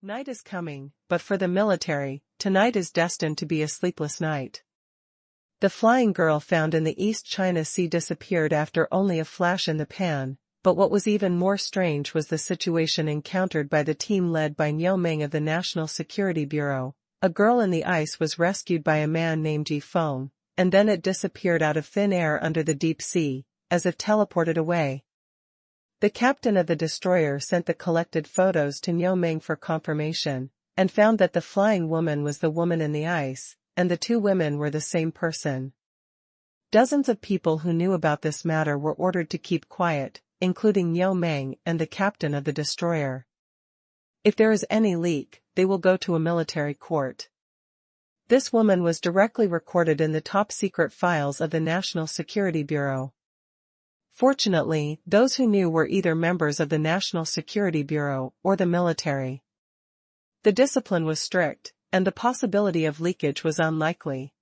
Night is coming, but for the military, tonight is destined to be a sleepless night. The flying girl found in the East China Sea disappeared after only a flash in the pan, but what was even more strange was the situation encountered by the team led by Niu Meng of the National Security Bureau. A girl in the ice was rescued by a man named Yi Feng, and then it disappeared out of thin air under the deep sea, as if teleported away. The captain of the destroyer sent the collected photos to Niu Meng for confirmation, and found that the flying woman was the woman in the ice, and the two women were the same person. Dozens of people who knew about this matter were ordered to keep quiet, including Niu Meng and the captain of the destroyer. If there is any leak, they will go to a military court. This woman was directly recorded in the top-secret files of the National Security Bureau. Fortunately, those who knew were either members of the National Security Bureau or the military. The discipline was strict, and the possibility of leakage was unlikely.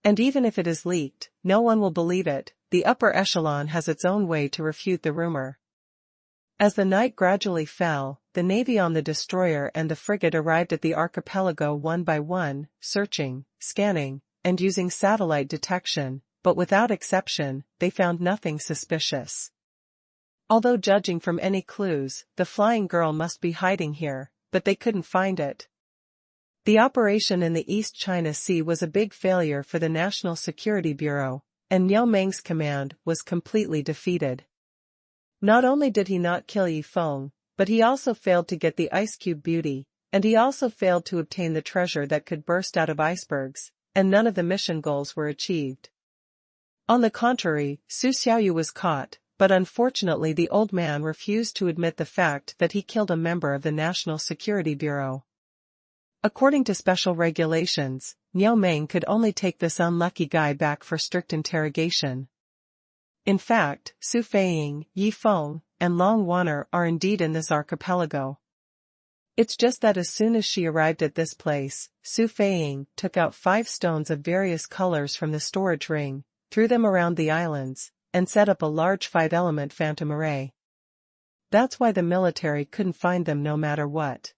And even if it is leaked, no one will believe it. The upper echelon has its own way to refute the rumor. As the night gradually fell, the Navy on the destroyer and the frigate arrived at the archipelago one by one, searching, scanning, and using satellite detection, but without exception, they found nothing suspicious. Although judging from any clues, the flying girl must be hiding here, but they couldn't find it. The operation in the East China Sea was a big failure for the National Security Bureau, and Niu Meng's command was completely defeated. Not only did he not kill Yi Feng, but he also failed to get the Ice Cube Beauty, and he also failed to obtain the treasure that could burst out of icebergs, and none of the mission goals were achieved. On the contrary, Su Xiaoyu was caught, but unfortunately the old man refused to admit the fact that he killed a member of the National Security Bureau. According to special regulations, Niu Meng could only take this unlucky guy back for strict interrogation. In fact, Su Feiying, Yi Feng, and Long Wanner are indeed in this archipelago. It's just that as soon as she arrived at this place, Su Feiying took out 5 stones of various colors from the storage ring, threw them around the islands, and set up a large 5-element phantom array. That's why the military couldn't find them no matter what.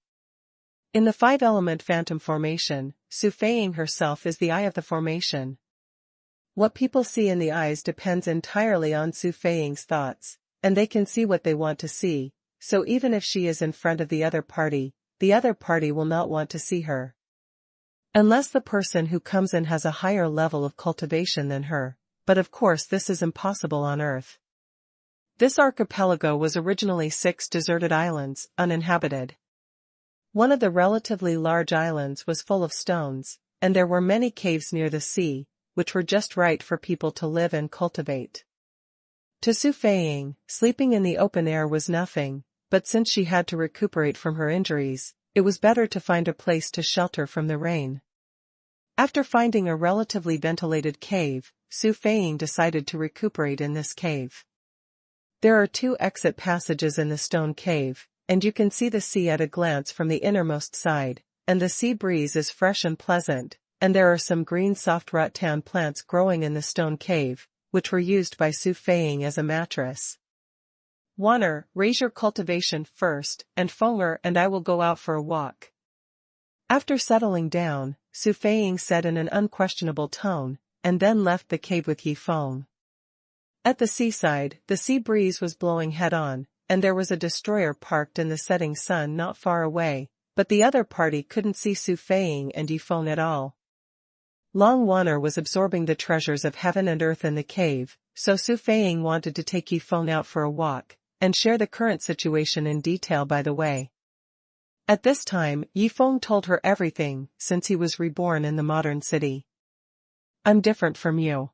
In the 5-element phantom formation, Su Feiying herself is the eye of the formation. What people see in the eyes depends entirely on Su Feiying's thoughts, and they can see what they want to see, so even if she is in front of the other party will not want to see her. Unless the person who comes in has a higher level of cultivation than her, but of course this is impossible on Earth. This archipelago was originally 6 deserted islands, uninhabited. One of the relatively large islands was full of stones, and there were many caves near the sea, which were just right for people to live and cultivate. To Su Feiying, sleeping in the open air was nothing, but since she had to recuperate from her injuries, it was better to find a place to shelter from the rain. After finding a relatively ventilated cave, Su Feiying decided to recuperate in this cave. There are 2 exit passages in the stone cave, and you can see the sea at a glance from the innermost side, and the sea breeze is fresh and pleasant, and there are some green soft rattan plants growing in the stone cave, which were used by Su Feiying as a mattress. Wanner, raise your cultivation first, and Fenger and I will go out for a walk. After settling down, Su Feiying said in an unquestionable tone, and then left the cave with Yi Feng. At the seaside, the sea breeze was blowing head-on, and there was a destroyer parked in the setting sun not far away, but the other party couldn't see Su Feiying and Yi Feng at all. Long Wanner was absorbing the treasures of heaven and earth in the cave, so Su Feiying wanted to take Yi Feng out for a walk, and share the current situation in detail by the way. At this time, Yi Feng told her everything, since he was reborn in the modern city. I'm different from you.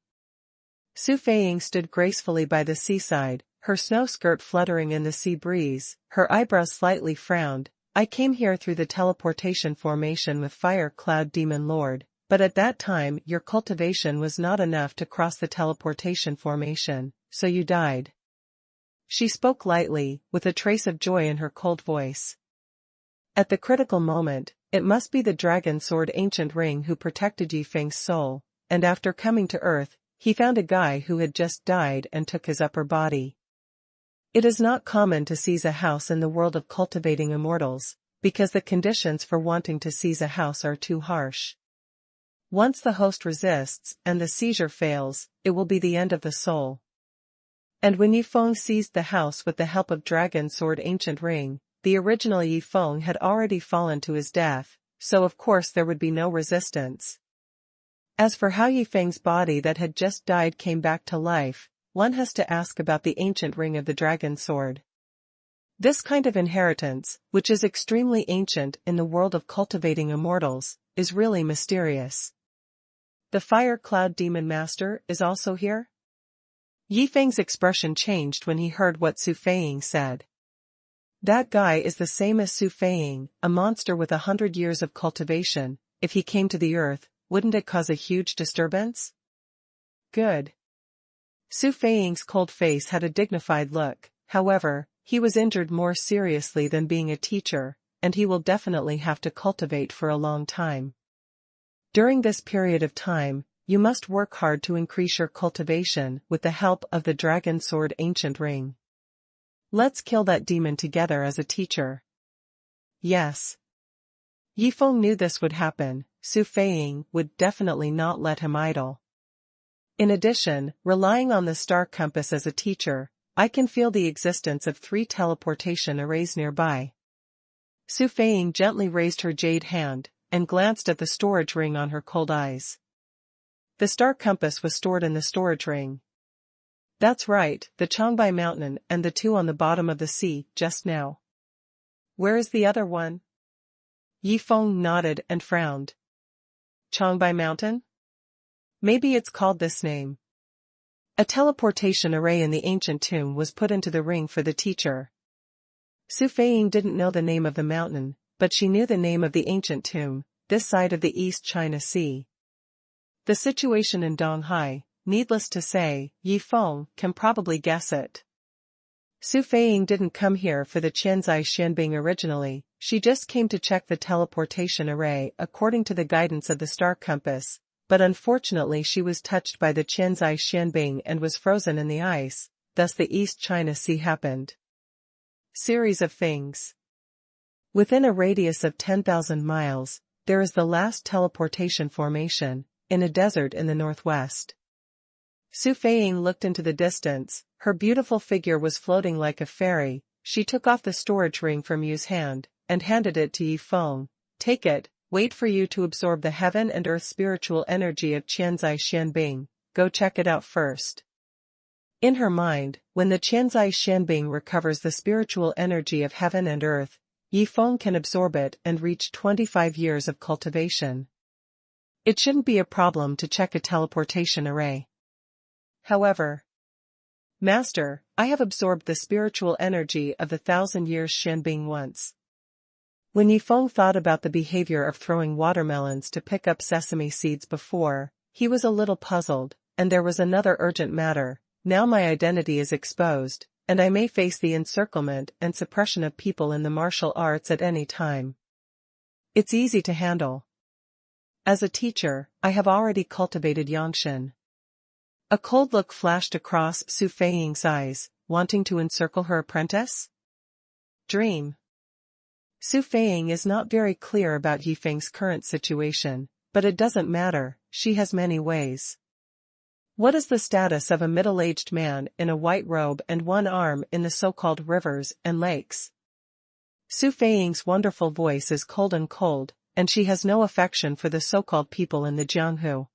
Su Feiying stood gracefully by the seaside, her snow skirt fluttering in the sea breeze, her eyebrows slightly frowned. I came here through the teleportation formation with Fire Cloud Demon Lord, but at that time your cultivation was not enough to cross the teleportation formation, so you died. She spoke lightly, with a trace of joy in her cold voice. At the critical moment, it must be the Dragon Sword Ancient Ring who protected Yi Feng's soul, and after coming to Earth, he found a guy who had just died and took his upper body. It is not common to seize a house in the world of cultivating immortals, because the conditions for wanting to seize a house are too harsh. Once the host resists and the seizure fails, it will be the end of the soul. And when Yifeng seized the house with the help of Dragon Sword Ancient Ring, the original Yifeng had already fallen to his death, so of course there would be no resistance. As for how Yifeng's body that had just died came back to life, one has to ask about the ancient ring of the dragon sword. This kind of inheritance, which is extremely ancient in the world of cultivating immortals, is really mysterious. The Fire Cloud Demon Master is also here? Yifeng's expression changed when he heard what Su Feiying said. That guy is the same as Su Feiying, a monster with 100 years of cultivation. If he came to the earth, wouldn't it cause a huge disturbance? Good. Su Feiying's cold face had a dignified look. However, he was injured more seriously than being a teacher, and he will definitely have to cultivate for a long time. During this period of time, you must work hard to increase your cultivation with the help of the Dragon Sword Ancient Ring. Let's kill that demon together as a teacher. Yes. Yifeng knew this would happen. Su Feiying would definitely not let him idle. In addition, relying on the star compass as a teacher, I can feel the existence of 3 teleportation arrays nearby. Su Feiying gently raised her jade hand, and glanced at the storage ring on her cold eyes. The star compass was stored in the storage ring. That's right, the Changbai Mountain and the 2 on the bottom of the sea, just now. Where is the other one? Yifeng nodded and frowned. Changbai Mountain? Maybe it's called this name. A teleportation array in the ancient tomb was put into the ring for the teacher. Su Feiying didn't know the name of the mountain, but she knew the name of the ancient tomb, this side of the East China Sea. The situation in Donghai, needless to say, Yifeng can probably guess it. Su Feiying didn't come here for the Qianzai Xianbing originally, she just came to check the teleportation array according to the guidance of the star compass, but unfortunately she was touched by the Qianzai Xianbing and was frozen in the ice, thus the East China Sea happened. Series of things. Within a radius of 10,000 miles, there is the last teleportation formation, in a desert in the northwest. Su Feiying looked into the distance, her beautiful figure was floating like a fairy. She took off the storage ring from Yu's hand, and handed it to Yifeng. Take it, wait for you to absorb the heaven and earth spiritual energy of Qianzai Xianbing, go check it out first. In her mind, when the Qianzai Xianbing recovers the spiritual energy of heaven and earth, Yifeng can absorb it and reach 25 years of cultivation. It shouldn't be a problem to check a teleportation array. However, Master, I have absorbed the spiritual energy of the 1,000 years Xianbing once. When Yifeng thought about the behavior of throwing watermelons to pick up sesame seeds before, he was a little puzzled, and there was another urgent matter. Now my identity is exposed, and I may face the encirclement and suppression of people in the martial arts at any time. It's easy to handle. As a teacher, I have already cultivated Yangshan. A cold look flashed across Su Feiying's eyes, wanting to encircle her apprentice? Dream. Su Feiying is not very clear about Yifeng's current situation, but it doesn't matter, she has many ways. What is the status of a middle-aged man in a white robe and one arm in the so-called rivers and lakes? Su Feiying's wonderful voice is cold, and she has no affection for the so-called people in the Jianghu.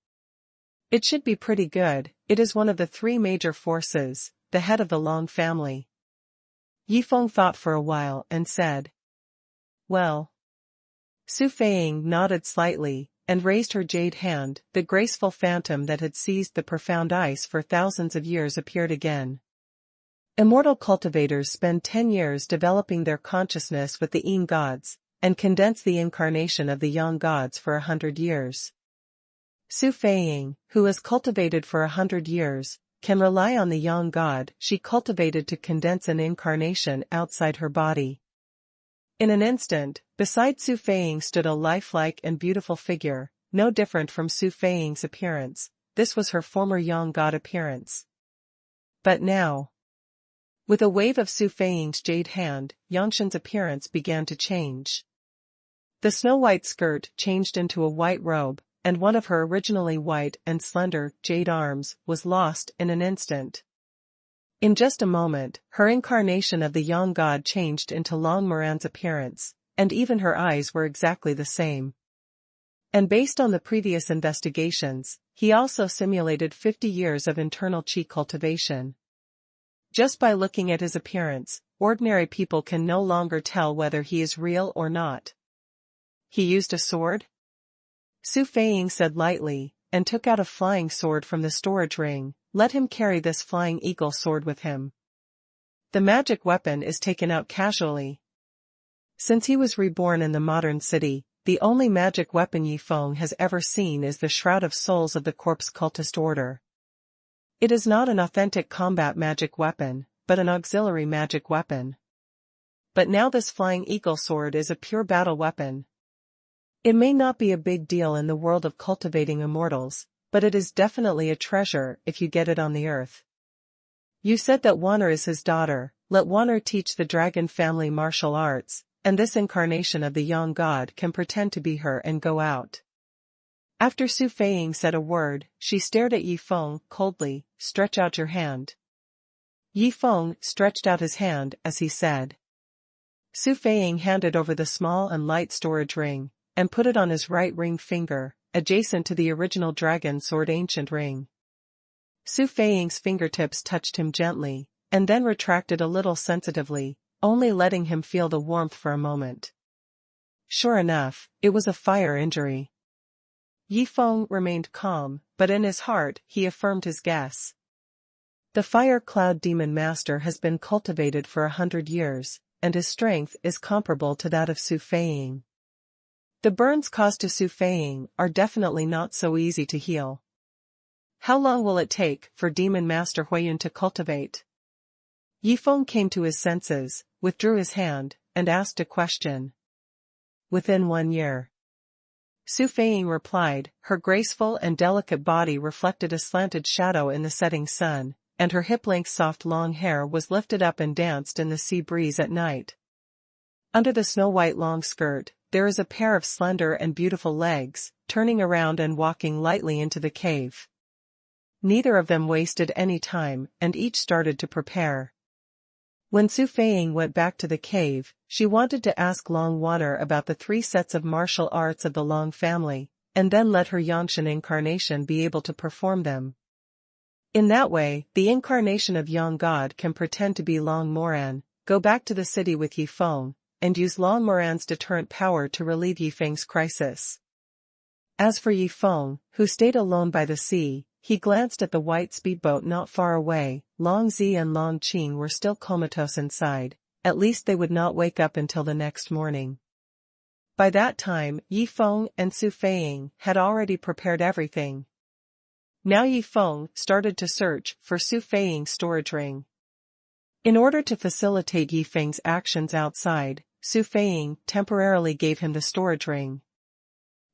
It should be pretty good, it is one of the 3 major forces, the head of the Long family. Yifeng thought for a while and said, well. Su Feiying nodded slightly, and raised her jade hand. The graceful phantom that had seized the profound ice for thousands of years appeared again. Immortal cultivators spend 10 years developing their consciousness with the Yin gods, and condense the incarnation of the Yang gods for 100 years. Su Feiying, who has cultivated for 100 years, can rely on the Yang god she cultivated to condense an incarnation outside her body. In an instant, beside Su Feiying stood a lifelike and beautiful figure, no different from Su Feiying's appearance. This was her former Yang god appearance. But now, with a wave of Su Feiying's jade hand, Yangshan's appearance began to change. The snow-white skirt changed into a white robe, and one of her originally white and slender jade arms was lost in an instant. In just a moment, her incarnation of the young god changed into Long Moran's appearance, and even her eyes were exactly the same. And based on the previous investigations, he also simulated 50 years of internal qi cultivation. Just by looking at his appearance, ordinary people can no longer tell whether he is real or not. He used a sword? Su Feiying said lightly, and took out a flying sword from the storage ring. Let him carry this flying eagle sword with him. The magic weapon is taken out casually. Since he was reborn in the modern city, the only magic weapon Yifeng has ever seen is the Shroud of Souls of the Corpse Cultist Order. It is not an authentic combat magic weapon, but an auxiliary magic weapon. But now this flying eagle sword is a pure battle weapon. It may not be a big deal in the world of cultivating immortals, but it is definitely a treasure if you get it on the earth. You said that Xuanhuan is his daughter. Let Xuanhuan teach the dragon family martial arts, and this incarnation of the young god can pretend to be her and go out. After Su Feiying said a word, she stared at Yifeng coldly. Stretch out your hand. Yifeng stretched out his hand as he said. Su Feiying handed over the small and light storage ring, and put it on his right ring finger, adjacent to the original dragon sword ancient ring. Su Feiying's fingertips touched him gently, and then retracted a little sensitively, only letting him feel the warmth for a moment. Sure enough, it was a fire injury. Yifeng remained calm, but in his heart he affirmed his guess. The Fire Cloud Demon Master has been cultivated for 100 years, and his strength is comparable to that of Su Feiying. The burns caused to Su Feiying are definitely not so easy to heal. How long will it take for Demon Master Huiyun to cultivate? Yifeng came to his senses, withdrew his hand, and asked a question. Within 1 year. Su Feiying replied. Her graceful and delicate body reflected a slanted shadow in the setting sun, and her hip-length soft long hair was lifted up and danced in the sea breeze at night. Under the snow-white long skirt, there is a pair of slender and beautiful legs, turning around and walking lightly into the cave. Neither of them wasted any time, and each started to prepare. When Su Feiying went back to the cave, she wanted to ask Long Xuanhuan about the 3 sets of martial arts of the Long family, and then let her Yangshan incarnation be able to perform them. In that way, the incarnation of Young God can pretend to be Long Moran, go back to the city with Yifeng, and use Long Moran's deterrent power to relieve Yifeng's crisis. As for Yifeng, who stayed alone by the sea, he glanced at the white speedboat not far away. Long Zi and Long Qing were still comatose inside, at least they would not wake up until the next morning. By that time, Yifeng and Su Feiying had already prepared everything. Now Yifeng started to search for Su Feiying's storage ring. In order to facilitate Yifeng's actions outside, Su Feiying temporarily gave him the storage ring.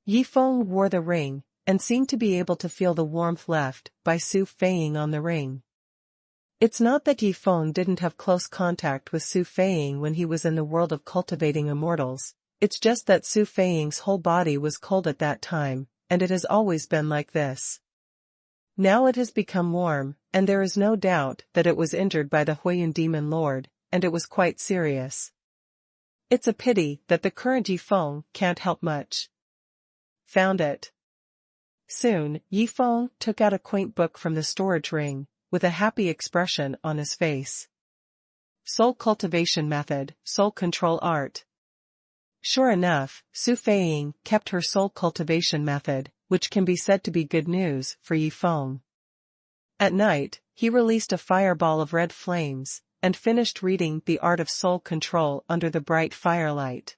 Yifeng wore the ring, and seemed to be able to feel the warmth left by Su Feiying on the ring. It's not that Yifeng didn't have close contact with Su Feiying when he was in the world of cultivating immortals, it's just that Su Feiying's whole body was cold at that time, and it has always been like this. Now it has become warm, and there is no doubt that it was injured by the Huiyun Demon Lord, and it was quite serious. It's a pity that the current Yifeng can't help much. Found it. Soon, Yifeng took out a quaint book from the storage ring, with a happy expression on his face. Soul Cultivation Method, Soul Control Art. Sure enough, Su Feiying kept her soul cultivation method, which can be said to be good news for Yifeng. At night, he released a fireball of red flames, and finished reading The Art of Soul Control under the bright firelight.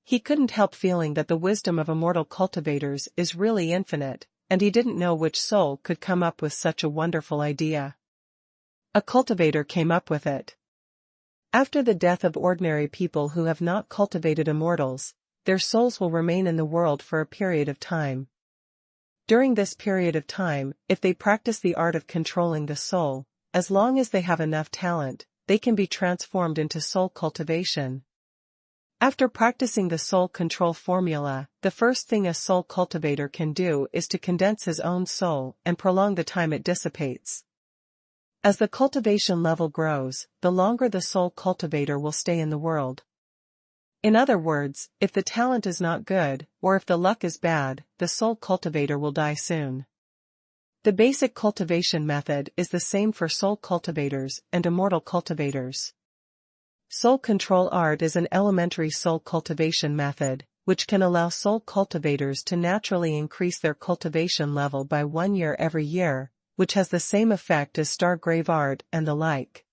He couldn't help feeling that the wisdom of immortal cultivators is really infinite, and he didn't know which soul could come up with such a wonderful idea. A cultivator came up with it. After the death of ordinary people who have not cultivated immortals, their souls will remain in the world for a period of time. During this period of time, if they practice the art of controlling the soul, as long as they have enough talent, they can be transformed into soul cultivation. After practicing the soul control formula, the first thing a soul cultivator can do is to condense his own soul and prolong the time it dissipates. As the cultivation level grows, the longer the soul cultivator will stay in the world. In other words, if the talent is not good, or if the luck is bad, the soul cultivator will die soon. The basic cultivation method is the same for soul cultivators and immortal cultivators. Soul control art is an elementary soul cultivation method, which can allow soul cultivators to naturally increase their cultivation level by 1 year every year, which has the same effect as Stargrave art and the like.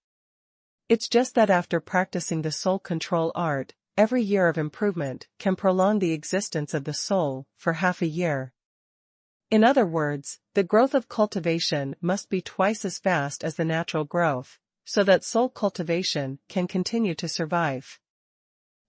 It's just that after practicing the soul control art, every year of improvement can prolong the existence of the soul for half a year. In other words, the growth of cultivation must be twice as fast as the natural growth, so that soul cultivation can continue to survive.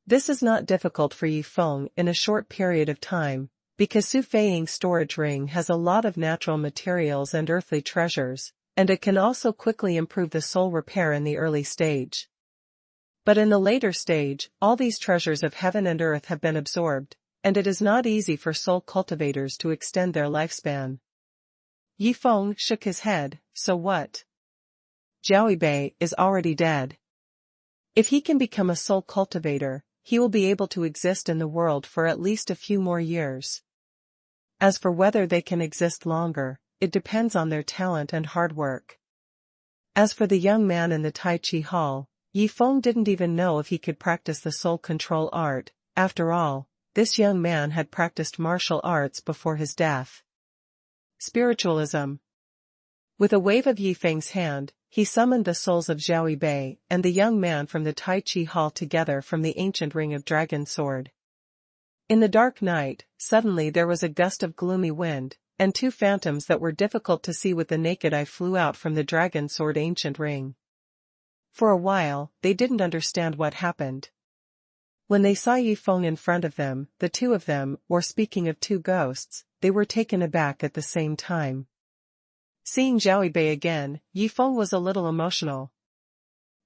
This is not difficult for Yifeng in a short period of time, because Su Feiying's storage ring has a lot of natural materials and earthly treasures, and it can also quickly improve the soul repair in the early stage. But in the later stage, all these treasures of heaven and earth have been absorbed, and it is not easy for soul cultivators to extend their lifespan. Yifeng shook his head. So what? Zhao is already dead. If he can become a soul cultivator, he will be able to exist in the world for at least a few more years. As for whether they can exist longer, it depends on their talent and hard work. As for the young man in the Tai Chi Hall, Yifeng didn't even know if he could practice the soul control art. After all, this young man had practiced martial arts before his death. Spiritualism. With a wave of Yifeng's hand, he summoned the souls of Zhao Bei and the young man from the Tai Chi Hall together from the ancient ring of dragon sword. In the dark night, suddenly there was a gust of gloomy wind, and 2 phantoms that were difficult to see with the naked eye flew out from the dragon sword ancient ring. For a while, they didn't understand what happened. When they saw Yifeng in front of them, the 2 of them, or speaking of 2 ghosts, they were taken aback at the same time. Seeing Zhao Bei again, Yifeng was a little emotional.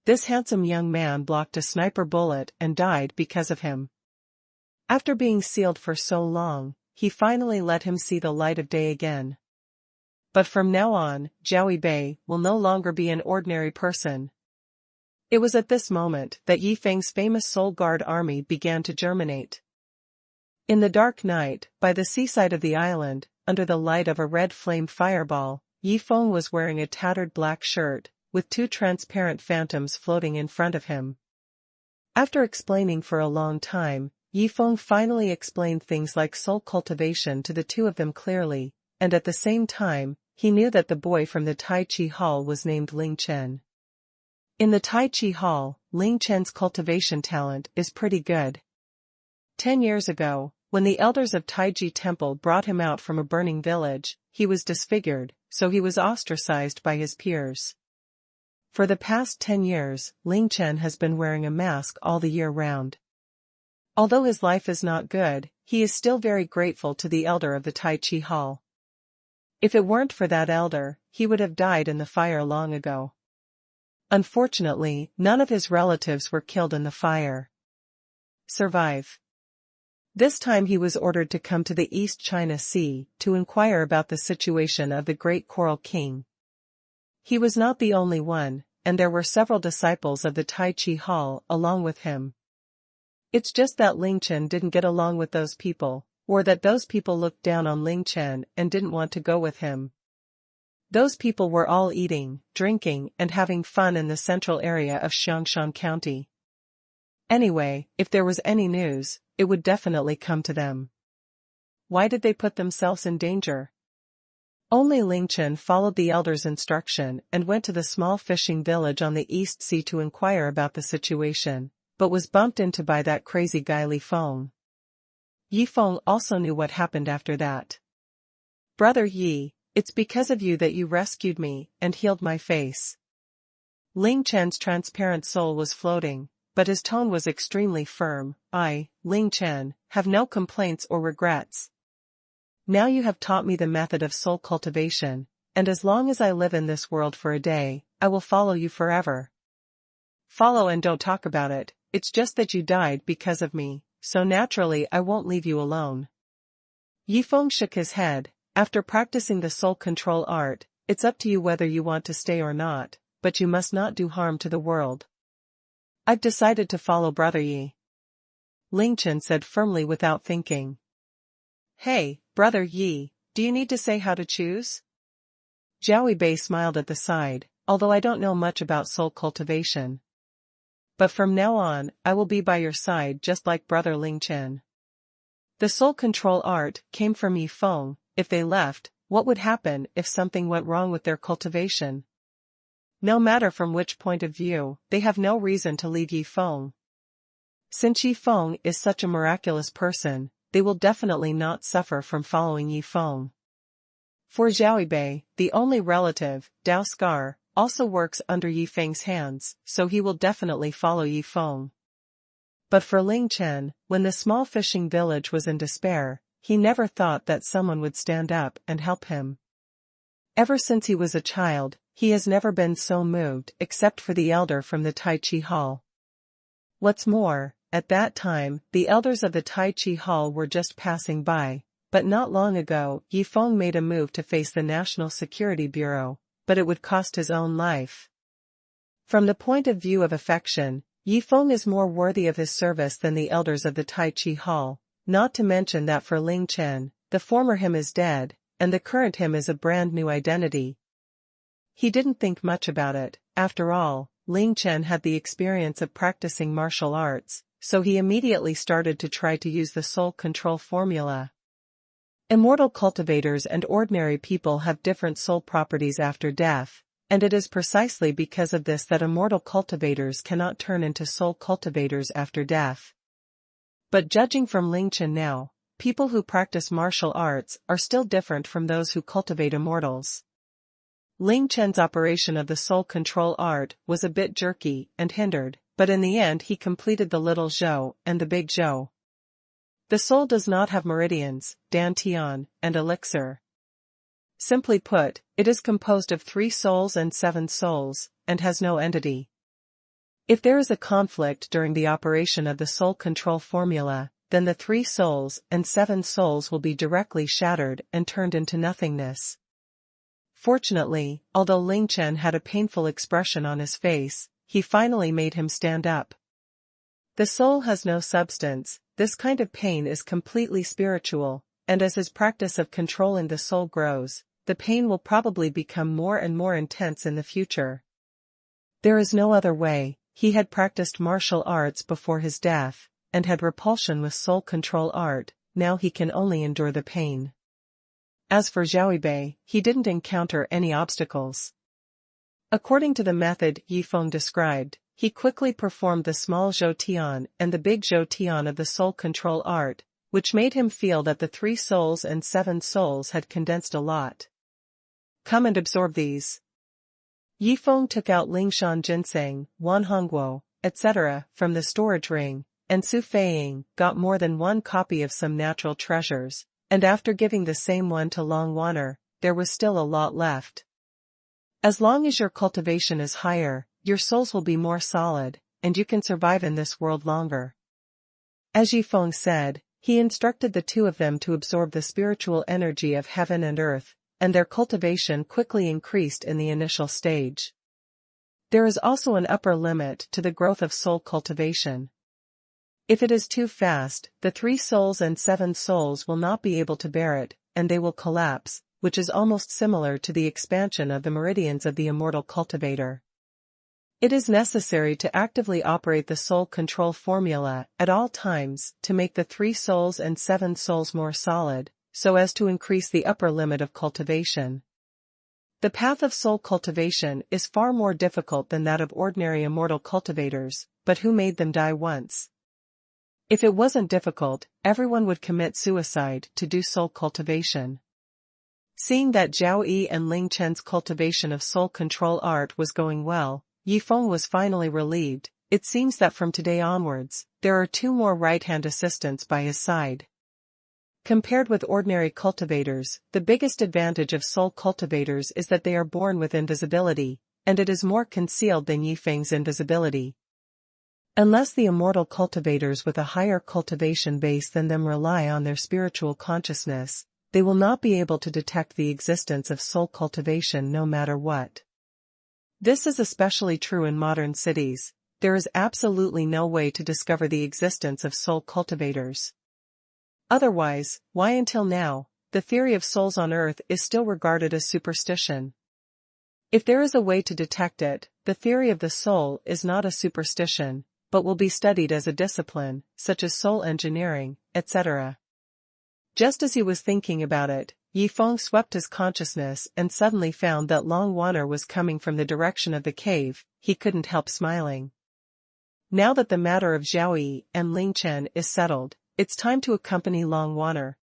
This handsome young man blocked a sniper bullet and died because of him. After being sealed for so long, he finally let him see the light of day again. But from now on, Zhao Bei will no longer be an ordinary person. It was at this moment that Yifeng's famous Soul Guard army began to germinate. In the dark night, by the seaside of the island, under the light of a red flame fireball, Yifeng was wearing a tattered black shirt, with 2 transparent phantoms floating in front of him. After explaining for a long time, Yifeng finally explained things like soul cultivation to the 2 of them clearly, and at the same time, he knew that the boy from the Tai Chi Hall was named Ling Chen. In the Tai Chi Hall, Ling Chen's cultivation talent is pretty good. 10 years ago, when the elders of Taiji Temple brought him out from a burning village, he was disfigured, so he was ostracized by his peers. For the past 10 years, Ling Chen has been wearing a mask all the year round. Although his life is not good, he is still very grateful to the elder of the Tai Chi Hall. If it weren't for that elder, he would have died in the fire long ago. Unfortunately, none of his relatives were killed in the fire. Survive. This time he was ordered to come to the East China Sea to inquire about the situation of the Great Coral King. He was not the only one, and there were several disciples of the Tai Chi Hall along with him. It's just that Ling Chen didn't get along with those people, or that those people looked down on Ling Chen and didn't want to go with him. Those people were all eating, drinking, and having fun in the central area of Xiangshan County. Anyway, if there was any news, it would definitely come to them. Why did they put themselves in danger? Only Ling Chen followed the elder's instruction and went to the small fishing village on the East Sea to inquire about the situation, but was bumped into by that crazy guy Li Feng. Yifeng also knew what happened after that. Brother Yi, it's because of you that you rescued me and healed my face. Ling Chen's transparent soul was floating, but his tone was extremely firm. I, Ling Chen, have no complaints or regrets. Now you have taught me the method of soul cultivation, and as long as I live in this world for a day, I will follow you forever. Follow and don't talk about it, it's just that you died because of me, so naturally I won't leave you alone. Yifeng shook his head. After practicing the soul control art, it's up to you whether you want to stay or not, but you must not do harm to the world. I've decided to follow Brother Yi. Ling Chen said firmly without thinking. Hey, Brother Yi, do you need to say how to choose? Zhao Bei smiled at the side, although I don't know much about soul cultivation. But from now on, I will be by your side just like Brother Ling Chen. The soul control art came from Yifeng. If they left, what would happen if something went wrong with their cultivation? No matter from which point of view, they have no reason to leave Yifeng. Since Yifeng is such a miraculous person, they will definitely not suffer from following Yifeng. For Zhao Bei, the only relative, Dao Scar, also works under Yifeng's hands, so he will definitely follow Yifeng. But for Ling Chen, when the small fishing village was in despair, he never thought that someone would stand up and help him. Ever since he was a child, he has never been so moved except for the elder from the Tai Chi Hall. What's more, at that time, the elders of the Tai Chi Hall were just passing by, but not long ago, Yifeng made a move to face the National Security Bureau, but it would cost his own life. From the point of view of affection, Yifeng is more worthy of his service than the elders of the Tai Chi Hall, not to mention that for Ling Chen, the former him is dead, and the current him is a brand new identity. He didn't think much about it. After all, Ling Chen had the experience of practicing martial arts, so he immediately started to try to use the soul control formula. Immortal cultivators and ordinary people have different soul properties after death, and it is precisely because of this that immortal cultivators cannot turn into soul cultivators after death. But judging from Ling Chen now, people who practice martial arts are still different from those who cultivate immortals. Ling Chen's operation of the soul control art was a bit jerky and hindered, but in the end he completed the little zhou and the big zhou. The soul does not have meridians, dantian, and elixir. Simply put, it is composed of 3 souls and 7 souls, and has no entity. If there is a conflict during the operation of the soul control formula, then the 3 souls and 7 souls will be directly shattered and turned into nothingness. Fortunately, although Ling Chen had a painful expression on his face, he finally made him stand up. The soul has no substance. This kind of pain is completely spiritual, and as his practice of controlling the soul grows, the pain will probably become more and more intense in the future. There is no other way. He had practiced martial arts before his death, and had repulsion with soul control art. Now he can only endure the pain. As for Zhao Bei, he didn't encounter any obstacles. According to the method Yifeng described, he quickly performed the small Zhou Tian and the big Zhou Tian of the soul control art, which made him feel that the 3 souls and 7 souls had condensed a lot. Come and absorb these. Yifeng took out Lingshan ginseng, Wanhongguo, etc., from the storage ring, and Su Feiying got more than 1 copy of some natural treasures, and after giving the same one to Long Wanner, there was still a lot left. As long as your cultivation is higher, your souls will be more solid, and you can survive in this world longer. As Yifeng said, he instructed the 2 of them to absorb the spiritual energy of heaven and earth, and their cultivation quickly increased in the initial stage. There is also an upper limit to the growth of soul cultivation. If it is too fast, the 3 souls and 7 souls will not be able to bear it, and they will collapse, which is almost similar to the expansion of the meridians of the immortal cultivator. It is necessary to actively operate the soul control formula at all times to make the 3 souls and 7 souls more solid, so as to increase the upper limit of cultivation. The path of soul cultivation is far more difficult than that of ordinary immortal cultivators, but who made them die once? If it wasn't difficult, everyone would commit suicide to do soul cultivation. Seeing that Zhao Yi and Ling Chen's cultivation of soul control art was going well, Yifeng was finally relieved. It seems that from today onwards, there are 2 more right-hand assistants by his side. Compared with ordinary cultivators, the biggest advantage of soul cultivators is that they are born with invisibility, and it is more concealed than Yifeng's invisibility. Unless the immortal cultivators with a higher cultivation base than them rely on their spiritual consciousness, they will not be able to detect the existence of soul cultivation no matter what. This is especially true in modern cities. There is absolutely no way to discover the existence of soul cultivators. Otherwise, why until now, the theory of souls on Earth is still regarded as superstition? If there is a way to detect it, the theory of the soul is not a superstition, but will be studied as a discipline, such as soul engineering, etc. Just as he was thinking about it, Yi Feng swept his consciousness and suddenly found that Long Wanner was coming from the direction of the cave. He couldn't help smiling. Now that the matter of Zhao Yi and Ling Chen is settled, it's time to accompany Long Wanner.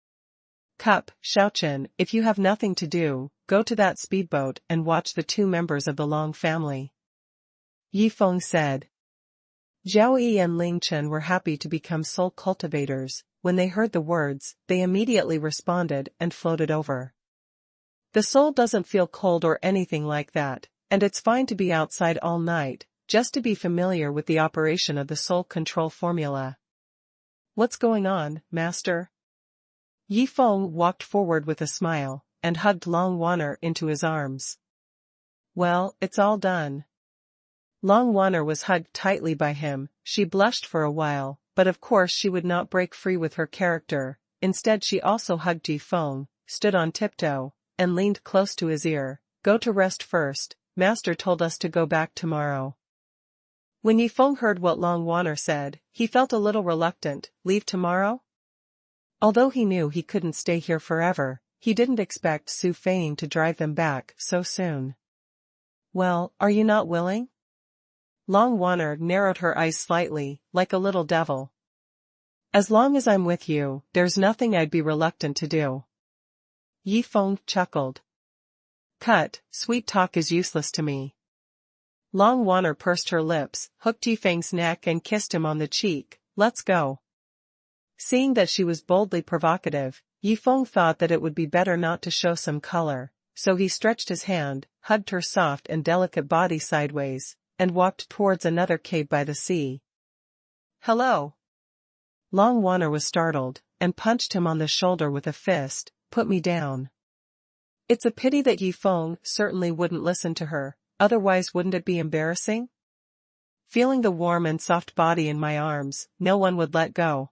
Cup, Xiaochen, if you have nothing to do, go to that speedboat and watch the two members of the Long family. Yi Feng said. Zhao Yi and Ling Chen were happy to become soul cultivators. When they heard the words, they immediately responded and floated over. The soul doesn't feel cold or anything like that, and it's fine to be outside all night, just to be familiar with the operation of the soul control formula. What's going on, master? Yi Feng walked forward with a smile, and hugged Long Wanner into his arms. Well, it's all done. Long Wanner was hugged tightly by him. She blushed for a while, but of course she would not break free with her character. Instead she also hugged Yi Feng, stood on tiptoe, and leaned close to his ear. Go to rest first, master told us to go back tomorrow. When Yi Feng heard what Long Wanner said, he felt a little reluctant. Leave tomorrow? Although he knew he couldn't stay here forever, he didn't expect Su Feiying to drive them back so soon. Well, are you not willing? Long Wanner narrowed her eyes slightly, like a little devil. As long as I'm with you, there's nothing I'd be reluctant to do. Yi Feng chuckled. Cut, sweet talk is useless to me. Long Wanner pursed her lips, hooked Yi Feng's neck and kissed him on the cheek. Let's go. Seeing that she was boldly provocative, Yi Feng thought that it would be better not to show some color, so he stretched his hand, hugged her soft and delicate body sideways, and walked towards another cave by the sea. Hello. Long Wanner was startled, and punched him on the shoulder with a fist. Put me down. It's a pity that Yi Feng certainly wouldn't listen to her, otherwise wouldn't it be embarrassing? Feeling the warm and soft body in my arms, no one would let go.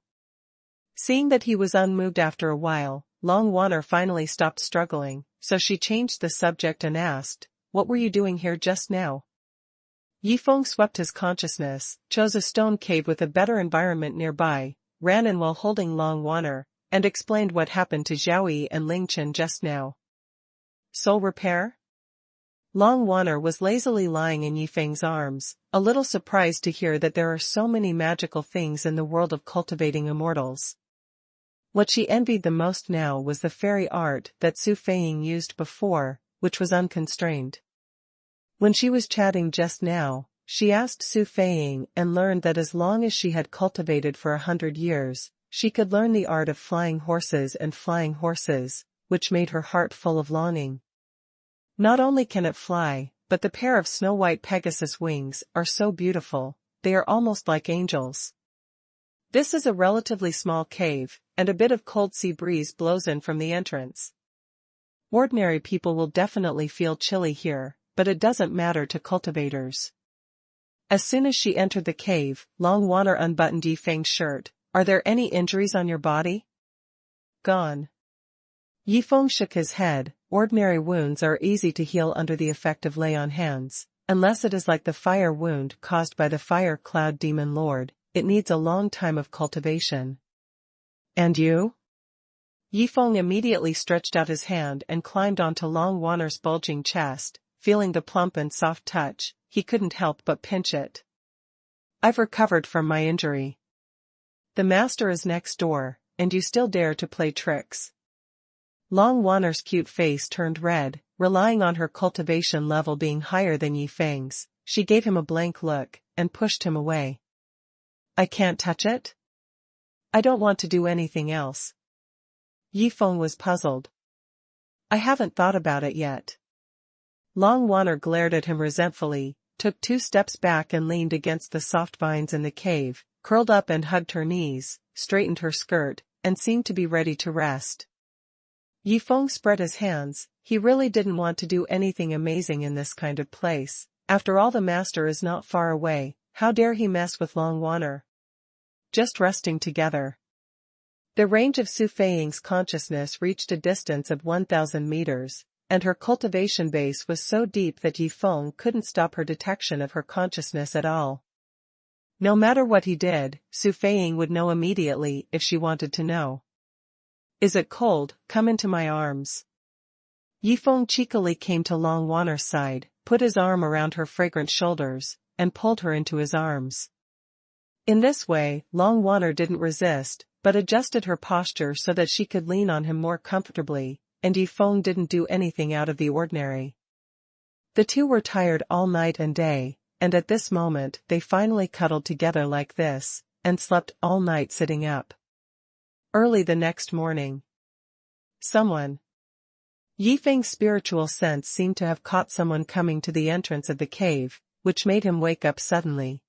Seeing that he was unmoved after a while, Long Wanner finally stopped struggling, so she changed the subject and asked, what were you doing here just now? Yi Feng swept his consciousness, chose a stone cave with a better environment nearby, ran in while holding Long Wanner, and explained what happened to Zhao Yi and Ling Chen just now. Soul repair? Long Wanner was lazily lying in Yi Feng's arms, a little surprised to hear that there are so many magical things in the world of cultivating immortals. What she envied the most now was the fairy art that Su Feiying used before, which was unconstrained. When she was chatting just now, she asked Su Feiying and learned that as long as she had cultivated for 100 years, she could learn the art of flying horses and flying horses, which made her heart full of longing. Not only can it fly, but the pair of snow-white Pegasus wings are so beautiful, they are almost like angels. This is a relatively small cave, and a bit of cold sea breeze blows in from the entrance. Ordinary people will definitely feel chilly here, but it doesn't matter to cultivators. As soon as she entered the cave, Long Wanner unbuttoned Yi Feng's shirt. Are there any injuries on your body? Gone. Yi Feng shook his head. Ordinary wounds are easy to heal under the effect of lay-on hands, unless it is like the fire wound caused by the fire cloud demon lord. It needs a long time of cultivation. And you? Yi Feng immediately stretched out his hand and climbed onto Long Wanner's bulging chest. Feeling the plump and soft touch, he couldn't help but pinch it. I've recovered from my injury. The master is next door, and you still dare to play tricks. Long Wanner's cute face turned red, relying on her cultivation level being higher than Yi Feng's. She gave him a blank look, and pushed him away. I can't touch it? I don't want to do anything else. Yi Feng was puzzled. I haven't thought about it yet. Long Wanner glared at him resentfully. took 2 steps back and leaned against the soft vines in the cave, curled up and hugged her knees, straightened her skirt, and seemed to be ready to rest. Yifeng spread his hands. He really didn't want to do anything amazing in this kind of place. After all, the master is not far away. How dare he mess with Long Waner? Just resting together. The range of Su Feiying's consciousness reached a distance of 1,000 meters, and her cultivation base was so deep that Yifeng couldn't stop her detection of her consciousness at all. No matter what he did, Su Feiying would know immediately if she wanted to know. Is it cold? Come into my arms. Yifeng cheekily came to Long Waner's side, put his arm around her fragrant shoulders, and pulled her into his arms. In this way, Long Waner didn't resist, but adjusted her posture so that she could lean on him more comfortably, and Yifeng didn't do anything out of the ordinary. The two were tired all night and day, and at this moment they finally cuddled together like this, and slept all night sitting up. Early the next morning. Someone. Yifeng's spiritual sense seemed to have caught someone coming to the entrance of the cave, which made him wake up suddenly.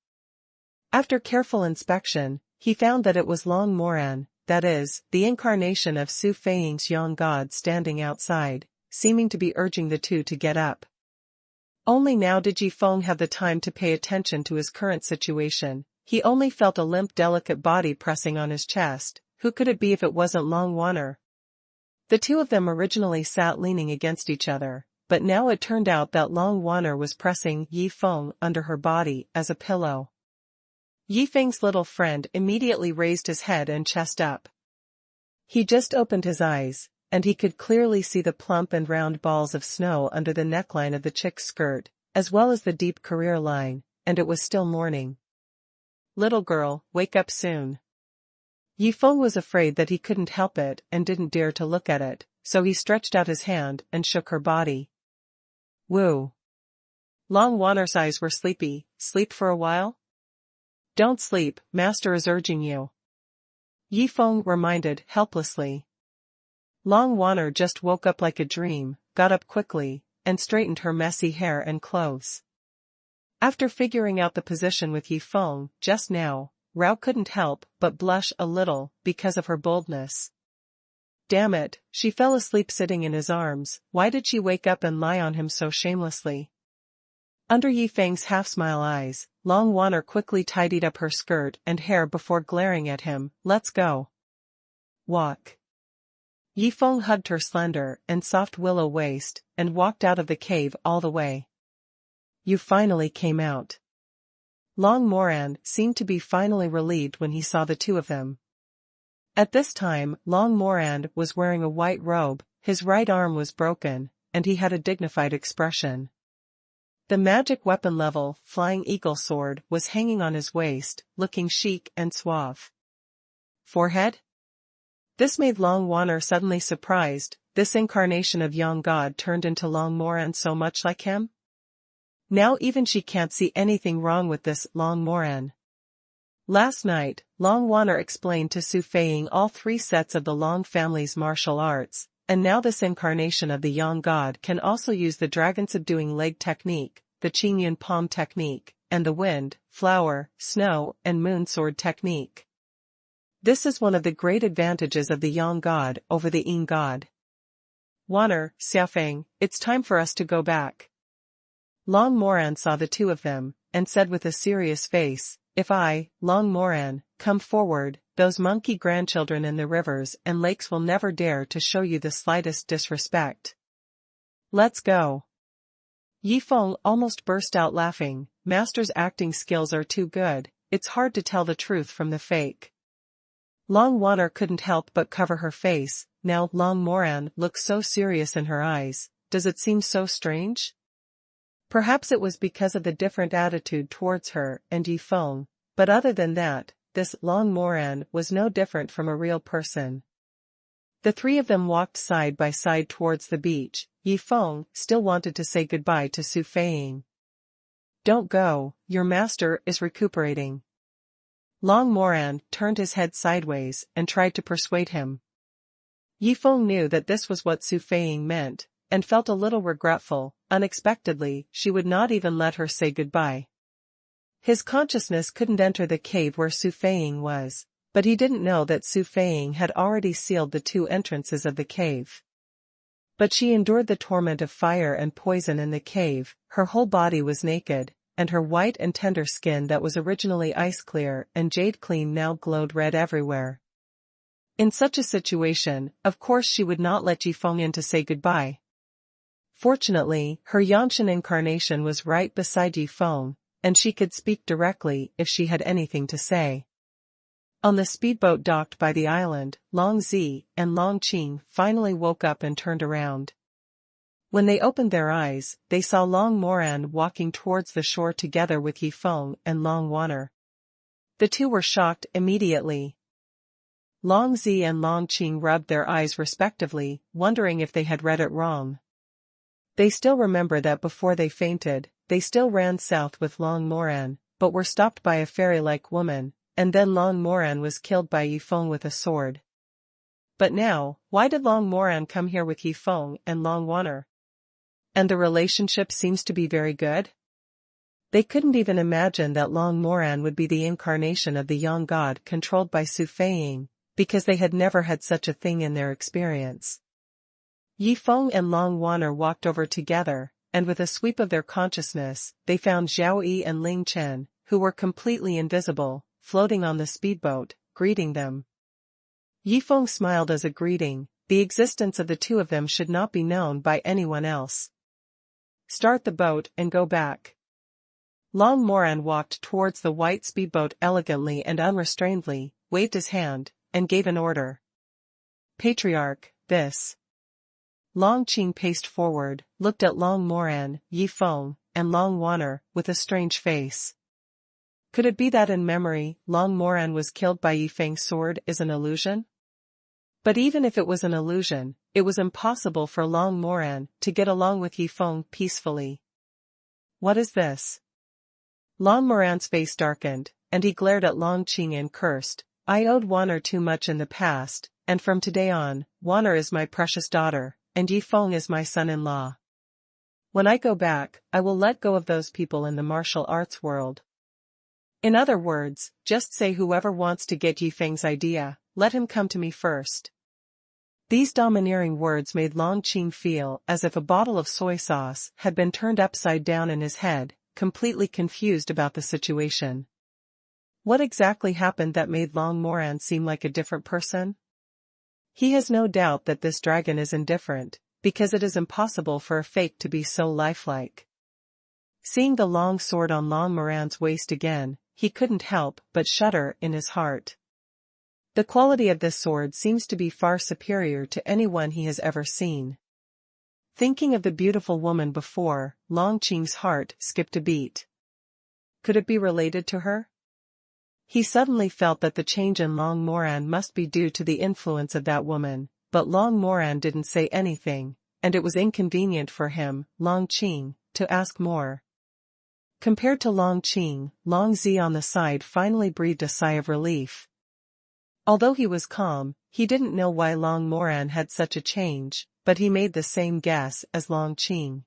After careful inspection, he found that it was Long Moran, that is, the incarnation of Su Feiying's young god, standing outside, seeming to be urging the two to get up. Only now did Yifeng have the time to pay attention to his current situation. He only felt a limp, delicate body pressing on his chest. Who could it be if it wasn't Long Waner? The two of them originally sat leaning against each other, but now it turned out that Long Waner was pressing Yifeng under her body as a pillow. Yifeng's little friend immediately raised his head and chest up. He just opened his eyes, and he could clearly see the plump and round balls of snow under the neckline of the chick's skirt, as well as the deep career line, and it was still morning. Little girl, wake up soon. Yifeng was afraid that he couldn't help it and didn't dare to look at it, so he stretched out his hand and shook her body. Woo. Long Waner's eyes were sleepy. Sleep for a while? Don't sleep, master is urging you. Yifeng reminded helplessly. Long Waner just woke up like a dream, got up quickly, and straightened her messy hair and clothes. After figuring out the position with Yifeng just now, Rao couldn't help but blush a little because of her boldness. Damn it, she fell asleep sitting in his arms. Why did she wake up and lie on him so shamelessly? Under Yifeng's half-smile eyes, Long Waner quickly tidied up her skirt and hair before glaring at him. Let's go. Walk. Yifeng hugged her slender and soft willow waist and walked out of the cave all the way. You finally came out. Long Moran seemed to be finally relieved when he saw the two of them. At this time, Long Moran was wearing a white robe, his right arm was broken, and he had a dignified expression. The magic weapon level Flying Eagle sword was hanging on his waist, looking chic and suave. Forehead? This made Long Waner suddenly surprised. This incarnation of young god turned into Long Moran so much like him? Now even she can't see anything wrong with this Long Moran. Last night, Long Waner explained to Su Feiying all 3 sets of the Long family's martial arts, and now this incarnation of the young god can also use the dragon subduing leg technique, the Qingyun palm technique, and the wind, flower, snow, and moon sword technique. This is one of the great advantages of the young god over the Yin god. Waner, Xiaofeng, it's time for us to go back. Long Moran saw the two of them, and said with a serious face, if I, Long Moran, come forward, those monkey grandchildren in the rivers and lakes will never dare to show you the slightest disrespect. Let's go. Yifeng almost burst out laughing. Master's acting skills are too good, it's hard to tell the truth from the fake. Long Waner couldn't help but cover her face. Now Long Moran looked so serious in her eyes. Does it seem so strange? Perhaps it was because of the different attitude towards her and Yifeng, but other than that, this Long Moran was no different from a real person. The 3 of them walked side by side towards the beach. Yifeng still wanted to say goodbye to Su Feiying. Don't go, your master is recuperating. Long Moran turned his head sideways and tried to persuade him. Yifeng knew that this was what Su Feiying meant, and felt a little regretful. Unexpectedly, she would not even let her say goodbye. His consciousness couldn't enter the cave where Su Feiying was, but he didn't know that Su Feiying had already sealed the two entrances of the cave. But she endured the torment of fire and poison in the cave. Her whole body was naked, and her white and tender skin that was originally ice-clear and jade-clean now glowed red everywhere. In such a situation, of course she would not let Yifeng in to say goodbye. Fortunately, her Yanshan incarnation was right beside Yifeng, and she could speak directly if she had anything to say. On the speedboat docked by the island, Long Zi and Long Qing finally woke up and turned around. When they opened their eyes, they saw Long Moran walking towards the shore together with Yifeng and Long Wanner. The two were shocked immediately. Long Zi and Long Qing rubbed their eyes respectively, wondering if they had read it wrong. They still remember that before they fainted, they still ran south with Long Moran, but were stopped by a fairy-like woman, and then Long Moran was killed by Yifeng with a sword. But now, why did Long Moran come here with Yifeng and Long Wanner? And the relationship seems to be very good? They couldn't even imagine that Long Moran would be the incarnation of the young god controlled by Su Feiying, because they had never had such a thing in their experience. Yifeng and Long Wanner walked over together, and with a sweep of their consciousness, they found Zhao Yi and Ling Chen, who were completely invisible, floating on the speedboat, greeting them. Yifeng smiled as a greeting. The existence of the two of them should not be known by anyone else. Start the boat and go back. Long Moran walked towards the white speedboat elegantly and unrestrainedly, waved his hand, and gave an order. Patriarch, this. Long Qing paced forward, looked at Long Moran, Yifeng, and Long Wanner, with a strange face. Could it be that in memory, Long Moran was killed by Yifeng's sword is an illusion? But even if it was an illusion, it was impossible for Long Moran to get along with Yifeng peacefully. What is this? Long Moran's face darkened, and he glared at Long Qing and cursed. I owed Wanner too much in the past, and from today on, Wanner is my precious daughter, and Yifeng is my son-in-law. When I go back, I will let go of those people in the martial arts world. In other words, just say whoever wants to get Yifeng's idea, let him come to me first. These domineering words made Long Qing feel as if a bottle of soy sauce had been turned upside down in his head, completely confused about the situation. What exactly happened that made Long Moran seem like a different person? He has no doubt that this dragon is indifferent, because it is impossible for a fake to be so lifelike. Seeing the long sword on Long Moran's waist again, he couldn't help but shudder in his heart. The quality of this sword seems to be far superior to anyone he has ever seen. Thinking of the beautiful woman before, Long Qing's heart skipped a beat. Could it be related to her? He suddenly felt that the change in Long Moran must be due to the influence of that woman, but Long Moran didn't say anything, and it was inconvenient for him, Long Qing, to ask more. Compared to Long Qing, Long Zi on the side finally breathed a sigh of relief. Although he was calm, he didn't know why Long Moran had such a change, but he made the same guess as Long Qing.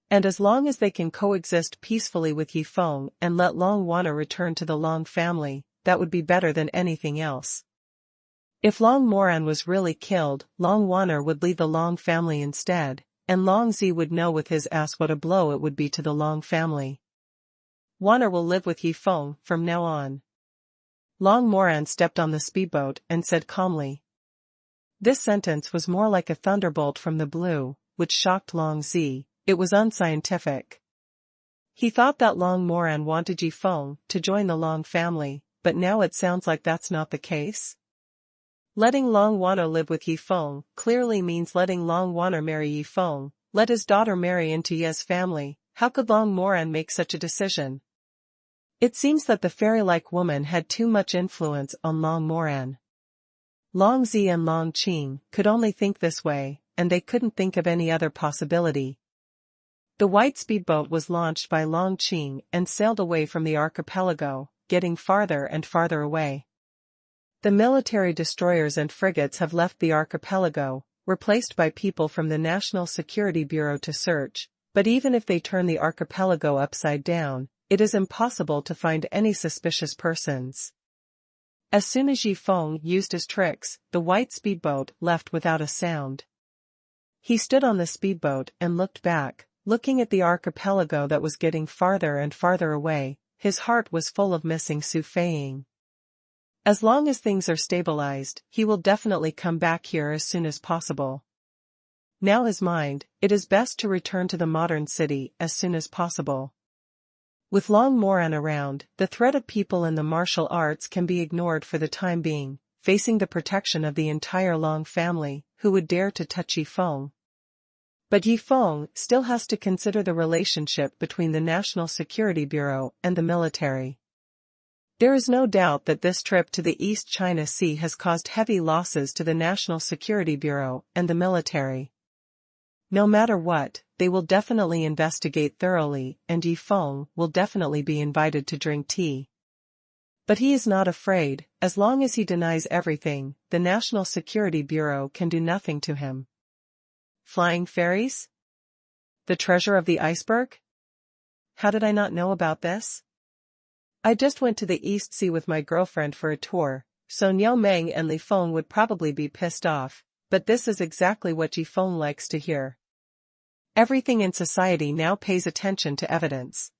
And as long as they can coexist peacefully with Yifeng and let Long Wanner return to the Long family, that would be better than anything else. If Long Moran was really killed, Long Wanner would lead the Long family instead, and Long Zi would know with his ass what a blow it would be to the Long family. Wanner will live with Yifeng from now on. Long Moran stepped on the speedboat and said calmly. This sentence was more like a thunderbolt from the blue, which shocked Long Zi. It was unscientific. He thought that Long Moran wanted Yifeng to join the Long family, but now it sounds like that's not the case. Letting Long Wanner live with Yifeng clearly means letting Long Wanner marry Yifeng, let his daughter marry into Ye's family. How could Long Moran make such a decision? It seems that the fairy-like woman had too much influence on Long Moran. Long Zi and Long Qing could only think this way, and they couldn't think of any other possibility. The white speedboat was launched by Long Qing and sailed away from the archipelago, getting farther and farther away. The military destroyers and frigates have left the archipelago, were placed by people from the National Security Bureau to search, but even if they turn the archipelago upside down, it is impossible to find any suspicious persons. As soon as Yifeng used his tricks, the white speedboat left without a sound. He stood on the speedboat and looked back, looking at the archipelago that was getting farther and farther away. His heart was full of missing Su Feiying. As long as things are stabilized, he will definitely come back here as soon as possible. Now his mind, it is best to return to the modern city as soon as possible. With Long Moran around, the threat of people in the martial arts can be ignored for the time being, facing the protection of the entire Long family, who would dare to touch Yifeng. But Yifeng still has to consider the relationship between the National Security Bureau and the military. There is no doubt that this trip to the East China Sea has caused heavy losses to the National Security Bureau and the military. No matter what, they will definitely investigate thoroughly, and Yifeng will definitely be invited to drink tea. But he is not afraid. As long as he denies everything, the National Security Bureau can do nothing to him. Flying fairies? The treasure of the iceberg? How did I not know about this? I just went to the East Sea with my girlfriend for a tour, so Niao Meng and Li Feng would probably be pissed off, but this is exactly what Yifeng likes to hear. Everything in society now pays attention to evidence.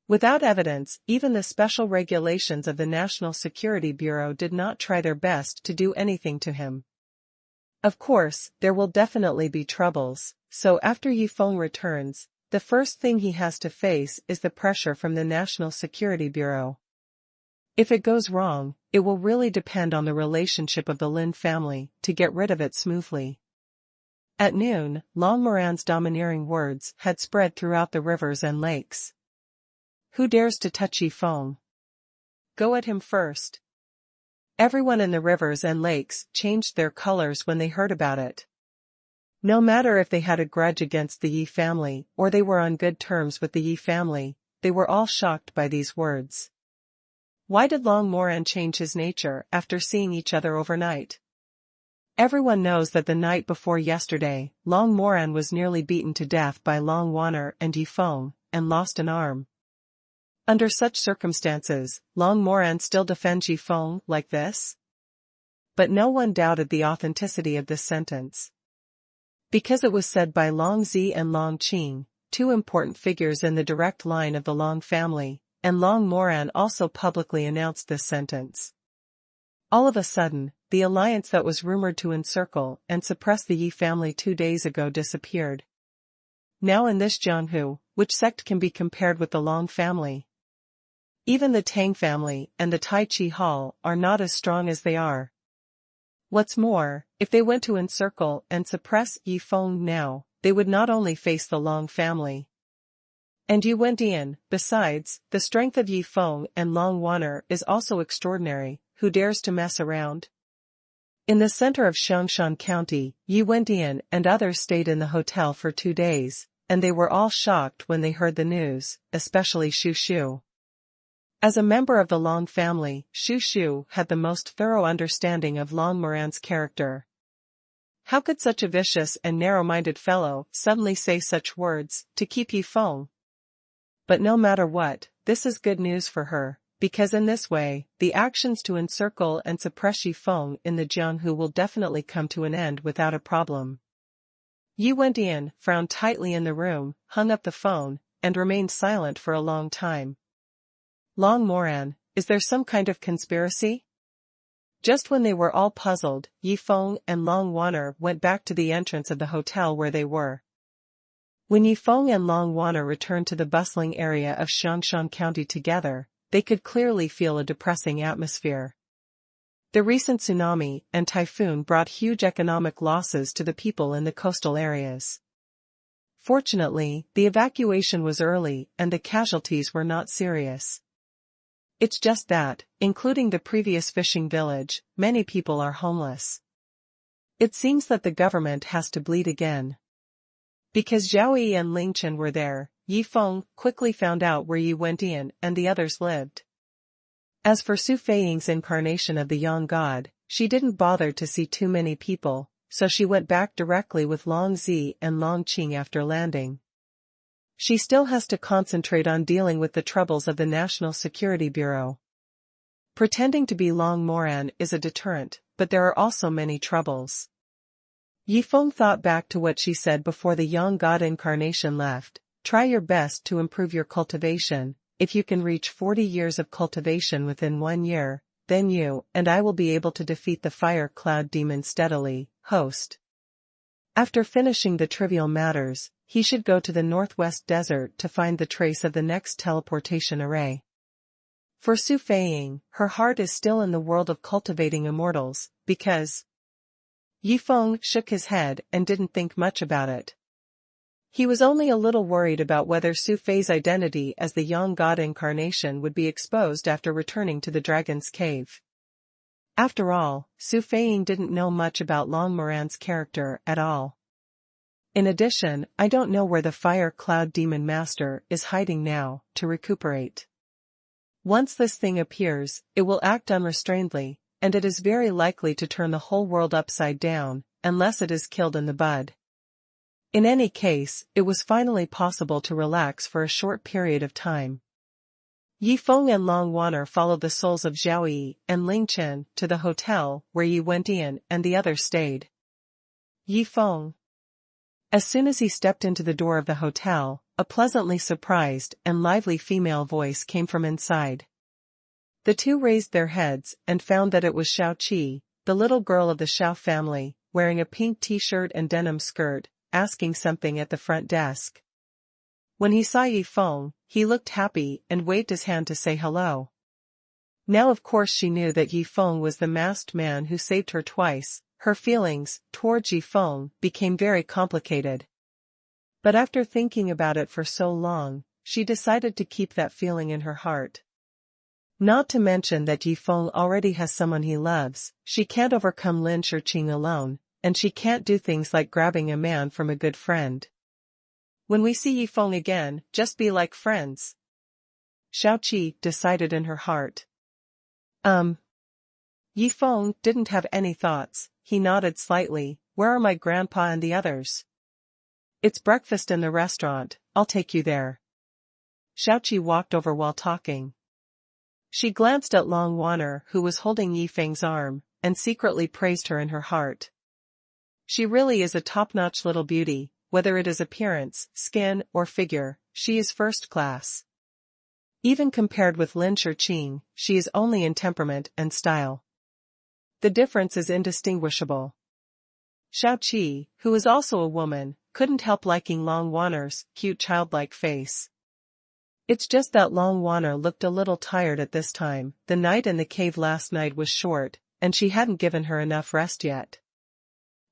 Without evidence, even the special regulations of the National Security Bureau did not try their best to do anything to him. Of course, there will definitely be troubles, so after Yifeng returns, the first thing he has to face is the pressure from the National Security Bureau. If it goes wrong, it will really depend on the relationship of the Lin family to get rid of it smoothly. At noon, Long Moran's domineering words had spread throughout the rivers and lakes. Who dares to touch Yifeng? Go at him first. Everyone in the rivers and lakes changed their colors when they heard about it. No matter if they had a grudge against the Yi family or they were on good terms with the Yi family, they were all shocked by these words. Why did Long Moran change his nature after seeing each other overnight? Everyone knows that the night before yesterday, Long Moran was nearly beaten to death by Long Wanner and Yifeng, and lost an arm. Under such circumstances, Long Moran still defends Yifeng like this? But no one doubted the authenticity of this sentence. Because it was said by Long Zi and Long Qing, two important figures in the direct line of the Long family, and Long Moran also publicly announced this sentence. All of a sudden, the alliance that was rumored to encircle and suppress the Yi family 2 days ago disappeared. Now in this Jianghu, which sect can be compared with the Long family? Even the Tang family and the Tai Chi Hall are not as strong as they are. What's more, if they went to encircle and suppress Yifeng now, they would not only face the Long family and Yu Wendian. Besides, the strength of Yifeng and Long Wanner is also extraordinary. Who dares to mess around? In the center of Xuanhuan County, Yu Wendian and others stayed in the hotel for 2 days, and they were all shocked when they heard the news, especially Shu Shu. As a member of the Long family, Shu Shu had the most thorough understanding of Long Moran's character. How could such a vicious and narrow-minded fellow suddenly say such words to keep Yifeng? But no matter what, this is good news for her, because in this way, the actions to encircle and suppress Yifeng in the Jianghu will definitely come to an end without a problem. Yu Wendian frowned tightly in the room, hung up the phone, and remained silent for a long time. Long Moran, is there some kind of conspiracy? Just when they were all puzzled, Yifeng and Long Wanner went back to the entrance of the hotel where they were. When Yifeng and Long Wanner returned to the bustling area of Xuanhuan County together, they could clearly feel a depressing atmosphere. The recent tsunami and typhoon brought huge economic losses to the people in the coastal areas. Fortunately, the evacuation was early and the casualties were not serious. It's just that, including the previous fishing village, many people are homeless. It seems that the government has to bleed again. Because Zhao Yi and Ling Chen were there, Yifeng quickly found out where Yi Wendian and the others lived. As for Su Feiying's incarnation of the Yang God, she didn't bother to see too many people, so she went back directly with Long Zi and Long Qing after landing. She still has to concentrate on dealing with the troubles of the National Security Bureau. Pretending to be Long Moran is a deterrent, but there are also many troubles. Yifeng thought back to what she said before the young god incarnation left. Try your best to improve your cultivation. If you can reach 40 years of cultivation within 1 year, then you and I will be able to defeat the fire cloud demon steadily, host. After finishing the trivial matters, he should go to the northwest desert to find the trace of the next teleportation array. For Su Feiying, her heart is still in the world of cultivating immortals, because Yifeng shook his head and didn't think much about it. He was only a little worried about whether Su Fei's identity as the young god incarnation would be exposed after returning to the dragon's cave. After all, Su Feiying didn't know much about Long Moran's character at all. In addition, I don't know where the fire cloud demon master is hiding now, to recuperate. Once this thing appears, it will act unrestrainedly, and it is very likely to turn the whole world upside down, unless it is killed in the bud. In any case, it was finally possible to relax for a short period of time. Yifeng and Long Waner followed the souls of Zhao Yi and Ling Chen to the hotel where Yi Wendian and the others stayed. Yifeng. As soon as he stepped into the door of the hotel, a pleasantly surprised and lively female voice came from inside. The two raised their heads and found that it was Xiao Qi, the little girl of the Xiao family, wearing a pink t-shirt and denim skirt, asking something at the front desk. When he saw Yifeng, he looked happy and waved his hand to say hello. Now of course she knew that Yifeng was the masked man who saved her twice. Her feelings towards Yifeng became very complicated. But after thinking about it for so long, she decided to keep that feeling in her heart. Not to mention that Yifeng already has someone he loves. She can't overcome Lin Shiqing alone, and she can't do things like grabbing a man from a good friend. When we see Yifeng again, just be like friends. Xiao Qi decided in her heart. Yifeng didn't have any thoughts. He nodded slightly. Where are my grandpa and the others? It's breakfast in the restaurant, I'll take you there. Xiao Qi walked over while talking. She glanced at Long Waner who was holding Yifeng's arm, and secretly praised her in her heart. She really is a top-notch little beauty, whether it is appearance, skin, or figure, she is first class. Even compared with Lin Shiqing, she is only in temperament and style. The difference is indistinguishable. Xiao Qi, who is also a woman, couldn't help liking Long Waner's cute childlike face. It's just that Long Waner looked a little tired at this time. The night in the cave last night was short, and she hadn't given her enough rest yet.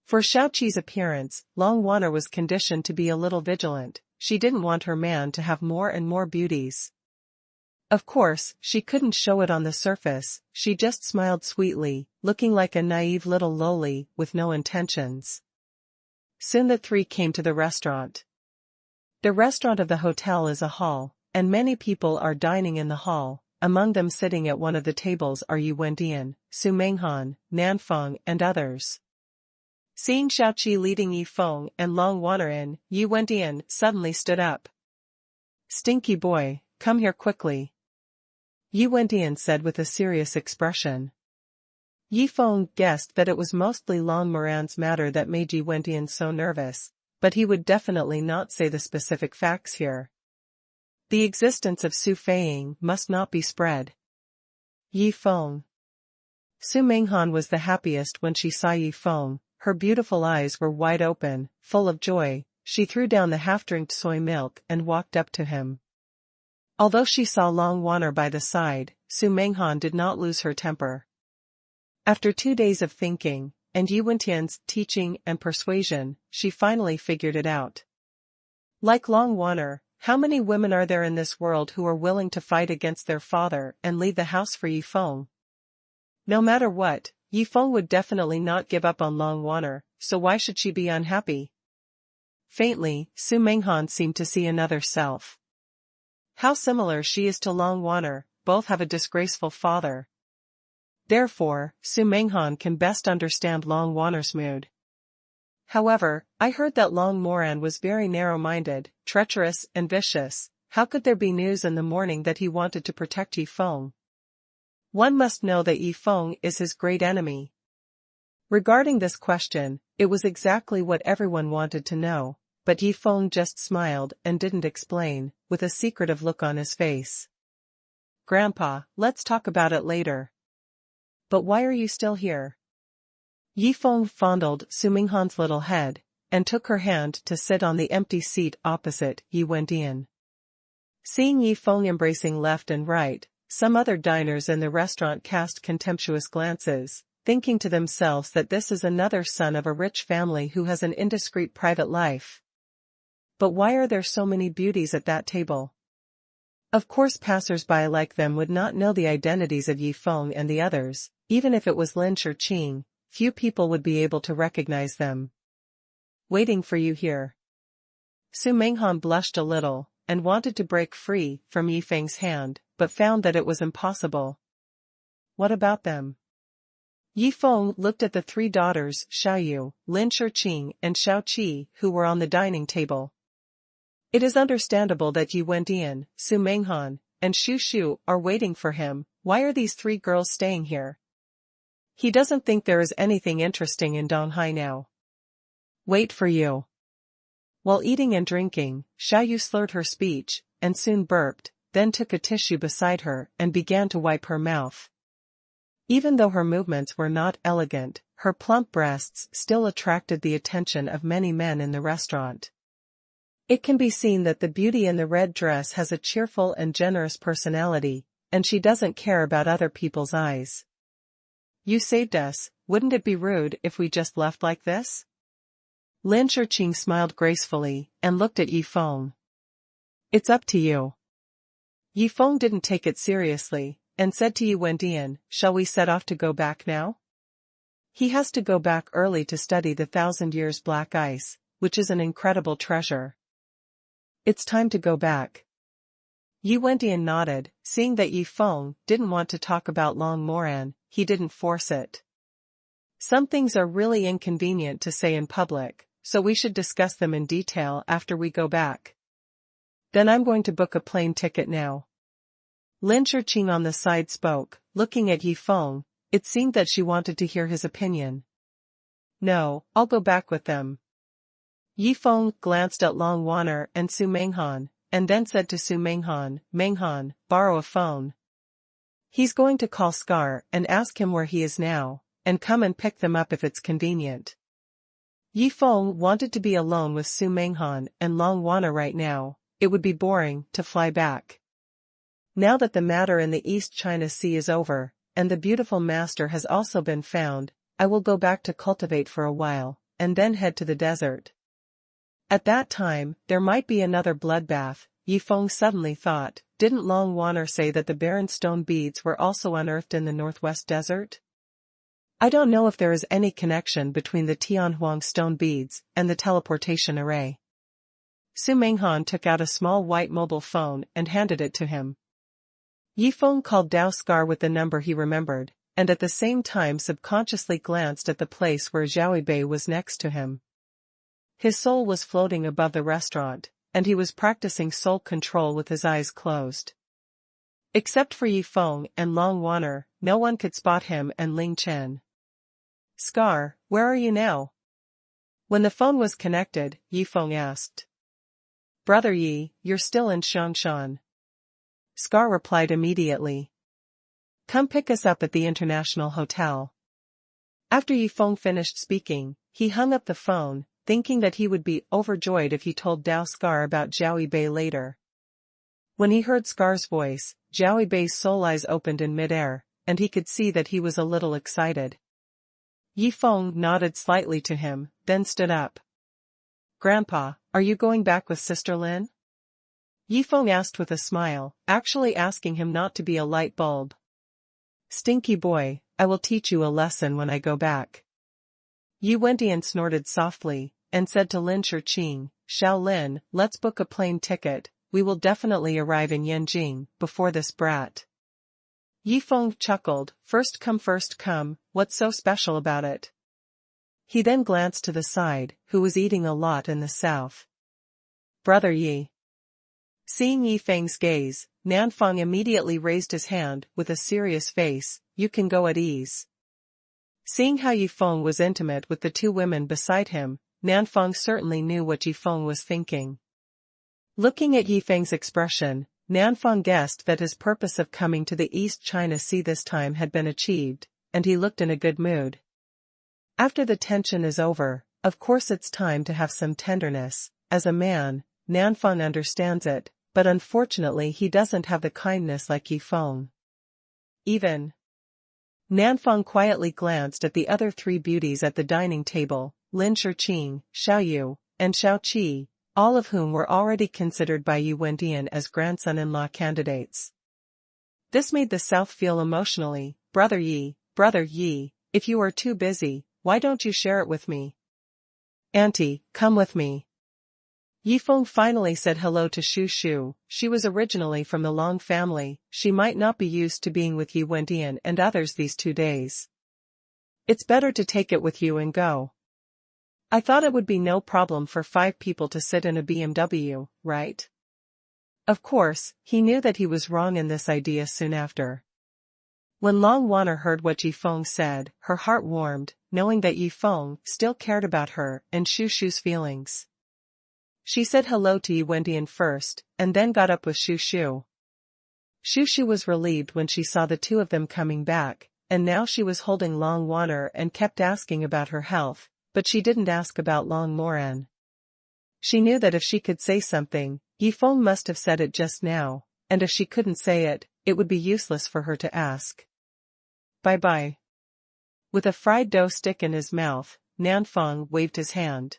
For Xiao Qi's appearance, Long Waner was conditioned to be a little vigilant. She didn't want her man to have more and more beauties. Of course, she couldn't show it on the surface. She just smiled sweetly, looking like a naive little loli with no intentions. Soon the three came to the restaurant. The restaurant of the hotel is a hall, and many people are dining in the hall. Among them sitting at one of the tables are Yi Wendian, Su Menghan, Nanfeng and others. Seeing Xiao Qi leading Yifeng and Long Waner in, Yi Wendian suddenly stood up. "Stinky boy, come here quickly," Yi Wendian said with a serious expression. Yifeng guessed that it was mostly Long Moran's matter that made Yi Wendian so nervous, but he would definitely not say the specific facts here. The existence of Su Feiying must not be spread. Yifeng. Su Menghan was the happiest when she saw Yifeng. Her beautiful eyes were wide open, full of joy. She threw down the half-drinked soy milk and walked up to him. Although she saw Long Waner by the side, Su Menghan did not lose her temper. After 2 days of thinking, and Yi Wendian's teaching and persuasion, she finally figured it out. Like Long Waner, how many women are there in this world who are willing to fight against their father and leave the house for Yifeng? No matter what, Yifeng would definitely not give up on Long Waner, so why should she be unhappy? Faintly, Su Menghan seemed to see another self. How similar she is to Long Waner, both have a disgraceful father. Therefore, Su Menghan can best understand Long Waner's mood. However, I heard that Long Moran was very narrow-minded, treacherous, and vicious. How could there be news in the morning that he wanted to protect Yi Feng? One must know that Yi Feng is his great enemy. Regarding this question, it was exactly what everyone wanted to know, but Yi Feng just smiled and didn't explain, with a secretive look on his face. Grandpa, let's talk about it later. But why are you still here? Yi Feng fondled Su Minghan's little head, and took her hand to sit on the empty seat opposite Yi Wendian. Seeing Yi Feng embracing left and right, some other diners in the restaurant cast contemptuous glances, thinking to themselves that this is another son of a rich family who has an indiscreet private life. But why are there so many beauties at that table? Of course passers-by like them would not know the identities of Yi Feng and the others. Even if it was Lin Shiqing, few people would be able to recognize them. Waiting for you here. Su Minghan blushed a little, and wanted to break free from Yi Feng's hand, but found that it was impossible. What about them? Yi Feng looked at the three daughters, Xiaoyu, Lin Shiqing, and Xiaoqi, who were on the dining table. It is understandable that Yi Wendian, Su Minghan, and Xu Shu are waiting for him. Why are these three girls staying here? He doesn't think there is anything interesting in Donghai now. Wait for you. While eating and drinking, Xiaoyu slurred her speech, and soon burped, then took a tissue beside her and began to wipe her mouth. Even though her movements were not elegant, her plump breasts still attracted the attention of many men in the restaurant. It can be seen that the beauty in the red dress has a cheerful and generous personality, and she doesn't care about other people's eyes. You saved us, wouldn't it be rude if we just left like this? Lin Shiqing smiled gracefully, and looked at Yi Feng. It's up to you. Yi Feng didn't take it seriously, and said to Yi Wendian, shall we set off to go back now? He has to go back early to study the 1,000 years black ice, which is an incredible treasure. It's time to go back. Yi Wendian nodded, seeing that Yi Feng didn't want to talk about Long Moran. He didn't force it. Some things are really inconvenient to say in public, so we should discuss them in detail after we go back. Then I'm going to book a plane ticket now. Lin Shiqing on the side spoke, looking at Yi Feng. It seemed that she wanted to hear his opinion. No, I'll go back with them. Yi Feng glanced at Long Wanner and Su Minghan, and then said to Su Minghan, Minghan, borrow a phone. He's going to call Scar and ask him where he is now, and come and pick them up if it's convenient. Yi Feng wanted to be alone with Su Minghan and Long Wanner right now. It would be boring to fly back. Now that the matter in the East China Sea is over, and the beautiful master has also been found, I will go back to cultivate for a while, and then head to the desert. At that time, there might be another bloodbath. Yi Feng suddenly thought, didn't Long Wanner say that the barren stone beads were also unearthed in the northwest desert? I don't know if there is any connection between the Tianhuang stone beads and the teleportation array. Su Minghan took out a small white mobile phone and handed it to him. Yi Feng called Dao Scar with the number he remembered, and at the same time subconsciously glanced at the place where Zhao Bei was next to him. His soul was floating above the restaurant, and he was practicing soul control with his eyes closed. Except for Yi Feng and Long Wanner, no one could spot him and Ling Chen. Scar, where are you now? When the phone was connected, Yi Feng asked. Brother Yi, you're still in Xiangshan. Scar replied immediately. Come pick us up at the International Hotel. After Yi Feng finished speaking, he hung up the phone, thinking that he would be overjoyed if he told Dao Scar about Zhao Bei later. When he heard Scar's voice, Zhao Bei's soul eyes opened in midair, and he could see that he was a little excited. Yi Feng nodded slightly to him, then stood up. Grandpa, are you going back with Sister Lin? Yi Feng asked with a smile, actually asking him not to be a light bulb. Stinky boy, I will teach you a lesson when I go back. Yi Wendian snorted softly, and said to Lin Shiqing, Xiao Lin, let's book a plane ticket, we will definitely arrive in Yanjing before this brat. Yi Feng chuckled, first come, what's so special about it? He then glanced to the side, who was eating a lot in the south. Brother Yi. Seeing Yi Feng's gaze, Nanfang immediately raised his hand with a serious face. You can go at ease. Seeing how Yi Feng was intimate with the two women beside him, Nanfang certainly knew what Yi Feng was thinking. Looking at Yi Feng's expression, Nanfang guessed that his purpose of coming to the East China Sea this time had been achieved, and he looked in a good mood. After the tension is over, of course it's time to have some tenderness. As a man, Nanfang understands it, but unfortunately he doesn't have the kindness like Yi Feng. Even. Nanfang quietly glanced at the other three beauties at the dining table, Lin Shiqing, Xiao Yu, and Xiao Qi, all of whom were already considered by Yi Wendian as grandson-in-law candidates. This made the South feel emotionally, Brother Yi, if you are too busy, why don't you share it with me? Auntie, come with me. Yi Feng finally said hello to Shu Shu. She was originally from the Long family. She might not be used to being with Yi Wendian and others these 2 days. It's better to take it with you and go. I thought it would be no problem for 5 people to sit in a BMW, right? Of course, he knew that he was wrong in this idea soon after. When Long Wanner heard what Yi Feng said, her heart warmed, knowing that Yi Feng still cared about her and Shu Shu's feelings. She said hello to Yi Wendian first, and then got up with Shu Shu. Shu Shu was relieved when she saw the two of them coming back, and now she was holding Long Wanner and kept asking about her health, but she didn't ask about Long Moran. She knew that if she could say something, Yi Feng must have said it just now, and if she couldn't say it, it would be useless for her to ask. Bye-bye. With a fried dough stick in his mouth, Nanfang waved his hand.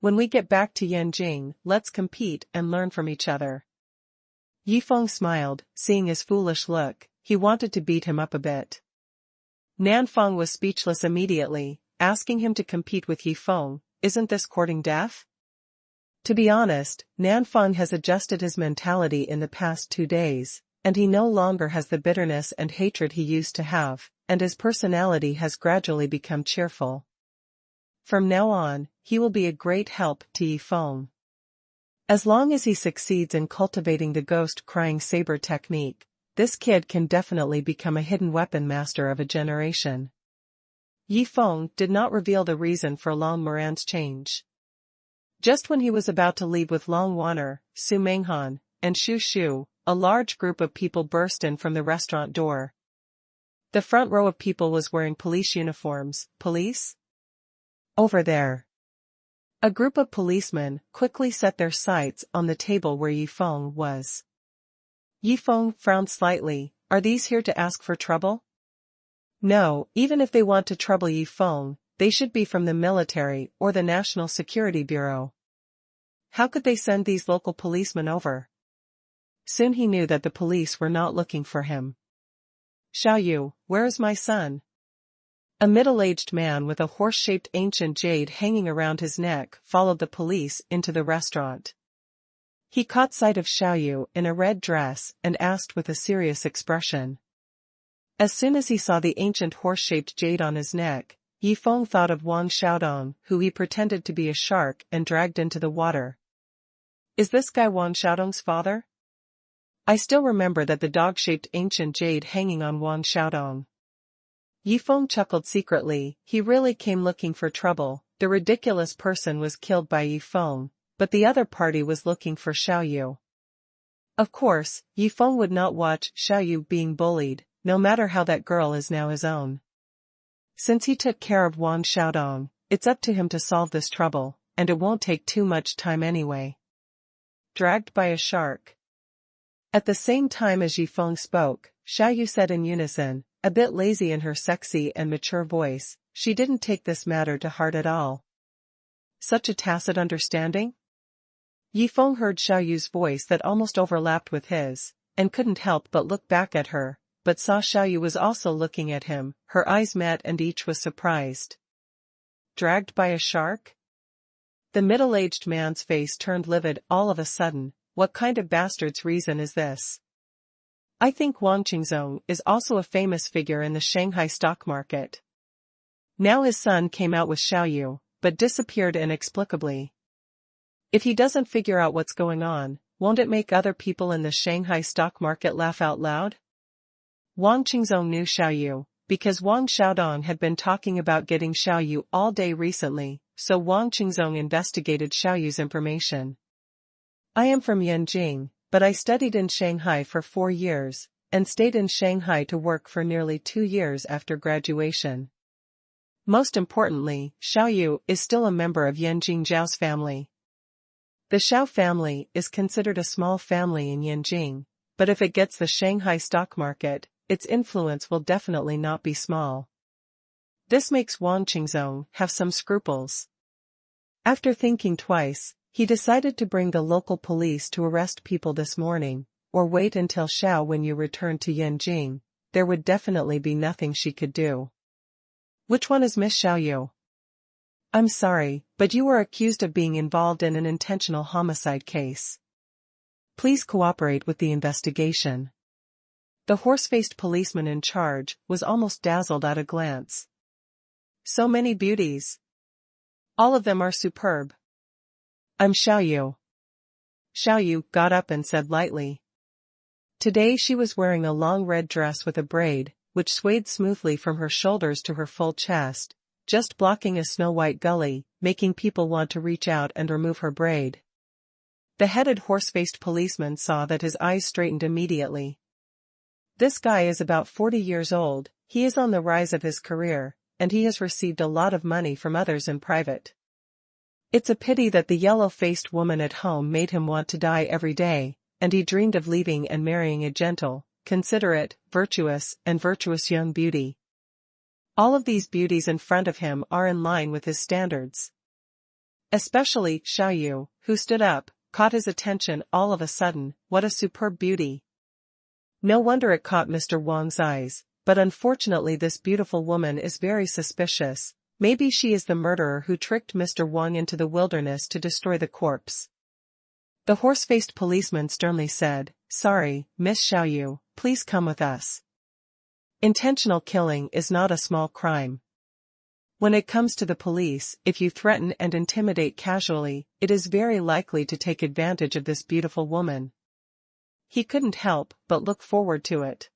When we get back to Yanjing, let's compete and learn from each other. Yi Feng smiled, seeing his foolish look. He wanted to beat him up a bit. Nanfang was speechless immediately, asking him to compete with Yi Feng. Isn't this courting death? To be honest, Nanfang has adjusted his mentality in the past 2 days, and he no longer has the bitterness and hatred he used to have, and his personality has gradually become cheerful. From now on, he will be a great help to Yi Feng. As long as he succeeds in cultivating the ghost-crying saber technique, this kid can definitely become a hidden weapon master of a generation. Yi Feng did not reveal the reason for Long Moran's change. Just when he was about to leave with Long Wanner, Su Menghan, and Shu Shu, a large group of people burst in from the restaurant door. The front row of people was wearing police uniforms. Police? Over there. A group of policemen quickly set their sights on the table where Yi Feng was. Yi Feng frowned slightly. Are these here to ask for trouble? No, even if they want to trouble Yi Feng, they should be from the military or the National Security Bureau. How could they send these local policemen over? Soon he knew that the police were not looking for him. Xiao Yu, where is my son? A middle-aged man with a horse-shaped ancient jade hanging around his neck followed the police into the restaurant. He caught sight of Xiao Yu in a red dress and asked with a serious expression. As soon as he saw the ancient horse-shaped jade on his neck, Yi Feng thought of Wang Xiaodong, who he pretended to be a shark and dragged into the water. Is this guy Wang Xiaodong's father? I still remember that the dog-shaped ancient jade hanging on Wang Xiaodong. Yi Feng chuckled secretly. He really came looking for trouble. The ridiculous person was killed by Yi Feng, but the other party was looking for Xiao Yu. Of course, Yi Feng would not watch Xiao Yu being bullied, no matter how that girl is now his own. Since he took care of Wang Xiaodong, it's up to him to solve this trouble, and it won't take too much time anyway. Dragged by a shark. At the same time as Yi Feng spoke, Xiao Yu said in unison, a bit lazy in her sexy and mature voice, she didn't take this matter to heart at all. Such a tacit understanding? Yi Feng heard Xiao Yu's voice that almost overlapped with his, and couldn't help but look back at her, but saw Xiao Yu was also looking at him. Her eyes met and each was surprised. Dragged by a shark? The middle-aged man's face turned livid all of a sudden. What kind of bastard's reason is this? I think Wang Qingzong is also a famous figure in the Shanghai stock market. Now his son came out with Xiaoyu, but disappeared inexplicably. If he doesn't figure out what's going on, won't it make other people in the Shanghai stock market laugh out loud? Wang Qingzong knew Xiaoyu, because Wang Xiaodong had been talking about getting Xiaoyu all day recently, so Wang Qingzong investigated Xiaoyu's information. I am from Yanjing, but I studied in Shanghai for 4 years, and stayed in Shanghai to work for nearly 2 years after graduation. Most importantly, Xiaoyu is still a member of Yanjing Zhao's family. The Xiao family is considered a small family in Yanjing, but if it gets the Shanghai stock market, its influence will definitely not be small. This makes Wang Qingzong have some scruples. After thinking twice, he decided to bring the local police to arrest people this morning, or wait until Xiao Wenyu returned to Yanjing. There would definitely be nothing she could do. Which one is Miss Xiaoyu? I'm sorry, but you are accused of being involved in an intentional homicide case. Please cooperate with the investigation. The horse-faced policeman in charge was almost dazzled at a glance. So many beauties. All of them are superb. I'm Xiaoyu. Xiaoyu got up and said lightly. Today she was wearing a long red dress with a braid, which swayed smoothly from her shoulders to her full chest, just blocking a snow-white gully, making people want to reach out and remove her braid. The headed horse-faced policeman saw that his eyes straightened immediately. This guy is about 40 years old, he is on the rise of his career, and he has received a lot of money from others in private. It's a pity that the yellow-faced woman at home made him want to die every day, and he dreamed of leaving and marrying a gentle, considerate, virtuous young beauty. All of these beauties in front of him are in line with his standards. Especially Xiaoyu, who stood up, caught his attention all of a sudden. What a superb beauty. No wonder it caught Mr. Wang's eyes, but unfortunately this beautiful woman is very suspicious. Maybe she is the murderer who tricked Mr. Wang into the wilderness to destroy the corpse. The horse-faced policeman sternly said, Sorry, Miss Xiaoyu, please come with us. Intentional killing is not a small crime. When it comes to the police, if you threaten and intimidate casually, it is very likely to take advantage of this beautiful woman. He couldn't help but look forward to it.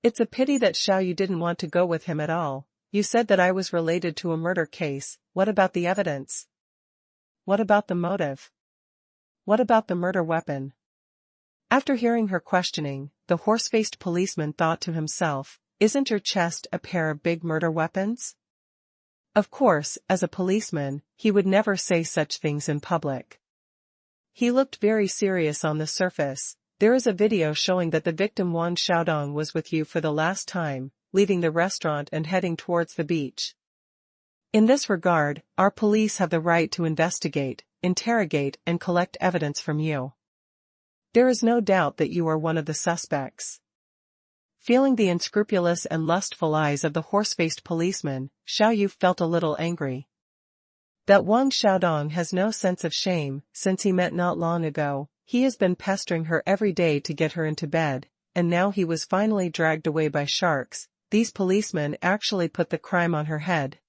It's a pity that Xiaoyu didn't want to go with him at all. You said that I was related to a murder case. What about the evidence? What about the motive? What about the murder weapon? After hearing her questioning, the horse-faced policeman thought to himself, Isn't your chest a pair of big murder weapons? Of course, as a policeman, he would never say such things in public. He looked very serious on the surface. There is a video showing that the victim Wang Xiaodong was with you for the last time, leaving the restaurant and heading towards the beach. In this regard, our police have the right to investigate, interrogate and collect evidence from you. There is no doubt that you are one of the suspects. Feeling the unscrupulous and lustful eyes of the horse-faced policeman, Xiaoyu felt a little angry. That Wang Xiaodong has no sense of shame. Since he met not long ago, he has been pestering her every day to get her into bed, and now he was finally dragged away by sharks. These policemen actually put the crime on her head.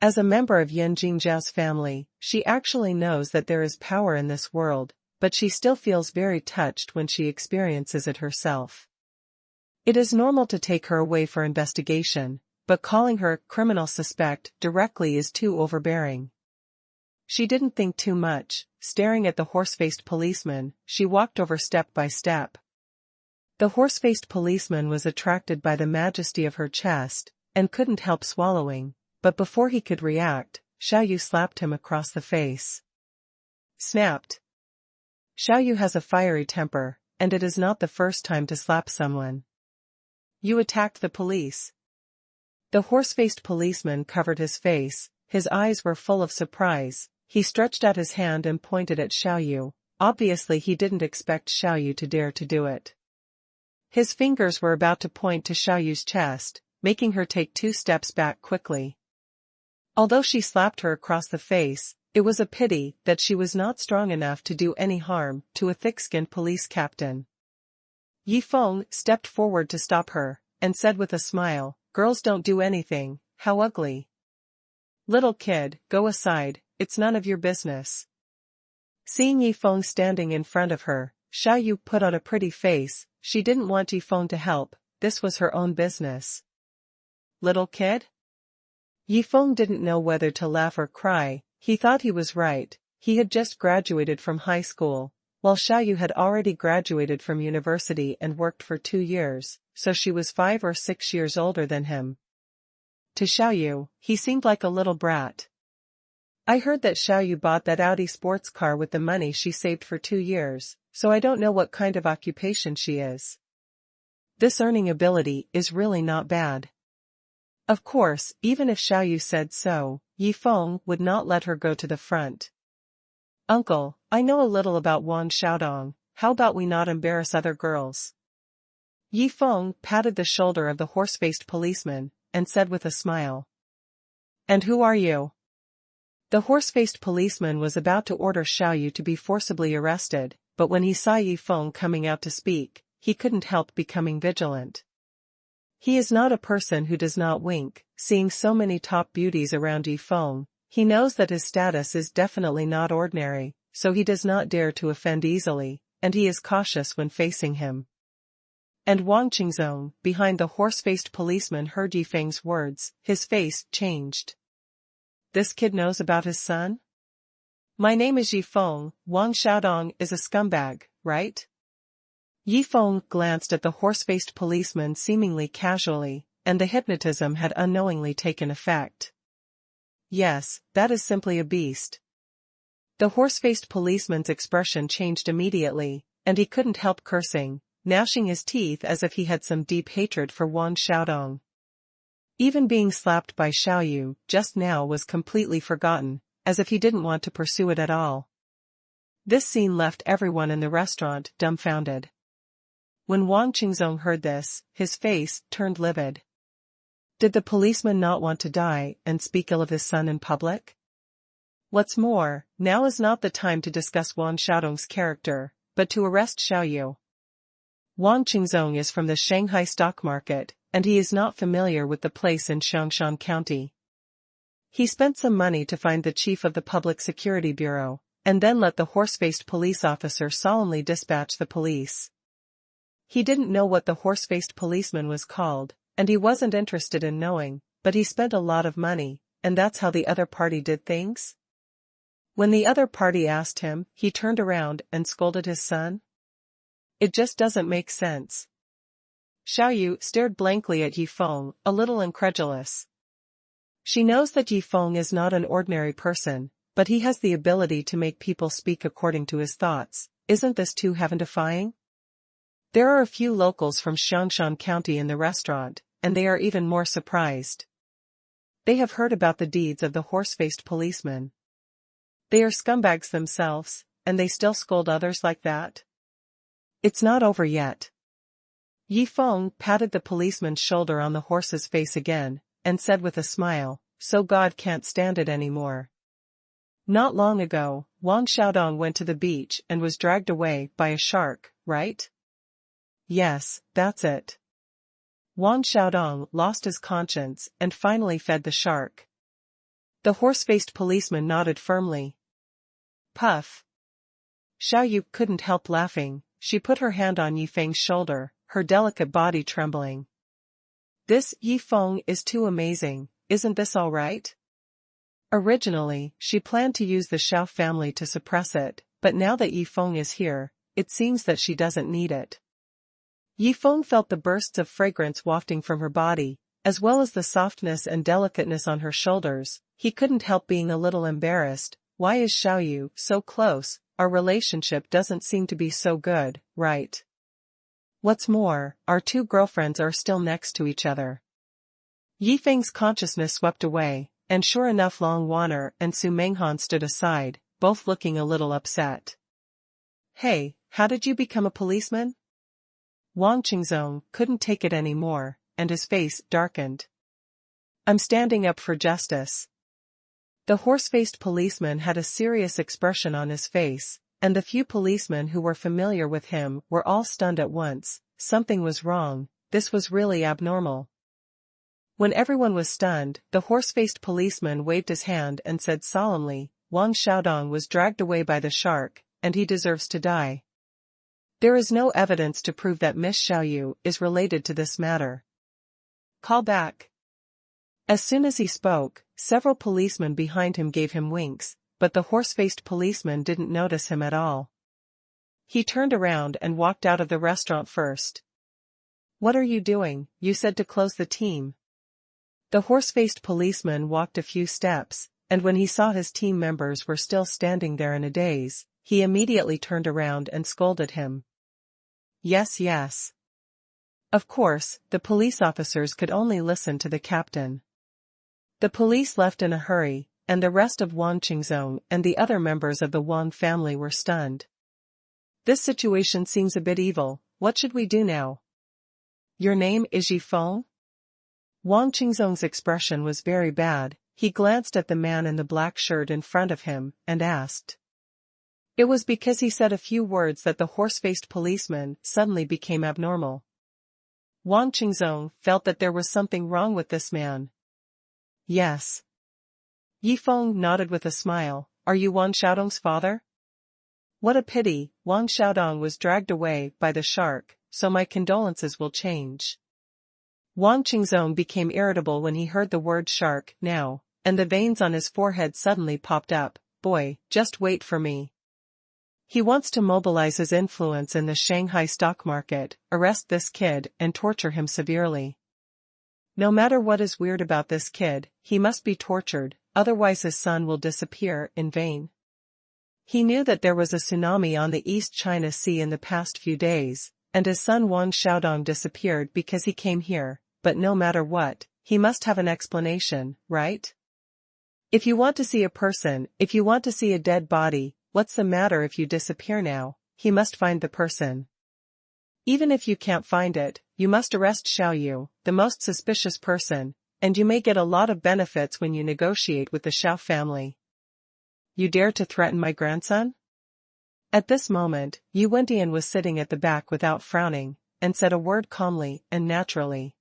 As a member of Yanjing Zhao's family, she actually knows that there is power in this world, but she still feels very touched when she experiences it herself. It is normal to take her away for investigation, but calling her criminal suspect directly is too overbearing. She didn't think too much. Staring at the horse-faced policeman, she walked over step by step. The horse-faced policeman was attracted by the majesty of her chest, and couldn't help swallowing, but before he could react, Xiaoyu slapped him across the face. Snapped. Xiaoyu has a fiery temper, and it is not the first time to slap someone. You attacked the police. The horse-faced policeman covered his face, his eyes were full of surprise. He stretched out his hand and pointed at Xiaoyu. Obviously he didn't expect Xiaoyu to dare to do it. His fingers were about to point to Xiaoyu's chest, making her take 2 steps back quickly. Although she slapped her across the face, it was a pity that she was not strong enough to do any harm to a thick-skinned police captain. Yi Feng stepped forward to stop her, and said with a smile, Girls don't do anything. how ugly. Little kid, go aside, it's none of your business. Seeing Yifeng standing in front of her, Xiao Yu put on a pretty face. She didn't want Yifeng to help, this was her own business. Little kid? Yifeng didn't know whether to laugh or cry. He thought he was right. He had just graduated from high school, while Xiao Yu had already graduated from university and worked for 2 years, so she was 5 or 6 years older than him. To Xiao Yu, he seemed like a little brat. I heard that Xiao Yu bought that Audi sports car with the money she saved for 2 years, so I don't know what kind of occupation she is. This earning ability is really not bad. Of course, even if Xiao Yu said so, Yifeng would not let her go to the front. Uncle, I know a little about Wan Xiaodong, how about we not embarrass other girls? Yifeng patted the shoulder of the horse-faced policeman, and said with a smile. And who are you? The horse-faced policeman was about to order Xiao Yu to be forcibly arrested, but when he saw Yifeng coming out to speak, he couldn't help becoming vigilant. He is not a person who does not wink, seeing so many top beauties around Yifeng. He knows that his status is definitely not ordinary, so he does not dare to offend easily, and he is cautious when facing him. And Wang Qingzong, behind the horse-faced policeman, heard Yifeng's words. His face changed. This kid knows about his son? My name is Yifeng. Wang Xiaodong is a scumbag, right? Yifeng glanced at the horse-faced policeman seemingly casually, and the hypnotism had unknowingly taken effect. Yes, that is simply a beast. The horse-faced policeman's expression changed immediately, and he couldn't help cursing, gnashing his teeth as if he had some deep hatred for Wan Xiaodong. Even being slapped by Xiao Yu just now was completely forgotten, as if he didn't want to pursue it at all. This scene left everyone in the restaurant dumbfounded. When Wang Qingzong heard this, his face turned livid. Did the policeman not want to die and speak ill of his son in public? What's more, now is not the time to discuss Wan Xiaodong's character, but to arrest Xiao Yu. Wang Qingzong is from the Shanghai stock market, and he is not familiar with the place in Xiangshan County. He spent some money to find the chief of the Public Security Bureau, and then let the horse-faced police officer solemnly dispatch the police. He didn't know what the horse-faced policeman was called, and he wasn't interested in knowing, but he spent a lot of money, and that's how the other party did things? When the other party asked him, he turned around and scolded his son? It just doesn't make sense. Xiao Yu stared blankly at Yifeng, a little incredulous. She knows that Yifeng is not an ordinary person, but he has the ability to make people speak according to his thoughts. Isn't this too heaven-defying? There are a few locals from Xiangshan County in the restaurant, and they are even more surprised. They have heard about the deeds of the horse-faced policeman. They are scumbags themselves, and they still scold others like that? It's not over yet. Yifeng patted the policeman's shoulder on the horse's face again, and said with a smile, so God can't stand it anymore. Not long ago, Wang Xiaodong went to the beach and was dragged away by a shark, right? Yes, that's it. Wang Xiaodong lost his conscience and finally fed the shark. The horse-faced policeman nodded firmly. Puff. Xiao Yu couldn't help laughing. She put her hand on Yifeng's shoulder, her delicate body trembling. This Yifeng is too amazing, isn't this all right? Originally, she planned to use the Xiao family to suppress it, but now that Yifeng is here, it seems that she doesn't need it. Yifeng felt the bursts of fragrance wafting from her body, as well as the softness and delicateness on her shoulders. He couldn't help being a little embarrassed. Why is Xiao Yu so close? Our relationship doesn't seem to be so good, right? What's more, our two girlfriends are still next to each other. Yifeng's consciousness swept away, and sure enough Long Wanner and Su Menghan stood aside, both looking a little upset. Hey, how did you become a policeman? Wang Qingzong couldn't take it anymore, and his face darkened. I'm standing up for justice. The horse-faced policeman had a serious expression on his face, and the few policemen who were familiar with him were all stunned at once. Something was wrong, this was really abnormal. When everyone was stunned, the horse-faced policeman waved his hand and said solemnly, Wang Xiaodong was dragged away by the shark, and he deserves to die. There is no evidence to prove that Miss Xiaoyu is related to this matter. Call back. As soon as he spoke, several policemen behind him gave him winks, but the horse-faced policeman didn't notice him at all. He turned around and walked out of the restaurant first. What are you doing? You said to close the team. The horse-faced policeman walked a few steps, and when he saw his team members were still standing there in a daze, he immediately turned around and scolded him. Yes, yes. Of course, the police officers could only listen to the captain. The police left in a hurry, and the rest of Wang Qingzong and the other members of the Wang family were stunned. This situation seems a bit evil. What should we do now? Your name is Yifeng? Wang Qingzong's expression was very bad. He glanced at the man in the black shirt in front of him, and asked. It was because he said a few words that the horse-faced policeman suddenly became abnormal. Wang Qingzong felt that there was something wrong with this man. Yes. Yifeng nodded with a smile. Are you Wang Xiaodong's father? What a pity, Wang Xiaodong was dragged away by the shark, so my condolences will change. Wang Qingzong became irritable when he heard the word shark now, and the veins on his forehead suddenly popped up. Boy, just wait for me. He wants to mobilize his influence in the Shanghai stock market, arrest this kid, and torture him severely. No matter what is weird about this kid, he must be tortured, otherwise his son will disappear in vain. He knew that there was a tsunami on the East China Sea in the past few days, and his son Wang Xiaodong disappeared because he came here, but no matter what, he must have an explanation, right? If you want to see a person, if you want to see a dead body, what's the matter if you disappear now? He must find the person. Even if you can't find it, you must arrest Xiaoyu, the most suspicious person, and you may get a lot of benefits when you negotiate with the Xiao family. You dare to threaten my grandson? At this moment, Yu Wendian was sitting at the back without frowning, and said a word calmly and naturally.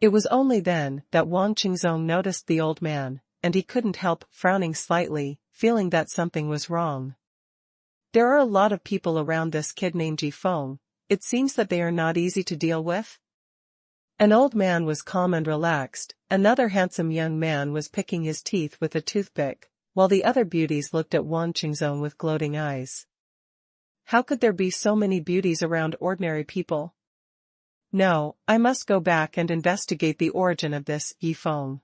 It was only then that Wang Qingzong noticed the old man, and he couldn't help frowning slightly, feeling that something was wrong. There are a lot of people around this kid named Yifeng. It seems that they are not easy to deal with. An old man was calm and relaxed, another handsome young man was picking his teeth with a toothpick, while the other beauties looked at Wang Qingzong with gloating eyes. How could there be so many beauties around ordinary people? No, I must go back and investigate the origin of this Yifeng.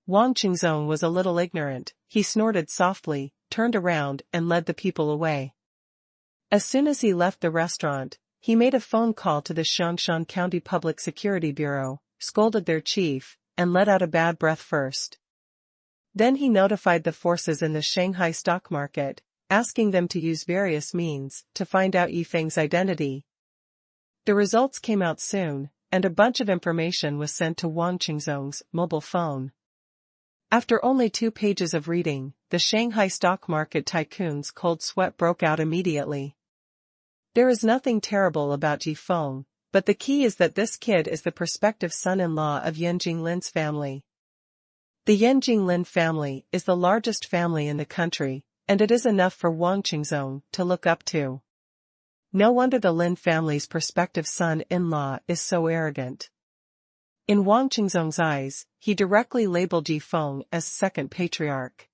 Wang Qingzong was a little ignorant. He snorted softly, turned around and led the people away. As soon as he left the restaurant, he made a phone call to the Xiangshan County Public Security Bureau, scolded their chief, and let out a bad breath first. Then he notified the forces in the Shanghai stock market, asking them to use various means to find out Yifeng's identity. The results came out soon, and a bunch of information was sent to Wang Qingzong's mobile phone. After only 2 pages of reading, the Shanghai stock market tycoon's cold sweat broke out immediately. There is nothing terrible about Yifeng, but the key is that this kid is the prospective son-in-law of Yan Jinglin's family. The Yan Jinglin family is the largest family in the country, and it is enough for Wang Qingzong to look up to. No wonder the Lin family's prospective son-in-law is so arrogant. In Wang Qingzong's eyes, he directly labeled Yifeng as second patriarch.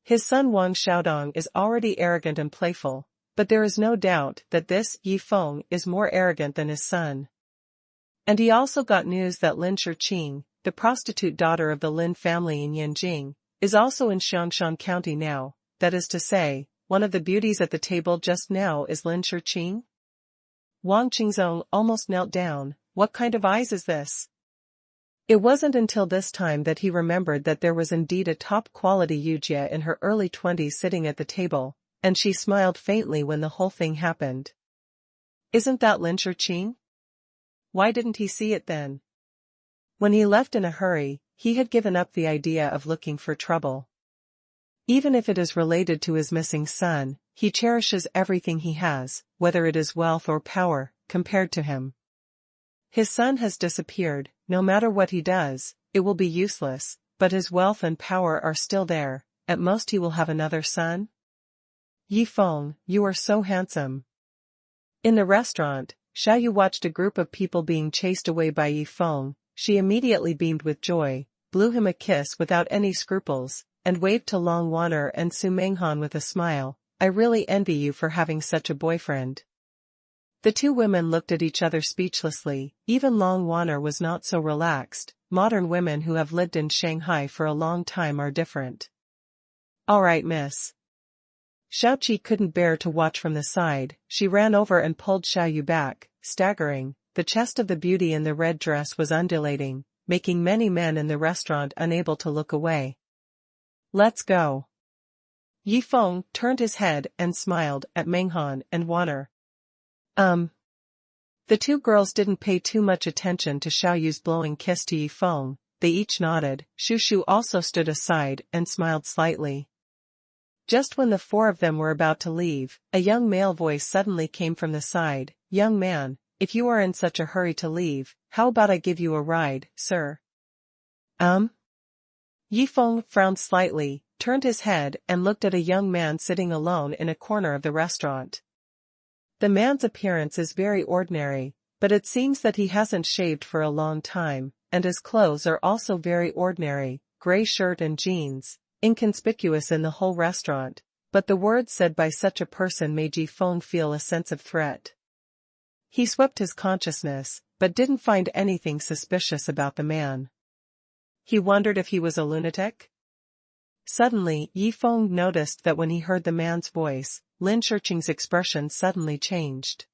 His son Wang Xiaodong is already arrogant and playful, but there is no doubt that this Yifeng is more arrogant than his son. And he also got news that Lin Shiqing, the prostitute daughter of the Lin family in Yanjing, is also in Xiangshan County now, that is to say, one of the beauties at the table just now is Lin Shiqing? Wang Qingzong almost knelt down. What kind of eyes is this? It wasn't until this time that he remembered that there was indeed a top-quality Yujie in her early 20s sitting at the table, and she smiled faintly when the whole thing happened. Isn't that Lin Shiqing? Why didn't he see it then? When he left in a hurry, he had given up the idea of looking for trouble. Even if it is related to his missing son, he cherishes everything he has, whether it is wealth or power, compared to him. His son has disappeared, no matter what he does, it will be useless, but his wealth and power are still there, at most he will have another son? Yi Feng, you are so handsome. In the restaurant, Xiaoyu watched a group of people being chased away by Yi Feng. She immediately beamed with joy, blew him a kiss without any scruples, and waved to Long Wanner and Su Menghan with a smile. I really envy you for having such a boyfriend. The two women looked at each other speechlessly. Even Long Wanner was not so relaxed. Modern women who have lived in Shanghai for a long time are different. All right, miss. Xiaoqi couldn't bear to watch from the side. She ran over and pulled Xiaoyu back, staggering. The chest of the beauty in the red dress was undulating, making many men in the restaurant unable to look away. Let's go. Yi Feng turned his head and smiled at Menghan and Wanner. The two girls didn't pay too much attention to Xiaoyu's blowing kiss to Yi Feng. They each nodded. Shushu also stood aside and smiled slightly. Just when the four of them were about to leave, a young male voice suddenly came from the side. Young man, if you are in such a hurry to leave, how about I give you a ride, sir? Yi Feng frowned slightly, turned his head and looked at a young man sitting alone in a corner of the restaurant. The man's appearance is very ordinary, but it seems that he hasn't shaved for a long time, and his clothes are also very ordinary, gray shirt and jeans, inconspicuous in the whole restaurant, but the words said by such a person made Yi Feng feel a sense of threat. He swept his consciousness, but didn't find anything suspicious about the man. He wondered if he was a lunatic. Suddenly, Yi Feng noticed that when he heard the man's voice, Lin Shiqing's expression suddenly changed.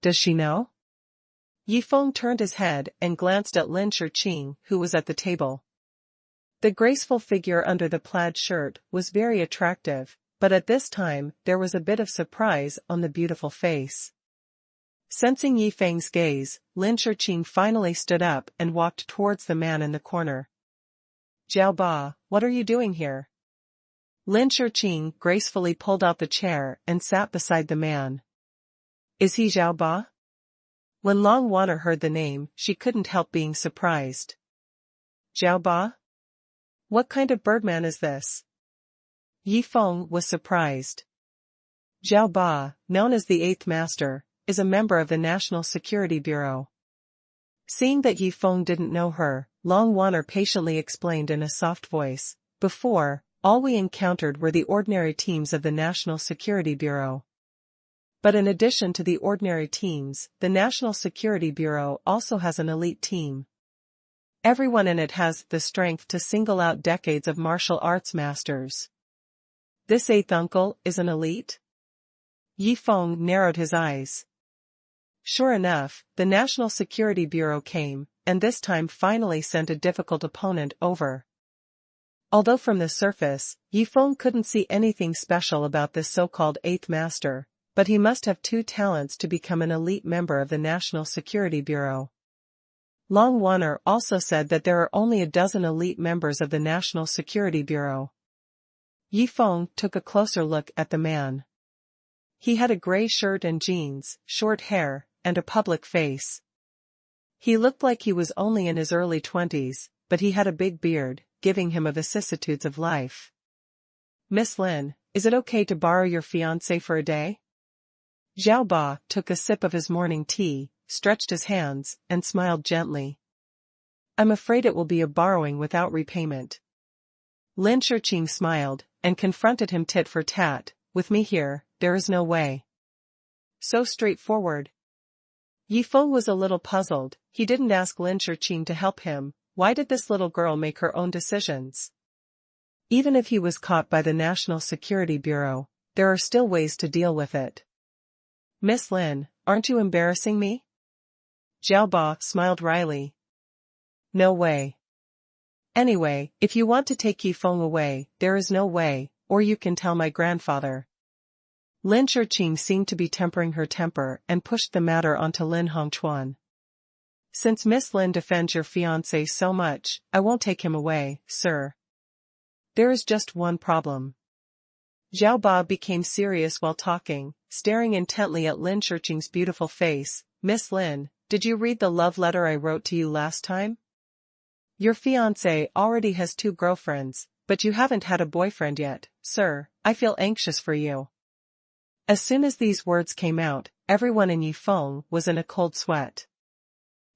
Does she know? Yi Feng turned his head and glanced at Lin Shiqing, who was at the table. The graceful figure under the plaid shirt was very attractive, but at this time there was a bit of surprise on the beautiful face. Sensing Yi Feng's gaze, Lin Shiqing finally stood up and walked towards the man in the corner. Jiao Ba, what are you doing here? Lin Shiqing gracefully pulled out the chair and sat beside the man. Is he Jiao Ba? When Long Wanner heard the name, she couldn't help being surprised. Jiao Ba? What kind of birdman is this? Yi Feng was surprised. Jiao Ba, known as the Eighth Master, is a member of the National Security Bureau. Seeing that Yi Feng didn't know her, Long Wanner patiently explained in a soft voice, Before, all we encountered were the ordinary teams of the National Security Bureau. But in addition to the ordinary teams, the National Security Bureau also has an elite team. Everyone in it has the strength to single out decades of martial arts masters. This eighth uncle is an elite? Yi Feng narrowed his eyes. Sure enough, the National Security Bureau came, and this time finally sent a difficult opponent over. Although from the surface, Yi Feng couldn't see anything special about this so-called Eighth Master, but he must have two talents to become an elite member of the National Security Bureau. Long Wanner also said that there are only a dozen elite members of the National Security Bureau. Yi Feng took a closer look at the man. He had a gray shirt and jeans, short hair, and a public face. He looked like he was only in his early 20s, but he had a big beard, giving him a vicissitudes of life. Miss Lin, is it okay to borrow your fiancé for a day? Jiao Ba took a sip of his morning tea, stretched his hands, and smiled gently. I'm afraid it will be a borrowing without repayment. Lin Shiqing smiled, and confronted him tit for tat, with me here, there is no way. So straightforward. Yi Feng was a little puzzled. He didn't ask Lin Shiqing to help him. Why did this little girl make her own decisions? Even if he was caught by the National Security Bureau, there are still ways to deal with it. Miss Lin, aren't you embarrassing me? Jiao Ba smiled wryly. No way. Anyway, if you want to take Yi Feng away, there is no way, or you can tell my grandfather. Lin Shiqing seemed to be tempering her temper and pushed the matter onto Lin Hongchuan. Since Miss Lin defends your fiancé so much, I won't take him away, sir. There is just one problem. Jiao Ba became serious while talking, staring intently at Lin Shiqing's beautiful face. Miss Lin, did you read the love letter I wrote to you last time? Your fiancé already has 2 girlfriends, but you haven't had a boyfriend yet, sir. I feel anxious for you. As soon as these words came out, everyone in Yifeng was in a cold sweat.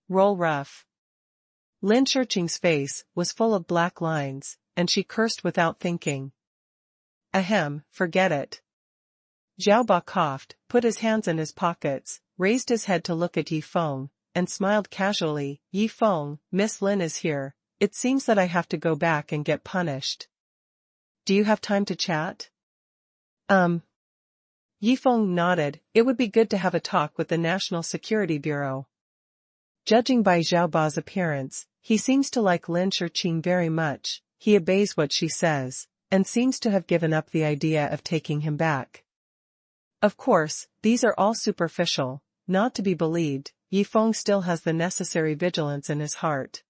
Roll rough. Lin Shiqing's face was full of black lines, and she cursed without thinking. Ahem, forget it. Zhao Ba coughed, put his hands in his pockets, raised his head to look at Yifeng, and smiled casually. Yifeng, Miss Lin is here. It seems that I have to go back and get punished. Do you have time to chat? Yifeng nodded. It would be good to have a talk with the National Security Bureau. Judging by Zhao Ba's appearance, he seems to like Lin Shiqing very much. He obeys what she says, and seems to have given up the idea of taking him back. Of course, these are all superficial, not to be believed. Yifeng still has the necessary vigilance in his heart.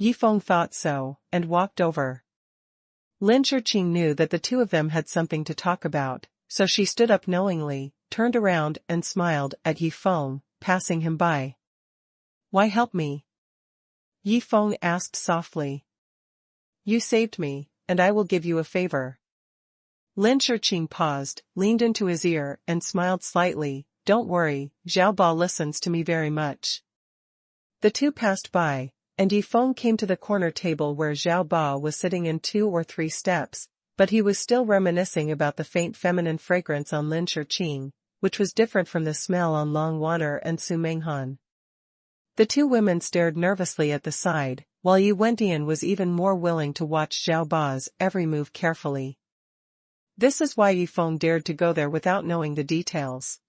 Yifeng thought so, and walked over. Lin Shiqing knew that the 2 of them had something to talk about, so she stood up knowingly, turned around and smiled at Yifeng, passing him by. Why help me? Yifeng asked softly. You saved me, and I will give you a favor. Lin Shiqing paused, leaned into his ear and smiled slightly. Don't worry, Zhao Ba listens to me very much. The 2 passed by, and Yifeng came to the corner table where Zhao Ba was sitting in 2 or 3 steps, but he was still reminiscing about the faint feminine fragrance on Lin Shiqing, which was different from the smell on Long Wan'er and Su Menghan. The 2 women stared nervously at the side, while Yi Wendian was even more willing to watch Zhao Ba's every move carefully. This is why Yifeng dared to go there without knowing the details.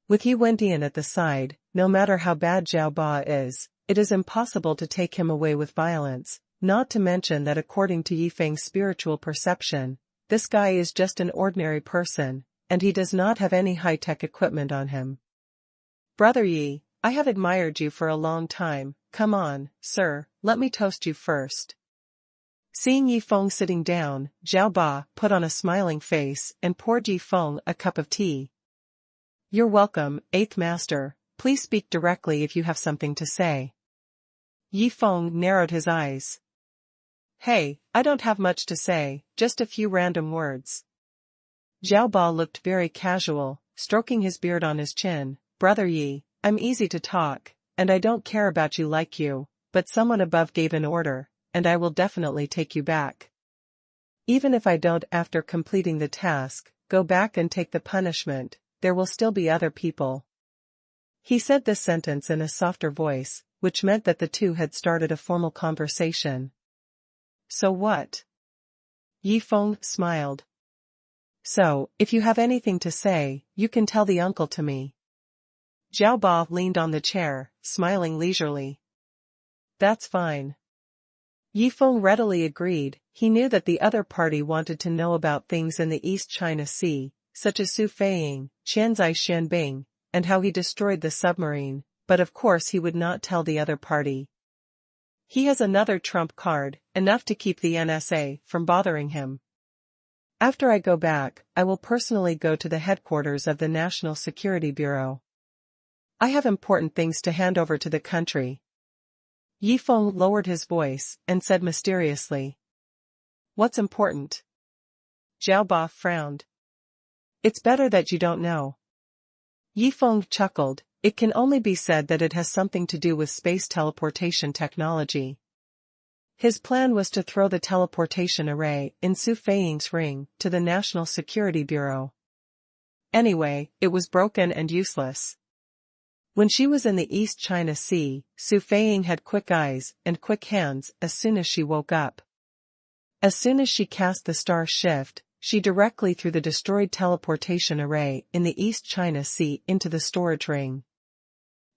With Yi Wendian at the side, no matter how bad Zhao Ba is, it is impossible to take him away with violence, not to mention that according to Yifeng's spiritual perception, this guy is just an ordinary person, and he does not have any high-tech equipment on him. Brother Yi, I have admired you for a long time. Come on, sir, let me toast you first. Seeing Yifeng sitting down, Zhao Ba put on a smiling face and poured Yifeng a cup of tea. You're welcome, 8th Master. Please speak directly if you have something to say. Yifeng narrowed his eyes. Hey, I don't have much to say, just a few random words. Zhao Ba looked very casual, stroking his beard on his chin. Brother Yi, I'm easy to talk, and I don't care about you like you, but someone above gave an order, and I will definitely take you back. Even if I don't after completing the task, go back and take the punishment, there will still be other people. He said this sentence in a softer voice, which meant that the 2 had started a formal conversation. So what? Yifeng smiled. So, if you have anything to say, you can tell the uncle to me. Zhao Ba leaned on the chair, smiling leisurely. That's fine. Yifeng readily agreed. He knew that the other party wanted to know about things in the East China Sea, such as Su Feiying, Qianzai Xianbing, and how he destroyed the submarine, but of course he would not tell the other party. He has another trump card, enough to keep the NSA from bothering him. After I go back, I will personally go to the headquarters of the National Security Bureau. I have important things to hand over to the country. Yifeng lowered his voice and said mysteriously. What's important? Zhao Ba frowned. It's better that you don't know. Yifeng chuckled. It can only be said that it has something to do with space teleportation technology. His plan was to throw the teleportation array in Su Feiying's ring to the National Security Bureau. Anyway, it was broken and useless. When she was in the East China Sea, Su Feiying had quick eyes and quick hands as soon as she woke up. As soon as she cast the star shift, she directly threw the destroyed teleportation array in the East China Sea into the storage ring.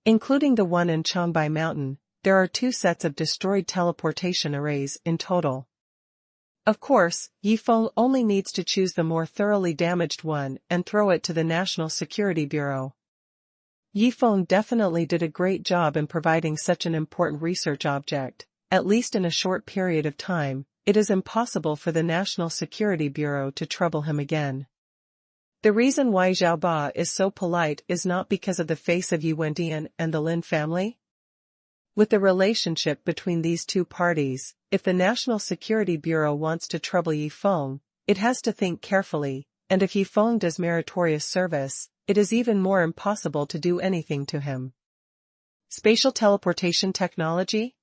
Including the one in Changbai Mountain, there are 2 sets of destroyed teleportation arrays in total. Of course, Yifeng only needs to choose the more thoroughly damaged one and throw it to the National Security Bureau. Yifeng definitely did a great job in providing such an important research object. At least in a short period of time, it is impossible for the National Security Bureau to trouble him again. The reason why Zhao Ba is so polite is not because of the face of Yi Wendian and the Lin family. With the relationship between these two parties, if the National Security Bureau wants to trouble Yi Feng, it has to think carefully, and if Yi Feng does meritorious service, it is even more impossible to do anything to him. Spatial teleportation technology?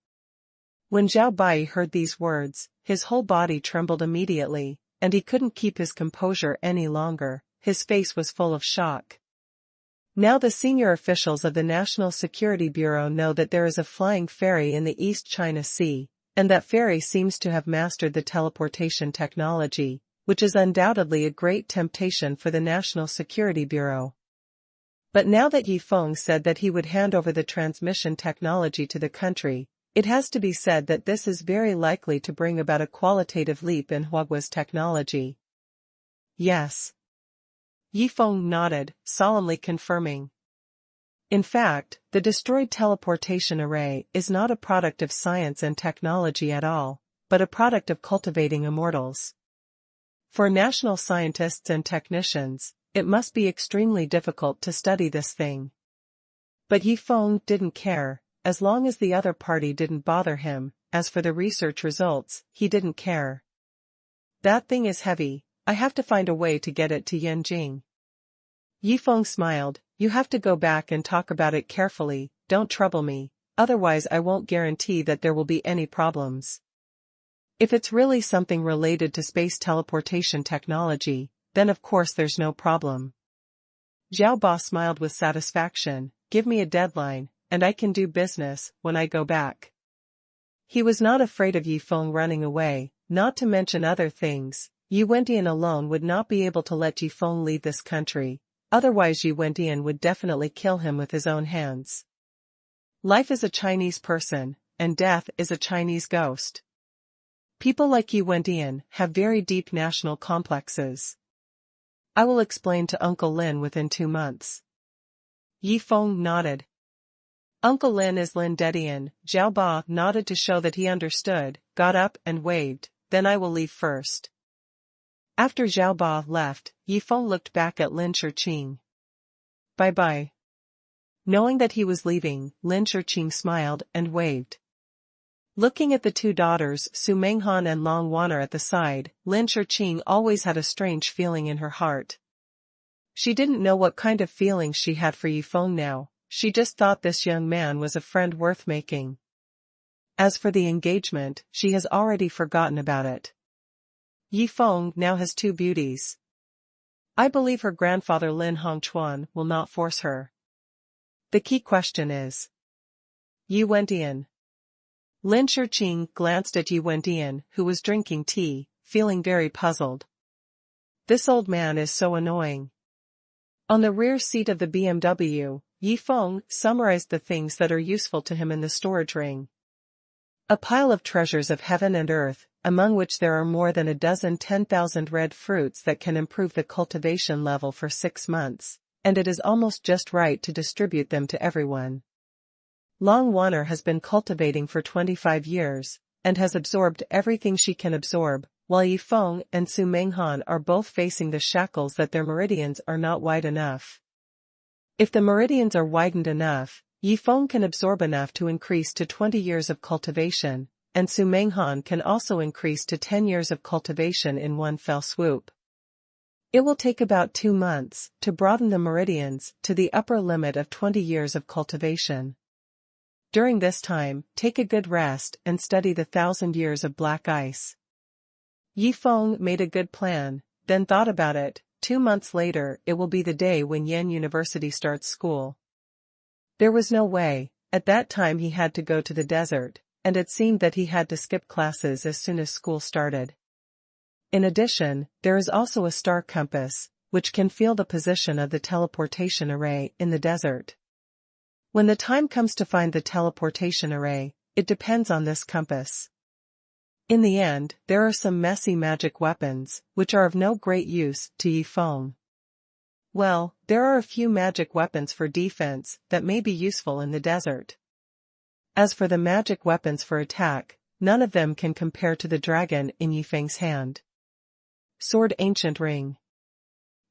When Zhao Bai heard these words, his whole body trembled immediately, and he couldn't keep his composure any longer. His face was full of shock. Now the senior officials of the National Security Bureau know that there is a flying ferry in the East China Sea, and that ferry seems to have mastered the teleportation technology, which is undoubtedly a great temptation for the National Security Bureau. But now that Yi Feng said that he would hand over the transmission technology to the country, it has to be said that this is very likely to bring about a qualitative leap in Huagua's technology. Yes. Yi Feng nodded, solemnly confirming. In fact, the destroyed teleportation array is not a product of science and technology at all, but a product of cultivating immortals. For national scientists and technicians, it must be extremely difficult to study this thing. But Yi Feng didn't care, as long as the other party didn't bother him. As for the research results, he didn't care. That thing is heavy, I have to find a way to get it to Yanjing. Yi Feng smiled, you have to go back and talk about it carefully, don't trouble me, otherwise I won't guarantee that there will be any problems. If it's really something related to space teleportation technology, then of course there's no problem. Zhao Ba smiled with satisfaction, give me a deadline, and I can do business when I go back. He was not afraid of Yi Feng running away, not to mention other things. Yi Wendian alone would not be able to let Yi Feng leave this country, otherwise Yi Wendian would definitely kill him with his own hands. Life is a Chinese person, and death is a Chinese ghost. People like Yi Wendian have very deep national complexes. I will explain to Uncle Lin within 2 months. Yi Feng nodded. Uncle Lin is Lin Dedian. Zhao Ba nodded to show that he understood, got up and waved, then I will leave first. After Zhao Ba left, Yi Feng looked back at Lin Shiqing. Bye-bye. Knowing that he was leaving, Lin Shiqing smiled and waved. Looking at the two daughters Su Menghan and Long Waner at the side, Lin Shiqing always had a strange feeling in her heart. She didn't know what kind of feelings she had for Yi Feng now, she just thought this young man was a friend worth making. As for the engagement, she has already forgotten about it. Yi Feng now has 2 beauties. I believe her grandfather Lin Hongchuan will not force her. The key question is Yi Wendian. Lin Shiqing glanced at Yi Wendian, who was drinking tea, feeling very puzzled. This old man is so annoying. On the rear seat of the BMW, Yi Feng summarized the things that are useful to him in the storage ring. A pile of treasures of heaven and earth, among which there are more than 10,000 red fruits that can improve the cultivation level for 6 months, and it is almost just right to distribute them to everyone. Long Waner has been cultivating for 25 years, and has absorbed everything she can absorb, while Yi Feng and Su Menghan are both facing the shackles that their meridians are not wide enough. If the meridians are widened enough, Yi Feng can absorb enough to increase to 20 years of cultivation, and Su Menghan can also increase to 10 years of cultivation in one fell swoop. It will take about 2 months to broaden the meridians to the upper limit of 20 years of cultivation. During this time, take a good rest and study the 1,000 years of black ice. Yi Feng made a good plan, then thought about it. 2 months later it will be the day when Yen University starts school. There was no way, at that time he had to go to the desert, and it seemed that he had to skip classes as soon as school started. In addition, there is also a star compass, which can feel the position of the teleportation array in the desert. When the time comes to find the teleportation array, it depends on this compass. In the end, there are some messy magic weapons, which are of no great use to Yi Feng. Well, there are a few magic weapons for defense that may be useful in the desert. As for the magic weapons for attack, none of them can compare to the dragon in Yi Feng's hand. Sword Ancient Ring.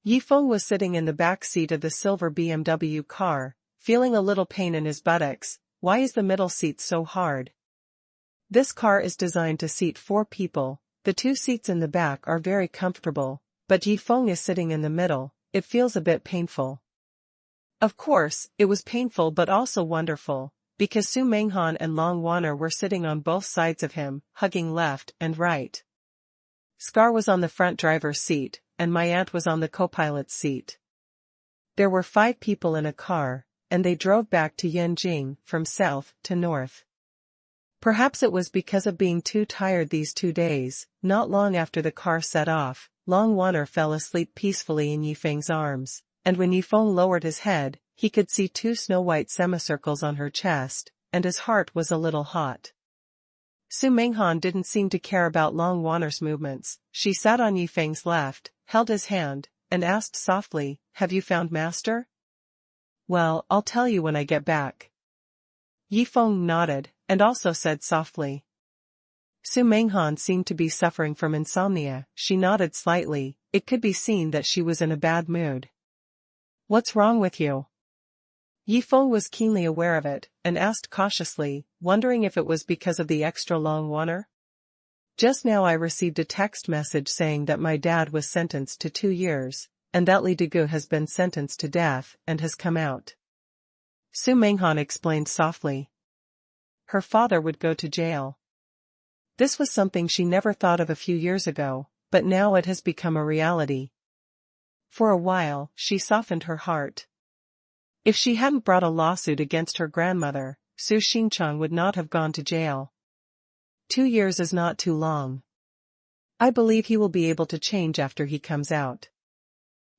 Yifeng was sitting in the back seat of the silver BMW car, feeling a little pain in his buttocks. Why is the middle seat so hard? This car is designed to seat 4 people, the 2 seats in the back are very comfortable, but Yifeng is sitting in the middle, it feels a bit painful. Of course, it was painful but also wonderful, because Su Menghan and Long Wanner were sitting on both sides of him, hugging left and right. Scar was on the front driver's seat, and my aunt was on the co-pilot's seat. There were 5 people in a car, and they drove back to Yanjing from south to north. Perhaps it was because of being too tired these 2 days. Not long after the car set off, Long Wanner fell asleep peacefully in Yifeng's arms, and when Yifeng lowered his head, he could see 2 snow-white semicircles on her chest, and his heart was a little hot. Su Menghan didn't seem to care about Long Wanner's movements. She sat on Yifeng's left, held his hand, and asked softly, "Have you found Master?" "Well, I'll tell you when I get back." Yifeng nodded, and also said softly. Su Menghan seemed to be suffering from insomnia. She nodded slightly. It could be seen that she was in a bad mood. "What's wrong with you?" Yifeng was keenly aware of it, and asked cautiously, wondering if it was because of the extra Long Wanner. "Just now I received a text message saying that my dad was sentenced to 2 years, and that Li Degu has been sentenced to death and has come out." Su Menghan explained softly. Her father would go to jail. This was something she never thought of a few years ago, but now it has become a reality. For a while, she softened her heart. If she hadn't brought a lawsuit against her grandmother, Su Xinchang would not have gone to jail. 2 years is not too long. I believe he will be able to change after he comes out.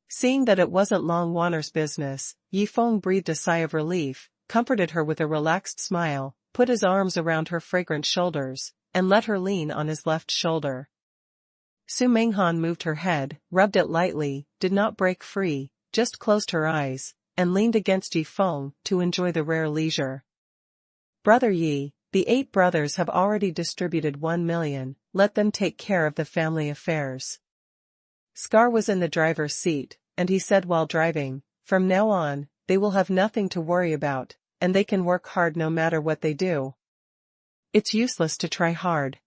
Seeing that it wasn't Long Wanner's business, Yifeng breathed a sigh of relief, comforted her with a relaxed smile, put his arms around her fragrant shoulders, and let her lean on his left shoulder. Su Menghan moved her head, rubbed it lightly, did not break free, just closed her eyes, and leaned against Yifeng to enjoy the rare leisure. "Brother Yi, the 8 brothers have already distributed 1 million, let them take care of the family affairs." Scar was in the driver's seat, and he said while driving, "From now on, they will have nothing to worry about, and they can work hard no matter what they do. It's useless to try hard."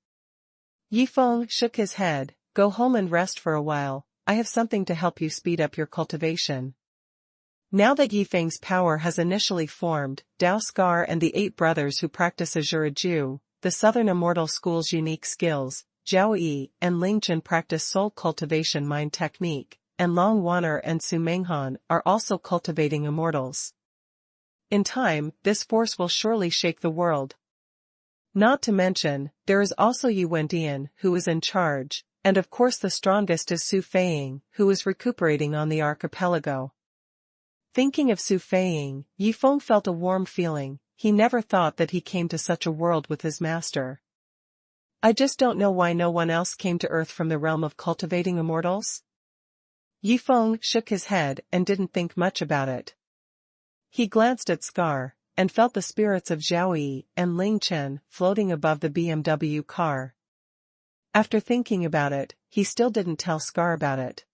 Yifeng shook his head. "Go home and rest for a while, I have something to help you speed up your cultivation." Now that Yifeng's power has initially formed, Dao Scar and the 8 brothers who practice Azure Ju, the Southern Immortal School's unique skills, Zhao Yi and Ling Chen practice soul cultivation mind technique, and Long Wanner and Su Menghan are also cultivating immortals. In time, this force will surely shake the world. Not to mention, there is also Yi Wendian, who is in charge, and of course the strongest is Su Feiying, who is recuperating on the archipelago. Thinking of Su Feiying, Yifeng felt a warm feeling. He never thought that he came to such a world with his master. "I just don't know why no one else came to Earth from the realm of cultivating immortals." Yifeng shook his head and didn't think much about it. He glanced at Scar, and felt the spirits of Zhao Yi and Ling Chen floating above the BMW car. After thinking about it, he still didn't tell Scar about it.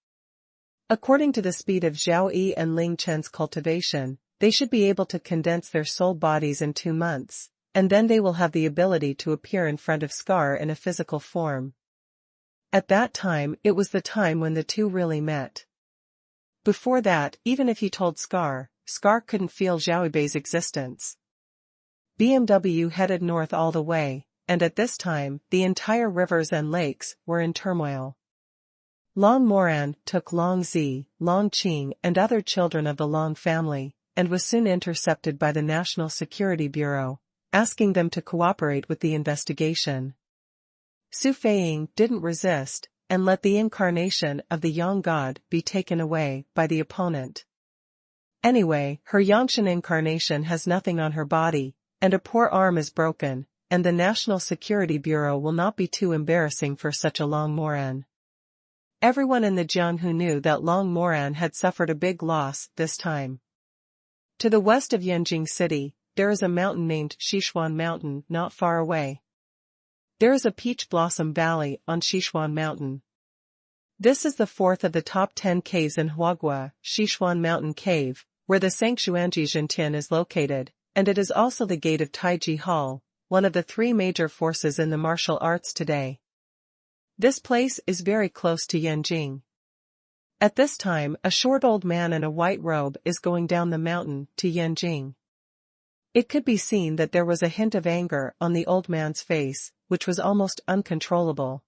According to the speed of Zhao Yi and Ling Chen's cultivation, they should be able to condense their soul bodies in 2 months, and then they will have the ability to appear in front of Scar in a physical form. At that time, it was the time when the two really met. Before that, even if he told Scar, Scar couldn't feel Zhao Yi's existence. BMW headed north all the way, and at this time, the entire rivers and lakes were in turmoil. Long Moran took Long Zi, Long Qing and other children of the Long family, and was soon intercepted by the National Security Bureau, asking them to cooperate with the investigation. Su Feiying didn't resist, and let the incarnation of the Yang God be taken away by the opponent. Anyway, her Yangshan incarnation has nothing on her body, and a poor arm is broken, and the National Security Bureau will not be too embarrassing for such a Long Moran. Everyone in the Jianghu knew that Long Moran had suffered a big loss this time. To the west of Yanjing City, there is a mountain named Xuanhuan Mountain not far away. There is a peach blossom valley on Xuanhuan Mountain. This is the fourth of the top 10 caves in Huaguo, Sichuan Mountain Cave, where the Xuanhuan Zi is located, and it is also the gate of Taiji Hall, one of the three major forces in the martial arts today. This place is very close to Yanjing. At this time, a short old man in a white robe is going down the mountain to Yanjing. It could be seen that there was a hint of anger on the old man's face, which was almost uncontrollable.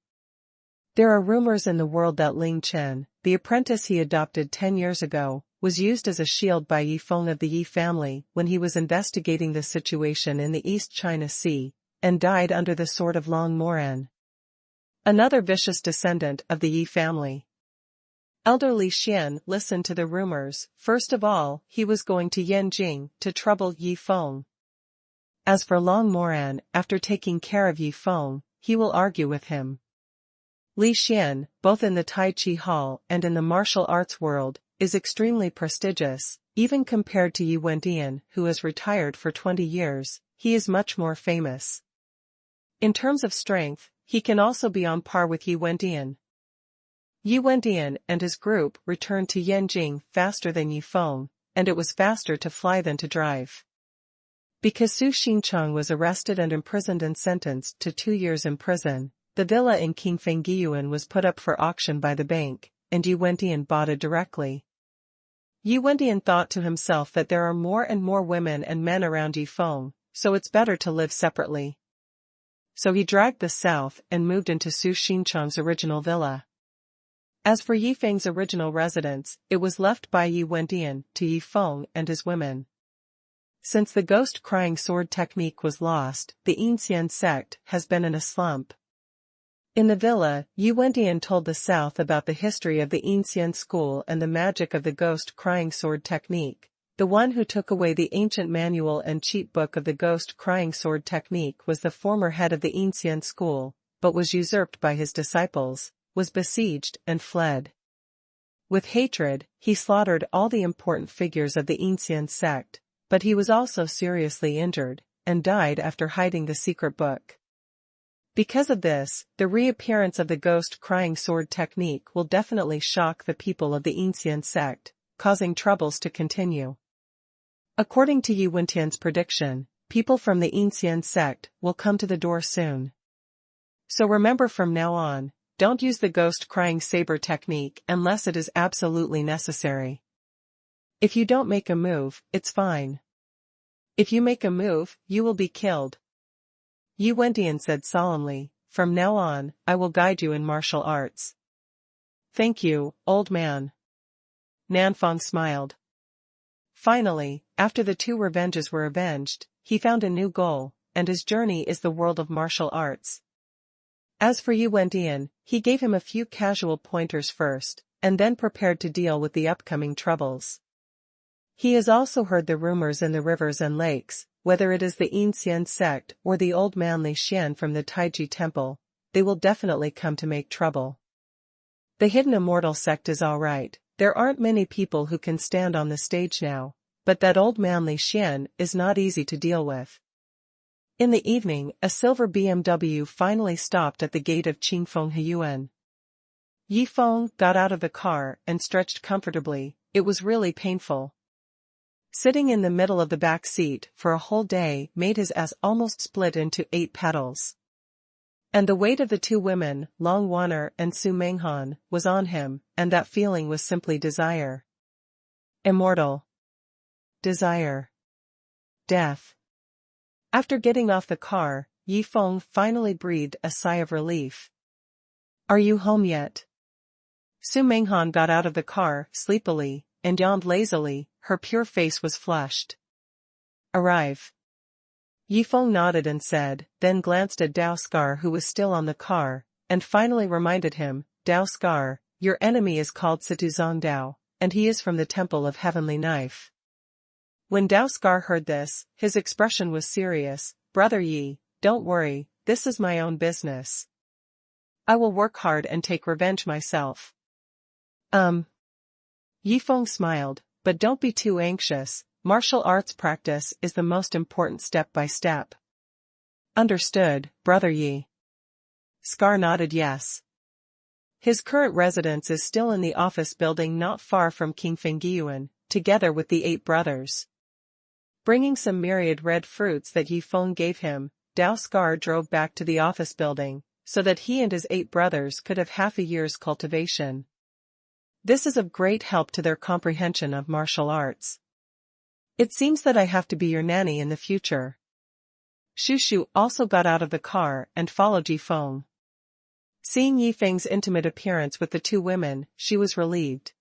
There are rumors in the world that Ling Chen, the apprentice he adopted 10 years ago, was used as a shield by Yi Feng of the Yi family when he was investigating the situation in the East China Sea, and died under the sword of Long Moran, another vicious descendant of the Yi family. Elder Li Xian listened to the rumors. First of all, he was going to Yanjing to trouble Yi Feng. As for Long Moran, after taking care of Yi Feng, he will argue with him. Li Xian, both in the Tai Chi Hall and in the martial arts world, is extremely prestigious, even compared to Yi Wendian, who has retired for 20 years, he is much more famous. In terms of strength, he can also be on par with Yi Wendian. Yi Wendian and his group returned to Yanjing faster than Yi Feng, and it was faster to fly than to drive. Because Su Xincheng was arrested and imprisoned and sentenced to 2 years in prison, the villa in King Fengyuan was put up for auction by the bank, and Yi Wendian bought it directly. Yi Wendian thought to himself that there are more and more women and men around Yi Feng, so it's better to live separately. So he dragged the south and moved into Su Xincheng's original villa. As for Yi Feng's original residence, it was left by Yi Wendian to Yi Feng and his women. Since the ghost crying sword technique was lost, the Yinxian sect has been in a slump. In the villa, Yi Wendian told the South about the history of the Yinxian school and the magic of the ghost crying sword technique. The one who took away the ancient manual and cheat book of the ghost crying sword technique was the former head of the Yinxian school, but was usurped by his disciples, was besieged and fled. With hatred, he slaughtered all the important figures of the Yinxian sect, but he was also seriously injured, and died after hiding the secret book. Because of this, the reappearance of the ghost crying sword technique will definitely shock the people of the Yinxian sect, causing troubles to continue. According to Yi Wendian's prediction, people from the Yinxian sect will come to the door soon. So remember from now on, don't use the ghost crying saber technique unless it is absolutely necessary. If you don't make a move, it's fine. If you make a move, you will be killed. Yi Wendian said solemnly, "From now on, I will guide you in martial arts." "Thank you, old man." Nanfang smiled. Finally, after the two revenges were avenged, he found a new goal, and his journey is the world of martial arts. As for Yi Wendian, he gave him a few casual pointers first, and then prepared to deal with the upcoming troubles. He has also heard the rumors in the rivers and lakes, whether it is the Yinxian sect or the old man Li Xian from the Taiji temple, they will definitely come to make trouble. The hidden immortal sect is alright, there aren't many people who can stand on the stage now, but that old man Li Xian is not easy to deal with. In the evening, a silver BMW finally stopped at the gate of Qingfeng Huyuan. Yi Feng got out of the car and stretched comfortably, it was really painful. Sitting in the middle of the back seat for a whole day made his ass almost split into 8 petals. And the weight of the two women, Long Wanner and Su Menghan, was on him, and that feeling was simply desire. Immortal. Desire. Death. After getting off the car, Yi Feng finally breathed a sigh of relief. "Are you home yet?" Su Menghan got out of the car sleepily, and yawned lazily, her pure face was flushed. "Arrive." Yi Feng nodded and said, then glanced at Dao Scar who was still on the car, and finally reminded him, "Dao Scar, your enemy is called Situzong Dao, and he is from the Temple of Heavenly Knife." When Dao Scar heard this, his expression was serious. "Brother Yi, don't worry, this is my own business. I will work hard and take revenge myself." Yi Feng smiled, "But don't be too anxious, martial arts practice is the most important step by step." "Understood, Brother Yi." Scar nodded yes. His current residence is still in the office building not far from King Feng, together with the 8 brothers. Bringing some myriad red fruits that Yifeng gave him, Dao Scar drove back to the office building, so that he and his 8 brothers could have half a year's cultivation. This is of great help to their comprehension of martial arts. It seems that I have to be your nanny in the future. Xu also got out of the car and followed Yifeng. Seeing Yifeng's intimate appearance with the 2 women, she was relieved.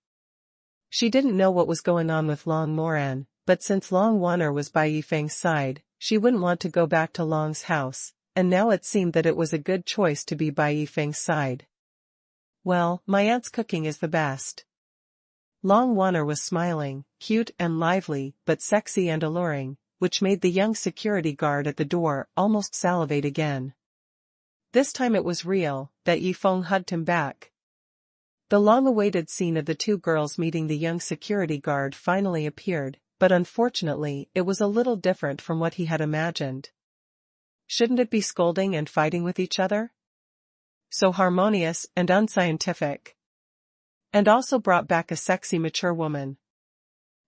She didn't know what was going on with Long Moran, but since Long Wanner was by Yifeng's side, she wouldn't want to go back to Long's house, and now it seemed that it was a good choice to be by Yifeng's side. Well, my aunt's cooking is the best. Long Wanner was smiling, cute and lively, but sexy and alluring, which made the young security guard at the door almost salivate again. This time it was real, that Yifeng hugged him back. The long-awaited scene of the 2 girls meeting the young security guard finally appeared, but unfortunately it was a little different from what he had imagined. Shouldn't it be scolding and fighting with each other? So harmonious and unscientific. And also brought back a sexy mature woman.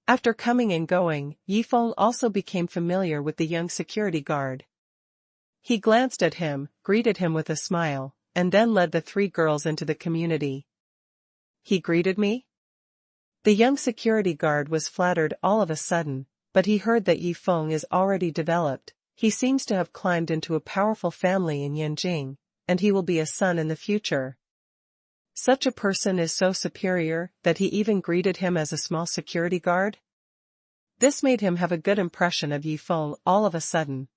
After coming and going, Yifeng also became familiar with the young security guard. He glanced at him, greeted him with a smile, and then led the 3 girls into the community. He greeted me? The young security guard was flattered all of a sudden, but he heard that Yifeng is already developed. He seems to have climbed into a powerful family in Yanjing, and he will be a son in the future. Such a person is so superior that he even greeted him as a small security guard? This made him have a good impression of Yifeng all of a sudden.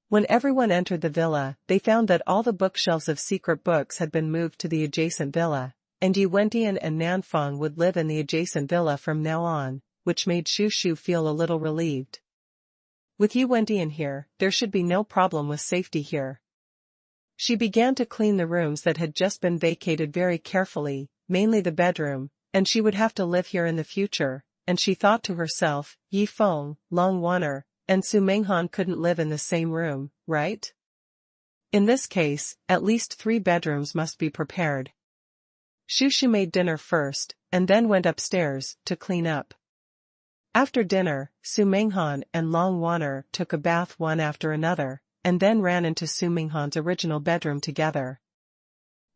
When everyone entered the villa, they found that all the bookshelves of secret books had been moved to the adjacent villa, and Yi Wentian and Nanfang would live in the adjacent villa from now on, which made Xu feel a little relieved. With Yi Wentian here, there should be no problem with safety here. She began to clean the rooms that had just been vacated very carefully, mainly the bedroom, and she would have to live here in the future, and she thought to herself, Yifeng, Long Wanner, and Su Menghan couldn't live in the same room, right? In this case, at least 3 bedrooms must be prepared. Xu made dinner first, and then went upstairs to clean up. After dinner, Su Menghan and Long Wanner took a bath one after another, and then ran into Su Menghan's original bedroom together.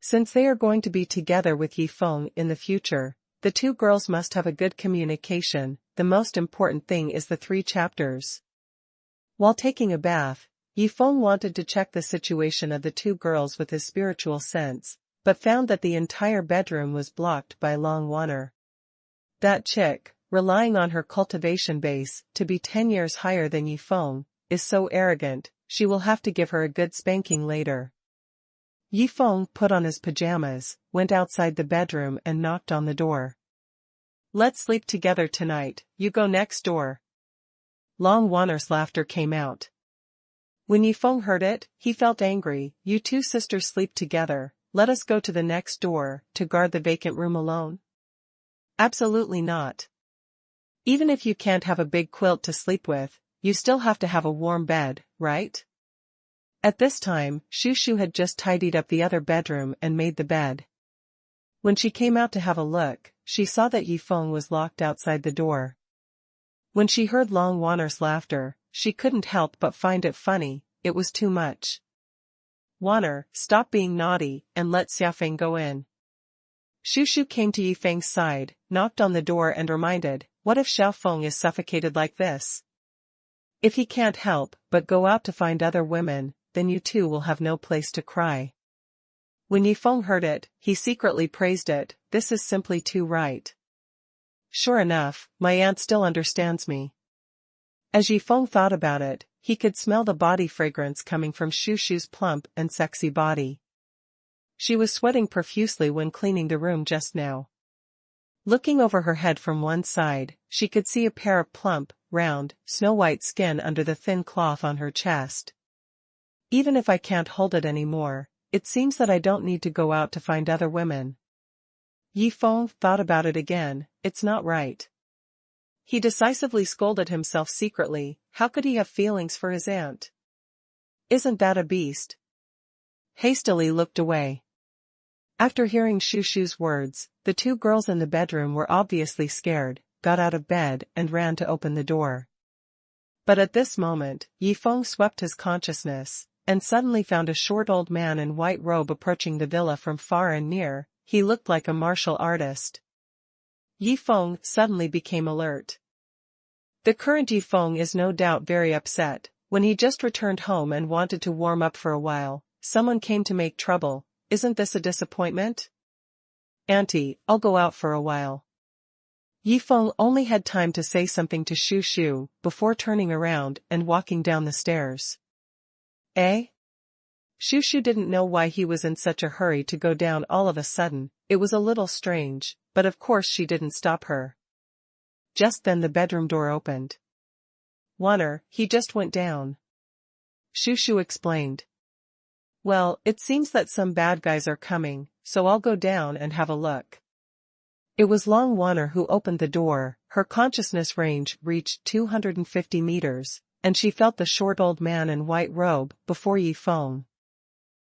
Since they are going to be together with Yifeng in the future, the 2 girls must have a good communication. The most important thing is the 3 chapters. While taking a bath, Yifeng wanted to check the situation of the 2 girls with his spiritual sense, but found that the entire bedroom was blocked by Long Wanner. That chick, relying on her cultivation base to be 10 years higher than Yifeng, is so arrogant, she will have to give her a good spanking later. Yifeng put on his pajamas, went outside the bedroom and knocked on the door. Let's sleep together tonight, you go next door. Long Wanner's laughter came out. When Yifeng heard it, he felt angry. You 2 sisters sleep together, let us go to the next door, to guard the vacant room alone? Absolutely not. Even if you can't have a big quilt to sleep with, you still have to have a warm bed, right? At this time, Xu had just tidied up the other bedroom and made the bed. When she came out to have a look, she saw that Yifeng was locked outside the door. When she heard Long Wanner's laughter, she couldn't help but find it funny. It was too much. Wanner, stop being naughty, and let Xiafeng go in. Xu came to Yifeng's side, knocked on the door and reminded, what if Xiaofeng is suffocated like this? If he can't help but go out to find other women, then you 2 will have no place to cry. When Yifeng heard it, he secretly praised it. This is simply too right. Sure enough, my aunt still understands me. As Yifeng thought about it, he could smell the body fragrance coming from Xu's plump and sexy body. She was sweating profusely when cleaning the room just now. Looking over her head from one side, she could see a pair of plump, round, snow-white skin under the thin cloth on her chest. Even if I can't hold it anymore, it seems that I don't need to go out to find other women. Yifeng thought about it again. It's not right. He decisively scolded himself secretly. How could he have feelings for his aunt? Isn't that a beast? Hastily looked away. After hearing Shu Shu's words, the two girls in the bedroom were obviously scared, got out of bed and ran to open the door. But at this moment, Yifeng swept his consciousness, and suddenly found a short old man in white robe approaching the villa from far and near. He looked like a martial artist. Yifeng suddenly became alert. The current Yifeng is no doubt very upset. When he just returned home and wanted to warm up for a while, someone came to make trouble. Isn't this a disappointment? Auntie, I'll go out for a while. Yifeng only had time to say something to Shu Shu before turning around and walking down the stairs. Eh? Shu Shu didn't know why he was in such a hurry to go down all of a sudden. It was a little strange, but of course she didn't stop her. Just then the bedroom door opened. Wanner, he just went down. Shu Shu explained. Well, it seems that some bad guys are coming, so I'll go down and have a look. It was Long Wanner who opened the door. Her consciousness range reached 250 meters, and she felt the short old man in white robe before Yifeng.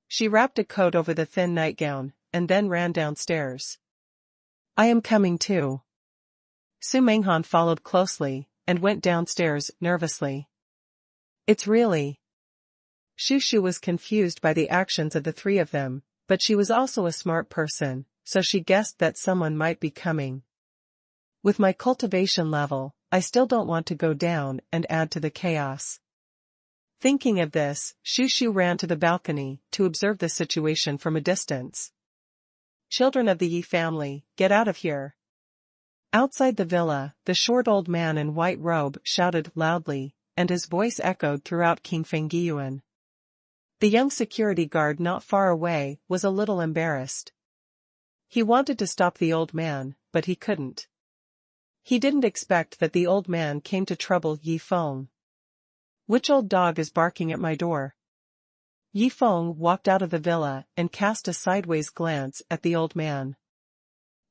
She wrapped a coat over the thin nightgown, and then ran downstairs. I am coming too. Su Menghan followed closely, and went downstairs nervously. It's really... Shu Shu was confused by the actions of the three of them, but she was also a smart person, so she guessed that someone might be coming. With my cultivation level, I still don't want to go down and add to the chaos. Thinking of this, Shu Shu ran to the balcony to observe the situation from a distance. Children of the Yi family, get out of here. Outside the villa, the short old man in white robe shouted loudly, and his voice echoed throughout King Fengyuan. The young security guard not far away was a little embarrassed. He wanted to stop the old man, but he couldn't. He didn't expect that the old man came to trouble Yifeng. Which old dog is barking at my door? Yifeng walked out of the villa and cast a sideways glance at the old man.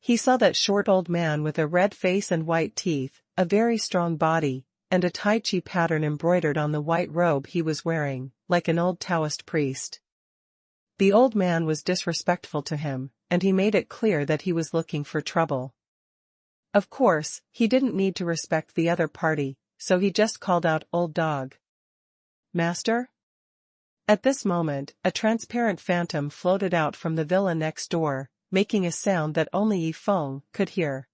He saw that short old man with a red face and white teeth, a very strong body, and a Tai Chi pattern embroidered on the white robe he was wearing, like an old Taoist priest. The old man was disrespectful to him, and he made it clear that he was looking for trouble. Of course, he didn't need to respect the other party, so he just called out "Old dog." Master? At this moment, a transparent phantom floated out from the villa next door, making a sound that only Yifeng could hear.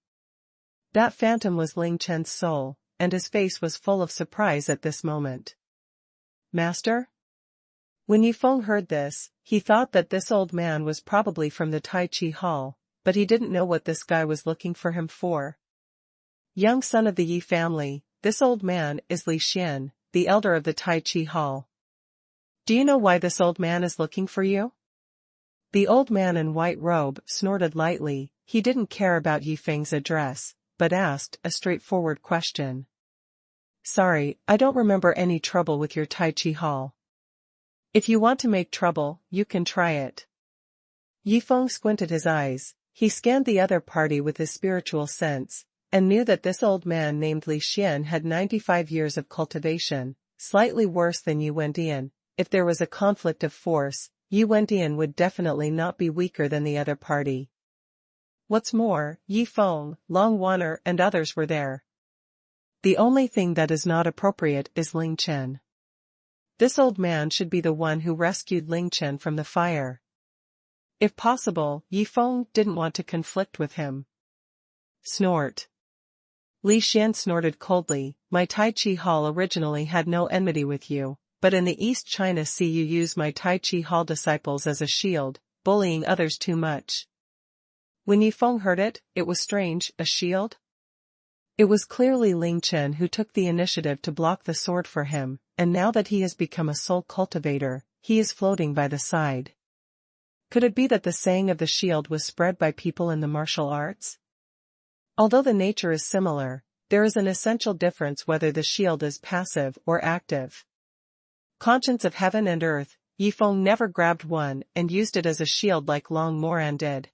That phantom was Ling Chen's soul, and his face was full of surprise at this moment. Master? When Yifeng heard this, he thought that this old man was probably from the Tai Chi Hall, but he didn't know what this guy was looking for him for. Young son of the Yi family, this old man is Li Xian, the elder of the Tai Chi Hall. Do you know why this old man is looking for you? The old man in white robe snorted lightly. He didn't care about Yifeng's address, but asked a straightforward question. Sorry, I don't remember any trouble with your Tai Chi Hall. If you want to make trouble, you can try it. Yifeng squinted his eyes. He scanned the other party with his spiritual sense, and knew that this old man named Li Xian had 95 years of cultivation, slightly worse than Yu Wendian. If there was a conflict of force, Yu Wendian would definitely not be weaker than the other party. What's more, Yifeng, Long Wanner and others were there. The only thing that is not appropriate is Ling Chen. This old man should be the one who rescued Ling Chen from the fire. If possible, Yifeng didn't want to conflict with him. Snort. Li Xian snorted coldly. My Tai Chi Hall originally had no enmity with you, but in the East China Sea you use my Tai Chi Hall disciples as a shield, bullying others too much. When Yifeng heard it, it was strange, a shield? It was clearly Ling Chen who took the initiative to block the sword for him, and now that he has become a soul cultivator, he is floating by the side. Could it be that the saying of the shield was spread by people in the martial arts? Although the nature is similar, there is an essential difference whether the shield is passive or active. Conscience of heaven and earth, Yifeng never grabbed one and used it as a shield like Long Moran did.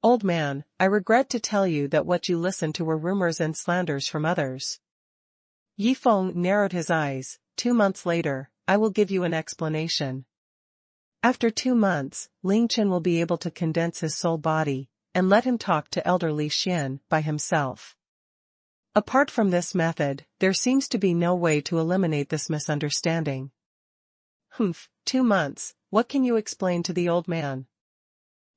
Old man, I regret to tell you that what you listened to were rumors and slanders from others. Yifeng narrowed his eyes. 2 months later, I will give you an explanation. After 2 months, Ling Chen will be able to condense his soul body, and let him talk to Elder Li Xian by himself. Apart from this method, there seems to be no way to eliminate this misunderstanding. 2 months, what can you explain to the old man?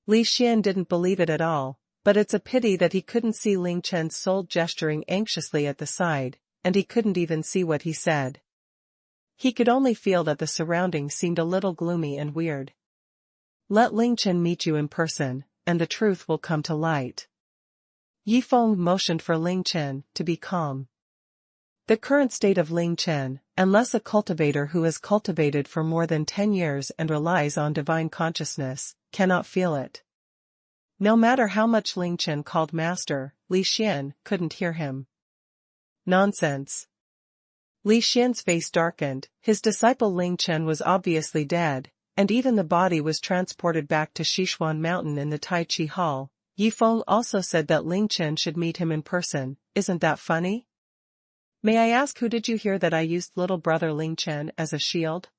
Li Xian didn't believe it at all, but it's a pity that he couldn't see Ling Chen's soul gesturing anxiously at the side, and he couldn't even see what he said. He could only feel that the surroundings seemed a little gloomy and weird. Let Ling Chen meet you in person, and the truth will come to light. Yi Feng motioned for Ling Chen to be calm. The current state of Ling Chen, unless a cultivator who has cultivated for more than 10 years and relies on divine consciousness, cannot feel it. No matter how much Ling Chen called master, Li Xian couldn't hear him. Nonsense. Li Xian's face darkened, his disciple Ling Chen was obviously dead, and even the body was transported back to Xuanhuan Mountain in the Tai Chi Hall. Yi Feng also said that Ling Chen should meet him in person. Isn't that funny? May I ask, who did you hear that I used little brother Ling Chen as a shield?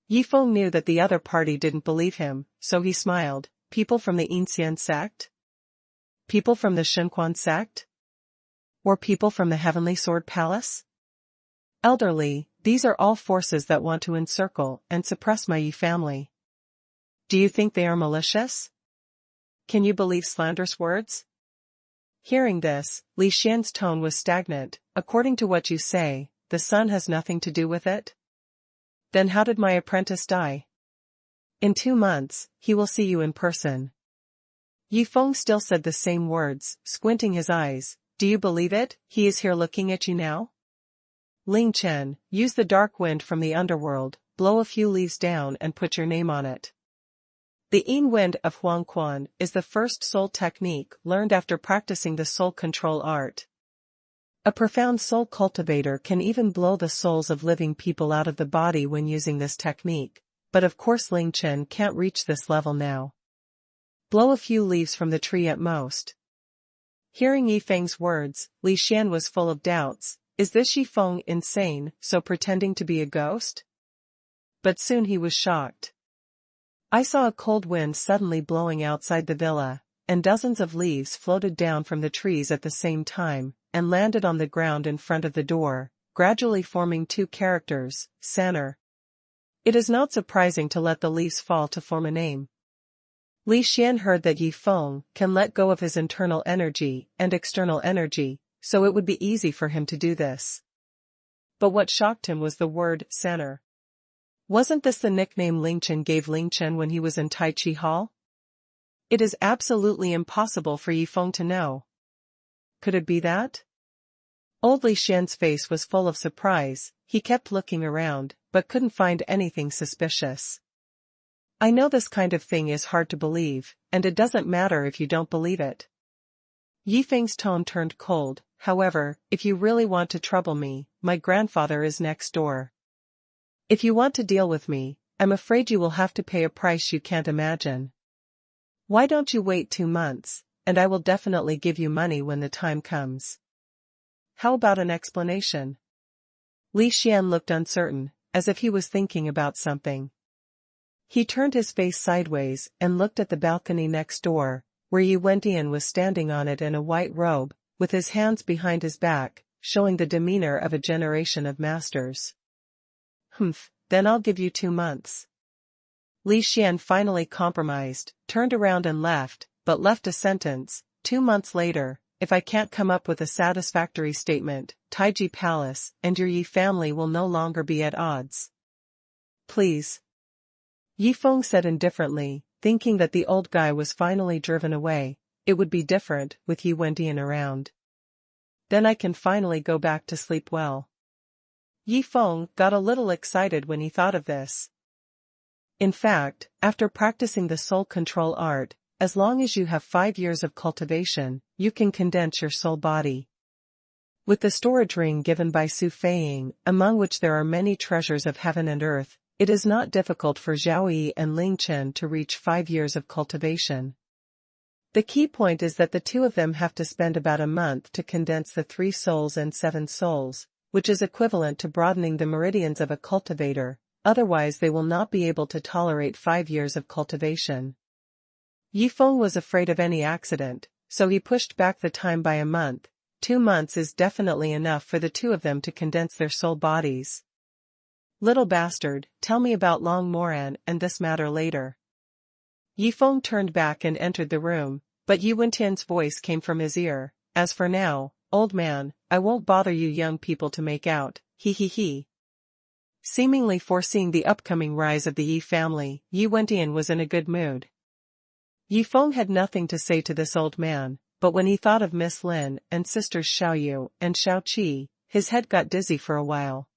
Yi Feng knew that the other party didn't believe him, so he smiled. People from the Yinxian sect? People from the Xuanhuan sect? Or people from the Heavenly Sword Palace? Elderly, these are all forces that want to encircle and suppress my Yi family. Do you think they are malicious? Can you believe slanderous words? Hearing this, Li Xian's tone was stagnant. According to what you say, the sun has nothing to do with it? Then how did my apprentice die? In 2 months, he will see you in person. Yi Feng still said the same words, squinting his eyes. Do you believe it? He is here looking at you now? Ling Chen, use the dark wind from the underworld, blow a few leaves down and put your name on it. The Yin wind of xuanhuan is the first soul technique learned after practicing the soul control art. A profound soul cultivator can even blow the souls of living people out of the body when using this technique, but of course Ling Chen can't reach this level now. Blow a few leaves from the tree at most. Hearing Yi Feng's words, Li Xian was full of doubts. Is this Yi Feng insane, so pretending to be a ghost? But soon he was shocked. I saw a cold wind suddenly blowing outside the villa, and dozens of leaves floated down from the trees at the same time, and landed on the ground in front of the door, gradually forming 2 characters, Sanner. It is not surprising to let the leaves fall to form a name. Li Xian heard that Yi Feng can let go of his internal energy and external energy, so it would be easy for him to do this. But what shocked him was the word Sanner. Wasn't this the nickname Ling Chen gave Ling Chen when he was in Tai Chi Hall? It is absolutely impossible for Yi Feng to know. Could it be that? Old Li Xian's face was full of surprise. He kept looking around, but couldn't find anything suspicious. I know this kind of thing is hard to believe, and it doesn't matter if you don't believe it. Yi Feng's tone turned cold. However, if you really want to trouble me, my grandfather is next door. If you want to deal with me, I'm afraid you will have to pay a price you can't imagine. Why don't you wait 2 months, and I will definitely give you money when the time comes. How about an explanation? Li Xian looked uncertain, as if he was thinking about something. He turned his face sideways and looked at the balcony next door, where Yi Wendian was standing on it in a white robe, with his hands behind his back, showing the demeanor of a generation of masters. Then I'll give you 2 months. Li Xian finally compromised, turned around and left, but left a sentence. 2 months later, if I can't come up with a satisfactory statement, Taiji Palace and your Yi family will no longer be at odds. Please. Yi Feng said indifferently, thinking that the old guy was finally driven away. It would be different with Yi Wendian around. Then I can finally go back to sleep well. Yi Feng got a little excited when he thought of this. In fact, after practicing the soul control art, as long as you have 5 years of cultivation, you can condense your soul body. With the storage ring given by Su Feiying, among which there are many treasures of heaven and earth, it is not difficult for Zhao Yi and Ling Chen to reach 5 years of cultivation. The key point is that the 2 of them have to spend about a month to condense the 3 souls and 7 souls, which is equivalent to broadening the meridians of a cultivator, otherwise they will not be able to tolerate 5 years of cultivation. Yifeng was afraid of any accident, so he pushed back the time by a month. 2 months is definitely enough for the two of them to condense their soul bodies. Little bastard, tell me about Long Moran and this matter later. Yifeng turned back and entered the room, but Yi Wentian's voice came from his ear. As for now, old man, I won't bother you young people to make out, he he he. Seemingly foreseeing the upcoming rise of the Yi family, Yi Wentian was in a good mood. Yifeng had nothing to say to this old man, but when he thought of Miss Lin and sisters Xiaoyu and Xiaoqi, his head got dizzy for a while.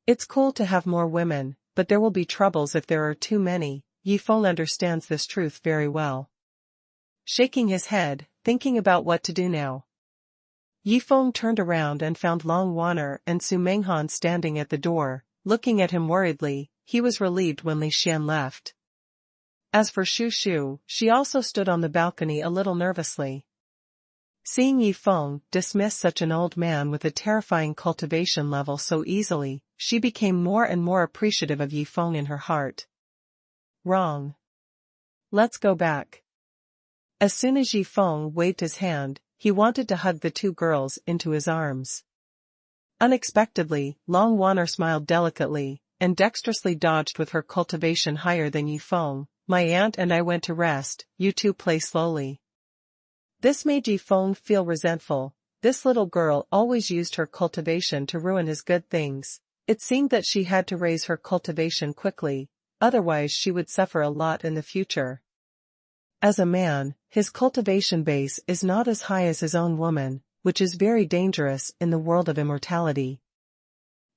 It's cool to have more women, but there will be troubles if there are too many. Yifeng understands this truth very well. Shaking his head, thinking about what to do now. Yifeng turned around and found Long Wanner and Su Menghan standing at the door, looking at him worriedly. He was relieved when Li Xian left. As for Shu Shu, she also stood on the balcony a little nervously. Seeing Yifeng dismiss such an old man with a terrifying cultivation level so easily, she became more and more appreciative of Yifeng in her heart. Wrong. Let's go back. As soon as Yifeng waved his hand, he wanted to hug the two girls into his arms. Unexpectedly, Long Wanner smiled delicately, and dexterously dodged with her cultivation higher than Yifeng. My aunt and I went to rest, you two play slowly. This made Yifeng feel resentful. This little girl always used her cultivation to ruin his good things. It seemed that she had to raise her cultivation quickly, otherwise she would suffer a lot in the future. As a man, his cultivation base is not as high as his own woman, which is very dangerous in the world of immortality.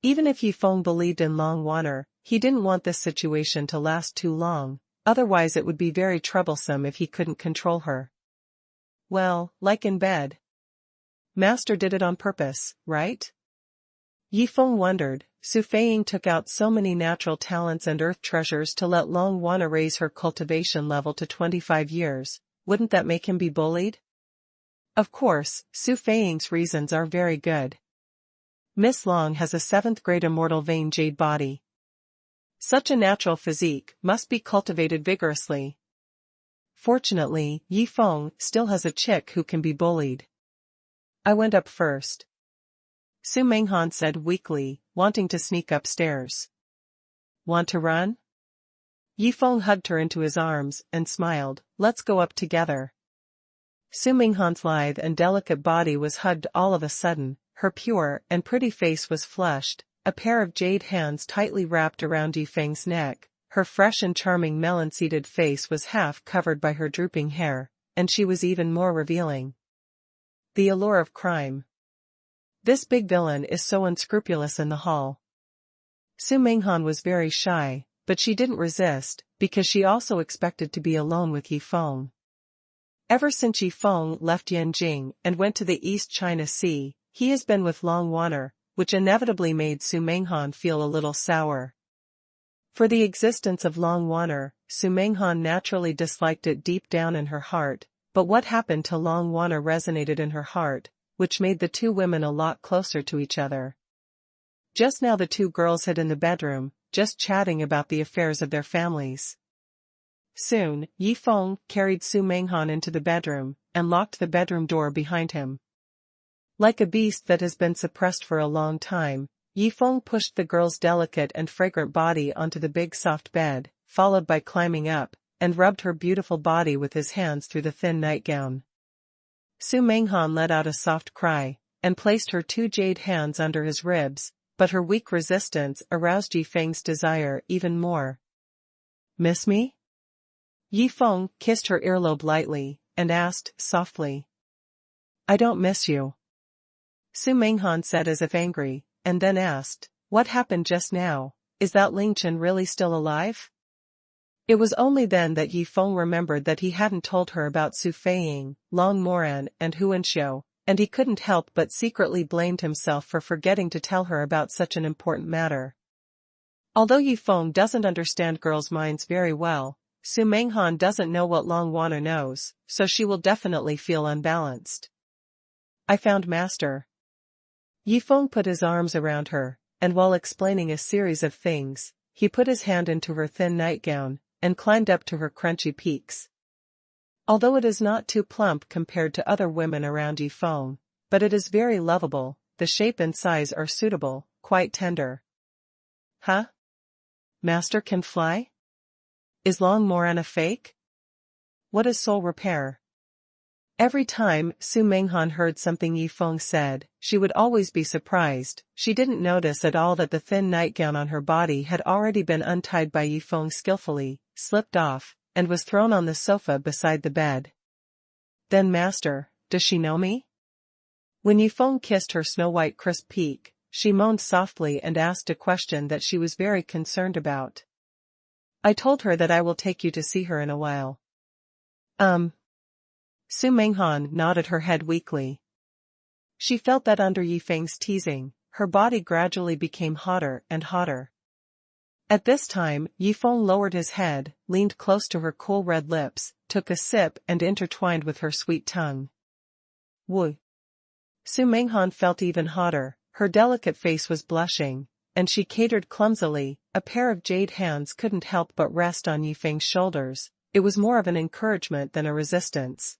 Even if Yifeng believed in Long Wanner, he didn't want this situation to last too long, otherwise it would be very troublesome if he couldn't control her. Well, like in bed. Master did it on purpose, right? Yifeng wondered. Su Feiying took out so many natural talents and earth treasures to let Long Wanna raise her cultivation level to 25 years, wouldn't that make him be bullied? Of course, Su Feiying's reasons are very good. Miss Long has a 7th grade immortal vein jade body. Such a natural physique must be cultivated vigorously. Fortunately, Yifeng still has a chick who can be bullied. I went up first. Su Menghan said weakly, wanting to sneak upstairs. Want to run? Yifeng hugged her into his arms and smiled. Let's go up together. Su Menghan's lithe and delicate body was hugged all of a sudden, her pure and pretty face was flushed, a pair of jade hands tightly wrapped around Yifeng's neck, her fresh and charming melon-seeded face was half covered by her drooping hair, and she was even more revealing. The allure of crime. This big villain is so unscrupulous in the hall. Su Menghan was very shy, but she didn't resist, because she also expected to be alone with Yifeng. Ever since Yifeng left Yanjing and went to the East China Sea, he has been with Long Wanner, which inevitably made Su Menghan feel a little sour. For the existence of Long Wanner, Su Menghan naturally disliked it deep down in her heart, but what happened to Long Wanner resonated in her heart, which made the two women a lot closer to each other. Just now the two girls hid in the bedroom, just chatting about the affairs of their families. Soon, Yifeng carried Su Menghan into the bedroom, and locked the bedroom door behind him. Like a beast that has been suppressed for a long time, Yifeng pushed the girl's delicate and fragrant body onto the big soft bed, followed by climbing up, and rubbed her beautiful body with his hands through the thin nightgown. Su Menghan let out a soft cry, and placed her 2 jade hands under his ribs, but her weak resistance aroused Yifeng's desire even more. Miss me? Yifeng kissed her earlobe lightly, and asked, softly. I don't miss you. Su Menghan said as if angry, and then asked, what happened just now? Is that Ling Chen really still alive? It was only then that Yifeng remembered that he hadn't told her about Su Feiying, Long Moran and Huanxiu, and he couldn't help but secretly blamed himself for forgetting to tell her about such an important matter. Although Yifeng doesn't understand girls' minds very well, Su Menghan doesn't know what Long Wanner knows, so she will definitely feel unbalanced. I found Master. Yifeng put his arms around her, and while explaining a series of things, he put his hand into her thin nightgown, and climbed up to her crunchy peaks. Although it is not too plump compared to other women around Yifeng, but it is very lovable, the shape and size are suitable, quite tender. Huh? Master can fly? Is Long Moran a fake? What is soul repair? Every time Su Menghan heard something Yifeng said, she would always be surprised. She didn't notice at all that the thin nightgown on her body had already been untied by Yifeng skillfully, slipped off, and was thrown on the sofa beside the bed. Then master, does she know me? When Yifeng kissed her snow-white crisp peak, she moaned softly and asked a question that she was very concerned about. I told her that I will take you to see her in a while. Su Menghan nodded her head weakly. She felt that under Yifeng's teasing, her body gradually became hotter and hotter. At this time, Yifeng lowered his head, leaned close to her cool red lips, took a sip and intertwined with her sweet tongue. Woo! Su Menghan felt even hotter, her delicate face was blushing, and she catered clumsily. A pair of jade hands couldn't help but rest on Yifeng's shoulders. It was more of an encouragement than a resistance.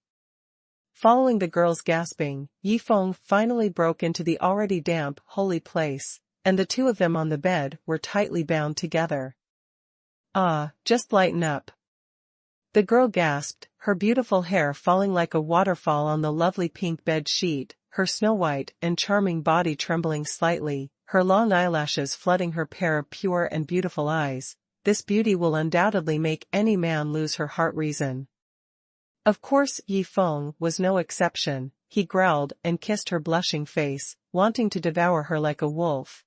Following the girl's gasping, Yifeng finally broke into the already damp, holy place, and the two of them on the bed were tightly bound together. Ah, just lighten up. The girl gasped, her beautiful hair falling like a waterfall on the lovely pink bed sheet, her snow-white and charming body trembling slightly, her long eyelashes flooding her pair of pure and beautiful eyes. This beauty will undoubtedly make any man lose her heart reason. Of course, Yifeng was no exception. He growled and kissed her blushing face, wanting to devour her like a wolf.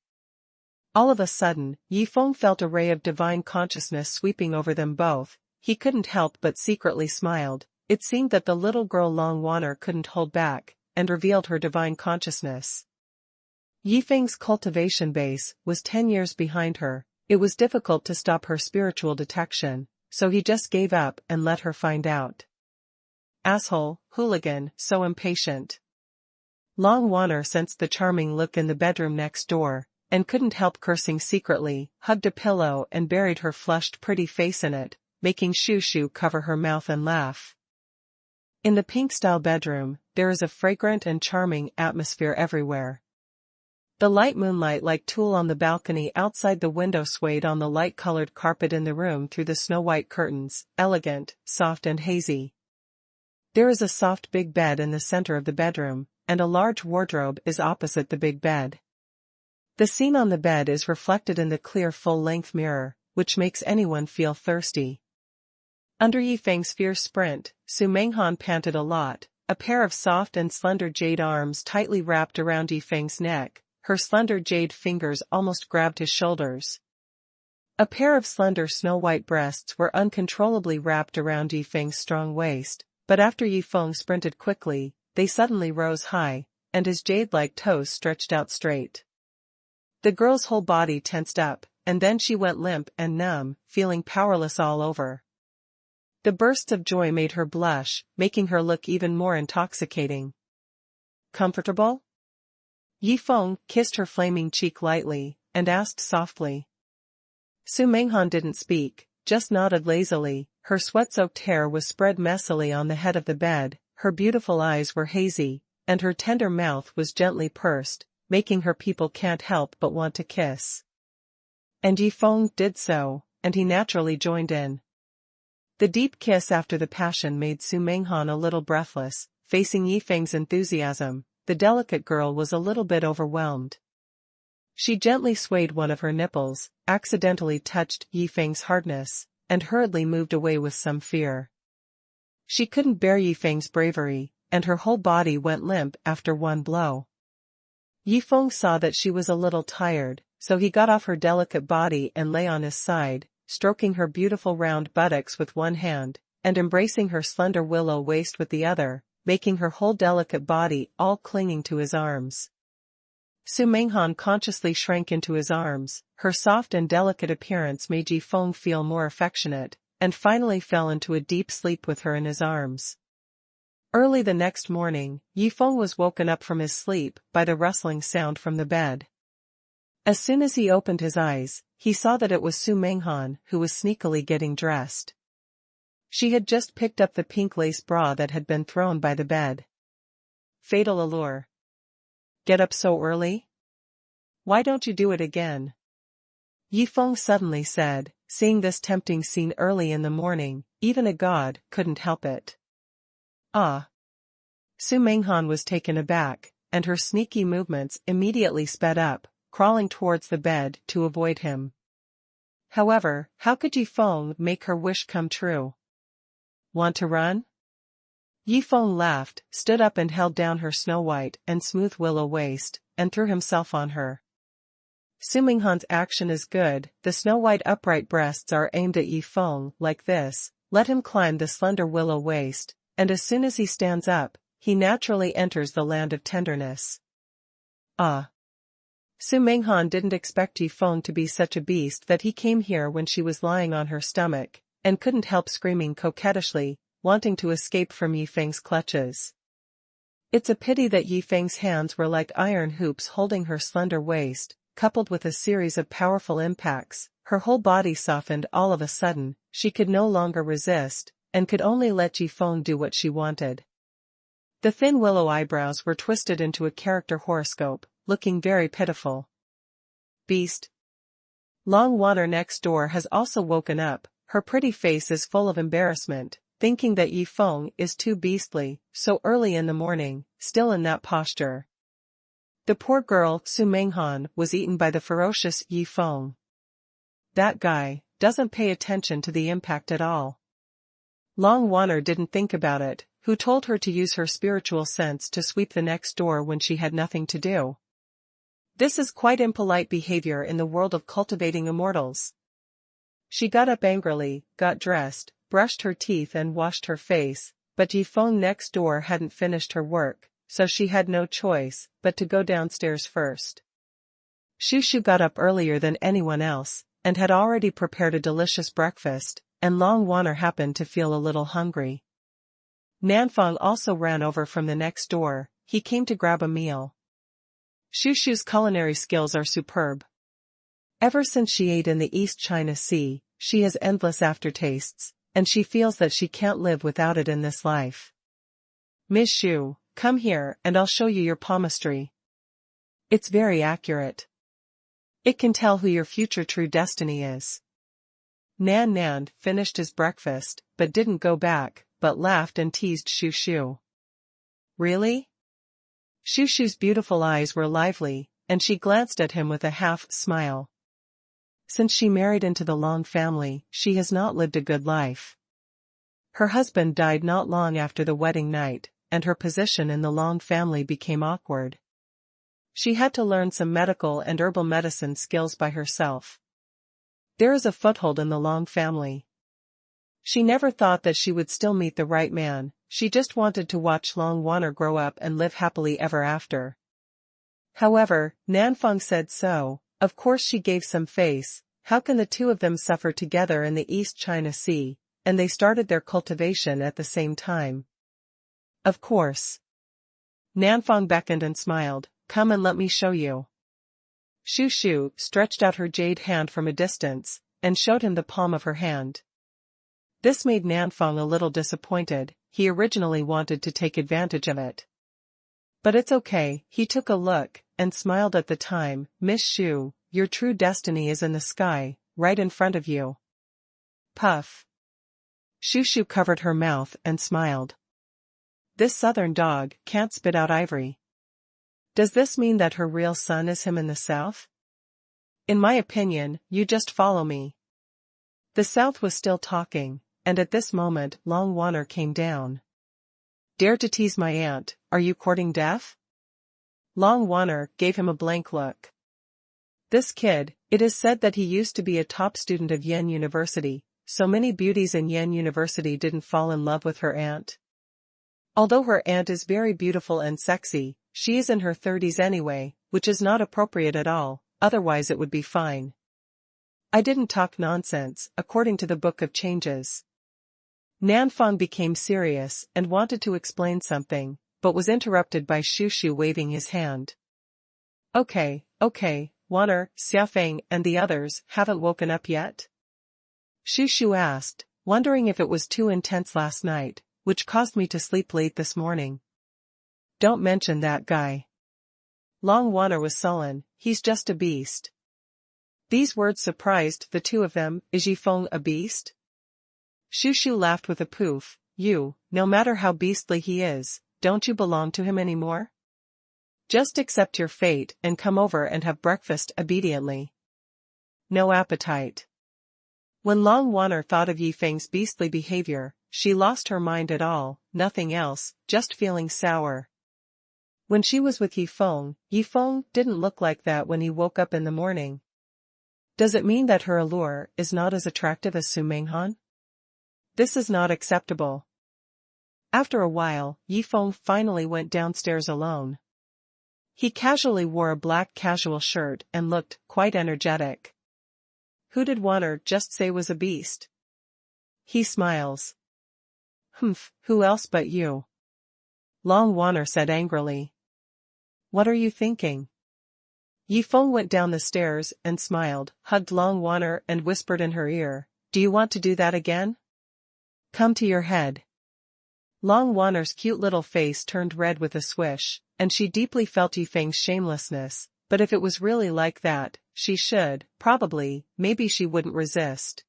All of a sudden, Yifeng felt a ray of divine consciousness sweeping over them both. He couldn't help but secretly smiled. It seemed that the little girl Long Wanner couldn't hold back, and revealed her divine consciousness. Yifeng's cultivation base was 10 years behind her. It was difficult to stop her spiritual detection, so he just gave up and let her find out. Asshole, hooligan, so impatient. Long Wanner sensed the charming look in the bedroom next door, and couldn't help cursing secretly, hugged a pillow and buried her flushed pretty face in it, making Shu Shu cover her mouth and laugh. In the pink-style bedroom, there is a fragrant and charming atmosphere everywhere. The light moonlight-like tulle on the balcony outside the window swayed on the light-colored carpet in the room through the snow-white curtains, elegant, soft and hazy. There is a soft big bed in the center of the bedroom, and a large wardrobe is opposite the big bed. The scene on the bed is reflected in the clear full-length mirror, which makes anyone feel thirsty. Under Yifeng's fierce sprint, Su Menghan panted a lot, a pair of soft and slender jade arms tightly wrapped around Yifeng's neck. Her slender jade fingers almost grabbed his shoulders. A pair of slender snow-white breasts were uncontrollably wrapped around Yifeng's strong waist, but after Yifeng sprinted quickly, they suddenly rose high, and his jade-like toes stretched out straight. The girl's whole body tensed up, and then she went limp and numb, feeling powerless all over. The bursts of joy made her blush, making her look even more intoxicating. Comfortable? Yifeng kissed her flaming cheek lightly, and asked softly. Su Menghan didn't speak, just nodded lazily. Her sweat-soaked hair was spread messily on the head of the bed, her beautiful eyes were hazy, and her tender mouth was gently pursed, making her people can't help but want to kiss. And Yifeng did so, and he naturally joined in. The deep kiss after the passion made Su Menghan a little breathless. Facing Yifeng's enthusiasm, the delicate girl was a little bit overwhelmed. She gently swayed one of her nipples, accidentally touched Yifeng's hardness, and hurriedly moved away with some fear. She couldn't bear Yifeng's bravery, and her whole body went limp after one blow. Yifeng saw that she was a little tired, so he got off her delicate body and lay on his side, stroking her beautiful round buttocks with one hand, and embracing her slender willow waist with the other, making her whole delicate body all clinging to his arms. Su Menghan consciously shrank into his arms. Her soft and delicate appearance made Yifeng feel more affectionate, and finally fell into a deep sleep with her in his arms. Early the next morning, Yifeng was woken up from his sleep by the rustling sound from the bed. As soon as he opened his eyes, he saw that it was Su Menghan who was sneakily getting dressed. She had just picked up the pink lace bra that had been thrown by the bed. Fatal allure. Get up so early? Why don't you do it again? Yi Feng suddenly said, seeing this tempting scene early in the morning, even a god couldn't help it. Ah. Su Menghan was taken aback, and her sneaky movements immediately sped up, crawling towards the bed to avoid him. However, how could Yi Feng make her wish come true? Want to run? Yi Feng laughed, stood up and held down her snow-white and smooth willow waist, and threw himself on her. Su Menghan's action is good, the snow-white upright breasts are aimed at Yi Feng like this, let him climb the slender willow waist, and as soon as he stands up, he naturally enters the land of tenderness. Ah! Su Menghan didn't expect Yi Feng to be such a beast that he came here when she was lying on her stomach, and couldn't help screaming coquettishly, wanting to escape from Yi Feng's clutches. It's a pity that Yi Feng's hands were like iron hoops holding her slender waist, coupled with a series of powerful impacts, her whole body softened all of a sudden, she could no longer resist, and could only let Yi Feng do what she wanted. The thin willow eyebrows were twisted into a character horoscope, looking very pitiful. Beast. Long Water next door has also woken up, her pretty face is full of embarrassment, thinking that Yi Feng is too beastly, so early in the morning, still in that posture. The poor girl, Su Menghan, was eaten by the ferocious Yi Feng. That guy doesn't pay attention to the impact at all. Long Water didn't think about it, who told her to use her spiritual sense to sweep the next door when she had nothing to do. This is quite impolite behavior in the world of cultivating immortals. She got up angrily, got dressed, brushed her teeth and washed her face, but Yi Feng next door hadn't finished her work, so she had no choice but to go downstairs first. Shushu got up earlier than anyone else, and had already prepared a delicious breakfast, and Long Water happened to feel a little hungry. Nanfang also ran over from the next door, he came to grab a meal. Shushu's culinary skills are superb. Ever since she ate in the East China Sea, she has endless aftertastes, and she feels that she can't live without it in this life. Miss Shu, come here and I'll show you your palmistry. It's very accurate. It can tell who your future true destiny is. Nan finished his breakfast, but didn't go back, but laughed and teased Shushu. Really? Shushu's beautiful eyes were lively, and she glanced at him with a half-smile. Since she married into the Long family, she has not lived a good life. Her husband died not long after the wedding night, and her position in the Long family became awkward. She had to learn some medical and herbal medicine skills by herself. There is a foothold in the Long family. She never thought that she would still meet the right man, she just wanted to watch Long Water grow up and live happily ever after. However, Nanfang said so, of course she gave some face, how can the two of them suffer together in the East China Sea, and they started their cultivation at the same time. Of course. Nanfang beckoned and smiled, come and let me show you. Shushu stretched out her jade hand from a distance, and showed him the palm of her hand. This made Nanfang a little disappointed, he originally wanted to take advantage of it. But it's okay, he took a look, and smiled at the time, Miss Shu, your true destiny is in the sky, right in front of you. Puff. Shushu covered her mouth and smiled. This southern dog can't spit out ivory. Does this mean that her real son is him in the south? In my opinion, you just follow me. The south was still talking, and at this moment Long Water came down. Dare to tease my aunt, are you courting death? Long Water gave him a blank look. This kid, it is said that he used to be a top student of Yen University, so many beauties in Yen University didn't fall in love with her aunt. Although her aunt is very beautiful and sexy, she is in her 30s anyway, which is not appropriate at all, otherwise it would be fine. I didn't talk nonsense, according to the Book of Changes. Nanfang became serious and wanted to explain something, but was interrupted by Shushu waving his hand. Okay, Waner, Xiaofeng and the others haven't woken up yet? Xu Shu asked, wondering if it was too intense last night, which caused me to sleep late this morning. Don't mention that guy. Long Waner was sullen, he's just a beast. These words surprised the two of them. Is Yifeng a beast? Xu Shu laughed with a poof. No matter how beastly he is, don't you belong to him anymore? Just accept your fate and come over and have breakfast obediently. No appetite. When Long Waner thought of Yifeng's beastly behavior, she lost her mind at all, nothing else, just feeling sour. When she was with Yifeng didn't look like that when he woke up in the morning. Does it mean that her allure is not as attractive as Su Menghan? This is not acceptable. After a while, Yifeng finally went downstairs alone. He casually wore a black casual shirt and looked quite energetic. Who did Waner just say was a beast? He smiles. Who else but you? Long Waner said angrily. What are you thinking? Yifeng went down the stairs and smiled, hugged Long Waner and whispered in her ear, do you want to do that again? Come to your head. Long Waner's cute little face turned red with a swish, and she deeply felt Yifeng's shamelessness, but if it was really like that, she should, maybe she wouldn't resist.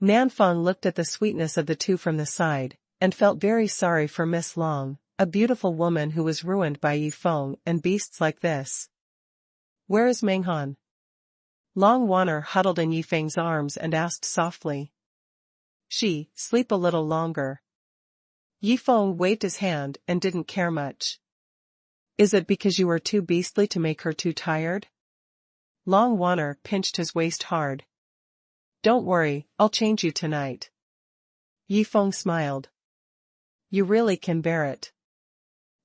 Nanfeng looked at the sweetness of the two from the side, and felt very sorry for Miss Long, a beautiful woman who was ruined by Yifeng and beasts like this. Where is Menghan? Long Waner huddled in Yifeng's arms and asked softly. Sleep a little longer. Yifeng waved his hand and didn't care much. Is it because you were too beastly to make her too tired? Long Waner pinched his waist hard. Don't worry, I'll change you tonight. Yifeng smiled. You really can bear it.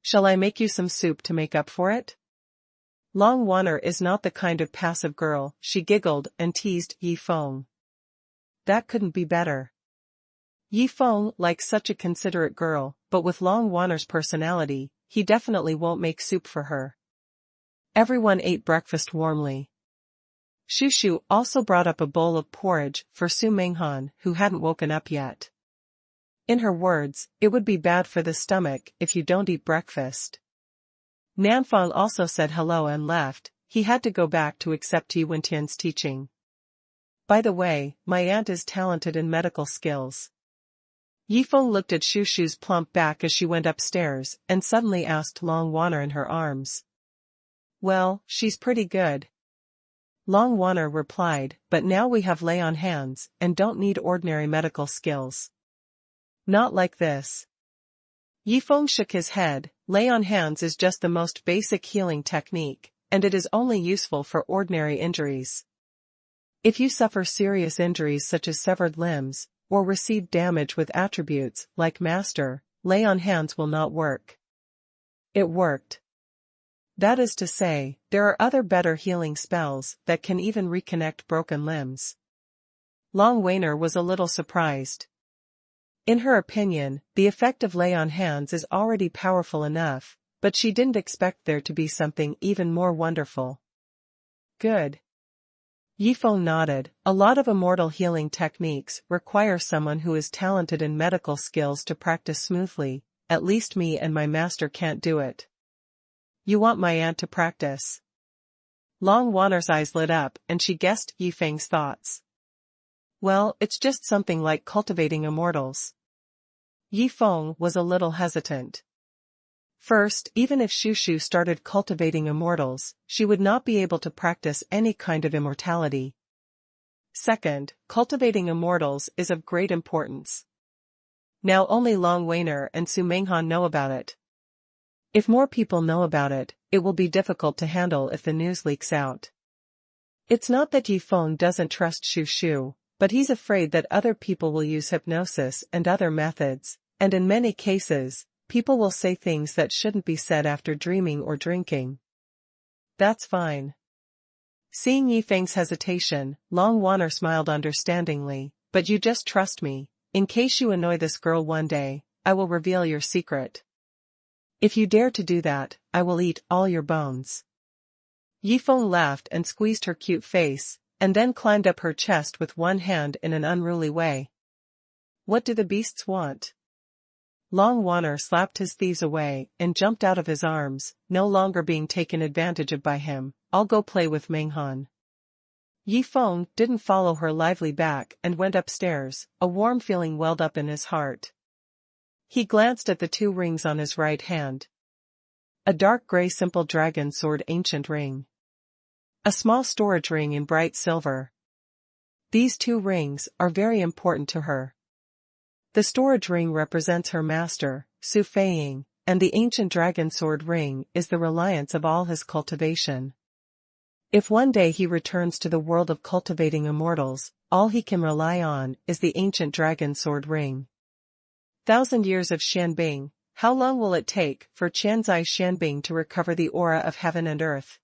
Shall I make you some soup to make up for it? Long Waner is not the kind of passive girl, she giggled and teased Yifeng. That couldn't be better. Yifeng likes such a considerate girl, but with Long Waner's personality, he definitely won't make soup for her. Everyone ate breakfast warmly. Xu Shu also brought up a bowl of porridge for Su Menghan, who hadn't woken up yet. In her words, it would be bad for the stomach if you don't eat breakfast. Nanfeng also said hello and left, he had to go back to accept Yi Wentian's teaching. By the way, my aunt is talented in medical skills. Yifeng looked at Xu Shu's plump back as she went upstairs and suddenly asked Long Waner in her arms. Well, she's pretty good. Long Waner replied, but now we have lay on hands and don't need ordinary medical skills. Not like this. Yifeng shook his head, lay on hands is just the most basic healing technique, and it is only useful for ordinary injuries. If you suffer serious injuries such as severed limbs, or receive damage with attributes like master, lay on hands will not work. It worked. That is to say, there are other better healing spells that can even reconnect broken limbs. Long Waner was a little surprised. In her opinion, the effect of lay on hands is already powerful enough, but she didn't expect there to be something even more wonderful. Good. Yifeng nodded. A lot of immortal healing techniques require someone who is talented in medical skills to practice smoothly, at least me and my master can't do it. You want my aunt to practice? Long Waner's eyes lit up and she guessed Yifeng's thoughts. Well, it's just something like cultivating immortals. Yifeng was a little hesitant. First, even if Xu Shu started cultivating immortals, she would not be able to practice any kind of immortality. Second, cultivating immortals is of great importance. Now only Long Waner and Su Menghan know about it. If more people know about it, it will be difficult to handle if the news leaks out. It's not that Yifeng doesn't trust Xu Shu, but he's afraid that other people will use hypnosis and other methods, and in many cases, people will say things that shouldn't be said after dreaming or drinking. That's fine. Seeing Yifeng's hesitation, Long Waner smiled understandingly, but you just trust me. In case you annoy this girl one day, I will reveal your secret. If you dare to do that, I will eat all your bones. Yifeng laughed and squeezed her cute face, and then climbed up her chest with one hand in an unruly way. What do the beasts want? Long Wanner slapped his thieves away and jumped out of his arms, no longer being taken advantage of by him. I'll go play with Menghan. Yifeng didn't follow her lively back and went upstairs, a warm feeling welled up in his heart. He glanced at the 2 rings on his right hand. A dark gray simple dragon sword ancient ring. A small storage ring in bright silver. These 2 rings are very important to her. The storage ring represents her master, Su Feiying, and the ancient dragon sword ring is the reliance of all his cultivation. If one day he returns to the world of cultivating immortals, all he can rely on is the ancient dragon sword ring. 1,000 years of Xianbing. How long will it take for Qianzai Xianbing to recover the aura of heaven and earth?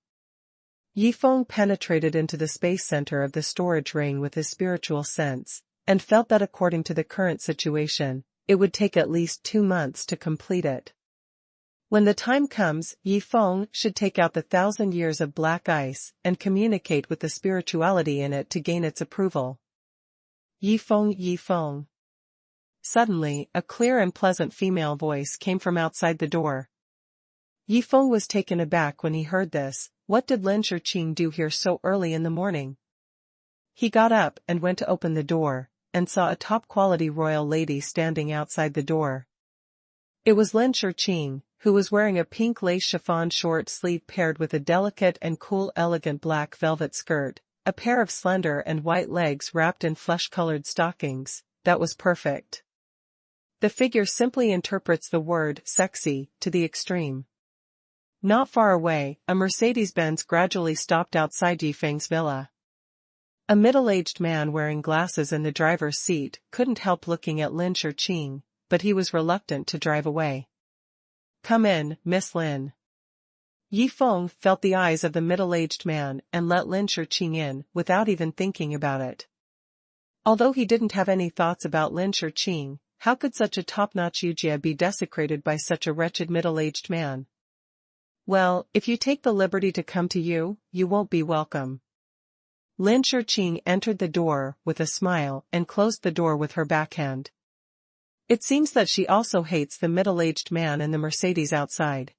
Yifeng penetrated into the space center of the storage ring with his spiritual sense, and felt that according to the current situation, it would take at least 2 months to complete it. When the time comes, Yifeng should take out the 1,000 years of black ice and communicate with the spirituality in it to gain its approval. Yifeng, Yifeng. Suddenly, a clear and pleasant female voice came from outside the door. Yifeng was taken aback when he heard this. What did Lin Shiqing do here so early in the morning? He got up and went to open the door, and saw a top-quality royal lady standing outside the door. It was Lin Shiqing, who was wearing a pink lace chiffon short sleeve paired with a delicate and cool elegant black velvet skirt, a pair of slender and white legs wrapped in flesh-colored stockings. That was perfect. The figure simply interprets the word sexy to the extreme. Not far away, a Mercedes-Benz gradually stopped outside Yifeng's villa. A middle-aged man wearing glasses in the driver's seat couldn't help looking at Lin Shiqing, but he was reluctant to drive away. Come in, Miss Lin. Yifeng felt the eyes of the middle-aged man and let Lin Shiqing in without even thinking about it. Although he didn't have any thoughts about Lin Shiqing, how could such a top-notch Yujia be desecrated by such a wretched middle-aged man? Well, if you take the liberty to come to you, you won't be welcome. Lin Shiqing entered the door with a smile and closed the door with her backhand. It seems that she also hates the middle-aged man in the Mercedes outside.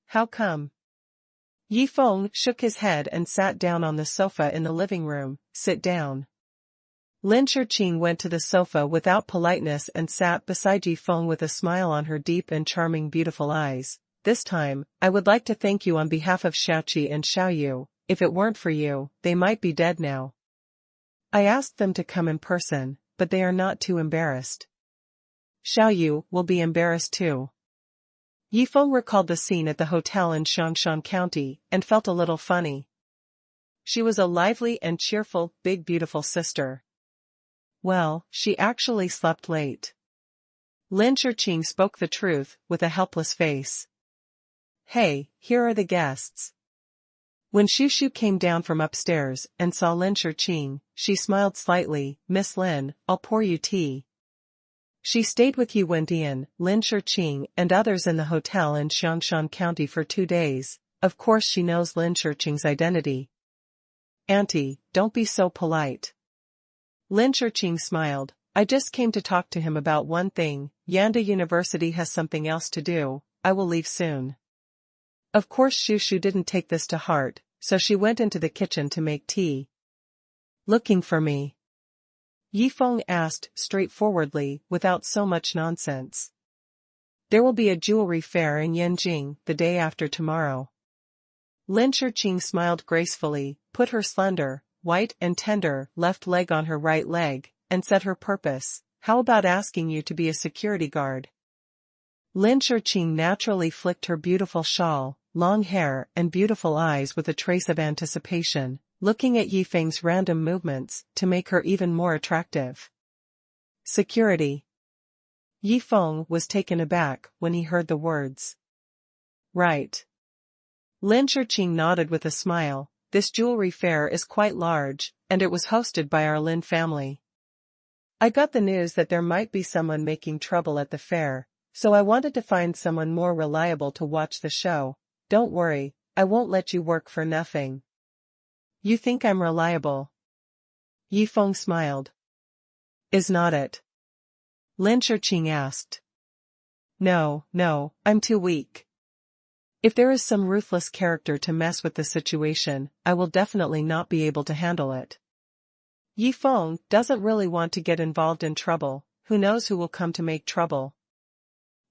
How come? Yifeng shook his head and sat down on the sofa in the living room. Sit down. Lin Shiqing went to the sofa without politeness and sat beside Yifeng with a smile on her deep and charming beautiful eyes. This time, I would like to thank you on behalf of Xiaoqi and Xiaoyu. If it weren't for you, they might be dead now. I asked them to come in person, but they are not too embarrassed. Xiaoyu will be embarrassed too. Yifeng recalled the scene at the hotel in Xiangshan County and felt a little funny. She was a lively and cheerful, big beautiful sister. Well, she actually slept late. Lin Shiqing spoke the truth with a helpless face. Hey, here are the guests. When Shushu came down from upstairs and saw Lin Shiqing, she smiled slightly. Miss Lin, I'll pour you tea. She stayed with Yu Wendian, Lin Shiqing and others in the hotel in Xiangshan County for 2 days. Of course she knows Lin Shiqing's identity. Auntie, don't be so polite. Lin Shiqing smiled. I just came to talk to him about one thing. Yanda University has something else to do. I will leave soon. Of course Shushu didn't take this to heart, so she went into the kitchen to make tea. Looking for me? Yifeng asked straightforwardly, without so much nonsense. There will be a jewelry fair in Yanjing the day after tomorrow. Lin Shiqing smiled gracefully, put her slender, white and tender left leg on her right leg, and said her purpose. How about asking you to be a security guard? Lin Shiqing naturally flicked her beautiful shawl, long hair and beautiful eyes with a trace of anticipation, looking at Yifeng's random movements to make her even more attractive. Security. Yifeng was taken aback when he heard the words. Right. Lin Shiqing nodded with a smile. This jewelry fair is quite large, and it was hosted by our Lin family. I got the news that there might be someone making trouble at the fair, so I wanted to find someone more reliable to watch the show. Don't worry, I won't let you work for nothing. You think I'm reliable? Yifeng smiled. Is not it? Lin Shiqing asked. No, I'm too weak. If there is some ruthless character to mess with the situation, I will definitely not be able to handle it. Yifeng doesn't really want to get involved in trouble, who knows who will come to make trouble.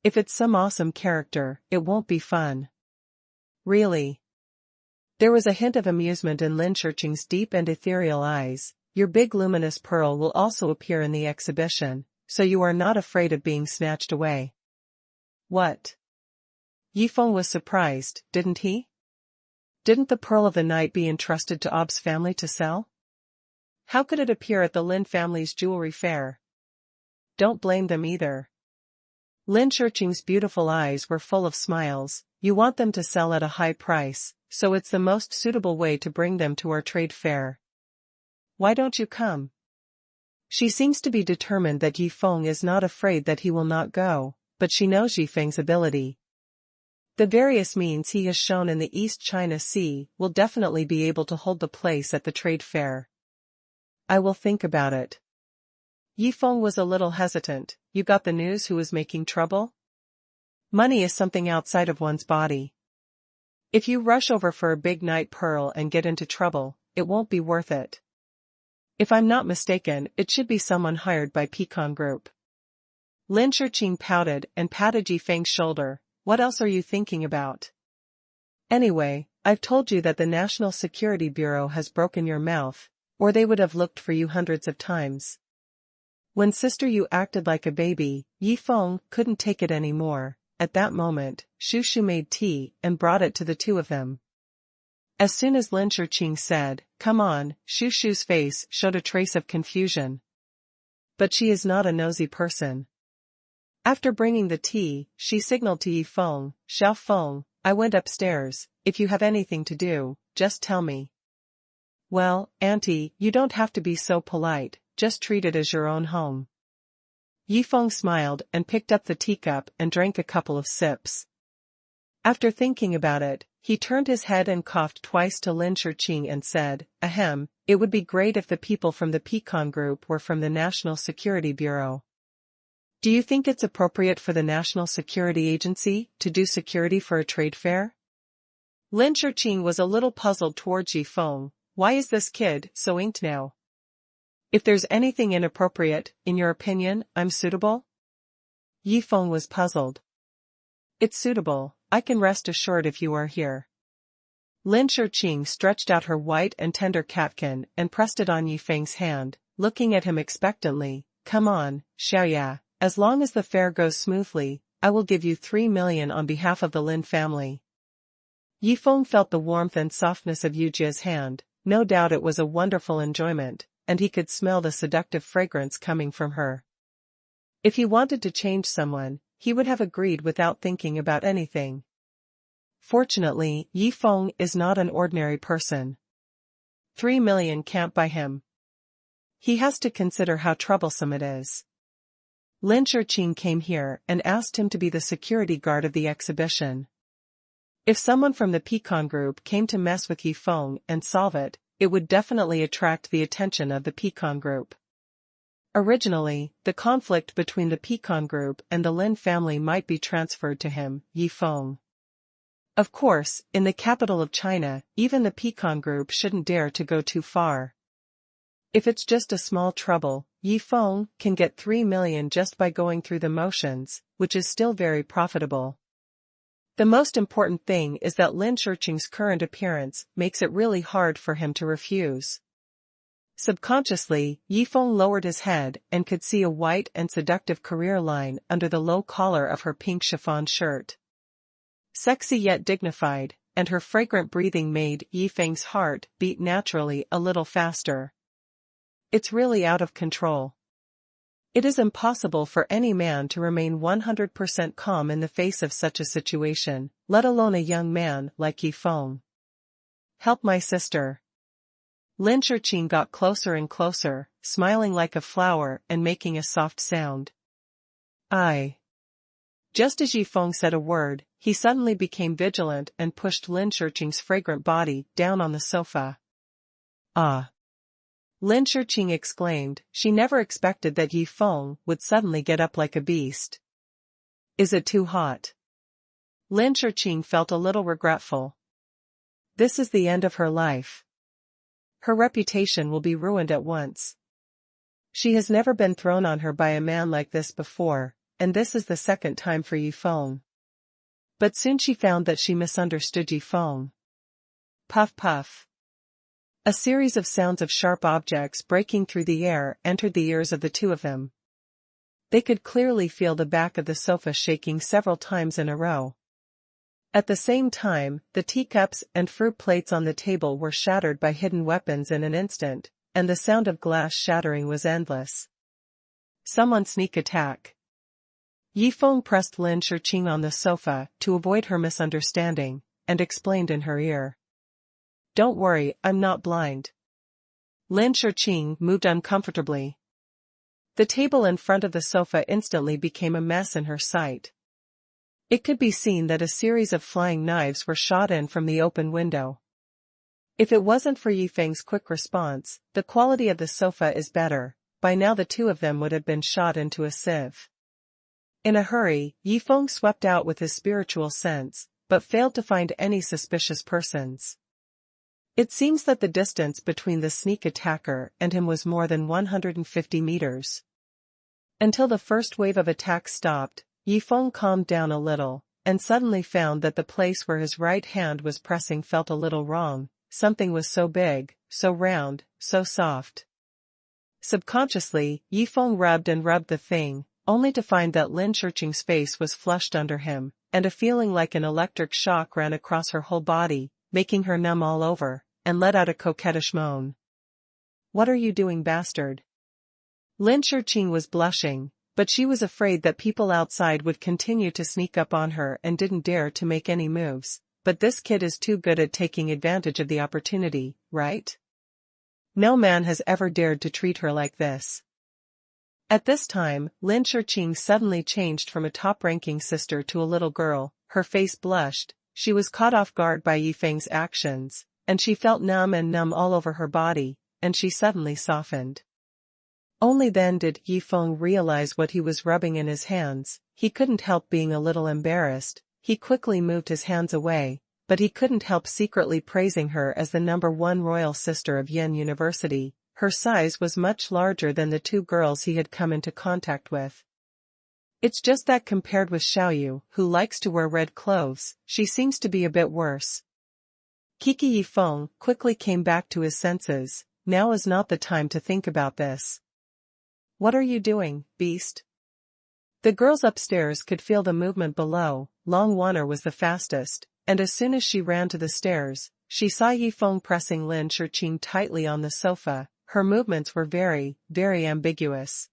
If it's some awesome character, it won't be fun. Really? There was a hint of amusement in Lin Shiqing's deep and ethereal eyes. Your big luminous pearl will also appear in the exhibition, so you are not afraid of being snatched away. What? Yifeng was surprised, didn't he? Didn't the Pearl of the Night be entrusted to Ob's family to sell? How could it appear at the Lin family's jewelry fair? Don't blame them either. Lin Shiqing's beautiful eyes were full of smiles. You want them to sell at a high price, so it's the most suitable way to bring them to our trade fair. Why don't you come? She seems to be determined that Yifeng is not afraid that he will not go, but she knows Yifeng's ability. The various means he has shown in the East China Sea will definitely be able to hold the place at the trade fair. I will think about it. Yifeng was a little hesitant. You got the news who is making trouble? Money is something outside of one's body. If you rush over for a big night pearl and get into trouble, it won't be worth it. If I'm not mistaken, it should be someone hired by Pecan Group. Lin Shiqing pouted and patted Yifeng's shoulder. What else are you thinking about? Anyway, I've told you that the National Security Bureau has broken your mouth, or they would have looked for you hundreds of times. When Sister Yu acted like a baby, Yifeng couldn't take it anymore. At that moment, Shushu made tea and brought it to the two of them. As soon as Lin Shiqing said, "Come on," Shushu's face showed a trace of confusion. But she is not a nosy person. After bringing the tea, she signaled to Yifeng, "Xiao Feng, I went upstairs. If you have anything to do, just tell me." Well, Auntie, you don't have to be so polite, just treat it as your own home. Yifeng smiled and picked up the teacup and drank a couple of sips. After thinking about it, he turned his head and coughed twice to Lin Shiqing and said, "Ahem, it would be great if the people from the Pecan Group were from the National Security Bureau. Do you think it's appropriate for the National Security Agency to do security for a trade fair?" Lin Shiqing was a little puzzled towards Yifeng. Why is this kid so inked now? If there's anything inappropriate, in your opinion, I'm suitable? Yifeng was puzzled. It's suitable, I can rest assured if you are here. Lin Shiqing stretched out her white and tender catkin and pressed it on Yifeng's hand, looking at him expectantly. Come on, Xiaoya, as long as the fair goes smoothly, I will give you 3 million on behalf of the Lin family. Yifeng felt the warmth and softness of Yujia's hand. No doubt it was a wonderful enjoyment, and he could smell the seductive fragrance coming from her. If he wanted to change someone, he would have agreed without thinking about anything. Fortunately, Yifeng is not an ordinary person. 3 million can't buy him. He has to consider how troublesome it is. Lin Shiqing came here and asked him to be the security guard of the exhibition. If someone from the Pecan Group came to mess with Yifeng and solve it, it would definitely attract the attention of the Pecan Group. Originally, the conflict between the Pecan Group and the Lin family might be transferred to him, Yifeng. Of course, in the capital of China, even the Pecan Group shouldn't dare to go too far. If it's just a small trouble, Yifeng can get 3 million just by going through the motions, which is still very profitable. The most important thing is that Lin Shiqing's current appearance makes it really hard for him to refuse. Subconsciously, Yifeng lowered his head and could see a white and seductive career line under the low collar of her pink chiffon shirt. Sexy yet dignified, and her fragrant breathing made Yifeng's heart beat naturally a little faster. It's really out of control. It is impossible for any man to remain 100% calm in the face of such a situation, let alone a young man like Yifeng. Help my sister. Lin Shiqing got closer and closer, smiling like a flower and making a soft sound. I. Just as Yifeng said a word, he suddenly became vigilant and pushed Lin Shiqing's fragrant body down on the sofa. Ah! Lin Shiqing exclaimed, she never expected that Yi Feng would suddenly get up like a beast. Is it too hot? Lin Shiqing felt a little regretful. This is the end of her life. Her reputation will be ruined at once. She has never been thrown on her by a man like this before, and this is the second time for Yi Feng. But soon she found that she misunderstood Yi Feng. Puff puff. A series of sounds of sharp objects breaking through the air entered the ears of the two of them. They could clearly feel the back of the sofa shaking several times in a row. At the same time, the teacups and fruit plates on the table were shattered by hidden weapons in an instant, and the sound of glass shattering was endless. Someone sneak attack. Yi Feng pressed Lin Shiqing on the sofa to avoid her misunderstanding, and explained in her ear. Don't worry, I'm not blind. Lin Shiqing moved uncomfortably. The table in front of the sofa instantly became a mess in her sight. It could be seen that a series of flying knives were shot in from the open window. If it wasn't for Yi Feng's quick response, the quality of the sofa is better, by now the two of them would have been shot into a sieve. In a hurry, Yi Feng swept out with his spiritual sense, but failed to find any suspicious persons. It seems that the distance between the sneak attacker and him was more than 150 meters. Until the first wave of attacks stopped, Yi Feng calmed down a little, and suddenly found that the place where his right hand was pressing felt a little wrong. Something was so big, so round, so soft. Subconsciously, Yi Feng rubbed and rubbed the thing, only to find that Lin Shiqing's face was flushed under him, and a feeling like an electric shock ran across her whole body, making her numb all over, and let out a coquettish moan. What are you doing, bastard? Lin Shiqing was blushing, but she was afraid that people outside would continue to sneak up on her and didn't dare to make any moves. But this kid is too good at taking advantage of the opportunity, right? No man has ever dared to treat her like this. At this time, Lin Shiqing suddenly changed from a top-ranking sister to a little girl. Her face blushed, she was caught off guard by Yi Feng's actions, and she felt numb all over her body, and she suddenly softened. Only then did Yi Feng realize what he was rubbing in his hands. He couldn't help being a little embarrassed. He quickly moved his hands away, but he couldn't help secretly praising her as the #1 royal sister of Yin University. Her size was much larger than the two girls he had come into contact with. It's just that compared with Xiaoyu, who likes to wear red clothes, she seems to be a bit worse. Kiki Yi Feng quickly came back to his senses. Now is not the time to think about this. What are you doing, beast? The girls upstairs could feel the movement below. Long Wanner was the fastest, and as soon as she ran to the stairs, she saw Yi Feng pressing Lin Shiqing tightly on the sofa. Her movements were very, very ambiguous.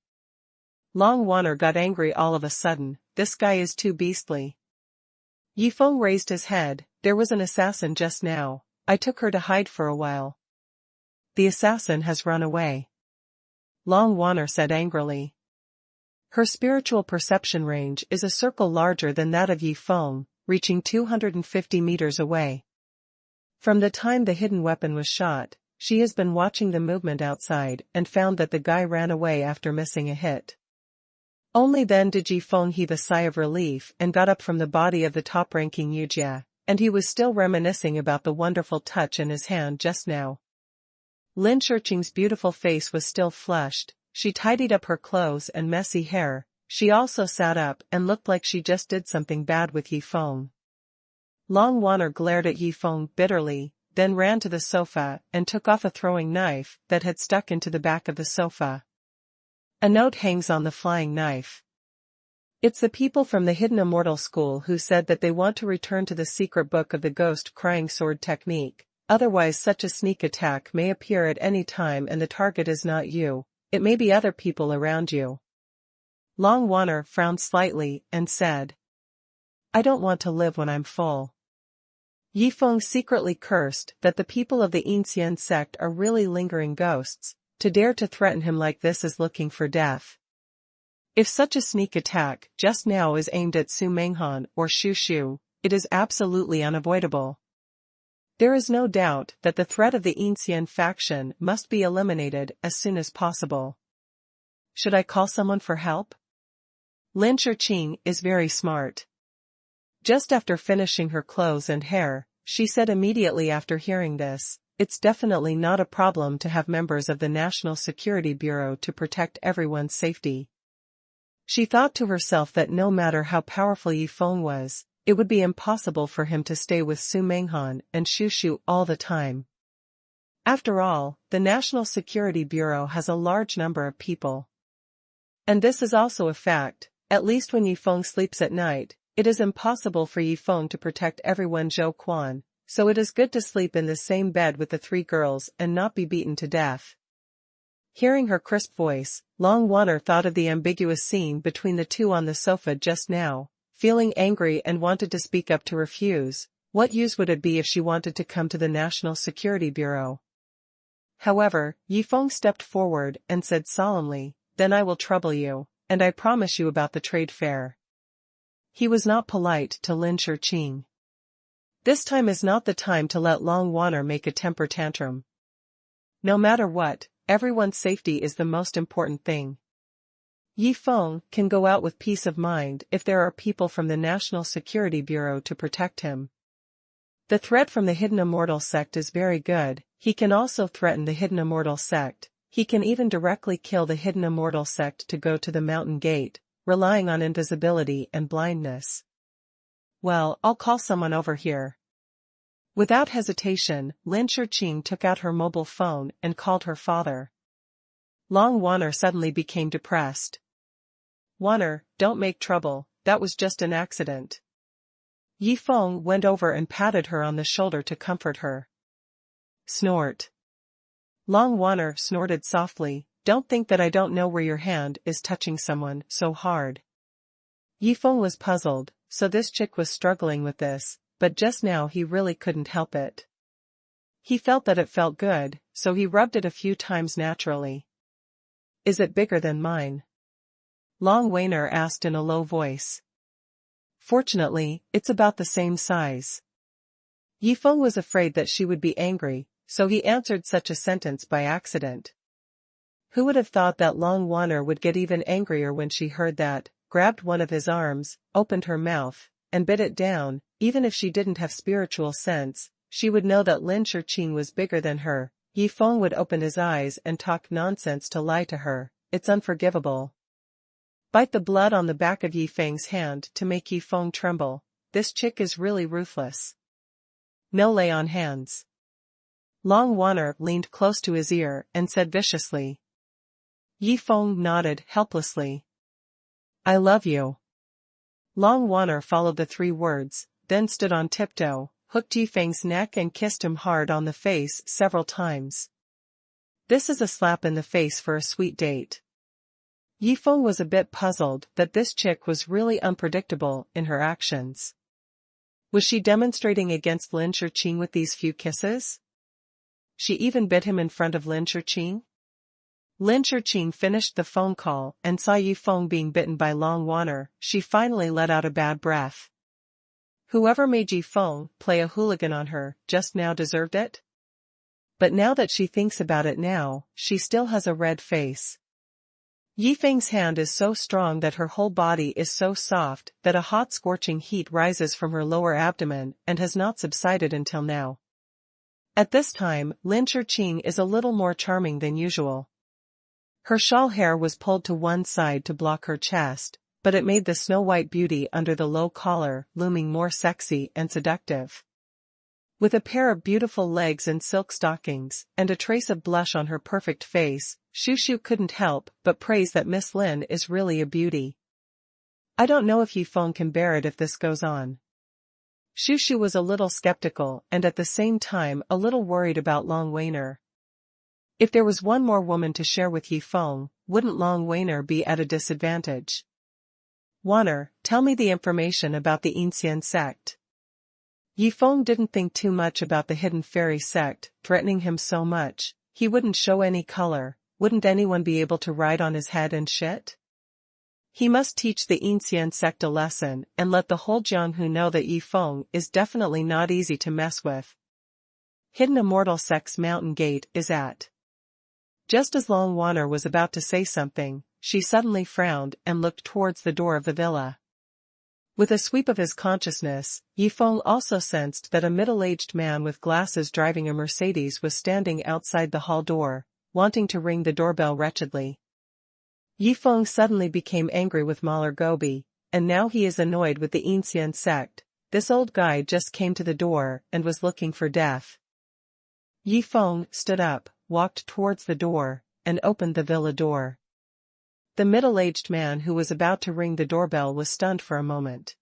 Long Wanner got angry all of a sudden. This guy is too beastly. Yi Feng raised his head. There was an assassin just now. I took her to hide for a while. The assassin has run away. Long Wanner said angrily. Her spiritual perception range is a circle larger than that of Yi Feng, reaching 250 meters away. From the time the hidden weapon was shot, she has been watching the movement outside and found that the guy ran away after missing a hit. Only then did Yi Feng heave a sigh of relief and got up from the body of the top-ranking Yujia, and he was still reminiscing about the wonderful touch in his hand just now. Lin Shiqing's beautiful face was still flushed. She tidied up her clothes and messy hair. She also sat up and looked like she just did something bad with Yi Feng. Long Wanner glared at Yi Feng bitterly, then ran to the sofa and took off a throwing knife that had stuck into the back of the sofa. A note hangs on the flying knife. It's the people from the hidden Immortal school who said that they want to return to the secret book of the ghost crying sword technique. Otherwise such a sneak attack may appear at any time and the target is not you. It may be other people around you. Long Wanner frowned slightly and said, I don't want to live when I'm full. Yi Feng secretly cursed that the people of the Yin sect are really lingering ghosts. To dare to threaten him like this is looking for death. If such a sneak attack just now is aimed at Su Menghan or Shu Shu, it is absolutely unavoidable. There is no doubt that the threat of the Yin faction must be eliminated as soon as possible. Should I call someone for help? Lin Shiqing is very smart. Just after finishing her clothes and hair, she said immediately after hearing this, it's definitely not a problem to have members of the National Security Bureau to protect everyone's safety. She thought to herself that no matter how powerful Yi Feng was, it would be impossible for him to stay with Su Menghan and Shu all the time. After all, the National Security Bureau has a large number of people. And this is also a fact, at least when Yi Feng sleeps at night, it is impossible for Yi Feng to protect everyone Zhou Quan, so it is good to sleep in the same bed with the three girls and not be beaten to death. Hearing her crisp voice, Long Wanner thought of the ambiguous scene between the two on the sofa just now, feeling angry and wanted to speak up to refuse. What use would it be if she wanted to come to the National Security Bureau? However, Yi Feng stepped forward and said solemnly, "Then I will trouble you, and I promise you about the trade fair." He was not polite to Lin Shiqing. This time is not the time to let Long Wanner make a temper tantrum. No matter what, everyone's safety is the most important thing. Yi Feng can go out with peace of mind if there are people from the National Security Bureau to protect him. The threat from the Hidden Immortal sect is very good. He can also threaten the Hidden Immortal sect. He can even directly kill the Hidden Immortal sect to go to the mountain gate, relying on invisibility and blindness. Well, I'll call someone over here. Without hesitation, Lin Shiqing took out her mobile phone and called her father. Long Wanner suddenly became depressed. "Wanner, don't make trouble, that was just an accident." Yi Feng went over and patted her on the shoulder to comfort her. Snort. Long Wanner snorted softly, "Don't think that I don't know where your hand is touching someone so hard." Yi Feng was puzzled, so this chick was struggling with this, but just now he really couldn't help it. He felt that it felt good, so he rubbed it a few times naturally. "Is it bigger than mine?" Long Wanner asked in a low voice. "Fortunately, it's about the same size." Yi Feng was afraid that she would be angry, so he answered such a sentence by accident. Who would have thought that Long Wanner would get even angrier when she heard that, grabbed one of his arms, opened her mouth, and bit it down. Even if she didn't have spiritual sense, she would know that Lin Shiqing was bigger than her. Yi Feng would open his eyes and talk nonsense to lie to her. It's unforgivable. Bite the blood on the back of Yi Feng's hand to make Yi Feng tremble. This chick is really ruthless. No lay on hands. Long Wanner leaned close to his ear and said viciously. Yi Feng nodded helplessly. "I love you." Long Wanner followed the three words, then stood on tiptoe, hooked Yi Feng's neck and kissed him hard on the face several times. This is a slap in the face for a sweet date. Yi Feng was a bit puzzled that this chick was really unpredictable in her actions. Was she demonstrating against Lin Shiqing with these few kisses? She even bit him in front of Lin Shiqing? Lin Shiqing finished the phone call and saw Yi Feng being bitten by Long Wanner. She finally let out a bad breath. Whoever made Yi Feng play a hooligan on her just now deserved it? But now that she thinks about it now, she still has a red face. Yi Feng's hand is so strong that her whole body is so soft that a hot scorching heat rises from her lower abdomen and has not subsided until now. At this time, Lin Shiqing is a little more charming than usual. Her shawl hair was pulled to one side to block her chest, but it made the snow-white beauty under the low collar looming more sexy and seductive. With a pair of beautiful legs and silk stockings, and a trace of blush on her perfect face, Shu couldn't help but praise that Miss Lin is really a beauty. I don't know if Yi Feng can bear it if this goes on. Shu was a little skeptical and at the same time a little worried about Long Wanner. If there was one more woman to share with Yi Feng, wouldn't Long Wanner be at a disadvantage? Wanner, tell me the information about the Yin sect. Yi Feng didn't think too much about the Hidden Fairy sect threatening him so much. He wouldn't show any color. Wouldn't anyone be able to ride on his head and shit? He must teach the Yin sect a lesson and let the whole Jianghu know that Yi Feng is definitely not easy to mess with. Hidden Immortal sect's mountain gate is at. Just as Long Wanner was about to say something, she suddenly frowned and looked towards the door of the villa. With a sweep of his consciousness, Yi Feng also sensed that a middle-aged man with glasses driving a Mercedes was standing outside the hall door, wanting to ring the doorbell wretchedly. Yi Feng suddenly became angry with Mahler Gobi, and now he is annoyed with the Yin sect. This old guy just came to the door and was looking for death. Yi Feng stood up, walked towards the door, and opened the villa door. The middle-aged man who was about to ring the doorbell was stunned for a moment.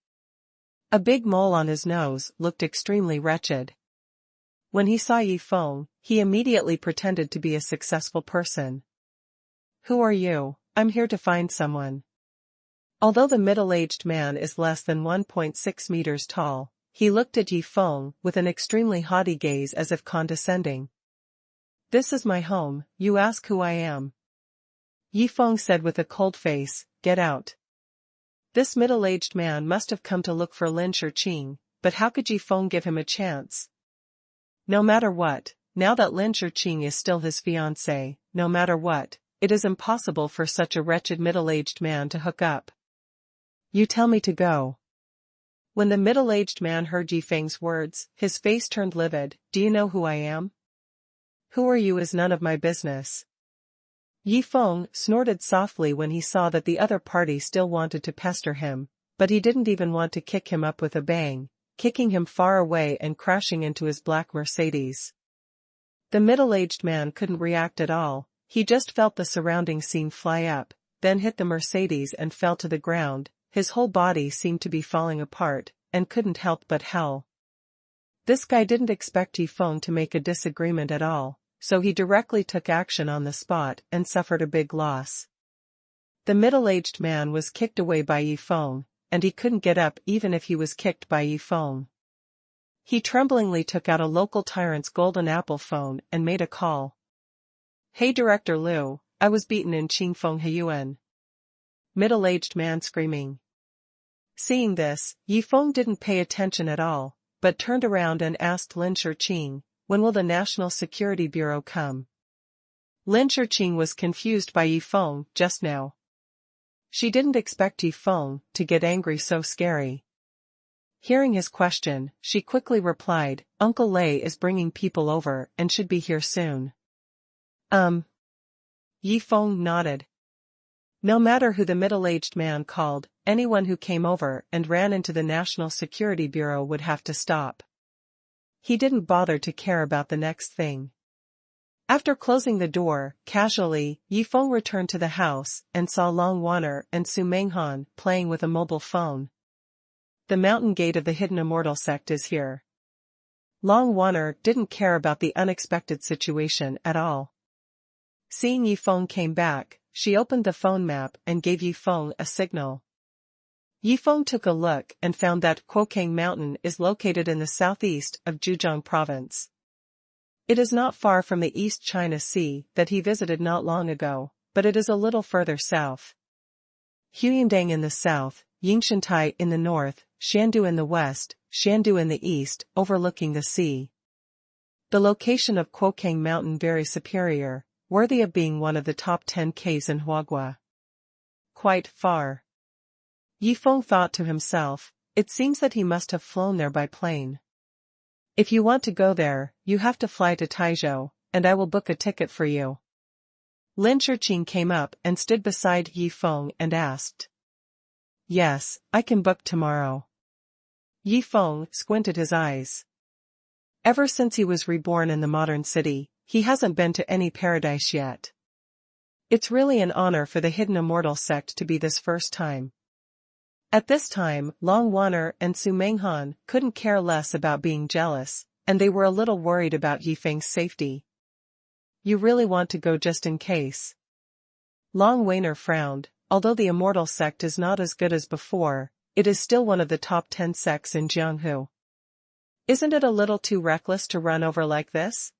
A big mole on his nose looked extremely wretched. When he saw Yi Feng, he immediately pretended to be a successful person. "Who are you? I'm here to find someone." Although the middle-aged man is less than 1.6 meters tall, he looked at Yi Feng with an extremely haughty gaze as if condescending. "This is my home, you ask who I am?" Yi Feng said with a cold face, "Get out." This middle-aged man must have come to look for Lin Shiqing, but how could Yi Feng give him a chance? No matter what, now that Lin Shiqing is still his fiancée, no matter what, it is impossible for such a wretched middle-aged man to hook up. "You tell me to go." When the middle-aged man heard Yi Feng's words, his face turned livid. "Do you know who I am?" "Who are you is none of my business." Yi Feng snorted softly when he saw that the other party still wanted to pester him, but he didn't even want to kick him up with a bang, kicking him far away and crashing into his black Mercedes. The middle-aged man couldn't react at all. He just felt the surrounding scene fly up, then hit the Mercedes and fell to the ground. His whole body seemed to be falling apart, and couldn't help but howl. This guy didn't expect Yi Feng to make a disagreement at all, so he directly took action on the spot and suffered a big loss. The middle-aged man was kicked away by Yi Feng, and he couldn't get up even if he was kicked by Yi Feng. He tremblingly took out a local tyrant's golden Apple phone and made a call. "Hey Director Liu, I was beaten in Qingfeng Huyuan." Middle-aged man screaming. Seeing this, Yi Feng didn't pay attention at all, but turned around and asked Lin Shiqing, "When will the National Security Bureau come?" Lin Shiqing was confused by Yi Feng just now. She didn't expect Yi Feng to get angry so scary. Hearing his question, she quickly replied, "Uncle Lei is bringing people over and should be here soon." Yi Feng nodded. No matter who the middle-aged man called, anyone who came over and ran into the National Security Bureau would have to stop. He didn't bother to care about the next thing. After closing the door, casually, Yi Feng returned to the house and saw Long Wanner and Su Menghan playing with a mobile phone. "The mountain gate of the hidden immortal sect is here." Long Wanner didn't care about the unexpected situation at all. Seeing Yi Feng came back, she opened the phone map and gave Yi Feng a signal. Yi Feng took a look and found that Quokang Mountain is located in the southeast of Zhejiang Province. It is not far from the East China Sea that he visited not long ago, but it is a little further south. Huyandang in the south, Yingshantai in the north, Shandu in the west, Shandu in the east, overlooking the sea. The location of Quokang Mountain very superior, worthy of being one of the top 10 caves in Huagua. Quite far. Yi Feng thought to himself, it seems that he must have flown there by plane. "If you want to go there, you have to fly to Taizhou, and I will book a ticket for you." Lin Shiqing came up and stood beside Yi Feng and asked. "Yes, I can book tomorrow." Yi Feng squinted his eyes. Ever since he was reborn in the modern city, he hasn't been to any paradise yet. It's really an honor for the hidden immortal sect to be this first time. At this time, Long Wanner and Su Menghan couldn't care less about being jealous, and they were a little worried about Yi Feng's safety. "You really want to go just in case?" Long Wanner frowned. Although the immortal sect is not as good as before, it is still one of the top 10 sects in Jianghu. "Isn't it a little too reckless to run over like this?"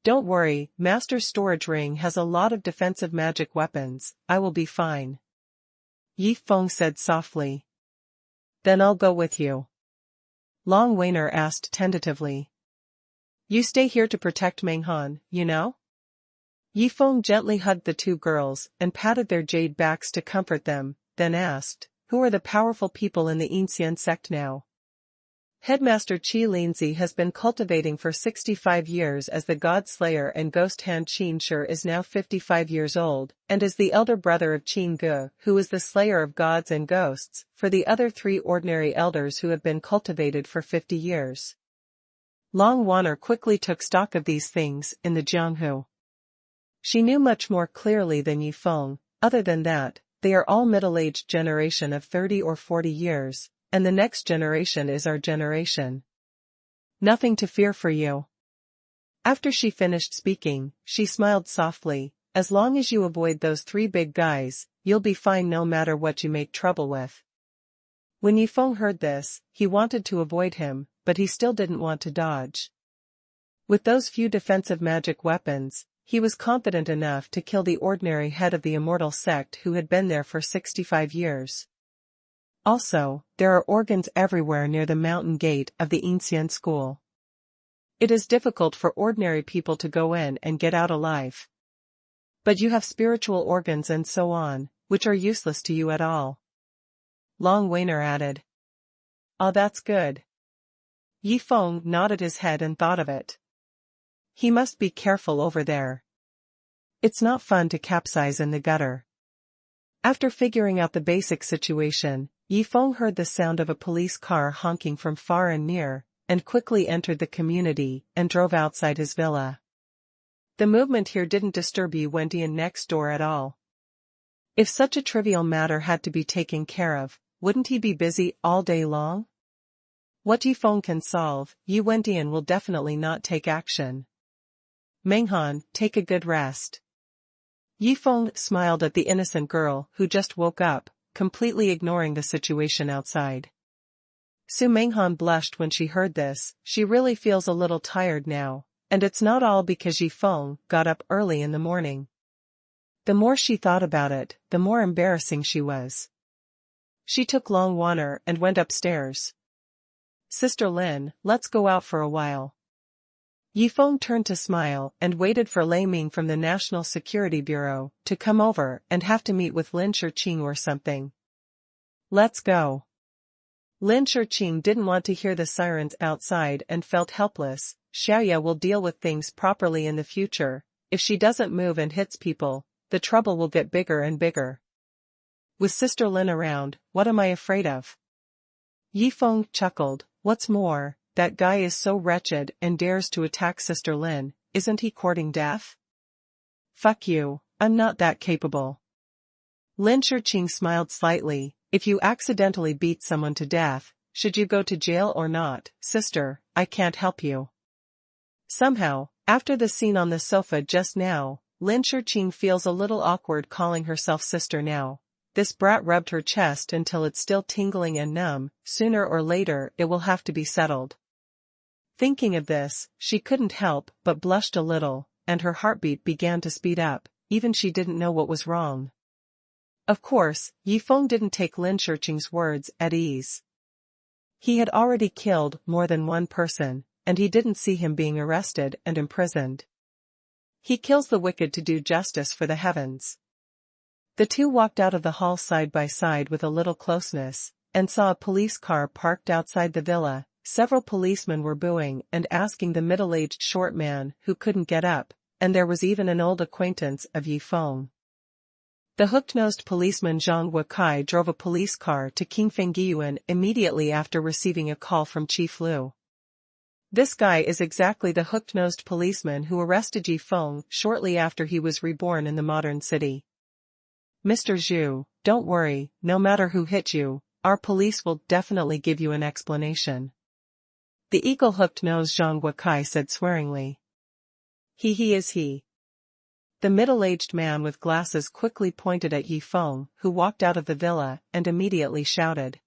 "Don't worry, Master's storage ring has a lot of defensive magic weapons, I will be fine." Yi Feng said softly. Then I'll go with you. Long Wainer asked tentatively. You stay here to protect Menghan, you know? Yi Feng gently hugged the two girls and patted their jade backs to comfort them, then asked, who are the powerful people in the Ancien sect now? Headmaster Qi Linzi has been cultivating for 65 years as the God Slayer, and Ghost Hand Qin Shi is now 55 years old, and is the elder brother of Qin Ge, who is the slayer of gods and ghosts, for the other three ordinary elders who have been cultivated for 50 years. Long Waner quickly took stock of these things in the Jianghu. She knew much more clearly than Yi Feng. Other than that, they are all middle-aged generation of 30 or 40 years, and the next generation is our generation. Nothing to fear for you. After she finished speaking, she smiled softly. As long as you avoid those three big guys, you'll be fine no matter what you make trouble with. When Yi Feng heard this, he wanted to avoid him, but he still didn't want to dodge. With those few defensive magic weapons, he was confident enough to kill the ordinary head of the Immortal sect who had been there for 65 years. Also, there are organs everywhere near the mountain gate of the Ancien school. It is difficult for ordinary people to go in and get out alive. But you have spiritual organs and so on, which are useless to you at all. Long Wainer added. Oh, that's good. Yi Feng nodded his head and thought of it. He must be careful over there. It's not fun to capsize in the gutter. After figuring out the basic situation, Yi Feng heard the sound of a police car honking from far and near, and quickly entered the community and drove outside his villa. The movement here didn't disturb Yi Wendian next door at all. If such a trivial matter had to be taken care of, wouldn't he be busy all day long? What Yi Feng can solve, Yi Wendian will definitely not take action. Menghan, take a good rest. Yi Feng smiled at the innocent girl who just woke up, completely ignoring the situation outside. Su Menghan blushed when she heard this. She really feels a little tired now, and it's not all because Yi Feng got up early in the morning. The more she thought about it, the more embarrassing she was. She took Long Waner and went upstairs. Sister Lin, let's go out for a while. Yi Feng turned to smile and waited for Lei Ming from the National Security Bureau to come over and have to meet with Lin Shiqing or something. Let's go. Lin Shiqing didn't want to hear the sirens outside and felt helpless. Xiaoya will deal with things properly in the future. If she doesn't move and hits people, the trouble will get bigger and bigger. With Sister Lin around, what am I afraid of? Yi Feng chuckled. What's more, that guy is so wretched and dares to attack Sister Lin. Isn't he courting death? Fuck you, I'm not that capable. Lin Shiqing smiled slightly. If you accidentally beat someone to death, should you go to jail or not? Sister, I can't help you. Somehow, after the scene on the sofa just now, Lin Shiqing feels a little awkward calling herself sister now. This brat rubbed her chest until it's still tingling and numb. Sooner or later it will have to be settled. Thinking of this, she couldn't help but blushed a little, and her heartbeat began to speed up. Even she didn't know what was wrong. Of course, Yi Feng didn't take Lin Shiqing's words at ease. He had already killed more than one person, and he didn't see him being arrested and imprisoned. He kills the wicked to do justice for the heavens. The two walked out of the hall side by side with a little closeness, and saw a police car parked outside the villa. Several policemen were booing and asking the middle-aged short man who couldn't get up, and there was even an old acquaintance of Yi Feng. The hooked-nosed policeman Zhang Wekai drove a police car to King Fengyuan immediately after receiving a call from Chief Liu. This guy is exactly the hooked-nosed policeman who arrested Yi Feng shortly after he was reborn in the modern city. Mr. Zhu, don't worry, no matter who hit you, our police will definitely give you an explanation. The eagle-hooked-nosed Zhang Wekai said swearingly. He is he. The middle-aged man with glasses quickly pointed at Yi Feng, who walked out of the villa and immediately shouted.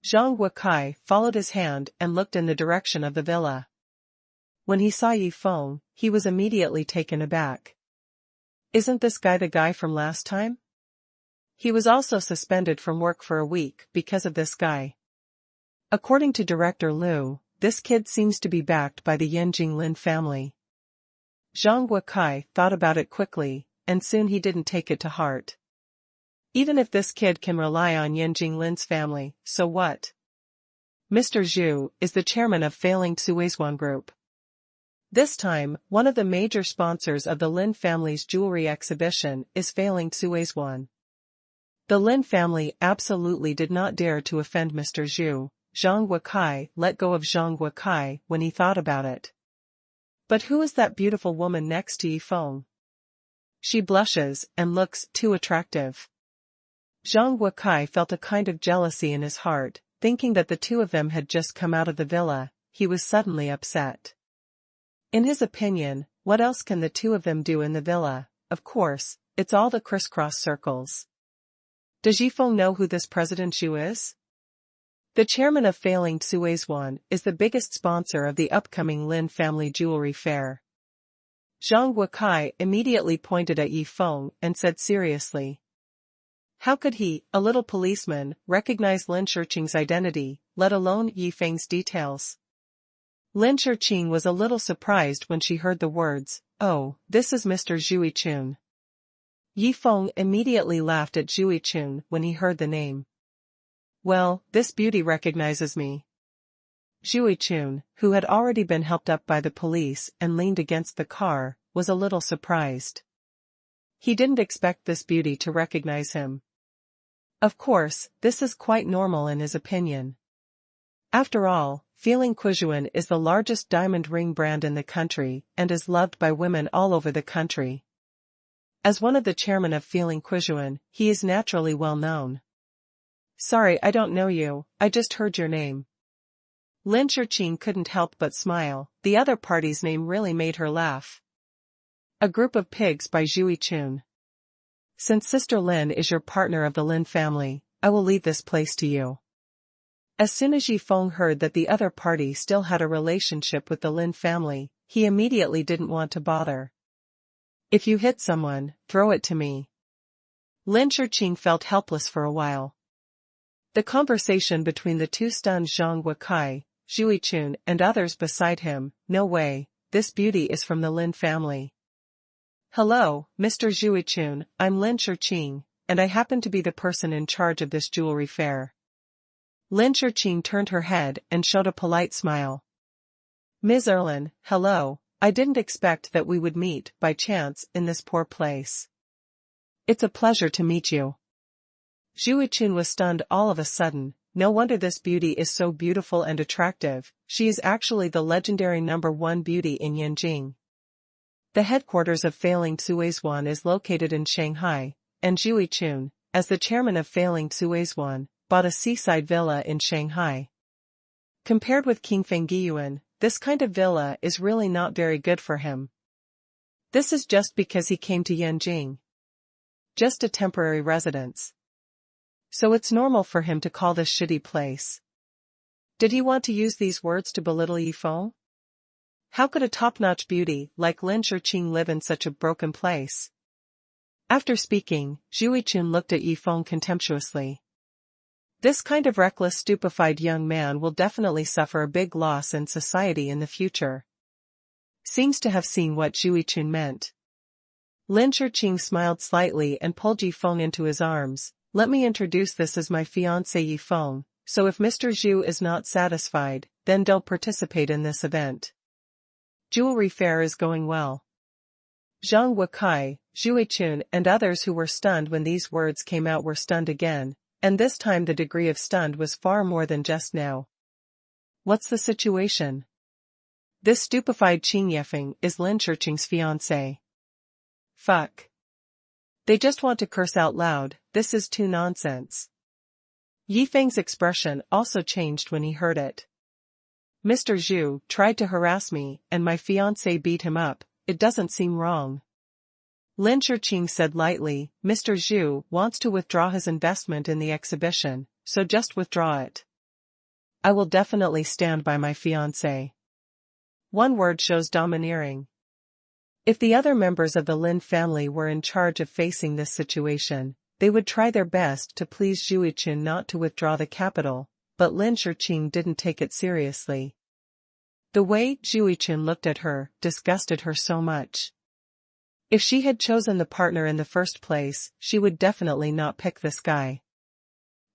Zhang Wekai followed his hand and looked in the direction of the villa. When he saw Yi Feng, he was immediately taken aback. Isn't this guy the guy from last time? He was also suspended from work for a week because of this guy. According to director Liu, this kid seems to be backed by the Yanjing Lin family. Zhang Guokai thought about it quickly, and soon he didn't take it to heart. Even if this kid can rely on Yanjing Lin's family, so what? Mr. Zhu is the chairman of failing xuanhuan group. This time, one of the major sponsors of the Lin family's jewelry exhibition is failing xuanhuan. The Lin family absolutely did not dare to offend Mr. Zhu. Zhang Guokai let go of Zhang Guokai when he thought about it. But who is that beautiful woman next to Yifeng? She blushes and looks too attractive. Zhang Guokai felt a kind of jealousy in his heart, thinking that the two of them had just come out of the villa. He was suddenly upset. In his opinion, what else can the two of them do in the villa? Of course, it's all the crisscross circles. Does Yifeng know who this President Zhu is? The chairman of failing xuanhuan is the biggest sponsor of the upcoming Lin family jewelry fair. Zhang Guokai immediately pointed at Yifeng and said seriously. How could he, a little policeman, recognize Lin Shiqing's identity, let alone Yifeng's details? Lin Shiqing was a little surprised when she heard the words, "Oh, this is Mr. Zhu Chun." Yifeng immediately laughed at Zhu Chun when he heard the name. Well, this beauty recognizes me. Zhu Chun, who had already been helped up by the police and leaned against the car, was a little surprised. He didn't expect this beauty to recognize him. Of course, this is quite normal in his opinion. After all, Feiling Xuanhuan is the largest diamond ring brand in the country and is loved by women all over the country. As one of the chairmen of Feiling Xuanhuan, he is naturally well known. Sorry, I don't know you, I just heard your name. Lin Shiqing couldn't help but smile. The other party's name really made her laugh. A Group of Pigs by Zhu Chun. Since Sister Lin is your partner of the Lin family, I will leave this place to you. As soon as Yifeng heard that the other party still had a relationship with the Lin family, he immediately didn't want to bother. If you hit someone, throw it to me. Lin Shiqing felt helpless for a while. The conversation between the two stunned Zhang Guokai, Zhu Chun and others beside him. No way, this beauty is from the Lin family. Hello, Mr. Zhu Chun, I'm Lin Shiqing, and I happen to be the person in charge of this jewelry fair. Lin Shiqing turned her head and showed a polite smile. Ms. Erlin, hello, I didn't expect that we would meet by chance in this poor place. It's a pleasure to meet you. Zhu Chun was stunned all of a sudden. No wonder this beauty is so beautiful and attractive. She is actually the legendary #1 beauty in Yanjing. The headquarters of failing xuanhuan is located in Shanghai, and Zhu Chun, as the chairman of failing xuanhuan, bought a seaside villa in Shanghai. Compared with King Feng Yin, this kind of villa is really not very good for him. This is just because he came to Yanjing. Just a temporary residence. So it's normal for him to call this shitty place. Did he want to use these words to belittle Yifeng? How could a top-notch beauty like Lin Shiqing live in such a broken place? After speaking, Zhu Chun looked at Yifeng contemptuously. This kind of reckless, stupefied young man will definitely suffer a big loss in society in the future. Seems to have seen what Zhu Chun meant. Lin Shiqing smiled slightly and pulled Yifeng into his arms. Let me introduce this as my fiancé Yifeng, so if Mr. Zhu is not satisfied, then don't participate in this event. Jewelry fair is going well. Zhang Guokai, Zhu Chun and others who were stunned when these words came out were stunned again, and this time the degree of stunned was far more than just now. What's the situation? This stupefied Qing Yefeng is Lin Shiqing's fiancé. Fuck. They just want to curse out loud. This is too nonsense. Yifeng's expression also changed when he heard it. Mr. Zhu tried to harass me and my fiancé beat him up. It doesn't seem wrong. Lin Shiqing said lightly. Mr. Zhu wants to withdraw his investment in the exhibition, so just withdraw it. I will definitely stand by my fiancé. One word shows domineering. If the other members of the Lin family were in charge of facing this situation, They would try their best to please Zhu Yiqun not to withdraw the capital, but Lin Shiqing didn't take it seriously. The way Zhu Yiqun looked at her disgusted her so much. If she had chosen the partner in the first place, she would definitely not pick this guy.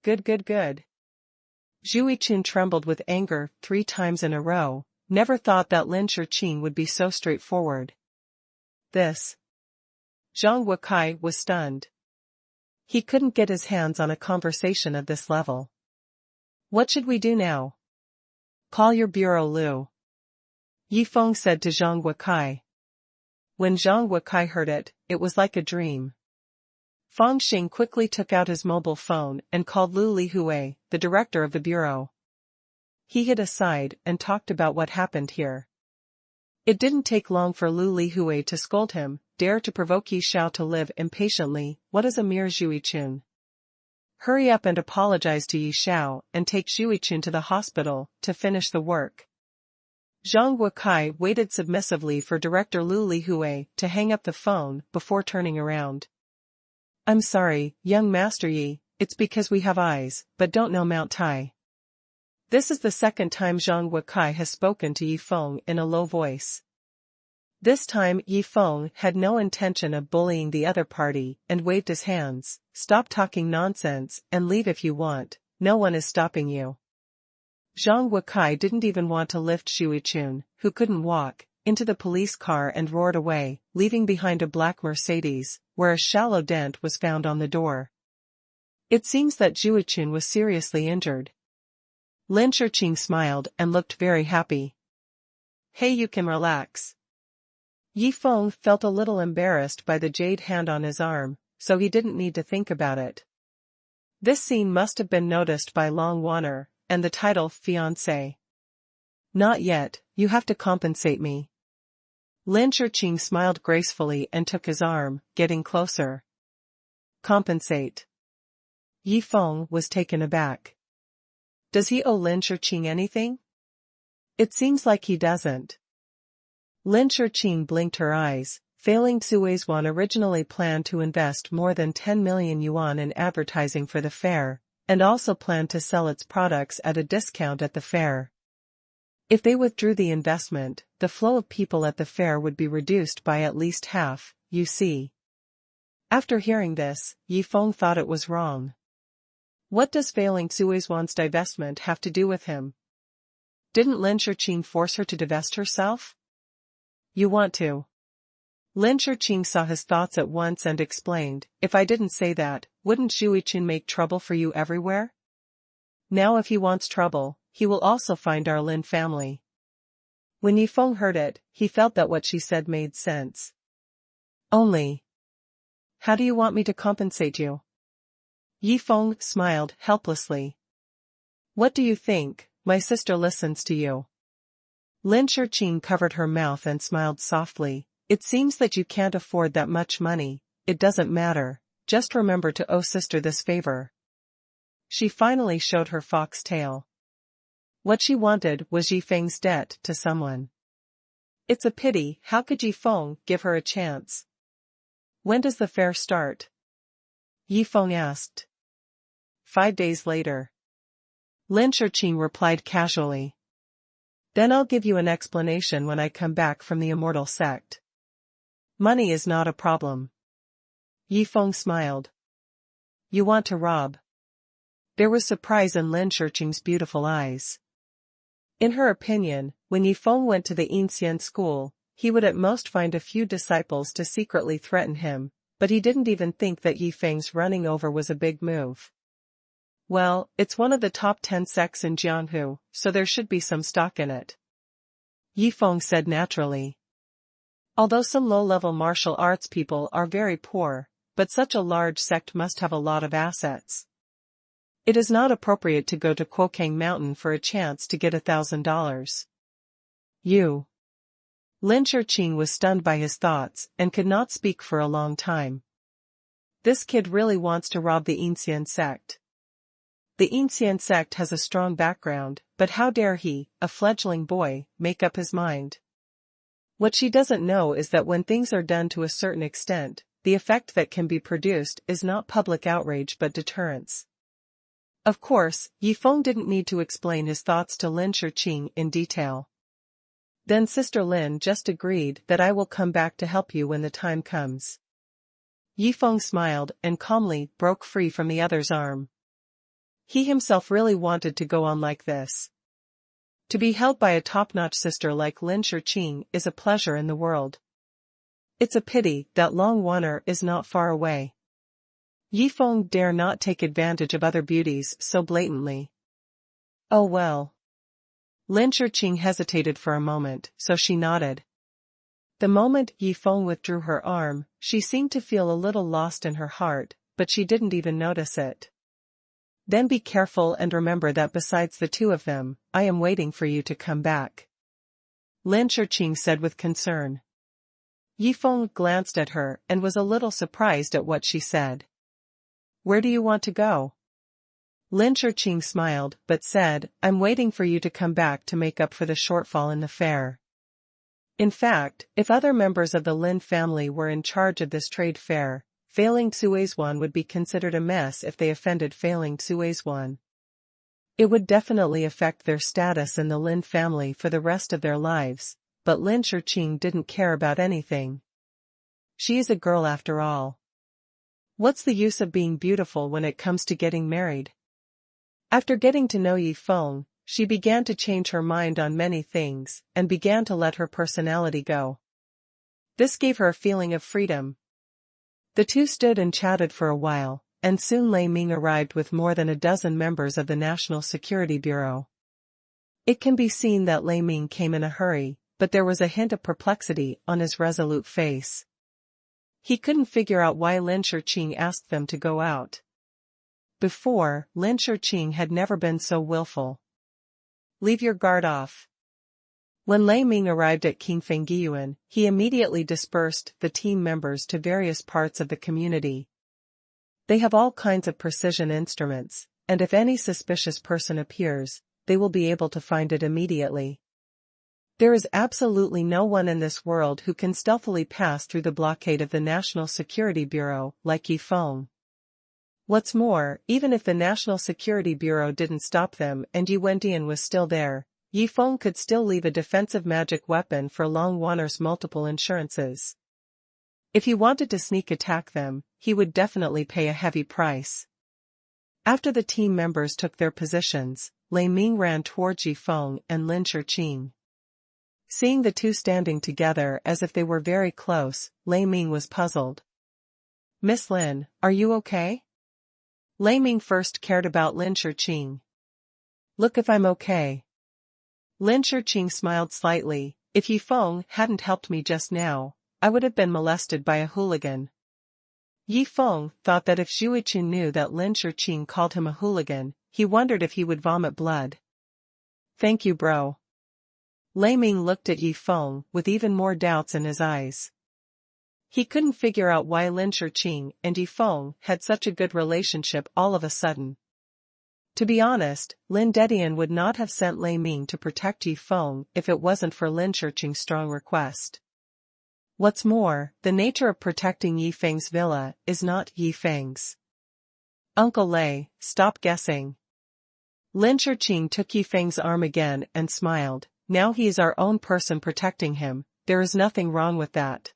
Good. Zhu Yiqun trembled with anger 3 times in a row, never thought that Lin Shiqing would be so straightforward. This. Zhang Wekai was stunned. He couldn't get his hands on a conversation of this level. What should we do now? Call your bureau, Lu. Yi Feng said to Zhang Wekai. When Zhang Wekai heard it, it was like a dream. Fang Xing quickly took out his mobile phone and called Lu Lihui, the director of the bureau. He hid aside and talked about what happened here. It didn't take long for Lu Lihui to scold him, dare to provoke Yi Xiao to live impatiently. What is a mere Zhu Yiqun? Hurry up and apologize to Yi Xiao and take Zhu Yiqun to the hospital to finish the work. Zhang Wekai waited submissively for Director Lu Lihui to hang up the phone before turning around. I'm sorry, young Master Yi, it's because we have eyes, but don't know Mount Tai. This is the second time Zhang Wekai has spoken to Yi Feng in a low voice. This time Yi Feng had no intention of bullying the other party and waved his hands. Stop talking nonsense and leave if you want, no one is stopping you. Zhang Wekai didn't even want to lift Zhu Yiqun, who couldn't walk, into the police car and roared away, leaving behind a black Mercedes, where a shallow dent was found on the door. It seems that Zhu Yiqun was seriously injured. Lin Shiqing smiled and looked very happy. Hey, you can relax. Yi Feng felt a little embarrassed by the jade hand on his arm, so he didn't need to think about it. This scene must have been noticed by Long Wanner, and the title fiancé. Not yet, you have to compensate me. Lin Shiqing smiled gracefully and took his arm, getting closer. Compensate. Yi Feng was taken aback. Does he owe Lin Shiqing anything? It seems like he doesn't. Lin Shiqing blinked her eyes. Failing Xuanhuan originally planned to invest more than 10 million yuan in advertising for the fair, and also planned to sell its products at a discount at the fair. If they withdrew the investment, the flow of people at the fair would be reduced by at least half, you see. After hearing this, Yi Feng thought it was wrong. What does failing Xuanhuan's divestment have to do with him? Didn't Lin Shiqing force her to divest herself? You want to. Lin Shiqing saw his thoughts at once and explained, if I didn't say that, wouldn't Zhu Yiqun make trouble for you everywhere? Now if he wants trouble, he will also find our Lin family. When Yi Feng heard it, he felt that what she said made sense. Only. How do you want me to compensate you? Yi Feng smiled helplessly. What do you think? My sister listens to you. Lin Shiqing covered her mouth and smiled softly. It seems that you can't afford that much money. It doesn't matter, just remember to owe sister this favor. She finally showed her fox tail. What she wanted was Yi Feng's debt to someone. It's a pity, how could Yi Feng give her a chance? When does the fair start? Yi Feng asked. 5 days later. Lin Shiqing replied casually. Then I'll give you an explanation when I come back from the Immortal sect. Money is not a problem. Yi Feng smiled. You want to rob? There was surprise in Lin Shiqing's beautiful eyes. In her opinion, when Yi Feng went to the Inxian school, he would at most find a few disciples to secretly threaten him, but he didn't even think that Yi Feng's running over was a big move. Well, it's one of the top 10 sects in Jianghu, so there should be some stock in it. Yi Feng said naturally. Although some low-level martial arts people are very poor, but such a large sect must have a lot of assets. It is not appropriate to go to Quokang Mountain for a chance to get $1,000. You. Lin Shiqing was stunned by his thoughts and could not speak for a long time. This kid really wants to rob the Inxian sect. The Inxian sect has a strong background, but how dare he, a fledgling boy, make up his mind? What she doesn't know is that when things are done to a certain extent, the effect that can be produced is not public outrage but deterrence. Of course, Yifeng didn't need to explain his thoughts to Lin Shiqing in detail. Then Sister Lin just agreed that I will come back to help you when the time comes. Yifeng smiled and calmly broke free from the other's arm. He himself really wanted to go on like this. To be held by a top-notch sister like Lin Shiqing is a pleasure in the world. It's a pity that Long Wanner is not far away. Yifeng dare not take advantage of other beauties so blatantly. Oh well. Lin Shiqing hesitated for a moment, so she nodded. The moment Yifeng withdrew her arm, she seemed to feel a little lost in her heart, but she didn't even notice it. Then be careful and remember that besides the two of them, I am waiting for you to come back. Lin Shiqing said with concern. Yifeng glanced at her and was a little surprised at what she said. Where do you want to go? Lin Shiqing smiled but said, I'm waiting for you to come back to make up for the shortfall in the fair. In fact, if other members of the Lin family were in charge of this trade fair, failing xuanhuan would be considered a mess if they offended failing xuanhuan. It would definitely affect their status in the Lin family for the rest of their lives, but Lin Shiqing didn't care about anything. She is a girl after all. What's the use of being beautiful when it comes to getting married? After getting to know Yifeng, she began to change her mind on many things, and began to let her personality go. This gave her a feeling of freedom. The two stood and chatted for a while, and soon Lei Ming arrived with more than a dozen members of the National Security Bureau. It can be seen that Lei Ming came in a hurry, but there was a hint of perplexity on his resolute face. He couldn't figure out why Lin Shiqing asked them to go out. Before, Lin Shiqing had never been so willful. Leave your guard off. When Lei Ming arrived at King Fengyuan, he immediately dispersed the team members to various parts of the community. They have all kinds of precision instruments, and if any suspicious person appears, they will be able to find it immediately. There is absolutely no one in this world who can stealthily pass through the blockade of the National Security Bureau like Yifeng. What's more, even if the National Security Bureau didn't stop them and Yi Wendian was still there, Yifeng could still leave a defensive magic weapon for Long Wanner's multiple insurances. If he wanted to sneak attack them, he would definitely pay a heavy price. After the team members took their positions, Lei Ming ran towards Yifeng and Lin Shiqing. Seeing the two standing together as if they were very close, Lei Ming was puzzled. Miss Lin, are you okay? Lei Ming first cared about Lin Shiqing. Look if I'm okay. Lin Shiqing smiled slightly. If Yifeng hadn't helped me just now, I would have been molested by a hooligan. Yifeng thought that if Zhuiqin knew that Lin Shiqing called him a hooligan, he wondered if he would vomit blood. Thank you, bro. Lei Ming looked at Yifeng with even more doubts in his eyes. He couldn't figure out why Lin Shiqing and Yifeng had such a good relationship all of a sudden. To be honest, Lin Dedian would not have sent Lei Ming to protect Yifeng if it wasn't for Lin Shiqing's strong request. What's more, the nature of protecting Yifeng's villa is not Yifeng's. Uncle Lei, stop guessing. Lin Shiqing took Yifeng's arm again and smiled. Now he is our own person protecting him, there is nothing wrong with that.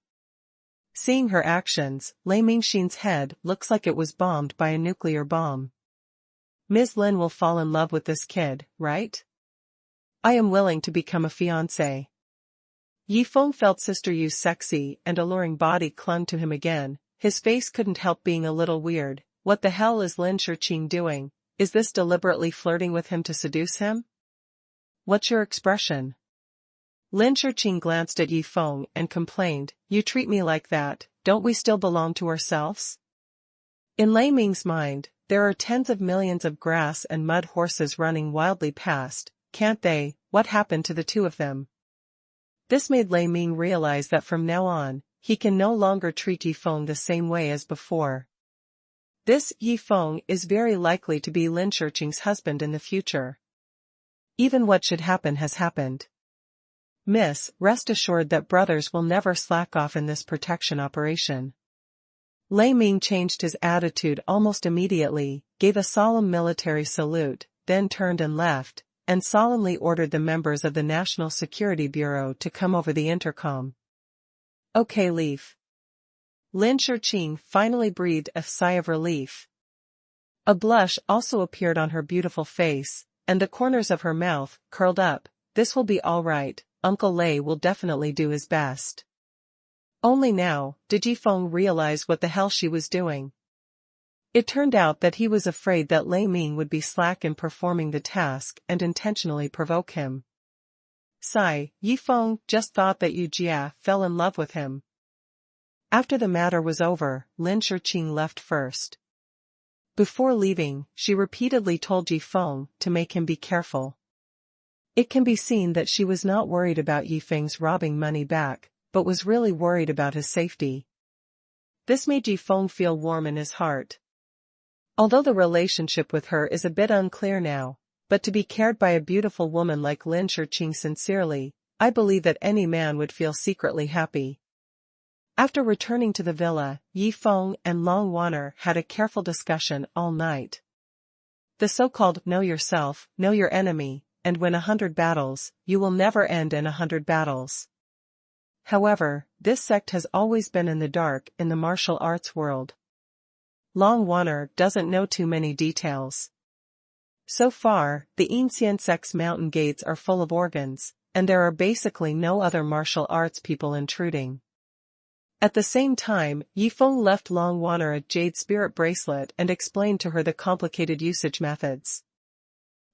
Seeing her actions, Lei Mingxin's head looks like it was bombed by a nuclear bomb. Ms. Lin will fall in love with this kid, right? I am willing to become a fiancé. Yifeng felt Sister Yu's sexy and alluring body clung to him again. His face couldn't help being a little weird. What the hell is Lin Shiqing doing? Is this deliberately flirting with him to seduce him? What's your expression? Lin Shiqing glanced at Yifeng and complained, you treat me like that, don't we still belong to ourselves? In Lei Ming's mind, there are tens of millions of grass and mud horses running wildly past, can't they? What happened to the two of them? This made Lei Ming realize that from now on, he can no longer treat Yifeng the same way as before. This Yifeng is very likely to be Lin Shiqing's husband in the future. Even what should happen has happened. Miss, rest assured that brothers will never slack off in this protection operation. Lei Ming changed his attitude almost immediately, gave a solemn military salute, then turned and left, and solemnly ordered the members of the National Security Bureau to come over the intercom. Okay, leave. Lin Shiqing finally breathed a sigh of relief. A blush also appeared on her beautiful face, and the corners of her mouth curled up. This will be all right, Uncle Lei will definitely do his best. Only now did Yifeng realize what the hell she was doing. It turned out that he was afraid that Lei Ming would be slack in performing the task and intentionally provoke him. Sigh, Yifeng just thought that Yu Jia fell in love with him. After the matter was over, Lin Shiqing left first. Before leaving, she repeatedly told Yifeng to make him be careful. It can be seen that she was not worried about Yifeng's robbing money back, but was really worried about his safety. This made Yifeng feel warm in his heart. Although the relationship with her is a bit unclear now, but to be cared by a beautiful woman like Lin Shiqing sincerely, I believe that any man would feel secretly happy. After returning to the villa, Yifeng and Long Wanner had a careful discussion all night. The so-called know yourself, know your enemy, and win 100 battles, you will never end in 100 battles. However, this sect has always been in the dark in the martial arts world. Long Wanner doesn't know too many details. So far, the Ancient sect's mountain gates are full of organs, and there are basically no other martial arts people intruding. At the same time, Yifeng left Long Wanner a jade spirit bracelet and explained to her the complicated usage methods.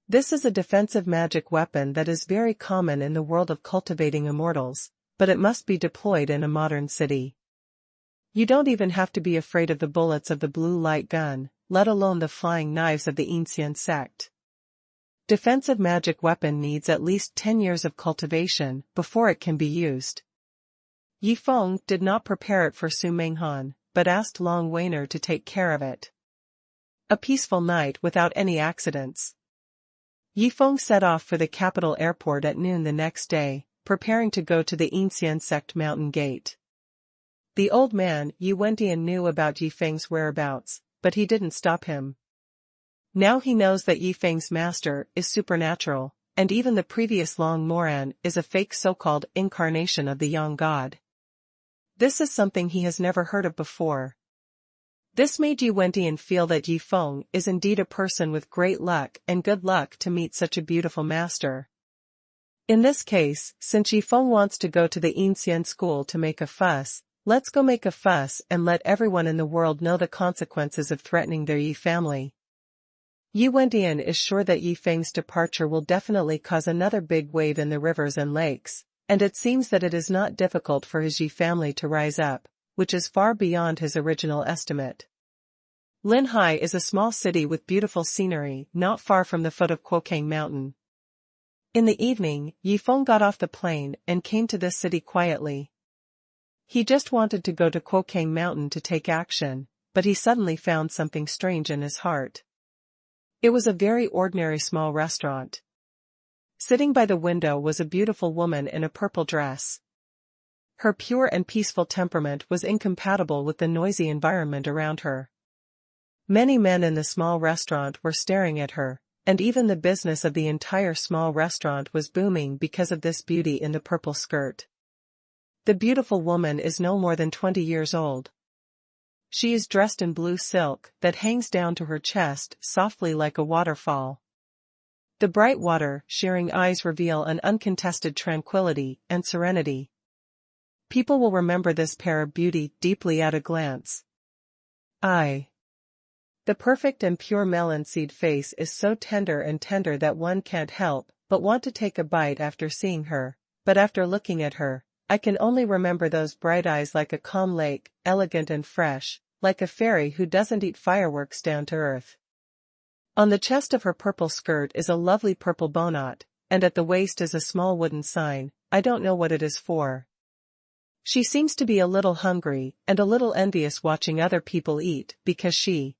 This is a defensive magic weapon that is very common in the world of cultivating immortals, but it must be deployed in a modern city. You don't even have to be afraid of the bullets of the blue light gun, let alone the flying knives of the Ancient sect. Defensive magic weapon needs at least 10 years of cultivation before it can be used. Yifeng did not prepare it for Su Menghan, but asked Long Wanner to take care of it. A peaceful night without any accidents. Yifeng set off for the capital airport at noon the next day, preparing to go to the Ancient sect mountain gate. The old man, Yu Wendian, knew about Yifeng's whereabouts, but he didn't stop him. Now he knows that Yifeng's master is supernatural, and even the previous Long Moran is a fake so-called incarnation of the young god. This is something he has never heard of before. This made Yu Wendian feel that Yifeng is indeed a person with great luck and good luck to meet such a beautiful master. In this case, since Yifeng wants to go to the Ancient school to make a fuss, let's go make a fuss and let everyone in the world know the consequences of threatening their Yi family. Yu Wendian is sure that Yifeng's departure will definitely cause another big wave in the rivers and lakes, and it seems that it is not difficult for his Yi family to rise up, which is far beyond his original estimate. Linhai is a small city with beautiful scenery not far from the foot of Quokang Mountain. In the evening, Yifeng got off the plane and came to this city quietly. He just wanted to go to Quokang Mountain to take action, but he suddenly found something strange in his heart. It was a very ordinary small restaurant. Sitting by the window was a beautiful woman in a purple dress. Her pure and peaceful temperament was incompatible with the noisy environment around her. Many men in the small restaurant were staring at her, and even the business of the entire small restaurant was booming because of this beauty in the purple skirt. The beautiful woman is no more than 20 years old. She is dressed in blue silk that hangs down to her chest softly like a waterfall. The bright water, shearing eyes reveal an uncontested tranquility and serenity. People will remember this pair of beauty deeply at a glance. The perfect and pure melon seed face is so tender that one can't help but want to take a bite after seeing her, but after looking at her, I can only remember those bright eyes like a calm lake, elegant and fresh, like a fairy who doesn't eat fireworks down to earth. On the chest of her purple skirt is a lovely purple bowknot, and at the waist is a small wooden sign. I don't know what it is for. She seems to be a little hungry and a little envious watching other people eat because she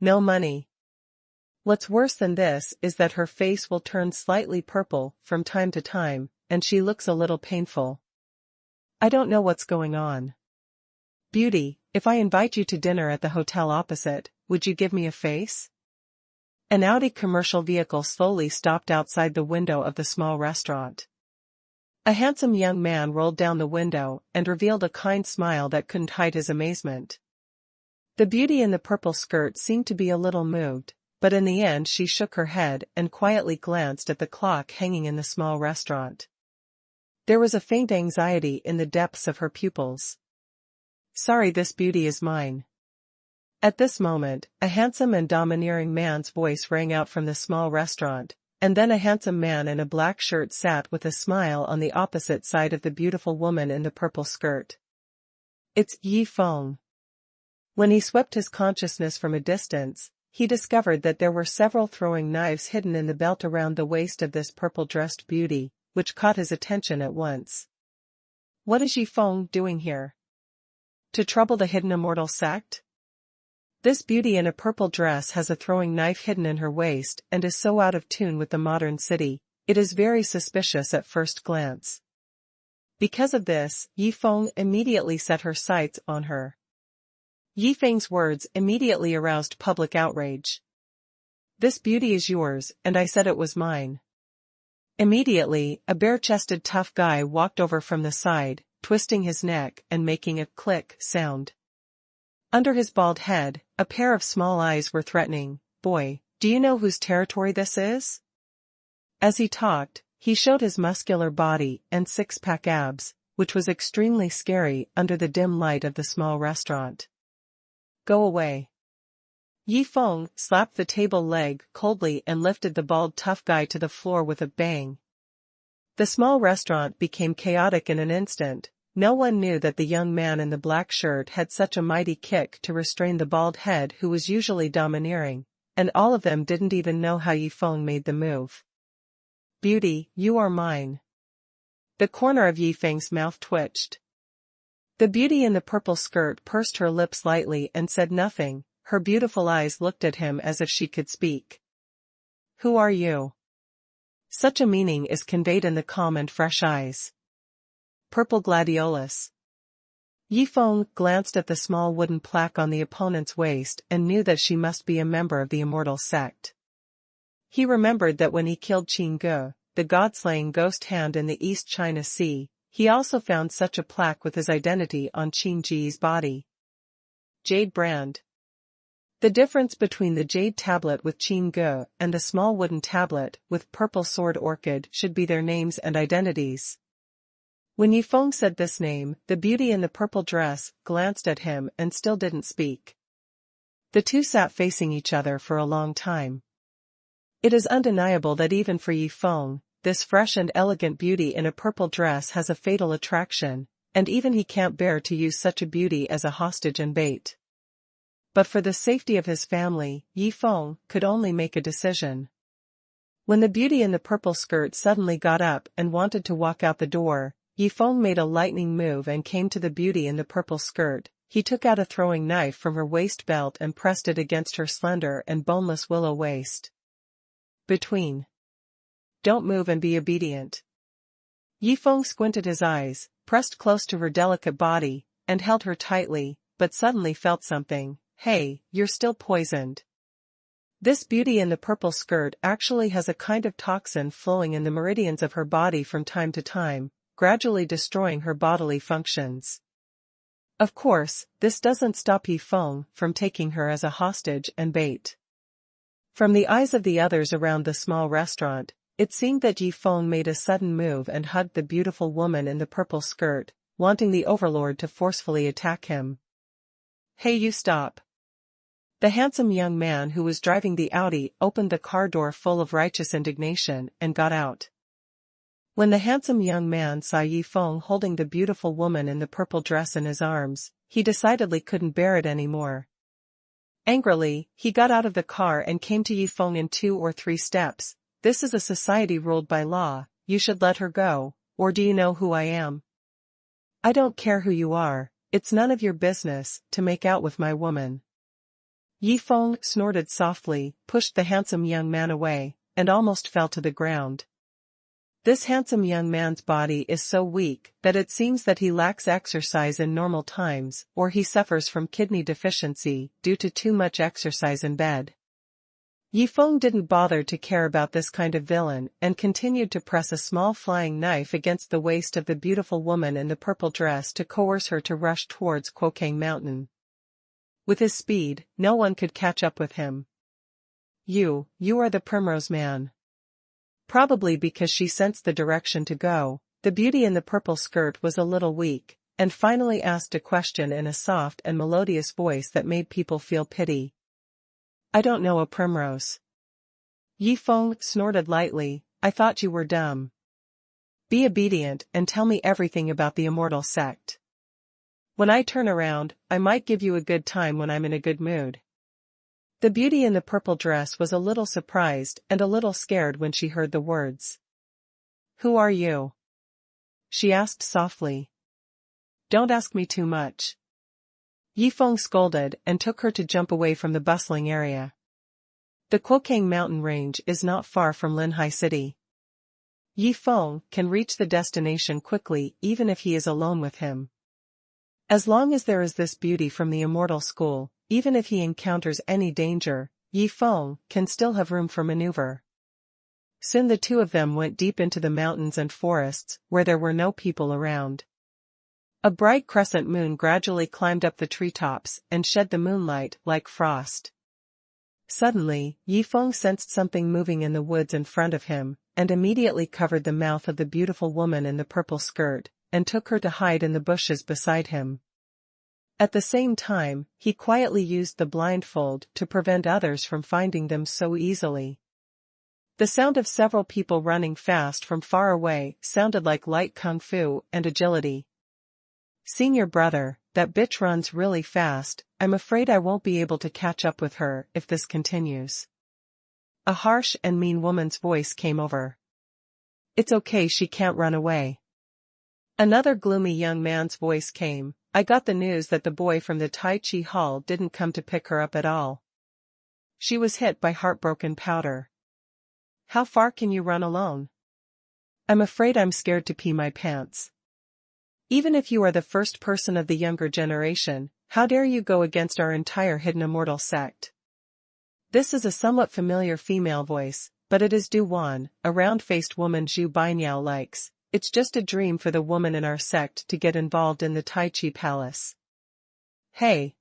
no money. What's worse than this is that her face will turn slightly purple from time to time, and she looks a little painful. I don't know what's going on. Beauty, if I invite you to dinner at the hotel opposite, would you give me a face? An Audi commercial vehicle slowly stopped outside the window of the small restaurant. A handsome young man rolled down the window and revealed a kind smile that couldn't hide his amazement. The beauty in the purple skirt seemed to be a little moved, but in the end she shook her head and quietly glanced at the clock hanging in the small restaurant. There was a faint anxiety in the depths of her pupils. Sorry, this beauty is mine. At this moment, a handsome and domineering man's voice rang out from the small restaurant, and then a handsome man in a black shirt sat with a smile on the opposite side of the beautiful woman in the purple skirt. It's Yi Feng. When he swept his consciousness from a distance, he discovered that there were several throwing knives hidden in the belt around the waist of this purple-dressed beauty, which caught his attention at once. What is Yi Feng doing here? To trouble the hidden immortal sect? This beauty in a purple dress has a throwing knife hidden in her waist and is so out of tune with the modern city, it is very suspicious at first glance. Because of this, Yi Feng immediately set her sights on her. Yi Feng's words immediately aroused public outrage. This beauty is yours, and I said it was mine. Immediately, a bare-chested tough guy walked over from the side, twisting his neck and making a click sound. Under his bald head, a pair of small eyes were threatening. Boy, do you know whose territory this is? As he talked, he showed his muscular body and six-pack abs, which was extremely scary under the dim light of the small restaurant. Go away. Yi Feng slapped the table leg coldly and lifted the bald tough guy to the floor with a bang. The small restaurant became chaotic in an instant. No one knew that the young man in the black shirt had such a mighty kick to restrain the bald head who was usually domineering, and all of them didn't even know how Yi Feng made the move. Beauty, you are mine. The corner of Yi Feng's mouth twitched. The beauty in the purple skirt pursed her lips lightly and said nothing. Her beautiful eyes looked at him as if she could speak. Who are you? Such a meaning is conveyed in the calm and fresh eyes. Purple gladiolus. Yi Feng glanced at the small wooden plaque on the opponent's waist and knew that she must be a member of the Immortal sect. He remembered that when he killed Qin Ge, the god-slaying ghost hand in the East China Sea, he also found such a plaque with his identity on Qin Ji's body. Jade brand. The difference between the jade tablet with Qin Ge and the small wooden tablet with purple sword orchid should be their names and identities. When Yi Feng said this name, the beauty in the purple dress glanced at him and still didn't speak. The two sat facing each other for a long time. It is undeniable that even for Yi Feng, this fresh and elegant beauty in a purple dress has a fatal attraction, and even he can't bear to use such a beauty as a hostage and bait. But for the safety of his family, Yi Feng could only make a decision. When the beauty in the purple skirt suddenly got up and wanted to walk out the door, Yi Feng made a lightning move and came to the beauty in the purple skirt. He took out a throwing knife from her waist belt and pressed it against her slender and boneless willow waist. Between. Don't move and be obedient. Yi Feng squinted his eyes, pressed close to her delicate body, and held her tightly, but suddenly felt something. Hey, you're still poisoned. This beauty in the purple skirt actually has a kind of toxin flowing in the meridians of her body from time to time, gradually destroying her bodily functions. Of course, this doesn't stop Yi Feng from taking her as a hostage and bait. From the eyes of the others around the small restaurant, it seemed that Yi Feng made a sudden move and hugged the beautiful woman in the purple skirt, wanting the overlord to forcefully attack him. Hey, you stop. The handsome young man who was driving the Audi opened the car door full of righteous indignation and got out. When the handsome young man saw Yi Feng holding the beautiful woman in the purple dress in his arms, he decidedly couldn't bear it anymore. Angrily, he got out of the car and came to Yi Feng in 2 or 3 steps. This is a society ruled by law, you should let her go, or do you know who I am? I don't care who you are, it's none of your business to make out with my woman. Yi Feng snorted softly, pushed the handsome young man away, and almost fell to the ground. This handsome young man's body is so weak that it seems that he lacks exercise in normal times, or he suffers from kidney deficiency due to too much exercise in bed. Yifeng didn't bother to care about this kind of villain and continued to press a small flying knife against the waist of the beautiful woman in the purple dress to coerce her to rush towards Quokang Mountain. With his speed, no one could catch up with him. You are the Primrose Man. Probably because she sensed the direction to go, the beauty in the purple skirt was a little weak, and finally asked a question in a soft and melodious voice that made people feel pity. I don't know a primrose. Yifeng snorted lightly, I thought you were dumb. Be obedient and tell me everything about the Immortal sect. When I turn around, I might give you a good time when I'm in a good mood. The beauty in the purple dress was a little surprised and a little scared when she heard the words. Who are you? She asked softly. Don't ask me too much. Yifeng scolded and took her to jump away from the bustling area. The Quokang mountain range is not far from Linhai City. Yifeng can reach the destination quickly even if he is alone with him. As long as there is this beauty from the Immortal school, even if he encounters any danger, Yifeng can still have room for maneuver. Soon the two of them went deep into the mountains and forests, where there were no people around. A bright crescent moon gradually climbed up the treetops and shed the moonlight like frost. Suddenly, Yifeng sensed something moving in the woods in front of him, and immediately covered the mouth of the beautiful woman in the purple skirt, and took her to hide in the bushes beside him. At the same time, he quietly used the blindfold to prevent others from finding them so easily. The sound of several people running fast from far away sounded like light kung fu and agility. Senior brother, that bitch runs really fast, I'm afraid I won't be able to catch up with her if this continues. A harsh and mean woman's voice came over. It's okay, she can't run away. Another gloomy young man's voice came. I got the news that the boy from the Tai Chi Hall didn't come to pick her up at all. She was hit by heartbroken powder. How far can you run alone? I'm afraid I'm scared to pee my pants. Even if you are the first person of the younger generation, how dare you go against our entire hidden Immortal sect? This is a somewhat familiar female voice, but it is Du Wan, a round-faced woman Zhu Bainiao likes. It's just a dream for the woman in our sect to get involved in the Tai Chi Palace. Hey!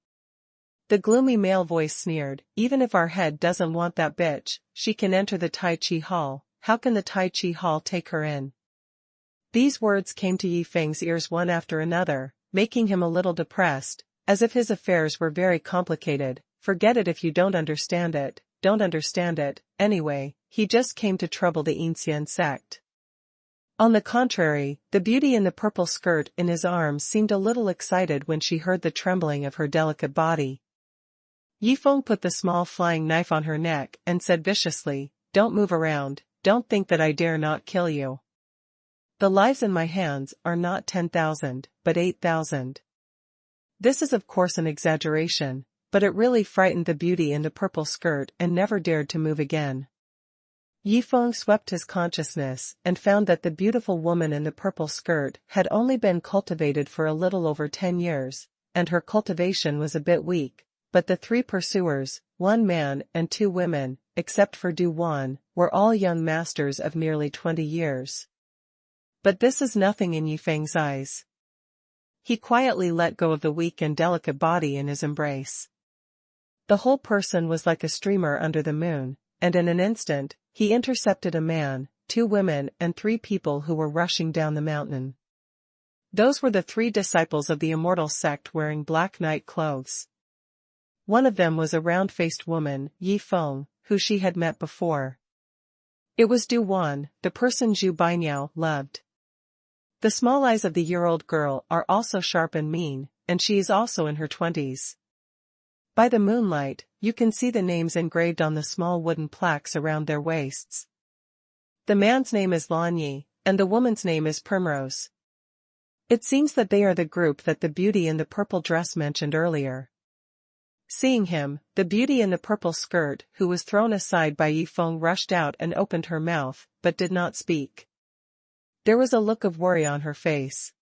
The gloomy male voice sneered, even if our head doesn't want that bitch, she can enter the Tai Chi Hall. How can the Tai Chi Hall take her in? These words came to Yifeng's ears one after another, making him a little depressed, as if his affairs were very complicated. Forget it if you don't understand it, anyway, he just came to trouble the Ancien sect. On the contrary, the beauty in the purple skirt in his arms seemed a little excited when she heard the trembling of her delicate body. Yifeng put the small flying knife on her neck and said viciously, Don't move around, don't think that I dare not kill you. The lives in my hands are not 10,000, but 8,000. This is of course an exaggeration, but it really frightened the beauty in the purple skirt and never dared to move again. Yifeng swept his consciousness and found that the beautiful woman in the purple skirt had only been cultivated for a little over 10 years, and her cultivation was a bit weak, but the three pursuers, one man and two women, except for Du Wan, were all young masters of nearly 20 years. But this is nothing in Yifeng's eyes. He quietly let go of the weak and delicate body in his embrace. The whole person was like a streamer under the moon, and in an instant, he intercepted a man, two women and three people who were rushing down the mountain. Those were the three disciples of the Immortal sect wearing black night clothes. One of them was a round-faced woman, Yifeng, who she had met before. It was Du Wan, the person Zhu Bainiao loved. The small eyes of the year-old girl are also sharp and mean, and she is also in her 20s. By the moonlight, you can see the names engraved on the small wooden plaques around their waists. The man's name is Lanyi, and the woman's name is Primrose. It seems that they are the group that the beauty in the purple dress mentioned earlier. Seeing him, the beauty in the purple skirt, who was thrown aside by Yifeng, rushed out and opened her mouth, but did not speak. There was a look of worry on her face.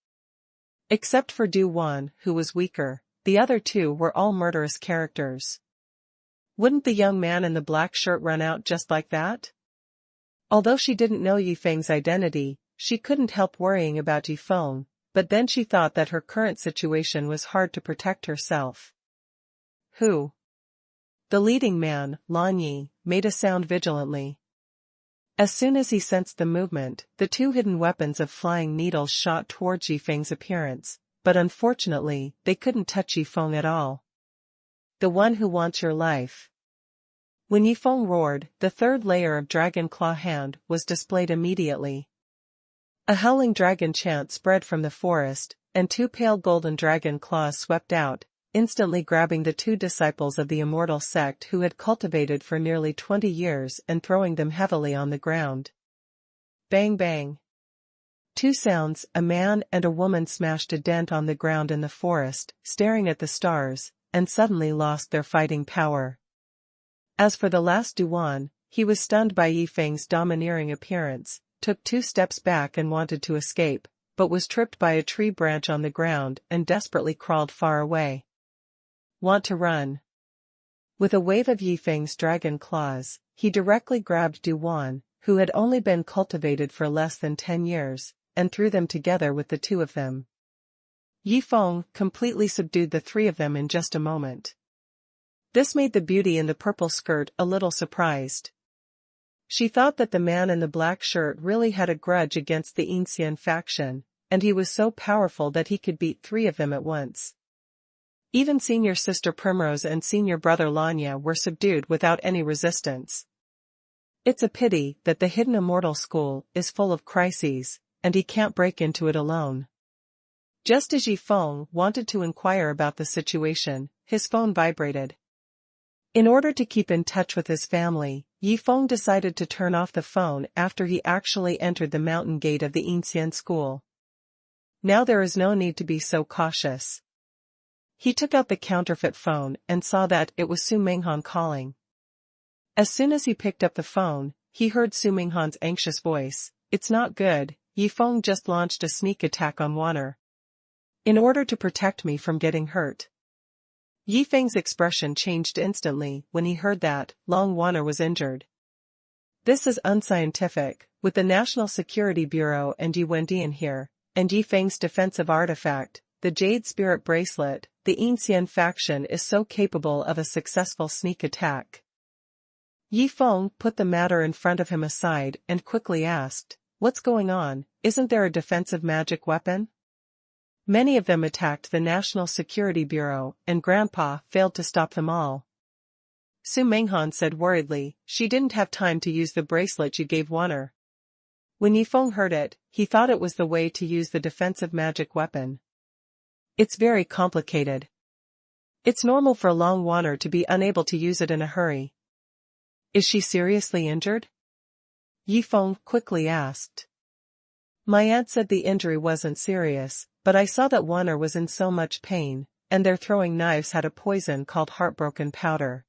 Except for Du Wan, who was weaker, the other two were all murderous characters. Wouldn't the young man in the black shirt run out just like that? Although she didn't know Yifeng's identity, she couldn't help worrying about Yifeng, but then she thought that her current situation was hard to protect herself. Who? The leading man, Lan Yi, made a sound vigilantly. As soon as he sensed the movement, the two hidden weapons of flying needles shot towards Yifeng's appearance, but unfortunately, they couldn't touch Yifeng at all. The one who wants your life. When Yifeng roared, the third layer of Dragon Claw Hand was displayed immediately. A howling dragon chant spread from the forest, and two pale golden dragon claws swept out, instantly grabbing the two disciples of the Immortal sect who had cultivated for nearly 20 years and throwing them heavily on the ground. Bang bang. Two sounds, a man and a woman smashed a dent on the ground in the forest, staring at the stars, and suddenly lost their fighting power. As for the last Duan, he was stunned by Yifeng's domineering appearance, took 2 steps back and wanted to escape, but was tripped by a tree branch on the ground and desperately crawled far away. Want to run? With a wave of Yifeng's dragon claws, he directly grabbed Du Wan, who had only been cultivated for less than 10 years, and threw them together with the two of them. Yifeng completely subdued the three of them in just a moment. This made the beauty in the purple skirt a little surprised. She thought that the man in the black shirt really had a grudge against the Yin faction, and he was so powerful that he could beat 3 of them at once. Even senior sister Primrose and senior brother Lanya were subdued without any resistance. It's a pity that the hidden immortal school is full of crises, and he can't break into it alone. Just as Yifeng wanted to inquire about the situation, his phone vibrated. In order to keep in touch with his family, Yifeng decided to turn off the phone after he actually entered the mountain gate of the Yin school. Now there is no need to be so cautious. He took out the counterfeit phone and saw that it was Su Minghan calling. As soon as he picked up the phone, he heard Su Minghan's anxious voice. It's not good, Yifeng just launched a sneak attack on Wanner. In order to protect me from getting hurt. Yifeng's expression changed instantly when he heard that Long Wanner was injured. This is unscientific, with the National Security Bureau and Yuwendian here, and Yifeng's defensive artifact, the Jade Spirit Bracelet. The Yin faction is so capable of a successful sneak attack. Yifeng put the matter in front of him aside and quickly asked, "What's going on? Isn't there a defensive magic weapon?" Many of them attacked the National Security Bureau, and Grandpa failed to stop them all. Su Minghan said worriedly, "She didn't have time to use the bracelet you gave Wanner." When Yifeng heard it, he thought it was the way to use the defensive magic weapon. It's very complicated. It's normal for Long Wanner to be unable to use it in a hurry. Is she seriously injured? Yifeng quickly asked. My aunt said the injury wasn't serious, but I saw that Wanner was in so much pain, and their throwing knives had a poison called heartbroken powder.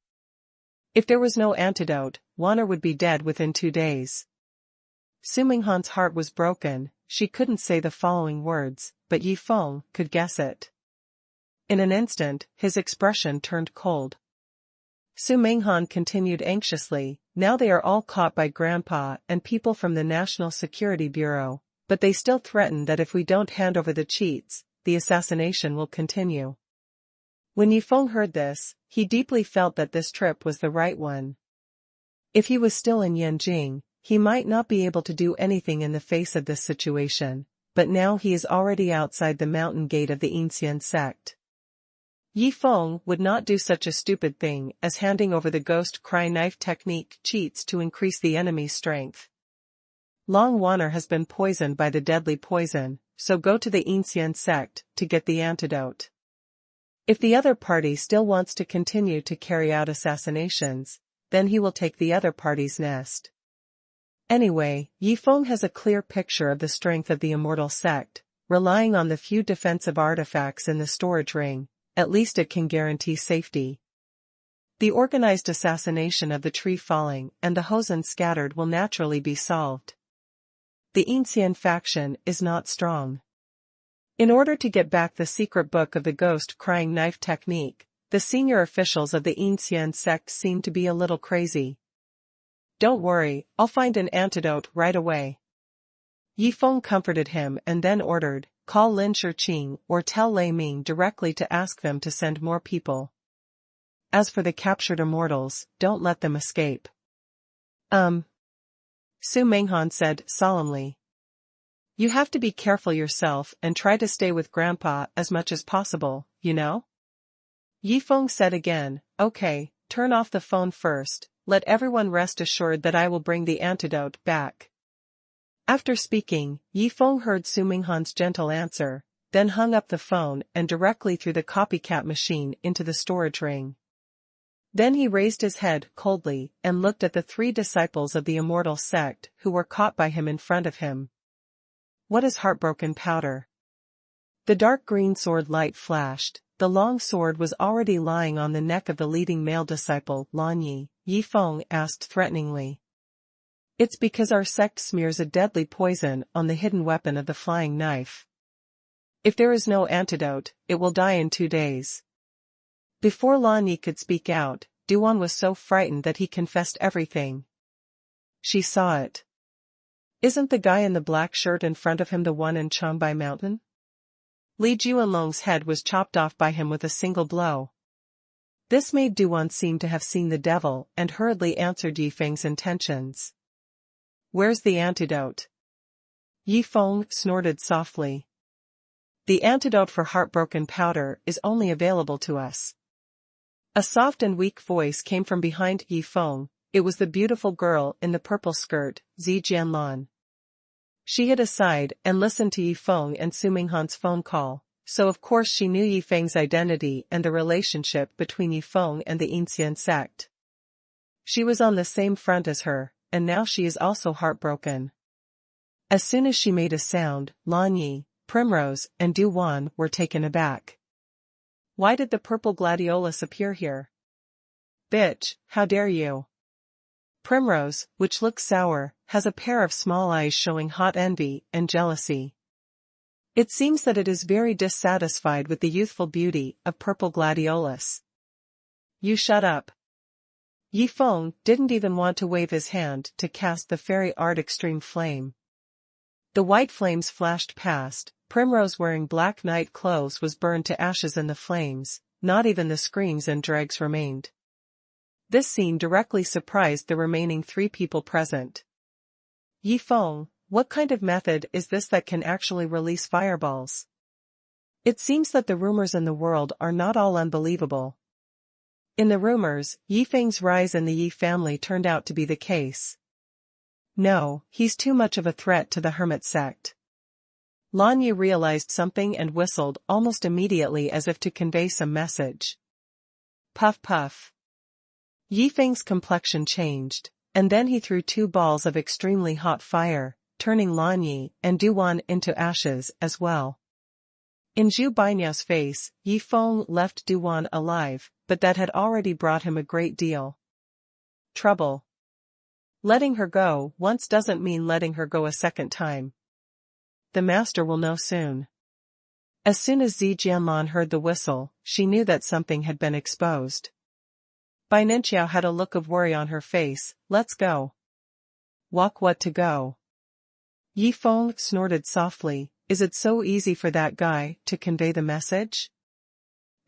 If there was no antidote, Wanner would be dead within 2 days. Su Minghan's heart was broken. She couldn't say the following words, but Yifeng could guess it. In an instant, his expression turned cold. Su Minghan continued anxiously, "Now they are all caught by Grandpa and people from the National Security Bureau, but they still threaten that if we don't hand over the cheats, the assassination will continue." When Yifeng heard this, he deeply felt that this trip was the right one. If he was still in Yanjing, he might not be able to do anything in the face of this situation, but now he is already outside the mountain gate of the Yin sect. Yifeng would not do such a stupid thing as handing over the ghost cry knife technique cheats to increase the enemy's strength. Long Wanner has been poisoned by the deadly poison, so go to the Yin sect to get the antidote. If the other party still wants to continue to carry out assassinations, then he will take the other party's nest. Anyway, Yifeng has a clear picture of the strength of the Immortal sect, relying on the few defensive artifacts in the storage ring, at least it can guarantee safety. The organized assassination of the tree falling and the Hosen scattered will naturally be solved. the Yin faction is not strong. In order to get back the secret book of the ghost-crying knife technique, the senior officials of the Yin sect seem to be a little crazy. Don't worry, I'll find an antidote right away. Yifeng comforted him and then ordered, call Lin Shiqing or tell Lei Ming directly to ask them to send more people. As for the captured immortals, don't let them escape. Su Menghan said solemnly. You have to be careful yourself and try to stay with Grandpa as much as possible, you know? Yifeng said again, okay, turn off the phone first, let everyone rest assured that I will bring the antidote back. After speaking, Yifeng heard Su Menghan's gentle answer, then hung up the phone and directly threw the copycat machine into the storage ring. Then he raised his head coldly and looked at the 3 disciples of the Immortal sect who were caught by him in front of him. What is heartbroken powder? The dark green sword light flashed. The long sword was already lying on the neck of the leading male disciple, Lan Yi. Yifeng asked threateningly. It's because our sect smears a deadly poison on the hidden weapon of the flying knife. If there is no antidote, it will die in 2 days. Before Lan Yi could speak out, Duan was so frightened that he confessed everything. She saw it. Isn't the guy in the black shirt in front of him the one in Changbai Mountain? Li Juanlong's head was chopped off by him with a single blow. This made Duan seem to have seen the devil and hurriedly answered Yifeng's intentions. Where's the antidote? Yifeng snorted softly. The antidote for heartbroken powder is only available to us. A soft and weak voice came from behind Yifeng. It was the beautiful girl in the purple skirt, Zi Jianlan. She hid aside and listened to Yifeng and Su Menghan's phone call, so of course she knew Yifeng's identity and the relationship between Yifeng and the Yin sect. She was on the same front as her, and now she is also heartbroken. As soon as she made a sound, Lan Yi, Primrose, and Duan were taken aback. Why did the purple gladiolus appear here? Bitch, how dare you? Primrose, which looks sour, has a pair of small eyes showing hot envy and jealousy. It seems that it is very dissatisfied with the youthful beauty of purple gladiolus. You shut up. Yifeng didn't even want to wave his hand to cast the fairy art extreme flame. The white flames flashed past. Primrose wearing black night clothes was burned to ashes in the flames, not even the screams and dregs remained. This scene directly surprised the remaining 3 people present. Yifeng, what kind of method is this that can actually release fireballs? It seems that the rumors in the world are not all unbelievable. In the rumors, Yifeng's rise in the Yi family turned out to be the case. No, he's too much of a threat to the hermit sect. Lan Yi realized something and whistled almost immediately as if to convey some message. Puff puff. Yifeng's complexion changed, and then he threw 2 balls of extremely hot fire, turning Lan Yi and Duan into ashes as well. In Zhu Bainiao's face, Yifeng left Duan alive, but that had already brought him a great deal trouble. Letting her go once doesn't mean letting her go a second time. The master will know soon. As soon as Zi Jianlan heard the whistle, she knew that something had been exposed. Bai Ninqiao had a look of worry on her face. Let's go. Walk what to go? Yifeng snorted softly. Is it so easy for that guy to convey the message?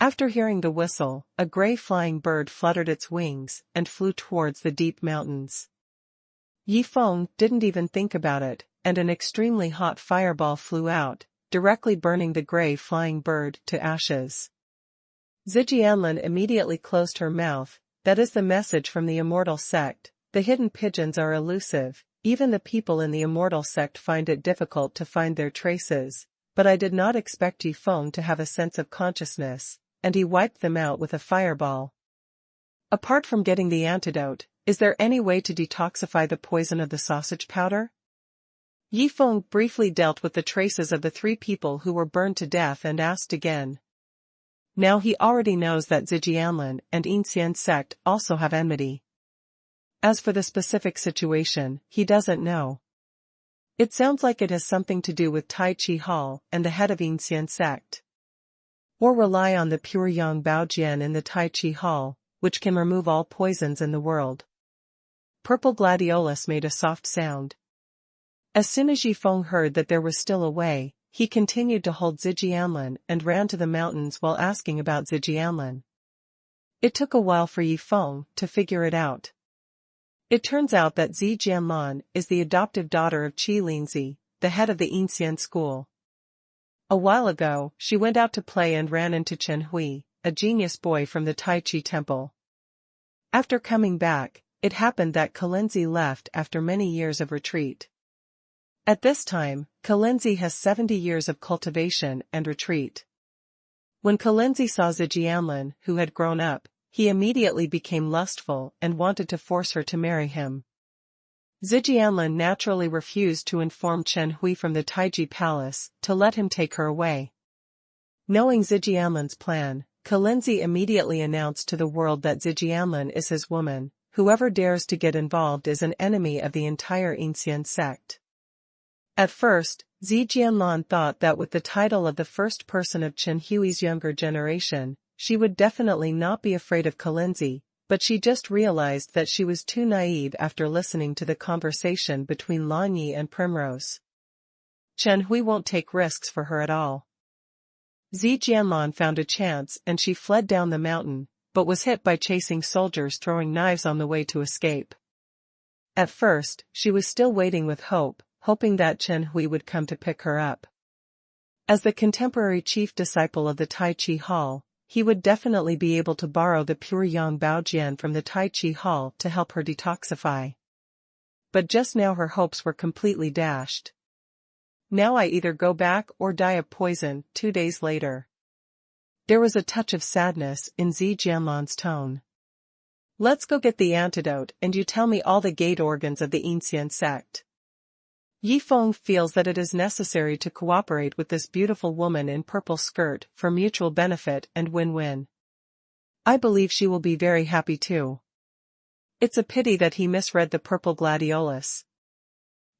After hearing the whistle, a gray flying bird fluttered its wings and flew towards the deep mountains. Yifeng didn't even think about it, and an extremely hot fireball flew out, directly burning the gray flying bird to ashes. Zijianlin immediately closed her mouth. That is the message from the Immortal sect. The hidden pigeons are elusive. Even the people in the Immortal sect find it difficult to find their traces, but I did not expect Yifeng to have a sense of consciousness, and he wiped them out with a fireball. Apart from getting the antidote, is there any way to detoxify the poison of the sausage powder? Yifeng briefly dealt with the traces of the 3 people who were burned to death and asked again. Now he already knows that Zijianlin and Yin sect also have enmity. As for the specific situation, he doesn't know. It sounds like it has something to do with Tai Chi Hall and the head of Yin Zi Chen sect. Or rely on the pure Yang Bao Jian in the Tai Chi Hall, which can remove all poisons in the world. Purple Gladiolus made a soft sound. As soon as Yifeng heard that there was still a way, he continued to hold Zijianlin and ran to the mountains while asking about Zijianlin. It took a while for Yifeng to figure it out. It turns out that Zijianlin is the adoptive daughter of Qi Linzi, the head of the Yinxian school. A while ago, she went out to play and ran into Chen Hui, a genius boy from the Tai Chi temple. After coming back, it happened that Kalinzi left after many years of retreat. At this time, Kalinzi has 70 years of cultivation and retreat. When Kalinzi saw Zijianlin, who had grown up, he immediately became lustful and wanted to force her to marry him. Zijianlin naturally refused to inform Chen Hui from the Taiji Palace to let him take her away. Knowing Zijianlin's plan, Kalinzi immediately announced to the world that Zijianlin is his woman. Whoever dares to get involved is an enemy of the entire Yinxian sect. At first, Zijianlin thought that with the title of the first person of Chen Hui's younger generation, she would definitely not be afraid of Kalinzi, but she just realized that she was too naive after listening to the conversation between Lan Yi and Primrose. Chen Hui won't take risks for her at all. Zijianlin found a chance and she fled down the mountain, but was hit by chasing soldiers throwing knives on the way to escape. At first, she was still waiting with hope, hoping that Chen Hui would come to pick her up. As the contemporary chief disciple of the Tai Chi Hall, he would definitely be able to borrow the pure Yang Bao Jian from the Tai Chi Hall to help her detoxify. But just now her hopes were completely dashed. Now I either go back or die of poison. 2 days later. There was a touch of sadness in Zijianlin's tone. Let's go get the antidote and you tell me all the gate organs of the Yinxian sect. Yifeng feels that it is necessary to cooperate with this beautiful woman in purple skirt for mutual benefit and win-win. I believe she will be very happy too. It's a pity that he misread the purple gladiolus.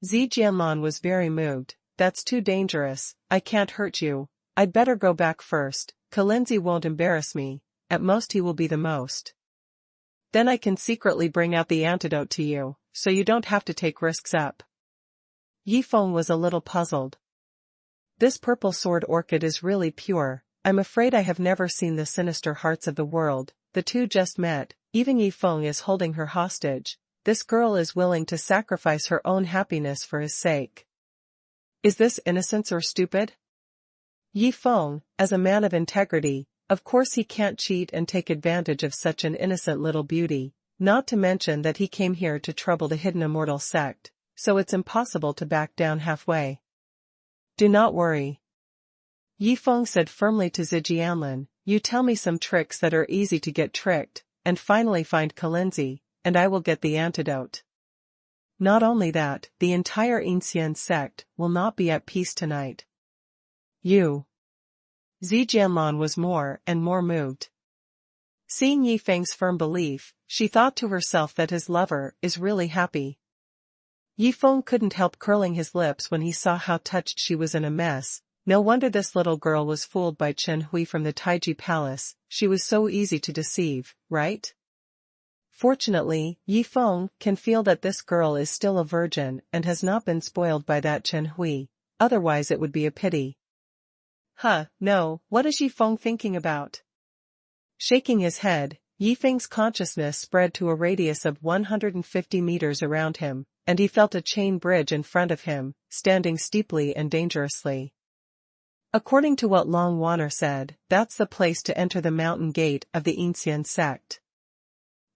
Zijianlin was very moved. That's too dangerous, I can't hurt you, I'd better go back first, Kalinzi won't embarrass me, at most he will be the most. Then I can secretly bring out the antidote to you, so you don't have to take risks up. Yifeng was a little puzzled. This purple sword orchid is really pure, I'm afraid I have never seen the sinister hearts of the world, the two just met, even Yifeng is holding her hostage, this girl is willing to sacrifice her own happiness for his sake. Is this innocence or stupid? Yifeng, as a man of integrity, of course he can't cheat and take advantage of such an innocent little beauty, not to mention that he came here to trouble the hidden immortal sect. So it's impossible to back down halfway. Do not worry. Yifeng said firmly to Zijianlin, you tell me some tricks that are easy to get tricked, and finally find Kalinzi, and I will get the antidote. Not only that, the entire Yinxian sect will not be at peace tonight. Zijianlin was more and more moved. Seeing Yifeng's firm belief, she thought to herself that his lover is really happy. Yifeng couldn't help curling his lips when he saw how touched she was in a mess. No wonder this little girl was fooled by Chen Hui from the Taiji Palace, she was so easy to deceive, right? Fortunately, Yifeng can feel that this girl is still a virgin and has not been spoiled by that Chen Hui, otherwise it would be a pity. No, what is Yifeng thinking about? Shaking his head, Yifeng's consciousness spread to a radius of 150 meters around him, and he felt a chain bridge in front of him, standing steeply and dangerously. According to what Long Wanner said, that's the place to enter the mountain gate of the Yinxian sect.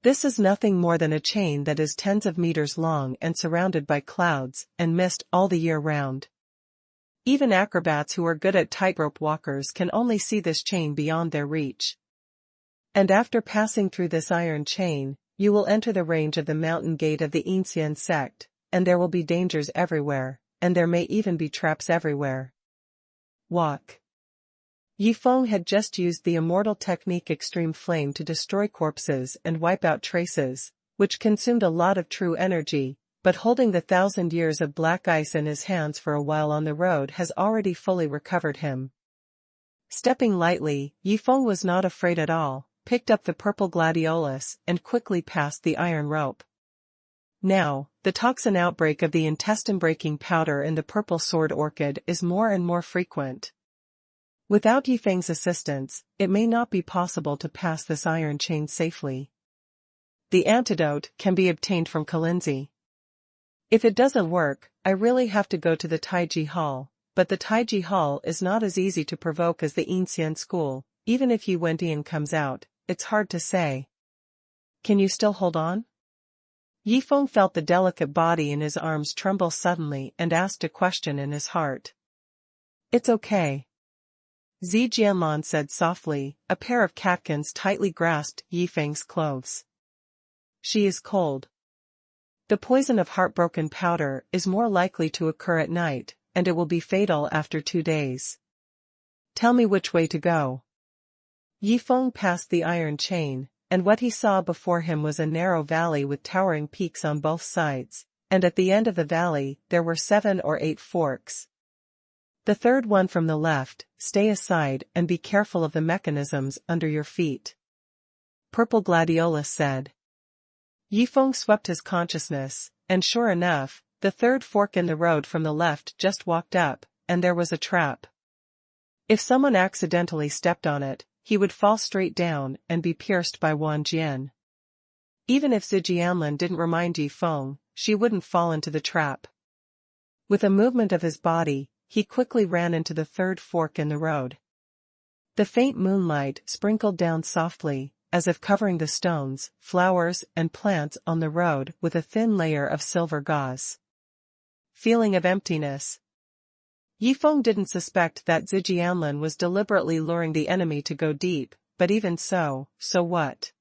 This is nothing more than a chain that is tens of meters long and surrounded by clouds and mist all the year round. Even acrobats who are good at tightrope walkers can only see this chain beyond their reach. And after passing through this iron chain, you will enter the range of the mountain gate of the Yinxian sect, and there will be dangers everywhere, and there may even be traps everywhere. Walk. Yifeng had just used the immortal technique Extreme Flame to destroy corpses and wipe out traces, which consumed a lot of true energy, but holding the 1,000 years of black ice in his hands for a while on the road has already fully recovered him. Stepping lightly, Yifeng was not afraid at all, picked up the purple gladiolus and quickly passed the iron rope. Now, the toxin outbreak of the intestine-breaking powder in the purple sword orchid is more and more frequent. Without Yifeng's assistance, it may not be possible to pass this iron chain safely. The antidote can be obtained from Kalinzi. If it doesn't work, I really have to go to the Taiji Hall, but the Taiji Hall is not as easy to provoke as the Ancient School. Even if Yi Wendian comes out, it's hard to say. Can you still hold on? Yifeng felt the delicate body in his arms tremble suddenly and asked a question in his heart. It's okay. Zi Jianlan said softly, a pair of catkins tightly grasped Yifeng's clothes. She is cold. The poison of heartbroken powder is more likely to occur at night, and it will be fatal after 2 days. Tell me which way to go. Yifeng passed the iron chain, and what he saw before him was a narrow valley with towering peaks on both sides, and at the end of the valley there were 7 or 8 forks. The third one from the left, stay aside and be careful of the mechanisms under your feet. Purple Gladiolus said. Yifeng swept his consciousness, and sure enough, the third fork in the road from the left just walked up, and there was a trap. If someone accidentally stepped on it, he would fall straight down and be pierced by Wan Jian. Even if Zijianlin didn't remind Yifeng, she wouldn't fall into the trap. With a movement of his body, he quickly ran into the third fork in the road. The faint moonlight sprinkled down softly, as if covering the stones, flowers, and plants on the road with a thin layer of silver gauze. Feeling of emptiness. Yifeng didn't suspect that Zijianlin was deliberately luring the enemy to go deep, but even so what?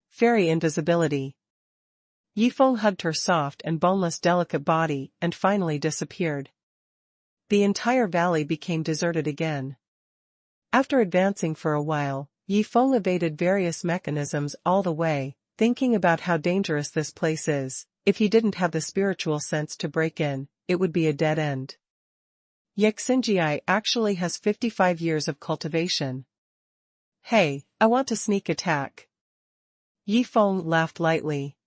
Fairy invisibility. Yifeng hugged her soft and boneless delicate body and finally disappeared. The entire valley became deserted again. After advancing for a while, Yifeng evaded various mechanisms all the way, thinking about how dangerous this place is. If he didn't have the spiritual sense to break in, it would be a dead end. Yexinjiai actually has 55 years of cultivation. Hey, I want to sneak attack. Yifeng laughed lightly.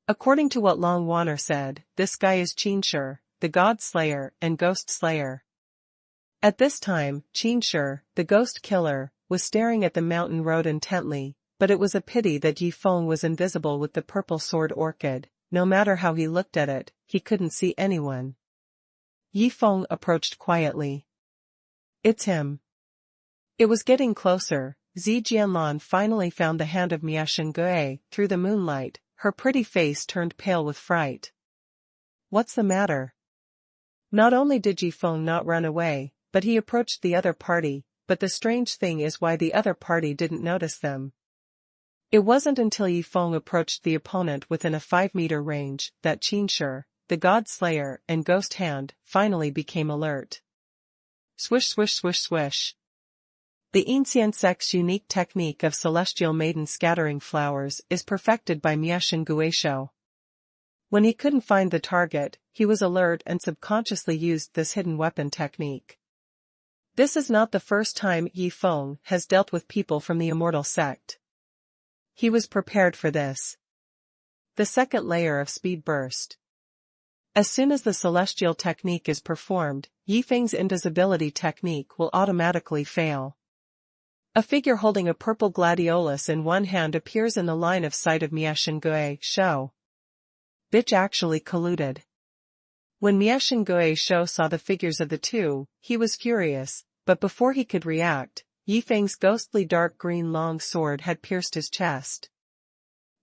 According to what Long Wanner said, this guy is Qinshi, the God Slayer and Ghost Slayer. At this time, Qinshi, the Ghost Killer, was staring at the mountain road intently, but it was a pity that Yifeng was invisible with the purple sword orchid. No matter how he looked at it, he couldn't see anyone. Yifeng approached quietly. It's him. It was getting closer. Zi Jianlan finally found the hand of Miashen Gui through the moonlight, her pretty face turned pale with fright. What's the matter? Not only did Yifeng not run away, but he approached the other party, but the strange thing is why the other party didn't notice them. It wasn't until Yifeng approached the opponent within a 5-meter range that Qinshi, the God Slayer and Ghost Hand, finally became alert. Swish swish swish swish. The Ancient Sect's unique technique of celestial maiden scattering flowers is perfected by Miashen Guisho. When he couldn't find the target, he was alert and subconsciously used this hidden weapon technique. This is not the first time Yifeng has dealt with people from the Immortal sect. He was prepared for this. The second layer of speed burst. As soon as the celestial technique is performed, Yifeng's invisibility technique will automatically fail. A figure holding a purple gladiolus in one hand appears in the line of sight of Miashen Guisho. Bitch actually colluded. When Miashen Guisho saw the figures of the two, he was furious, but before he could react, Yifeng's ghostly dark green long sword had pierced his chest.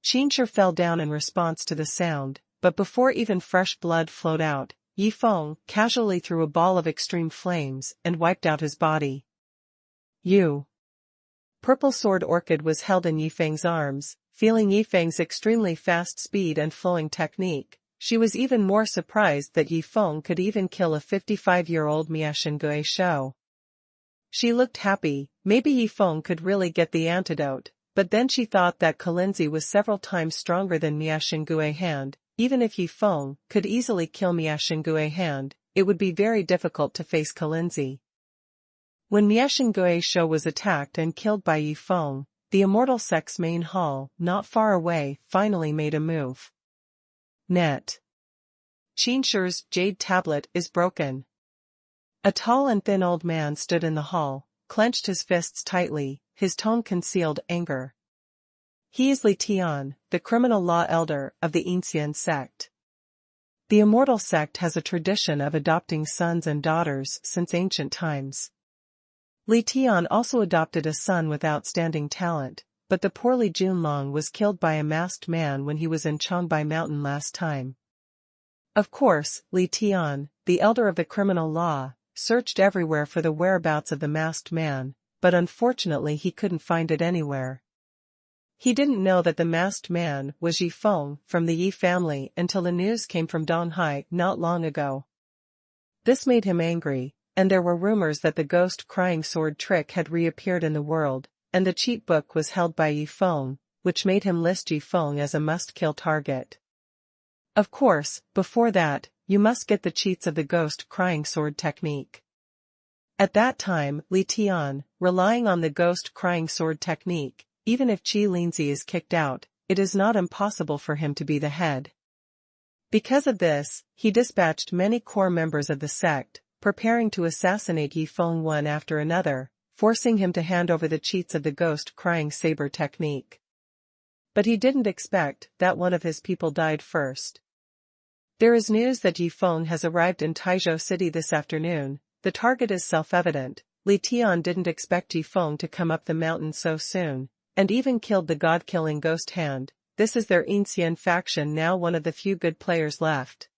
Qinshi fell down in response to the sound, but before even fresh blood flowed out, Yifeng casually threw a ball of extreme flames and wiped out his body. Purple Sword Orchid was held in Yifeng's arms. Feeling Yifeng's extremely fast speed and flowing technique, she was even more surprised that Yifeng could even kill a 55-year-old Miashen Guisho. She looked happy, maybe Yifeng could really get the antidote, but then she thought that Kalinzi was several times stronger than Miashen Gui Hand, even if Yi Feng could easily kill Mia Xingui's hand, it would be very difficult to face Kalinzi. When Mia Xingui's show was attacked and killed by Yi Feng, the Immortal sect's main hall, not far away, finally made a move. Net. Qin Shi's jade tablet is broken. A tall and thin old man stood in the hall, clenched his fists tightly, his tone concealed anger. He is Li Tian, the criminal law elder of the Yin sect. The Immortal sect has a tradition of adopting sons and daughters since ancient times. Li Tian also adopted a son with outstanding talent, but the poor Li Junlong was killed by a masked man when he was in Changbai Mountain last time. Of course, Li Tian, the elder of the criminal law, searched everywhere for the whereabouts of the masked man, but unfortunately he couldn't find it anywhere. He didn't know that the masked man was Yi Feng from the Yi family until the news came from Donghai not long ago. This made him angry, and there were rumors that the ghost crying sword trick had reappeared in the world, and the cheat book was held by Yi Feng, which made him list Yi Feng as a must-kill target. Of course, before that, you must get the cheats of the ghost crying sword technique. At that time, Li Tian, relying on the ghost crying sword technique, even if Qi Linzi is kicked out, it is not impossible for him to be the head. Because of this, he dispatched many core members of the sect, preparing to assassinate Yi Feng one after another, forcing him to hand over the cheats of the ghost crying saber technique. But he didn't expect that one of his people died first. There is news that Yi Feng has arrived in Taizhou City this afternoon. The target is self-evident. Li Tian didn't expect Yi Feng to come up the mountain so soon, and even killed the god-killing ghost hand. This is their Yin faction, now one of the few good players left.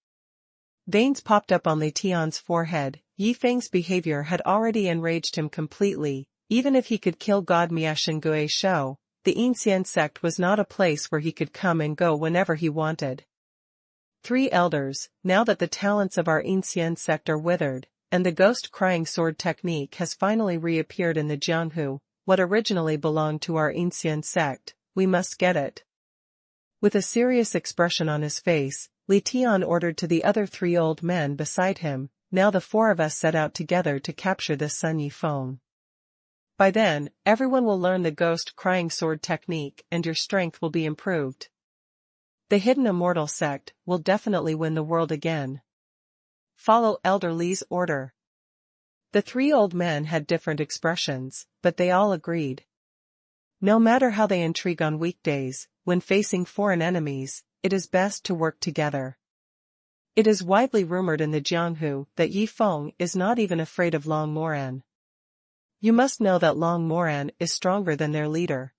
Veins popped up on Li Tian's forehead. Yi Feng's behavior had already enraged him completely. Even if he could kill God Mia Xingui's show, the Yin sect was not a place where he could come and go whenever he wanted. 3 elders, now that the talents of our Yin sect are withered, and the ghost crying sword technique has finally reappeared in the Jianghu, what originally belonged to our Yin sect, we must get it. With a serious expression on his face, Li Tian ordered to the other 3 old men beside him, now the 4 of us set out together to capture this son Yi Feng. By then, everyone will learn the ghost crying sword technique and your strength will be improved. The hidden Immortal sect will definitely win the world again. Follow Elder Li's order. The 3 old men had different expressions, but they all agreed. No matter how they intrigue on weekdays, when facing foreign enemies, it is best to work together. It is widely rumored in the Jianghu that Yi Feng is not even afraid of Long Moran. You must know that Long Moran is stronger than their leader.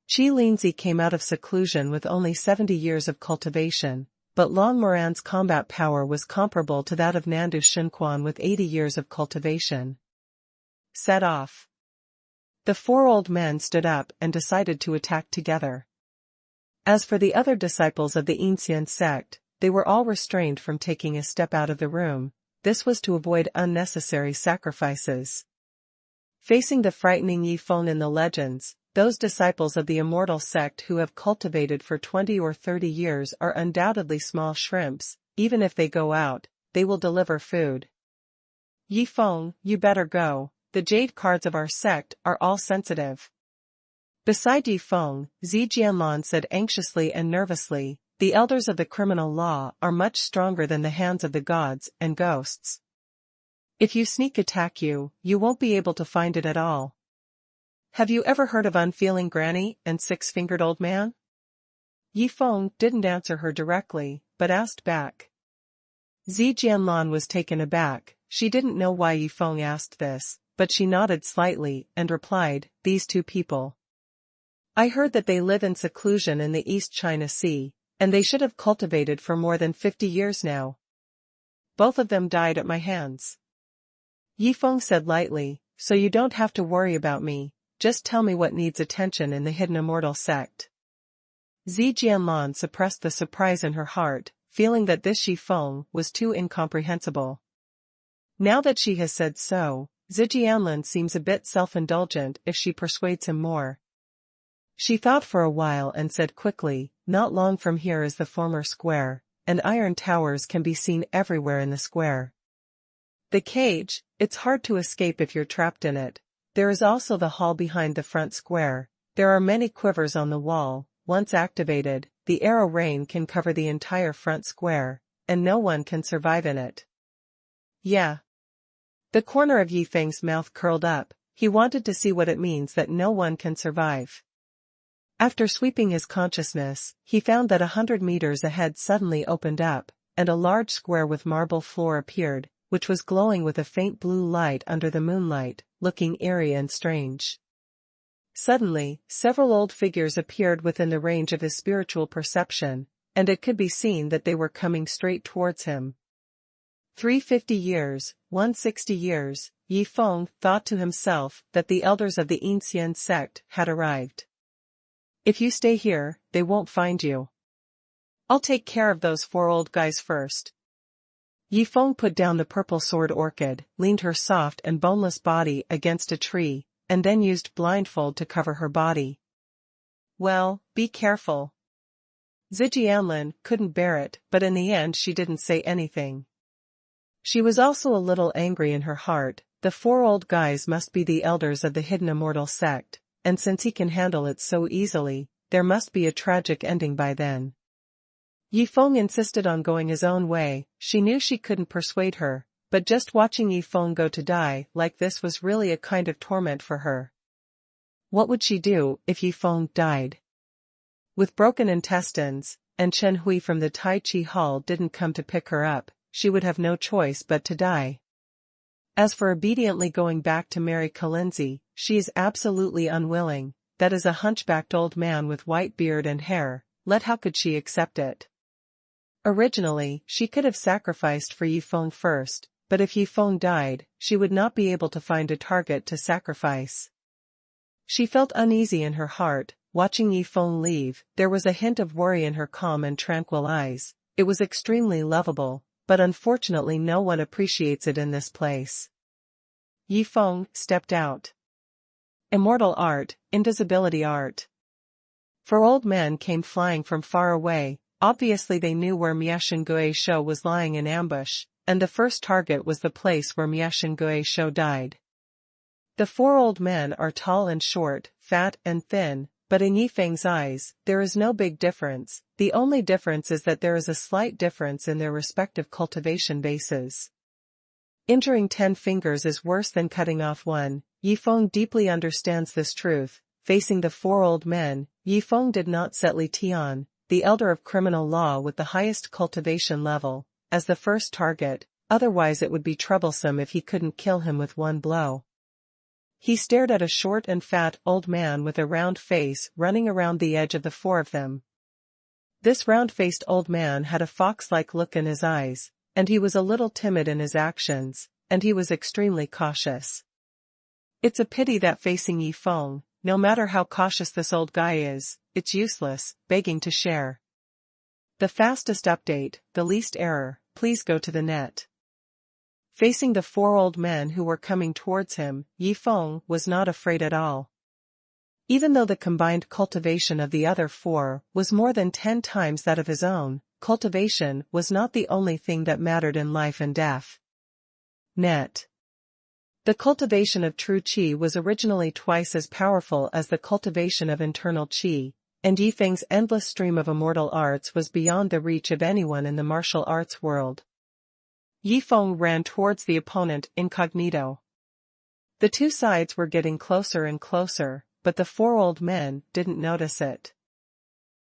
Qi Linzi came out of seclusion with only 70 years of cultivation, but Long Moran's combat power was comparable to that of Nandu Xuanhuan with 80 years of cultivation. Set off. The 4 old men stood up and decided to attack together. As for the other disciples of the Yin sect, they were all restrained from taking a step out of the room. This was to avoid unnecessary sacrifices. Facing the frightening Yi Feng in the legends, those disciples of the Immortal sect who have cultivated for 20 or 30 years are undoubtedly small shrimps. Even if they go out, they will deliver food. Yi Feng, you better go. The jade cards of our sect are all sensitive. Beside Yi Feng, Zi Jianlan said anxiously and nervously, the elders of the criminal law are much stronger than the hands of the gods and ghosts. If you sneak attack you won't be able to find it at all. Have you ever heard of Unfeeling Granny and Six-Fingered Old Man? Yi Feng didn't answer her directly, but asked back. Zi Jianlan was taken aback. She didn't know why Yi Feng asked this, but she nodded slightly and replied, these 2 people. I heard that they live in seclusion in the East China Sea, and they should have cultivated for more than 50 years now. Both of them died at my hands. Yi Feng said lightly, so you don't have to worry about me, just tell me what needs attention in the hidden Immortal sect. Zi Jianlan suppressed the surprise in her heart, feeling that this Yi Feng was too incomprehensible. Now that she has said so, Zi Jianlan seems a bit self-indulgent if she persuades him more. She thought for a while and said quickly, "Not long from here is the former square, and iron towers can be seen everywhere in the square. The cage, it's hard to escape if you're trapped in it. There is also the hall behind the front square. There are many quivers on the wall. Once activated, the arrow rain can cover the entire front square, and no one can survive in it." Yeah. The corner of Yifeng's mouth curled up. He wanted to see what it means that no one can survive. After sweeping his consciousness, he found that 100 meters ahead suddenly opened up, and a large square with marble floor appeared, which was glowing with a faint blue light under the moonlight, looking eerie and strange. Suddenly, several old figures appeared within the range of his spiritual perception, and it could be seen that they were coming straight towards him. 350 years, 160 years, Yifeng thought to himself that the elders of the Ancien sect had arrived. "If you stay here, they won't find you. I'll take care of those 4 old guys first." Yifeng put down the purple sword orchid, leaned her soft and boneless body against a tree, and then used blindfold to cover her body. "Well, be careful." Zijianlin couldn't bear it, but in the end she didn't say anything. She was also a little angry in her heart. The 4 old guys must be the elders of the hidden immortal sect, and since he can handle it so easily, there must be a tragic ending by then. Yifeng insisted on going his own way. She knew she couldn't persuade her, but just watching Yifeng go to die like this was really a kind of torment for her. What would she do if Yifeng died? With broken intestines, and Chen Hui from the Tai Chi Hall didn't come to pick her up, she would have no choice but to die. As for obediently going back to marry Kalinzi, she is absolutely unwilling. That is a hunchbacked old man with white beard and hair. How could she accept it? Originally, she could have sacrificed for Yifeng first, but if Yifeng died, she would not be able to find a target to sacrifice. She felt uneasy in her heart. Watching Yifeng leave, there was a hint of worry in her calm and tranquil eyes. It was extremely lovable, but unfortunately no one appreciates it in this place. Yifeng stepped out. Immortal art, invisibility art. 4 old men came flying from far away. Obviously they knew where Miashingue Shou was lying in ambush, and the first target was the place where Miashingue Shou died. The 4 old men are tall and short, fat and thin, but in Yifeng's eyes, there is no big difference. The only difference is that there is a slight difference in their respective cultivation bases. Injuring 10 fingers is worse than cutting off one. Yifeng deeply understands this truth. Facing the 4 old men, Yifeng did set Li Tian, the elder of criminal law with the highest cultivation level, as the first target, otherwise it would be troublesome if he couldn't kill him with one blow. He stared at a short and fat old man with a round face running around the edge of the 4 of them. This round-faced old man had a fox-like look in his eyes, and he was a little timid in his actions, and he was extremely cautious. It's a pity that facing Yifeng, no matter how cautious this old guy is, it's useless, begging to share. The fastest update, the least error, please go to the net. Facing the 4 old men who were coming towards him, Yifeng was not afraid at all. Even though the combined cultivation of the other 4 was more than 10 times that of his own, cultivation was not the only thing that mattered in life and death. Net. The cultivation of true qi was originally twice as powerful as the cultivation of internal qi, and Yifeng's endless stream of immortal arts was beyond the reach of anyone in the martial arts world. Yifeng ran towards the opponent incognito. The 2 sides were getting closer and closer, but the 4 old men didn't notice it.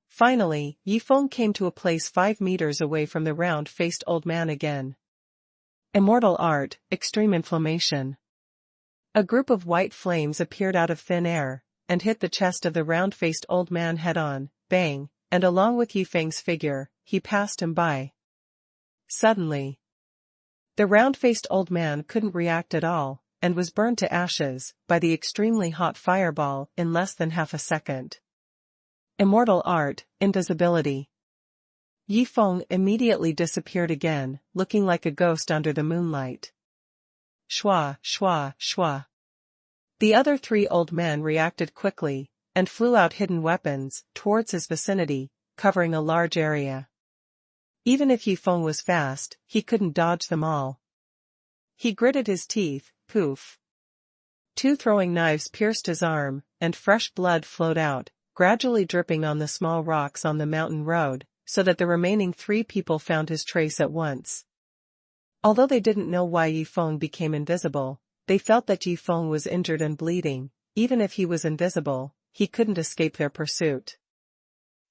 Finally, Yifeng came to a place 5 meters away from the round-faced old man again. Immortal art, extreme inflammation. A group of white flames appeared out of thin air, and hit the chest of the round-faced old man head-on, bang, and along with Yifeng's figure, he passed him by. Suddenly, the round-faced old man couldn't react at all, and was burned to ashes by the extremely hot fireball in less than half a second. Immortal art, invisibility. Yifeng immediately disappeared again, looking like a ghost under the moonlight. Shwa, shwa, shwa. The other 3 old men reacted quickly. and flew out hidden weapons towards his vicinity, covering a large area. Even if Yifeng was fast, he couldn't dodge them all. He gritted his teeth, poof. Two throwing knives pierced his arm, and fresh blood flowed out, gradually dripping on the small rocks on the mountain road, so that the remaining 3 people found his trace at once. Although they didn't know why Yifeng became invisible, they felt that Yifeng was injured and bleeding. Even if he was invisible, he couldn't escape their pursuit.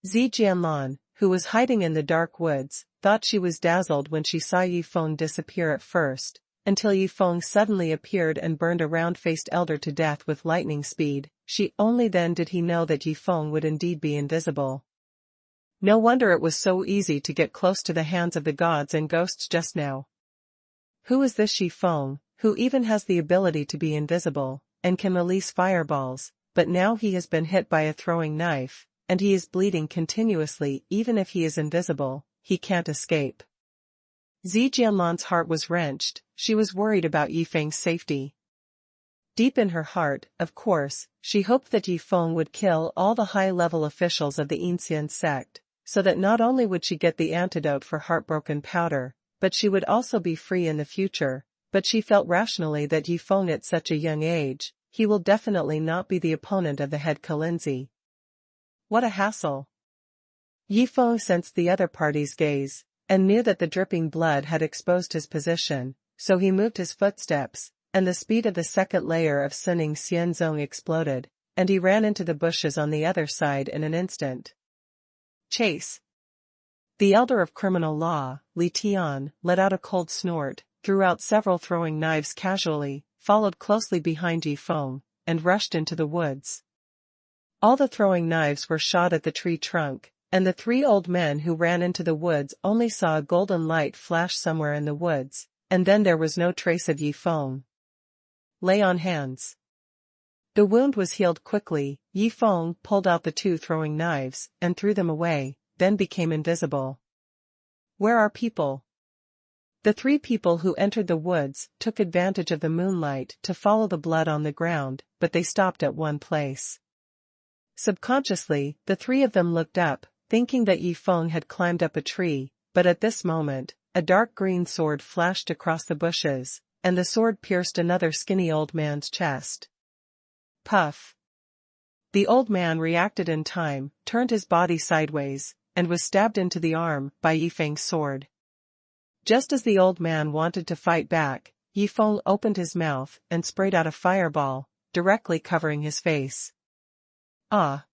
Zi Jianlan, who was hiding in the dark woods, thought she was dazzled when she saw Yifeng disappear at first, until Yifeng suddenly appeared and burned a round-faced elder to death with lightning speed. Only then did he know that Yifeng would indeed be invisible. No wonder it was so easy to get close to the hands of the gods and ghosts just now. Who is this Yifeng, who even has the ability to be invisible, and can release fireballs, but now he has been hit by a throwing knife, and he is bleeding continuously. Even if he is invisible, he can't escape. Zi Jianlan's heart was wrenched. She was worried about Yifeng's safety. Deep in her heart, of course, she hoped that Yifeng would kill all the high-level officials of the Inxian sect, so that not only would she get the antidote for heartbroken powder, but she would also be free in the future. But she felt rationally that Yifeng at such a young age, he will definitely not be the opponent of the head Kalinzi. What a hassle! Yifeng sensed the other party's gaze, and knew that the dripping blood had exposed his position, so he moved his footsteps, and the speed of the second layer of Suning Xianzong exploded, and he ran into the bushes on the other side in an instant. Chase! The elder of criminal law, Li Tian, let out a cold snort, threw out several throwing knives casually, followed closely behind Yifeng, and rushed into the woods. All the throwing knives were shot at the tree trunk, and the 3 old men who ran into the woods only saw a golden light flash somewhere in the woods, and then there was no trace of Yifeng. Lay on hands. The wound was healed quickly. Yifeng pulled out the 2 throwing knives, and threw them away, then became invisible. Where are people? The 3 people who entered the woods took advantage of the moonlight to follow the blood on the ground, but they stopped at one place. Subconsciously, the 3 of them looked up, thinking that Yifeng had climbed up a tree, but at this moment, a dark green sword flashed across the bushes, and the sword pierced another skinny old man's chest. Puff! The old man reacted in time, turned his body sideways, and was stabbed into the arm by Yifeng's sword. Just as the old man wanted to fight back, Yifeng opened his mouth and sprayed out a fireball, directly covering his face. Ah!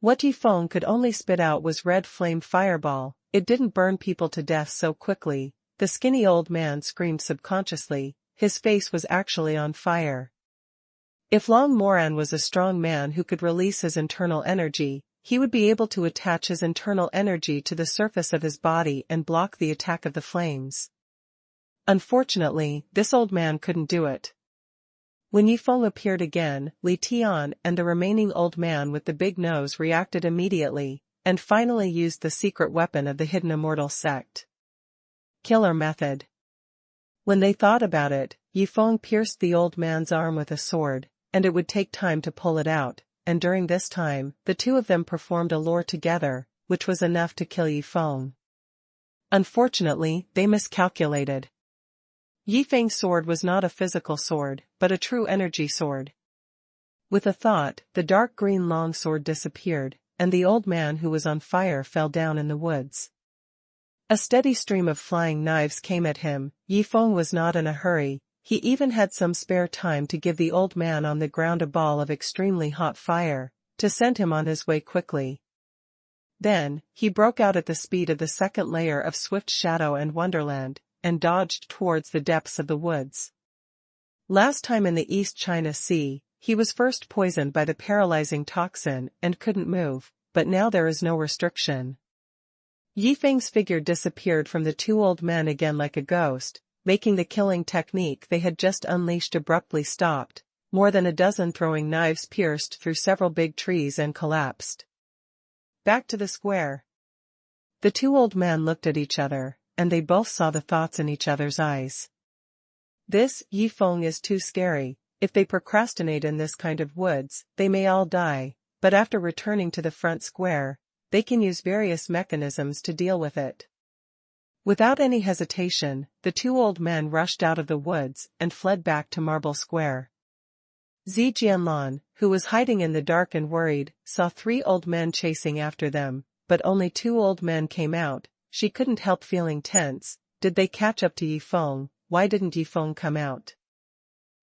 What Yifeng could only spit out was red flame fireball. It didn't burn people to death so quickly. The skinny old man screamed subconsciously. His face was actually on fire. If Long Moran was a strong man who could release his internal energy, he would be able to attach his internal energy to the surface of his body and block the attack of the flames. Unfortunately, this old man couldn't do it. When Yifeng appeared again, Li Tian and the remaining old man with the big nose reacted immediately, and finally used the secret weapon of the hidden immortal sect. Killer method. When they thought about it, Yifeng pierced the old man's arm with a sword, and it would take time to pull it out, and during this time, the 2 of them performed a lure together, which was enough to kill Yifeng. Unfortunately, they miscalculated. Yifeng's sword was not a physical sword, but a true energy sword. With a thought, the dark green long sword disappeared, and the old man who was on fire fell down in the woods. A steady stream of flying knives came at him. Yifeng was not in a hurry. He even had some spare time to give the old man on the ground a ball of extremely hot fire, to send him on his way quickly. Then, he broke out at the speed of the second layer of Swift Shadow and Wonderland, and dodged towards the depths of the woods. Last time in the East China Sea, he was first poisoned by the paralyzing toxin and couldn't move, but now there is no restriction. Yifeng's figure disappeared from the 2 old men again like a ghost, making the killing technique they had just unleashed abruptly stopped. More than a dozen throwing knives pierced through several big trees and collapsed. Back to the square. The 2 old men looked at each other, and they both saw the thoughts in each other's eyes. This Yifeng is too scary. If they procrastinate in this kind of woods, they may all die. but after returning to the front square, they can use various mechanisms to deal with it. Without any hesitation, the two old men rushed out of the woods and fled back to Marble Square. Zi Jianlan, who was hiding in the dark and worried, saw 3 old men chasing after them, but only 2 old men came out. She couldn't help feeling tense. Did they catch up to Yifeng? Why didn't Yifeng come out?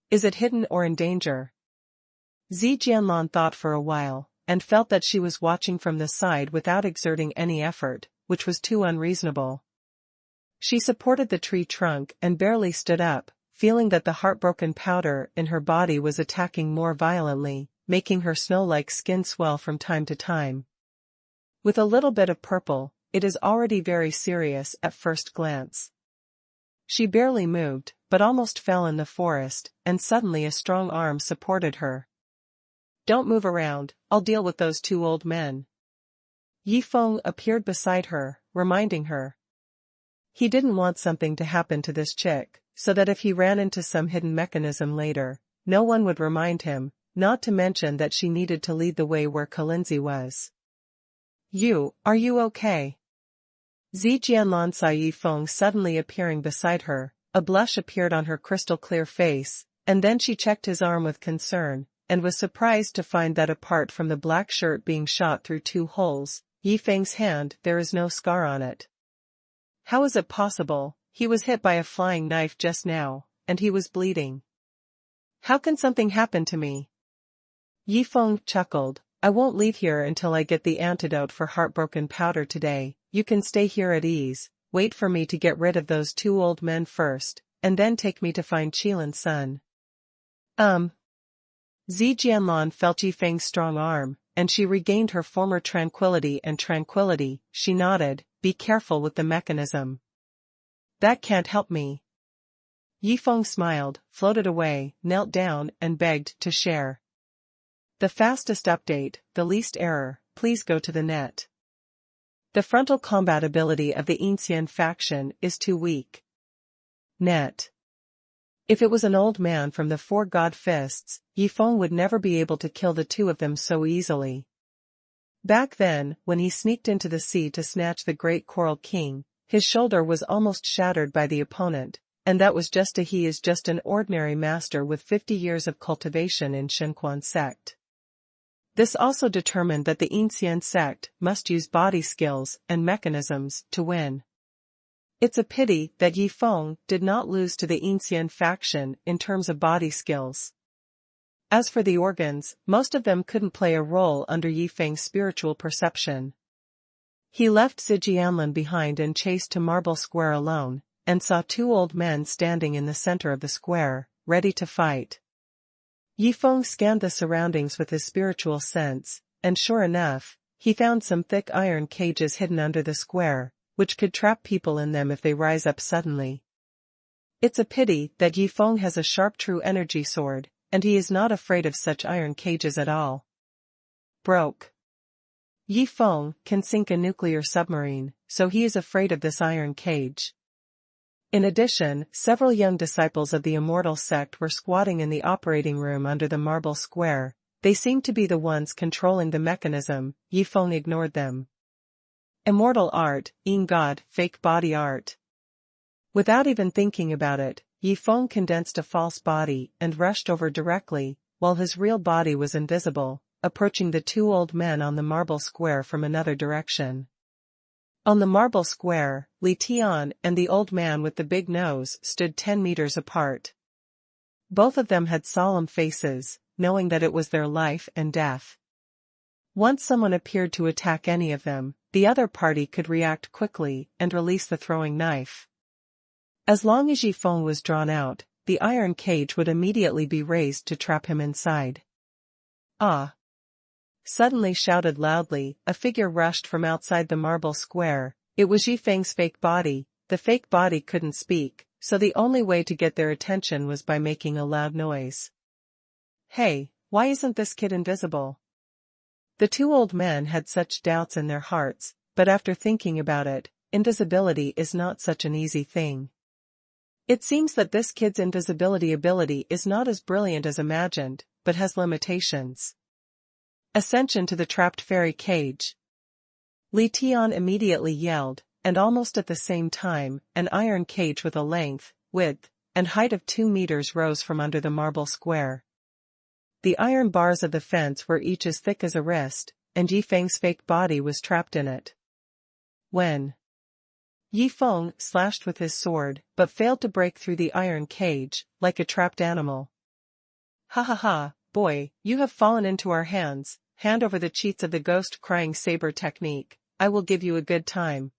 Is it hidden or in danger? Zi Jianlan thought for a while, and felt that she was watching from the side without exerting any effort, which was too unreasonable. She supported the tree trunk and barely stood up, feeling that the heartbroken powder in her body was attacking more violently, making her snow-like skin swell from time to time. With a little bit of purple, it is already very serious at first glance. She barely moved, but almost fell in the forest, and suddenly a strong arm supported her. "Don't move around, I'll deal with those 2 old men." Yifeng appeared beside her, reminding her. He didn't want something to happen to this chick, so that if he ran into some hidden mechanism later, no one would remind him, not to mention that she needed to lead the way where Kalinzi was. Are you okay?" Zi Jianlan saw Yifeng suddenly appearing beside her. A blush appeared on her crystal-clear face, and then she checked his arm with concern, and was surprised to find that apart from the black shirt being shot through 2 holes, Yifeng's hand, there is no scar on it. How is it possible? He was hit by a flying knife just now, and he was bleeding. How can something happen to me? Yifeng chuckled. "I won't leave here until I get the antidote for heartbroken powder today. You can stay here at ease, wait for me to get rid of those 2 old men first, and then take me to find Qilan's son." Zi Jianlan felt Yifeng's strong arm, and she regained her former tranquility. She nodded. "Be careful with the mechanism." "That can't help me." Yifeng smiled, floated away, knelt down, and begged to share. The fastest update, the least error, please go to the net. The frontal combat ability of the Ancien faction is too weak. Net. If it was an old man from the 4 god fists, Yifeng would never be able to kill the 2 of them so easily. Back then, when he sneaked into the sea to snatch the Great Coral King, his shoulder was almost shattered by the opponent, and that was he is just an ordinary master with 50 years of cultivation in Xuanhuan sect. This also determined that the Ancien sect must use body skills and mechanisms to win. It's a pity that Yifeng did not lose to the Ancien faction in terms of body skills. As for the organs, most of them couldn't play a role under Yifeng's spiritual perception. He left Zi Jianlan behind and chased to Marble Square alone, and saw 2 old men standing in the center of the square, ready to fight. Yifeng scanned the surroundings with his spiritual sense, and sure enough, he found some thick iron cages hidden under the square, which could trap people in them if they rise up suddenly. It's a pity that Yifeng has a sharp true energy sword, and he is not afraid of such iron cages at all. Broke. Yifeng can sink a nuclear submarine, so he is afraid of this iron cage. In addition, several young disciples of the Immortal sect were squatting in the operating room under the Marble Square. They seemed to be the ones controlling the mechanism. Yifeng ignored them. Immortal art, God, fake body art. Without even thinking about it, Yifeng condensed a false body and rushed over directly, while his real body was invisible, approaching the 2 old men on the Marble Square from another direction. On the Marble Square, Li Tian and the old man with the big nose stood 10 meters apart. Both of them had solemn faces, knowing that it was their life and death. Once someone appeared to attack any of them, the other party could react quickly and release the throwing knife. As long as Yifeng was drawn out, the iron cage would immediately be raised to trap him inside. "Ah!" Suddenly shouted loudly, a figure rushed from outside the Marble Square. It was Yifeng's fake body. The fake body couldn't speak, so the only way to get their attention was by making a loud noise. "Hey, why isn't this kid invisible?" The 2 old men had such doubts in their hearts, but after thinking about it, invisibility is not such an easy thing. It seems that this kid's invisibility ability is not as brilliant as imagined, but has limitations. Ascension to the trapped fairy cage. Li Tian immediately yelled, and almost at the same time, an iron cage with a length, width, and height of 2 meters rose from under the marble square. The iron bars of the fence were each as thick as a wrist, and Yi Feng's fake body was trapped in it. When Yi Feng slashed with his sword, but failed to break through the iron cage, like a trapped animal. "Ha ha ha, boy, you have fallen into our hands. Hand over the cheats of the ghost-crying saber technique, I will give you a good time."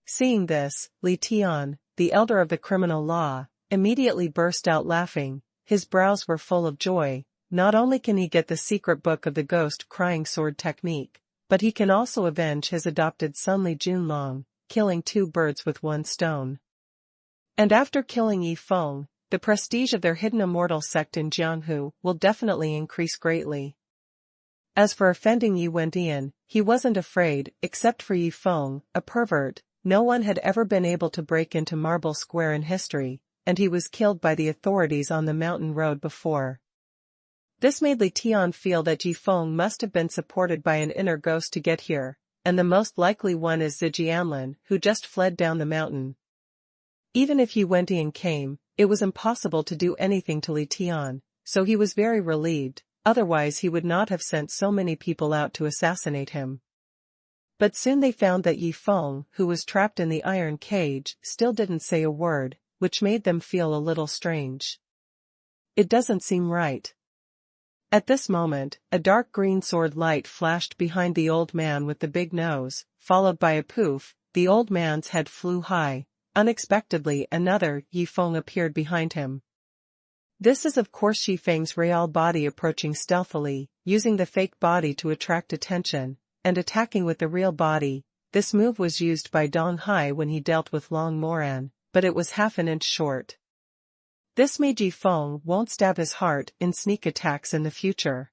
Seeing this, Li Tian, the elder of the criminal law, immediately burst out laughing. His brows were full of joy. Not only can he get the secret book of the ghost-crying sword technique, but he can also avenge his adopted son Li Junlong, killing 2 birds with 1 stone. And after killing Yi Feng, the prestige of their hidden immortal sect in Jianghu will definitely increase greatly. As for offending Yi Wendian, he wasn't afraid. Except for Yi Feng, a pervert, no one had ever been able to break into Marble Square in history, and he was killed by the authorities on the mountain road before. This made Li Tian feel that Yi Feng must have been supported by an inner ghost to get here, and the most likely one is Zijianlin, who just fled down the mountain. Even if Yi Wendian came, it was impossible to do anything to Li Tian, so he was very relieved, otherwise he would not have sent so many people out to assassinate him. But soon they found that Yi Feng, who was trapped in the iron cage, still didn't say a word, which made them feel a little strange. It doesn't seem right. At this moment, a dark green sword light flashed behind the old man with the big nose, followed by a poof. The old man's head flew high. Unexpectedly, another Yi Feng appeared behind him. This is of course Yi Feng's real body approaching stealthily, using the fake body to attract attention, and attacking with the real body. This move was used by Dong Hai when he dealt with Long Moran, but it was half an inch short. This made Yi Feng won't stab his heart in sneak attacks in the future.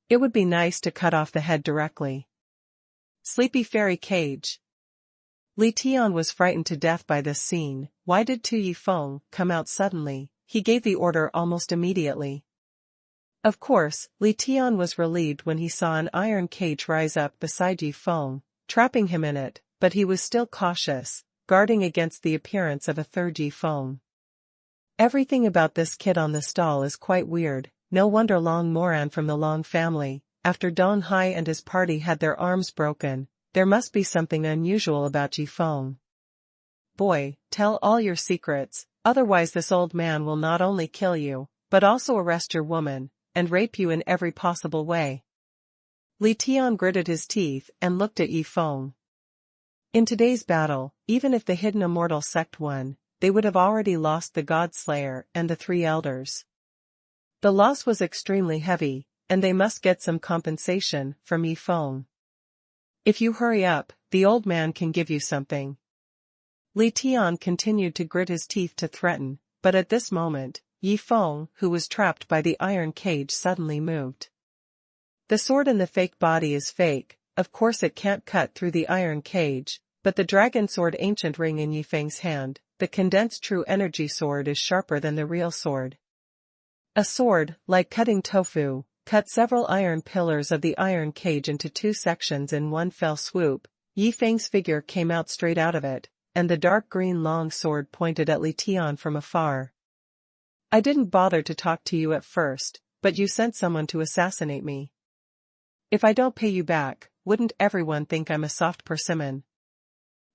It would be nice to cut off the head directly. Sleepy fairy cage. Li Tian was frightened to death by this scene. Why did Tu Yi Feng come out suddenly? He gave the order almost immediately. Of course, Li Tian was relieved when he saw an iron cage rise up beside Yi Feng, trapping him in it, but he was still cautious, guarding against the appearance of a third Yi Feng. Everything about this kid on the stall is quite weird. No wonder Long Moran from the Long family, after Dong Hai and his party had their arms broken, there must be something unusual about Yi Feng. Boy, tell all your secrets, otherwise this old man will not only kill you, but also arrest your woman, and rape you in every possible way. Li Tian gritted his teeth and looked at Yi Feng. In today's battle, even if the hidden immortal sect won, they would have already lost the God-Slayer and the 3 elders. The loss was extremely heavy, and they must get some compensation from Yi Feng. If you hurry up, the old man can give you something. Li Tian continued to grit his teeth to threaten, but at this moment, Yi Feng, who was trapped by the iron cage, suddenly moved. The sword in the fake body is fake, of course it can't cut through the iron cage, but the dragon sword ancient ring in Yi Feng's hand, the condensed true energy sword, is sharper than the real sword. A sword, like cutting tofu, cut several iron pillars of the iron cage into 2 sections in one fell swoop. Yi Feng's figure came out straight out of it, and the dark green long sword pointed at Li Tian from afar. I didn't bother to talk to you at first, but you sent someone to assassinate me. If I don't pay you back, wouldn't everyone think I'm a soft persimmon?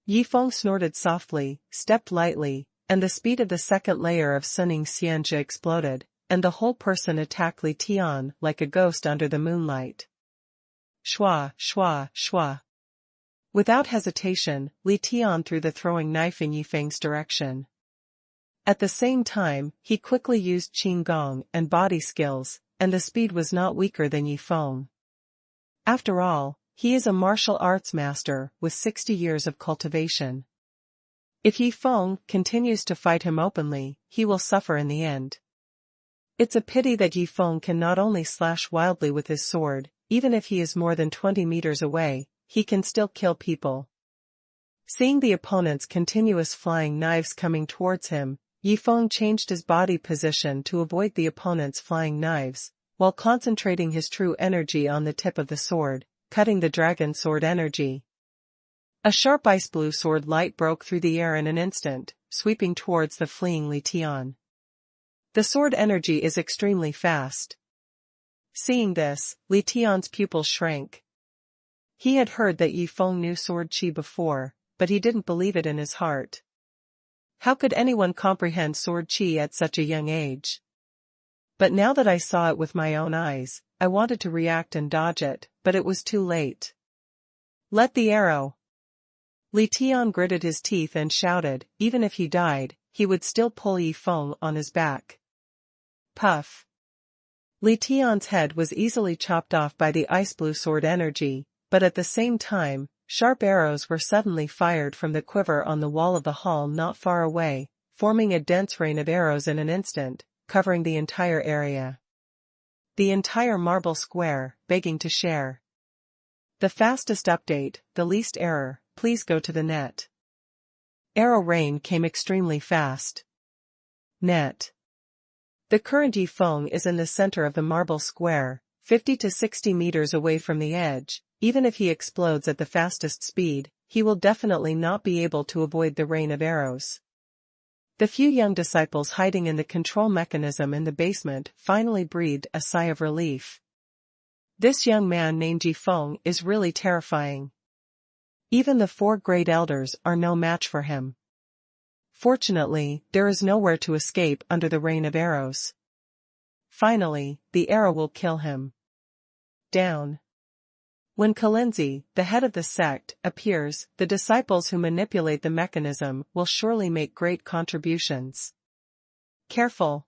Yi Feng snorted softly, stepped lightly, and the speed of the second layer of Suning Xianjia exploded, and the whole person attacked Li Tian like a ghost under the moonlight. Shua, shua, shua. Without hesitation, Li Tian threw the throwing knife in Yi Feng's direction. At the same time, he quickly used Qing Gong and body skills, and the speed was not weaker than Yi Feng. After all, he is a martial arts master with 60 years of cultivation. If Yi Feng continues to fight him openly, he will suffer in the end. It's a pity that Yi Feng can not only slash wildly with his sword, even if he is more than 20 meters away, he can still kill people. Seeing the opponent's continuous flying knives coming towards him, Yi Feng changed his body position to avoid the opponent's flying knives, while concentrating his true energy on the tip of the sword, cutting the dragon sword energy. A sharp ice blue sword light broke through the air in an instant, sweeping towards the fleeing Li Tian. The sword energy is extremely fast. Seeing this, Li Tian's pupils shrank. He had heard that Yi Feng knew sword chi before, but he didn't believe it in his heart. How could anyone comprehend sword chi at such a young age? But now that I saw it with my own eyes, I wanted to react and dodge it, but it was too late. Let the arrow! Li Tian gritted his teeth and shouted, even if he died, he would still pull Yi Feng on his back. Puff! Li Tian's head was easily chopped off by the ice blue sword energy, but at the same time, sharp arrows were suddenly fired from the quiver on the wall of the hall not far away, forming a dense rain of arrows in an instant, covering the entire area. The entire marble square, begging to share. The fastest update, the least error, please go to the net. Arrow rain came extremely fast. Net. The current Yi Feng is in the center of the marble square, 50 to 60 meters away from the edge. Even if he explodes at the fastest speed, he will definitely not be able to avoid the rain of arrows. The few young disciples hiding in the control mechanism in the basement finally breathed a sigh of relief. This young man named Yi Feng is really terrifying. Even the 4 great elders are no match for him. Fortunately, there is nowhere to escape under the rain of arrows. Finally, the arrow will kill him. Down. When Kalinzi, the head of the sect, appears, the disciples who manipulate the mechanism will surely make great contributions. Careful.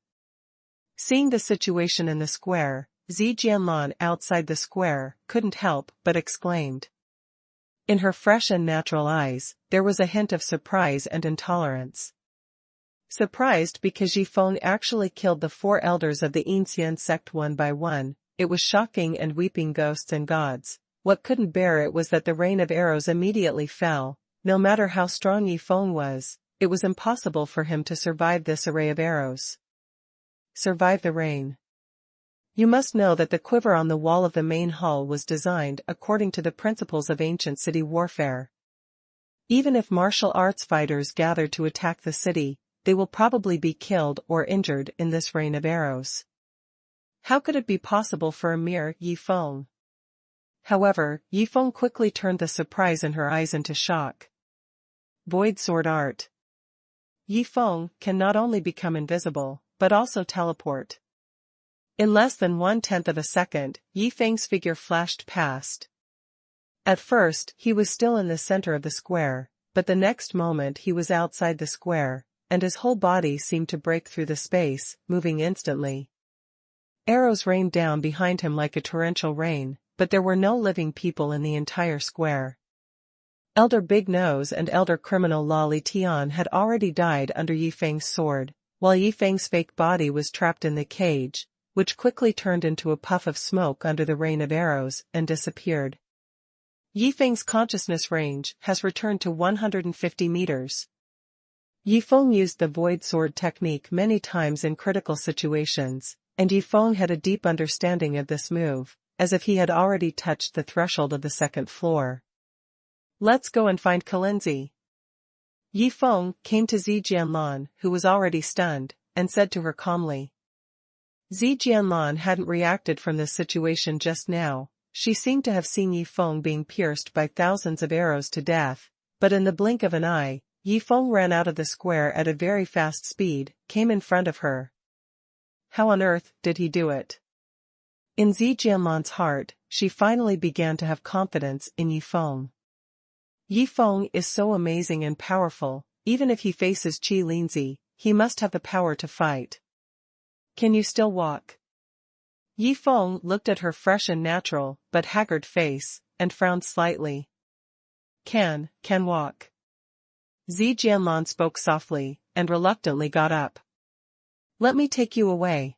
Seeing the situation in the square, Zi Jianlan outside the square couldn't help but exclaimed. In her fresh and natural eyes, there was a hint of surprise and intolerance. Surprised because Yi Feng actually killed the 4 elders of the Yinxian sect one by one, it was shocking and weeping ghosts and gods. What couldn't bear it was that the rain of arrows immediately fell. No matter how strong Yi Feng was, it was impossible for him to survive this array of arrows. Survive the rain. You must know that the quiver on the wall of the main hall was designed according to the principles of ancient city warfare. Even if martial arts fighters gather to attack the city, they will probably be killed or injured in this rain of arrows. How could it be possible for a mere Yi Feng? However, Yi Feng quickly turned the surprise in her eyes into shock. Void sword art. Yi Feng can not only become invisible, but also teleport. In less than 1/10 of a second, Yi Feng's figure flashed past. At first, he was still in the center of the square, but the next moment he was outside the square, and his whole body seemed to break through the space, moving instantly. Arrows rained down behind him like a torrential rain, but there were no living people in the entire square. Elder Big Nose and Elder Criminal Law Li Tian had already died under Yi Feng's sword, while Yi Feng's fake body was trapped in the cage, which quickly turned into a puff of smoke under the rain of arrows and disappeared. Yi Feng's consciousness range has returned to 150 meters. Yi Feng used the void sword technique many times in critical situations, and Yi Feng had a deep understanding of this move, as if he had already touched the threshold of the 2nd floor. Let's go and find Kalinzi. Yi Feng came to Zi Jianlan, who was already stunned, and said to her calmly. Zi Jianlan hadn't reacted from this situation just now. She seemed to have seen Yi Feng being pierced by thousands of arrows to death, but in the blink of an eye, Yi Feng ran out of the square at a very fast speed, came in front of her. How on earth did he do it? In Zi Jianlan's heart, she finally began to have confidence in Yi Feng. Yi Feng is so amazing and powerful, even if he faces Qi Linzi, he must have the power to fight. Can you still walk? Yi Feng looked at her fresh and natural, but haggard face, and frowned slightly. Can walk. Zi Jianlan spoke softly, and reluctantly got up. Let me take you away.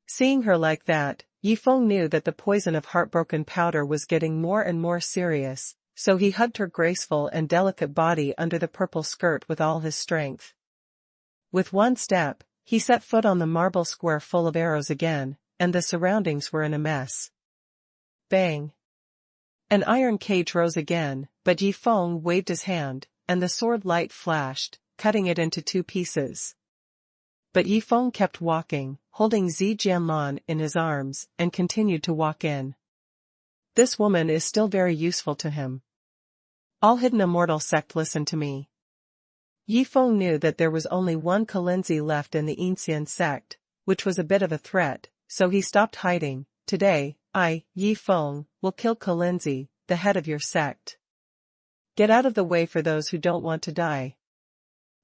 Seeing her like that, Yi Feng knew that the poison of heartbroken powder was getting more and more serious, so he hugged her graceful and delicate body under the purple skirt with all his strength. With one step, he set foot on the marble square full of arrows again, and the surroundings were in a mess. Bang! An iron cage rose again, but Yi Feng waved his hand, and the sword light flashed, cutting it into two pieces. But Yi Feng kept walking, holding Zi Jianlan in his arms, and continued to walk in. This woman is still very useful to him. All hidden immortal sect listen to me. Yi Feng knew that there was only one Feng Yin left in the Yin sect, which was a bit of a threat, so he stopped hiding. Today, I, Yi Feng, will kill Feng Yin, the head of your sect. Get out of the way for those who don't want to die.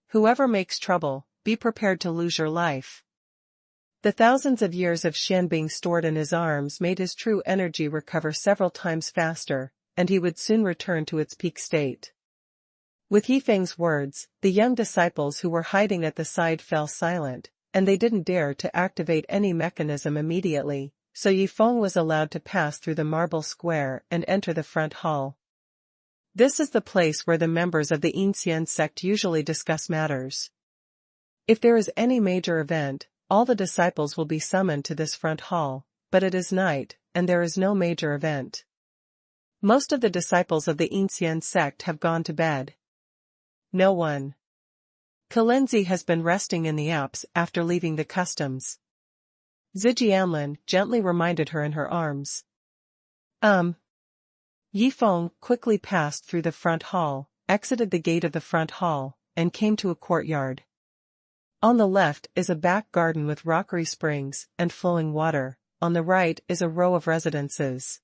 Whoever makes trouble, be prepared to lose your life. The thousands of years of Shen being stored in his arms made his true energy recover several times faster, and he would soon return to its peak state. With Yi Feng's words, the young disciples who were hiding at the side fell silent, and they didn't dare to activate any mechanism immediately, so Yi Feng was allowed to pass through the marble square and enter the front hall. This is the place where the members of the Yin sect usually discuss matters. If there is any major event, all the disciples will be summoned to this front hall, but it is night, and there is no major event. Most of the disciples of the Yin sect have gone to bed. No one. Feng Yin has been resting in the apse after leaving the customs. Zijianlin gently reminded her in her arms. Yi Feng quickly passed through the front hall, exited the gate of the front hall, and came to a courtyard. On the left is a back garden with rockery springs and flowing water, on the right is a row of residences.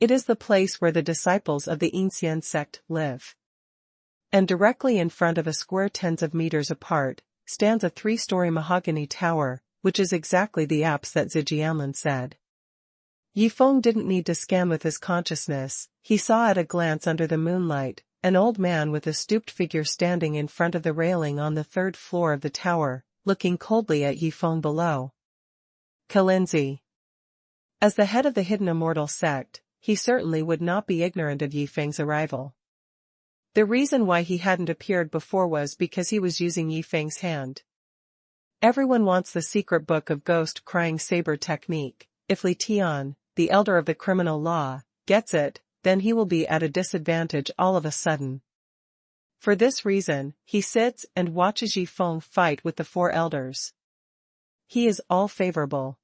It is the place where the disciples of the Yin sect live. And directly in front of a square tens of meters apart, stands a 3-story mahogany tower, which is exactly the apse that Zijianlin said. Yi Feng didn't need to scan with his consciousness, he saw at a glance under the moonlight, an old man with a stooped figure standing in front of the railing on the 3rd floor of the tower, looking coldly at Yi Feng below. Feng Yin. As the head of the hidden immortal sect, he certainly would not be ignorant of Yi Feng's arrival. The reason why he hadn't appeared before was because he was using Yi Feng's hand. Everyone wants the secret book of ghost crying saber technique. If Li Tian, the elder of the criminal law, gets it, then he will be at a disadvantage all of a sudden. For this reason, he sits and watches Yi Feng fight with the 4 elders. He is all favorable.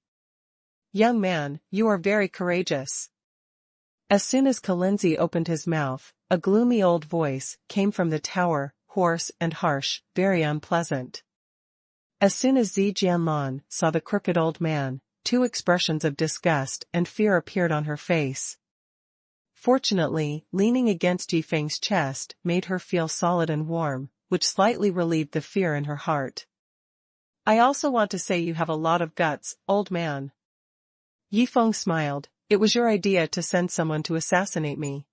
Young man, you are very courageous. As soon as Feng Yin opened his mouth, a gloomy old voice came from the tower, hoarse and harsh, very unpleasant. As soon as Zi Jianlan saw the crooked old man, 2 expressions of disgust and fear appeared on her face. Fortunately, leaning against Yi Feng's chest made her feel solid and warm, which slightly relieved the fear in her heart. I also want to say you have a lot of guts, old man. Yi Feng smiled. It was your idea to send someone to assassinate me.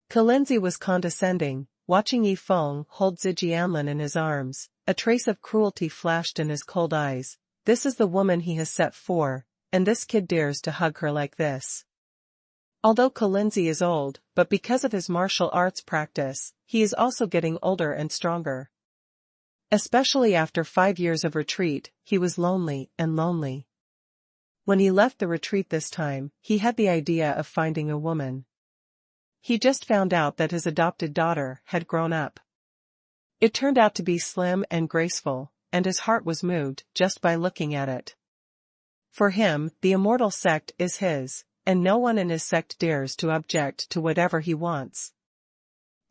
Feng Yin was condescending, watching Yi Feng hold Zijianlin in his arms. A trace of cruelty flashed in his cold eyes. This is the woman he has set for, and this kid dares to hug her like this. Although Feng Yin is old, but because of his martial arts practice, he is also getting older and stronger. Especially after 5 years of retreat, he was lonely. When he left the retreat this time, he had the idea of finding a woman. He just found out that his adopted daughter had grown up. It turned out to be slim and graceful, and his heart was moved just by looking at it. For him, the immortal sect is his, and no one in his sect dares to object to whatever he wants.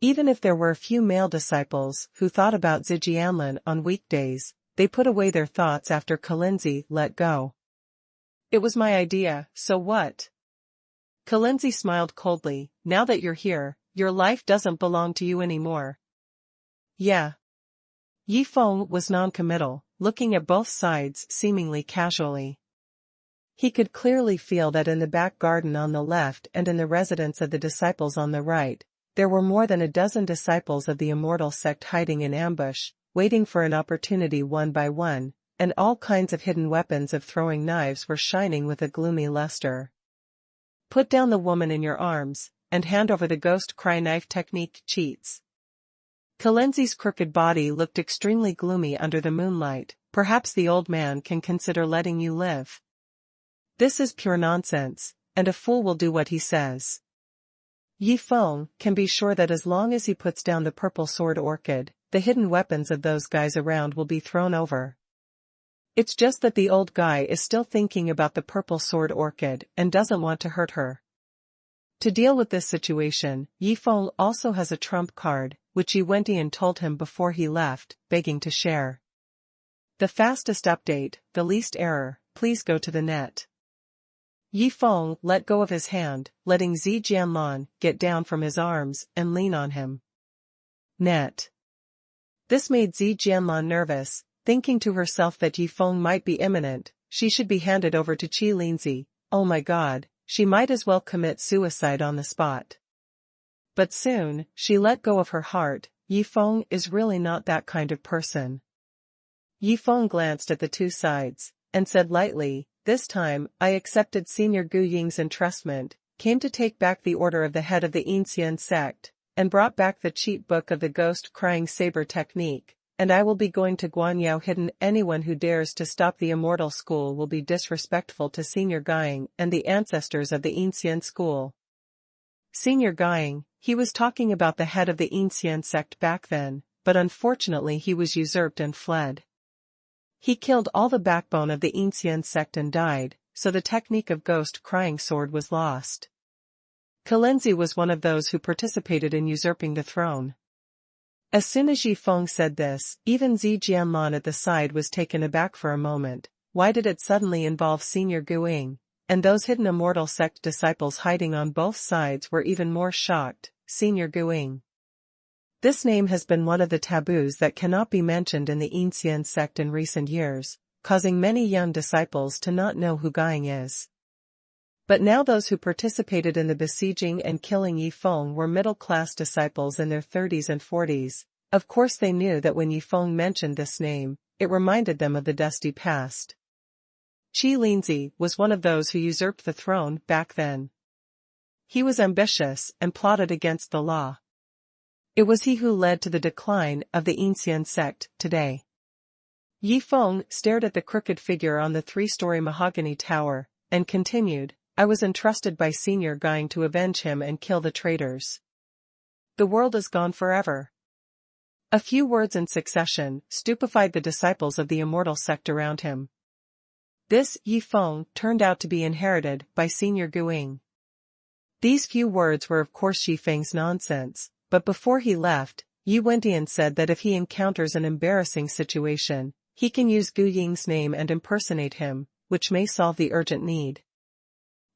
Even if there were a few male disciples who thought about Zijianlin on weekdays, they put away their thoughts after Feng Yin let go. It was my idea, so what? Feng Yin smiled coldly. Now that you're here, your life doesn't belong to you anymore. Yeah. Yi Feng was non-committal, looking at both sides seemingly casually. He could clearly feel that in the back garden on the left and in the residence of the disciples on the right, there were more than a dozen disciples of the immortal sect hiding in ambush, waiting for an opportunity one by one, and all kinds of hidden weapons of throwing knives were shining with a gloomy luster. Put down the woman in your arms, and hand over the ghost cry knife technique cheats. Feng Yin's crooked body looked extremely gloomy under the moonlight. Perhaps the old man can consider letting you live. This is pure nonsense, and a fool will do what he says. Yi Feng can be sure that as long as he puts down the purple sword orchid, the hidden weapons of those guys around will be thrown over. It's just that the old guy is still thinking about the purple sword orchid and doesn't want to hurt her. To deal with this situation, Yi Feng also has a trump card, which Yi Wentian told him before he left, begging to share. The fastest update, the least error, please go to the net. Yi Feng let go of his hand, letting Zi Jianlan get down from his arms and lean on him. Net. This made Zi Jianlan nervous, thinking to herself that Yi Feng might be imminent. She should be handed over to Qi Linzi. Oh my god, she might as well commit suicide on the spot. But soon, she let go of her heart. Yi Feng is really not that kind of person. Yi Feng glanced at the two sides, and said lightly, "This time, I accepted Senior Gu Ying's entrustment, came to take back the order of the head of the Yin sect, and brought back the cheat book of the ghost-crying saber technique, and I will be going to Guanyao Hidden. Anyone who dares to stop the Immortal school will be disrespectful to Senior Guiying and the ancestors of the Yin school." Senior Guiying, he was talking about the head of the Yin sect back then, but unfortunately he was usurped and fled. He killed all the backbone of the Yin sect and died, so the technique of ghost-crying sword was lost. Kalinzi was one of those who participated in usurping the throne. As soon as Yi Feng said this, even Zi Jianlan at the side was taken aback for a moment. Why did it suddenly involve Senior Guiying? And those hidden Immortal sect disciples hiding on both sides were even more shocked. Senior Guiying. This name has been one of the taboos that cannot be mentioned in the Yin sect in recent years, causing many young disciples to not know who Guiying is. But now those who participated in the besieging and killing Yi Feng were middle-class disciples in their 30s and 40s. Of course they knew that when Yi Feng mentioned this name, it reminded them of the dusty past. Qi Linzi was one of those who usurped the throne back then. He was ambitious and plotted against the law. It was he who led to the decline of the Yin sect today. Yi Feng stared at the crooked figure on the 3-story mahogany tower, and continued, "I was entrusted by Senior Guiying to avenge him and kill the traitors. The world is gone forever." A few words in succession stupefied the disciples of the Immortal sect around him. This Yi Feng turned out to be inherited by Senior Guiying. These few words were of course Yi Feng's nonsense, but before he left, Yi Wentian said that if he encounters an embarrassing situation, he can use Gu Ying's name and impersonate him, which may solve the urgent need.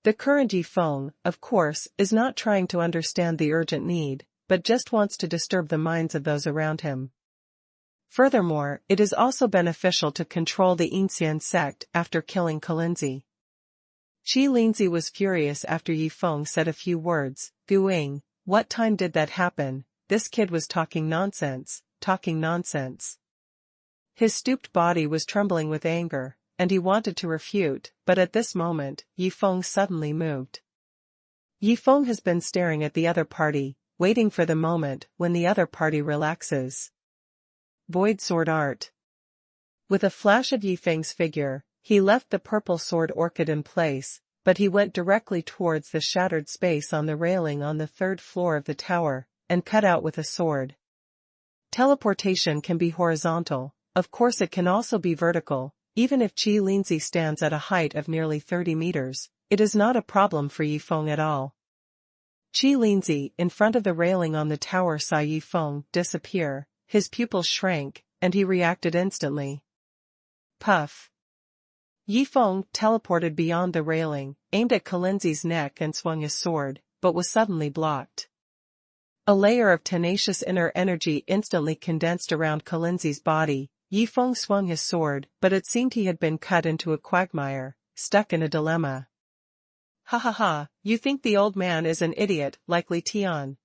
The current Yi Feng, of course, is not trying to understand the urgent need, but just wants to disturb the minds of those around him. Furthermore, it is also beneficial to control the Yin sect after killing Kalinzi. Qi Linzi was furious after Yi Feng said a few words. "Guiying, what time did that happen? This kid was talking nonsense, talking nonsense." His stooped body was trembling with anger, and he wanted to refute, but at this moment, Yi Feng suddenly moved. Yi Feng has been staring at the other party, waiting for the moment when the other party relaxes. Void sword art. With a flash of Yi Feng's figure, he left the purple sword orchid in place, but he went directly towards the shattered space on the railing on the 3rd floor of the tower, and cut out with a sword. Teleportation can be horizontal, of course it can also be vertical. Even if Qi Linzi stands at a height of nearly 30 meters, it is not a problem for Yi Feng at all. Qi Linzi, in front of the railing on the tower, saw Yi Feng disappear, his pupils shrank, and he reacted instantly. Puff. Yi Feng teleported beyond the railing, aimed at Kalinzi's neck and swung his sword, but was suddenly blocked. A layer of tenacious inner energy instantly condensed around Kalinzi's body. Yi Feng swung his sword, but it seemed he had been cut into a quagmire, stuck in a dilemma. "Ha ha ha, you think the old man is an idiot, like Li Tian."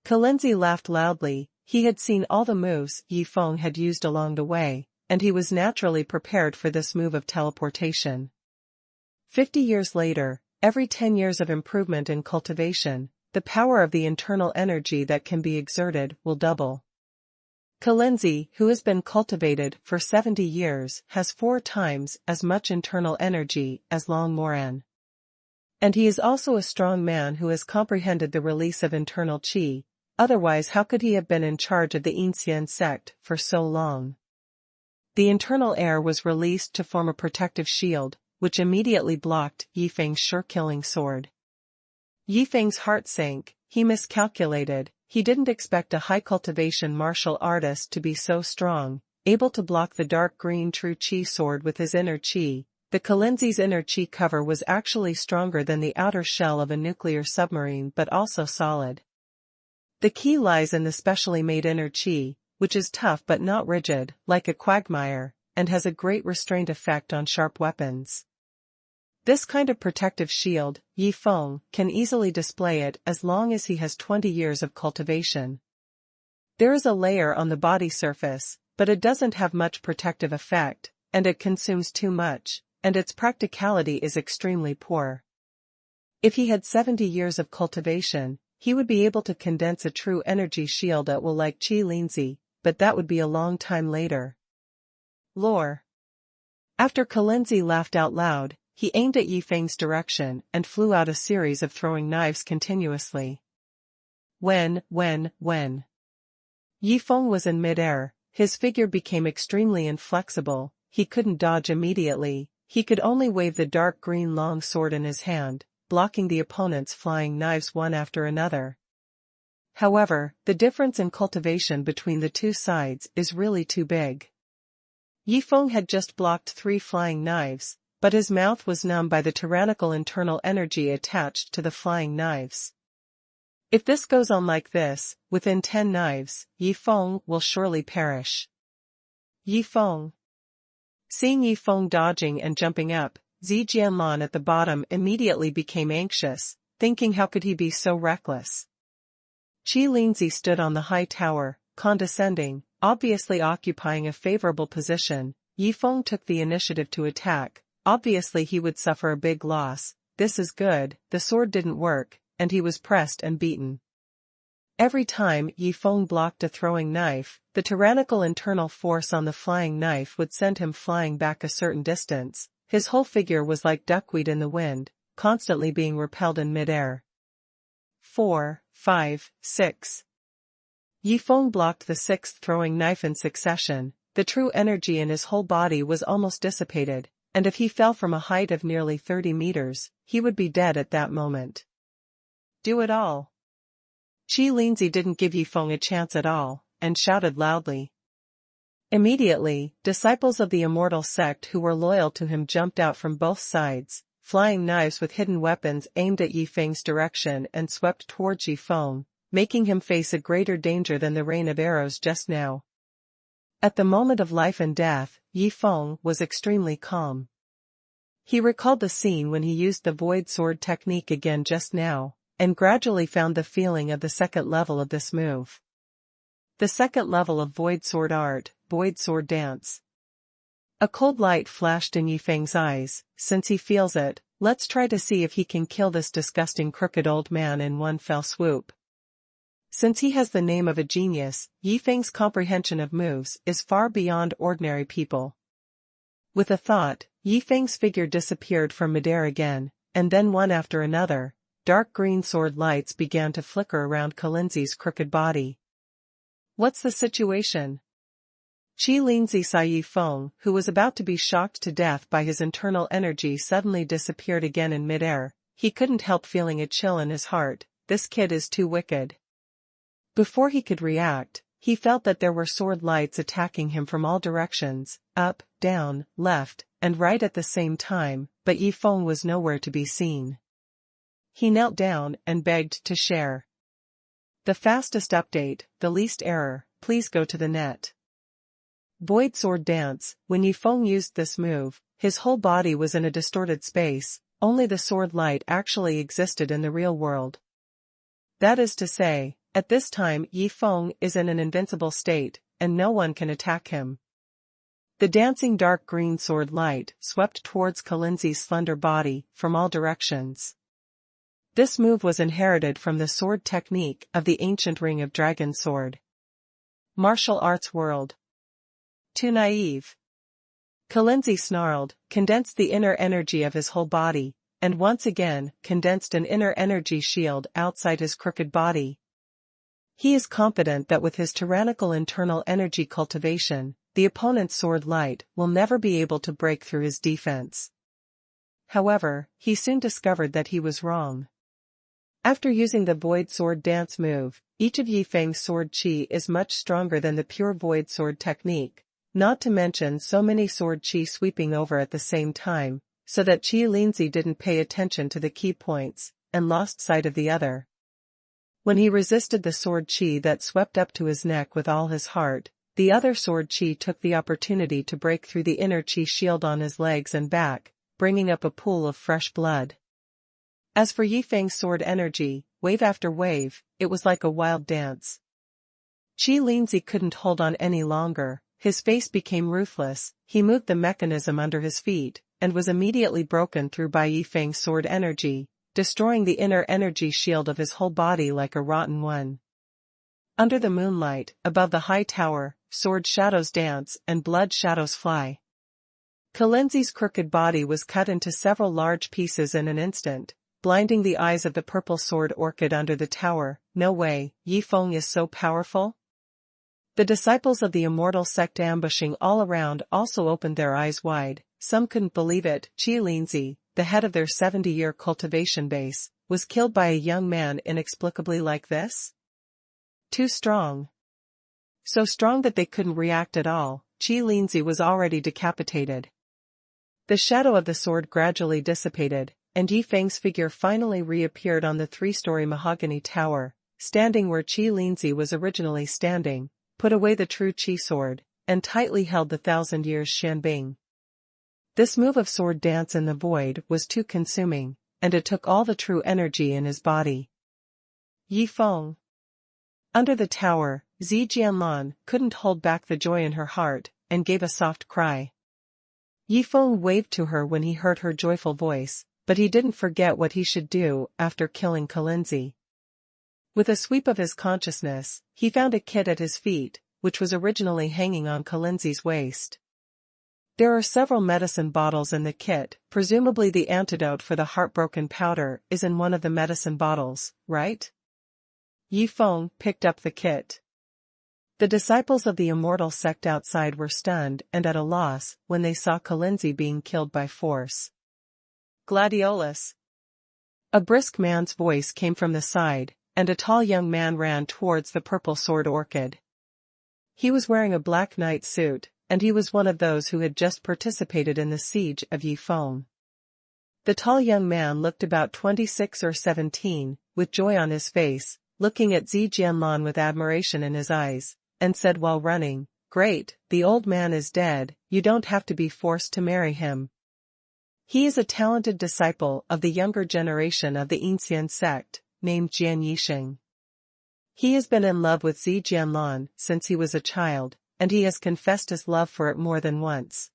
Kalinzi laughed loudly. He had seen all the moves Yi Feng had used along the way, and he was naturally prepared for this move of teleportation. 50 years later, every 10 years of improvement in cultivation, the power of the internal energy that can be exerted will double. Zi, who has been cultivated for 70 years, has 4 times as much internal energy as Long Moran. And he is also a strong man who has comprehended the release of internal qi, otherwise how could he have been in charge of the Ancien sect for so long? The internal air was released to form a protective shield, which immediately blocked Yifeng's sure-killing sword. Yifeng's heart sank. He miscalculated. He didn't expect a high cultivation martial artist to be so strong, able to block the dark green true qi sword with his inner qi. The Zi's inner qi cover was actually stronger than the outer shell of a nuclear submarine but also solid. The key lies in the specially made inner qi, which is tough but not rigid, like a quagmire, and has a great restraint effect on sharp weapons. This kind of protective shield, Yifeng can easily display it as long as he has 20 years of cultivation. There is a layer on the body surface, but it doesn't have much protective effect, and it consumes too much, and its practicality is extremely poor. If he had 70 years of cultivation, he would be able to condense a true energy shield at will like Yin Zi, but that would be a long time later. Lore. After Zi laughed out loud, he aimed at Yifeng's direction and flew out a series of throwing knives continuously. When Yifeng was in mid-air, his figure became extremely inflexible. He couldn't dodge immediately, he could only wave the dark green long sword in his hand, blocking the opponent's flying knives one after another. However, the difference in cultivation between the two sides is really too big. Yifeng had just blocked 3 flying knives, but his mouth was numb by the tyrannical internal energy attached to the flying knives. If this goes on like this, within 10 knives, Yifeng will surely perish. Yifeng. Seeing Yifeng dodging and jumping up, Zi Jianlan at the bottom immediately became anxious, thinking how could he be so reckless. Yin Zi stood on the high tower, condescending, obviously occupying a favorable position. Yifeng took the initiative to attack. Obviously he would suffer a big loss. This is good, the sword didn't work, and he was pressed and beaten. Every time Yifeng blocked a throwing knife, the tyrannical internal force on the flying knife would send him flying back a certain distance. His whole figure was like duckweed in the wind, constantly being repelled in mid-air. 4, 5, 6. Yifeng blocked the 6th throwing knife in succession. The true energy in his whole body was almost dissipated, and if he fell from a height of nearly 30 meters, he would be dead at that moment. Do it all. Yin Zi didn't give Yifeng a chance at all, and shouted loudly. Immediately, disciples of the Immortal sect who were loyal to him jumped out from both sides, flying knives with hidden weapons aimed at Yifeng's direction and swept towards Yifeng, making him face a greater danger than the rain of arrows just now. At the moment of life and death, Yifeng was extremely calm. He recalled the scene when he used the void sword technique again just now, and gradually found the feeling of the second level of this move. The second level of void sword art, void sword dance. A cold light flashed in Yifeng's eyes. Since he feels it, let's try to see if he can kill this disgusting crooked old man in one fell swoop. Since he has the name of a genius, Yifeng's comprehension of moves is far beyond ordinary people. With a thought, Yifeng's figure disappeared from midair again, and then one after another, dark green sword lights began to flicker around Yin Zi's crooked body. What's the situation? Yin Zi saw Yifeng, who was about to be shocked to death by his internal energy, suddenly disappeared again in midair. He couldn't help feeling a chill in his heart. This kid is too wicked. Before he could react, he felt that there were sword lights attacking him from all directions, up, down, left, and right at the same time, but Yifeng was nowhere to be seen. He knelt down and begged to share. The fastest update, the least error, please go to the net. Void sword dance. When Yifeng used this move, his whole body was in a distorted space, only the sword light actually existed in the real world. That is to say, at this time Yifeng is in an invincible state, and no one can attack him. The dancing dark green sword light swept towards Yin Zi's slender body, from all directions. This move was inherited from the sword technique of the ancient Ring of Dragon sword. Martial arts world. Too naive. Yin snarled, condensed the inner energy of his whole body, and once again, condensed an inner energy shield outside his crooked body. He is confident that with his tyrannical internal energy cultivation, the opponent's sword light will never be able to break through his defense. However, he soon discovered that he was wrong. After using the void sword dance move, each of Yi Feng's sword chi is much stronger than the pure void sword technique, not to mention so many sword chi sweeping over at the same time, so that Yin Zi didn't pay attention to the key points, and lost sight of the other. When he resisted the sword chi that swept up to his neck with all his heart, the other sword chi took the opportunity to break through the inner chi shield on his legs and back, bringing up a pool of fresh blood. As for Yi Feng's sword energy, wave after wave, it was like a wild dance. Yin Zi couldn't hold on any longer, his face became ruthless, he moved the mechanism under his feet, and was immediately broken through by Yi Feng's sword energy, destroying the inner energy shield of his whole body like a rotten one. Under the moonlight, above the high tower, sword shadows dance and blood shadows fly. Yin Zi's crooked body was cut into several large pieces in an instant, blinding the eyes of the purple sword orchid under the tower. No way, Yi Feng is so powerful? The disciples of the Immortal sect ambushing all around also opened their eyes wide. Some couldn't believe it. Yin Zi, the head of their 70-year cultivation base, was killed by a young man inexplicably like this? Too strong. So strong that they couldn't react at all. Yin Zi was already decapitated. The shadow of the sword gradually dissipated, and Yi Feng's figure finally reappeared on the 3-story mahogany tower, standing where Yin Zi was originally standing, put away the true Qi sword, and tightly held the 1,000 years Shanbing. This move of sword dance in the void was too consuming, and it took all the true energy in his body. Yi Feng. Under the tower, Zi Jianlan couldn't hold back the joy in her heart, and gave a soft cry. Yi Feng waved to her when he heard her joyful voice, but he didn't forget what he should do after killing Yin Zi. With a sweep of his consciousness, he found a kit at his feet, which was originally hanging on Yin Zi's waist. There are several medicine bottles in the kit, presumably the antidote for the heartbroken powder is in one of the medicine bottles, right? Yi Feng picked up the kit. The disciples of the Immortal sect outside were stunned and at a loss when they saw Yin Zi being killed by force. Gladiolus. A brisk man's voice came from the side, and a tall young man ran towards the purple sword orchid. He was wearing a black knight suit, and he was one of those who had just participated in the siege of Yi Feng. The tall young man looked about 26 or 17, with joy on his face, looking at Zi Jianlan with admiration in his eyes, and said while running, "Great, the old man is dead, you don't have to be forced to marry him. He is a talented disciple of the younger generation of the Yin sect, named Jian Yixing. He has been in love with Zi Jianlan since he was a child, and he has confessed his love for it more than once.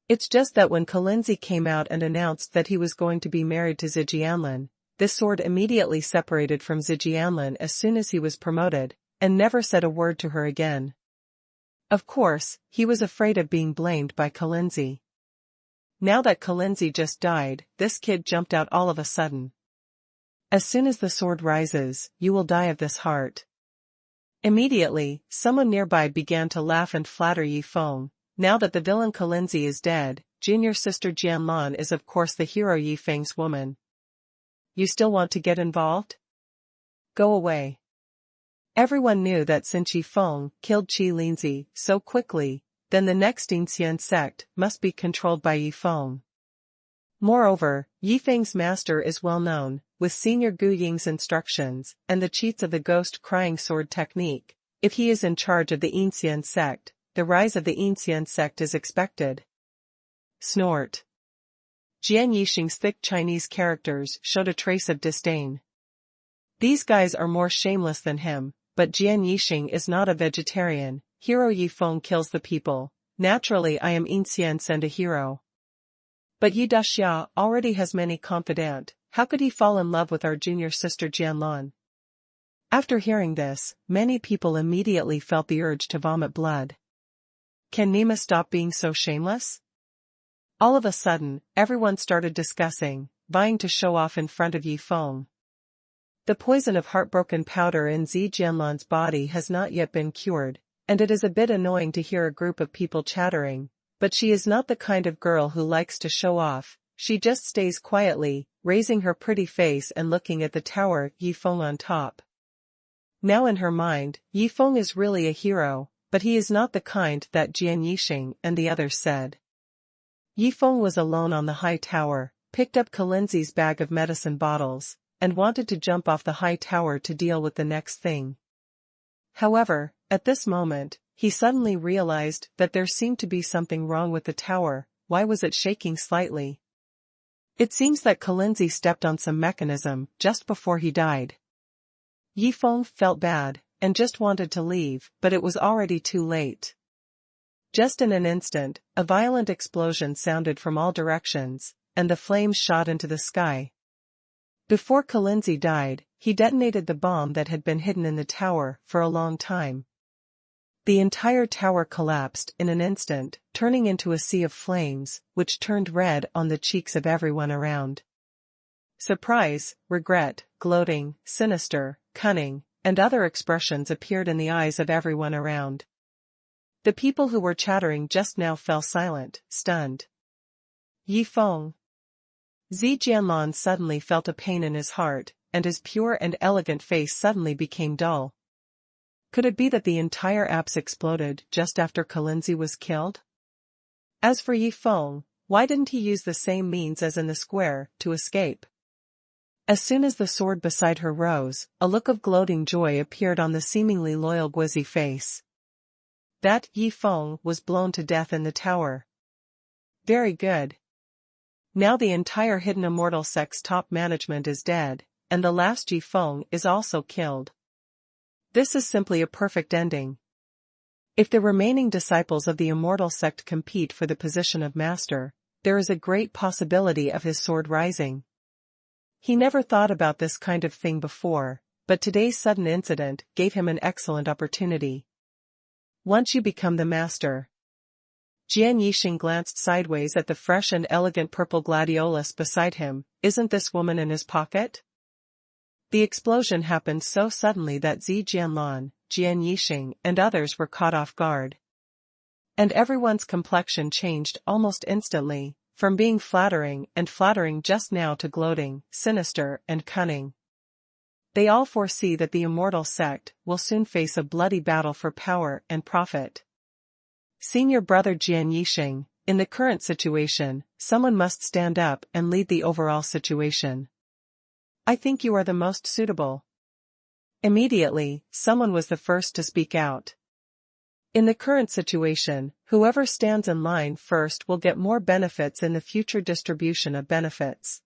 It's just that when Yin Zi came out and announced that he was going to be married to Zi Jianlan, this sword immediately separated from Zi Jianlan as soon as he was promoted, and never said a word to her again. Of course, he was afraid of being blamed by Yin Zi. Now that Yin Zi just died, this kid jumped out all of a sudden. As soon as the sword rises, you will die of this heart." Immediately, someone nearby began to laugh and flatter Yi Feng. Now that the villain Yin Zi is dead, junior sister Jianlan is of course the hero Yi Feng's woman. You still want to get involved? Go away. Everyone knew that since Yi Feng killed Yin Zi so quickly, then the next Yin sect must be controlled by Yi Feng. Moreover, Yi Feng's master is well known, with Senior Gu Ying's instructions and the cheats of the ghost crying sword technique. If he is in charge of the Yin sect, the rise of the Yin sect is expected. Snort. Jian Yixing's thick Chinese characters showed a trace of disdain. These guys are more shameless than him, but Jian Yixing is not a vegetarian. Hero Yi Feng kills the people. Naturally I am Yin and a hero. But Yi Daxia already has many confidant. How could he fall in love with our junior sister Jianlan? After hearing this, many people immediately felt the urge to vomit blood. Can Nima stop being so shameless? All of a sudden, everyone started discussing, vying to show off in front of Yi Feng. The poison of heartbroken powder in Zi Jianlan's body has not yet been cured, and it is a bit annoying to hear a group of people chattering, but she is not the kind of girl who likes to show off. She just stays quietly, raising her pretty face and looking at the tower Yi Feng on top. Now in her mind, Yi Feng is really a hero, but he is not the kind that Jian Yixing and the others said. Yi Feng was alone on the high tower, picked up Kalinzi's bag of medicine bottles, and wanted to jump off the high tower to deal with the next thing. However, at this moment, he suddenly realized that there seemed to be something wrong with the tower. Why was it shaking slightly? It seems that Kalinzi stepped on some mechanism just before he died. Yi Feng felt bad, and just wanted to leave, but it was already too late. Just in an instant, a violent explosion sounded from all directions, and the flames shot into the sky. Before Kalinzi died, he detonated the bomb that had been hidden in the tower for a long time. The entire tower collapsed in an instant, turning into a sea of flames, which turned red on the cheeks of everyone around. Surprise, regret, gloating, sinister, cunning, and other expressions appeared in the eyes of everyone around. The people who were chattering just now fell silent, stunned. Yi Feng. Zi Jianlan suddenly felt a pain in his heart, and his pure and elegant face suddenly became dull. Could it be that the entire apse exploded just after Kalinzi was killed? As for Yi Feng, why didn't he use the same means as in the square to escape? As soon as the sword beside her rose, a look of gloating joy appeared on the seemingly loyal Guizi face. That Yi Feng was blown to death in the tower. Very good. Now the entire hidden immortal sect's top management is dead, and the last Yi Feng is also killed. This is simply a perfect ending. If the remaining disciples of the immortal sect compete for the position of master, there is a great possibility of his sword rising. He never thought about this kind of thing before, but today's sudden incident gave him an excellent opportunity. Once you become the master. Jian Yixing glanced sideways at the fresh and elegant purple gladiolus beside him. Isn't this woman in his pocket? The explosion happened so suddenly that Zi Jianlan, Jian Yixing, and others were caught off guard. And everyone's complexion changed almost instantly, from being flattering just now to gloating, sinister, and cunning. They all foresee that the immortal sect will soon face a bloody battle for power and profit. Senior brother Jian Yixing, in the current situation, someone must stand up and lead the overall situation. I think you are the most suitable. Immediately, someone was the first to speak out. In the current situation, whoever stands in line first will get more benefits in the future distribution of benefits.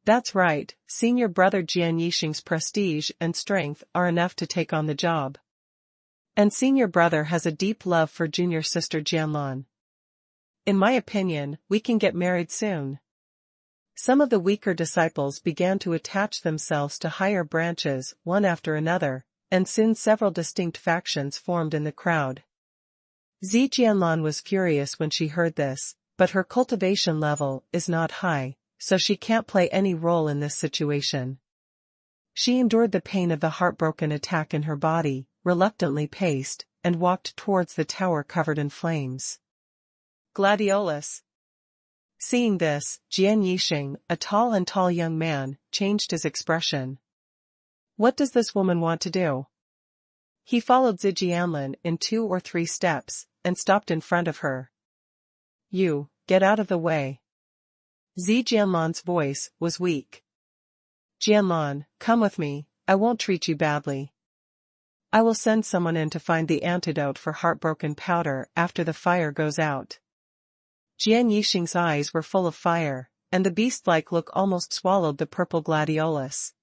That's right, senior brother Jian Yixing's prestige and strength are enough to take on the job. And senior brother has a deep love for junior sister Jianlan. In my opinion, we can get married soon. Some of the weaker disciples began to attach themselves to higher branches one after another, and soon several distinct factions formed in the crowd. Zi Jianlan was furious when she heard this, but her cultivation level is not high, so she can't play any role in this situation. She endured the pain of the heartbroken attack in her body, reluctantly paced, and walked towards the tower covered in flames. Gladiolus. Seeing this, Jian Yixing, a tall young man, changed his expression. What does this woman want to do? He followed Zi Jianlan in 2 or 3 steps, and stopped in front of her. You, get out of the way. Zi Jianlan's voice was weak. Jianlan, come with me, I won't treat you badly. I will send someone in to find the antidote for heartbroken powder after the fire goes out. Jian Yixing's eyes were full of fire, and the beast-like look almost swallowed the purple gladiolus.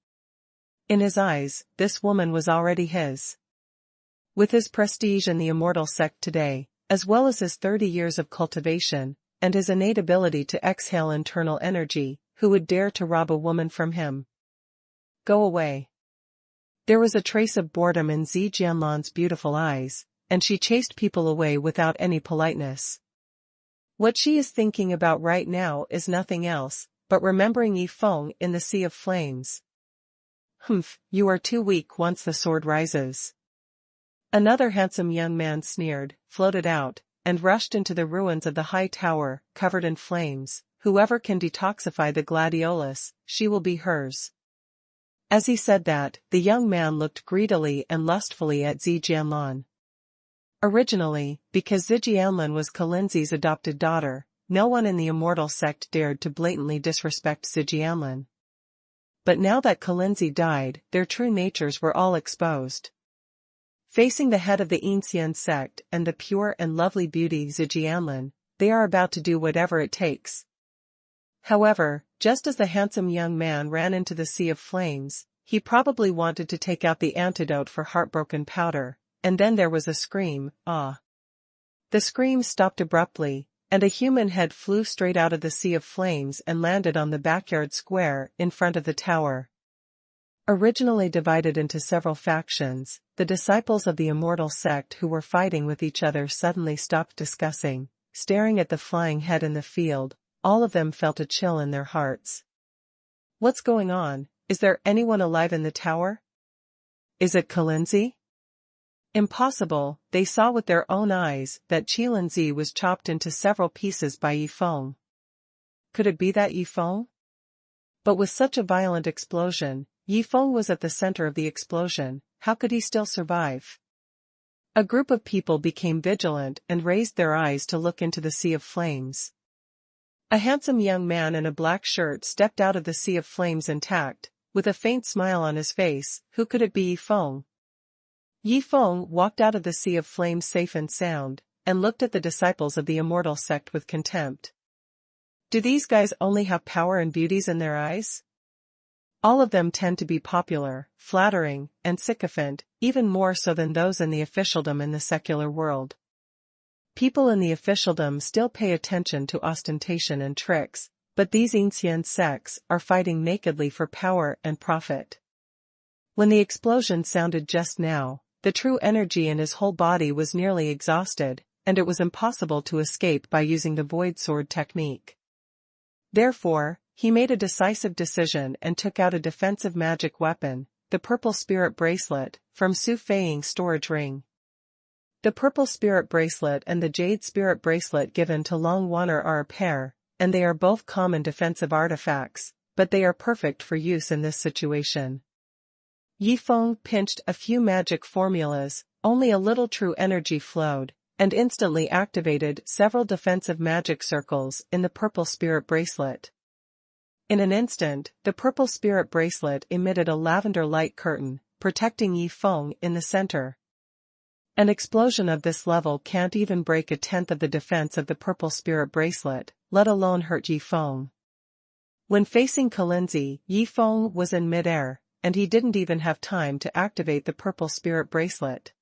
In his eyes, this woman was already his. With his prestige in the immortal sect today, as well as his 30 years of cultivation, and his innate ability to exhale internal energy, who would dare to rob a woman from him? Go away. There was a trace of boredom in Zi Jianlan's beautiful eyes, and she chased people away without any politeness. What she is thinking about right now is nothing else, but remembering Yi Feng in the Sea of Flames. Humph, you are too weak once the sword rises. Another handsome young man sneered, floated out, and rushed into the ruins of the high tower, covered in flames. Whoever can detoxify the gladiolus, she will be hers. As he said that, the young man looked greedily and lustfully at Zi Jianlan. Originally, because Zi Jianlan was Kalinzi's adopted daughter, no one in the Immortal sect dared to blatantly disrespect Zi Jianlan. But now that Kalinzi died, their true natures were all exposed. Facing the head of the Yin sect and the pure and lovely beauty Zi Jianlan, they are about to do whatever it takes. However, just as the handsome young man ran into the Sea of Flames, he probably wanted to take out the antidote for heartbroken powder, and then there was a scream, ah. The scream stopped abruptly, and a human head flew straight out of the Sea of Flames and landed on the backyard square in front of the tower. Originally divided into several factions, the disciples of the Immortal sect who were fighting with each other suddenly stopped discussing, staring at the flying head in the field. All of them felt a chill in their hearts. What's going on? Is there anyone alive in the tower? Is it Kalinzi? Impossible, they saw with their own eyes that Qilinzi was chopped into several pieces by Yi Feng. Could it be that Yi Feng? But with such a violent explosion, Yi Feng was at the center of the explosion. How could he still survive? A group of people became vigilant and raised their eyes to look into the Sea of Flames. A handsome young man in a black shirt stepped out of the Sea of Flames intact, with a faint smile on his face. Who could it be? Yi Feng. Yi Feng walked out of the Sea of Flames safe and sound, and looked at the disciples of the Immortal sect with contempt. Do these guys only have power and beauties in their eyes? All of them tend to be popular, flattering, and sycophant, even more so than those in the officialdom in the secular world. People in the officialdom still pay attention to ostentation and tricks, but these ancient sects are fighting nakedly for power and profit. When the explosion sounded just now, the true energy in his whole body was nearly exhausted, and it was impossible to escape by using the void sword technique. Therefore, he made a decisive decision and took out a defensive magic weapon, the purple spirit bracelet, from Su Feiying's storage ring. The purple spirit bracelet and the jade spirit bracelet given to Long Wanner are a pair, and they are both common defensive artifacts, but they are perfect for use in this situation. Yi Feng pinched a few magic formulas, only a little true energy flowed, and instantly activated several defensive magic circles in the purple spirit bracelet. In an instant, the purple spirit bracelet emitted a lavender light curtain, protecting Yi Feng in the center. An explosion of this level can't even break a tenth of the defense of the purple spirit bracelet, let alone hurt Yi Feng. When facing Kalinzi, Yi Feng was in midair, and he didn't even have time to activate the purple spirit bracelet.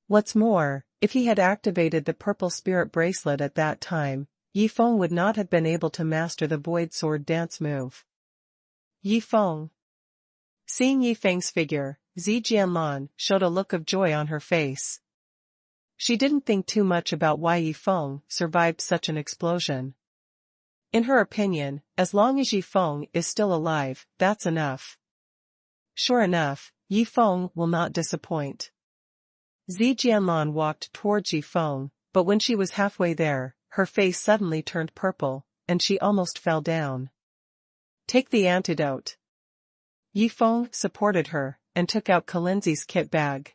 What's more, if he had activated the purple spirit bracelet at that time, Yi Feng would not have been able to master the void sword dance move. Yi Feng. Seeing Yi Feng's figure, Zi Jianlan showed a look of joy on her face. She didn't think too much about why Yi Feng survived such an explosion. In her opinion, as long as Yi Feng is still alive, that's enough. Sure enough, Yi Feng will not disappoint. Zi Jianlan walked towards Yi Feng, but when she was halfway there, her face suddenly turned purple, and she almost fell down. Take the antidote. Yi Feng supported her, and took out Kalinzi's kit bag.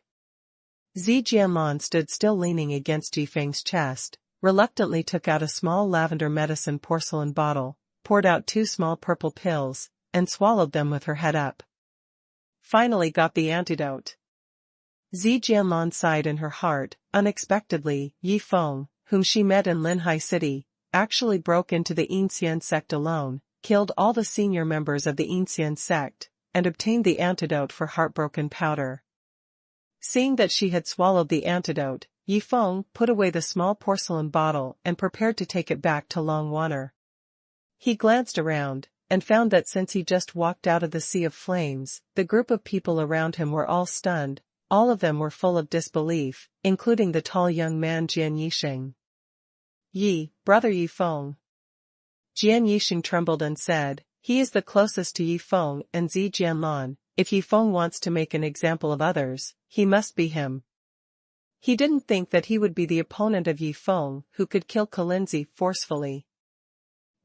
Zi Jianlan stood still leaning against Yi Feng's chest, reluctantly took out a small lavender medicine porcelain bottle, poured out 2 small purple pills, and swallowed them with her head up. Finally got the antidote. Zi Jianlan sighed in her heart. Unexpectedly, Yi Feng, whom she met in Linhai City, actually broke into the Yin sect alone, killed all the senior members of the Yin sect, and obtained the antidote for heartbroken powder. Seeing that she had swallowed the antidote, Yi Feng put away the small porcelain bottle and prepared to take it back to Long Wanner. He glanced around, and found that since he just walked out of the sea of flames, the group of people around him were all stunned. All of them were full of disbelief, including the tall young man Jian Yixing. "Yi, brother Yi Feng." Jian Yixing trembled and said, "He is the closest to Yi Feng and Zi Jianlan. If Yi Feng wants to make an example of others, he must be him." He didn't think that he would be the opponent of Yi Feng, who could kill Kalinzi forcefully.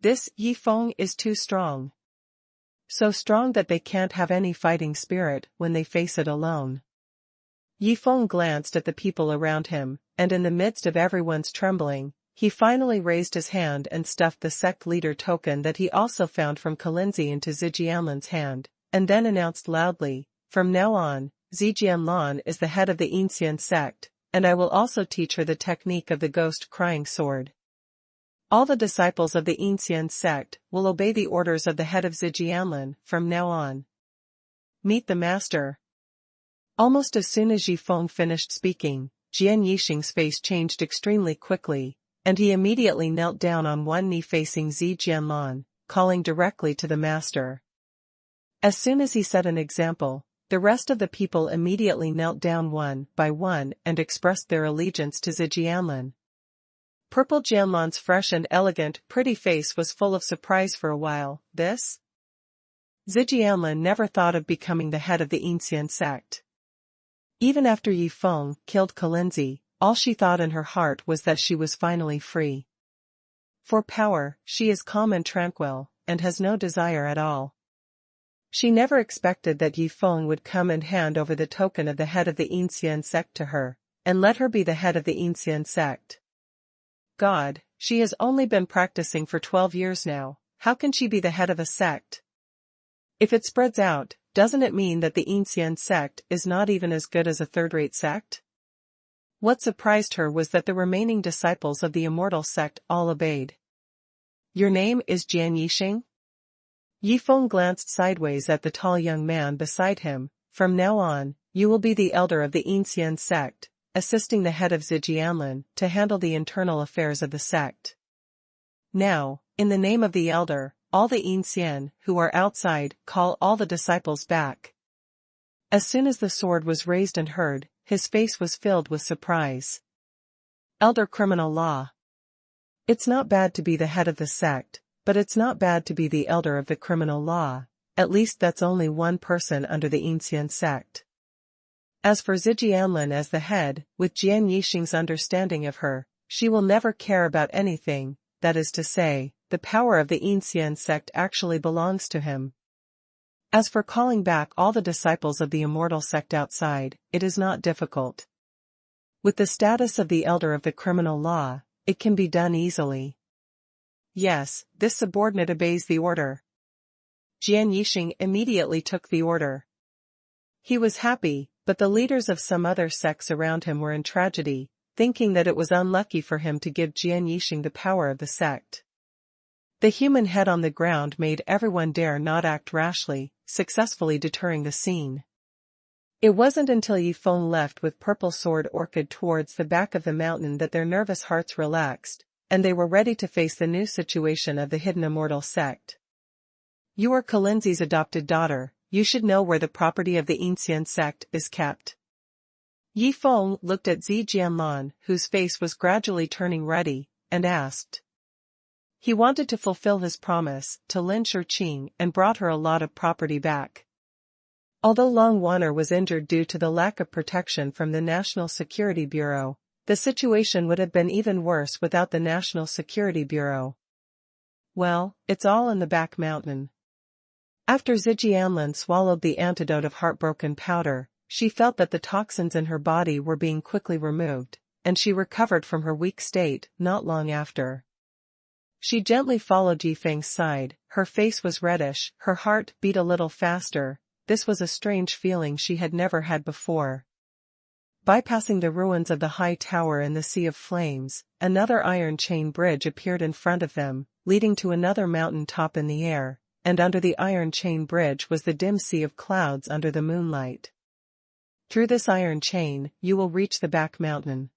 This Yi Feng is too strong. So strong that they can't have any fighting spirit when they face it alone. Yi Feng glanced at the people around him, and in the midst of everyone's trembling, he finally raised his hand and stuffed the sect leader token that he also found from Kalinzi into Zijianlan's hand, and then announced loudly, "From now on, Zijianlan is the head of the Yinxian sect, and I will also teach her the technique of the ghost-crying sword. All the disciples of the Yinxian sect will obey the orders of the head of Zijianlan from now on. Meet the master." Almost as soon as Yi Feng finished speaking, Jian Yixing's face changed extremely quickly, and he immediately knelt down on one knee facing Zi Jianlan, calling directly to the master. As soon as he set an example, the rest of the people immediately knelt down one by one and expressed their allegiance to Zijianlan. Purple Jianlan's fresh and elegant, pretty face was full of surprise for a while. This? Zijianlan never thought of becoming the head of the Yinxian sect. Even after Yi Feng killed Kalinzi, all she thought in her heart was that she was finally free. For power, she is calm and tranquil, and has no desire at all. She never expected that Yi Feng would come and hand over the token of the head of the Yinxian sect to her, and let her be the head of the Yinxian sect. God, she has only been practicing for 12 years now, how can she be the head of a sect? If it spreads out, doesn't it mean that the Yinxian sect is not even as good as a third-rate sect? What surprised her was that the remaining disciples of the Immortal sect all obeyed. "Your name is Jian Yixing?" Yi Feng glanced sideways at the tall young man beside him. "From now on, you will be the elder of the Yinxian sect, assisting the head of Zijianlan to handle the internal affairs of the sect. Now, in the name of the elder, all the Yinxian who are outside call all the disciples back." As soon as the sword was raised and heard, his face was filled with surprise. Elder criminal law. It's not bad to be the head of the sect, but it's not bad to be the elder of the criminal law. At least that's only one person under the Yinxian sect. As for Zijianlan as the head, with Jian Yixing's understanding of her, she will never care about anything, that is to say, the power of the Yinxian sect actually belongs to him. As for calling back all the disciples of the Immortal sect outside, it is not difficult. With the status of the elder of the criminal law, it can be done easily. Yes, this subordinate obeys the order. Jian Yixing immediately took the order. He was happy, but the leaders of some other sects around him were in tragedy, thinking that it was unlucky for him to give Jian Yixing the power of the sect. The human head on the ground made everyone dare not act rashly, successfully deterring the scene. It wasn't until Yi Feng left with Purple Sword Orchid towards the back of the mountain that their nervous hearts relaxed, and they were ready to face the new situation of the hidden Immortal sect. "You are Kalinzi's adopted daughter, you should know where the property of the Yinxian sect is kept." Yi Feng looked at Zi Jianlan, whose face was gradually turning ruddy, and asked. He wanted to fulfill his promise to Lin Shiqing and brought her a lot of property back. Although Long Wanner was injured due to the lack of protection from the National Security Bureau, the situation would have been even worse without the National Security Bureau. Well, it's all in the back mountain. After Zijianlan swallowed the antidote of heartbroken powder, she felt that the toxins in her body were being quickly removed, and she recovered from her weak state not long after. She gently followed Yi Feng's side, her face was reddish, her heart beat a little faster. This was a strange feeling she had never had before. Bypassing the ruins of the high tower in the sea of flames, another iron chain bridge appeared in front of them, leading to another mountain top in the air, and under the iron chain bridge was the dim sea of clouds under the moonlight. "Through this iron chain, you will reach the back mountain,"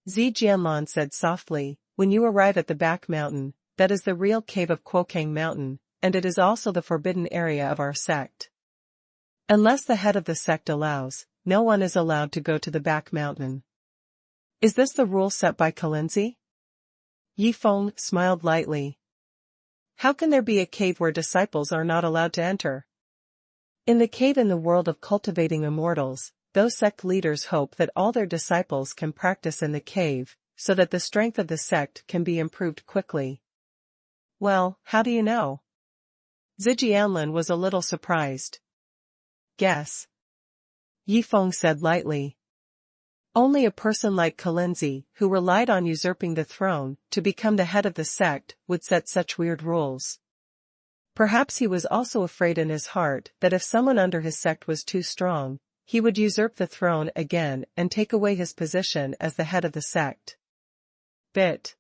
Zi Jianlan said softly. "When you arrive at the back mountain, that is the real cave of Quokang Mountain, and it is also the forbidden area of our sect. Unless the head of the sect allows, no one is allowed to go to the back mountain. Is this the rule set by Zi? Yifeng smiled lightly. How can there be a cave where disciples are not allowed to enter? In the cave in the world of cultivating immortals, those sect leaders hope that all their disciples can practice in the cave, so that the strength of the sect can be improved quickly. Well, how do you know? Zijianlin was a little surprised. Guess. Yifeng said lightly. Only a person like Zi, who relied on usurping the throne to become the head of the sect, would set such weird rules. Perhaps he was also afraid in his heart that if someone under his sect was too strong, he would usurp the throne again and take away his position as the head of the sect. Bit.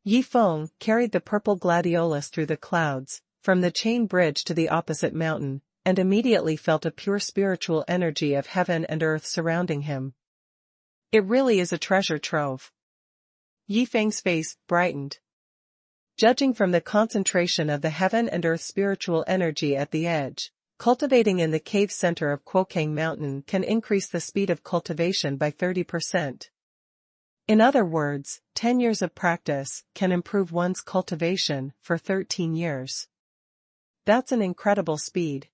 Yifeng carried the purple gladiolus through the clouds, from the chain bridge to the opposite mountain, and immediately felt a pure spiritual energy of heaven and earth surrounding him. It really is a treasure trove. Yifeng's face brightened. Judging from the concentration of the heaven and earth spiritual energy at the edge, cultivating in the cave center of Quokang Mountain can increase the speed of cultivation by 30%. In other words, 10 years of practice can improve one's cultivation for 13 years. That's an incredible speed.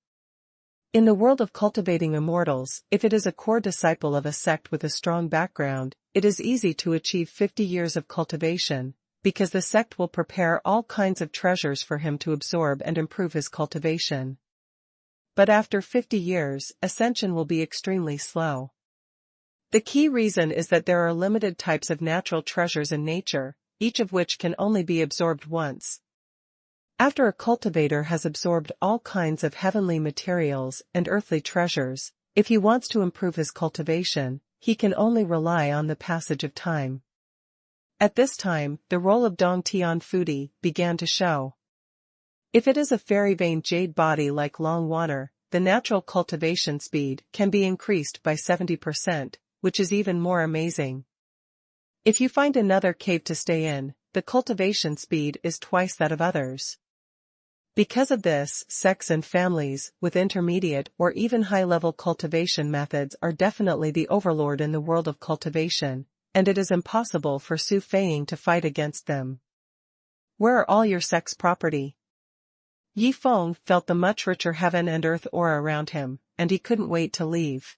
In the world of cultivating immortals, if it is a core disciple of a sect with a strong background, it is easy to achieve 50 years of cultivation, because the sect will prepare all kinds of treasures for him to absorb and improve his cultivation. But after 50 years, ascension will be extremely slow. The key reason is that there are limited types of natural treasures in nature, each of which can only be absorbed once. After a cultivator has absorbed all kinds of heavenly materials and earthly treasures, if he wants to improve his cultivation, he can only rely on the passage of time. At this time, the role of Dong Tian Fudi began to show. If it is a fairy vein jade body like Long Water, the natural cultivation speed can be increased by 70%, which is even more amazing. If you find another cave to stay in, the cultivation speed is twice that of others. Because of this, sects and families with intermediate or even high-level cultivation methods are definitely the overlord in the world of cultivation, and it is impossible for Su Feiying to fight against them. Where are all your sect's property? Yifeng felt the much richer heaven and earth aura around him, and he couldn't wait to leave.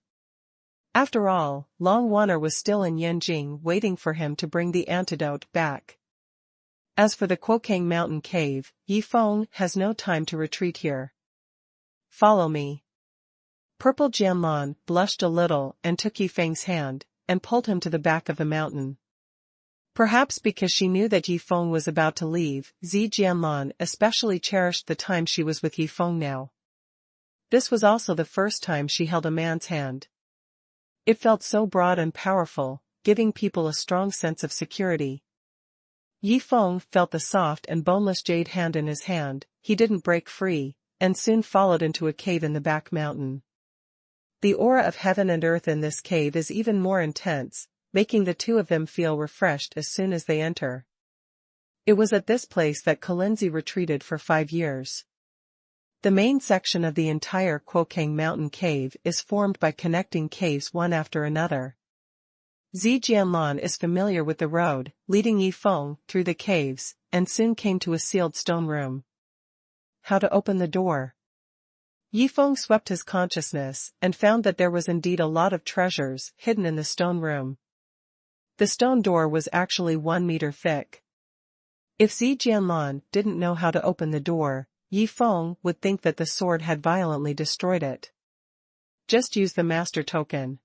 After all, Long Water was still in Yanjing waiting for him to bring the antidote back. As for the Quokang Mountain Cave, Yifeng has no time to retreat here. Follow me. Purple Jianlan blushed a little and took Yifeng's hand, and pulled him to the back of the mountain. Perhaps because she knew that Yifeng was about to leave, Zi Jianlan especially cherished the time she was with Yifeng now. This was also the first time she held a man's hand. It felt so broad and powerful, giving people a strong sense of security. Yifeng felt the soft and boneless jade hand in his hand, he didn't break free, and soon followed into a cave in the back mountain. The aura of heaven and earth in this cave is even more intense, making the two of them feel refreshed as soon as they enter. It was at this place that Zi retreated for 5 years. The main section of the entire Quokang Mountain Cave is formed by connecting caves one after another. Zi Jianlan is familiar with the road, leading Yifeng through the caves, and soon came to a sealed stone room. How to open the door? Yifeng swept his consciousness and found that there was indeed a lot of treasures hidden in the stone room. The stone door was actually 1 meter thick. If Zi Jianlan didn't know how to open the door, Yifeng would think that the sword had violently destroyed it. Just use the master token.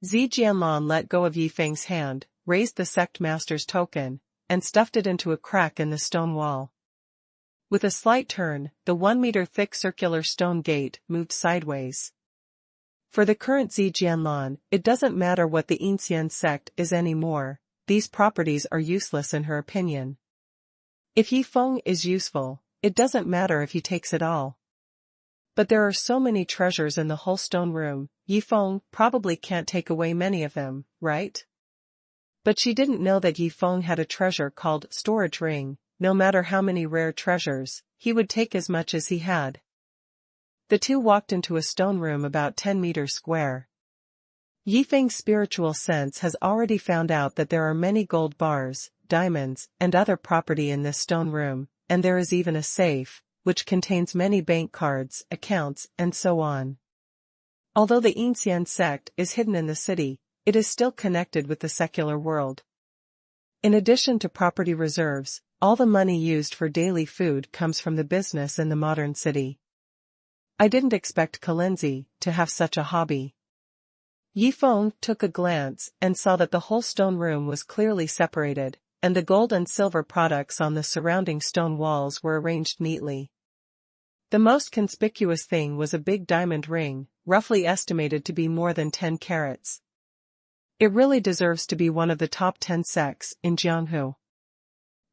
Zi Jianlan let go of Yifeng's hand, raised the sect master's token, and stuffed it into a crack in the stone wall. With a slight turn, the 1 meter thick circular stone gate moved sideways. For the current Zi Jianlan, it doesn't matter what the Yinxian sect is anymore, these properties are useless in her opinion. If Yifeng is useful, it doesn't matter if he takes it all. But there are so many treasures in the whole stone room, Yifeng probably can't take away many of them, right? But she didn't know that Yifeng had a treasure called Storage Ring, no matter how many rare treasures, he would take as much as he had. The two walked into a stone room about 10 meters square. Yifeng's spiritual sense has already found out that there are many gold bars, diamonds, and other property in this stone room, and there is even a safe, which contains many bank cards, accounts, and so on. Although the Yin sect is hidden in the city, it is still connected with the secular world. In addition to property reserves, all the money used for daily food comes from the business in the modern city. I didn't expect Kalinzi to have such a hobby. Yifeng took a glance and saw that the whole stone room was clearly separated, and the gold and silver products on the surrounding stone walls were arranged neatly. The most conspicuous thing was a big diamond ring, roughly estimated to be more than 10 carats. It really deserves to be one of the top 10 sects in Jianghu.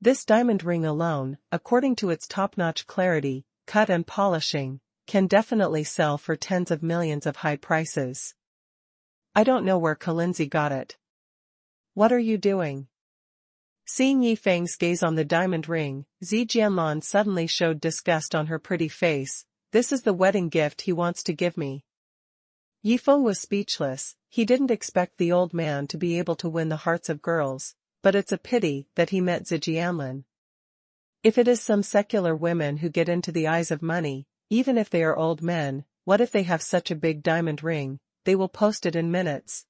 This diamond ring alone, according to its top-notch clarity, cut and polishing, can definitely sell for tens of millions of high prices. I don't know where Kalinzi got it. What are you doing? Seeing Yifeng's gaze on the diamond ring, Zi Jianlan suddenly showed disgust on her pretty face. This is the wedding gift he wants to give me. Yifeng was speechless. He didn't expect the old man to be able to win the hearts of girls, but it's a pity that he met Zi Jianlan. If it is some secular women who get into the eyes of money, even if they are old men, what if they have such a big diamond ring? They will post it in minutes.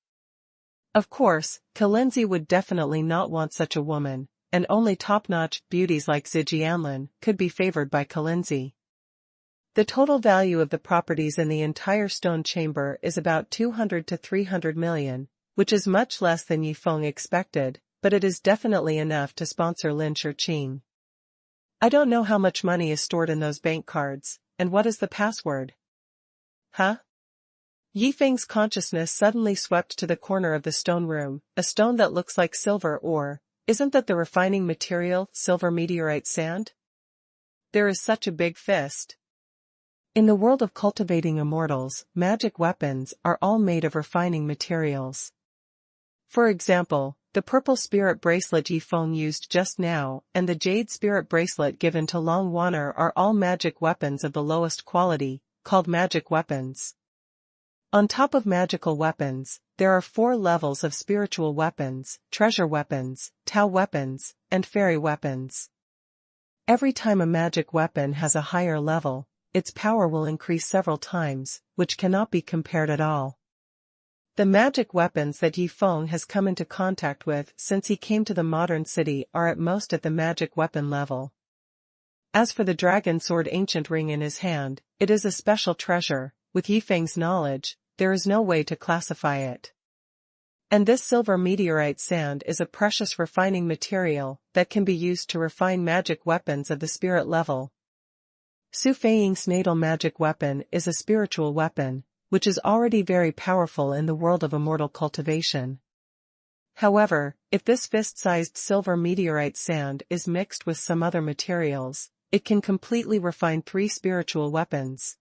Of course, Kalinzi would definitely not want such a woman, and only top-notch beauties like Zi Jianlan could be favored by Kalinzi. The total value of the properties in the entire stone chamber is about 200 to 300 million, which is much less than Yifeng expected, but it is definitely enough to sponsor Lin Shiqing. I don't know how much money is stored in those bank cards, and what is the password? Huh? Yifeng's consciousness suddenly swept to the corner of the stone room, a stone that looks like silver ore. Isn't that the refining material, silver meteorite sand? There is such a big fist. In the world of cultivating immortals, magic weapons are all made of refining materials. For example, the purple spirit bracelet Yifeng used just now and the jade spirit bracelet given to Long Wanner are all magic weapons of the lowest quality, called magic weapons. On top of magical weapons, there are 4 levels of spiritual weapons, treasure weapons, Tao weapons, and fairy weapons. Every time a magic weapon has a higher level, its power will increase several times, which cannot be compared at all. The magic weapons that Yifeng has come into contact with since he came to the modern city are at most at the magic weapon level. As for the dragon sword ancient ring in his hand, it is a special treasure. With Yifeng's knowledge, there is no way to classify it. And this silver meteorite sand is a precious refining material that can be used to refine magic weapons of the spirit level. Su Feiying's natal magic weapon is a spiritual weapon, which is already very powerful in the world of immortal cultivation. However, if this fist-sized silver meteorite sand is mixed with some other materials, it can completely refine 3 spiritual weapons.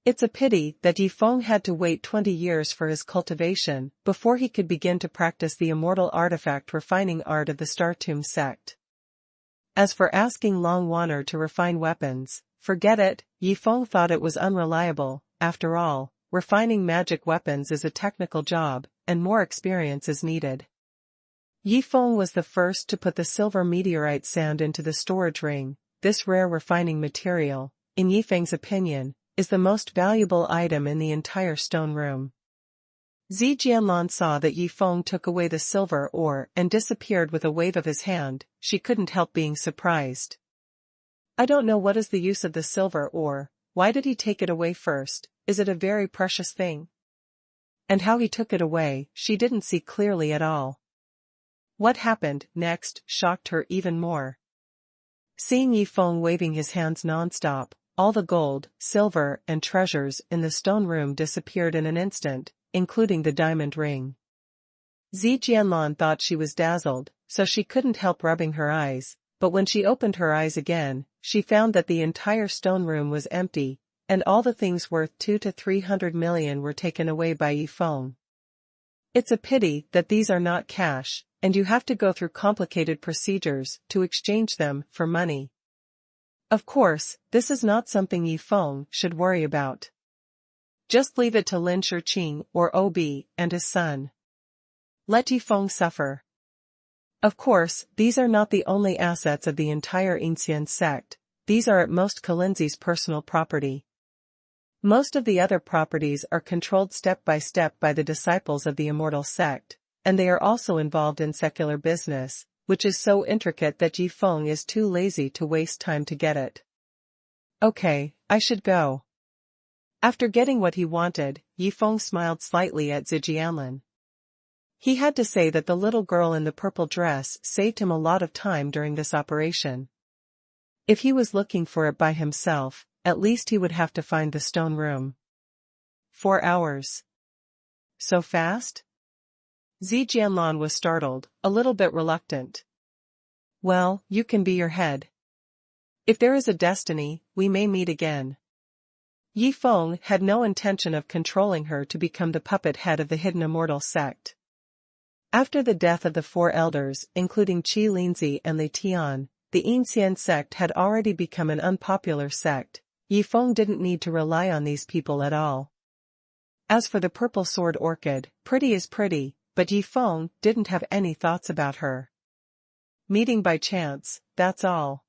It's a pity that Yifeng had to wait 20 years for his cultivation before he could begin to practice the immortal artifact refining art of the Star Tomb sect. As for asking Long Wanner to refine weapons, forget it. Yifeng thought it was unreliable. After all, refining magic weapons is a technical job, and more experience is needed. Yifeng was the first to put the silver meteorite sand into the storage ring. This rare refining material, in Yifeng's opinion, is the most valuable item in the entire stone room. Zi Jianlan saw that Yifeng took away the silver ore and disappeared with a wave of his hand. She couldn't help being surprised. I don't know what is the use of the silver ore. Why did he take it away first? Is it a very precious thing? And how he took it away, she didn't see clearly at all. What happened next shocked her even more. Seeing Yifeng waving his hands non-stop, all the gold, silver, and treasures in the stone room disappeared in an instant, including the diamond ring. Zi Jianlan thought she was dazzled, so she couldn't help rubbing her eyes, but when she opened her eyes again, she found that the entire stone room was empty, and all the things worth 200 to 300 million were taken away by Yifeng. It's a pity that these are not cash. and you have to go through complicated procedures to exchange them for money. Of course, this is not something Yifeng should worry about. Just leave it to Lin Shiqing or Obi and his son. Let Yifeng suffer. Of course, these are not the only assets of the entire Yinxian sect, these are at most Kalinzi's personal property. Most of the other properties are controlled step by the disciples of the Immortal sect, and they are also involved in secular business, which is so intricate that Yifeng is too lazy to waste time to get it. Okay, I should go. After getting what he wanted, Yifeng smiled slightly at Zijianlin. He had to say that the little girl in the purple dress saved him a lot of time during this operation. If he was looking for it by himself, at least he would have to find the stone room. 4 hours. So fast? Zijianlin was startled, a little bit reluctant. Well, you can be your head. If there is a destiny, we may meet again. Yifeng had no intention of controlling her to become the puppet head of the hidden Immortal sect. After the death of the 4 elders, including Qi Linzi and Li Tian, the Yinxian sect had already become an unpopular sect. Yifeng didn't need to rely on these people at all. As for the purple sword orchid, pretty is pretty, but Yifeng didn't have any thoughts about her. Meeting by chance, that's all.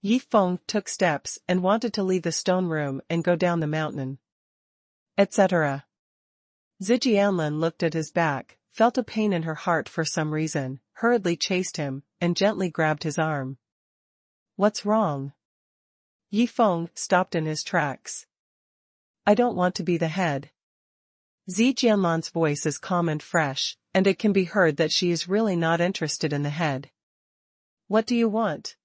Yifeng took steps and wanted to leave the stone room and go down the mountain. Etc. Zijianlin looked at his back, felt a pain in her heart for some reason, hurriedly chased him, and gently grabbed his arm. What's wrong? Yifeng stopped in his tracks. I don't want to be the head. Zijianlin's voice is calm and fresh, and it can be heard that she is really not interested in the head. What do you want?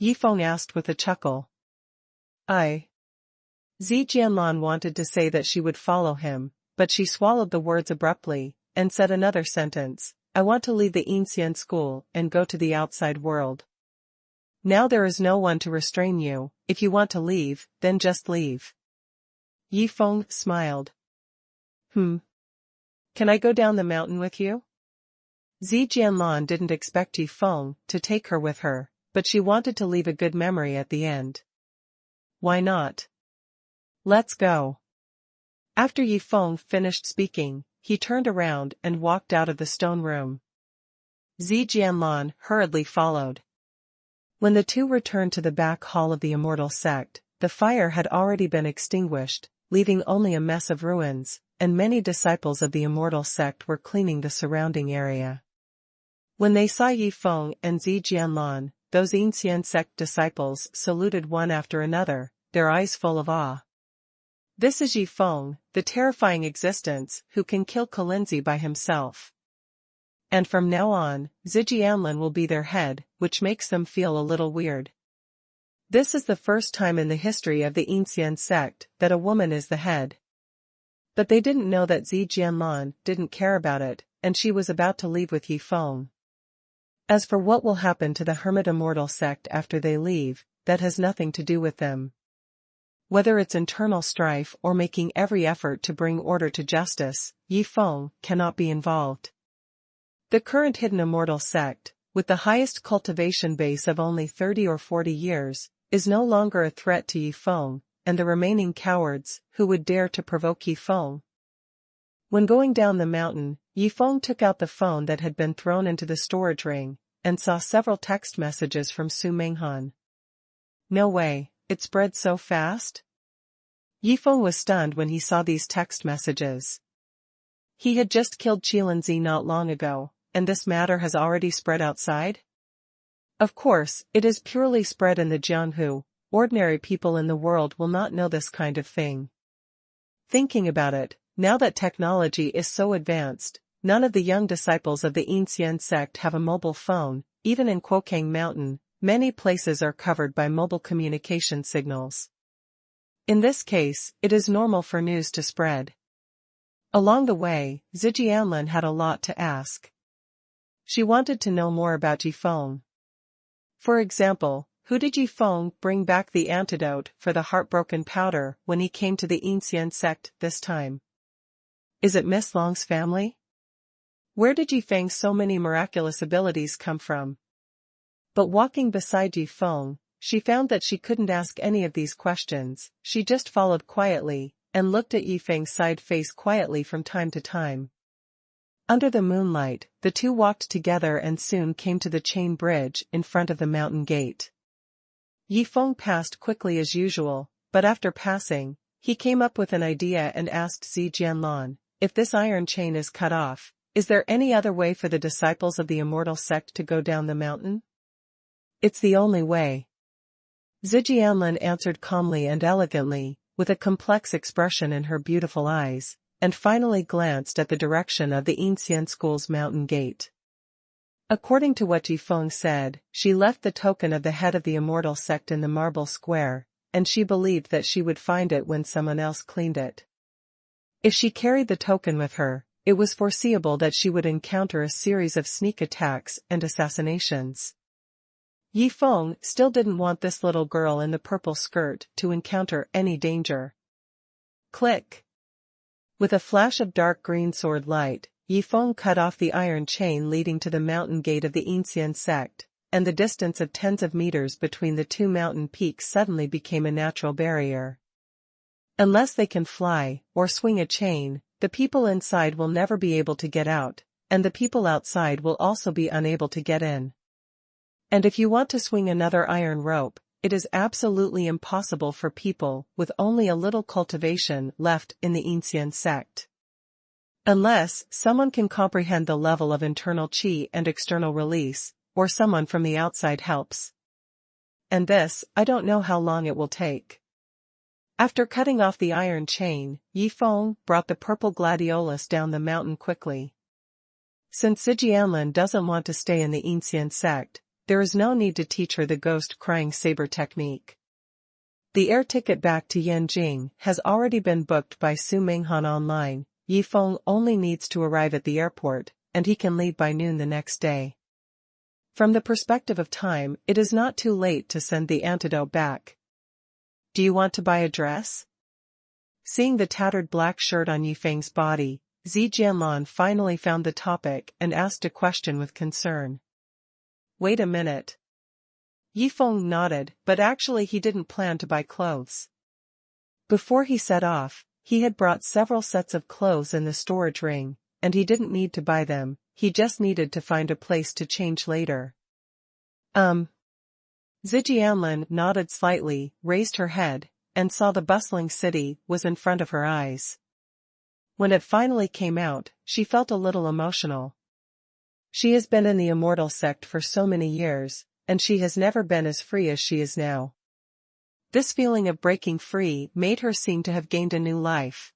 Yifeng asked with a chuckle. Zijianlin wanted to say that she would follow him, but she swallowed the words abruptly, and said another sentence. I want to leave the Yinxian school and go to the outside world. Now there is no one to restrain you, if you want to leave, then just leave. Yifeng smiled. Can I go down the mountain with you? Zijianlin didn't expect Yifeng to take her with her, but she wanted to leave a good memory at the end. Why not? Let's go. After Yifeng finished speaking, he turned around and walked out of the stone room. Zijianlin hurriedly followed. When the two returned to the back hall of the Immortal sect, the fire had already been extinguished, leaving only a mess of ruins, and many disciples of the Immortal sect were cleaning the surrounding area. When they saw Yifeng and Zijianlin, those Yinxian sect disciples saluted one after another, their eyes full of awe. This is Yifeng, the terrifying existence who can kill Kalinzi by himself. And from now on, Zijianlin will be their head, which makes them feel a little weird. This is the first time in the history of the Yinxian sect that a woman is the head. But they didn't know that Zijianlin didn't care about it, and she was about to leave with Yifeng. As for what will happen to the Hermit Immortal sect after they leave, that has nothing to do with them. Whether it's internal strife or making every effort to bring order to justice, Yifeng cannot be involved. The current hidden Immortal sect, with the highest cultivation base of only 30 or 40 years, is no longer a threat to Yifeng, and the remaining cowards, who would dare to provoke Yifeng. When going down the mountain, Yifeng took out the phone that had been thrown into the storage ring, and saw several text messages from Su Menghan. No way, it spread so fast? Yifeng was stunned when he saw these text messages. He had just killed Qilinzi not long ago, and this matter has already spread outside? Of course, it is purely spread in the Jianhu. Ordinary people in the world will not know this kind of thing. Thinking about it, now that technology is so advanced, none of the young disciples of the Yinxian sect have a mobile phone. Even in Quokang Mountain, many places are covered by mobile communication signals. In this case, it is normal for news to spread. Along the way, Zijianlin had a lot to ask. She wanted to know more about Yifeng. For example, who did Yifeng bring back the antidote for the heartbroken powder when he came to the Yinxian sect this time? Is it Miss Long's family? Where did Yifeng's so many miraculous abilities come from? But walking beside Yifeng, she found that she couldn't ask any of these questions. She just followed quietly, and looked at Yifeng's side face quietly from time to time. Under the moonlight, the two walked together and soon came to the chain bridge in front of the mountain gate. Yifeng passed quickly as usual, but after passing, he came up with an idea and asked Zi Jianlan, if this iron chain is cut off, is there any other way for the disciples of the Immortal sect to go down the mountain? It's the only way. Zi Jianlan answered calmly and elegantly, with a complex expression in her beautiful eyes, and finally glanced at the direction of the Ancient School's mountain gate. According to what Yifeng said, she left the token of the head of the Immortal sect in the marble square, and she believed that she would find it when someone else cleaned it. If she carried the token with her, it was foreseeable that she would encounter a series of sneak attacks and assassinations. Yifeng still didn't want this little girl in the purple skirt to encounter any danger. Click! With a flash of dark green sword light, Yifeng cut off the iron chain leading to the mountain gate of the Ancient sect, and the distance of tens of meters between the two mountain peaks suddenly became a natural barrier. Unless they can fly, or swing a chain, the people inside will never be able to get out, and the people outside will also be unable to get in. And if you want to swing another iron rope, it is absolutely impossible for people with only a little cultivation left in the Ancient sect. Unless someone can comprehend the level of internal qi and external release, or someone from the outside helps. And this, I don't know how long it will take. After cutting off the iron chain, Yifeng brought the purple gladiolus down the mountain quickly. Since Zi Jianlan doesn't want to stay in the Ancient sect, there is no need to teach her the ghost-crying saber technique. The air ticket back to Yanjing has already been booked by Su Minghan online. Yifeng only needs to arrive at the airport, and he can leave by noon the next day. From the perspective of time, it is not too late to send the antidote back. Do you want to buy a dress? Seeing the tattered black shirt on Yifeng's body, Zi Jianlan finally found the topic and asked a question with concern. Wait a minute. Yifeng nodded, but actually he didn't plan to buy clothes. Before he set off, he had brought several sets of clothes in the storage ring, and he didn't need to buy them, he just needed to find a place to change later. Zi Jianlan nodded slightly, raised her head, and saw the bustling city was in front of her eyes. When it finally came out, she felt a little emotional. She has been in the Immortal sect for so many years, and she has never been as free as she is now. This feeling of breaking free made her seem to have gained a new life.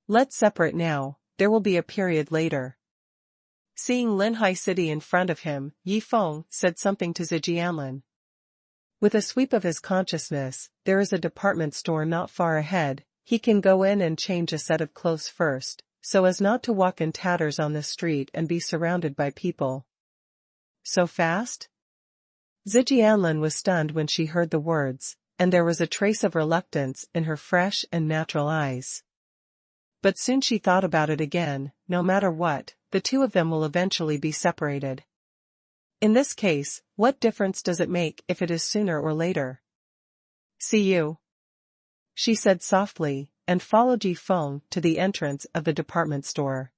Let's separate now, there will be a period later. Seeing Linhai City in front of him, Yifeng said something to Zi Jianlan. With a sweep of his consciousness, there is a department store not far ahead, he can go in and change a set of clothes first, so as not to walk in tatters on the street and be surrounded by people. So fast? Zi Jianlan was stunned when she heard the words, and there was a trace of reluctance in her fresh and natural eyes. But soon she thought about it again, no matter what, the two of them will eventually be separated. In this case, what difference does it make if it is sooner or later? See you, she said softly, and followed Yifeng to the entrance of the department store.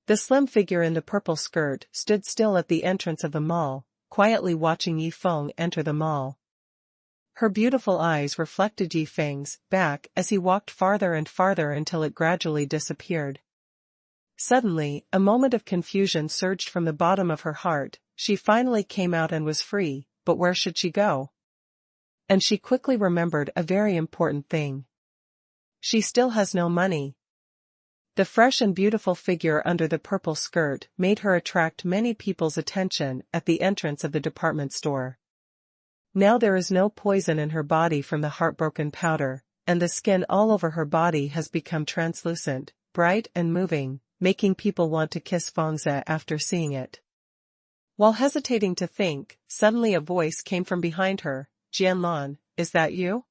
The slim figure in the purple skirt stood still at the entrance of the mall, quietly watching Yifeng enter the mall. Her beautiful eyes reflected Yifeng's back as he walked farther and farther until it gradually disappeared. Suddenly, a moment of confusion surged from the bottom of her heart. She finally came out and was free, but where should she go? And she quickly remembered a very important thing. She still has no money. The fresh and beautiful figure under the purple skirt made her attract many people's attention at the entrance of the department store. Now there is no poison in her body from the heartbroken powder, and the skin all over her body has become translucent, bright and moving, making people want to kiss Fengzi after seeing it. While hesitating to think, suddenly a voice came from behind her. Jianlan, is that you?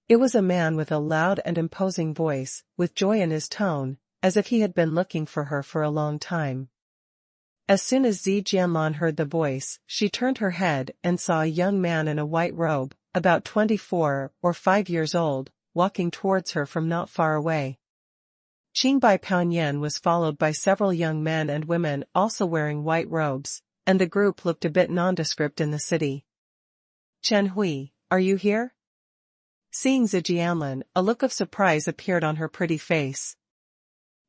It was a man with a loud and imposing voice, with joy in his tone, as if he had been looking for her for a long time. As soon as Zi Jianlan heard the voice, she turned her head and saw a young man in a white robe, about 24 or 5 years old, walking towards her from not far away. Qingbai Panyan was followed by several young men and women also wearing white robes, and the group looked a bit nondescript in the city. "Chen Hui, are you here?" Seeing Zi Jianlan, a look of surprise appeared on her pretty face.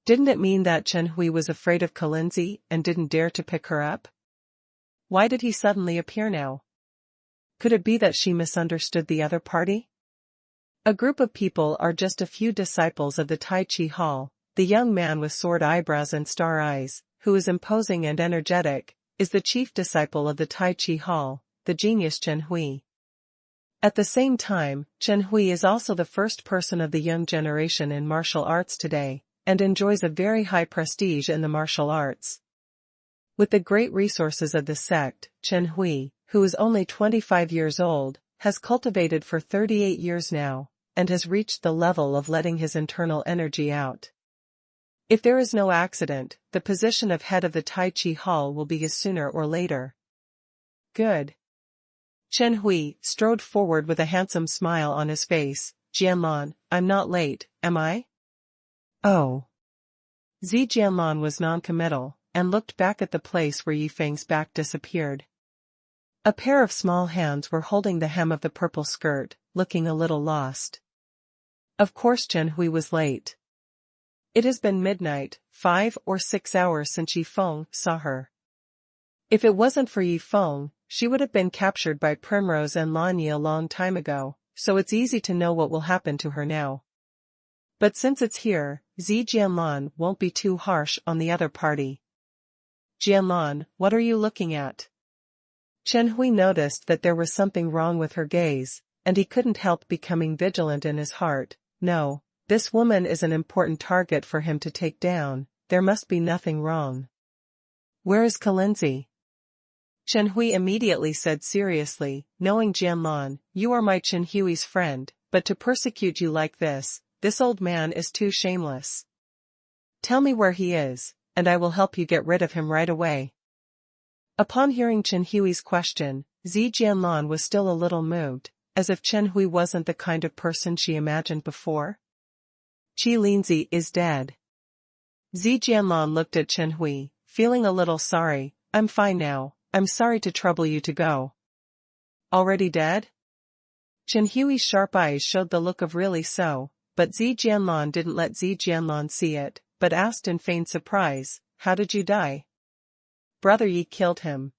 Didn't it mean that Chen Hui was afraid of Kalinzi and didn't dare to pick her up? Why did he suddenly appear now? Could it be that she misunderstood the other party? A group of people are just a few disciples of the Tai Chi Hall. The young man with sword eyebrows and star eyes, who is imposing and energetic, is the chief disciple of the Tai Chi Hall, the genius Chen Hui. At the same time, Chen Hui is also the first person of the young generation in martial arts today, and enjoys a very high prestige in the martial arts. With the great resources of the sect, Chen Hui, who is only 25 years old, has cultivated for 38 years now, and has reached the level of letting his internal energy out. If there is no accident, the position of head of the Tai Chi Hall will be his sooner or later. Good. Chen Hui strode forward with a handsome smile on his face. "Jianlan, I'm not late, am I?" "Oh." Zi Jianlan was non-committal, and looked back at the place where Yifeng's back disappeared. A pair of small hands were holding the hem of the purple skirt, looking a little lost. Of course Chen Hui was late. It has been midnight, 5 or 6 hours since Yifeng saw her. If it wasn't for Yifeng, she would have been captured by Primrose and Lanyi a long time ago, so it's easy to know what will happen to her now. But since it's here, Zi Jianlan won't be too harsh on the other party. "Jianlan, what are you looking at?" Chen Hui noticed that there was something wrong with her gaze, and he couldn't help becoming vigilant in his heart. No, this woman is an important target for him to take down, there must be nothing wrong. "Where is Kalinzi?" Chen Hui immediately said seriously, knowing Jianlan, "You are my Chen Hui's friend, but to persecute you like this old man is too shameless. Tell me where he is, and I will help you get rid of him right away." Upon hearing Chen Hui's question, Zi Jianlan was still a little moved, as if Chen Hui wasn't the kind of person she imagined before. "Qi Linzi is dead." Zi Jianlan looked at Chen Hui, feeling a little sorry. "I'm fine now, I'm sorry to trouble you to go." "Already dead?" Chen Hui's sharp eyes showed the look of really so, but Zi Jianlan didn't let Zi Jianlan see it, but asked in feigned surprise, "How did you die?" "Brother Yi killed him.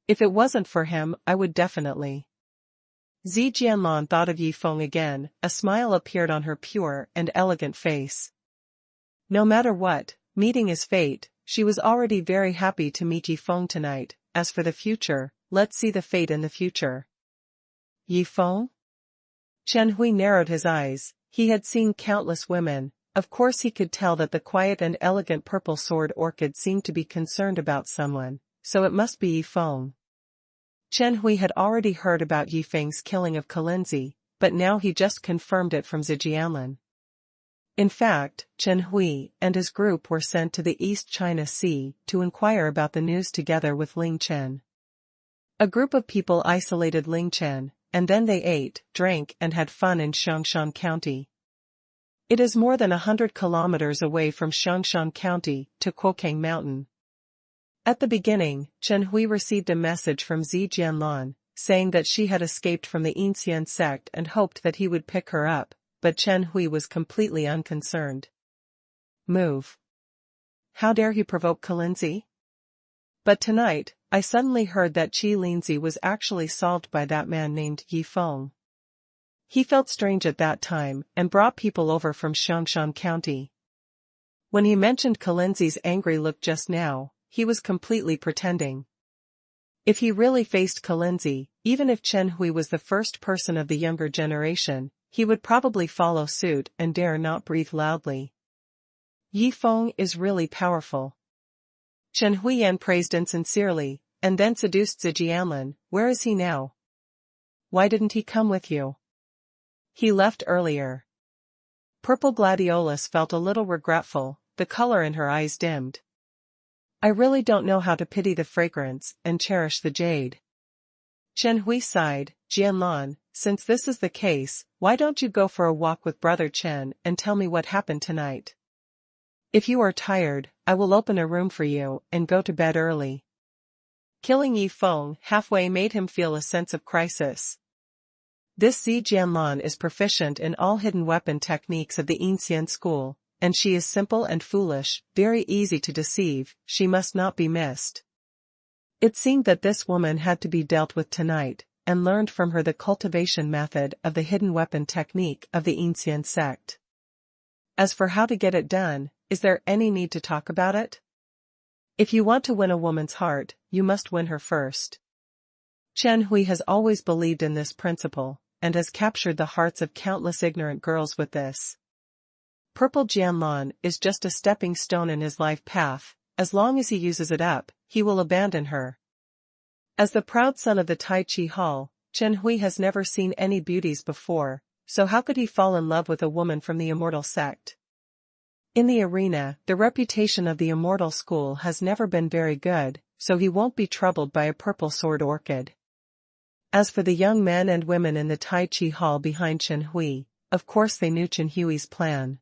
If it wasn't for him, I would definitely." Zi Jianlan thought of Yifeng again, a smile appeared on her pure and elegant face. No matter what, meeting is fate, she was already very happy to meet Yifeng tonight. As for the future, let's see the fate in the future. Yifeng? Chen Hui narrowed his eyes. He had seen countless women. Of course he could tell that the quiet and elegant purple sword orchid seemed to be concerned about someone, so it must be Yifeng. Chen Hui had already heard about Yifeng's killing of Kalinzi, but now he just confirmed it from Zi Jianlan. In fact, Chen Hui and his group were sent to the East China Sea to inquire about the news together with Ling Chen. A group of people isolated Ling Chen, and then they ate, drank and had fun in Xiangshan County. It is more than 100 kilometers away from Xiangshan County to Kuokang Mountain. At the beginning, Chen Hui received a message from Zi Jianlan, saying that she had escaped from the Yinxian sect and hoped that he would pick her up, but Chen Hui was completely unconcerned. Move. How dare he provoke Kalinzi? But tonight, I suddenly heard that Qi Linzi was actually solved by that man named Yifeng. He felt strange at that time and brought people over from Xiangshan County. When he mentioned Kalinzi's angry look just now, he was completely pretending. If he really faced Kalinzi, even if Chen Hui was the first person of the younger generation, he would probably follow suit and dare not breathe loudly. Yifeng is really powerful. Chen Huiyan praised insincerely, and then seduced Zi Jianlan. Where is he now? Why didn't he come with you? He left earlier. Purple Gladiolus felt a little regretful, the color in her eyes dimmed. I really don't know how to pity the fragrance and cherish the jade. Chen Hui sighed. Jianlan, since this is the case, why don't you go for a walk with Brother Chen and tell me what happened tonight? If you are tired, I will open a room for you and go to bed early. Killing Yi Feng halfway made him feel a sense of crisis. This Zi Jianlan is proficient in all hidden weapon techniques of the Ancient school, and she is simple and foolish, very easy to deceive, she must not be missed. It seemed that this woman had to be dealt with tonight, and learned from her the cultivation method of the hidden weapon technique of the Ancient sect. As for how to get it done, is there any need to talk about it? If you want to win a woman's heart, you must win her first. Chen Hui has always believed in this principle, and has captured the hearts of countless ignorant girls with this. Purple Jianlan is just a stepping stone in his life path, as long as he uses it up, he will abandon her. As the proud son of the Tai Chi Hall, Chen Hui has never seen any beauties before, so how could he fall in love with a woman from the Immortal sect? In the arena, the reputation of the Immortal school has never been very good, so he won't be troubled by a purple sword orchid. As for the young men and women in the Tai Chi Hall behind Chen Hui, of course they knew Chen Hui's plan.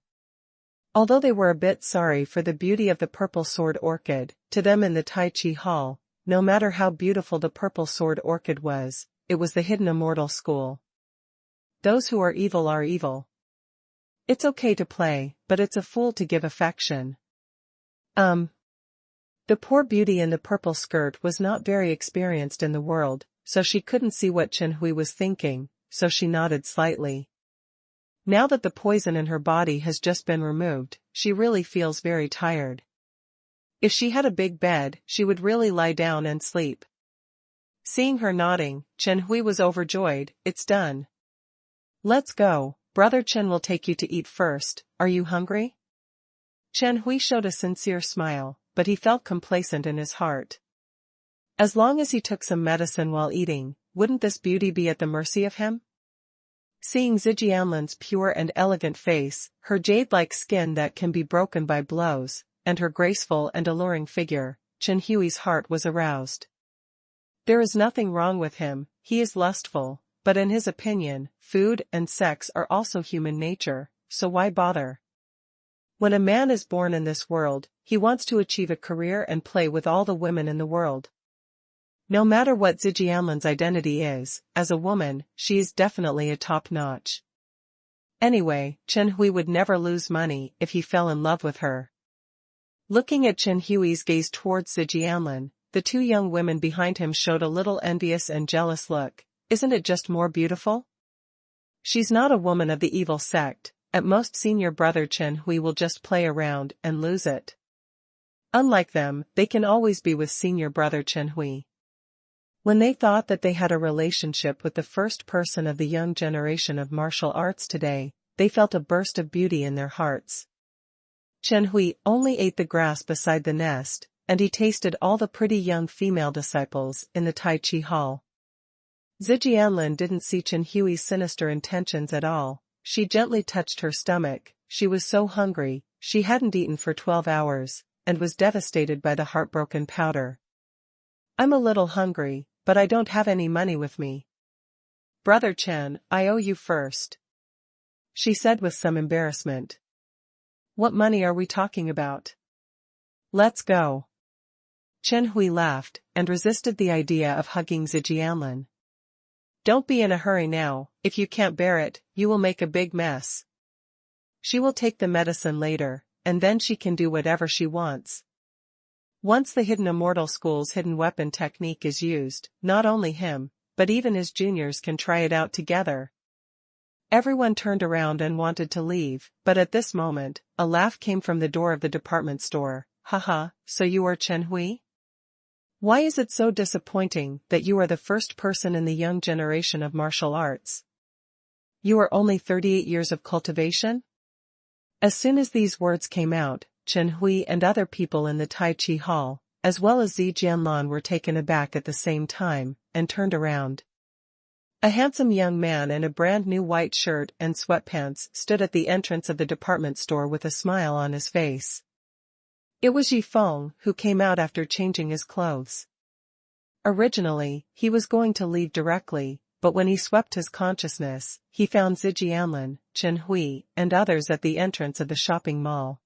Although they were a bit sorry for the beauty of the purple sword orchid, to them in the Tai Chi Hall, no matter how beautiful the purple sword orchid was, it was the hidden Immortal school. Those who are evil are evil. It's okay to play, but it's a fool to give affection. The poor beauty in the purple skirt was not very experienced in the world, so she couldn't see what Chen Hui was thinking, so she nodded slightly. Now that the poison in her body has just been removed, she really feels very tired. If she had a big bed, she would really lie down and sleep. Seeing her nodding, Chen Hui was overjoyed. It's done. Let's go, Brother Chen will take you to eat first, are you hungry? Chen Hui showed a sincere smile, but he felt complacent in his heart. As long as he took some medicine while eating, wouldn't this beauty be at the mercy of him? Seeing Zijianlin's pure and elegant face, her jade-like skin that can be broken by blows, and her graceful and alluring figure, Chen Hui's heart was aroused. There is nothing wrong with him, he is lustful, but in his opinion, food and sex are also human nature, so why bother? When a man is born in this world, he wants to achieve a career and play with all the women in the world. No matter what Zijianlin's identity is, as a woman, she is definitely a top-notch. Anyway, Chen Hui would never lose money if he fell in love with her. Looking at Chen Hui's gaze towards Zijianlin, the two young women behind him showed a little envious and jealous look. Isn't it just more beautiful? She's not a woman of the evil sect, at most senior brother Chen Hui will just play around and lose it. Unlike them, they can always be with senior brother Chen Hui. When they thought that they had a relationship with the first person of the young generation of martial arts today, they felt a burst of beauty in their hearts. Chen Hui only ate the grass beside the nest, and he tasted all the pretty young female disciples in the Tai Chi Hall. Zijianlin didn't see Chen Hui's sinister intentions at all. She gently touched her stomach. She was so hungry, she hadn't eaten for 12 hours, and was devastated by the heartbroken powder. I'm a little hungry, but I don't have any money with me. Brother Chen, I owe you first, she said with some embarrassment. What money are we talking about? Let's go. Chen Hui laughed, and resisted the idea of hugging Zijianlin. Don't be in a hurry now, if you can't bear it, you will make a big mess. She will take the medicine later, and then she can do whatever she wants. Once the hidden Immortal school's hidden weapon technique is used, not only him, but even his juniors can try it out together. Everyone turned around and wanted to leave, but at this moment, a laugh came from the door of the department store. Haha, so you are Chen Hui? Why is it so disappointing that you are the first person in the young generation of martial arts? You are only 38 years of cultivation? As soon as these words came out, Chen Hui and other people in the Tai Chi Hall, as well as Zi Jianlan were taken aback at the same time, and turned around. A handsome young man in a brand new white shirt and sweatpants stood at the entrance of the department store with a smile on his face. It was Yifeng, who came out after changing his clothes. Originally, he was going to leave directly, but when he swept his consciousness, he found Zijianlin, Chen Hui, and others at the entrance of the shopping mall.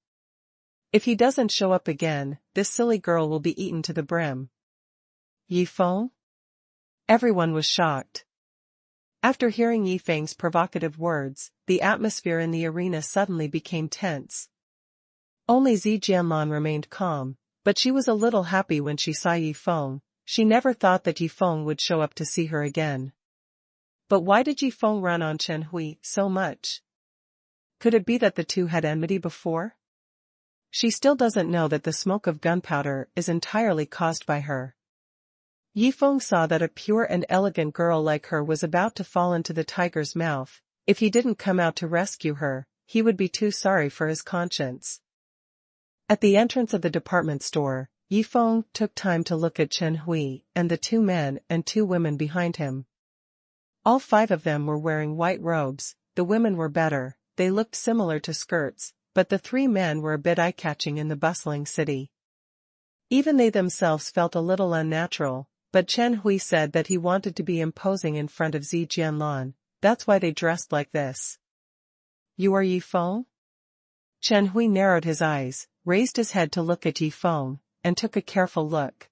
If he doesn't show up again, this silly girl will be eaten to the brim. Yifeng? Everyone was shocked. After hearing Yifeng's provocative words, the atmosphere in the arena suddenly became tense. Only Zijianlin remained calm, but she was a little happy when she saw Yifeng. She never thought that Yifeng would show up to see her again. But why did Yifeng run on Chen Hui so much? Could it be that the two had enmity before? She still doesn't know that the smoke of gunpowder is entirely caused by her. Yifeng saw that a pure and elegant girl like her was about to fall into the tiger's mouth. If he didn't come out to rescue her, he would be too sorry for his conscience. At the entrance of the department store, Yifeng took time to look at Chen Hui and the two men and two women behind him. All five of them were wearing white robes. The women were better, they looked similar to skirts, but the three men were a bit eye-catching in the bustling city. Even they themselves felt a little unnatural. But Chen Hui said that he wanted to be imposing in front of Zijianlin, that's why they dressed like this. You are Yifeng? Chen Hui narrowed his eyes, raised his head to look at Yifeng, and took a careful look.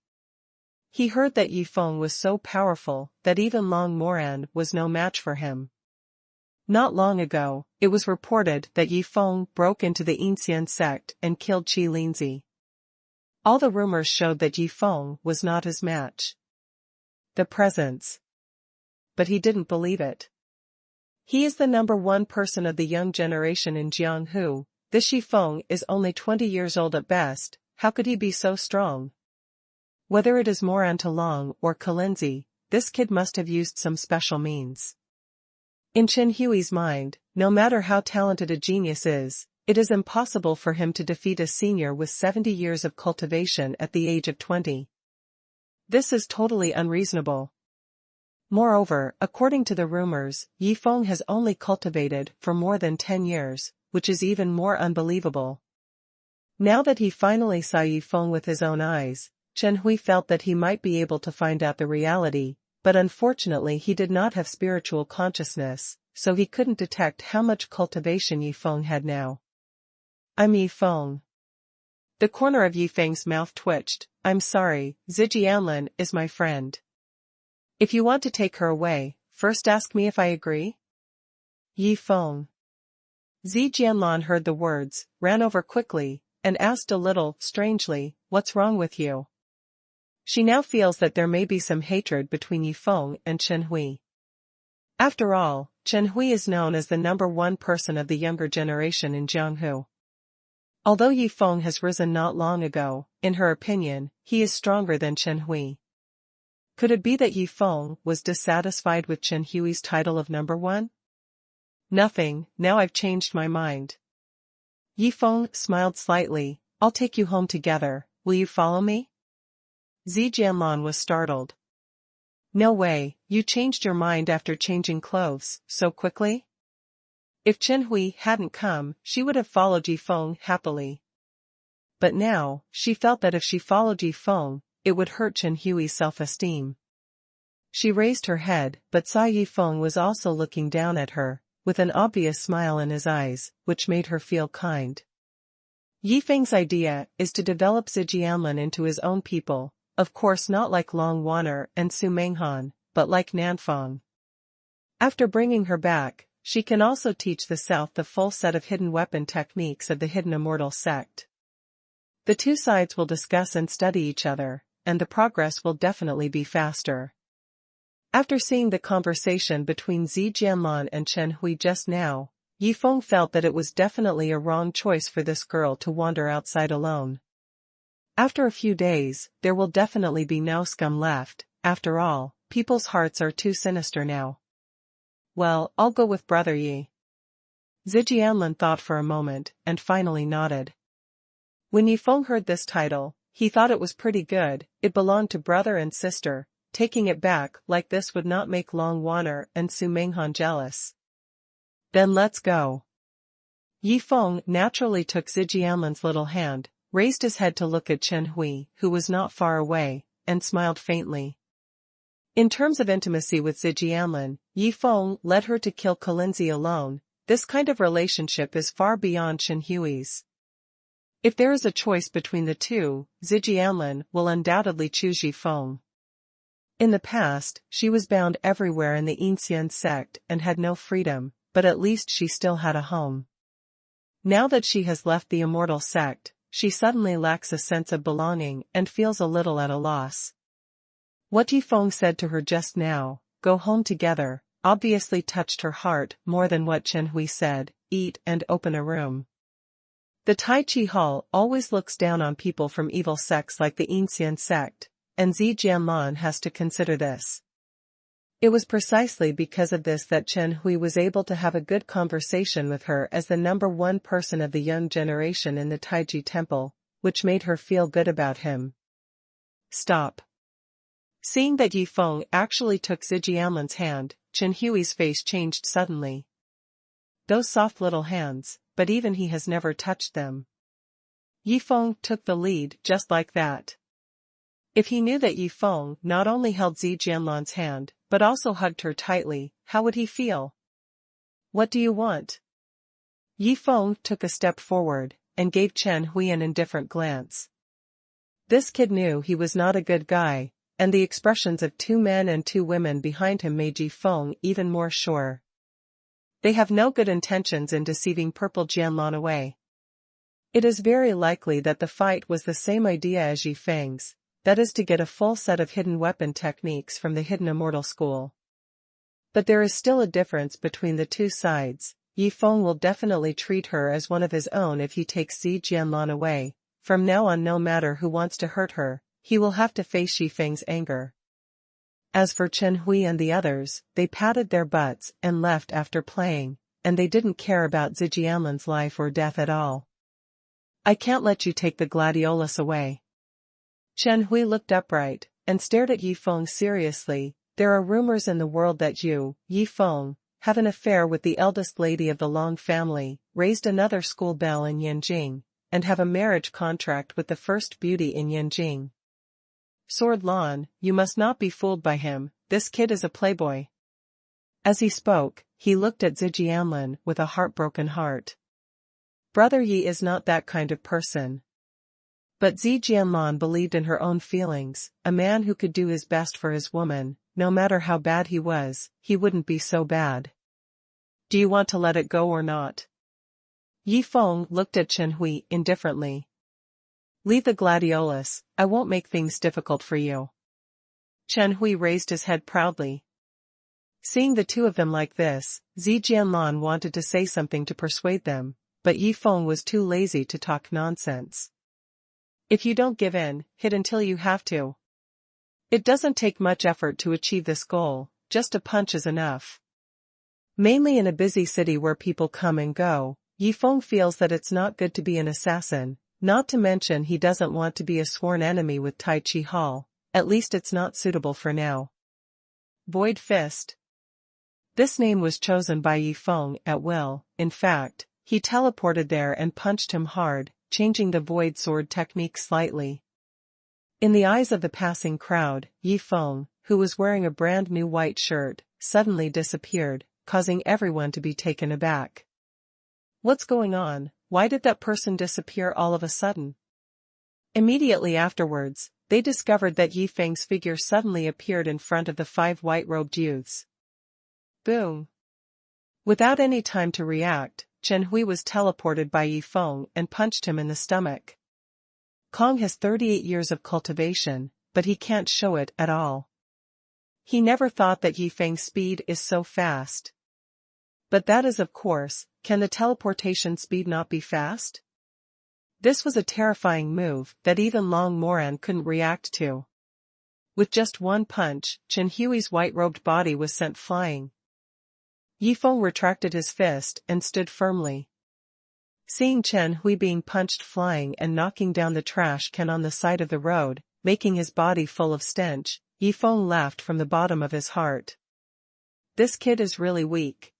He heard that Yifeng was so powerful that even Long Moran was no match for him. Not long ago, it was reported that Yifeng broke into the Yinxian sect and killed Qi Linzi. All the rumors showed that Yifeng was not his match. The presence. But he didn't believe it. He is the number one person of the young generation in Jianghu. This Yifeng is only 20 years old at best. How could he be so strong? Whether it is Moran to Long or Kalinzi, this kid must have used some special means. In Chen Hui's mind, no matter how talented a genius is, it is impossible for him to defeat a senior with 70 years of cultivation at the age of 20. This is totally unreasonable. Moreover, according to the rumors, Yifeng has only cultivated for more than 10 years, which is even more unbelievable. Now that he finally saw Yifeng with his own eyes, Chen Hui felt that he might be able to find out the reality, but unfortunately he did not have spiritual consciousness, so he couldn't detect how much cultivation Yifeng had now. I'm Yifeng. The corner of Yifeng's mouth twitched. I'm sorry, Zijianlin is my friend. If you want to take her away, first ask me if I agree. Yifeng. Zijianlin heard the words, ran over quickly, and asked a little strangely, what's wrong with you? She now feels that there may be some hatred between Yifeng and Chen Hui. After all, Chen Hui is known as the number one person of the younger generation in Jianghu. Although Yifeng has risen not long ago, in her opinion, he is stronger than Chen Hui. Could it be that Yifeng was dissatisfied with Chen Hui's title of number one? Nothing, now I've changed my mind. Yifeng smiled slightly. I'll take you home together, will you follow me? Zijianlin was startled. No way, you changed your mind after changing clothes, so quickly? If Chen Hui hadn't come, she would have followed Yifeng happily. But now, she felt that if she followed Yifeng, it would hurt Chen Hui's self-esteem. She raised her head, but saw Yifeng was also looking down at her, with an obvious smile in his eyes, which made her feel kind. Yifeng's idea is to develop Zijianlin into his own people, of course not like Long Wanner and Su Menghan, but like Nanfang. After bringing her back, she can also teach the South the full set of hidden weapon techniques of the hidden Immortal sect. The two sides will discuss and study each other, and the progress will definitely be faster. After seeing the conversation between Zijianlin and Chen Hui just now, Yifeng felt that it was definitely a wrong choice for this girl to wander outside alone. After a few days, there will definitely be no scum left. After all, people's hearts are too sinister now. Well, I'll go with Brother Yi. Zijianlin thought for a moment, and finally nodded. When Yifeng heard this title, he thought it was pretty good. It belonged to brother and sister, taking it back like this would not make Long Wanner and Su Menghan jealous. Then let's go. Yi Feng naturally took Zijianlin's little hand, raised his head to look at Chen Hui, who was not far away, and smiled faintly. In terms of intimacy with Zijianlin, Yi Feng led her to kill Kalinzi alone. This kind of relationship is far beyond Chen Hui's. If there is a choice between the two, Zijianlin will undoubtedly choose Yi Feng. In the past, she was bound everywhere in the Yinxian sect and had no freedom, but at least she still had a home. Now that she has left the Immortal sect, she suddenly lacks a sense of belonging and feels a little at a loss. What Yi Feng said to her just now, "Go home together," obviously touched her heart more than what Chen Hui said, "Eat and open a room." The Tai Chi Hall always looks down on people from evil sects like the Yinxian sect, and Zijianlan has to consider this. It was precisely because of this that Chen Hui was able to have a good conversation with her as the #1 person of the young generation in the Taiji temple, which made her feel good about him. Stop. Seeing that Yi Feng actually took Zijianlin's hand, Chen Hui's face changed suddenly. Those soft little hands, but even he has never touched them. Yi Feng took the lead just like that. If he knew that Yi Feng not only held Zijianlin's hand, but also hugged her tightly, how would he feel? "What do you want?" Yi Feng took a step forward, and gave Chen Hui an indifferent glance. This kid knew he was not a good guy, and the expressions of 2 men and 2 women behind him made Yi Feng even more sure. They have no good intentions in deceiving Purple Jianlan away. It is very likely that the fight was the same idea as Yi Feng's, that is to get a full set of hidden weapon techniques from the hidden immortal school. But there is still a difference between the two sides. Yi Feng will definitely treat her as one of his own if he takes Zijianlan away. From now on, no matter who wants to hurt her, he will have to face Yi Feng's anger. As for Chen Hui and the others, they patted their butts and left after playing, and they didn't care about Zijianlin's life or death at all. "I can't let you take the gladiolus away." Chen Hui looked upright, and stared at Yi Feng seriously. "There are rumors in the world that you, Yi Feng, have an affair with the eldest lady of the Long family, raised another school belle in Yanjing, and have a marriage contract with the first beauty in Yanjing. Sword Lan, you must not be fooled by him, this kid is a playboy." As he spoke, he looked at Zijianlin with a heartbroken heart. Brother Yi is not that kind of person. But Zijianlan believed in her own feelings. A man who could do his best for his woman, no matter how bad he was, he wouldn't be so bad. "Do you want to let it go or not?" Yi Feng looked at Chen Hui indifferently. "Leave the gladiolus, I won't make things difficult for you." Chen Hui raised his head proudly. Seeing the two of them like this, Zijianlan wanted to say something to persuade them, but Yi Feng was too lazy to talk nonsense. "If you don't give in, hit until you have to. It doesn't take much effort to achieve this goal, just a punch is enough." Mainly in a busy city where people come and go, Yi Feng feels that it's not good to be an assassin, not to mention he doesn't want to be a sworn enemy with Tai Chi Hall, at least it's not suitable for now. Void Fist. This name was chosen by Yi Feng at will. In fact, he teleported there and punched him hard, changing the void sword technique slightly. In the eyes of the passing crowd, Yi Feng, who was wearing a brand new white shirt, suddenly disappeared, causing everyone to be taken aback. What's going on? Why did that person disappear all of a sudden? Immediately afterwards, they discovered that Yi Feng's figure suddenly appeared in front of the 5 white-robed youths. Boom! Without any time to react, Chen Hui was teleported by Yi Feng and punched him in the stomach. Kong has 38 years of cultivation, but he can't show it at all. He never thought that Yi Feng's speed is so fast. But that is of course, can the teleportation speed not be fast? This was a terrifying move that even Long Moran couldn't react to. With just one punch, Chen Hui's white-robed body was sent flying. Yi Feng retracted his fist and stood firmly. Seeing Chen Hui being punched flying and knocking down the trash can on the side of the road, making his body full of stench, Yifeng laughed from the bottom of his heart. This kid is really weak.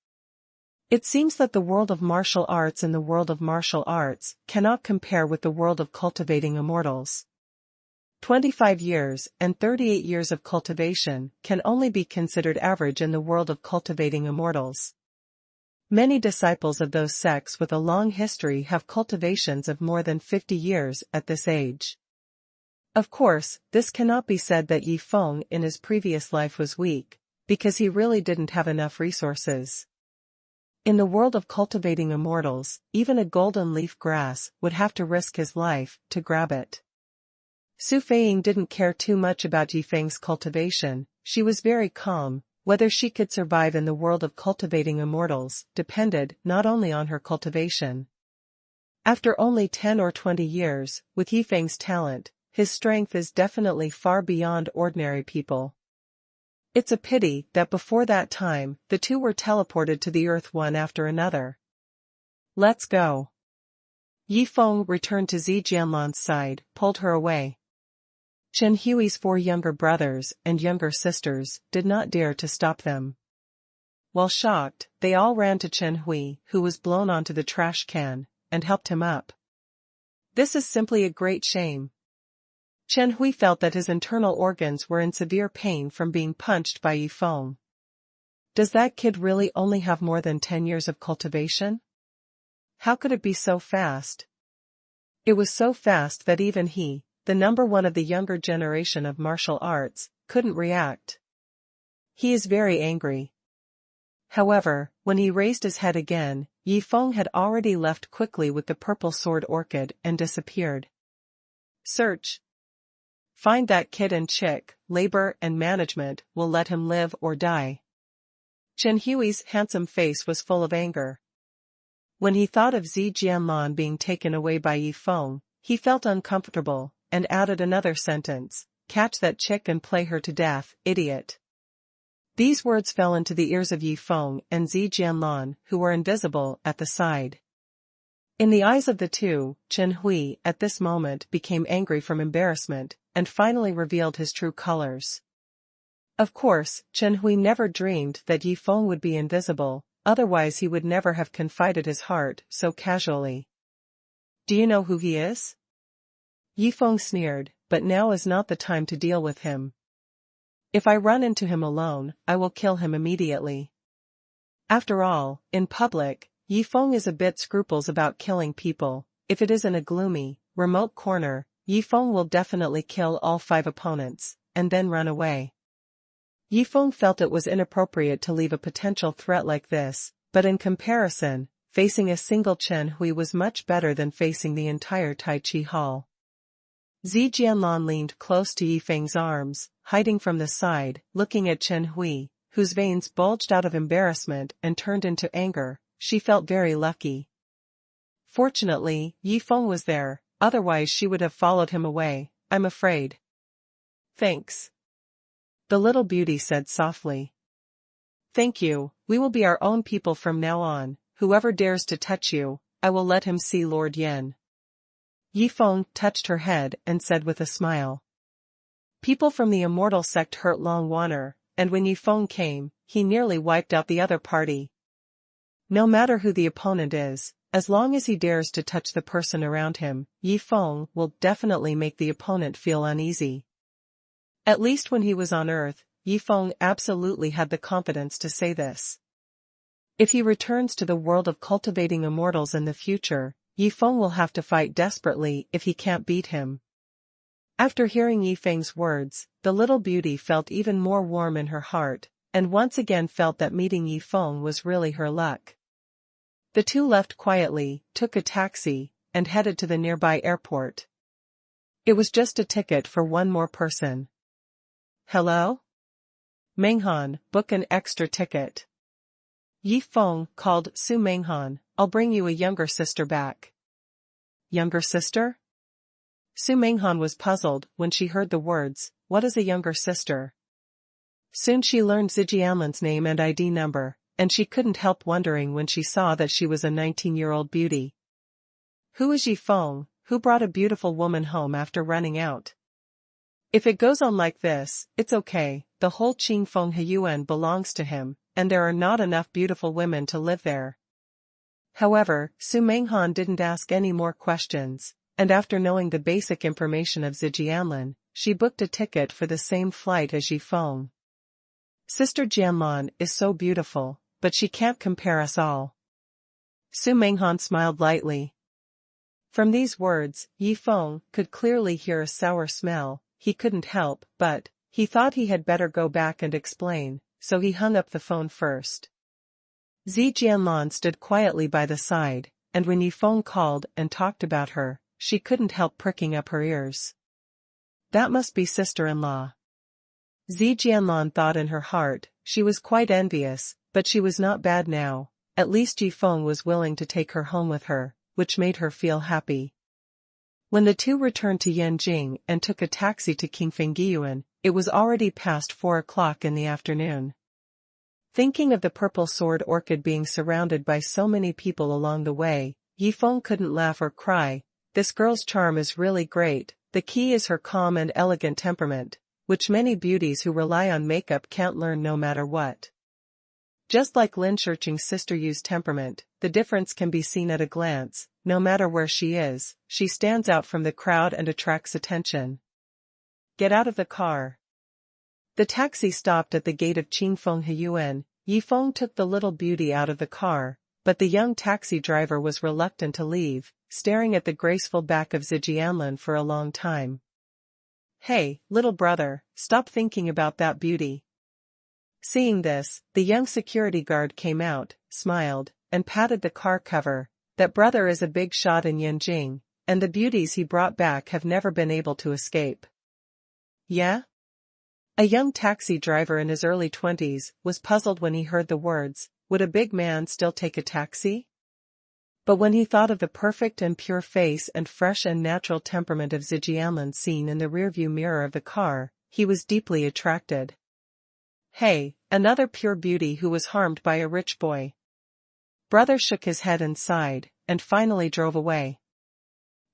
It seems that the world of martial arts and the world of martial arts cannot compare with the world of cultivating immortals. 25 years and 38 years of cultivation can only be considered average in the world of cultivating immortals. Many disciples of those sects with a long history have cultivations of more than 50 years at this age. Of course, this cannot be said that Yifeng in his previous life was weak, because he really didn't have enough resources. In the world of cultivating immortals, even a golden leaf grass would have to risk his life to grab it. Su Feiying didn't care too much about Yifeng's cultivation. She was very calm. Whether she could survive in the world of cultivating immortals depended not only on her cultivation. After only 10 or 20 years, with Yifeng's talent, his strength is definitely far beyond ordinary people. It's a pity that before that time, the two were teleported to the earth one after another. Let's go. Yifeng returned to Zi Jianlan's side, pulled her away. Chen Hui's 4 younger brothers and younger sisters did not dare to stop them. While shocked, they all ran to Chen Hui, who was blown onto the trash can, and helped him up. This is simply a great shame. Chen Hui felt that his internal organs were in severe pain from being punched by Yifeng. Does that kid really only have more than 10 years of cultivation? How could it be so fast? It was so fast that even he, the number one of the younger generation of martial arts, couldn't react. He is very angry. However, when he raised his head again, Yifeng had already left quickly with the purple sword orchid and disappeared. Search. Find that kid and chick, labor and management will let him live or die. Chen Hui's handsome face was full of anger. When he thought of Zi Jianlan being taken away by Yifeng, he felt uncomfortable, and added another sentence, catch that chick and play her to death, idiot. These words fell into the ears of Yifeng and Zi Jianlan, who were invisible at the side. In the eyes of the two, Chen Hui at this moment became angry from embarrassment, and finally revealed his true colors. Of course, Chen Hui never dreamed that Yifeng would be invisible, otherwise he would never have confided his heart so casually. Do you know who he is? Yifeng sneered, but now is not the time to deal with him. If I run into him alone, I will kill him immediately. After all, in public, Yifeng is a bit scruples about killing people. If it is in a gloomy, remote corner, Yifeng will definitely kill all 5 opponents, and then run away. Yifeng felt it was inappropriate to leave a potential threat like this, but in comparison, facing a single Chen Hui was much better than facing the entire Tai Chi Hall. Zi Jianlan leaned close to Yifeng's arms, hiding from the side, looking at Chen Hui, whose veins bulged out of embarrassment and turned into anger. She felt very lucky. Fortunately, Yifeng was there, otherwise she would have followed him away, I'm afraid. Thanks. The little beauty said softly. Thank you, we will be our own people from now on. Whoever dares to touch you, I will let him see Lord Yen. Yifeng touched her head and said with a smile. People from the Immortal sect hurt Long Wanner, and when Yifeng came, he nearly wiped out the other party. No matter who the opponent is, as long as he dares to touch the person around him, Yifeng will definitely make the opponent feel uneasy. At least when he was on Earth, Yifeng absolutely had the confidence to say this. If he returns to the world of cultivating immortals in the future, Yifeng will have to fight desperately if he can't beat him. After hearing Yifeng's words, the little beauty felt even more warm in her heart, and once again felt that meeting Yifeng was really her luck. The two left quietly, took a taxi, and headed to the nearby airport. It was just a ticket for one more person. Hello? Menghan, book an extra ticket. Yifeng called Su Menghan, I'll bring you a younger sister back. Younger sister? Su Menghan was puzzled when she heard the words, what is a younger sister? Soon she learned Zijianlan's name and ID number, and she couldn't help wondering when she saw that she was a 19-year-old beauty. Who is Yifeng, who brought a beautiful woman home after running out? If it goes on like this, it's okay, the whole Qing Feng Yuan belongs to him, and there are not enough beautiful women to live there. However, Su Menghan didn't ask any more questions, and after knowing the basic information of Zijianlin, she booked a ticket for the same flight as Yifeng. Sister Jianlan is so beautiful, but she can't compare us all. Su Menghan smiled lightly. From these words, Yifeng could clearly hear a sour smell. He couldn't help, but he thought he had better go back and explain, so he hung up the phone first. Zijianlan stood quietly by the side, and when Yifeng called and talked about her, she couldn't help pricking up her ears. That must be sister-in-law. Zijianlan thought in her heart. She was quite envious, but she was not bad now. At least Yifeng was willing to take her home with her, which made her feel happy. When the two returned to Yanjing and took a taxi to Qingfengyuan, it was already past 4 o'clock in the afternoon. Thinking of the purple sword orchid being surrounded by so many people along the way, Yifeng couldn't laugh or cry. This girl's charm is really great. The key is her calm and elegant temperament, which many beauties who rely on makeup can't learn no matter what. Just like Lin Shirqing's sister Yu's temperament, the difference can be seen at a glance. No matter where she is, she stands out from the crowd and attracts attention. Get out of the car. The taxi stopped at the gate of Qingfeng Yuan. Yifeng took the little beauty out of the car, but the young taxi driver was reluctant to leave, staring at the graceful back of Zijianlin for a long time. Hey, little brother, stop thinking about that beauty. Seeing this, the young security guard came out, smiled, and patted the car cover. That brother is a big shot in Yanjing, and the beauties he brought back have never been able to escape. Yeah? A young taxi driver in his early 20s was puzzled when he heard the words, would a big man still take a taxi? But when he thought of the perfect and pure face and fresh and natural temperament of Zijianlin seen in the rearview mirror of the car, he was deeply attracted. Hey, another pure beauty who was harmed by a rich boy. Brother shook his head and sighed, and finally drove away.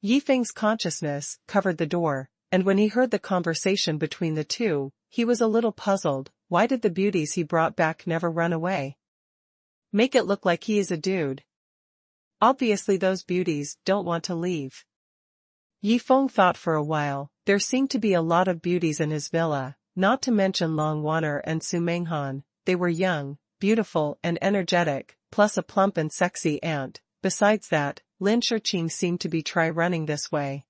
Yifeng's consciousness covered the door, and when he heard the conversation between the two, he was a little puzzled. Why did the beauties he brought back never run away? Make it look like he is a dude. Obviously those beauties don't want to leave. Yifeng thought for a while. There seemed to be a lot of beauties in his villa, not to mention Long Wanner and Su Menghan. They were young, beautiful and energetic, plus a plump and sexy aunt. Besides that, Lin Shirqing seemed to be running this way.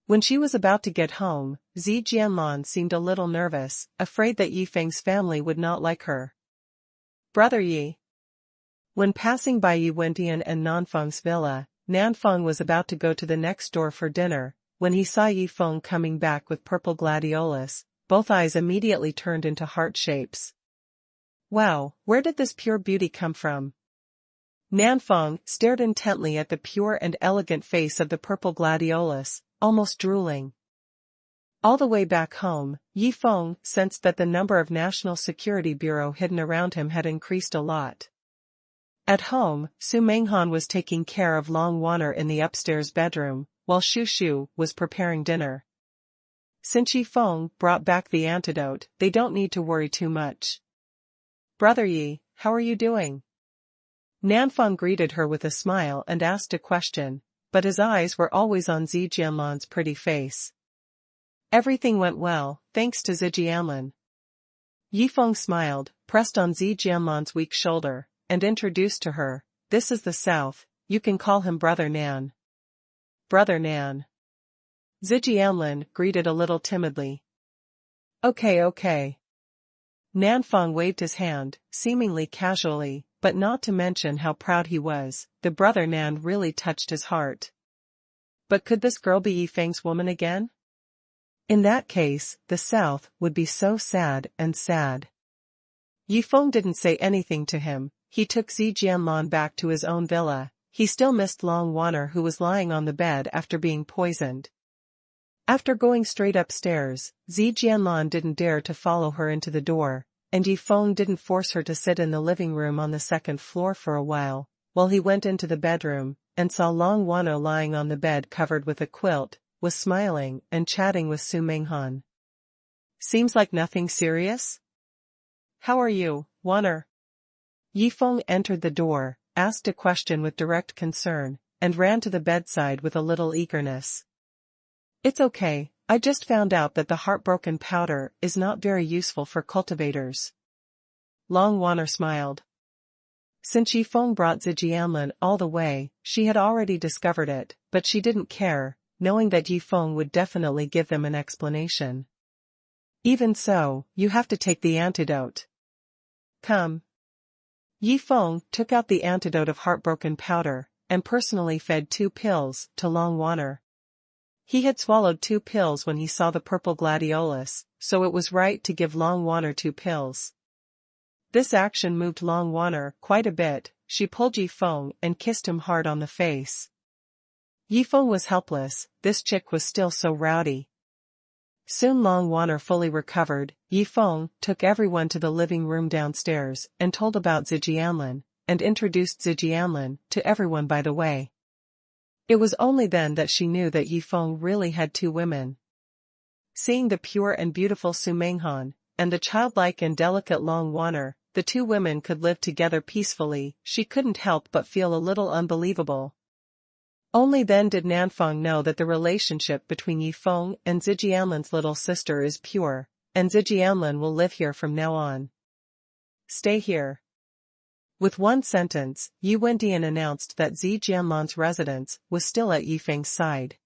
When she was about to get home, Zijianlan seemed a little nervous, afraid that Yifeng's family would not like her. Brother Yi. When passing by Yi Wentian and Nanfeng's villa, Nanfeng was about to go to the next door for dinner. When he saw Yifeng coming back with purple gladiolus, both eyes immediately turned into heart shapes. Wow, where did this pure beauty come from? Nanfeng stared intently at the pure and elegant face of the purple gladiolus, almost drooling. All the way back home, Yifeng sensed that the number of National Security Bureau hidden around him had increased a lot. At home, Su Menghan was taking care of Long Wanner in the upstairs bedroom, while Shu Shu was preparing dinner. Since Yifeng brought back the antidote, they don't need to worry too much. Brother Yi, how are you doing? Nanfeng greeted her with a smile and asked a question, but his eyes were always on Zijianlan's pretty face. Everything went well, thanks to Zijianlan. Yifeng smiled, pressed on Zijianlan's weak shoulder, and introduced to her, this is the South, you can call him Brother Nan. Brother Nan. Zijianlan greeted a little timidly. Okay. Nanfeng waved his hand, seemingly casually, but not to mention how proud he was. The Brother Nan really touched his heart. But could this girl be Yifeng's woman again? In that case, the South would be so sad and sad. Yifeng didn't say anything to him. He took Zijianlan back to his own villa. He still missed Long Wanner, who was lying on the bed after being poisoned. After going straight upstairs, Zijianlan didn't dare to follow her into the door, and Yifeng didn't force her to sit in the living room on the second floor for a while he went into the bedroom, and saw Long Wanner lying on the bed covered with a quilt, was smiling and chatting with Su Menghan. Seems like nothing serious? How are you, Wanner? Yifeng entered the door, asked a question with direct concern, and ran to the bedside with a little eagerness. It's okay, I just found out that the heartbroken powder is not very useful for cultivators. Long Wanner smiled. Since Yifeng brought Zijianlin all the way, she had already discovered it, but she didn't care, knowing that Yifeng would definitely give them an explanation. Even so, you have to take the antidote. Come. Yifeng took out the antidote of heartbroken powder, and personally fed 2 pills to Long Wanner. He had swallowed 2 pills when he saw the purple gladiolus, so it was right to give Long Wanner 2 pills. This action moved Long Wanner quite a bit. She pulled Yifeng and kissed him hard on the face. Yifeng was helpless, this chick was still so rowdy. Soon Long Wanner fully recovered. Yifeng took everyone to the living room downstairs and told about Zijianlin, and introduced Zijianlin to everyone by the way. It was only then that she knew that Yifeng really had 2 women. Seeing the pure and beautiful Su Menghan, and the childlike and delicate Long Wanner, the 2 women could live together peacefully. She couldn't help but feel a little unbelievable. Only then did Nanfang know that the relationship between Yifeng and Zijianlin's little sister is pure, and Zijianlin will live here from now on. Stay here. With one sentence, Yu Wendian announced that Zijianlin's residence was still at Yifeng's side.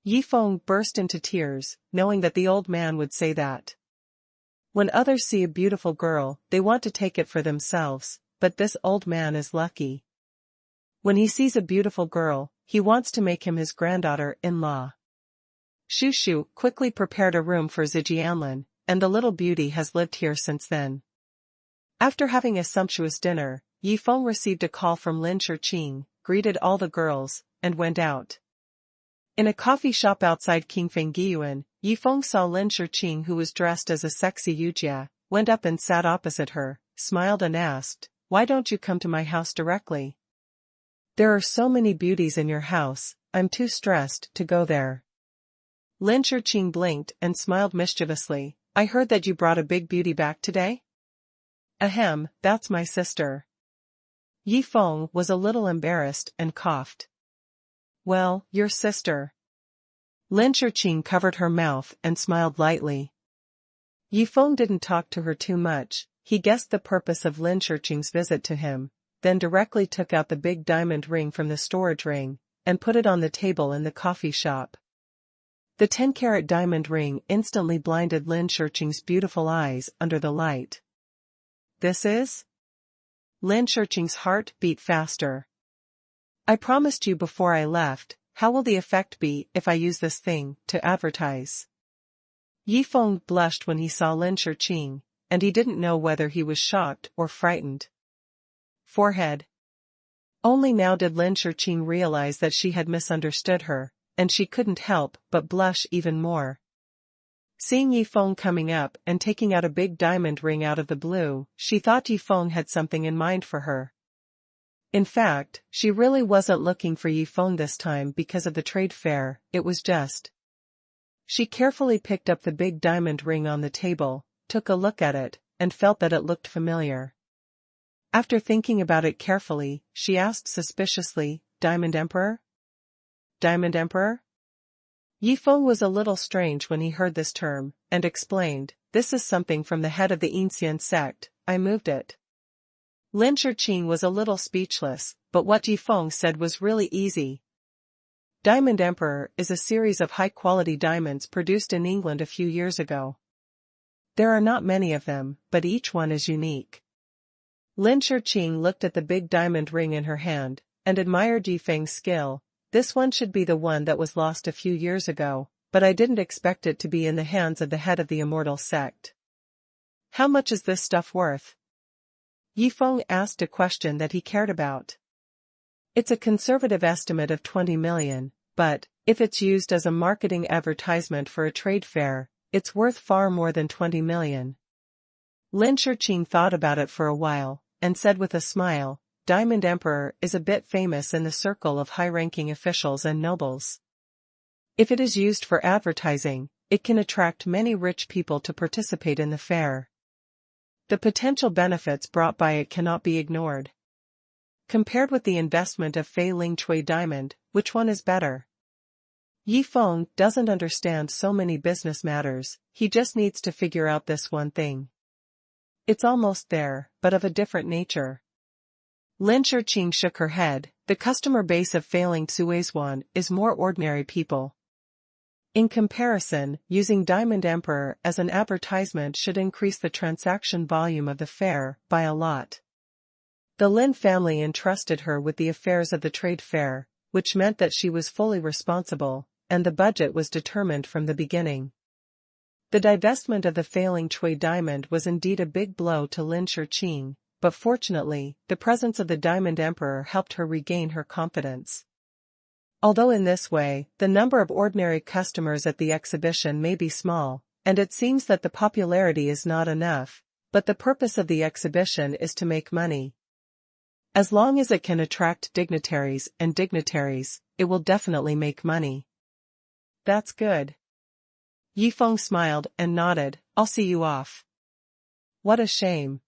Yifeng burst into tears, knowing that the old man would say that. When others see a beautiful girl, they want to take it for themselves, but this old man is lucky. When he sees a beautiful girl, he wants to make him his granddaughter-in-law. Shushu quickly prepared a room for Zijianlin, and the little beauty has lived here since then. After having a sumptuous dinner, Yifeng received a call from Lin Shiqing, greeted all the girls, and went out. In a coffee shop outside Qingfengyuan, Yifeng saw Lin Shiqing, who was dressed as a sexy yujia, went up and sat opposite her, smiled and asked, "Why don't you come to my house directly? There are so many beauties in your house, I'm too stressed to go there." Lin Shiqing blinked and smiled mischievously, "I heard that you brought a big beauty back today?" "Ahem, that's my sister." Yifeng was a little embarrassed and coughed. "Well, your sister." Lin Shiqing covered her mouth and smiled lightly. Yifeng didn't talk to her too much. He guessed the purpose of Lin Shiqing's visit to him, then directly took out the big diamond ring from the storage ring, and put it on the table in the coffee shop. The 10-carat diamond ring instantly blinded Lin Shiqing's beautiful eyes under the light. "This is?" Lin Shiqing's heart beat faster. "I promised you before I left, how will the effect be if I use this thing to advertise?" Yifeng blushed when he saw Lin Shiqing, and he didn't know whether he was shocked or frightened. Forehead. Only now did Lin Shiqing realize that she had misunderstood her, and she couldn't help but blush even more. Seeing Yifeng coming up and taking out a big diamond ring out of the blue, she thought Yifeng had something in mind for her. In fact, she really wasn't looking for Yifeng this time because of the trade fair, it was just. She carefully picked up the big diamond ring on the table, took a look at it, and felt that it looked familiar. After thinking about it carefully, she asked suspiciously, "Diamond Emperor? Diamond Emperor?" Yifeng was a little strange when he heard this term, and explained, "This is something from the head of the Yinxian sect, I moved it." Lin Shiqing was a little speechless, but what Yifeng said was really easy. Diamond Emperor is a series of high-quality diamonds produced in England a few years ago. There are not many of them, but each one is unique. Lin Shiqing looked at the big diamond ring in her hand, and admired Yifeng's skill. "This one should be the one that was lost a few years ago, but I didn't expect it to be in the hands of the head of the Immortal sect. How much is this stuff worth?" Yifeng asked a question that he cared about. "It's a conservative estimate of 20 million, but, if it's used as a marketing advertisement for a trade fair, it's worth far more than 20 million. Lin Shiqing thought about it for a while, and said with a smile, "Diamond Emperor is a bit famous in the circle of high-ranking officials and nobles. If it is used for advertising, it can attract many rich people to participate in the fair. The potential benefits brought by it cannot be ignored. Compared with the investment of Fei Ling Chui diamond, which one is better? Yi Feng doesn't understand so many business matters, he just needs to figure out this one thing. It's almost there, but of a different nature. Lin Shiqing shook her head. The customer base of Fei Ling Xuanhuan is more ordinary people. In comparison, using Diamond Emperor as an advertisement should increase the transaction volume of the fair by a lot. The Lin family entrusted her with the affairs of the trade fair, which meant that she was fully responsible, and the budget was determined from the beginning. The divestment of the Fei Ling Chui diamond was indeed a big blow to Lin Shiqing, but fortunately, the presence of the Diamond Emperor helped her regain her confidence. Although in this way, the number of ordinary customers at the exhibition may be small, and it seems that the popularity is not enough, but the purpose of the exhibition is to make money. As long as it can attract dignitaries, it will definitely make money. That's good. Yi Feng smiled and nodded. I'll see you off. What a shame.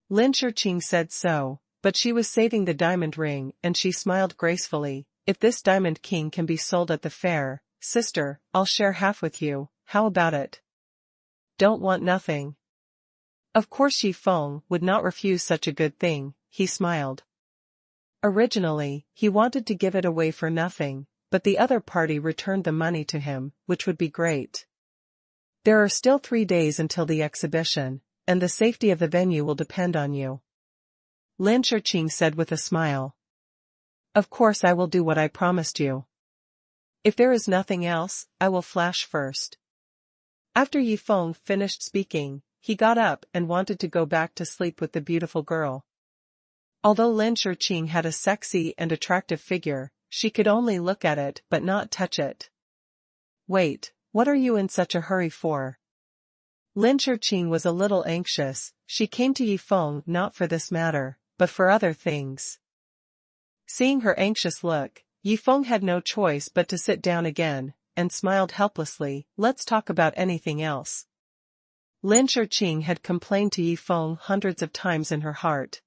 Lin Shiqing said so, but she was saving the diamond ring and she smiled gracefully. If this diamond king can be sold at the fair, sister, I'll share half with you, how about it? Don't want nothing. Of course Yi Feng would not refuse such a good thing, he smiled. Originally, he wanted to give it away for nothing, but the other party returned the money to him, which would be great. There are still 3 days until the exhibition, and the safety of the venue will depend on you. Lin Shiqing said with a smile. Of course I will do what I promised you. If there is nothing else, I will flash first. After Yi Feng finished speaking, he got up and wanted to go back to sleep with the beautiful girl. Although Lin Shiqing had a sexy and attractive figure, she could only look at it but not touch it. Wait, what are you in such a hurry for? Lin Shiqing was a little anxious. She came to Yi Feng not for this matter, but for other things. Seeing her anxious look, Yi Feng had no choice but to sit down again, and smiled helplessly. Let's talk about anything else. Lin Shiqing had complained to Yi Feng hundreds of times in her heart.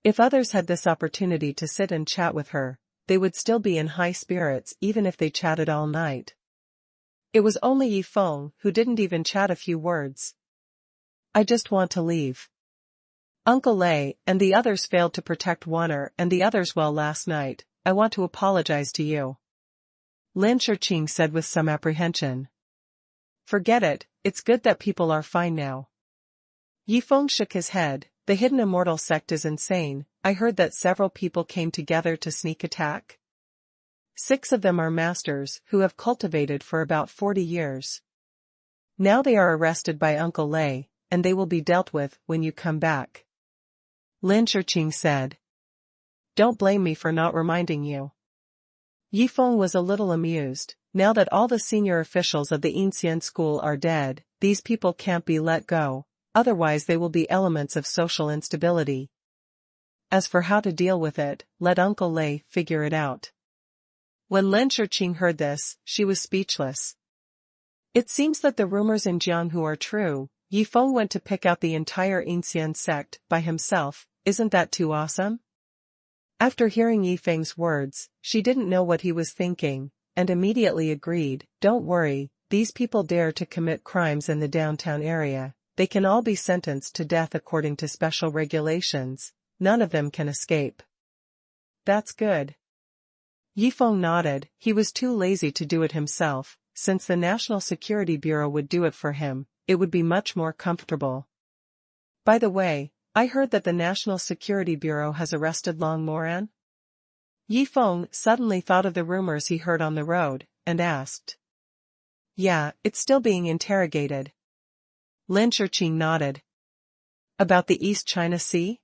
If others had this opportunity to sit and chat with her, they would still be in high spirits even if they chatted all night. It was only Yi Feng who didn't even chat a few words. I just want to leave. Uncle Lei and the others failed to protect Warner and the others well last night. I want to apologize to you. Lin Shiqing said with some apprehension. Forget it, it's good that people are fine now. Yi Feng shook his head. The hidden immortal sect is insane. I heard that several people came together to sneak attack. 6 of them are masters who have cultivated for about 40 years. Now they are arrested by Uncle Lei, and they will be dealt with when you come back. Lin Shiqing said. Don't blame me for not reminding you. Yi Feng was a little amused. Now that all the senior officials of the Inxian school are dead, these people can't be let go, otherwise they will be elements of social instability. As for how to deal with it, let Uncle Lei figure it out. When Lin Shiqing heard this, she was speechless. It seems that the rumors in Jianghu are true. Yi Feng went to pick out the entire Inxian sect by himself. Isn't that too awesome? After hearing Yi Feng's words, she didn't know what he was thinking, and immediately agreed. Don't worry, these people dare to commit crimes in the downtown area. They can all be sentenced to death according to special regulations. None of them can escape. That's good. Yi Feng nodded. He was too lazy to do it himself. Since the National Security Bureau would do it for him, it would be much more comfortable. By the way, I heard that the National Security Bureau has arrested Long Moran. Yi Feng suddenly thought of the rumors he heard on the road, and asked. Yeah, it's still being interrogated. Lin Shiqing nodded. About the East China Sea?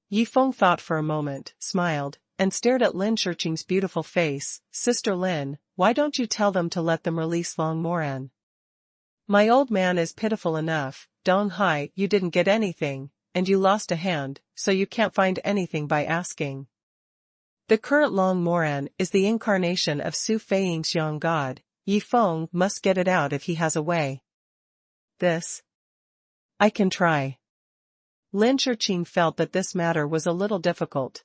Yi Feng thought for a moment, smiled, and stared at Lin Shiqing's beautiful face. Sister Lin, why don't you tell them to let them release Long Moran? My old man is pitiful enough. Dong Hai, you didn't get anything, and you lost a hand, so you can't find anything by asking. The current Long Moran is the incarnation of Su Feiying's young god. Feng must get it out if he has a way. This. I can try. Lin Shiqing felt that this matter was a little difficult.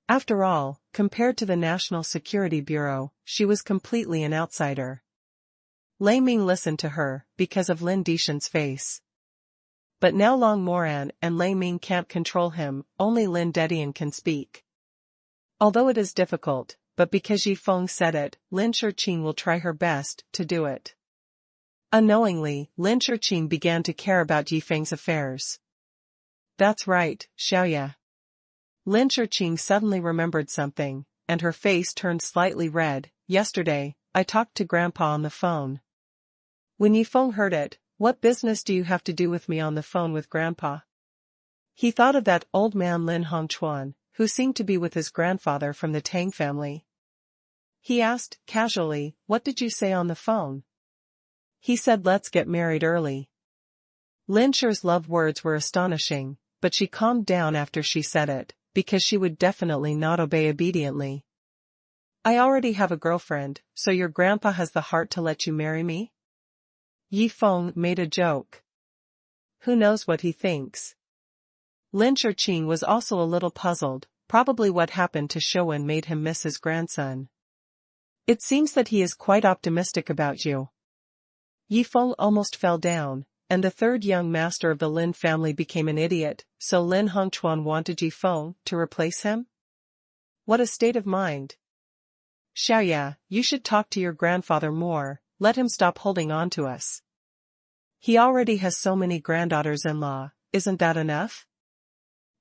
After all, compared to the National Security Bureau, she was completely an outsider. Lei Ming listened to her, because of Lin Dishan's face. But now Long Moran and Lei Ming can't control him, only Lin Dedian can speak. Although it is difficult, but because Yi Feng said it, Lin Shiqing will try her best to do it. Unknowingly, Lin Shiqing began to care about Yi Feng's affairs. That's right, Xiaoya. Lin Shiqing suddenly remembered something, and her face turned slightly red. Yesterday, I talked to Grandpa on the phone. When Yi Feng heard it, what business do you have to do with me on the phone with Grandpa? He thought of that old man Lin Hongchuan, who seemed to be with his grandfather from the Tang family. He asked, casually, what did you say on the phone? He said let's get married early. Lin Shi's love words were astonishing, but she calmed down after she said it, because she would definitely not obey obediently. I already have a girlfriend, so your grandpa has the heart to let you marry me? Yi Feng made a joke. Who knows what he thinks? Lin Shiqing was also a little puzzled, probably what happened to Xuanhuan made him miss his grandson. It seems that he is quite optimistic about you. Yi Feng almost fell down, and the third young master of the Lin family became an idiot, so Lin Hongchuan wanted Yi Feng to replace him? What a state of mind. Xiaoya, you should talk to your grandfather more, let him stop holding on to us. He already has so many granddaughters-in-law, isn't that enough?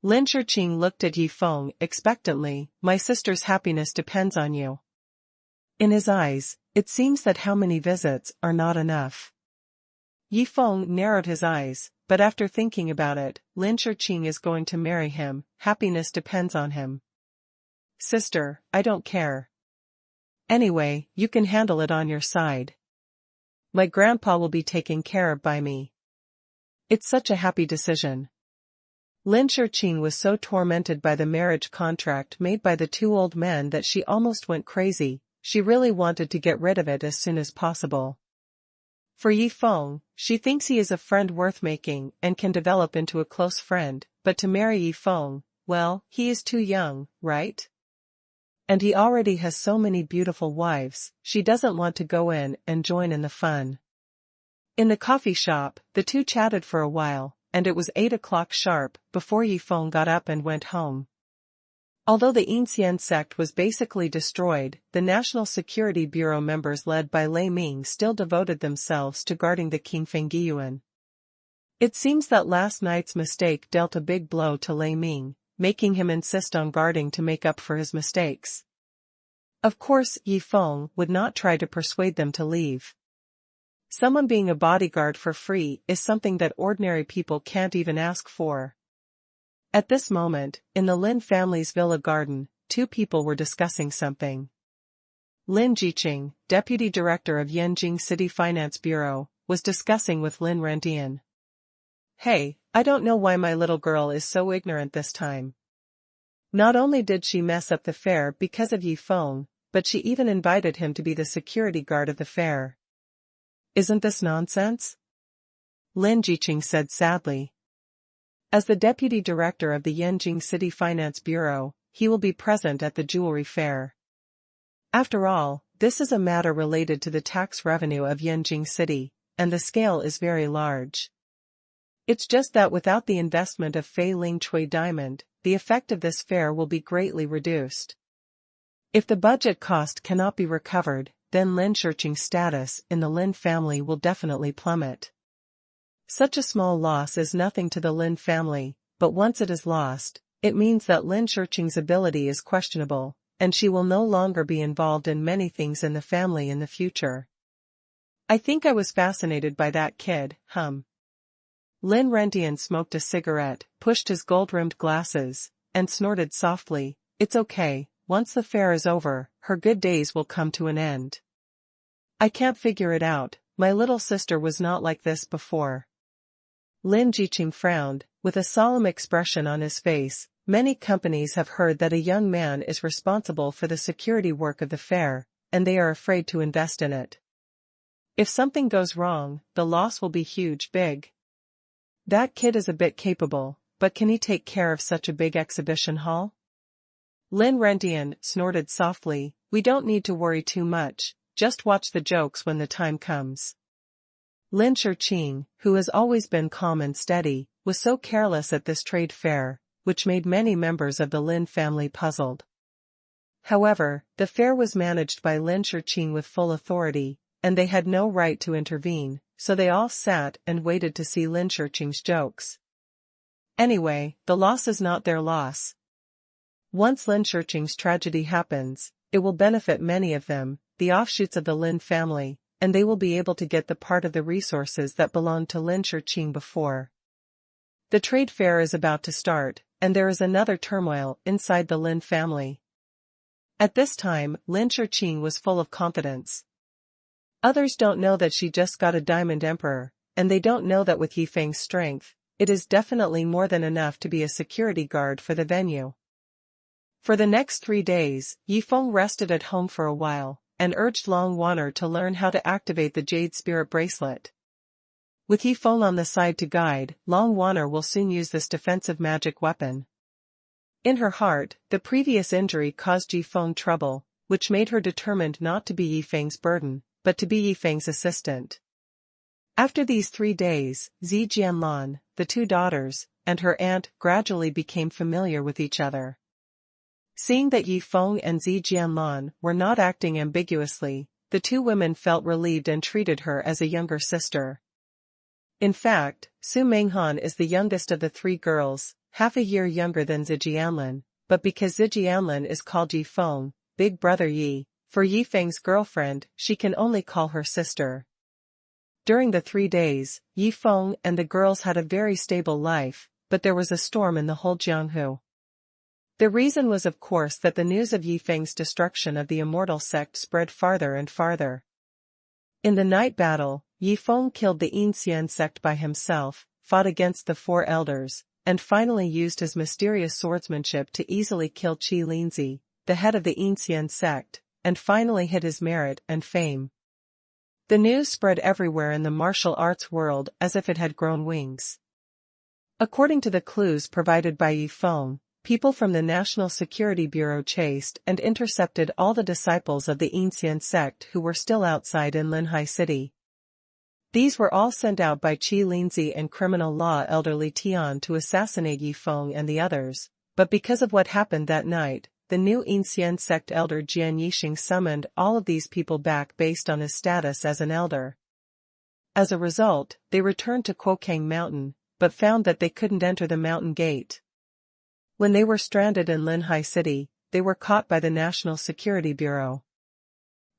Lin Shiqing looked at Yi Feng expectantly, my sister's happiness depends on you. In his eyes, it seems that how many visits are not enough. Yi Feng narrowed his eyes, but after thinking about it, Lin Shiqing is going to marry him, happiness depends on him. Sister, I don't care. Anyway, you can handle it on your side. My grandpa will be taken care of by me. It's such a happy decision. Lin Shiqing was so tormented by the marriage contract made by the two old men that she almost went crazy. She really wanted to get rid of it as soon as possible. For Yi Feng, she thinks he is a friend worth making and can develop into a close friend, but to marry Yi Feng, well, he is too young, right? And he already has so many beautiful wives, she doesn't want to go in and join in the fun. In the coffee shop, the two chatted for a while, and it was 8 o'clock sharp before Yi Feng got up and went home. Although the Yinxian sect was basically destroyed, the National Security Bureau members led by Lei Ming still devoted themselves to guarding the King Fengyuan. It seems that last night's mistake dealt a big blow to Lei Ming, making him insist on guarding to make up for his mistakes. Of course, Yi Feng would not try to persuade them to leave. Someone being a bodyguard for free is something that ordinary people can't even ask for. At this moment, in the Lin family's villa garden, two people were discussing something. Lin Jiqing, deputy director of Yanjing City Finance Bureau, was discussing with Lin Rendian. Hey, I don't know why my little girl is so ignorant this time. Not only did she mess up the fair because of Yi Feng, but she even invited him to be the security guard of the fair. Isn't this nonsense? Lin Jiqing said sadly. As the deputy director of the Yanjing City Finance Bureau, he will be present at the jewelry fair. After all, this is a matter related to the tax revenue of Yanjing City, and the scale is very large. It's just that without the investment of Fei Ling Chui Diamond, the effect of this fair will be greatly reduced. If the budget cost cannot be recovered, then Lin Shiqing's status in the Lin family will definitely plummet. Such a small loss is nothing to the Lin family, but once it is lost, it means that Lin Shiqing's ability is questionable, and she will no longer be involved in many things in the family in the future. I think I was fascinated by that kid, Lin Rendian smoked a cigarette, pushed his gold-rimmed glasses, and snorted softly. It's okay, once the fair is over, her good days will come to an end. I can't figure it out, my little sister was not like this before. Lin Jiqing frowned, with a solemn expression on his face. Many companies have heard that a young man is responsible for the security work of the fair, and they are afraid to invest in it. If something goes wrong, the loss will be huge big. That kid is a bit capable, but can he take care of such a big exhibition hall? Lin Rentian snorted softly, we don't need to worry too much, just watch the jokes when the time comes. Lin Shiqing, who has always been calm and steady, was so careless at this trade fair, which made many members of the Lin family puzzled. However, the fair was managed by Lin Shiqing with full authority, and they had no right to intervene, so they all sat and waited to see Lin Shiqing's jokes. Anyway, the loss is not their loss. Once Lin Shiqing's tragedy happens, it will benefit many of them, the offshoots of the Lin family, and they will be able to get the part of the resources that belonged to Lin Shiqing before. The trade fair is about to start, and there is another turmoil inside the Lin family. At this time, Lin Shiqing was full of confidence. Others don't know that she just got a Diamond Emperor, and they don't know that with Yifeng's strength, it is definitely more than enough to be a security guard for the venue. For the next 3 days, Yifeng rested at home for a while, and urged Long Wanner to learn how to activate the Jade Spirit Bracelet. With Yifeng on the side to guide, Long Wanner will soon use this defensive magic weapon. In her heart, the previous injury caused Yifeng trouble, which made her determined not to be Yifeng's burden, but to be Yifeng's assistant. After these 3 days, Zi Jianlan, the 2 daughters, and her aunt gradually became familiar with each other. Seeing that Yifeng and Zi Jianlan were not acting ambiguously, the 2 women felt relieved and treated her as a younger sister. In fact, Su Menghan is the youngest of the 3 girls, half a year younger than Zijianlin, but because Zijianlin is called Yifeng, big brother Yi, for Yifeng's girlfriend, she can only call her sister. During the 3 days, Yifeng and the girls had a very stable life, but there was a storm in the whole Jianghu. The reason was of course that the news of Yifeng's destruction of the Immortal sect spread farther and farther. In the night battle, Yifeng killed the Yin sect by himself, fought against the 4 elders, and finally used his mysterious swordsmanship to easily kill Qi Linzi, the head of the Yin sect, and finally hid his merit and fame. The news spread everywhere in the martial arts world as if it had grown wings. According to the clues provided by Yifeng, people from the National Security Bureau chased and intercepted all the disciples of the Yin sect who were still outside in Linhai City. These were all sent out by Qi Linzi and criminal law elder Li Tian to assassinate Yifeng and the others, but because of what happened that night, the new Yin sect elder Jian Yixing summoned all of these people back based on his status as an elder. As a result, they returned to Kuokang Mountain, but found that they couldn't enter the mountain gate. When they were stranded in Linhai City, they were caught by the National Security Bureau.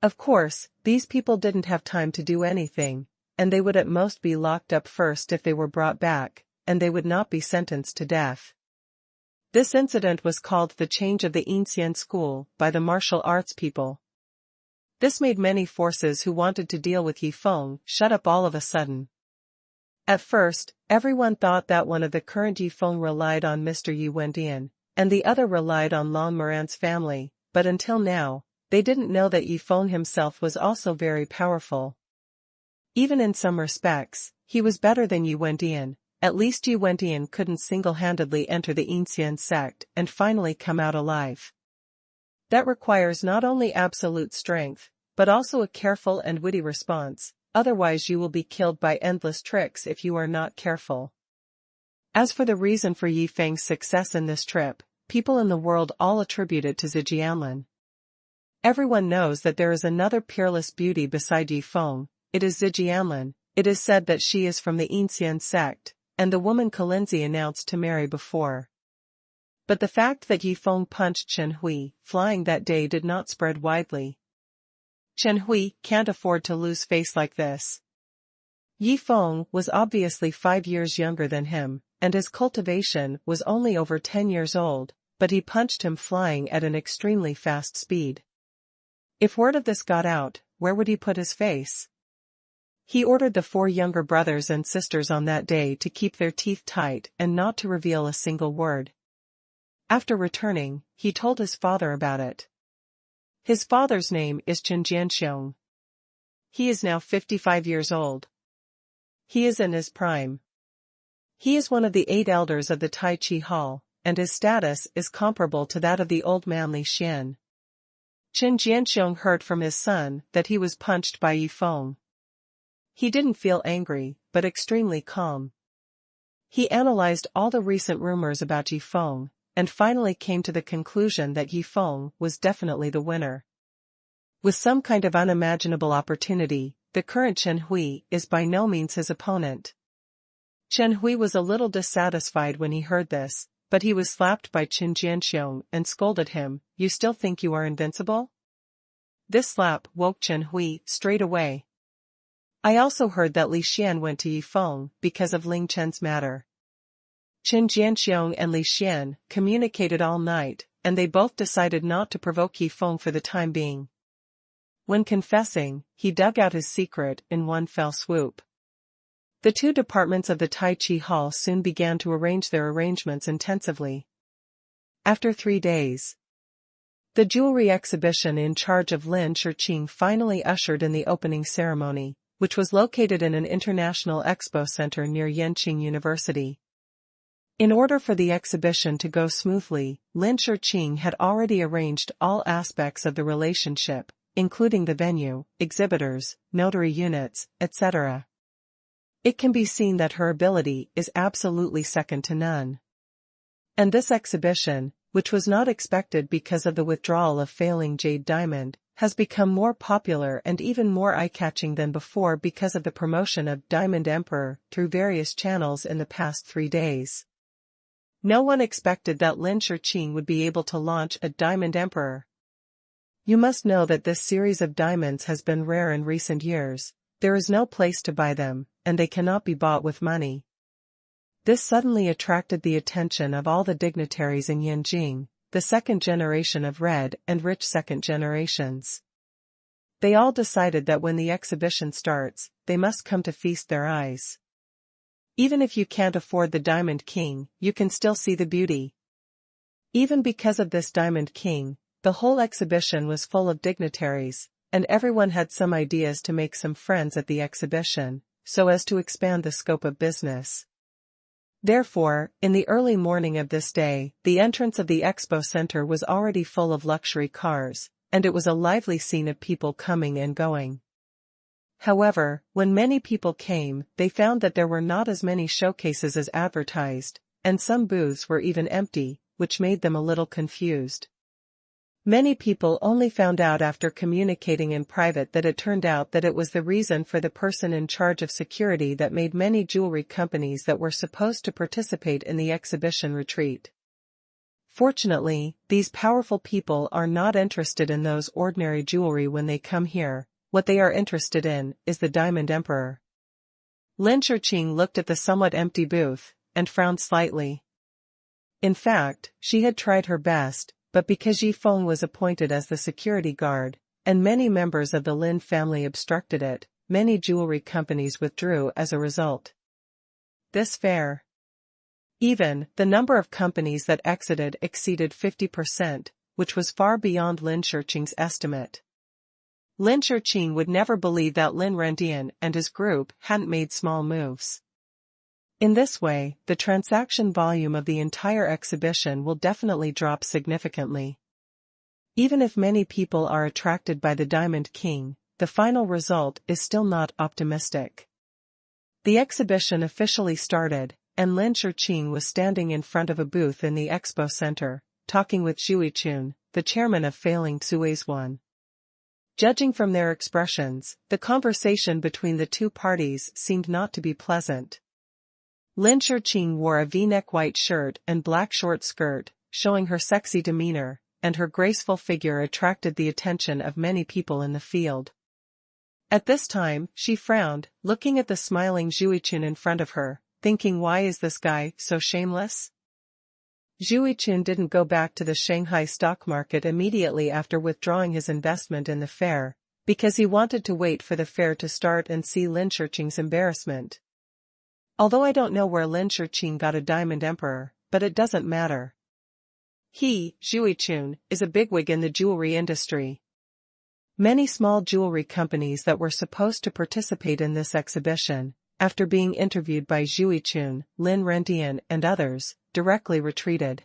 Of course, these people didn't have time to do anything, and they would at most be locked up first if they were brought back, and they would not be sentenced to death. This incident was called the change of the Yin school by the martial arts people. This made many forces who wanted to deal with Yifeng shut up all of a sudden. At first, everyone thought that one of the current Yifeng relied on Mr. Yi Wendian, and the other relied on Long Moran's family, but until now, they didn't know that Yifeng himself was also very powerful. Even in some respects, he was better than Yi Wendian. At least Yi Wendian couldn't single-handedly enter the Yin sect and finally come out alive. That requires not only absolute strength, but also a careful and witty response, otherwise you will be killed by endless tricks if you are not careful. As for the reason for Yifeng's success in this trip, people in the world all attribute it to Zijianlin. Everyone knows that there is another peerless beauty beside Yifeng, it is Zijianlin. It is said that she is from the Yin sect, and the woman Kalinzi announced to marry before. But the fact that Yifeng punched Chen Hui flying that day did not spread widely. Chen Hui can't afford to lose face like this. Yifeng was obviously 5 years younger than him, and his cultivation was only over 10 years old, but he punched him flying at an extremely fast speed. If word of this got out, where would he put his face? He ordered the 4 younger brothers and sisters on that day to keep their teeth tight and not to reveal a single word. After returning, he told his father about it. His father's name is Chen Jianxiong. He is now 55 years old. He is in his prime. He is one of the 8 elders of the Tai Chi Hall, and his status is comparable to that of the old man Li Xian. Qin Jianxiong heard from his son that he was punched by Yi Feng. He didn't feel angry, but extremely calm. He analyzed all the recent rumors about Yi Feng, and finally came to the conclusion that Yi Feng was definitely the winner. With some kind of unimaginable opportunity, the current Chen Hui is by no means his opponent. Chen Hui was a little dissatisfied when he heard this, but he was slapped by Qin Jianxiong and scolded him, "You still think you are invincible?" This slap woke Chen Hui straight away. I also heard that Li Xian went to Yi Feng because of Ling Chen's matter. Qin Jianxiong and Li Xian communicated all night, and they both decided not to provoke Yi Feng for the time being. When confessing, he dug out his secret in one fell swoop. The 2 departments of the Tai Chi Hall soon began to arrange their arrangements intensively. After 3 days, the jewelry exhibition in charge of Lin Shiqing finally ushered in the opening ceremony, which was located in an international expo center near Yenqing University. In order for the exhibition to go smoothly, Lin Shiqing had already arranged all aspects of the relationship, including the venue, exhibitors, notary units, etc. It can be seen that her ability is absolutely second to none. And this exhibition, which was not expected because of the withdrawal of failing Jade Diamond, has become more popular and even more eye-catching than before because of the promotion of Diamond Emperor through various channels in the past 3 days. No one expected that Lin Shiqing would be able to launch a Diamond Emperor. You must know that this series of diamonds has been rare in recent years. There is no place to buy them, and they cannot be bought with money. This suddenly attracted the attention of all the dignitaries in Yanjing, the second generation of red and rich second generations. They all decided that when the exhibition starts, they must come to feast their eyes. Even if you can't afford the Diamond King, you can still see the beauty. Even because of this Diamond King, the whole exhibition was full of dignitaries, and everyone had some ideas to make some friends at the exhibition, so as to expand the scope of business. Therefore, in the early morning of this day, the entrance of the expo center was already full of luxury cars, and it was a lively scene of people coming and going. However, when many people came, they found that there were not as many showcases as advertised, and some booths were even empty, which made them a little confused. Many people only found out after communicating in private that it turned out that it was the reason for the person in charge of security that made many jewelry companies that were supposed to participate in the exhibition retreat. Fortunately, these powerful people are not interested in those ordinary jewelry when they come here. What they are interested in is the Diamond Emperor. Lin Shiqing looked at the somewhat empty booth, and frowned slightly. In fact, she had tried her best, but because Yi Feng was appointed as the security guard, and many members of the Lin family obstructed it, many jewelry companies withdrew as a result. This fair. Even, the number of companies that exited exceeded 50%, which was far beyond Lin Shiqing's estimate. Lin Shiqing would never believe that Lin Rendian and his group hadn't made small moves. In this way, the transaction volume of the entire exhibition will definitely drop significantly. Even if many people are attracted by the Diamond King, the final result is still not optimistic. The exhibition officially started, and Lin Shiqing was standing in front of a booth in the expo center, talking with Zhu Yichun, the chairman of failing xuanhuan. Judging from their expressions, the conversation between the two parties seemed not to be pleasant. Lin Shiqing wore a V-neck white shirt and black short skirt, showing her sexy demeanor, and her graceful figure attracted the attention of many people in the field. At this time, she frowned, looking at the smiling Zhu Yichun in front of her, thinking, why is this guy so shameless? Zhu Yichun didn't go back to the Shanghai stock market immediately after withdrawing his investment in the fair, because he wanted to wait for the fair to start and see Lin Shiqing's embarrassment. Although I don't know where Lin Shiqing got a Diamond Emperor, but it doesn't matter. He, Zhu Yichun, is a bigwig in the jewelry industry. Many small jewelry companies that were supposed to participate in this exhibition, after being interviewed by Zhu Yichun, Lin Rentian and others, directly retreated.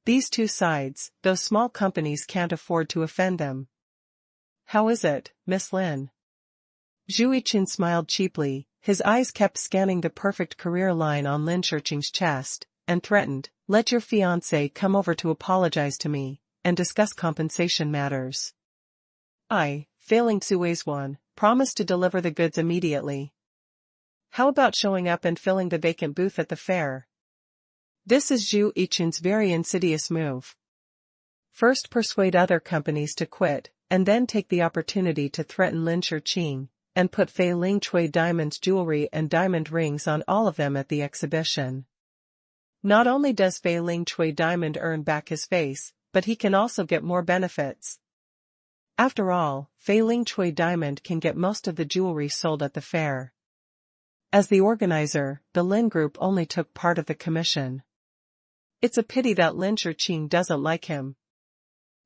These two sides, those small companies can't afford to offend them. How is it, Miss Lin? Zhu Yichun smiled cheaply, his eyes kept scanning the perfect career line on Lin Shiqing's chest, and threatened, let your fiancé come over to apologize to me, and discuss compensation matters. I, failing xuanhuan, promise to deliver the goods immediately. How about showing up and filling the vacant booth at the fair? This is Zhu Yichun's very insidious move. First persuade other companies to quit, and then take the opportunity to threaten Lin Shiqing, and put Fei Ling Cui diamonds jewelry and diamond rings on all of them at the exhibition. Not only does Fei Ling Cui diamond earn back his face, but he can also get more benefits. After all, Fei Ling Cui diamond can get most of the jewelry sold at the fair. As the organizer, the Lin Group only took part of the commission. It's a pity that Lin Shiqing doesn't like him.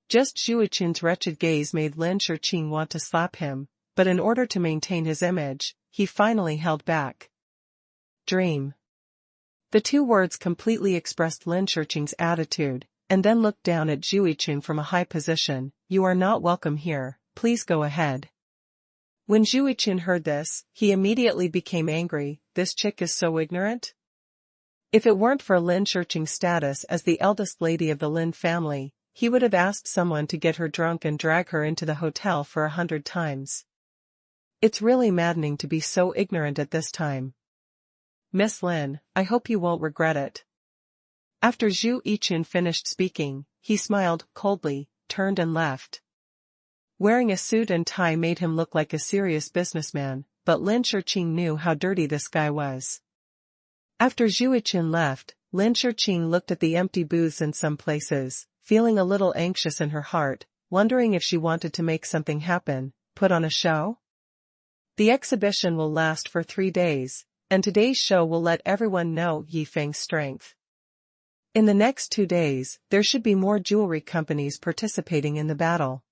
Just Zhu Yichun's wretched gaze made Lin Shiqing want to slap him, but in order to maintain his image, he finally held back. Dream. The two words completely expressed Lin Shiqing's attitude, and then looked down at Zhu Yichun from a high position. You are not welcome here, please go ahead. When Zhu Yichun heard this, he immediately became angry. This chick is so ignorant. If it weren't for Lin Shiqing's status as the eldest lady of the Lin family, he would have asked someone to get her drunk and drag her into the hotel for 100 times. It's really maddening to be so ignorant at this time. Miss Lin, I hope you won't regret it. After Zhu Yichun finished speaking, he smiled coldly, turned and left. Wearing a suit and tie made him look like a serious businessman, but Lin Shiqing knew how dirty this guy was. After Zhu Yichun left, Lin Shiqing looked at the empty booths in some places, feeling a little anxious in her heart, wondering if she wanted to make something happen, put on a show? The exhibition will last for 3 days, and today's show will let everyone know Yi Feng's strength. In the next 2 days, there should be more jewelry companies participating in the battle.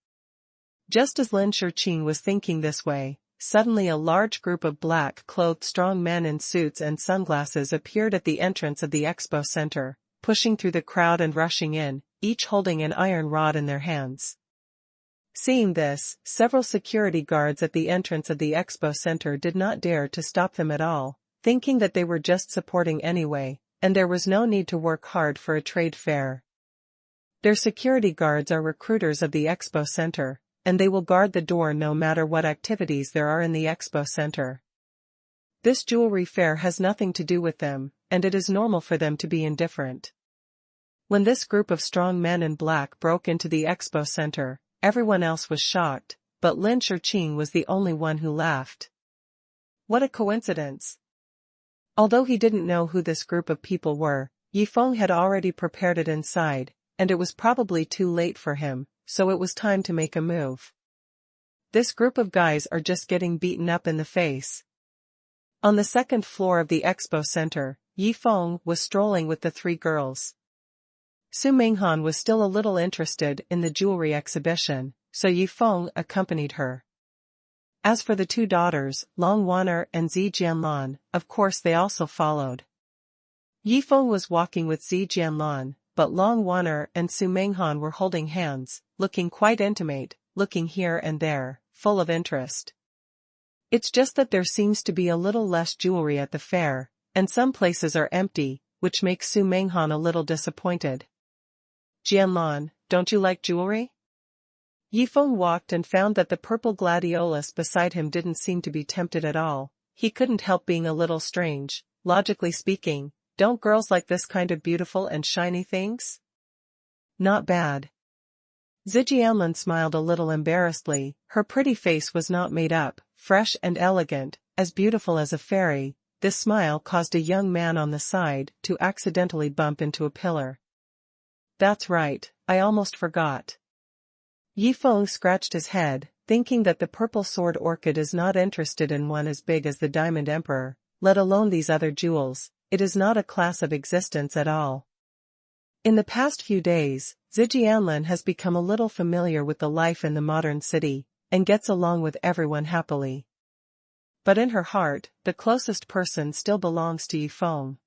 Just as Lin Shiqing was thinking this way, suddenly a large group of black-clothed strong men in suits and sunglasses appeared at the entrance of the expo center, pushing through the crowd and rushing in, each holding an iron rod in their hands. Seeing this, several security guards at the entrance of the expo center did not dare to stop them at all, thinking that they were just supporting anyway, and there was no need to work hard for a trade fair. Their security guards are recruiters of the expo center, and they will guard the door no matter what activities there are in the expo center. This jewelry fair has nothing to do with them, and it is normal for them to be indifferent. When this group of strong men in black broke into the expo center, everyone else was shocked, but Lin Shiqing was the only one who laughed. What a coincidence! Although he didn't know who this group of people were, Yi Feng had already prepared it inside, and it was probably too late for him, so it was time to make a move. This group of guys are just getting beaten up in the face. On the second floor of the expo center, Yi Feng was strolling with the 3 girls. Su Minghan was still a little interested in the jewelry exhibition, so Yi Feng accompanied her. As for the 2 daughters, Long Wan'er and Zi Jianlan, of course they also followed. Yi Feng was walking with Zi Jianlan, but Long Wan'er and Su Minghan were holding hands, looking quite intimate, looking here and there, full of interest. It's just that there seems to be a little less jewelry at the fair, and some places are empty, which makes Su Minghan a little disappointed. Jianlan, don't you like jewelry? Yi Feng walked and found that the purple gladiolus beside him didn't seem to be tempted at all. He couldn't help being a little strange. Logically speaking, don't girls like this kind of beautiful and shiny things? Not bad. Zijianlin smiled a little embarrassedly. Her pretty face was not made up, fresh and elegant, as beautiful as a fairy. This smile caused a young man on the side to accidentally bump into a pillar. That's right, I almost forgot. Yi Feng scratched his head, thinking that the purple sword orchid is not interested in one as big as the Diamond Emperor, let alone these other jewels. It is not a class of existence at all. In the past few days, Zijianlin has become a little familiar with the life in the modern city, and gets along with everyone happily. But in her heart, the closest person still belongs to Yifeng.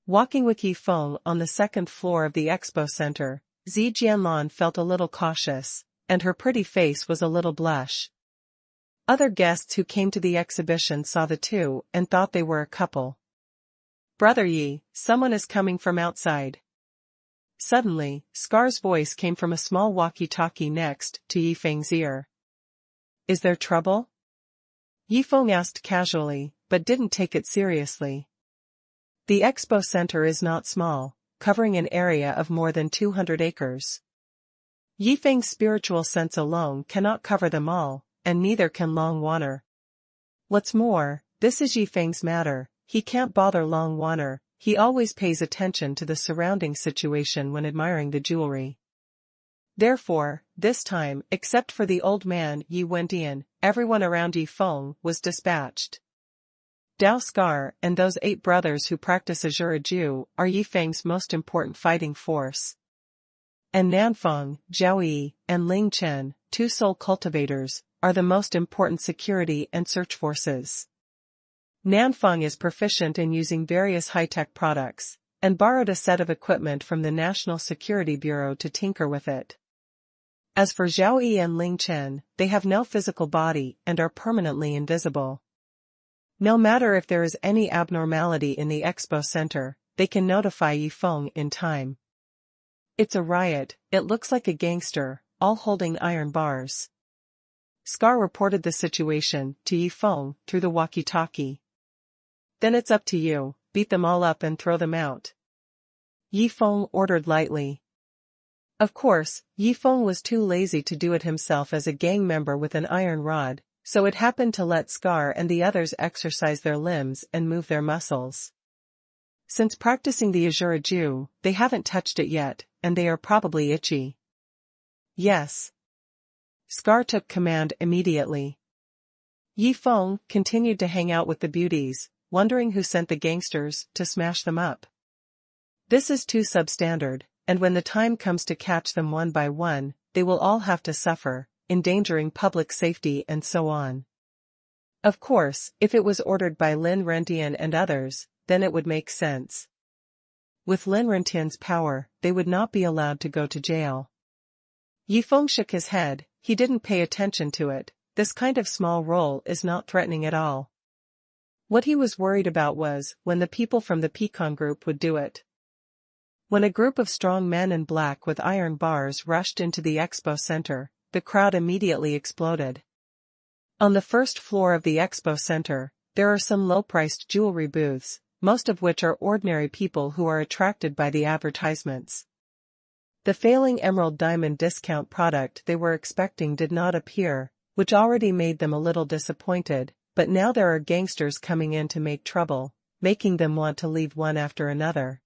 Walking with Yifeng on the second floor of the expo center, Zi Jianlan felt a little cautious, and her pretty face was a little blush. Other guests who came to the exhibition saw the two and thought they were a couple. "Brother Yi, someone is coming from outside." Suddenly, Scar's voice came from a small walkie-talkie next to Yifeng's ear. "Is there trouble?" Yifeng asked casually, but didn't take it seriously. The expo center is not small, covering an area of more than 200 acres. Yifeng's spiritual sense alone cannot cover them all, and neither can Long Waner. What's more, this is Yifeng's matter, he can't bother Long Waner, he always pays attention to the surrounding situation when admiring the jewelry. Therefore, this time, except for the old man Yi Wendian, everyone around Yifeng was dispatched. Dao Scar and those 8 brothers who practice Azure Ju are Yifeng's most important fighting force. And Nanfeng, Zhao Yi, and Ling Chen, 2 soul cultivators, are the most important security and search forces. Nanfeng is proficient in using various high-tech products, and borrowed a set of equipment from the National Security Bureau to tinker with it. As for Zhao Yi and Ling Chen, they have no physical body and are permanently invisible. No matter if there is any abnormality in the expo center, they can notify Yifeng in time. "It's a riot, it looks like a gangster, all holding iron bars." Scar reported the situation to Yifeng through the walkie-talkie. "Then it's up to you, beat them all up and throw them out," Yifeng ordered lightly. Of course, Yifeng was too lazy to do it himself as a gang member with an iron rod, so it happened to let Scar and the others exercise their limbs and move their muscles. Since practicing the Azure Ju, they haven't touched it yet, and they are probably itchy. "Yes." Scar took command immediately. Yifeng continued to hang out with the beauties, wondering who sent the gangsters to smash them up. This is too substandard, and when the time comes to catch them one by one, they will all have to suffer, endangering public safety and so on. Of course, if it was ordered by Lin Rentian and others, then it would make sense. With Lin Rentian's power, they would not be allowed to go to jail. Yifeng shook his head, he didn't pay attention to it, this kind of small role is not threatening at all. What he was worried about was when the people from the Pecan group would do it. When a group of strong men in black with iron bars rushed into the expo center, the crowd immediately exploded. On the first floor of the expo center, there are some low-priced jewelry booths, most of which are ordinary people who are attracted by the advertisements. The failing emerald diamond discount product they were expecting did not appear, which already made them a little disappointed, but now there are gangsters coming in to make trouble, making them want to leave one after another.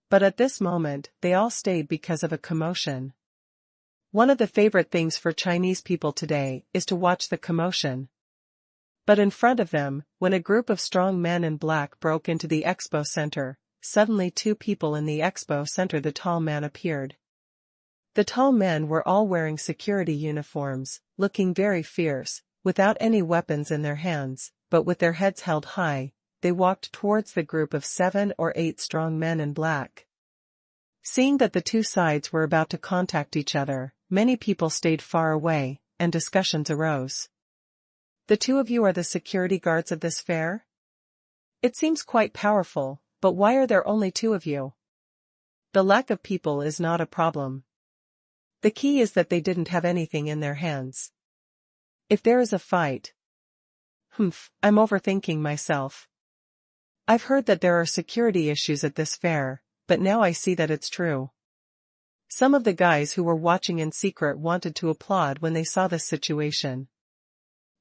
But at this moment, they all stayed because of a commotion. One of the favorite things for Chinese people today is to watch the commotion. But in front of them, when a group of strong men in black broke into the expo center, suddenly 2 people in the expo center the tall man appeared. The tall men were all wearing security uniforms, looking very fierce, without any weapons in their hands, but with their heads held high, they walked towards the group of 7 or 8 strong men in black. Seeing that the 2 sides were about to contact each other, many people stayed far away, and discussions arose. "The 2 of you are the security guards of this fair? It seems quite powerful, but why are there only 2 of you? The lack of people is not a problem. The key is that they didn't have anything in their hands. If there is a fight..." I'm overthinking myself. I've heard that there are security issues at this fair, but now I see that it's true. Some of the guys who were watching in secret wanted to applaud when they saw this situation.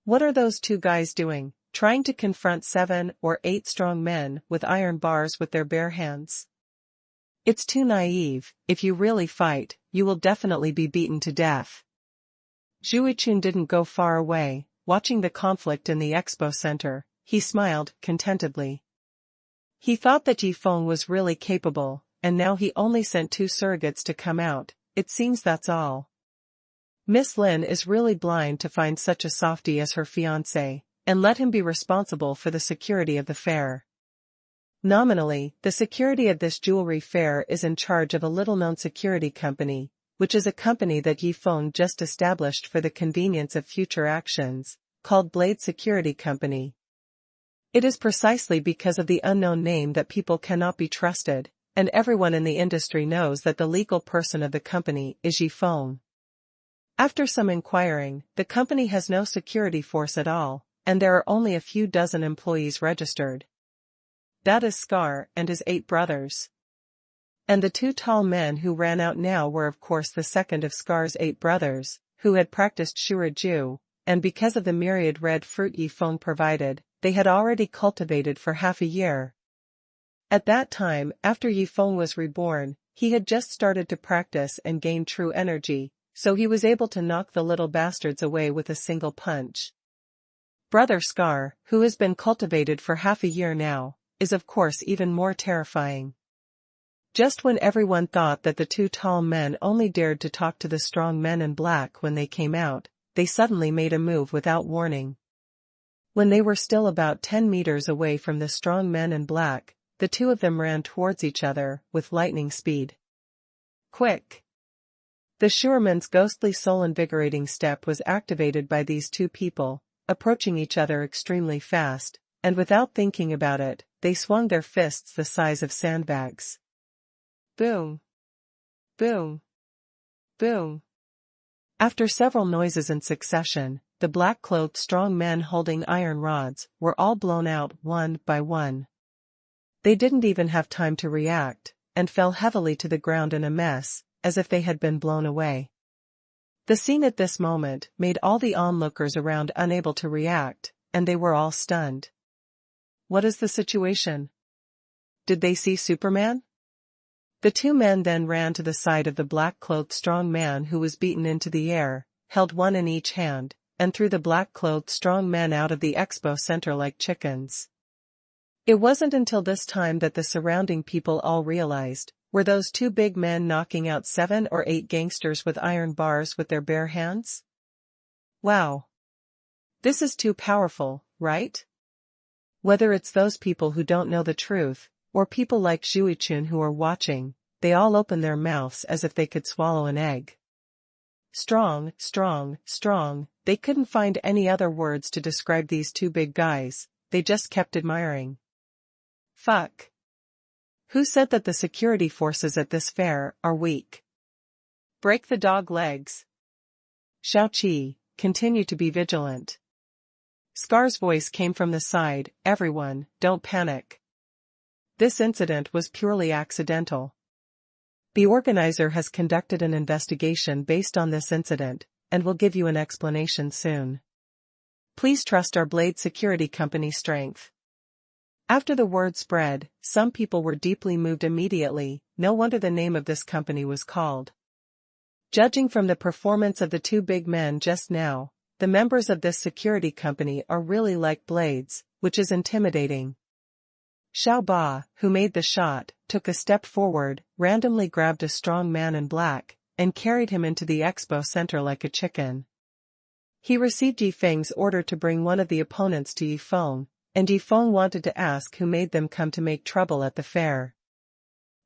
What are those 2 guys doing, trying to confront 7 or 8 strong men with iron bars with their bare hands? It's too naive. If you really fight, you will definitely be beaten to death. Zhuichun didn't go far away, watching the conflict in the expo center, he smiled contentedly. He thought that Yifeng was really capable, and now he only sent 2 surrogates to come out, it seems that's all. Miss Lin is really blind to find such a softie as her fiancé, and let him be responsible for the security of the fair. Nominally, the security of this jewelry fair is in charge of a little-known security company, which is a company that Yi Feng just established for the convenience of future actions, called Blade Security Company. It is precisely because of the unknown name that people cannot be trusted, and everyone in the industry knows that the legal person of the company is Yi Feng. After some inquiring, the company has no security force at all, and there are only a few dozen employees registered. That is Scar and his 8 brothers. And the 2 tall men who ran out now were of course the second of Scar's 8 brothers, who had practiced Shuriju, and because of the myriad red fruit Yi Feng provided, they had already cultivated for half a year. At that time, after Yi Feng was reborn, he had just started to practice and gain true energy, so he was able to knock the little bastards away with a single punch. Brother Scar, who has been cultivated for half a year now, is of course even more terrifying. Just when everyone thought that the 2 tall men only dared to talk to the strong men in black when they came out, they suddenly made a move without warning. When they were still about 10 meters away from the strong men in black, the 2 of them ran towards each other with lightning speed. Quick! The Shureman's ghostly soul-invigorating step was activated by these 2 people, approaching each other extremely fast, and without thinking about it, they swung their fists the size of sandbags. Boom! Boom! Boom! After several noises in succession, the black-clothed strong men holding iron rods were all blown out one by one. They didn't even have time to react, and fell heavily to the ground in a mess, as if they had been blown away. The scene at this moment made all the onlookers around unable to react, and they were all stunned. What is the situation? Did they see Superman? The 2 men then ran to the side of the black-clothed strong man who was beaten into the air, held one in each hand, and threw the black-clothed strong men out of the expo center like chickens. It wasn't until this time that the surrounding people all realized, were those 2 big men knocking out 7 or 8 gangsters with iron bars with their bare hands? Wow! This is too powerful, right? Whether it's those people who don't know the truth, or people like Zhuichun who are watching, they all open their mouths as if they could swallow an egg. Strong, strong, strong, they couldn't find any other words to describe these 2 big guys, they just kept admiring. Fuck. Who said that the security forces at this fair are weak? Break the dog legs. Xiaoqi, continue to be vigilant. Scar's voice came from the side, everyone, don't panic. This incident was purely accidental. The organizer has conducted an investigation based on this incident, and will give you an explanation soon. Please trust our Blade Security Company strength. After the word spread, some people were deeply moved immediately, no wonder the name of this company was called. Judging from the performance of the 2 big men just now, the members of this security company are really like blades, which is intimidating. Xiao Ba, who made the shot, took a step forward, randomly grabbed a strong man in black, and carried him into the expo center like a chicken. He received Yi Feng's order to bring one of the opponents to Yi Feng, and Yi Feng wanted to ask who made them come to make trouble at the fair.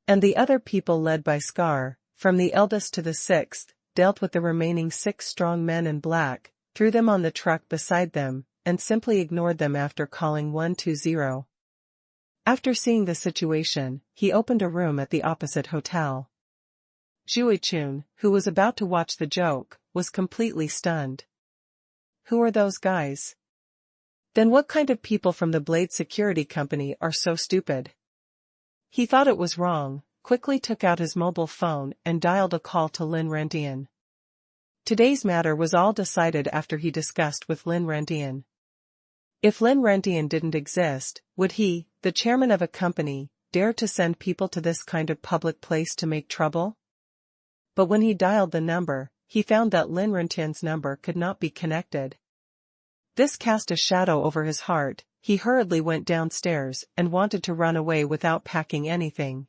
And the other people led by Scar, from the eldest to the 6th, dealt with the remaining 6 strong men in black, threw them on the truck beside them, and simply ignored them after calling 120. After seeing the situation, he opened a room at the opposite hotel. Zhuichun, who was about to watch the joke, was completely stunned. Who are those guys? Then what kind of people from the Blade Security Company are so stupid? He thought it was wrong, quickly took out his mobile phone and dialed a call to Lin Rendian. Today's matter was all decided after he discussed with Lin Rendian. If Lin Rendian didn't exist, would he, the chairman of a company, dare to send people to this kind of public place to make trouble? But when he dialed the number, he found that Lin Rendian's number could not be connected. This cast a shadow over his heart. He hurriedly went downstairs and wanted to run away without packing anything.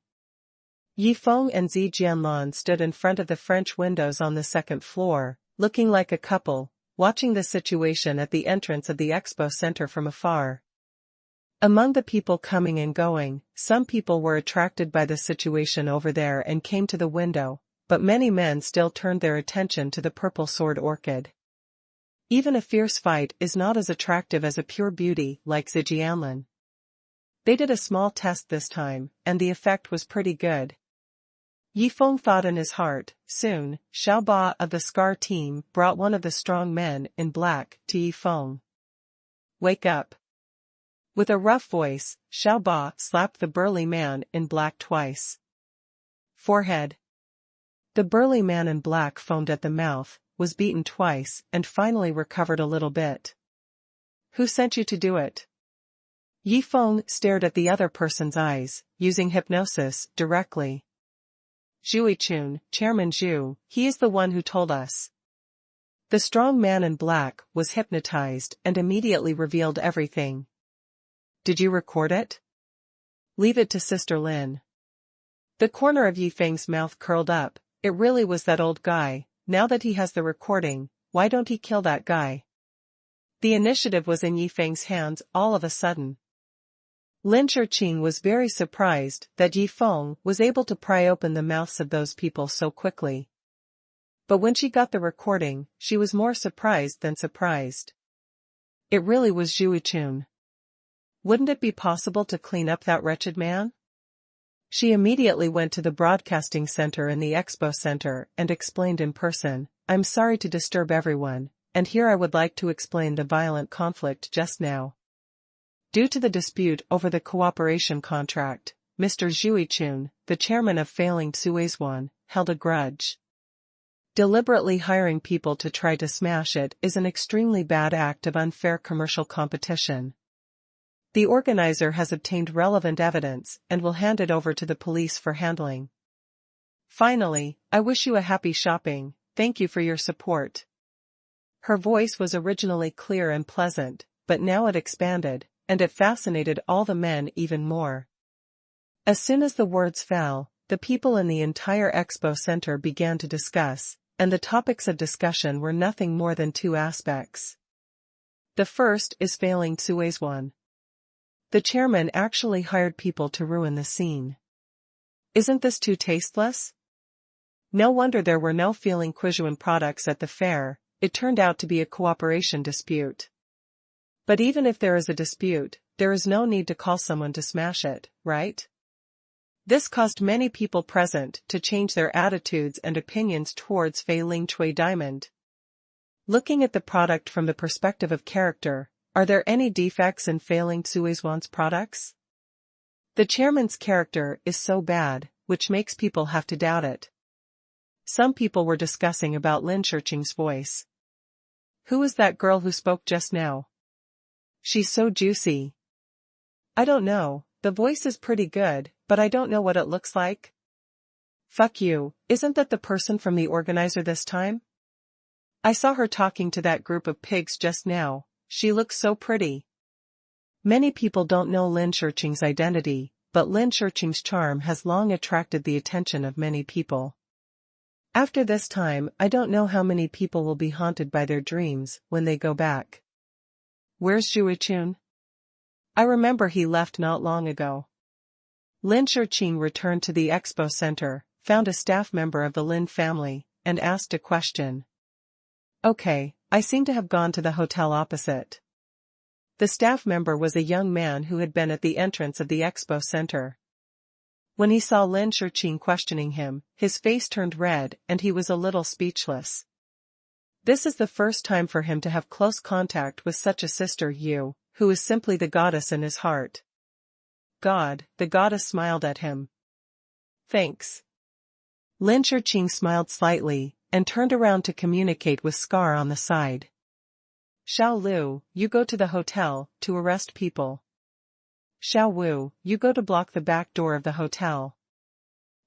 Yi Feng and Zi Jianlan stood in front of the French windows on the 2nd floor, looking like a couple, watching the situation at the entrance of the expo center from afar. Among the people coming and going, some people were attracted by the situation over there and came to the window, but many men still turned their attention to the purple sword orchid. Even a fierce fight is not as attractive as a pure beauty like Zijianlin. They did a small test this time, and the effect was pretty good. Yifeng thought in his heart. Soon, Xiao Ba of the Scar team brought one of the strong men in black to Yifeng. "Wake up." With a rough voice, Xiao Ba slapped the burly man in black twice. Forehead. The burly man in black foamed at the mouth, was beaten twice, and finally recovered a little bit. "Who sent you to do it?" Yifeng stared at the other person's eyes, using hypnosis directly. "Zhuichun, Chairman Zhu, he is the one who told us." The strong man in black was hypnotized and immediately revealed everything. "Did you record it?" "Leave it to Sister Lin." The corner of Yifeng's mouth curled up. It really was that old guy. Now that he has the recording, why don't he kill that guy? The initiative was in Yifeng's hands all of a sudden. Lin Shiqing was very surprised that Yifeng was able to pry open the mouths of those people so quickly. But when she got the recording, she was more surprised than surprised. It really was Zhuichun. Wouldn't it be possible to clean up that wretched man? She immediately went to the broadcasting center in the expo center and explained in person, "I'm sorry to disturb everyone, and here I would like to explain the violent conflict just now. Due to the dispute over the cooperation contract, Mr. Zhuichun, the chairman of failing xuanhuan, held a grudge. Deliberately hiring people to try to smash it is an extremely bad act of unfair commercial competition. The organizer has obtained relevant evidence and will hand it over to the police for handling. Finally, I wish you a happy shopping, thank you for your support." Her voice was originally clear and pleasant, but now it expanded, and it fascinated all the men even more. As soon as the words fell, the people in the entire expo center began to discuss, and the topics of discussion were nothing more than two aspects. The first is failing xuanhuan. The chairman actually hired people to ruin the scene. Isn't this too tasteless? No wonder there were no failing xuanhuan products at the fair. It turned out to be a cooperation dispute. But even if there is a dispute, there is no need to call someone to smash it, right? This caused many people present to change their attitudes and opinions towards Fei Ling Chui Diamond. Looking at the product from the perspective of character, are there any defects in failing xuanhuan's products? The chairman's character is so bad, which makes people have to doubt it. Some people were discussing about Lin Shiqing's voice. "Who is that girl who spoke just now? She's so juicy." "I don't know, the voice is pretty good, but I don't know what it looks like." "Fuck you, isn't that the person from the organizer this time? I saw her talking to that group of pigs just now, she looks so pretty." Many people don't know Lin Shiqing's identity, but Lin Shiqing's charm has long attracted the attention of many people. After this time, I don't know how many people will be haunted by their dreams when they go back. Where's Zhuichun? I remember he left not long ago. Lin Shiqing returned to the expo center, found a staff member of the Lin family, and asked a question. "Okay, I seem to have gone to the hotel opposite." The staff member was a young man who had been at the entrance of the expo center. When he saw Lin Shiqing questioning him, his face turned red and he was a little speechless. This is the first time for him to have close contact with such a sister Yu, who is simply the goddess in his heart. "God," the goddess smiled at him. "Thanks." Lin Shiqing smiled slightly, and turned around to communicate with Scar on the side. "Xiao Lu, you go to the hotel, to arrest people. Xiao Wu, you go to block the back door of the hotel."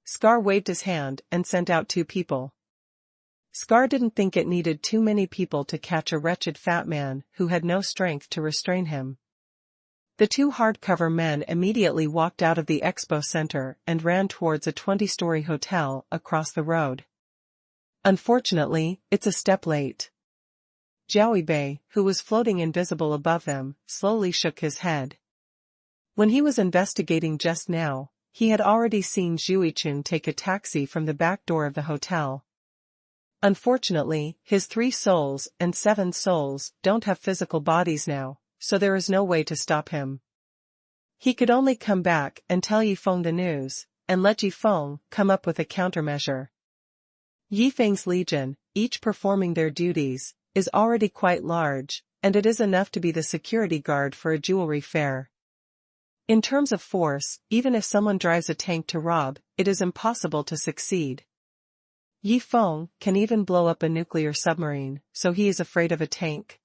Scar waved his hand and sent out 2 people. Scar didn't think it needed too many people to catch a wretched fat man who had no strength to restrain him. The 2 hardcover men immediately walked out of the expo center and ran towards a 20-story hotel across the road. Unfortunately, it's a step late. Zhao Bei, who was floating invisible above them, slowly shook his head. When he was investigating just now, he had already seen Zhu Yichun take a taxi from the back door of the hotel. Unfortunately, his 3 souls and 7 souls don't have physical bodies now, so there is no way to stop him. He could only come back and tell Yifeng the news, and let Yifeng come up with a countermeasure. Yifeng's legion, each performing their duties, is already quite large, and it is enough to be the security guard for a jewelry fair. In terms of force, even if someone drives a tank to rob, it is impossible to succeed. Yifeng can even blow up a nuclear submarine, so he is afraid of a tank.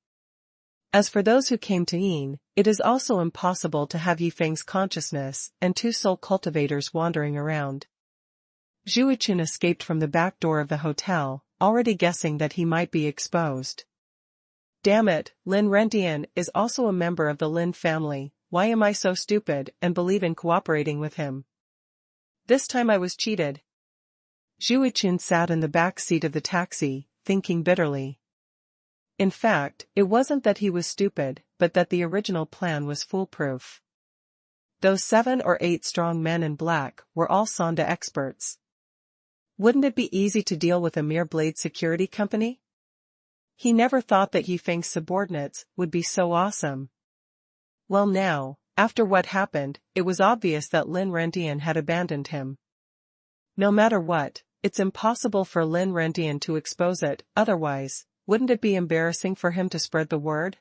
As for those who came to Yin, it is also impossible to have Yifeng's consciousness and 2 soul cultivators wandering around. Zhu Yichun escaped from the back door of the hotel, already guessing that he might be exposed. Damn it, Lin Rentian is also a member of the Lin family. Why am I so stupid and believe in cooperating with him? This time I was cheated. Zhu Yichun sat in the back seat of the taxi, thinking bitterly. In fact, it wasn't that he was stupid, but that the original plan was foolproof. Those 7 or 8 strong men in black were all Sonda experts. Wouldn't it be easy to deal with a mere blade security company? He never thought that Yifeng's subordinates would be so awesome. Well now, after what happened, it was obvious that Lin Rentian had abandoned him. No matter what, it's impossible for Lin Rentian to expose it, otherwise, wouldn't it be embarrassing for him to spread the word?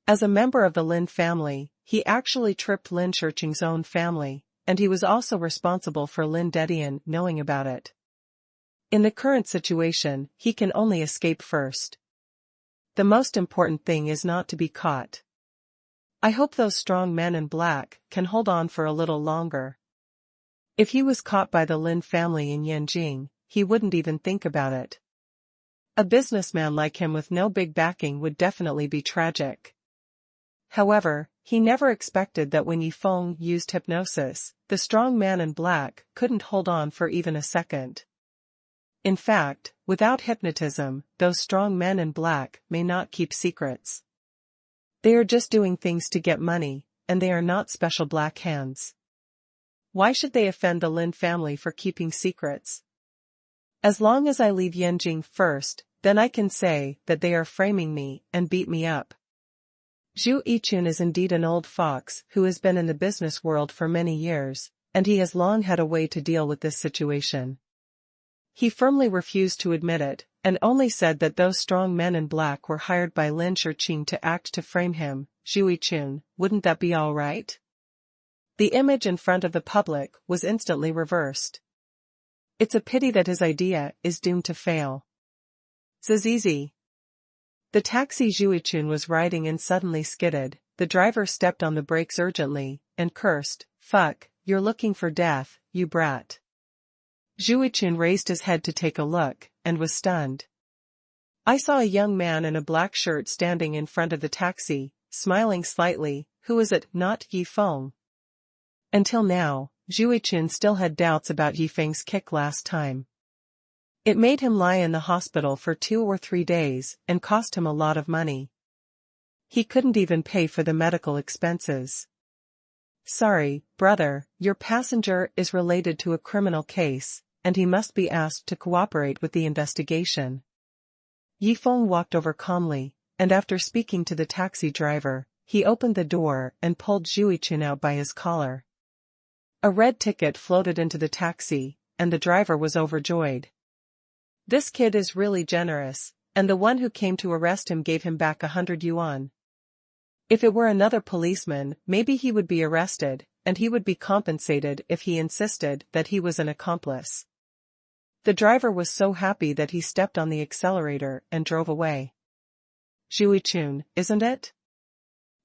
As a member of the Lin family, he actually tripped Lin Shiqing's own family, and he was also responsible for Lin Dedian knowing about it. In the current situation, he can only escape first. The most important thing is not to be caught. I hope those strong men in black can hold on for a little longer. If he was caught by the Lin family in Yanjing, he wouldn't even think about it. A businessman like him with no big backing would definitely be tragic. However, he never expected that when Yifeng used hypnosis, the strong man in black couldn't hold on for even a second. In fact, without hypnotism, those strong men in black may not keep secrets. They are just doing things to get money, and they are not special black hands. Why should they offend the Lin family for keeping secrets? As long as I leave Yanjing first, then I can say that they are framing me and beat me up. Zhu Yichun is indeed an old fox who has been in the business world for many years, and he has long had a way to deal with this situation. He firmly refused to admit it, and only said that those strong men in black were hired by Lin Shiqing to act to frame him. Zhu Yichun, wouldn't that be all right? The image in front of the public was instantly reversed. It's a pity that his idea is doomed to fail. Zizizi. The taxi Zhu Yichun was riding in suddenly skidded. The driver stepped on the brakes urgently, and cursed, "Fuck, you're looking for death, you brat." Zhu Yichun raised his head to take a look, and was stunned. I saw a young man in a black shirt standing in front of the taxi, smiling slightly. Who is it? Not Yifeng. Until now, Zhu Yichun still had doubts about Yifeng's kick last time. It made him lie in the hospital for 2 or 3 days, and cost him a lot of money. He couldn't even pay for the medical expenses. Sorry, brother, your passenger is related to a criminal case, and he must be asked to cooperate with the investigation. Yifeng walked over calmly, and after speaking to the taxi driver, he opened the door and pulled Zhu Yichun out by his collar. A red ticket floated into the taxi, and the driver was overjoyed. This kid is really generous, and the one who came to arrest him gave him back 100 yuan. If it were another policeman, maybe he would be arrested, and he would be compensated if he insisted that he was an accomplice. The driver was so happy that he stepped on the accelerator and drove away. Zhu Yichun, isn't it?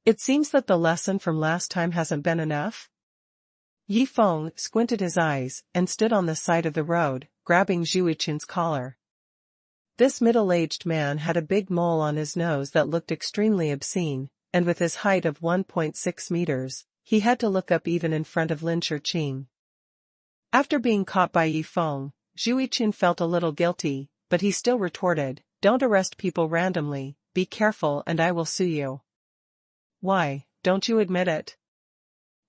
It seems that the lesson from last time hasn't been enough. Yifeng squinted his eyes and stood on the side of the road, grabbing Zhu Yichun's collar. This middle-aged man had a big mole on his nose that looked extremely obscene, and with his height of 1.6 meters, he had to look up even in front of Lin Shiqing. After being caught by Yifeng, Zhu Yichun felt a little guilty, but he still retorted, "Don't arrest people randomly, be careful and I will sue you." "Why, don't you admit it?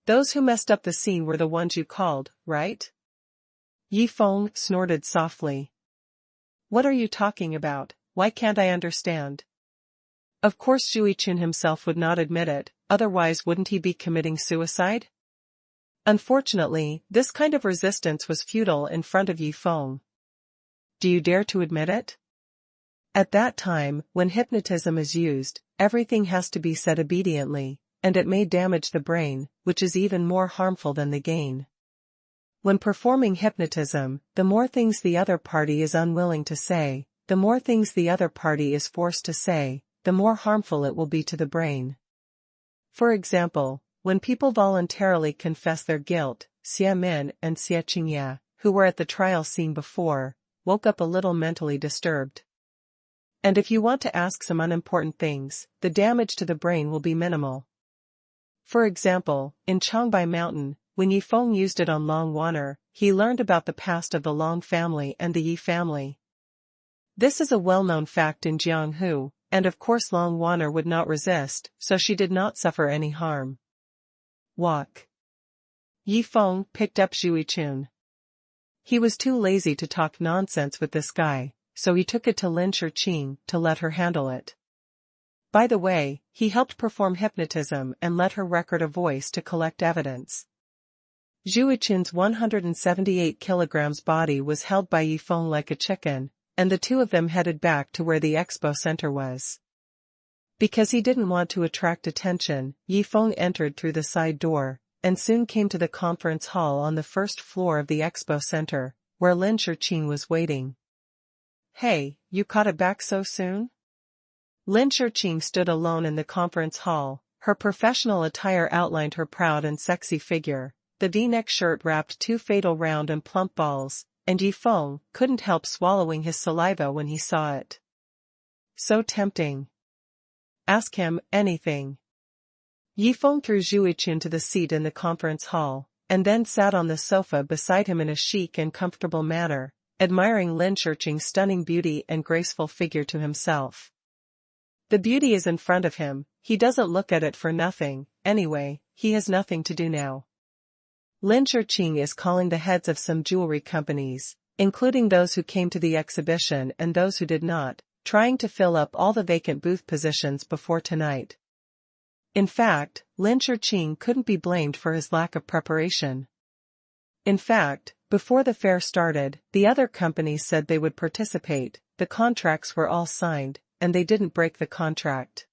Those who messed up the scene were the ones you called, right?" Yi Feng snorted softly. "What are you talking about? Why can't I understand?" Of course Zhu Yiqun himself would not admit it, otherwise wouldn't he be committing suicide? Unfortunately, this kind of resistance was futile in front of Yi Feng. "Do you dare to admit it?" At that time, when hypnotism is used, everything has to be said obediently, and it may damage the brain, which is even more harmful than the gain. When performing hypnotism, the more things the other party is unwilling to say, the more things the other party is forced to say, the more harmful it will be to the brain. For example, when people voluntarily confess their guilt, Xie Min and Xie Qingya, who were at the trial scene before, woke up a little mentally disturbed. And if you want to ask some unimportant things, the damage to the brain will be minimal. For example, in Changbai Mountain, when Yi Feng used it on Long Wanner, he learned about the past of the Long family and the Yi family. This is a well-known fact in Jianghu, and of course Long Wanner would not resist, so she did not suffer any harm. Walk. Yi Feng picked up Zhu Yiqun. He was too lazy to talk nonsense with this guy, so he took it to Lin Shiqing to let her handle it. By the way, he helped perform hypnotism and let her record a voice to collect evidence. Zhu Yiqun's 178 kilograms body was held by Yi Feng like a chicken, and the two of them headed back to where the expo center was. Because he didn't want to attract attention, Yi Feng entered through the side door, and soon came to the conference hall on the first floor of the expo center, where Lin Shiqing was waiting. "Hey, you caught it back so soon?" Lin Shiqing stood alone in the conference hall, her professional attire outlined her proud and sexy figure, the V-neck shirt wrapped two fatal round and plump balls, and Yi Feng couldn't help swallowing his saliva when he saw it. So tempting. Ask him anything. Yi Feng threw Zhu Yiqun to the seat in the conference hall, and then sat on the sofa beside him in a chic and comfortable manner, admiring Lin Shiqing's stunning beauty and graceful figure to himself. The beauty is in front of him, he doesn't look at it for nothing, anyway, he has nothing to do now. Lin Shiqing is calling the heads of some jewelry companies, including those who came to the exhibition and those who did not, trying to fill up all the vacant booth positions before tonight. In fact, Lin Shiqing couldn't be blamed for his lack of preparation. In fact, before the fair started, the other companies said they would participate, the contracts were all signed, and they didn't break the contract.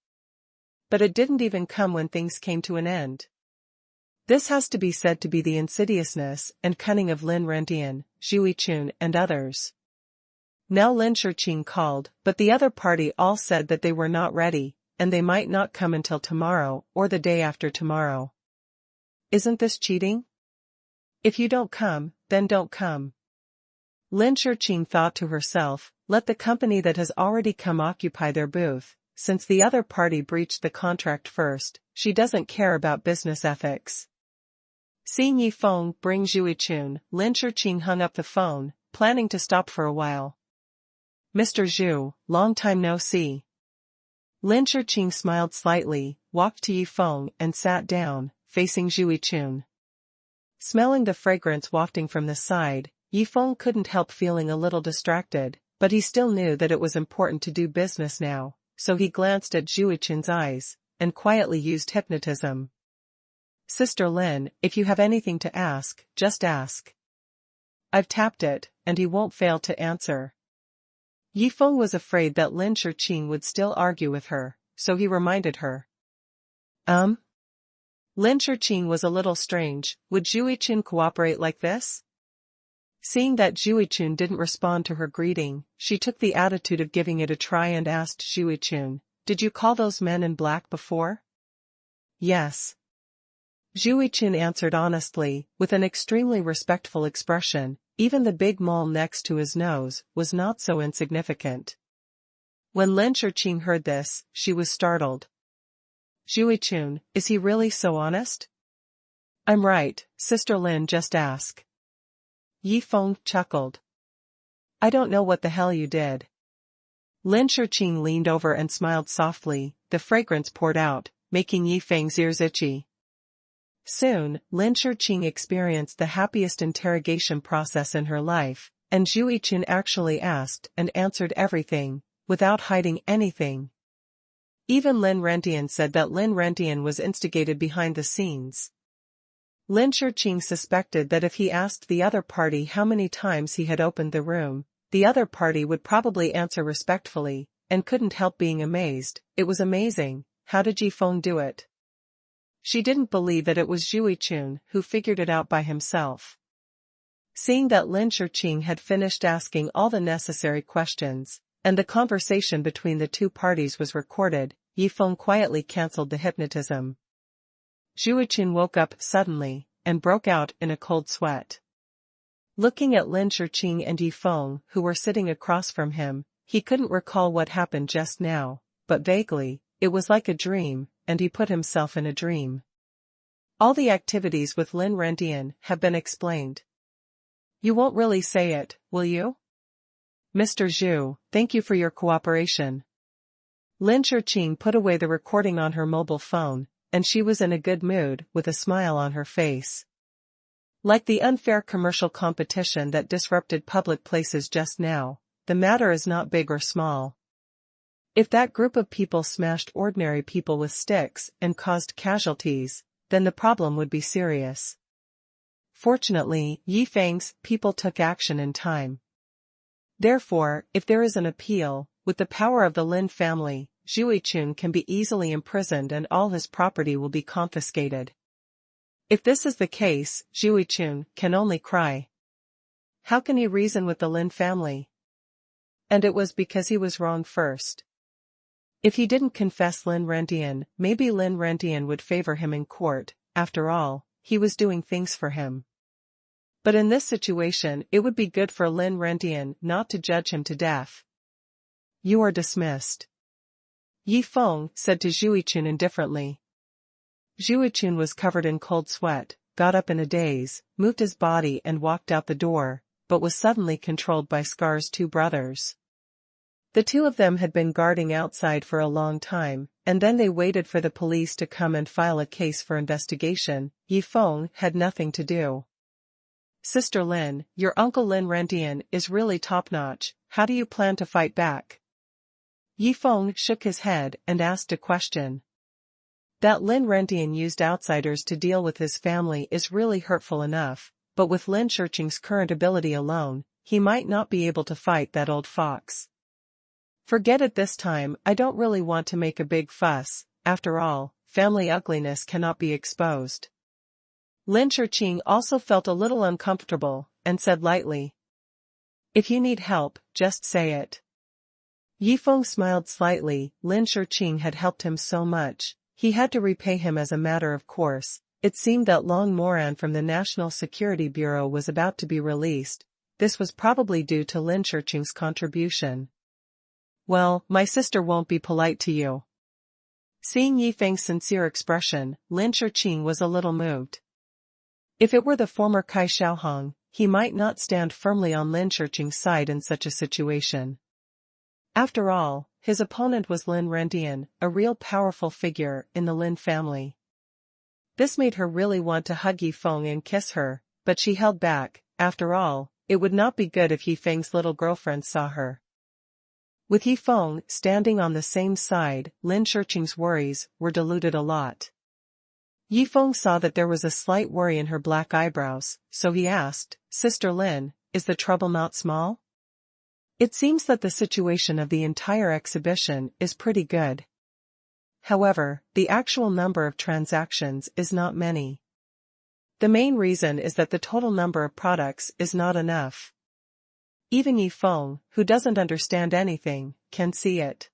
But it didn't even come when things came to an end. This has to be said to be the insidiousness and cunning of Lin Rendian, Zhu Yiqun and others. Now Lin Shiqing called, but the other party all said that they were not ready, and they might not come until tomorrow or the day after tomorrow. Isn't this cheating? If you don't come, then don't come. Lin Shiqing thought to herself, let the company that has already come occupy their booth, since the other party breached the contract first, she doesn't care about business ethics. Seeing Yi Feng bring Zhu Yiqun, Lin Shiqing hung up the phone, planning to stop for a while. "Mr. Zhu, long time no see." Lin Shiqing smiled slightly, walked to Yi Feng and sat down, facing Zhu Yiqun. Smelling the fragrance wafting from the side, Yi Feng couldn't help feeling a little distracted, but he still knew that it was important to do business now, so he glanced at Zhu Yiqun's eyes, and quietly used hypnotism. "Sister Lin, if you have anything to ask, just ask." I've tapped it, and he won't fail to answer. Yi Feng was afraid that Lin Shiqing would still argue with her, so he reminded her. Lin Shiqing was a little strange, would Zhu Yiqun cooperate like this? Seeing that Zhu Yiqun didn't respond to her greeting, she took the attitude of giving it a try and asked Zhu Yiqun, "Did you call those men in black before?" "Yes." Zhu Yiqun answered honestly, with an extremely respectful expression. Even the big mole next to his nose was not so insignificant. When Lin Shiqing heard this, she was startled. "Zhu Yiqun, is he really so honest?" "I'm right, Sister Lin, just ask." Yi Feng chuckled. I don't know what the hell you did. Lin Shiqing leaned over and smiled softly. The fragrance poured out, making Yi Feng's ears itchy. Soon, Lin Shiqing experienced the happiest interrogation process in her life, and Zhu Yichun actually asked and answered everything, without hiding anything. Even Lin Rentian said that Lin Rentian was instigated behind the scenes. Lin Shiqing suspected that if he asked the other party how many times he had opened the room, the other party would probably answer respectfully, and couldn't help being amazed. It was amazing. How did Yi Feng do it? She didn't believe that it was Zhu Yichun who figured it out by himself. Seeing that Lin Shiqing had finished asking all the necessary questions, and the conversation between the two parties was recorded, Yi Feng quietly cancelled the hypnotism. Zhu Yichun woke up suddenly, and broke out in a cold sweat. Looking at Lin Shiqing and Yi Feng, who were sitting across from him, he couldn't recall what happened just now, but vaguely, it was like a dream, and he put himself in a dream. All the activities with Lin Rentian have been explained. You won't really say it, will you? Mr. Zhu, thank you for your cooperation. Lin Shiqing put away the recording on her mobile phone, and she was in a good mood with a smile on her face. Like the unfair commercial competition that disrupted public places just now, the matter is not big or small. If that group of people smashed ordinary people with sticks and caused casualties, then the problem would be serious. Fortunately, Yi Feng's people took action in time. Therefore, if there is an appeal, with the power of the Lin family, Zhu Yichun can be easily imprisoned and all his property will be confiscated. If this is the case, Zhu Yichun can only cry. How can he reason with the Lin family? And it was because he was wrong first. If he didn't confess Lin Rentian, maybe Lin Rentian would favor him in court. After all, he was doing things for him. But in this situation, it would be good for Lin Rentian not to judge him to death. You are dismissed. Yi Feng said to Zhu Yichun indifferently. Zhu Yichun was covered in cold sweat, got up in a daze, moved his body and walked out the door, but was suddenly controlled by Scar's two brothers. The two of them had been guarding outside for a long time, and then they waited for the police to come and file a case for investigation. Yi Feng had nothing to do. Sister Lin, your uncle Lin Rentian is really top-notch. How do you plan to fight back? Yi Feng shook his head and asked a question. That Lin Rentian used outsiders to deal with his family is really hurtful enough, but with Lin Shiqing's current ability alone, he might not be able to fight that old fox. Forget it this time. I don't really want to make a big fuss. After all, family ugliness cannot be exposed. Lin Shiqing also felt a little uncomfortable, and said lightly. If you need help, just say it. Yi Feng smiled slightly. Lin Shiqing had helped him so much, he had to repay him as a matter of course. It seemed that Long Moran from the National Security Bureau was about to be released. This was probably due to Lin Shiqing's contribution. Well, my sister won't be polite to you. Seeing Yi Feng's sincere expression, Lin Shiqing was a little moved. If it were the former Kai Xiaohong, he might not stand firmly on Lin Shiqing's side in such a situation. After all, his opponent was Lin Rentian, a real powerful figure in the Lin family. This made her really want to hug Yi Feng and kiss her, but she held back. After all, it would not be good if Yi Feng's little girlfriend saw her. With Yi Feng standing on the same side, Lin Shiqing's worries were diluted a lot. Yi Feng saw that there was a slight worry in her black eyebrows, so he asked, Sister Lin, is the trouble not small? It seems that the situation of the entire exhibition is pretty good. However, the actual number of transactions is not many. The main reason is that the total number of products is not enough. Even Yi Feng, who doesn't understand anything, can see it.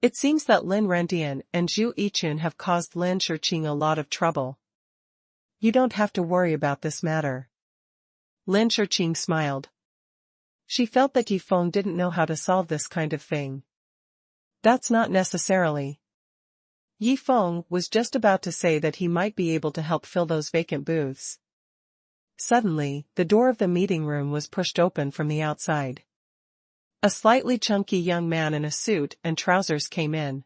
It seems that Lin Rentian and Zhu Yichun have caused Lin Shiqing a lot of trouble. You don't have to worry about this matter. Lin Shiqing smiled. She felt that Yi Feng didn't know how to solve this kind of thing. That's not necessarily. Yi Feng was just about to say that he might be able to help fill those vacant booths. Suddenly, the door of the meeting room was pushed open from the outside. A slightly chunky young man in a suit and trousers came in.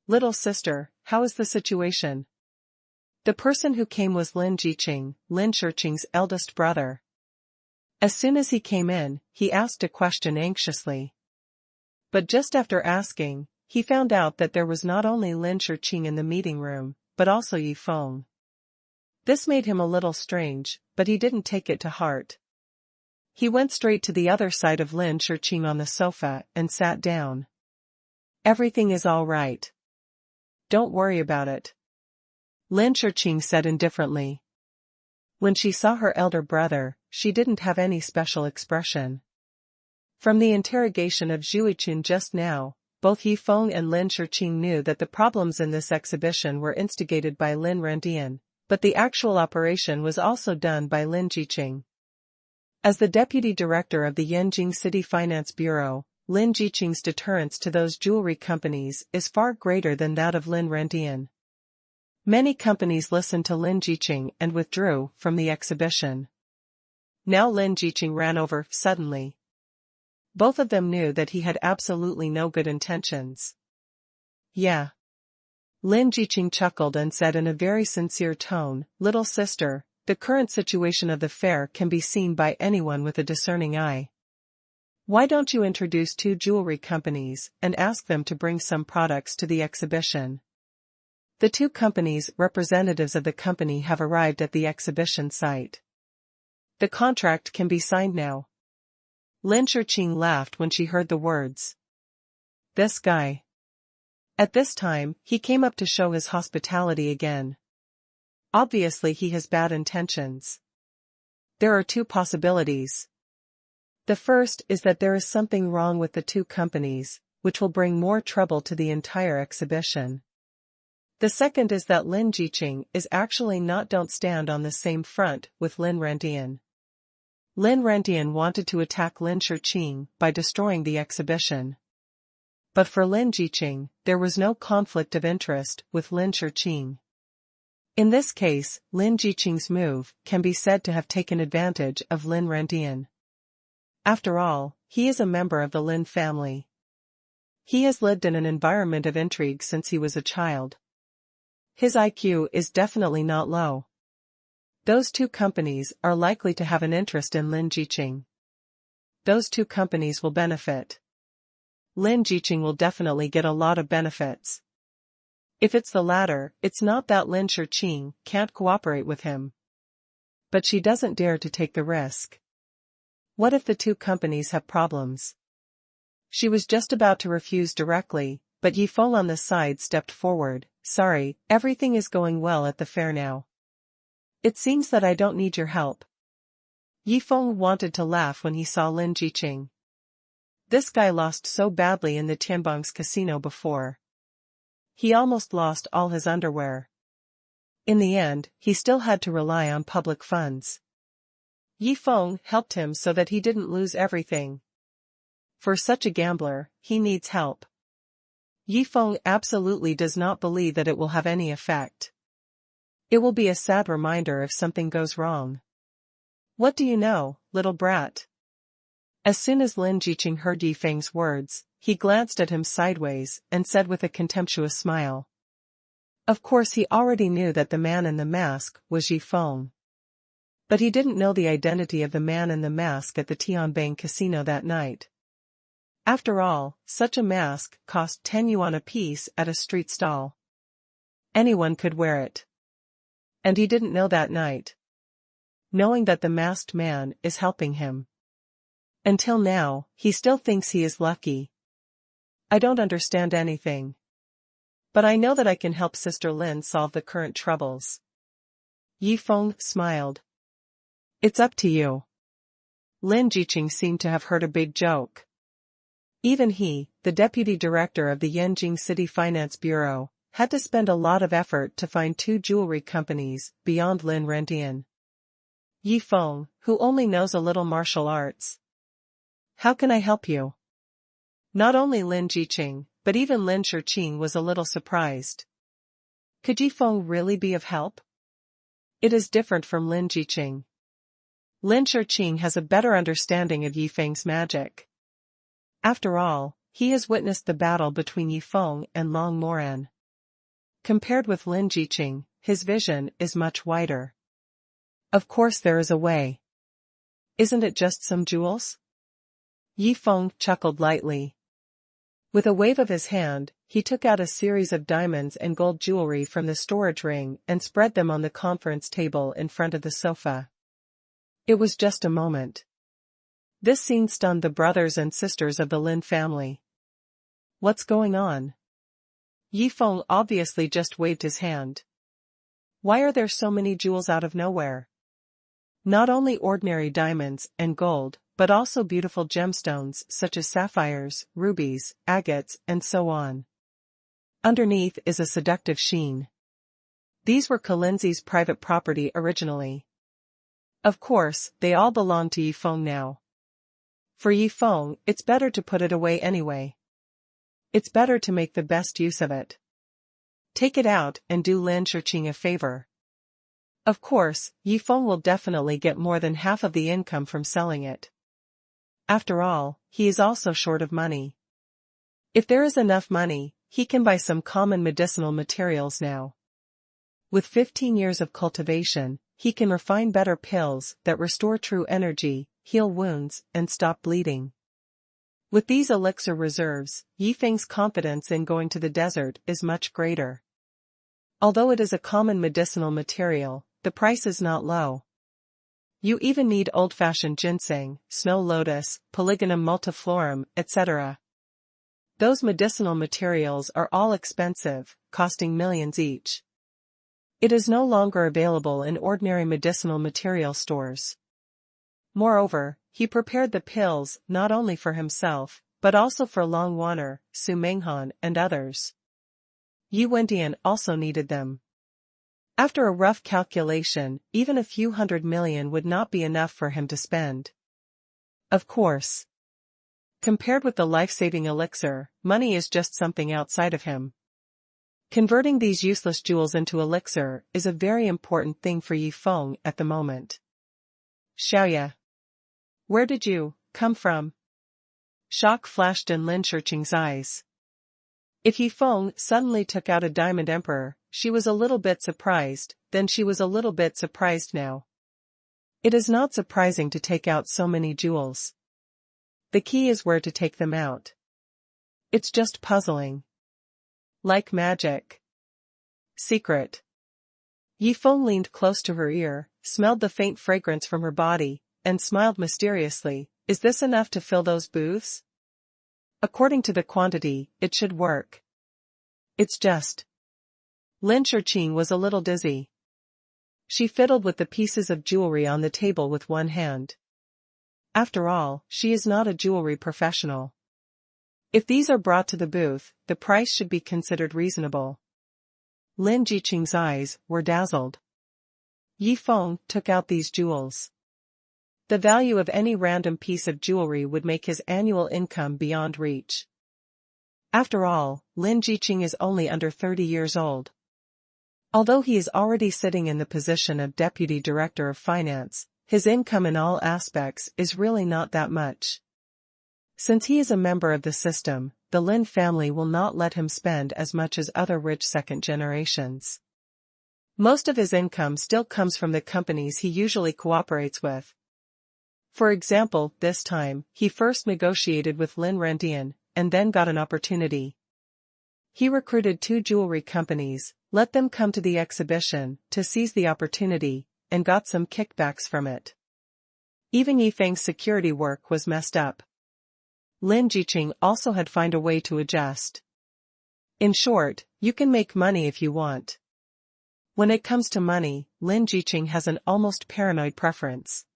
"Little sister, how is the situation?" The person who came was Lin Jiqing, Lin Shiqing's eldest brother. As soon as he came in, he asked a question anxiously. But just after asking, he found out that there was not only Lin Shiqing in the meeting room, but also Yi Feng. This made him a little strange, but he didn't take it to heart. He went straight to the other side of Lin Shiqing on the sofa and sat down. "Everything is all right. Don't worry about it," Lin Shiqing said indifferently. When she saw her elder brother, she didn't have any special expression. From the interrogation of Zhuichun just now, both Yi Feng and Lin Shiqing knew that the problems in this exhibition were instigated by Lin Rendian, but the actual operation was also done by Lin Jiqing. As the deputy director of the Yanjing City Finance Bureau, Lin Jiqing's deterrence to those jewelry companies is far greater than that of Lin Rendian. Many companies listened to Lin Jiqing and withdrew from the exhibition. Now Lin Jiqing ran over suddenly. Both of them knew that he had absolutely no good intentions. "Yeah." Lin Jiqing chuckled and said in a very sincere tone, "Little sister, the current situation of the fair can be seen by anyone with a discerning eye. Why don't you introduce 2 jewelry companies and ask them to bring some products to the exhibition?" The 2 companies' representatives of the company have arrived at the exhibition site. "The contract can be signed now." Lin Shiqing laughed when she heard the words. "This guy." At this time, he came up to show his hospitality again. Obviously he has bad intentions. There are 2 possibilities. The first is that there is something wrong with the 2 companies, which will bring more trouble to the entire exhibition. The second is that Lin Jiqing is actually don't stand on the same front with Lin Rendian. Lin Rendian wanted to attack Lin Shiqing by destroying the exhibition. But for Lin Jiqing, there was no conflict of interest with Lin Shiqing. In this case, Lin Jiqing's move can be said to have taken advantage of Lin Rendian. After all, he is a member of the Lin family. He has lived in an environment of intrigue since he was a child. His IQ is definitely not low. Those 2 companies are likely to have an interest in Lin Jiqing. Those 2 companies will benefit. Lin Jiqing will definitely get a lot of benefits. If it's the latter, it's not that Lin Shiqing can't cooperate with him. But she doesn't dare to take the risk. What if the 2 companies have problems? She was just about to refuse directly, but Yi Feng on the side stepped forward. "Sorry, everything is going well at the fair now. It seems that I don't need your help." Yi Feng wanted to laugh when he saw Lin Jiqing. This guy lost so badly in the Tianbong's casino before. He almost lost all his underwear. In the end, he still had to rely on public funds. Yi Feng helped him so that he didn't lose everything. For such a gambler, he needs help. Yi Feng absolutely does not believe that it will have any effect. It will be a sad reminder if something goes wrong. "What do you know, little brat?" As soon as Lin Jiqing heard Yi Feng's words, he glanced at him sideways and said with a contemptuous smile. Of course he already knew that the man in the mask was Yi Feng. But he didn't know the identity of the man in the mask at the Tianbang casino that night. After all, such a mask cost 10 yuan apiece at a street stall. Anyone could wear it. And he didn't know that night. Knowing that the masked man is helping him. Until now, he still thinks he is lucky. "I don't understand anything. But I know that I can help Sister Lin solve the current troubles." Yi Feng smiled. "It's up to you." Lin Jiqing seemed to have heard a big joke. Even he, the deputy director of the Yanjing City Finance Bureau, had to spend a lot of effort to find 2 jewelry companies beyond Lin Rendian. Yi Feng, who only knows a little martial arts. "How can I help you?" Not only Lin Jiqing, but even Lin Shiqing was a little surprised. Could Yi Feng really be of help? It is different from Lin Jiqing. Lin Shiqing has a better understanding of Yi Feng's magic. After all, he has witnessed the battle between Yifeng and Long Moran. Compared with Lin Jiqing, his vision is much wider. Of course there is a way. Isn't it just some jewels? Yifeng chuckled lightly. With a wave of his hand, he took out a series of diamonds and gold jewelry from the storage ring and spread them on the conference table in front of the sofa. It was just a moment. This scene stunned the brothers and sisters of the Lin family. What's going on? Yifeng obviously just waved his hand. Why are there so many jewels out of nowhere? Not only ordinary diamonds and gold, but also beautiful gemstones such as sapphires, rubies, agates, and so on. Underneath is a seductive sheen. These were Kalinzi's private property originally. Of course, they all belong to Yifeng now. For Yifeng, it's better to put it away anyway. It's better to make the best use of it. Take it out and do Lin Shiqing a favor. Of course, Yifeng will definitely get more than half of the income from selling it. After all, he is also short of money. If there is enough money, he can buy some common medicinal materials now. With 15 years of cultivation, he can refine better pills that restore true energy, heal wounds, and stop bleeding. With these elixir reserves, Yifeng's confidence in going to the desert is much greater. Although it is a common medicinal material, the price is not low. You even need old-fashioned ginseng, snow lotus, Polygonum multiflorum, etc. Those medicinal materials are all expensive, costing millions each. It is no longer available in ordinary medicinal material stores. Moreover, he prepared the pills not only for himself, but also for Long Wanner, Su Menghan, and others. Yi Wendian also needed them. After a rough calculation, even a few $100 million would not be enough for him to spend. Of course. Compared with the life-saving elixir, money is just something outside of him. Converting these useless jewels into elixir is a very important thing for Yifeng at the moment. Xiaoya. Where did you come from? Shock flashed in Lin Shiqing's eyes. If Yifeng suddenly took out a diamond emperor, she was a little bit surprised, then she was a little bit surprised now. It is not surprising to take out so many jewels. The key is where to take them out. It's just puzzling. Like magic. Secret. Yifeng leaned close to her ear, smelled the faint fragrance from her body, and smiled mysteriously. Is this enough to fill those booths? According to the quantity, it should work. It's just. Lin Shiqing was a little dizzy. She fiddled with the pieces of jewelry on the table with one hand. After all, she is not a jewelry professional. If these are brought to the booth, the price should be considered reasonable. Lin Jiqing's eyes were dazzled. Yifeng took out these jewels. The value of any random piece of jewelry would make his annual income beyond reach. After all, Lin Jiqing is only under 30 years old. Although he is already sitting in the position of Deputy Director of Finance, his income in all aspects is really not that much. Since he is a member of the system, the Lin family will not let him spend as much as other rich second generations. Most of his income still comes from the companies he usually cooperates with. For example, this time, he first negotiated with Lin Rendian, and then got an opportunity. He recruited 2 jewelry companies, let them come to the exhibition, to seize the opportunity, and got some kickbacks from it. Even Yifeng's security work was messed up. Lin Jiqing also had to find a way to adjust. In short, you can make money if you want. When it comes to money, Lin Jiqing has an almost paranoid preference.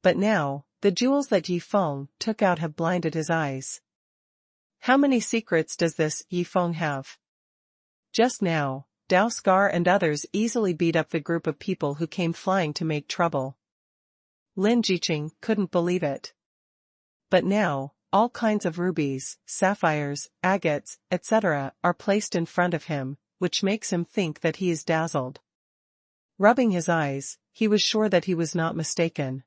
But now, the jewels that Yifeng took out have blinded his eyes. How many secrets does this Yifeng have? Just now, Dao Scar and others easily beat up the group of people who came flying to make trouble. Lin Jiqing couldn't believe it. But now, all kinds of rubies, sapphires, agates, etc. are placed in front of him, which makes him think that he is dazzled. Rubbing his eyes, he was sure that he was not mistaken.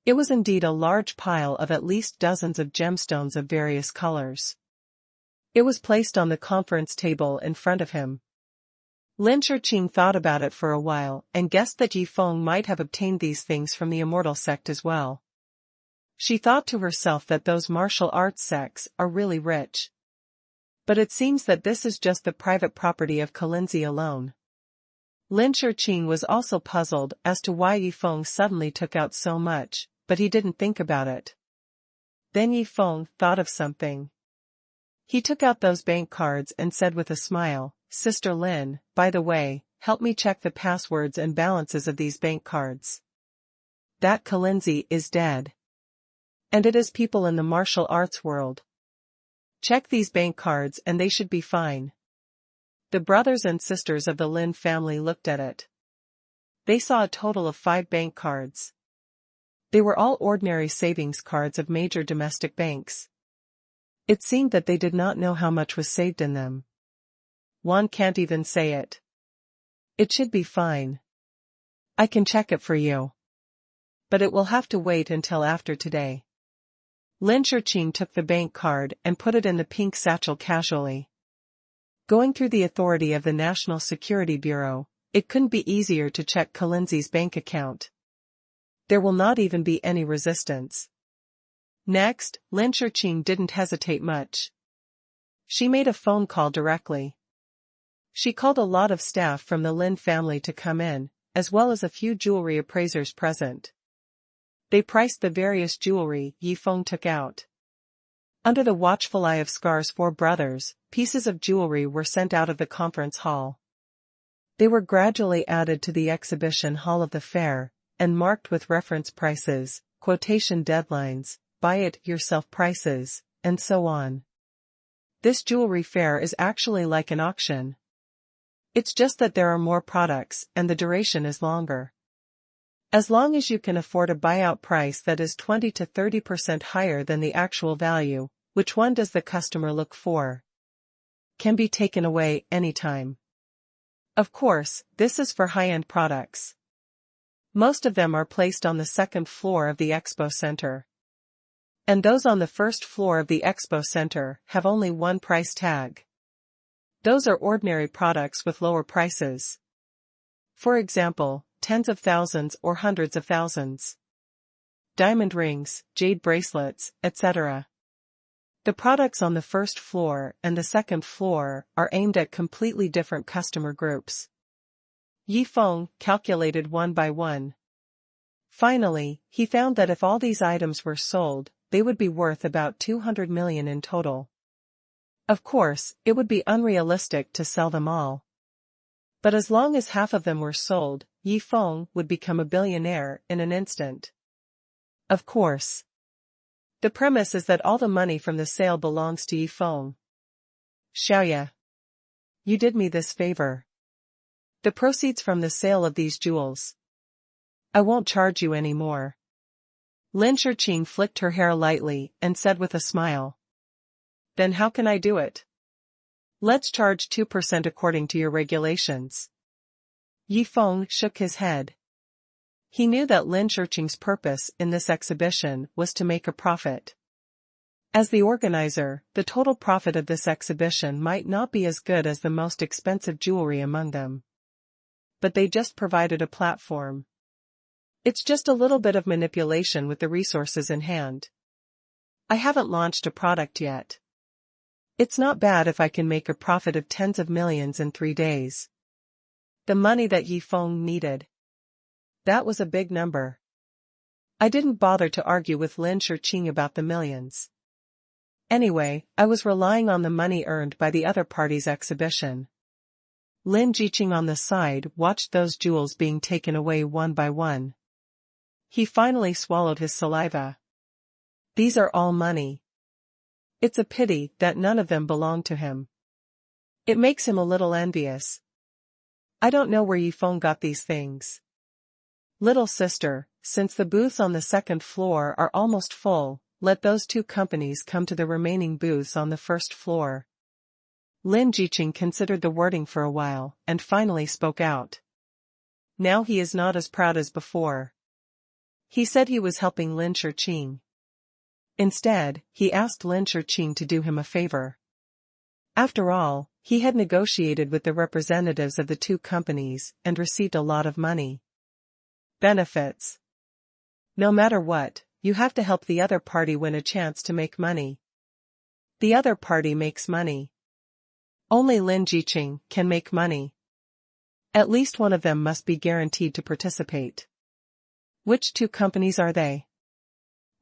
It was indeed a large pile of at least dozens of gemstones of various colors. It was placed on the conference table in front of him. Lin Shiqing thought about it for a while and guessed that Yi Feng might have obtained these things from the Immortal sect as well. She thought to herself that those martial arts sects are really rich. But it seems that this is just the private property of Feng Yin Zi alone. Lin Shiqing was also puzzled as to why Yi Feng suddenly took out so much, but he didn't think about it. Then Yi Feng thought of something. He took out those bank cards and said with a smile, "Sister Lin, by the way, help me check the passwords and balances of these bank cards. That Feng Yin Zi is dead. And it is people in the martial arts world. Check these bank cards and they should be fine." The brothers and sisters of the Lin family looked at it. They saw a total of 5 bank cards. They were all ordinary savings cards of major domestic banks. It seemed that they did not know how much was saved in them. "One can't even say it. It should be fine. I can check it for you. But it will have to wait until after today." Lin Shiqing took the bank card and put it in the pink satchel casually. Going through the authority of the National Security Bureau, it couldn't be easier to check Feng Yin Zi's bank account. There will not even be any resistance. Next, Lin Shiqing didn't hesitate much. She made a phone call directly. She called a lot of staff from the Lin family to come in, as well as a few jewelry appraisers present. They priced the various jewelry Yi Feng took out. Under the watchful eye of Scar's 4 brothers, pieces of jewelry were sent out of the conference hall. They were gradually added to the exhibition hall of the fair, and marked with reference prices, quotation deadlines, buy it yourself prices, and so on. This jewelry fair is actually like an auction. It's just that there are more products and the duration is longer. As long as you can afford a buyout price that is 20 to 30% higher than the actual value, which one does the customer look for? Can be taken away anytime. Of course, this is for high-end products. Most of them are placed on the 2nd floor of the Expo Center. And those on the 1st floor of the Expo Center have only one price tag. Those are ordinary products with lower prices. For example, tens of thousands or hundreds of thousands. Diamond rings, jade bracelets, etc. The products on the 1st floor and the 2nd floor are aimed at completely different customer groups. Yi Feng calculated one by one. Finally, he found that if all these items were sold, they would be worth about 200 million in total. Of course, it would be unrealistic to sell them all. But as long as half of them were sold, Yi Feng would become a billionaire in an instant. Of course. The premise is that all the money from the sale belongs to Yi Feng. Xiaoya. You did me this favor. The proceeds from the sale of these jewels. I won't charge you any more. Lin Shiqing flicked her hair lightly and said with a smile. Then how can I do it? Let's charge 2% according to your regulations. Yi Feng shook his head. He knew that Lin Shiqing's purpose in this exhibition was to make a profit. As the organizer, the total profit of this exhibition might not be as good as the most expensive jewelry among them. But they just provided a platform. It's just a little bit of manipulation with the resources in hand. I haven't launched a product yet. It's not bad if I can make a profit of tens of millions in 3 days. The money that Yi Feng needed. That was a big number. I didn't bother to argue with Lin Shiqing about the millions. Anyway, I was relying on the money earned by the other party's exhibition. Lin Shiqing on the side watched those jewels being taken away one by one. He finally swallowed his saliva. These are all money. It's a pity that none of them belong to him. It makes him a little envious. I don't know where Yi Feng got these things. Little sister, since the booths on the 2nd floor are almost full, let those 2 companies come to the remaining booths on the 1st floor. Lin Shiqing considered the wording for a while, and finally spoke out. Now he is not as proud as before. He said he was helping Lin Shiqing. Instead, he asked Lin Shiqing to do him a favor. After all, he had negotiated with the representatives of the two companies and received a lot of money. Benefits. No matter what, you have to help the other party win a chance to make money. The other party makes money. Only Lin Shiqing can make money. At least one of them must be guaranteed to participate. Which two companies are they?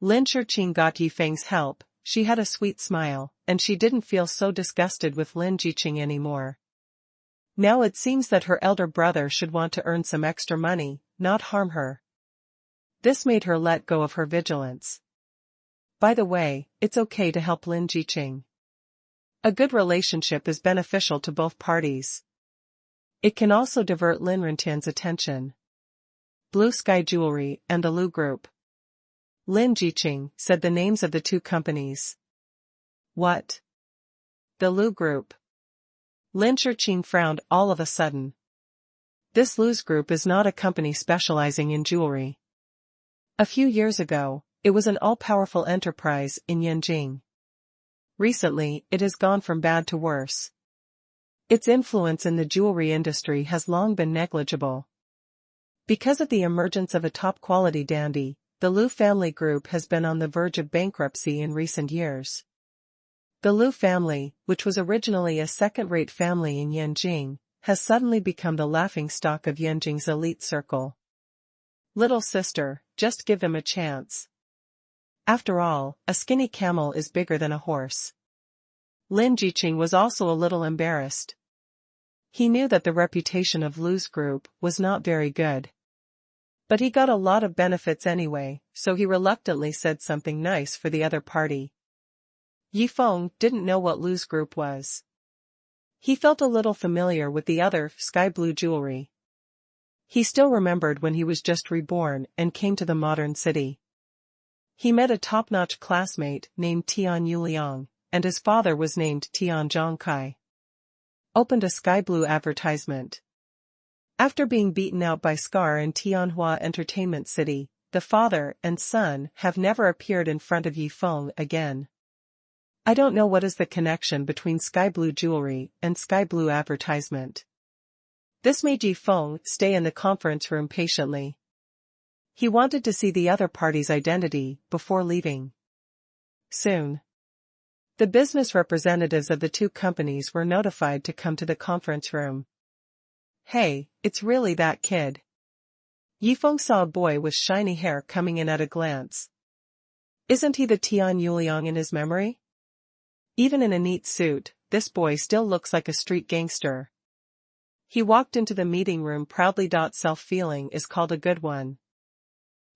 Lin Shiqing got Yifeng's help. She had a sweet smile, and she didn't feel so disgusted with Lin Shiqing anymore. Now it seems that her elder brother should want to earn some extra money, not harm her. This made her let go of her vigilance. By the way, it's okay to help Lin Shiqing. A good relationship is beneficial to both parties. It can also divert Lin Rintian's attention. Blue Sky Jewelry and the Lu Group. Lin Shiqing said the names of the two companies. What? The Lu Group. Lin Shiqing frowned all of a sudden. This Lu's Group is not a company specializing in jewelry. A few years ago, it was an all-powerful enterprise in Yanjing. Recently, it has gone from bad to worse. Its influence in the jewelry industry has long been negligible. Because of the emergence of a top-quality dandy, the Lu family group has been on the verge of bankruptcy in recent years. The Lu family, which was originally a second-rate family in Yanjing, has suddenly become the laughingstock of Yanjing's elite circle. Little sister, just give them a chance. After all, a skinny camel is bigger than a horse. Lin Shiqing was also a little embarrassed. He knew that the reputation of Lu's group was not very good. But he got a lot of benefits anyway, so he reluctantly said something nice for the other party. Yifeng didn't know what Lu's group was. He felt a little familiar with the other sky blue jewelry. He still remembered when he was just reborn and came to the modern city. He met a top-notch classmate named Tian Yuliang, and his father was named Tian Zhongkai. Opened a sky blue advertisement. After being beaten out by Scar in Tianhua Entertainment City, the father and son have never appeared in front of Yifeng again. I don't know what is the connection between sky blue jewelry and sky blue advertisement. This made Yifeng stay in the conference room patiently. He wanted to see the other party's identity before leaving. Soon, the business representatives of the two companies were notified to come to the conference room. Hey, it's really that kid. Yifeng saw a boy with shiny hair coming in at a glance. Isn't he the Tian Yuliang in his memory? Even in a neat suit, this boy still looks like a street gangster. He walked into the meeting room proudly. Self-feeling is called a good one.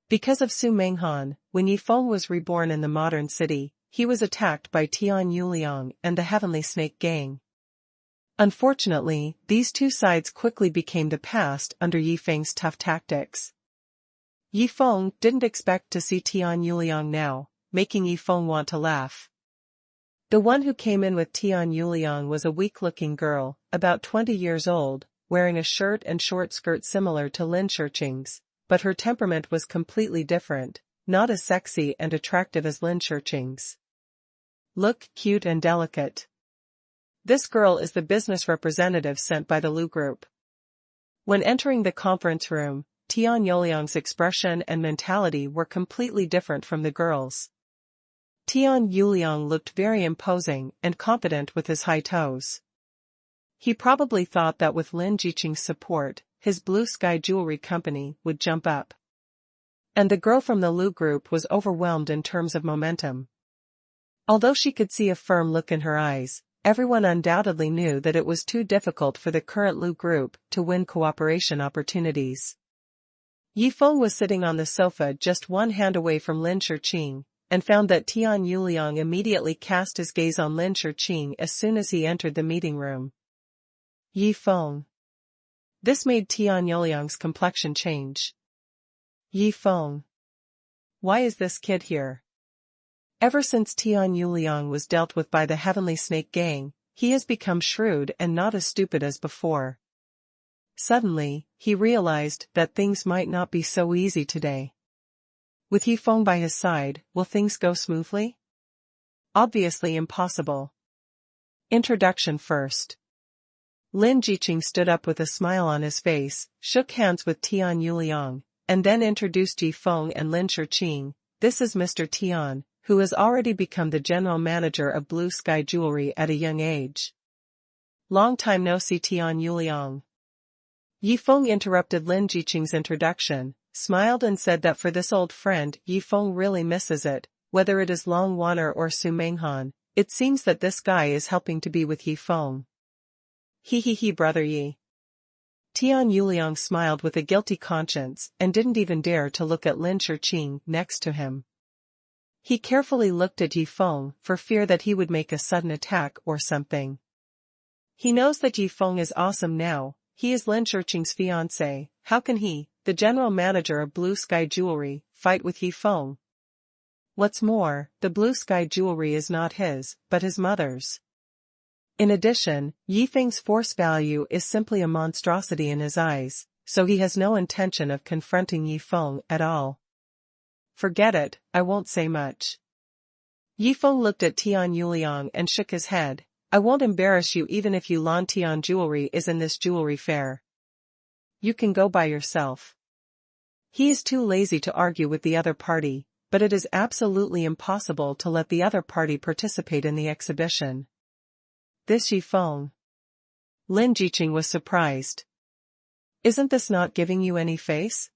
Because of Su Menghan, when Yifeng was reborn in the modern city, he was attacked by Tian Yuliang and the Heavenly Snake Gang. Unfortunately, these two sides quickly became the past under Yifeng's tough tactics. Yifeng didn't expect to see Tian Yuliang now, making Yifeng want to laugh. The one who came in with Tian Yuliang was a weak-looking girl, about 20 years old, wearing a shirt and short skirt similar to Lin Shiqing's, but her temperament was completely different, not as sexy and attractive as Lin Shiqing's. Look cute and delicate. This girl is the business representative sent by the Lu Group. When entering the conference room, Tian Yuliang's expression and mentality were completely different from the girl's. Tian Yuliang looked very imposing and confident with his high toes. He probably thought that with Lin Shiqing's support, his Blue Sky Jewelry Company would jump up. And the girl from the Lu Group was overwhelmed in terms of momentum. Although she could see a firm look in her eyes, everyone undoubtedly knew that it was too difficult for the current Lu Group to win cooperation opportunities. Yifeng was sitting on the sofa just one hand away from Lin Shiqing, and found that Tian Yuliang immediately cast his gaze on Lin Shiqing as soon as he entered the meeting room. Yifeng. This made Tian Yuliang's complexion change. Yifeng. Why is this kid here? Ever since Tian Yuliang was dealt with by the Heavenly Snake Gang, he has become shrewd and not as stupid as before. Suddenly, he realized that things might not be so easy today. With Yifeng by his side, will things go smoothly? Obviously impossible. Introduction first. Lin Jiqing stood up with a smile on his face, shook hands with Tian Yuliang, and then introduced Yifeng and Lin Shiqing. This is Mr. Tian, who has already become the general manager of Blue Sky Jewelry at a young age. Long time no see, Tian Yuliang. Yifeng interrupted Lin Jiqing's introduction, smiled and said that for this old friend Yifeng really misses it, whether it is Long Waner or Su Menghan. It seems that this guy is helping to be with Yifeng. He brother Yi. Tian Yuliang smiled with a guilty conscience and didn't even dare to look at Lin Shiqing next to him. He carefully looked at Yifeng for fear that he would make a sudden attack or something. He knows that Yifeng is awesome now, he is Lin Shiqing's fiancé. How can he, the general manager of Blue Sky Jewelry, fight with Yifeng? What's more, the Blue Sky Jewelry is not his, but his mother's. In addition, Yifeng's force value is simply a monstrosity in his eyes, so he has no intention of confronting Yifeng at all. Forget it, I won't say much. Yifeng looked at Tian Yuliang and shook his head. I won't embarrass you even if Lan Tian Jewelry is in this jewelry fair. You can go by yourself. He is too lazy to argue with the other party, but it is absolutely impossible to let the other party participate in the exhibition. This Yifeng. Lin Jiqing was surprised. Isn't this not giving you any face?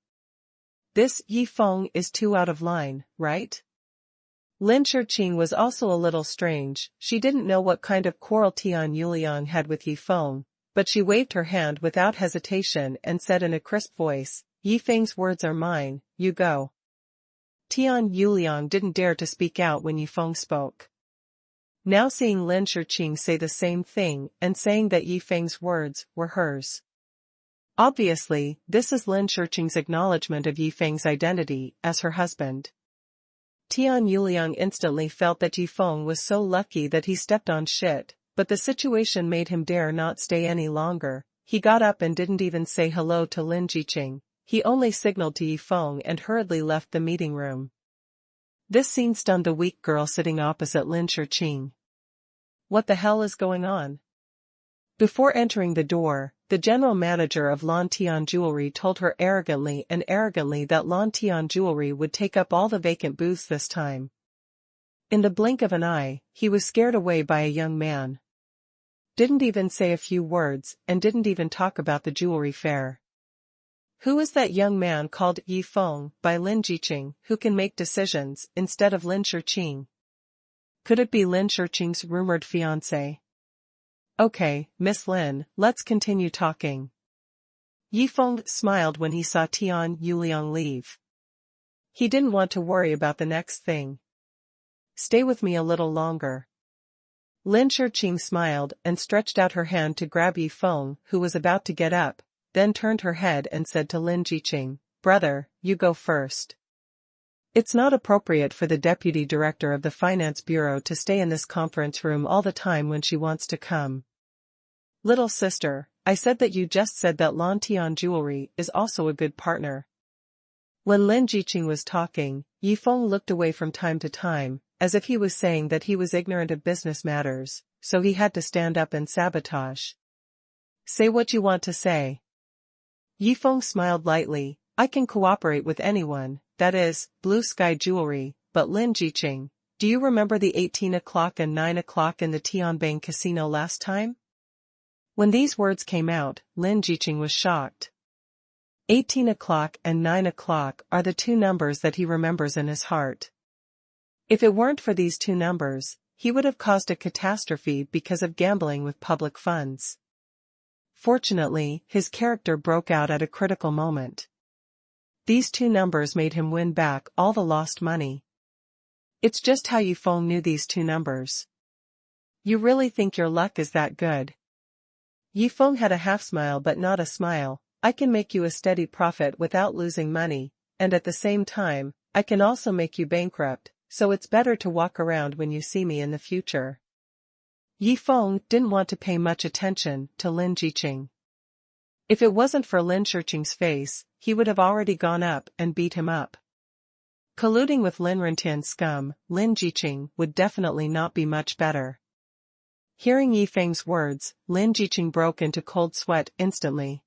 This Yifeng is too out of line, right? Lin Shiqing was also a little strange. She didn't know what kind of quarrel Tian Yuliang had with Yifeng, but she waved her hand without hesitation and said in a crisp voice, Yifeng's words are mine, you go. Tian Yuliang didn't dare to speak out when Yifeng spoke. Now seeing Lin Shiqing say the same thing and saying that Yifeng's words were hers. Obviously, this is Lin Shiqing's acknowledgement of Yifeng's identity as her husband. Tian Yuliang instantly felt that Yifeng was so lucky that he stepped on shit, but the situation made him dare not stay any longer. He got up and didn't even say hello to Lin Jiqing. He only signaled to Yifeng and hurriedly left the meeting room. This scene stunned the weak girl sitting opposite Lin Shiqing. What the hell is going on? Before entering the door, the general manager of Lan Tian Jewelry told her arrogantly that Lan Tian Jewelry would take up all the vacant booths this time. In the blink of an eye, he was scared away by a young man. Didn't even say a few words and didn't even talk about the jewelry fair. Who is that young man called Yifeng by Lin Jiqing who can make decisions instead of Lin Shiqing? Could it be Lin Shiqing's rumored fiancé? Okay, Miss Lin, let's continue talking. Yifeng smiled when he saw Tian Yuliang leave. He didn't want to worry about the next thing. Stay with me a little longer. Lin Shiqing smiled and stretched out her hand to grab Yifeng, who was about to get up, then turned her head and said to Lin Jiqing, Brother, you go first. It's not appropriate for the deputy director of the finance bureau to stay in this conference room all the time when she wants to come. Little sister, I said that you just said that Lan Tian Jewelry is also a good partner. When Lin Jiqing was talking, Yifeng looked away from time to time, as if he was saying that he was ignorant of business matters, so he had to stand up and sabotage. Say what you want to say. Yifeng smiled lightly. I can cooperate with anyone, that is, Blue Sky Jewelry, but Lin Jiqing, do you remember the 18 o'clock and 9 o'clock in the Tianbang casino last time? When these words came out, Lin Jiqing was shocked. 18 o'clock and 9 o'clock are the two numbers that he remembers in his heart. If it weren't for these two numbers, he would have caused a catastrophe because of gambling with public funds. Fortunately, his character broke out at a critical moment. These two numbers made him win back all the lost money. It's just how Yifeng knew these two numbers. You really think your luck is that good? Yifeng had a half smile but not a smile. I can make you a steady profit without losing money, and at the same time, I can also make you bankrupt, so it's better to walk around when you see me in the future. Yifeng didn't want to pay much attention to Lin Jiqing. If it wasn't for Lin Shiqing's face, he would have already gone up and beat him up. Colluding with Lin Rintian's scum, Lin Jiqing would definitely not be much better. Hearing Yi Feng's words, Lin Jiqing broke into cold sweat instantly.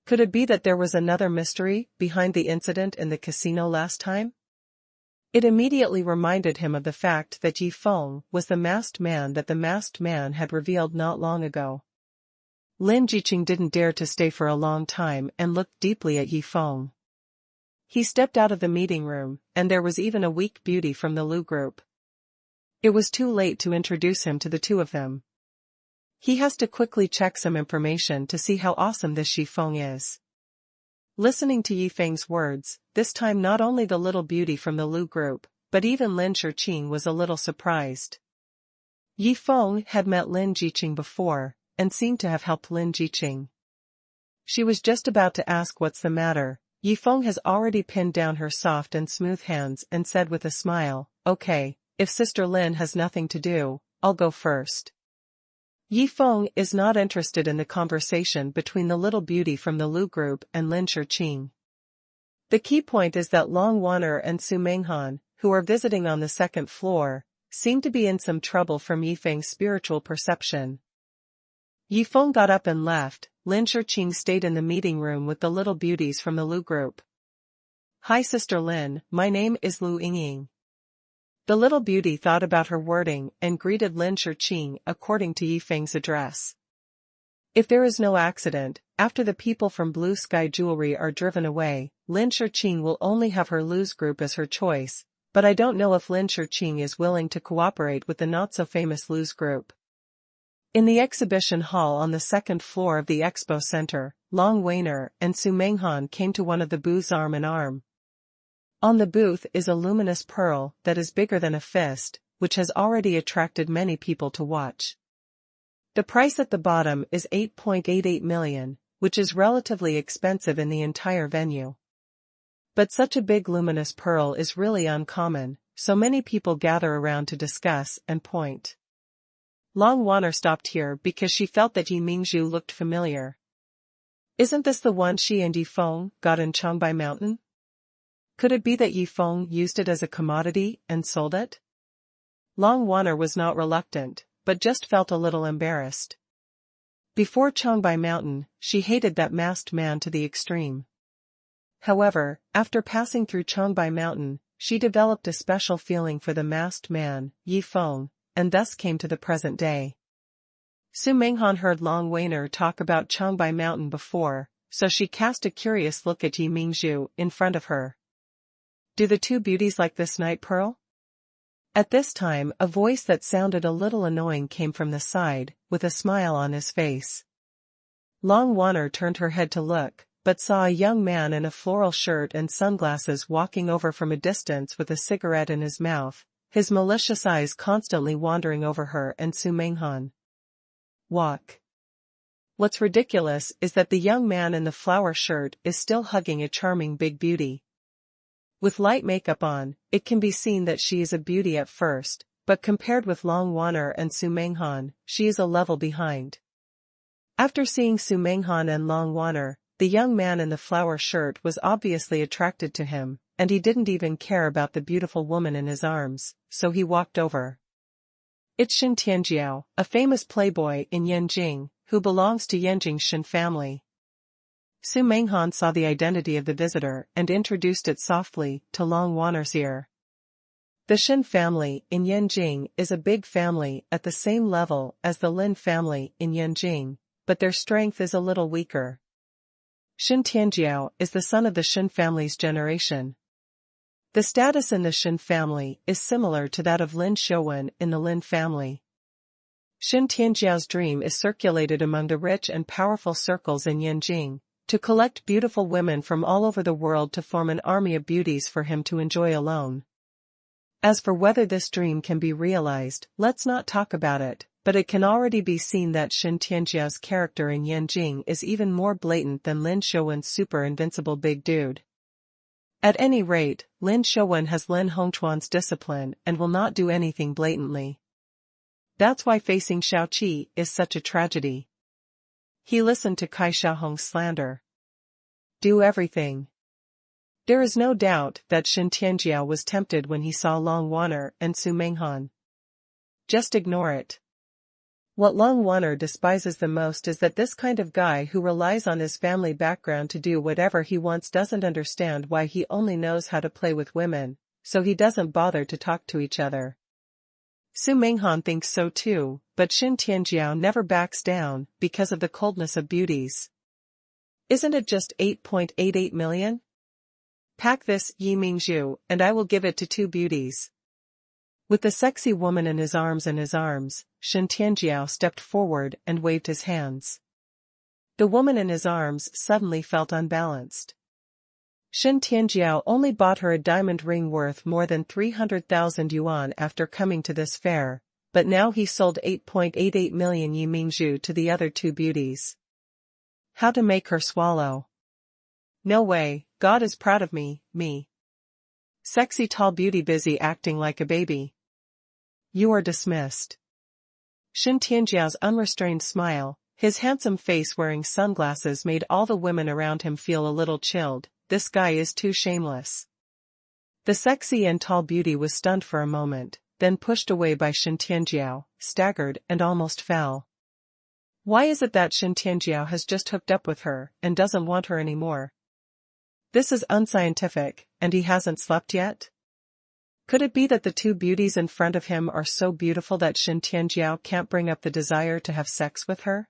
Could it be that there was another mystery behind the incident in the casino last time? It immediately reminded him of the fact that Yi Feng was the masked man that the masked man had revealed not long ago. Lin Jiqing didn't dare to stay for a long time and looked deeply at Yi Feng. He stepped out of the meeting room, and there was even a weak beauty from the Lu group. It was too late to introduce him to the two of them. He has to quickly check some information to see how awesome this Yi Feng is. Listening to Yi Feng's words, this time not only the little beauty from the Lu group, but even Lin Shiqing was a little surprised. Yi Feng had met Lin Jiqing before, and seemed to have helped Lin Jiqing. She was just about to ask what's the matter. Yi Feng has already pinned down her soft and smooth hands and said with a smile, "Okay, if Sister Lin has nothing to do, I'll go first." Yi Feng is not interested in the conversation between the little beauty from the Lu group and Lin Shiqing. The key point is that Long Wan'er and Su Menghan, who are visiting on the second floor, seem to be in some trouble from Yi Feng's spiritual perception. Yi Feng got up and left. Lin Shiqing stayed in the meeting room with the little beauties from the Lu group. "Hi Sister Lin, my name is Lu Yingying." The little beauty thought about her wording and greeted Lin Shiqing according to Yi Feng's address. If there is no accident, after the people from Blue Sky Jewelry are driven away, Lin Shiqing will only have her Lu's group as her choice, but I don't know if Lin Shiqing is willing to cooperate with the not-so-famous Lu's group. In the exhibition hall on the second floor of the expo center, Long Wan'er and Su Menghan came to one of the booths arm in arm. On the booth is a luminous pearl that is bigger than a fist, which has already attracted many people to watch. The price at the bottom is 8.88 million, which is relatively expensive in the entire venue. But such a big luminous pearl is really uncommon, so many people gather around to discuss and point. Long Wan'er stopped here because she felt that Yi Mingzhu looked familiar. Isn't this the one she and Yi Feng got in Changbai Mountain? Could it be that Yi Feng used it as a commodity and sold it? Long Wan'er was not reluctant, but just felt a little embarrassed. Before Changbai Mountain, she hated that masked man to the extreme. However, after passing through Changbai Mountain, she developed a special feeling for the masked man, Yi Feng, and thus came to the present day. Su Menghan heard Long Wan'er talk about Changbai Mountain before, so she cast a curious look at Yi Mingzhu in front of her. "Do the two beauties like this night pearl?" At this time a voice that sounded a little annoying came from the side, with a smile on his face. Long Wan'er turned her head to look, but saw a young man in a floral shirt and sunglasses walking over from a distance with a cigarette in his mouth, his malicious eyes constantly wandering over her and Su Menghan. Walk. What's ridiculous is that the young man in the flower shirt is still hugging a charming big beauty. With light makeup on, it can be seen that she is a beauty at first, but compared with Long Wan'er and Su Menghan, she is a level behind. After seeing Su Menghan and Long Wan'er, the young man in the flower shirt was obviously attracted to him, and he didn't even care about the beautiful woman in his arms, so he walked over. It's Shen Tianjiao, a famous playboy in Yanjing, who belongs to Yanjing's Shen family. Su Menghan saw the identity of the visitor and introduced it softly to Long Wan'er's ear. The Shen family in Yanjing is a big family at the same level as the Lin family in Yanjing, but their strength is a little weaker. Shen Tianjiao is the son of the Shen family's generation. The status in the Shen family is similar to that of Lin Xuanhuan in the Lin family. Shen Tianjiao's dream is circulated among the rich and powerful circles in Yanjing, to collect beautiful women from all over the world to form an army of beauties for him to enjoy alone. As for whether this dream can be realized, let's not talk about it, but it can already be seen that Shen Tianjiao's character in Yanjing is even more blatant than Lin Xuanhuan's super invincible big dude. At any rate, Lin Xuanhuan has Lin Hongchuan's discipline and will not do anything blatantly. That's why facing Shaoqi is such a tragedy. He listened to Kai Xiaohong's slander. Do everything. There is no doubt that Shen Tianjiao was tempted when he saw Long Wanner and Su Menghan. Just ignore it. What Long Wanner despises the most is that this kind of guy who relies on his family background to do whatever he wants doesn't understand why he only knows how to play with women, so he doesn't bother to talk to each other. Su Menghan thinks so too, but Shen Tianjiao never backs down because of the coldness of beauties. Isn't it just 8.88 million? Pack this, Yi Mingzhu, and I will give it to two beauties. With the sexy woman in his arms, Shen Tianjiao stepped forward and waved his hands. The woman in his arms suddenly felt unbalanced. Shen Tianjiao only bought her a diamond ring worth more than 300,000 yuan after coming to this fair, but now he sold 8.88 million Yi Mingzhu to the other two beauties. How to make her swallow? No way, God is proud of me. Sexy tall beauty busy acting like a baby. You are dismissed. Shen Tianjiao's unrestrained smile, his handsome face wearing sunglasses made all the women around him feel a little chilled. This guy is too shameless. The sexy and tall beauty was stunned for a moment, then pushed away by Shen Tianjiao, staggered and almost fell. Why is it that Shen Tianjiao has just hooked up with her and doesn't want her anymore? This is unscientific, and he hasn't slept yet? Could it be that the two beauties in front of him are so beautiful that Shen Tianjiao can't bring up the desire to have sex with her?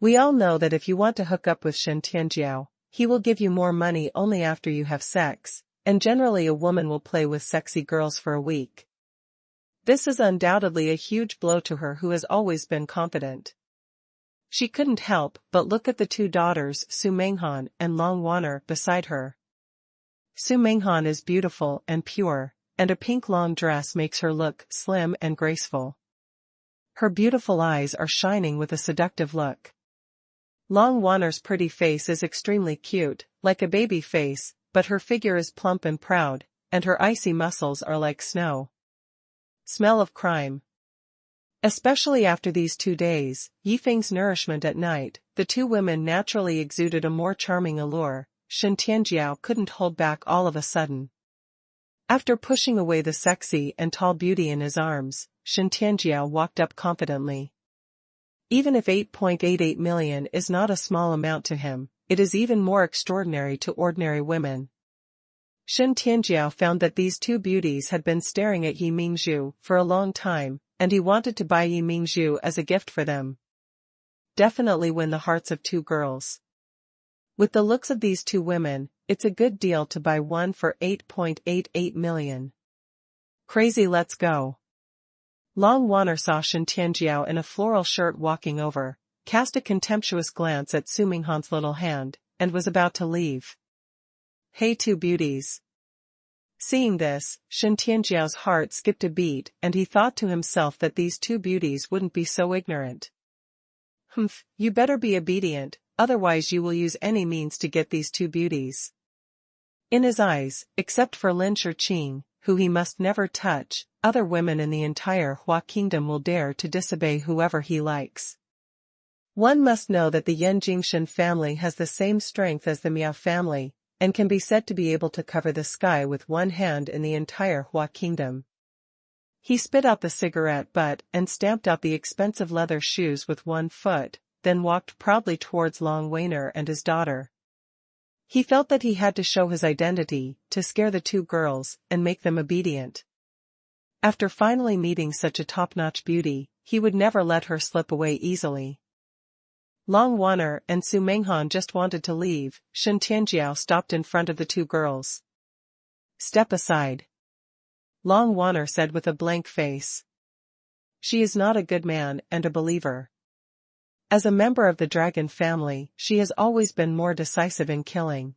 We all know that if you want to hook up with Shen Tianjiao, he will give you more money only after you have sex, and generally a woman will play with sexy girls for a week. This is undoubtedly a huge blow to her who has always been confident. She couldn't help but look at the two daughters Su Menghan and Long Wanner beside her. Su Menghan is beautiful and pure, and a pink long dress makes her look slim and graceful. Her beautiful eyes are shining with a seductive look. Long Wanner's pretty face is extremely cute, like a baby face, but her figure is plump and proud, and her icy muscles are like snow. Smell of crime. Especially after these 2 days, Yifeng's nourishment at night, the two women naturally exuded a more charming allure. Shen Tianjiao couldn't hold back all of a sudden. After pushing away the sexy and tall beauty in his arms, Shen Tianjiao walked up confidently. Even if 8.88 million is not a small amount to him, it is even more extraordinary to ordinary women. Shen Tianjiao found that these two beauties had been staring at Yi Mingzhu for a long time, and he wanted to buy Yi Mingzhu as a gift for them. Definitely win the hearts of two girls. With the looks of these two women, it's a good deal to buy one for 8.88 million. Crazy, let's go. Long Wanner saw Shen Tianjiao in a floral shirt walking over, cast a contemptuous glance at Su Menghan's little hand, and was about to leave. Hey two beauties. Seeing this, Shen Tianjiao's heart skipped a beat and he thought to himself that these two beauties wouldn't be so ignorant. Humph, you better be obedient, otherwise you will use any means to get these two beauties. In his eyes, except for Lin Shiqing, who he must never touch, other women in the entire Hua kingdom will dare to disobey whoever he likes. One must know that the Yan Jingshan family has the same strength as the Miao family, and can be said to be able to cover the sky with one hand in the entire Hua kingdom. He spit out the cigarette butt and stamped out the expensive leather shoes with one foot, then walked proudly towards Long Wanner and his daughter. He felt that he had to show his identity, to scare the two girls, and make them obedient. After finally meeting such a top-notch beauty, he would never let her slip away easily. Long Wanner and Su Menghan just wanted to leave. Shen Tianjiao stopped in front of the two girls. Step aside. Long Wanner said with a blank face. She is not a good man and a believer. As a member of the dragon family, she has always been more decisive in killing.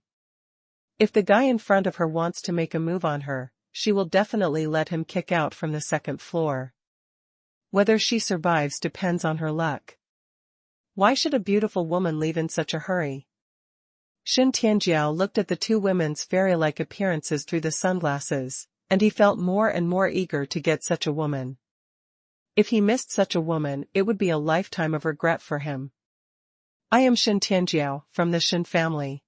If the guy in front of her wants to make a move on her, she will definitely let him kick out from the second floor. Whether she survives depends on her luck. Why should a beautiful woman leave in such a hurry? Shen Tianjiao looked at the two women's fairy-like appearances through the sunglasses, and he felt more and more eager to get such a woman. If he missed such a woman, it would be a lifetime of regret for him. I am Shen Tianjiao, from the Shen family.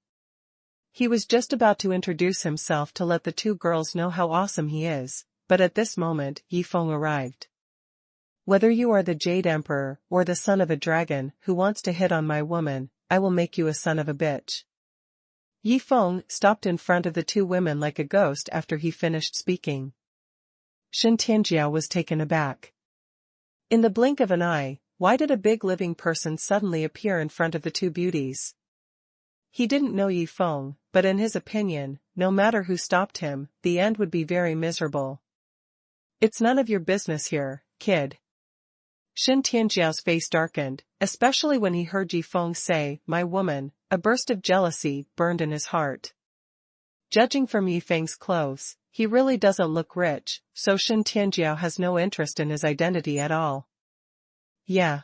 He was just about to introduce himself to let the two girls know how awesome he is, but at this moment Yi Feng arrived. Whether you are the Jade Emperor or the son of a dragon who wants to hit on my woman, I will make you a son of a bitch. Yi Feng stopped in front of the two women like a ghost after he finished speaking. Shen Tianjiao was taken aback. In the blink of an eye, why did a big living person suddenly appear in front of the two beauties? He didn't know Yi Feng, but in his opinion, no matter who stopped him, the end would be very miserable. It's none of your business here, kid. Shen Tianjiao's face darkened, especially when he heard Yi Feng say, my woman. A burst of jealousy burned in his heart. Judging from Yi Feng's clothes, he really doesn't look rich, so Shen Tianjiao has no interest in his identity at all. Yeah.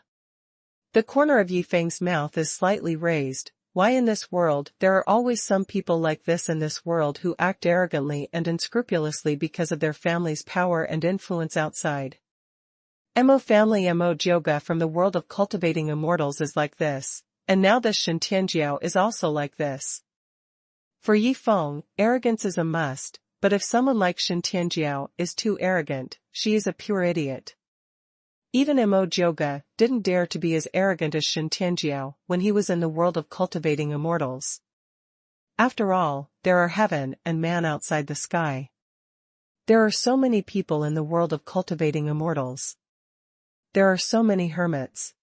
The corner of Yi Feng's mouth is slightly raised. Why in this world there are always some people like this in this world who act arrogantly and unscrupulously because of their family's power and influence outside. Mo family Mo Jioga from the world of cultivating immortals is like this, and now this Shen Tianjiao is also like this. For Yi Feng, arrogance is a must, but if someone like Shen Tianjiao is too arrogant, she is a pure idiot. Even Mo Jioga didn't dare to be as arrogant as Shen Tianjiao when he was in the world of cultivating immortals. After all, there are heaven and man outside the sky. There are so many people in the world of cultivating immortals. There are so many hermits.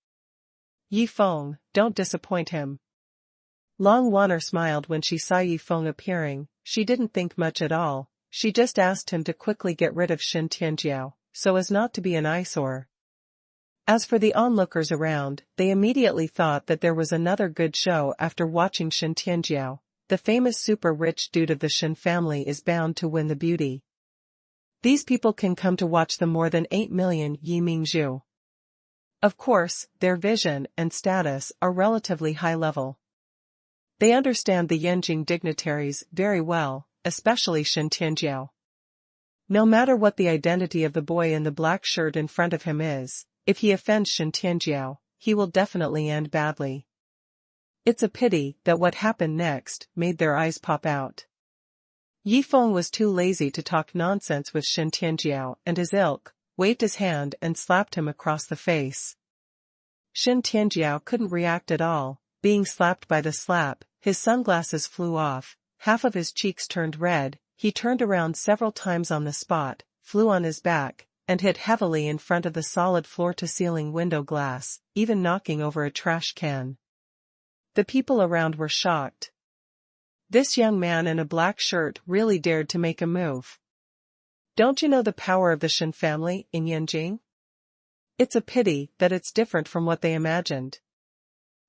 Yi Feng, don't disappoint him. Long Wanner smiled when she saw Yi Feng appearing. She didn't think much at all, she just asked him to quickly get rid of Shen Tianjiao, so as not to be an eyesore. As for the onlookers around, they immediately thought that there was another good show after watching Shen Tianjiao. The famous super-rich dude of the Shen family is bound to win the beauty. These people can come to watch the more than 8 million Yi Mingzhu. Of course, their vision and status are relatively high level. They understand the Yanjing dignitaries very well, especially Shen Tianjiao. No matter what the identity of the boy in the black shirt in front of him is, if he offends Shen Tianjiao, he will definitely end badly. It's a pity that what happened next made their eyes pop out. Yi Feng was too lazy to talk nonsense with Shen Tianjiao and his ilk, waved his hand and slapped him across the face. Shen Tianjiao couldn't react at all, being slapped by the slap, his sunglasses flew off, half of his cheeks turned red, he turned around several times on the spot, flew on his back, and hit heavily in front of the solid floor-to-ceiling window glass, even knocking over a trash can. The people around were shocked. This young man in a black shirt really dared to make a move. Don't you know the power of the Shen family in Yanjing? It's a pity that it's different from what they imagined.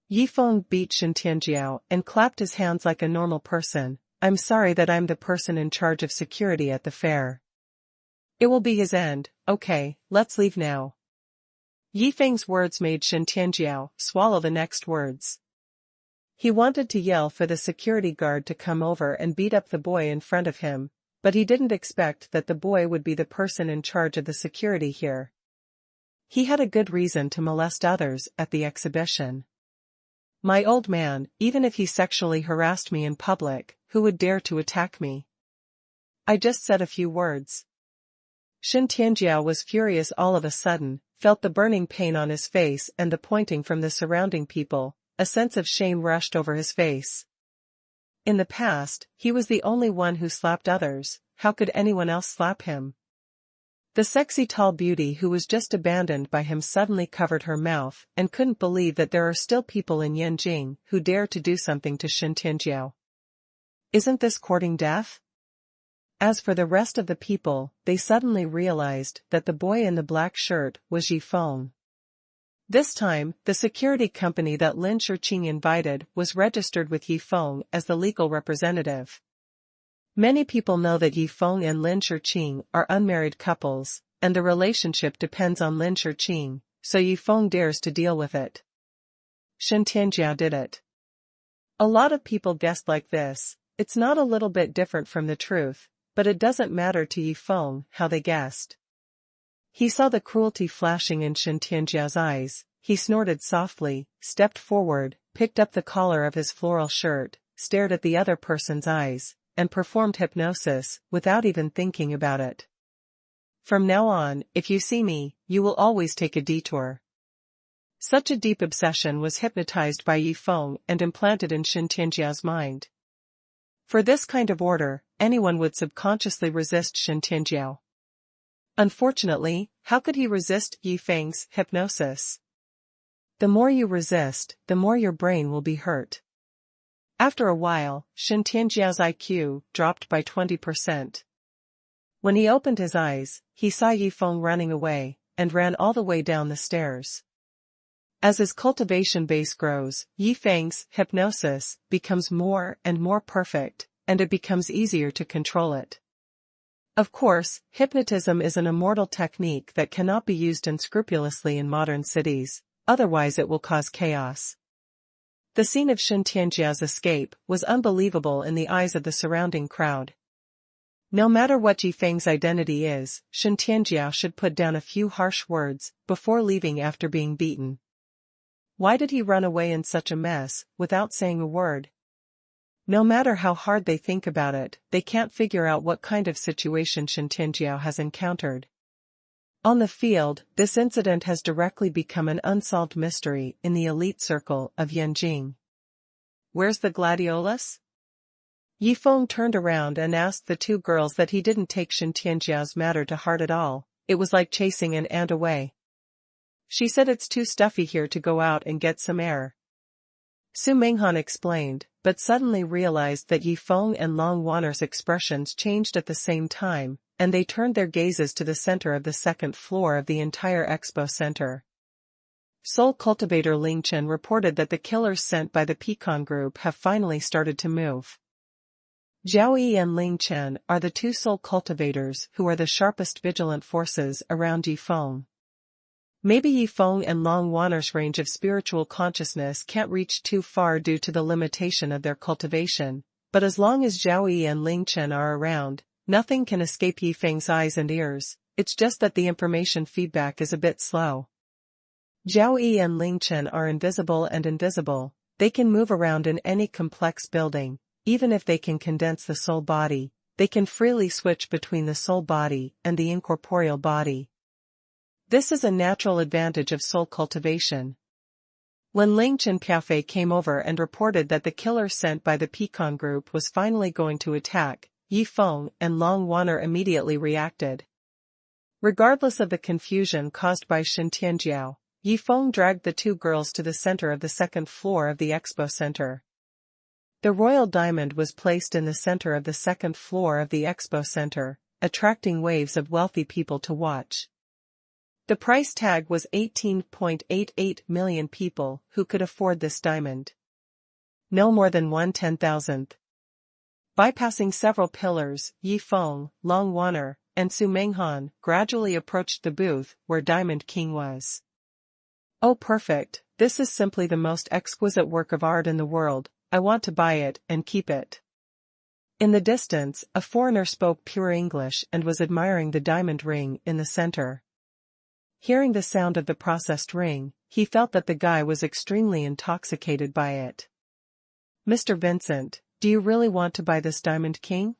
Yi Feng beat Shen Tianjiao and clapped his hands like a normal person. I'm sorry that I'm the person in charge of security at the fair. It will be his end. Okay, let's leave now. Yi Feng's words made Shen Tianjiao swallow the next words. He wanted to yell for the security guard to come over and beat up the boy in front of him, but he didn't expect that the boy would be the person in charge of the security here. He had a good reason to molest others at the exhibition. My old man, even if he sexually harassed me in public, who would dare to attack me? I just said a few words. Shen Tianjiao was furious all of a sudden, felt the burning pain on his face and the pointing from the surrounding people. A sense of shame rushed over his face. In the past, he was the only one who slapped others. How could anyone else slap him? The sexy tall beauty who was just abandoned by him suddenly covered her mouth and couldn't believe that there are still people in Yanjing who dare to do something to Shen Tianjiao. Isn't this courting death? As for the rest of the people, they suddenly realized that the boy in the black shirt was Yi Feng. This time, the security company that Lin Shiqing invited was registered with Yi Feng as the legal representative. Many people know that Yi Feng and Lin Shiqing are unmarried couples, and the relationship depends on Lin Shiqing, so Yi Feng dares to deal with it. Shen Tianjiao did it. A lot of people guessed like this. It's not a little bit different from the truth, but it doesn't matter to Yi Feng how they guessed. He saw the cruelty flashing in Shen Tianjiao's eyes, he snorted softly, stepped forward, picked up the collar of his floral shirt, stared at the other person's eyes, and performed hypnosis, without even thinking about it. From now on, if you see me, you will always take a detour. Such a deep obsession was hypnotized by Yi Feng and implanted in Shen Tianjiao's mind. For this kind of order, anyone would subconsciously resist Shen Tianjiao. Unfortunately, how could he resist Yi Feng's hypnosis? The more you resist, the more your brain will be hurt. After a while, Shen Tianjiao's IQ dropped by 20%. When he opened his eyes, he saw Yi Feng running away, and ran all the way down the stairs. As his cultivation base grows, Yi Feng's hypnosis becomes more and more perfect, and it becomes easier to control it. Of course, hypnotism is an immortal technique that cannot be used unscrupulously in modern cities, otherwise it will cause chaos. The scene of Shen Tianjiao's escape was unbelievable in the eyes of the surrounding crowd. No matter what Yi Feng's identity is, Shen Tianjiao should put down a few harsh words before leaving after being beaten. Why did he run away in such a mess, without saying a word? No matter how hard they think about it, they can't figure out what kind of situation Shen Tianjiao has encountered. On the field, this incident has directly become an unsolved mystery in the elite circle of Yanjing. Where's the gladiolus? Yi Feng turned around and asked the two girls that he didn't take Shen Tianjiao's matter to heart at all. It was like chasing an ant away. She said it's too stuffy here to go out and get some air. Su Menghan explained, but suddenly realized that Yi Feng and Long Wanner's expressions changed at the same time, and they turned their gazes to the center of the second floor of the entire expo center. Soul cultivator Ling Chen reported that the killers sent by the Pecan group have finally started to move. Zhao Yi and Ling Chen are the two soul cultivators who are the sharpest vigilant forces around Yi Feng. Maybe Yi Feng and Long Wanner's range of spiritual consciousness can't reach too far due to the limitation of their cultivation, but as long as Zhao Yi and Ling Chen are around, nothing can escape Yi Feng's eyes and ears. It's just that the information feedback is a bit slow. Zhao Yi and Ling Chen are invisible and invisible. They can move around in any complex building, even if they can condense the soul body. They can freely switch between the soul body and the incorporeal body. This is a natural advantage of soul cultivation. When Ling Chen Piafei came over and reported that the killer sent by the Pecan group was finally going to attack, Yi Feng and Long Wanner immediately reacted. Regardless of the confusion caused by Shen Tianjiao, Yi Feng dragged the two girls to the center of the second floor of the expo center. The royal diamond was placed in the center of the second floor of the expo center, attracting waves of wealthy people to watch. The price tag was 18.88 million people who could afford this diamond. No more than 1/10,000th. Bypassing several pillars, Yi Feng, Long Wanner, and Su Menghan gradually approached the booth where Diamond King was. Oh perfect, this is simply the most exquisite work of art in the world. I want to buy it and keep it. In the distance, a foreigner spoke pure English and was admiring the diamond ring in the center. Hearing the sound of the processed ring, he felt that the guy was extremely intoxicated by it. Mr. Vincent, do you really want to buy this Diamond King?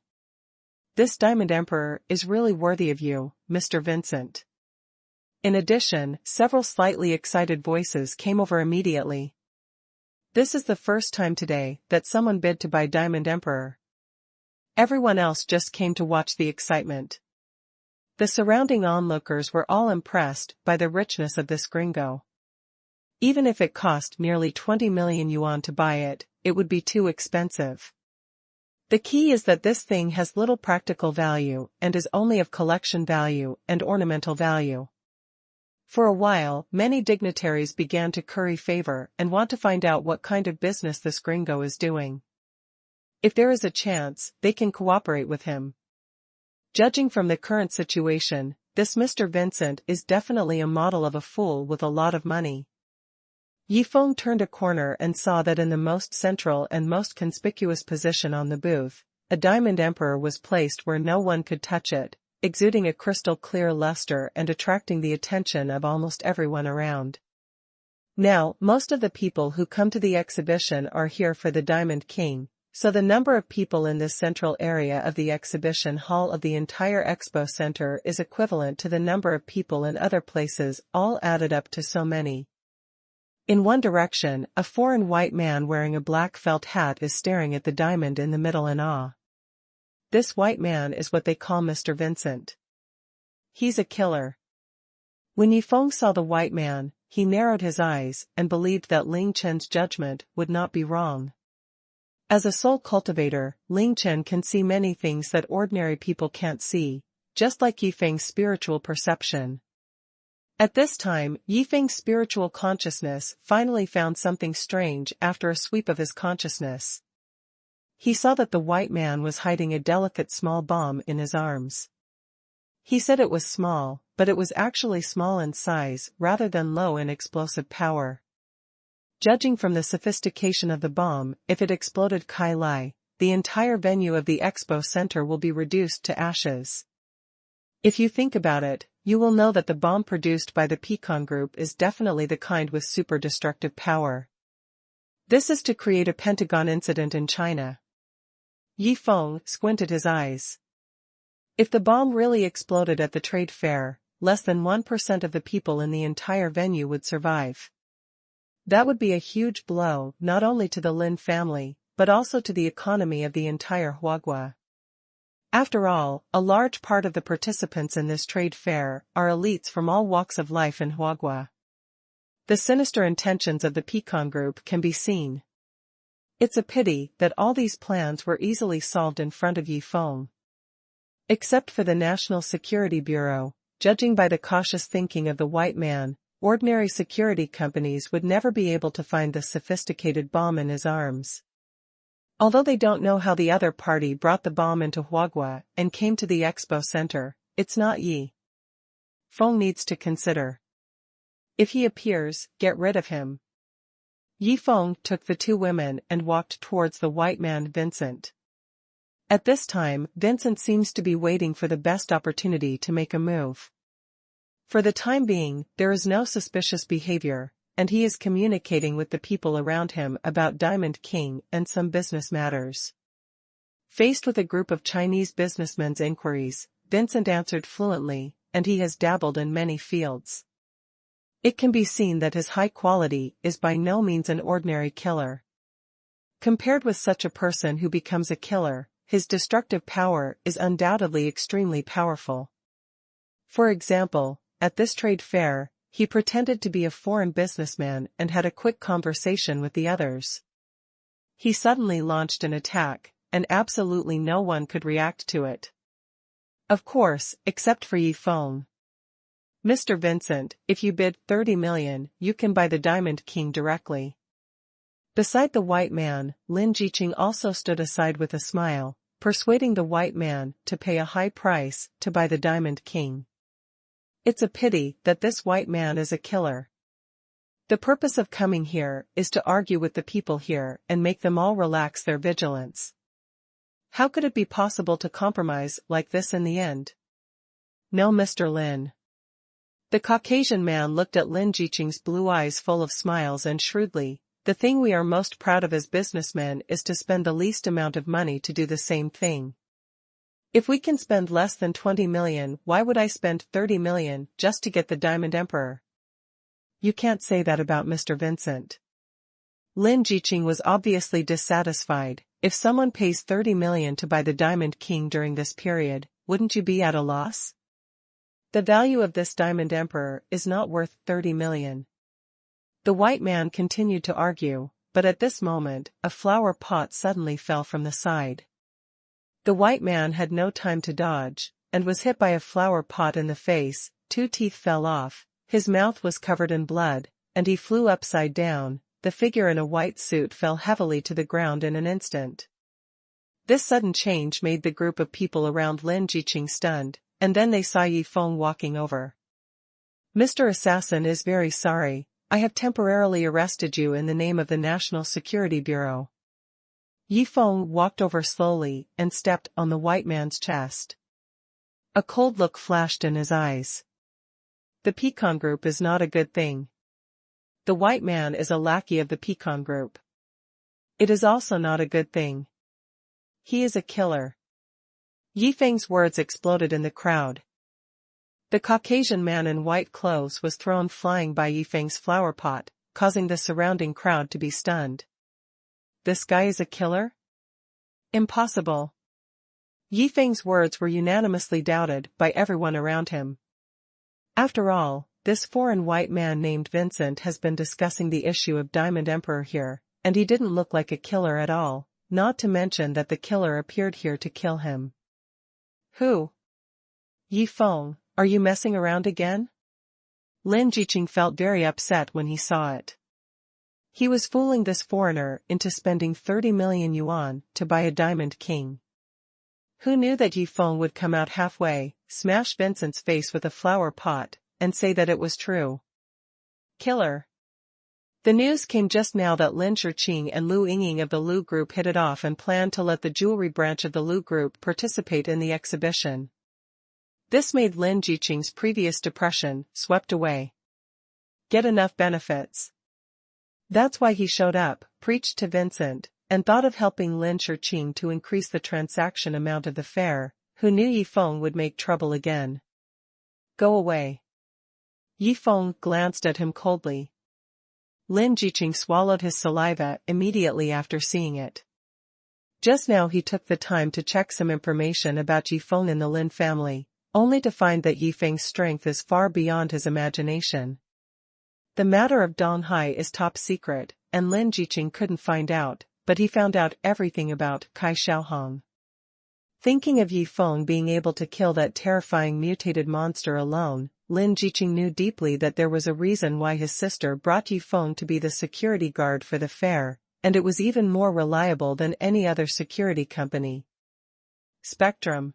This Diamond Emperor is really worthy of you, Mr. Vincent. In addition, several slightly excited voices came over immediately. This is the first time today that someone bid to buy Diamond Emperor. Everyone else just came to watch the excitement. The surrounding onlookers were all impressed by the richness of this gringo. Even if it cost nearly 20 million yuan to buy it, it would be too expensive. The key is that this thing has little practical value and is only of collection value and ornamental value. For a while, many dignitaries began to curry favor and want to find out what kind of business this gringo is doing. If there is a chance, they can cooperate with him. Judging from the current situation, this Mr. Vincent is definitely a model of a fool with a lot of money. Yi Feng turned a corner and saw that in the most central and most conspicuous position on the booth, a Diamond Emperor was placed where no one could touch it, exuding a crystal-clear luster and attracting the attention of almost everyone around. Now, most of the people who come to the exhibition are here for the Diamond King, So the number of people in this central area of the exhibition hall of the entire expo center is equivalent to the number of people in other places, all added up to so many. In one direction, a foreign white man wearing a black felt hat is staring at the diamond in the middle in awe. This white man is what they call Mr. Vincent. He's a killer. When Yifeng saw the white man, he narrowed his eyes and believed that Ling Chen's judgment would not be wrong. As a soul cultivator, Ling Chen can see many things that ordinary people can't see, just like Yifeng's spiritual perception. At this time, Yifeng's spiritual consciousness finally found something strange after a sweep of his consciousness. He saw that the white man was hiding a delicate small bomb in his arms. He said it was small, but it was actually small in size rather than low in explosive power. Judging from the sophistication of the bomb, if it exploded Kai Lai, the entire venue of the expo center will be reduced to ashes. If you think about it, you will know that the bomb produced by the Pecan Group is definitely the kind with super destructive power. This is to create a Pentagon incident in China. Yifeng squinted his eyes. If the bomb really exploded at the trade fair, less than 1% of the people in the entire venue would survive. That would be a huge blow not only to the Lin family, but also to the economy of the entire Huagua. After all, a large part of the participants in this trade fair are elites from all walks of life in Huagua. The sinister intentions of the Pecan Group can be seen. It's a pity that all these plans were easily solved in front of Yifeng. Except for the National Security Bureau, judging by the cautious thinking of the white man, ordinary security companies would never be able to find the sophisticated bomb in his arms. Although they don't know how the other party brought the bomb into Huagua and came to the expo center, it's not Yi Feng needs to consider. If he appears, get rid of him. Yifeng took the two women and walked towards the white man Vincent. At this time, Vincent seems to be waiting for the best opportunity to make a move. For the time being, there is no suspicious behavior, and he is communicating with the people around him about Diamond King and some business matters. Faced with a group of Chinese businessmen's inquiries, Vincent answered fluently, and he has dabbled in many fields. It can be seen that his high quality is by no means an ordinary killer. Compared with such a person who becomes a killer, his destructive power is undoubtedly extremely powerful. For example, at this trade fair, he pretended to be a foreign businessman and had a quick conversation with the others. He suddenly launched an attack, and absolutely no one could react to it. Of course, except for Yifeng. Mr. Vincent, if you bid 30 million, you can buy the Diamond King directly. Beside the white man, Lin Jiqing also stood aside with a smile, persuading the white man to pay a high price to buy the Diamond King. It's a pity that this white man is a killer. The purpose of coming here is to argue with the people here and make them all relax their vigilance. How could it be possible to compromise like this in the end? No, Mr. Lin. The Caucasian man looked at Lin Jiqing's blue eyes full of smiles and shrewdly, the thing we are most proud of as businessmen is to spend the least amount of money to do the same thing. If we can spend less than 20 million, why would I spend 30 million just to get the Diamond Emperor? You can't say that about Mr. Vincent. Lin Jiqing was obviously dissatisfied. If someone pays 30 million to buy the Diamond King during this period, wouldn't you be at a loss? The value of this Diamond Emperor is not worth 30 million. The white man continued to argue, but at this moment, a flower pot suddenly fell from the side. The white man had no time to dodge, and was hit by a flower pot in the face. 2 teeth fell off, his mouth was covered in blood, and he flew upside down. The figure in a white suit fell heavily to the ground in an instant. This sudden change made the group of people around Lin Jiqing stunned, and then they saw Yifeng walking over. Mr. Assassin is very sorry, I have temporarily arrested you in the name of the National Security Bureau. Yifeng walked over slowly and stepped on the white man's chest. A cold look flashed in his eyes. The Pecan Group is not a good thing. The white man is a lackey of the Pecan Group. It is also not a good thing. He is a killer. Yi Feng's words exploded in the crowd. The Caucasian man in white clothes was thrown flying by Yi Feng's flower pot, causing the surrounding crowd to be stunned. This guy is a killer? Impossible. Yi Feng's words were unanimously doubted by everyone around him. After all, this foreign white man named Vincent has been discussing the issue of Diamond Emperor here, and he didn't look like a killer at all, not to mention that the killer appeared here to kill him. Who? Yi Feng, are you messing around again? Lin Jiqing felt very upset when he saw it. He was fooling this foreigner into spending 30 million yuan to buy a Diamond King. Who knew that Yi Feng would come out halfway, smash Vincent's face with a flower pot, and say that it was true? Killer. The news came just now that Lin Shiqing and Lu Yingying of the Lu Group hit it off and planned to let the jewelry branch of the Lu Group participate in the exhibition. This made Lin Jiqing's previous depression swept away. Get enough benefits. That's why he showed up, preached to Vincent, and thought of helping Lin Shiqing to increase the transaction amount of the fair, who knew Yi Feng would make trouble again. Go away. Yi Feng glanced at him coldly. Lin Jiqing swallowed his saliva immediately after seeing it. Just now he took the time to check some information about Yi Feng and the Lin family, only to find that Yi Feng's strength is far beyond his imagination. The matter of Dong Hai is top secret, and Lin Jiqing couldn't find out, but he found out everything about Kai Xiaohong. Thinking of Yi Feng being able to kill that terrifying mutated monster alone, Lin Jiqing knew deeply that there was a reason why his sister brought Yi Feng to be the security guard for the fair, and it was even more reliable than any other security company. Spectrum.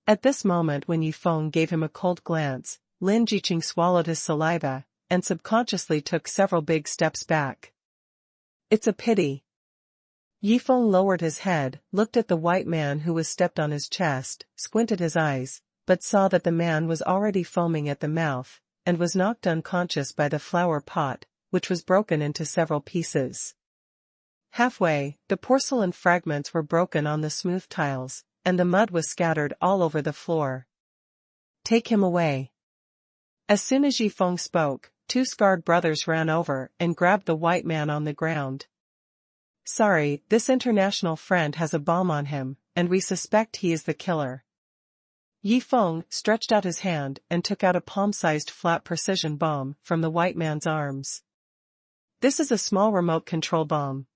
At this moment when Yi Feng gave him a cold glance, Lin Jiqing swallowed his saliva, and subconsciously took several big steps back. It's a pity. Yi Feng lowered his head, looked at the white man who was stepped on his chest, squinted his eyes, but saw that the man was already foaming at the mouth, and was knocked unconscious by the flower pot, which was broken into several pieces. Halfway, the porcelain fragments were broken on the smooth tiles, and the mud was scattered all over the floor. Take him away. As soon as Yi Feng spoke, two scarred brothers ran over and grabbed the white man on the ground. Sorry, this international friend has a bomb on him, and we suspect he is the killer. Yi Feng stretched out his hand and took out a palm-sized flat precision bomb from the white man's arms. This is a small remote control bomb.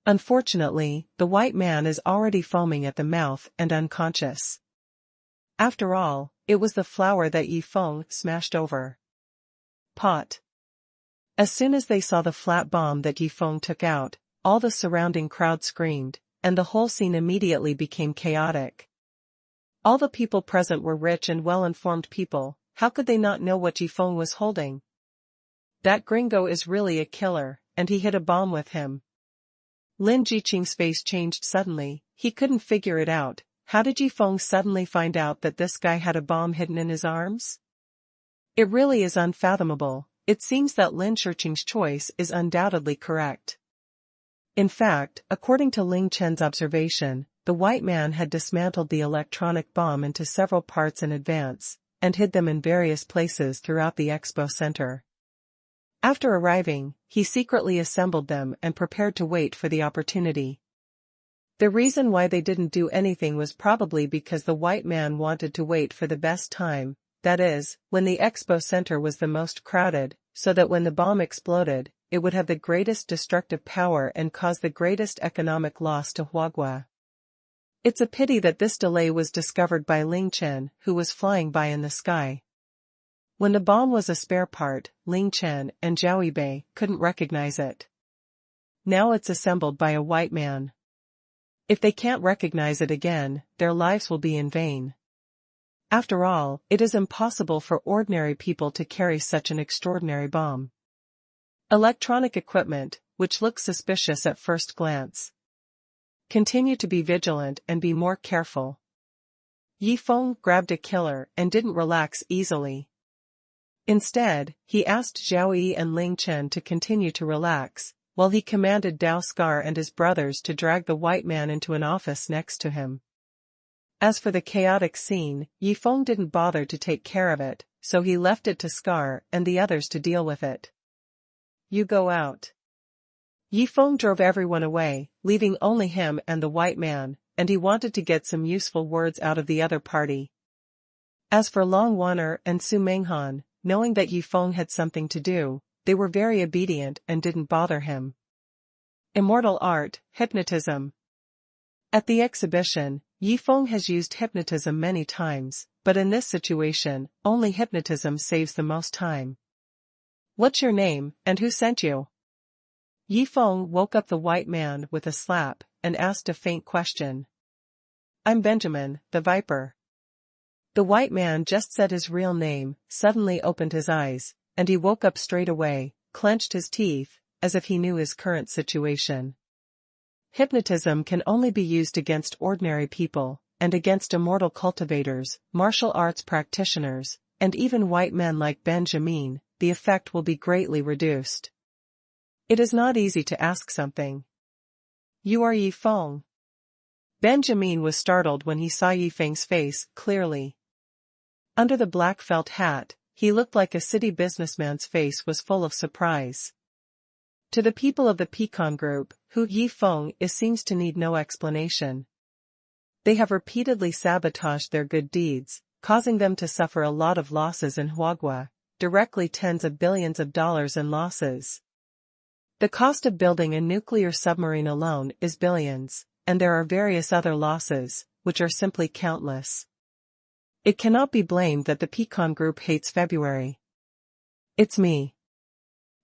Unfortunately, the white man is already foaming at the mouth and unconscious. After all, it was the flower that Yi Feng smashed over. Pot. As soon as they saw the flat bomb that Yi Feng took out, all the surrounding crowd screamed, and the whole scene immediately became chaotic. All the people present were rich and well-informed people. How could they not know what Yi Feng was holding? That gringo is really a killer, and he hid a bomb with him. Lin Jiqing's face changed suddenly. He couldn't figure it out. How did Yi Feng suddenly find out that this guy had a bomb hidden in his arms? It really is unfathomable. It seems that Lin Shiqing's choice is undoubtedly correct. In fact, according to Ling Chen's observation, the white man had dismantled the electronic bomb into several parts in advance, and hid them in various places throughout the expo center. After arriving, he secretly assembled them and prepared to wait for the opportunity. The reason why they didn't do anything was probably because the white man wanted to wait for the best time, that is, when the expo center was the most crowded, so that when the bomb exploded, it would have the greatest destructive power and cause the greatest economic loss to Huagua. It's a pity that this delay was discovered by Ling Chen, who was flying by in the sky. When the bomb was a spare part, Ling Chen and Zhao Yibei couldn't recognize it. Now it's assembled by a white man. If they can't recognize it again, their lives will be in vain. After all, it is impossible for ordinary people to carry such an extraordinary bomb. Electronic equipment, which looks suspicious at first glance. Continue to be vigilant and be more careful. Yi Feng grabbed a killer and didn't relax easily. Instead, he asked Zhao Yi and Ling Chen to continue to relax, while he commanded Dao Scar and his brothers to drag the white man into an office next to him. As for the chaotic scene, Yi Feng didn't bother to take care of it, so he left it to Scar and the others to deal with it. You go out. Yi Feng drove everyone away, leaving only him and the white man, and he wanted to get some useful words out of the other party. As for Long Wan'er and Su Menghan, knowing that Yi Feng had something to do, they were very obedient and didn't bother him. Immortal art, hypnotism. At the exhibition, Yi Feng has used hypnotism many times, but in this situation, only hypnotism saves the most time. What's your name, and who sent you? Yi Feng woke up the white man with a slap, and asked a faint question. I'm Benjamin, the Viper. The white man just said his real name, suddenly opened his eyes, and he woke up straight away, clenched his teeth, as if he knew his current situation. Hypnotism can only be used against ordinary people, and against immortal cultivators, martial arts practitioners, and even white men like Benjamin, the effect will be greatly reduced. It is not easy to ask something. You are Yi Feng. Benjamin was startled when he saw Yi Feng's face clearly. Under the black felt hat, he looked like a city businessman's face was full of surprise. To the people of the Pecan group, who Yi Feng is seems to need no explanation. They have repeatedly sabotaged their good deeds, causing them to suffer a lot of losses in Huagua, directly tens of billions of dollars in losses. The cost of building a nuclear submarine alone is billions, and there are various other losses, which are simply countless. It cannot be blamed that the Pecan group hates February. It's me.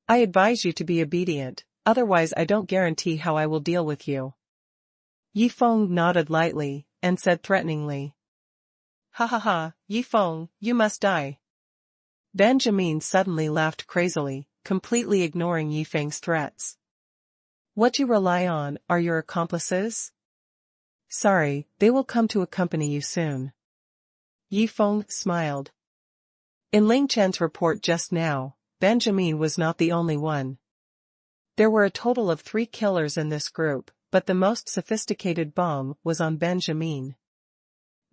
I advise you to be obedient, otherwise I don't guarantee how I will deal with you. Yi Feng nodded lightly, and said threateningly. Ha ha ha, Yi Feng, you must die. Benjamin suddenly laughed crazily, completely ignoring Yi Feng's threats. What you rely on are your accomplices? Sorry, they will come to accompany you soon. Yi Feng smiled. In Ling Chen's report just now, Benjamin was not the only one. There were a total of 3 killers in this group, but the most sophisticated bomb was on Benjamin.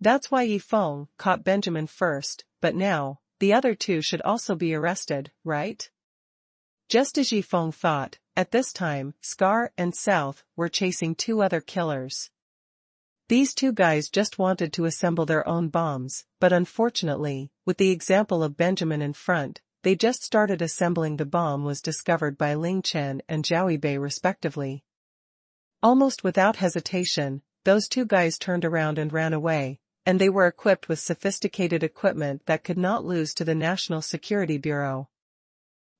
That's why Yi Feng caught Benjamin first, but now, the other 2 should also be arrested, right? Just as Yi Feng thought, at this time, Scar and South were chasing 2 other killers. These 2 guys just wanted to assemble their own bombs, but unfortunately, with the example of Benjamin in front, they just started assembling the bomb was discovered by Ling Chen and Zhao Bei respectively. Almost without hesitation, those 2 guys turned around and ran away, and they were equipped with sophisticated equipment that could not lose to the National Security Bureau.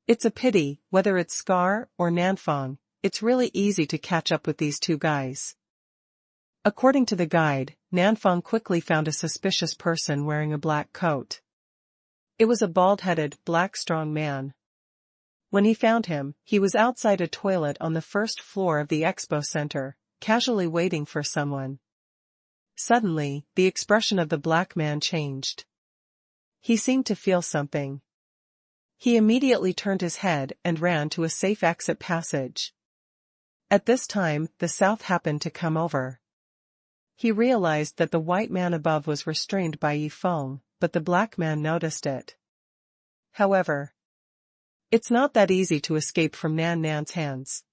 It's a pity, whether it's Scar or Nanfang, it's really easy to catch up with these 2 guys. According to the guide, Nanfang quickly found a suspicious person wearing a black coat. It was a bald-headed, black strong man. When he found him, he was outside a toilet on the first floor of the expo center, casually waiting for someone. Suddenly, the expression of the black man changed. He seemed to feel something. He immediately turned his head and ran to a safe exit passage. At this time, the South happened to come over. He realized that the white man above was restrained by Yi Feng, but the black man noticed it. However, it's not that easy to escape from Nan's hands.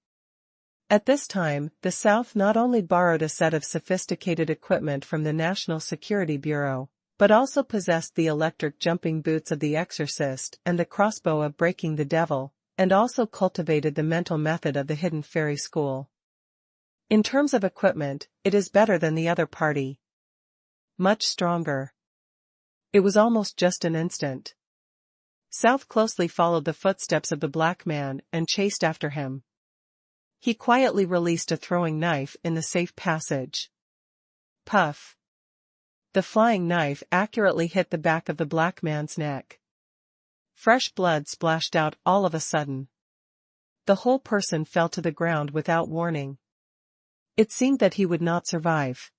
At this time, the South not only borrowed a set of sophisticated equipment from the National Security Bureau, but also possessed the electric jumping boots of the exorcist and the crossbow of breaking the devil, and also cultivated the mental method of the hidden fairy school. In terms of equipment, it is better than the other party. Much stronger. It was almost just an instant. South closely followed the footsteps of the black man and chased after him. He quietly released a throwing knife in the safe passage. Puff. The flying knife accurately hit the back of the black man's neck. Fresh blood splashed out all of a sudden. The whole person fell to the ground without warning. It seemed that he would not survive.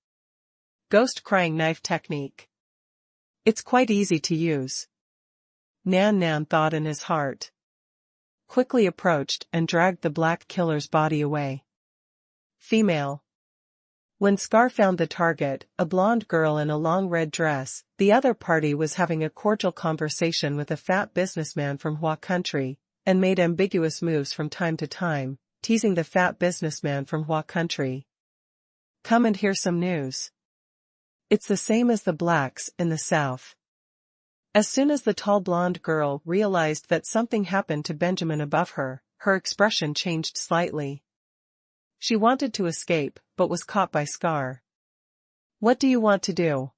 Ghost crying knife technique. It's quite easy to use. Nan thought in his heart. quickly approached and dragged the black killer's body away. Female. When Scar found the target, a blonde girl in a long red dress, the other party was having a cordial conversation with a fat businessman from Hua country, and made ambiguous moves from time to time, teasing the fat businessman from Hua country. Come and hear some news. It's the same as the blacks in the south. As soon as the tall blonde girl realized that something happened to Benjamin above her, her expression changed slightly. She wanted to escape, but was caught by Scar. What do you want to do?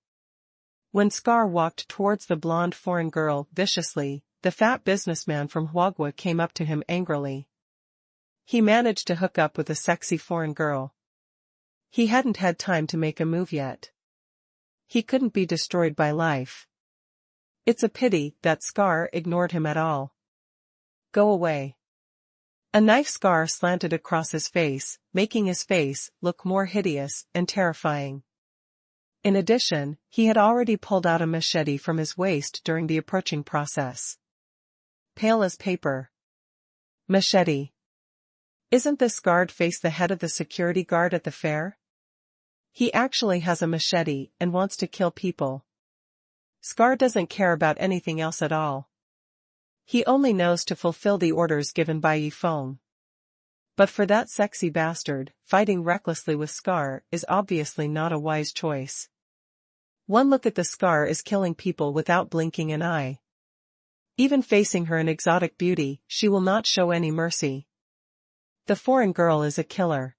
When Scar walked towards the blonde foreign girl viciously, the fat businessman from Huagua came up to him angrily. He managed to hook up with a sexy foreign girl. He hadn't had time to make a move yet. He couldn't be destroyed by life. It's a pity that Scar ignored him at all. Go away. A knife scar slanted across his face, making his face look more hideous and terrifying. In addition, he had already pulled out a machete from his waist during the approaching process. Pale as paper. Machete. Isn't this scarred face the head of the security guard at the fair? He actually has a machete and wants to kill people. Scar doesn't care about anything else at all. He only knows to fulfill the orders given by Yifeng. But for that sexy bastard, fighting recklessly with Scar is obviously not a wise choice. One look at the Scar is killing people without blinking an eye. Even facing her an exotic beauty, she will not show any mercy. The foreign girl is a killer.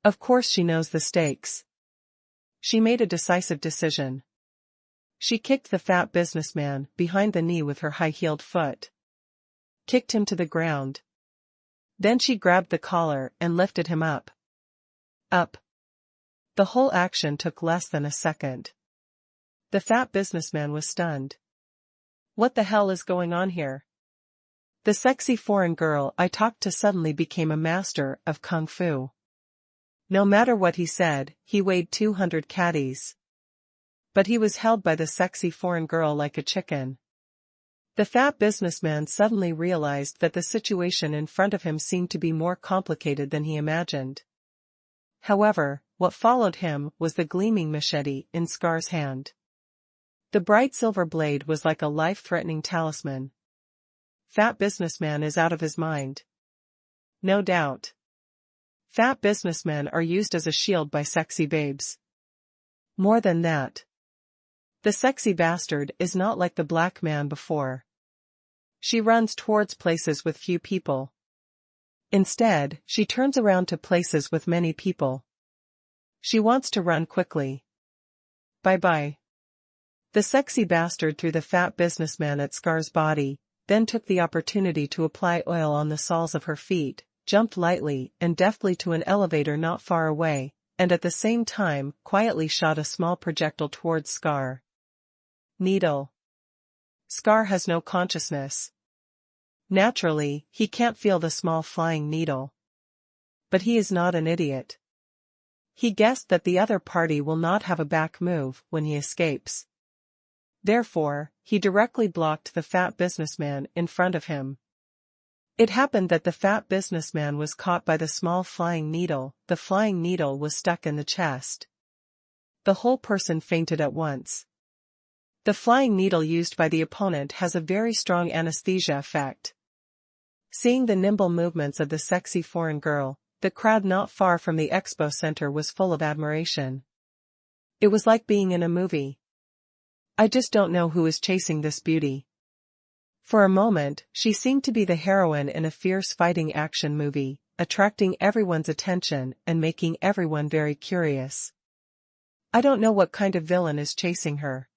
Of course she knows the stakes. She made a decisive decision. She kicked the fat businessman behind the knee with her high-heeled foot. Kicked him to the ground. Then she grabbed the collar and lifted him up. Up. The whole action took less than a second. The fat businessman was stunned. What the hell is going on here? The sexy foreign girl I talked to suddenly became a master of kung fu. No matter what he said, he weighed 200 caddies. But he was held by the sexy foreign girl like a chicken. The fat businessman suddenly realized that the situation in front of him seemed to be more complicated than he imagined. However, what followed him was the gleaming machete in Scar's hand. The bright silver blade was like a life-threatening talisman. Fat businessman is out of his mind. No doubt. Fat businessmen are used as a shield by sexy babes. More than that. The sexy bastard is not like the black man before. She runs towards places with few people. Instead, she turns around to places with many people. She wants to run quickly. Bye-bye. The sexy bastard threw the fat businessman at Scar's body, then took the opportunity to apply oil on the soles of her feet, jumped lightly and deftly to an elevator not far away, and at the same time quietly shot a small projectile towards Scar. Needle. Scar has no consciousness. Naturally, he can't feel the small flying needle. But he is not an idiot. He guessed that the other party will not have a back move when he escapes. Therefore, he directly blocked the fat businessman in front of him. It happened that the fat businessman was caught by the small flying needle. The flying needle was stuck in the chest. The whole person fainted at once. The flying needle used by the opponent has a very strong anesthesia effect. Seeing the nimble movements of the sexy foreign girl, the crowd not far from the expo center was full of admiration. It was like being in a movie. I just don't know who is chasing this beauty. For a moment, she seemed to be the heroine in a fierce fighting action movie, attracting everyone's attention and making everyone very curious. I don't know what kind of villain is chasing her.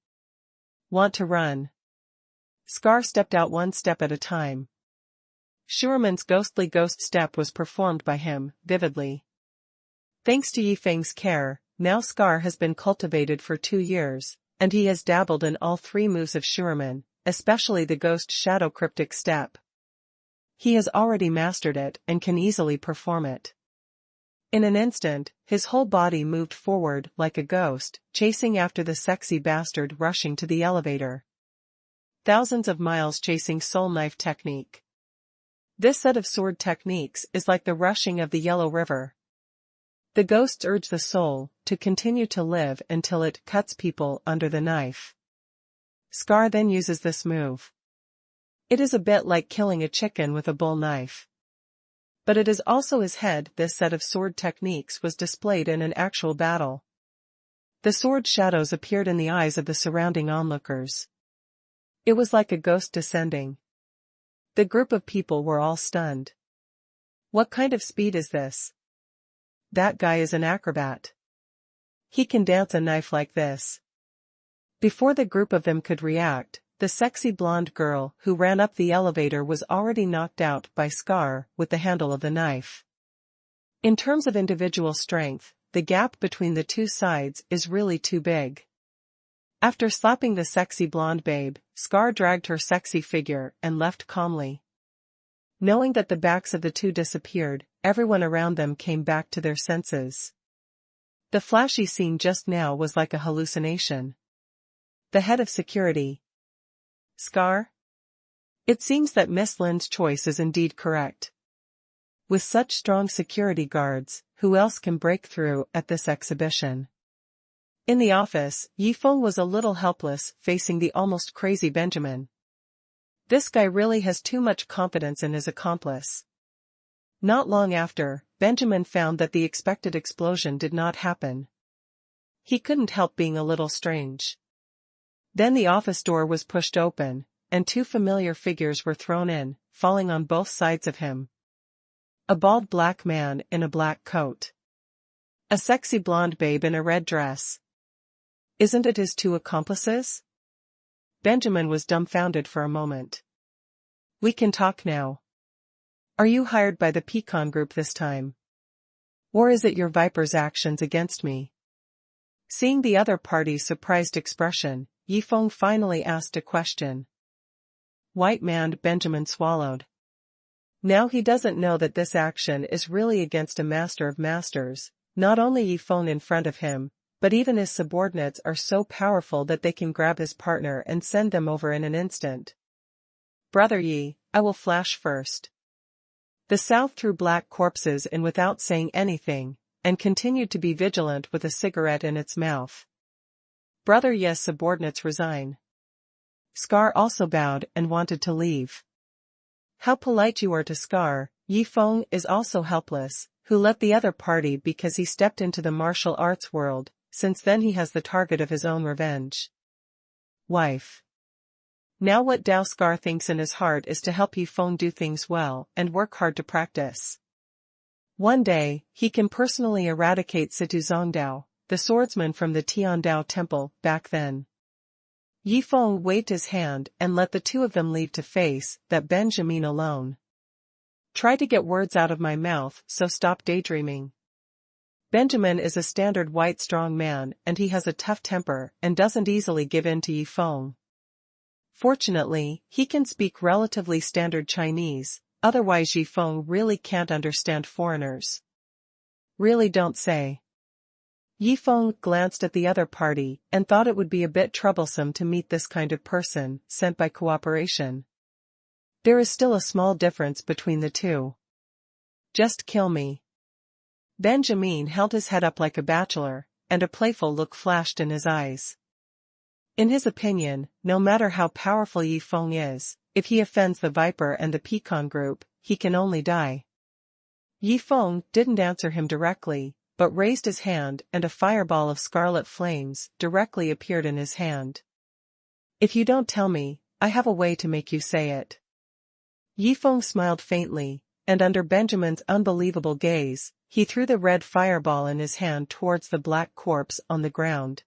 Want to run? Scar stepped out one step at a time. Schuermann's ghostly ghost step was performed by him, vividly. Thanks to Yifeng's care, now Scar has been cultivated for 2 years, and he has dabbled in all 3 moves of Schuermann, especially the ghost shadow cryptic step. He has already mastered it and can easily perform it. In an instant, his whole body moved forward like a ghost, chasing after the sexy bastard rushing to the elevator. Thousands of miles chasing soul knife technique. This set of sword techniques is like the rushing of the Yellow River. The ghosts urge the soul to continue to live until it cuts people under the knife. Scar then uses this move. It is a bit like killing a chicken with a bull knife. But it is also his head. This set of sword techniques was displayed in an actual battle. The sword shadows appeared in the eyes of the surrounding onlookers. It was like a ghost descending. The group of people were all stunned. What kind of speed is this? That guy is an acrobat. He can dance a knife like this. Before the group of them could react, the sexy blonde girl who ran up the elevator was already knocked out by Scar with the handle of the knife. In terms of individual strength, the gap between the two sides is really too big. After slapping the sexy blonde babe, Scar dragged her sexy figure and left calmly. Knowing that the backs of the two disappeared, everyone around them came back to their senses. The flashy scene just now was like a hallucination. The head of security. Scar? It seems that Miss Lin's choice is indeed correct. With such strong security guards, who else can break through at this exhibition? In the office, Yifeng was a little helpless, facing the almost crazy Benjamin. This guy really has too much confidence in his accomplice. Not long after, Benjamin found that the expected explosion did not happen. He couldn't help being a little strange. Then the office door was pushed open, and two familiar figures were thrown in, falling on both sides of him. A bald black man in a black coat. A sexy blonde babe in a red dress. Isn't it his two accomplices? Benjamin was dumbfounded for a moment. We can talk now. Are you hired by the Pecan Group this time? Or is it your Viper's actions against me? Seeing the other party's surprised expression, Yifeng finally asked a question. White man. Benjamin swallowed. Now he doesn't know that this action is really against a master of masters. Not only Yifeng in front of him, but even his subordinates are so powerful that they can grab his partner and send them over in an instant. Brother Yi, I will flash first. The South threw black corpses in without saying anything, and continued to be vigilant with a cigarette in its mouth. Brother Yi's subordinates resign. Scar also bowed and wanted to leave. How polite you are to Scar. Yifeng is also helpless, who left the other party because he stepped into the martial arts world. Since then he has the target of his own revenge. Wife. Now what Dao Scar thinks in his heart is to help Yifeng do things well and work hard to practice. One day, he can personally eradicate Situ Zongdao, the swordsman from the Tiandao temple, back then. Yifeng waved his hand and let the two of them leave to face that Benjamin alone. Try to get words out of my mouth, so stop daydreaming. Benjamin is a standard white strong man and he has a tough temper and doesn't easily give in to Yifeng. Fortunately, he can speak relatively standard Chinese, otherwise Yifeng really can't understand foreigners. Really don't say. Yifeng glanced at the other party and thought it would be a bit troublesome to meet this kind of person sent by cooperation. There is still a small difference between the two. Just kill me. Benjamin held his head up like a bachelor, and a playful look flashed in his eyes. In his opinion, no matter how powerful Yifeng is, if he offends the Viper and the Pecan Group, he can only die. Yifeng didn't answer him directly, but raised his hand and a fireball of scarlet flames directly appeared in his hand. If you don't tell me, I have a way to make you say it. Yifeng smiled faintly, and under Benjamin's unbelievable gaze, he threw the red fireball in his hand towards the black corpse on the ground.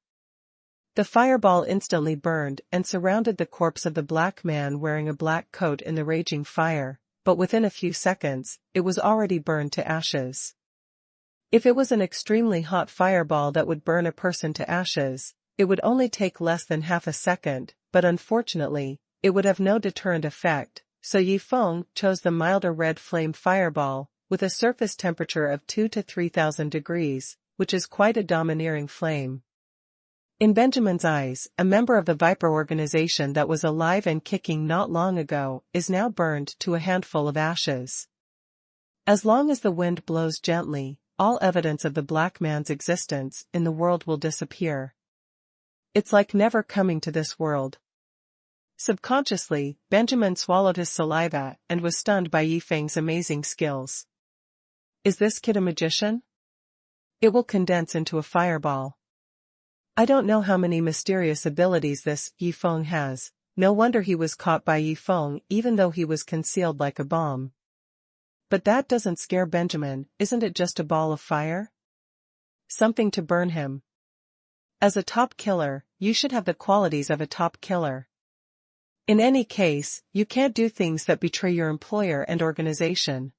The fireball instantly burned and surrounded the corpse of the black man wearing a black coat in the raging fire, but within a few seconds, it was already burned to ashes. If it was an extremely hot fireball that would burn a person to ashes, it would only take less than half a second, but unfortunately, it would have no deterrent effect, so Yifeng chose the milder red flame fireball, with a surface temperature of 2,000 to 3,000 degrees, which is quite a domineering flame. In Benjamin's eyes, a member of the Viper organization that was alive and kicking not long ago is now burned to a handful of ashes. As long as the wind blows gently, all evidence of the black man's existence in the world will disappear. It's like never coming to this world. Subconsciously, Benjamin swallowed his saliva and was stunned by Yifeng's amazing skills. Is this kid a magician? It will condense into a fireball. I don't know how many mysterious abilities this Yifeng has. No wonder he was caught by Yifeng even though he was concealed like a bomb. But that doesn't scare Benjamin, isn't it just a ball of fire? Something to burn him. As a top killer, you should have the qualities of a top killer. In any case, you can't do things that betray your employer and organization.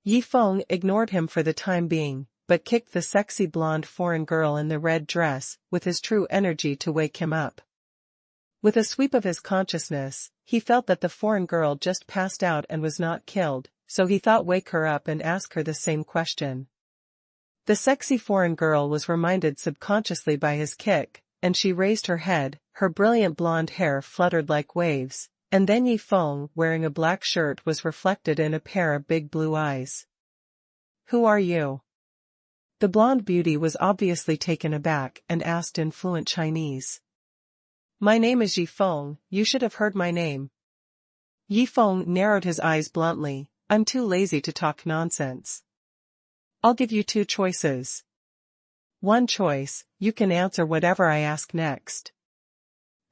Yifeng ignored him for the time being, but kicked the sexy blonde foreign girl in the red dress with his true energy to wake him up. With a sweep of his consciousness, he felt that the foreign girl just passed out and was not killed, so he thought wake her up and ask her the same question. The sexy foreign girl was reminded subconsciously by his kick, and she raised her head, her brilliant blonde hair fluttered like waves, and then Yifeng, wearing a black shirt, was reflected in a pair of big blue eyes. Who are you? The blonde beauty was obviously taken aback and asked in fluent Chinese. My name is Yifeng, you should have heard my name. Yifeng narrowed his eyes bluntly, I'm too lazy to talk nonsense. I'll give you two choices. One choice, you can answer whatever I ask next.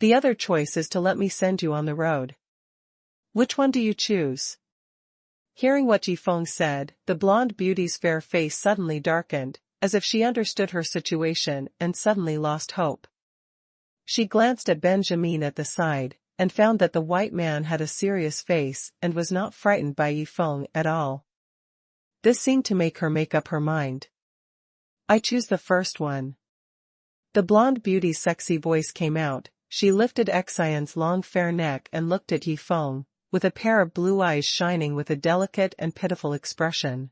The other choice is to let me send you on the road. Which one do you choose? Hearing what Yifeng said, the blonde beauty's fair face suddenly darkened, as if she understood her situation and suddenly lost hope. She glanced at Benjamin at the side, and found that the white man had a serious face and was not frightened by Yifeng at all. This seemed to make her make up her mind. I choose the first one. The blonde beauty's sexy voice came out. She lifted Xian's long fair neck and looked at Yifeng, with a pair of blue eyes shining with a delicate and pitiful expression.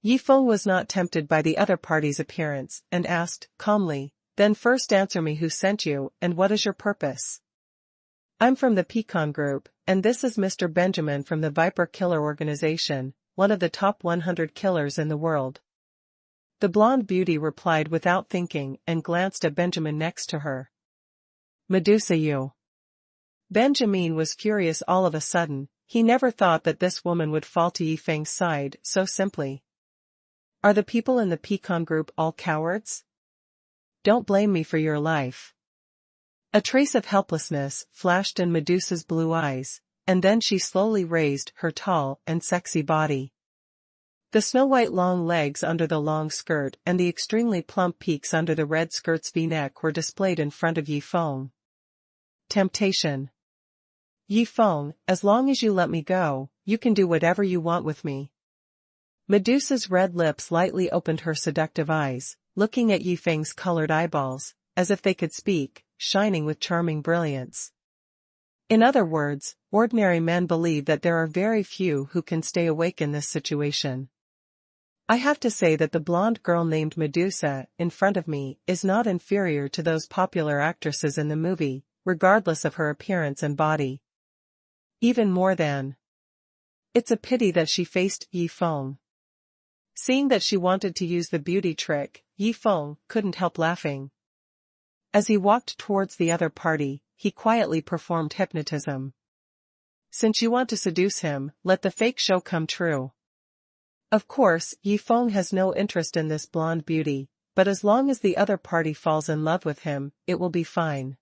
Yifeng was not tempted by the other party's appearance and asked, calmly, then first answer me who sent you and what is your purpose? I'm from the Pecan Group, and this is Mr. Benjamin from the Viper Killer Organization, one of the top 100 killers in the world. The blonde beauty replied without thinking and glanced at Benjamin next to her. Medusa you. Benjamin was furious all of a sudden. He never thought that this woman would fall to Yifeng's side so simply. Are the people in the Pecan Group all cowards? Don't blame me for your life. A trace of helplessness flashed in Medusa's blue eyes, and then she slowly raised her tall and sexy body. The snow-white long legs under the long skirt and the extremely plump peaks under the red skirt's V-neck were displayed in front of Yifeng. Temptation. Yifeng, as long as you let me go, you can do whatever you want with me. Medusa's red lips lightly opened her seductive eyes, looking at Yifeng's colored eyeballs, as if they could speak, shining with charming brilliance. In other words, ordinary men believe that there are very few who can stay awake in this situation. I have to say that the blonde girl named Medusa, in front of me, is not inferior to those popular actresses in the movie, regardless of her appearance and body. Even more than. It's a pity that she faced Yifeng. Seeing that she wanted to use the beauty trick, Yifeng couldn't help laughing. As he walked towards the other party, he quietly performed hypnotism. Since you want to seduce him, let the fake show come true. Of course, Yifeng has no interest in this blonde beauty, but as long as the other party falls in love with him, it will be fine.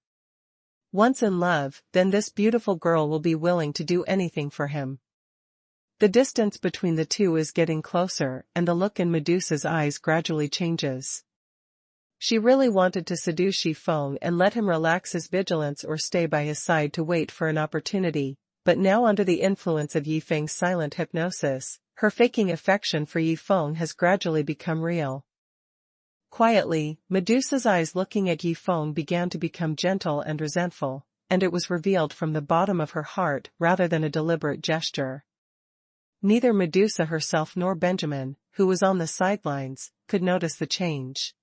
Once in love, then this beautiful girl will be willing to do anything for him. The distance between the two is getting closer, and the look in Medusa's eyes gradually changes. She really wanted to seduce Yifeng and let him relax his vigilance or stay by his side to wait for an opportunity, but now under the influence of Yifeng's silent hypnosis, her faking affection for Yifeng has gradually become real. Quietly, Medusa's eyes looking at Yifeng began to become gentle and resentful, and it was revealed from the bottom of her heart rather than a deliberate gesture. Neither Medusa herself nor Benjamin, who was on the sidelines, could notice the change.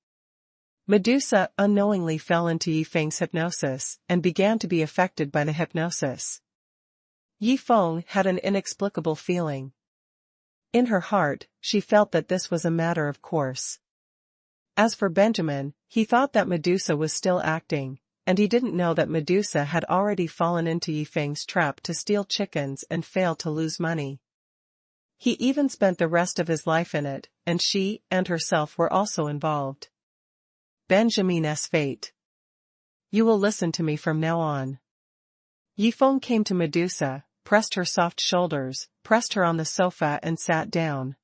Medusa unknowingly fell into Yifeng's hypnosis and began to be affected by the hypnosis. Yifeng had an inexplicable feeling. In her heart, she felt that this was a matter of course. As for Benjamin, he thought that Medusa was still acting, and he didn't know that Medusa had already fallen into Yifeng's trap to steal chickens and fail to lose money. He even spent the rest of his life in it, and she and herself were also involved. Benjamin's fate. You will listen to me from now on. Yifeng came to Medusa, pressed her soft shoulders, pressed her on the sofa and sat down.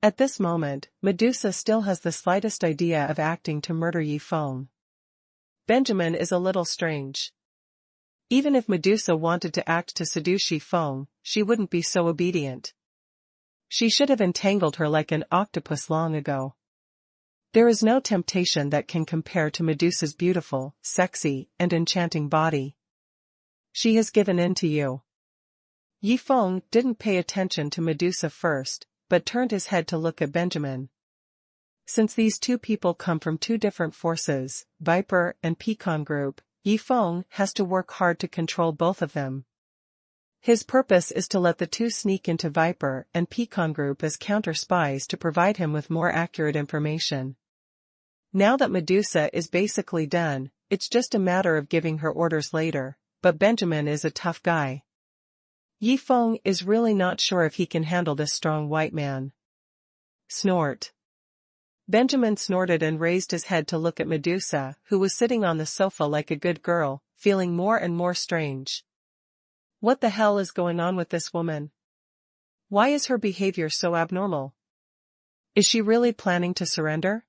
At this moment, Medusa still has the slightest idea of acting to murder Yifeng. Benjamin is a little strange. Even if Medusa wanted to act to seduce Yifeng, she wouldn't be so obedient. She should have entangled her like an octopus long ago. There is no temptation that can compare to Medusa's beautiful, sexy, and enchanting body. She has given in to you. Yifeng didn't pay attention to Medusa first, but turned his head to look at Benjamin. Since these two people come from two different forces, Viper and Pecan group, Yifeng has to work hard to control both of them. His purpose is to let the two sneak into Viper and Pecan group as counter-spies to provide him with more accurate information. Now that Medusa is basically done, it's just a matter of giving her orders later, but Benjamin is a tough guy. Yifeng is really not sure if he can handle this strong white man. Snort. Benjamin snorted and raised his head to look at Medusa, who was sitting on the sofa like a good girl, feeling more and more strange. What the hell is going on with this woman? Why is her behavior so abnormal? Is she really planning to surrender?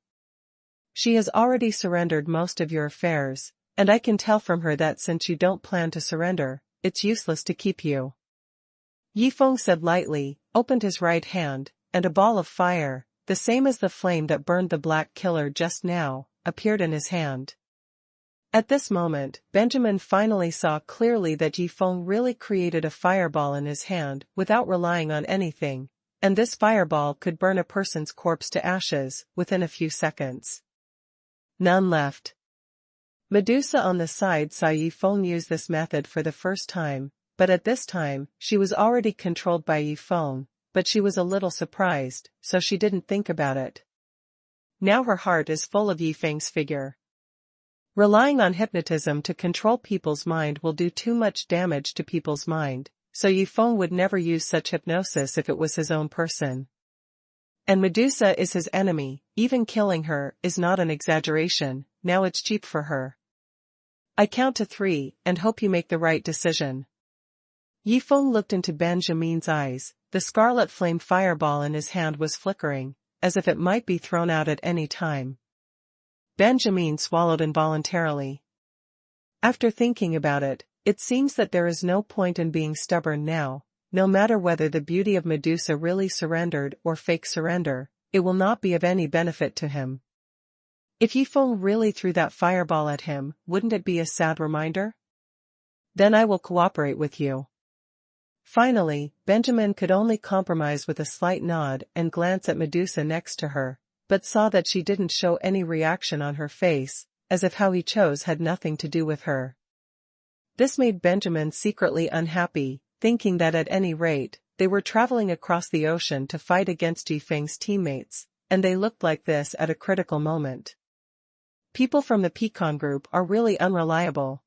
She has already surrendered most of your affairs, and I can tell from her that since you don't plan to surrender, it's useless to keep you. Yifeng said lightly, opened his right hand, and a ball of fire, the same as the flame that burned the black killer just now, appeared in his hand. At this moment, Benjamin finally saw clearly that Yifeng really created a fireball in his hand without relying on anything, and this fireball could burn a person's corpse to ashes within a few seconds. None left. Medusa on the side saw Yifeng use this method for the first time, but at this time, she was already controlled by Yifeng, but she was a little surprised, so she didn't think about it. Now her heart is full of Yifeng's figure. Relying on hypnotism to control people's mind will do too much damage to people's mind, so Yifeng would never use such hypnosis if it was his own person. And Medusa is his enemy, even killing her is not an exaggeration, now it's cheap for her. I count to 3 and hope you make the right decision. Yifeng looked into Benjamin's eyes, the scarlet flame fireball in his hand was flickering, as if it might be thrown out at any time. Benjamin swallowed involuntarily. After thinking about it, it seems that there is no point in being stubborn now, no matter whether the beauty of Medusa really surrendered or fake surrender, it will not be of any benefit to him. If Yifeng really threw that fireball at him, wouldn't it be a sad reminder? Then I will cooperate with you. Finally, Benjamin could only compromise with a slight nod and glance at Medusa next to her, but saw that she didn't show any reaction on her face, as if how he chose had nothing to do with her. This made Benjamin secretly unhappy, thinking that at any rate, they were traveling across the ocean to fight against Yifeng's teammates, and they looked like this at a critical moment. People from the Pecan group are really unreliable.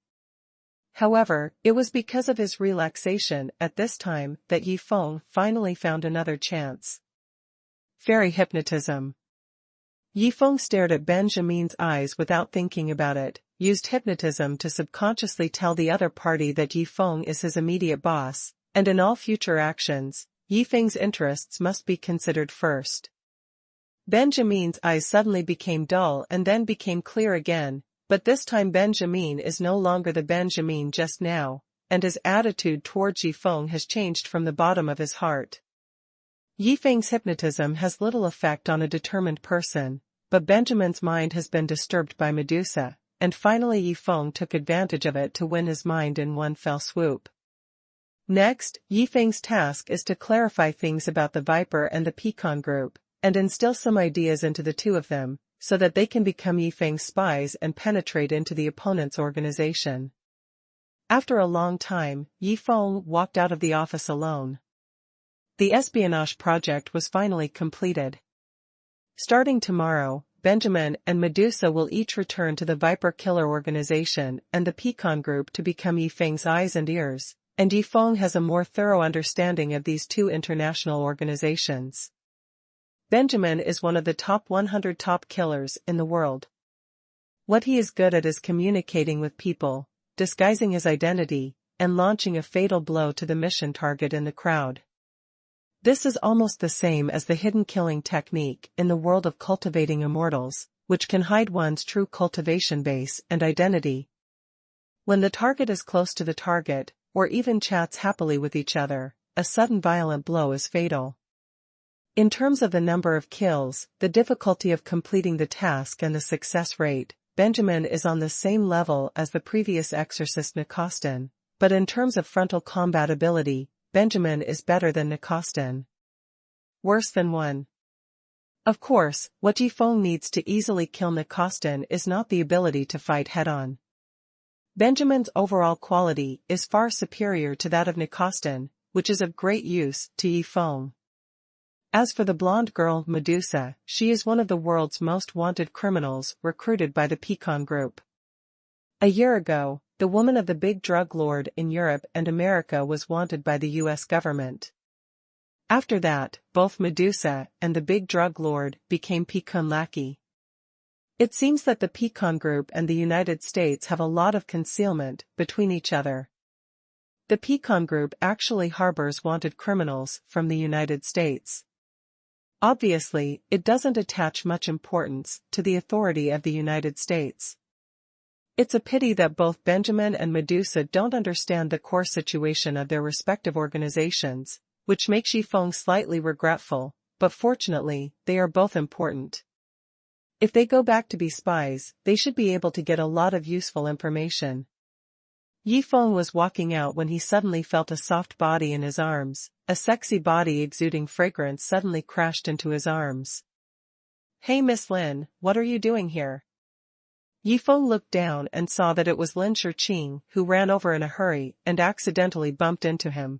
However, it was because of his relaxation at this time that Yifeng finally found another chance. Fairy hypnotism. Yifeng stared at Benjamin's eyes without thinking about it, used hypnotism to subconsciously tell the other party that Yifeng is his immediate boss, and in all future actions, Yifeng's interests must be considered first. Benjamin's eyes suddenly became dull and then became clear again, but this time Benjamin is no longer the Benjamin just now, and his attitude towards Yifeng has changed from the bottom of his heart. Yifeng's hypnotism has little effect on a determined person, but Benjamin's mind has been disturbed by Medusa, and finally Yifeng took advantage of it to win his mind in one fell swoop. Next, Yifeng's task is to clarify things about the Viper and the Pecan group, and instill some ideas into the two of them, so that they can become Yifeng's spies and penetrate into the opponent's organization. After a long time, Yifeng walked out of the office alone. The espionage project was finally completed. Starting tomorrow, Benjamin and Medusa will each return to the Viper Killer organization and the Pecan group to become Yifeng's eyes and ears, and Yifeng has a more thorough understanding of these two international organizations. Benjamin is one of the top 100 top killers in the world. What he is good at is communicating with people, disguising his identity, and launching a fatal blow to the mission target in the crowd. This is almost the same as the hidden killing technique in the world of cultivating immortals, which can hide one's true cultivation base and identity. When the target is close to the target, or even chats happily with each other, a sudden violent blow is fatal. In terms of the number of kills, the difficulty of completing the task and the success rate, Benjamin is on the same level as the previous exorcist Nicostan, but in terms of frontal combat ability, Benjamin is better than Nicostan. Worse than one. Of course, what Yifeng needs to easily kill Nicostan is not the ability to fight head-on. Benjamin's overall quality is far superior to that of Nicostan, which is of great use to Yifeng. As for the blonde girl Medusa, she is one of the world's most wanted criminals recruited by the Pecan group. A year ago, the woman of the big drug lord in Europe and America was wanted by the US government. After that, both Medusa and the big drug lord became Pecan lackey. It seems that the Pecan group and the United States have a lot of concealment between each other. The Pecan group actually harbors wanted criminals from the United States. Obviously, it doesn't attach much importance to the authority of the United States. It's a pity that both Benjamin and Medusa don't understand the core situation of their respective organizations, which makes Yifeng slightly regretful, but fortunately, they are both important. If they go back to be spies, they should be able to get a lot of useful information. Yifeng was walking out when he suddenly felt a soft body in his arms. A sexy body exuding fragrance suddenly crashed into his arms. "Hey Miss Lin, what are you doing here?" Yifeng looked down and saw that it was Lin Shiqing, who ran over in a hurry and accidentally bumped into him.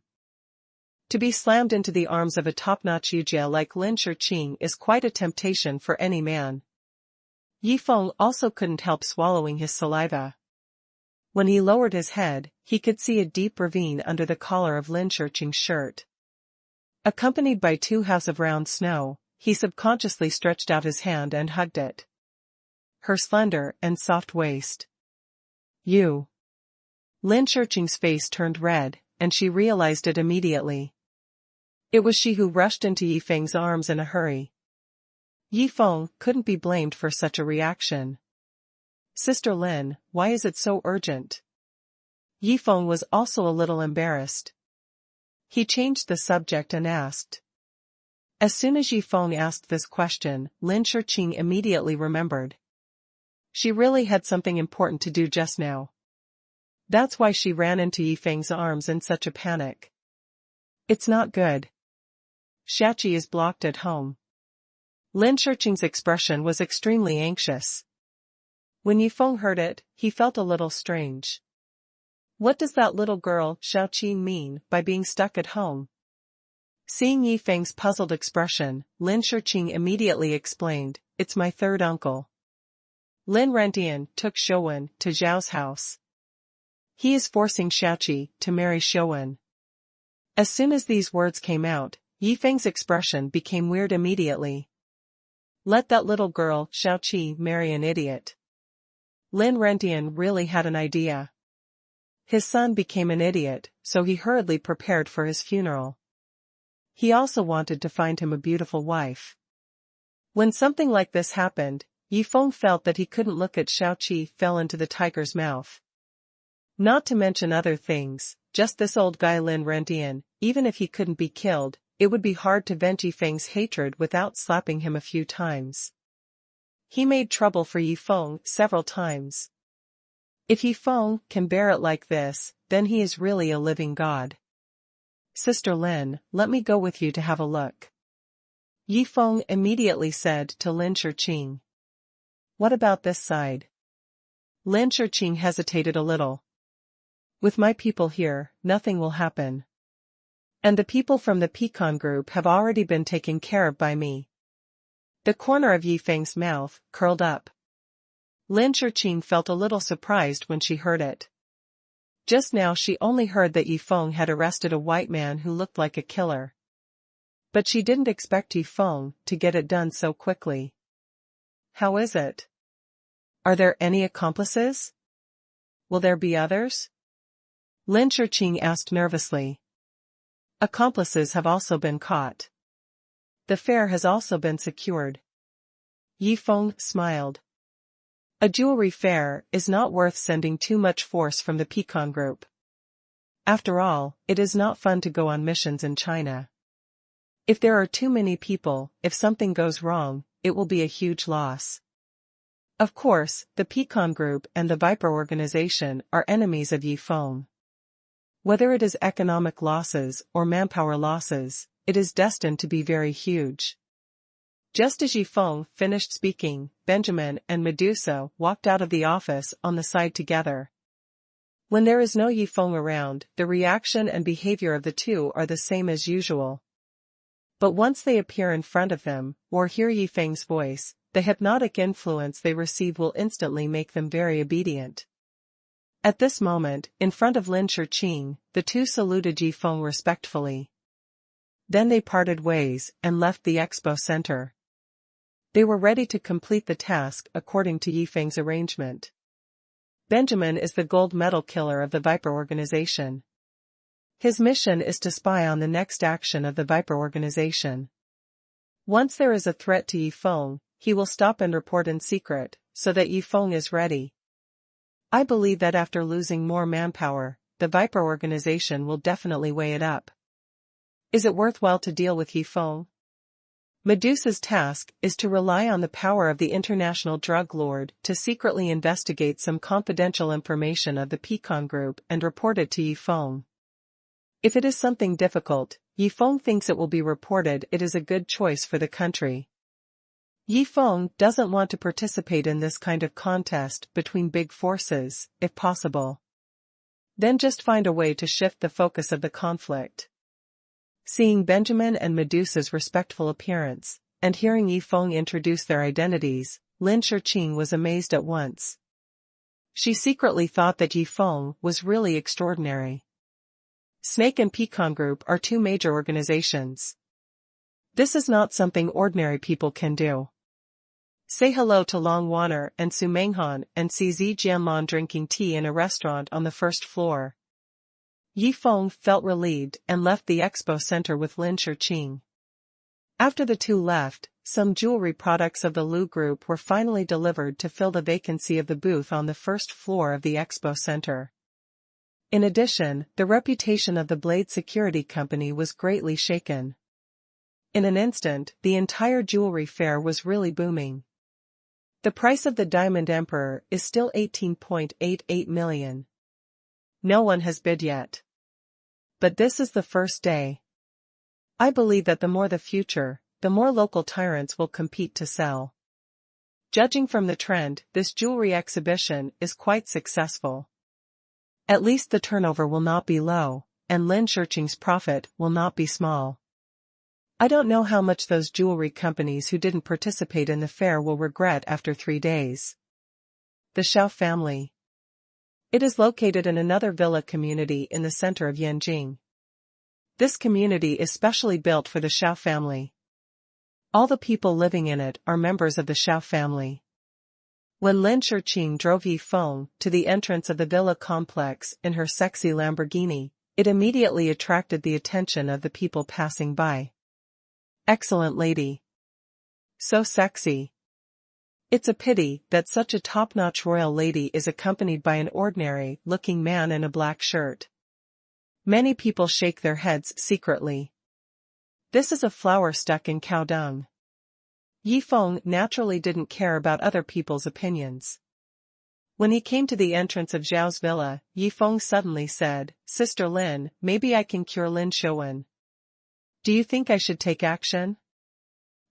To be slammed into the arms of a top-notch yujia like Lin Shiqing is quite a temptation for any man. Yifeng also couldn't help swallowing his saliva. When he lowered his head, he could see a deep ravine under the collar of Lin Shiqing's shirt. Accompanied by 2 house of round snow, he subconsciously stretched out his hand and hugged it. Her slender and soft waist. "You." Lin Shiqing's face turned red, and she realized it immediately. It was she who rushed into Yifeng's arms in a hurry. Yifeng couldn't be blamed for such a reaction. "Sister Lin, why is it so urgent?" Yifeng was also a little embarrassed. He changed the subject and asked. As soon as Yifeng asked this question, Lin Shiqing immediately remembered. She really had something important to do just now. That's why she ran into Yifeng's arms in such a panic. It's not good. Shachi is blocked at home. Lin Shiqing's expression was extremely anxious. When Yifeng heard it, he felt a little strange. What does that little girl Xiaoqi mean by being stuck at home? Seeing Yifeng's puzzled expression, Lin Shiqing immediately explained, "It's my third uncle." Lin Rentian took Xuanhuan to Zhao's house. He is forcing Xiaoqi to marry Xuanhuan. As soon as these words came out, Yifeng's expression became weird immediately. Let that little girl Xiaoqi marry an idiot. Lin Rentian really had an idea. His son became an idiot, so he hurriedly prepared for his funeral. He also wanted to find him a beautiful wife. When something like this happened, Yifeng felt that he couldn't look at Xiaoqi fell into the tiger's mouth. Not to mention other things, just this old guy Lin Rentian, even if he couldn't be killed, it would be hard to vent Yifeng's hatred without slapping him a few times. He made trouble for Yifeng several times. If Yifeng can bear it like this, then he is really a living god. Sister Lin, let me go with you to have a look. Yifeng immediately said to Lin Shiqing. What about this side? Lin Shiqing hesitated a little. With my people here, nothing will happen. And the people from the Pecan group have already been taken care of by me. The corner of Yifeng's mouth curled up. Lin Shiqing felt a little surprised when she heard it. Just now she only heard that Yifeng had arrested a white man who looked like a killer. But she didn't expect Yifeng to get it done so quickly. How is it? Are there any accomplices? Will there be others? Lin Shiqing asked nervously. Accomplices have also been caught. The fair has also been secured. Yifeng smiled. A jewelry fair is not worth sending too much force from the Pecan group. After all, it is not fun to go on missions in China. If there are too many people, if something goes wrong, it will be a huge loss. Of course, the Pecan group and the Viper organization are enemies of Yifeng. Whether it is economic losses or manpower losses, it is destined to be very huge. Just as Yifeng finished speaking, Benjamin and Medusa walked out of the office on the side together. When there is no Yifeng around, the reaction and behavior of the two are the same as usual. But once they appear in front of them, or hear Yifeng's voice, the hypnotic influence they receive will instantly make them very obedient. At this moment, in front of Lin Shiqing, the two saluted Yifeng respectfully. Then they parted ways and left the expo center. They were ready to complete the task according to Yifeng's arrangement. Benjamin is the gold medal killer of the Viper organization. His mission is to spy on the next action of the Viper organization. Once there is a threat to Yifeng, he will stop and report in secret, so that Yifeng is ready. I believe that after losing more manpower, the Viper organization will definitely weigh it up. Is it worthwhile to deal with Yifeng? Medusa's task is to rely on the power of the international drug lord to secretly investigate some confidential information of the Pecan group and report it to Yifeng. If it is something difficult, Yifeng thinks it will be reported. It is a good choice for the country. Yifeng doesn't want to participate in this kind of contest between big forces, if possible. Then just find a way to shift the focus of the conflict. Seeing Benjamin and Medusa's respectful appearance, and hearing Yifeng introduce their identities, Lin Shiqing was amazed at once. She secretly thought that Yifeng was really extraordinary. Snake and Pecan Group are two major organizations. This is not something ordinary people can do. Say hello to Long Wanner and Su Menghan and see Zi Jianlan drinking tea in a restaurant on the first floor. Yifeng felt relieved and left the expo center with Lin Shiqing. After the two left, some jewelry products of the Lu Group were finally delivered to fill the vacancy of the booth on the first floor of the expo center. In addition, the reputation of the Blade Security Company was greatly shaken. In an instant, the entire jewelry fair was really booming. The price of the Diamond Emperor is still 18.88 million. No one has bid yet. But this is the first day. I believe that the more the future, the more local tyrants will compete to sell. Judging from the trend, this jewelry exhibition is quite successful. At least the turnover will not be low, and Lin Shiqing's profit will not be small. I don't know how much those jewelry companies who didn't participate in the fair will regret after 3 days. The Xiao family. It is located in another villa community in the center of Yanjing. This community is specially built for the Xiao family. All the people living in it are members of the Xiao family. When Lin Shiqing drove Yifeng to the entrance of the villa complex in her sexy Lamborghini, it immediately attracted the attention of the people passing by. Excellent lady. So sexy. It's a pity that such a top-notch royal lady is accompanied by an ordinary-looking man in a black shirt. Many people shake their heads secretly. This is a flower stuck in cow dung. Yifeng naturally didn't care about other people's opinions. When he came to the entrance of Zhao's villa, Yifeng suddenly said, "Sister Lin, maybe I can cure Lin Xuanhuan. Do you think I should take action?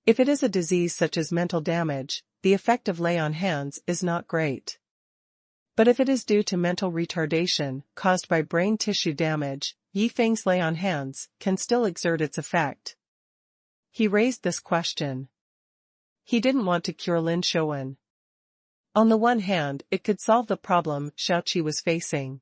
If it is a disease such as mental damage, the effect of lay on hands is not great. But if it is due to mental retardation caused by brain tissue damage, Yifeng's lay on hands can still exert its effect. He raised this question. He didn't want to cure Lin Xuanhuan. On the one hand, it could solve the problem Xiaoqi was facing.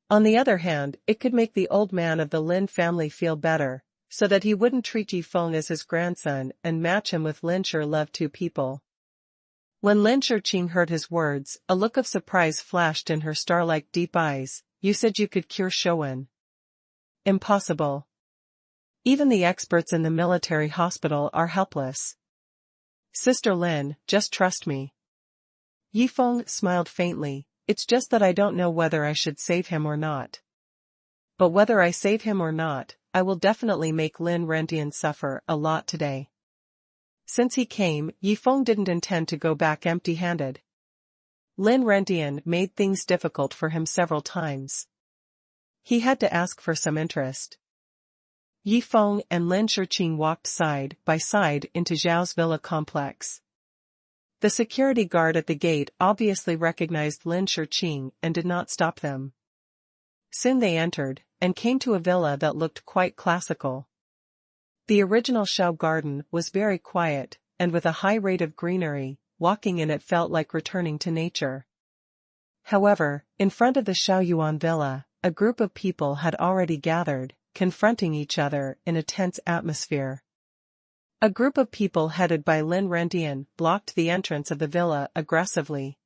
On the other hand, it could make the old man of the Lin family feel better, so that he wouldn't treat Yifeng as his grandson and match him with Lin Shi loved two people. When Lin Shi heard his words, a look of surprise flashed in her star-like deep eyes. You said you could cure Xuanhuan. Impossible. Even the experts in the military hospital are helpless. Sister Lin, just trust me. Yifeng smiled faintly. It's just that I don't know whether I should save him or not. But whether I save him or not, I will definitely make Lin Rentian suffer a lot today. Since he came, Yifeng didn't intend to go back empty-handed. Lin Rentian made things difficult for him several times. He had to ask for some interest. Yifeng and Lin Shiqing walked side by side into Zhao's villa complex. The security guard at the gate obviously recognized Lin Shiqing and did not stop them. Soon they entered, and came to a villa that looked quite classical. The original Xiao garden was very quiet, and with a high rate of greenery, walking in it felt like returning to nature. However, in front of the Xiaoyuan villa, a group of people had already gathered, confronting each other in a tense atmosphere. A group of people headed by Lin Rentian blocked the entrance of the villa aggressively.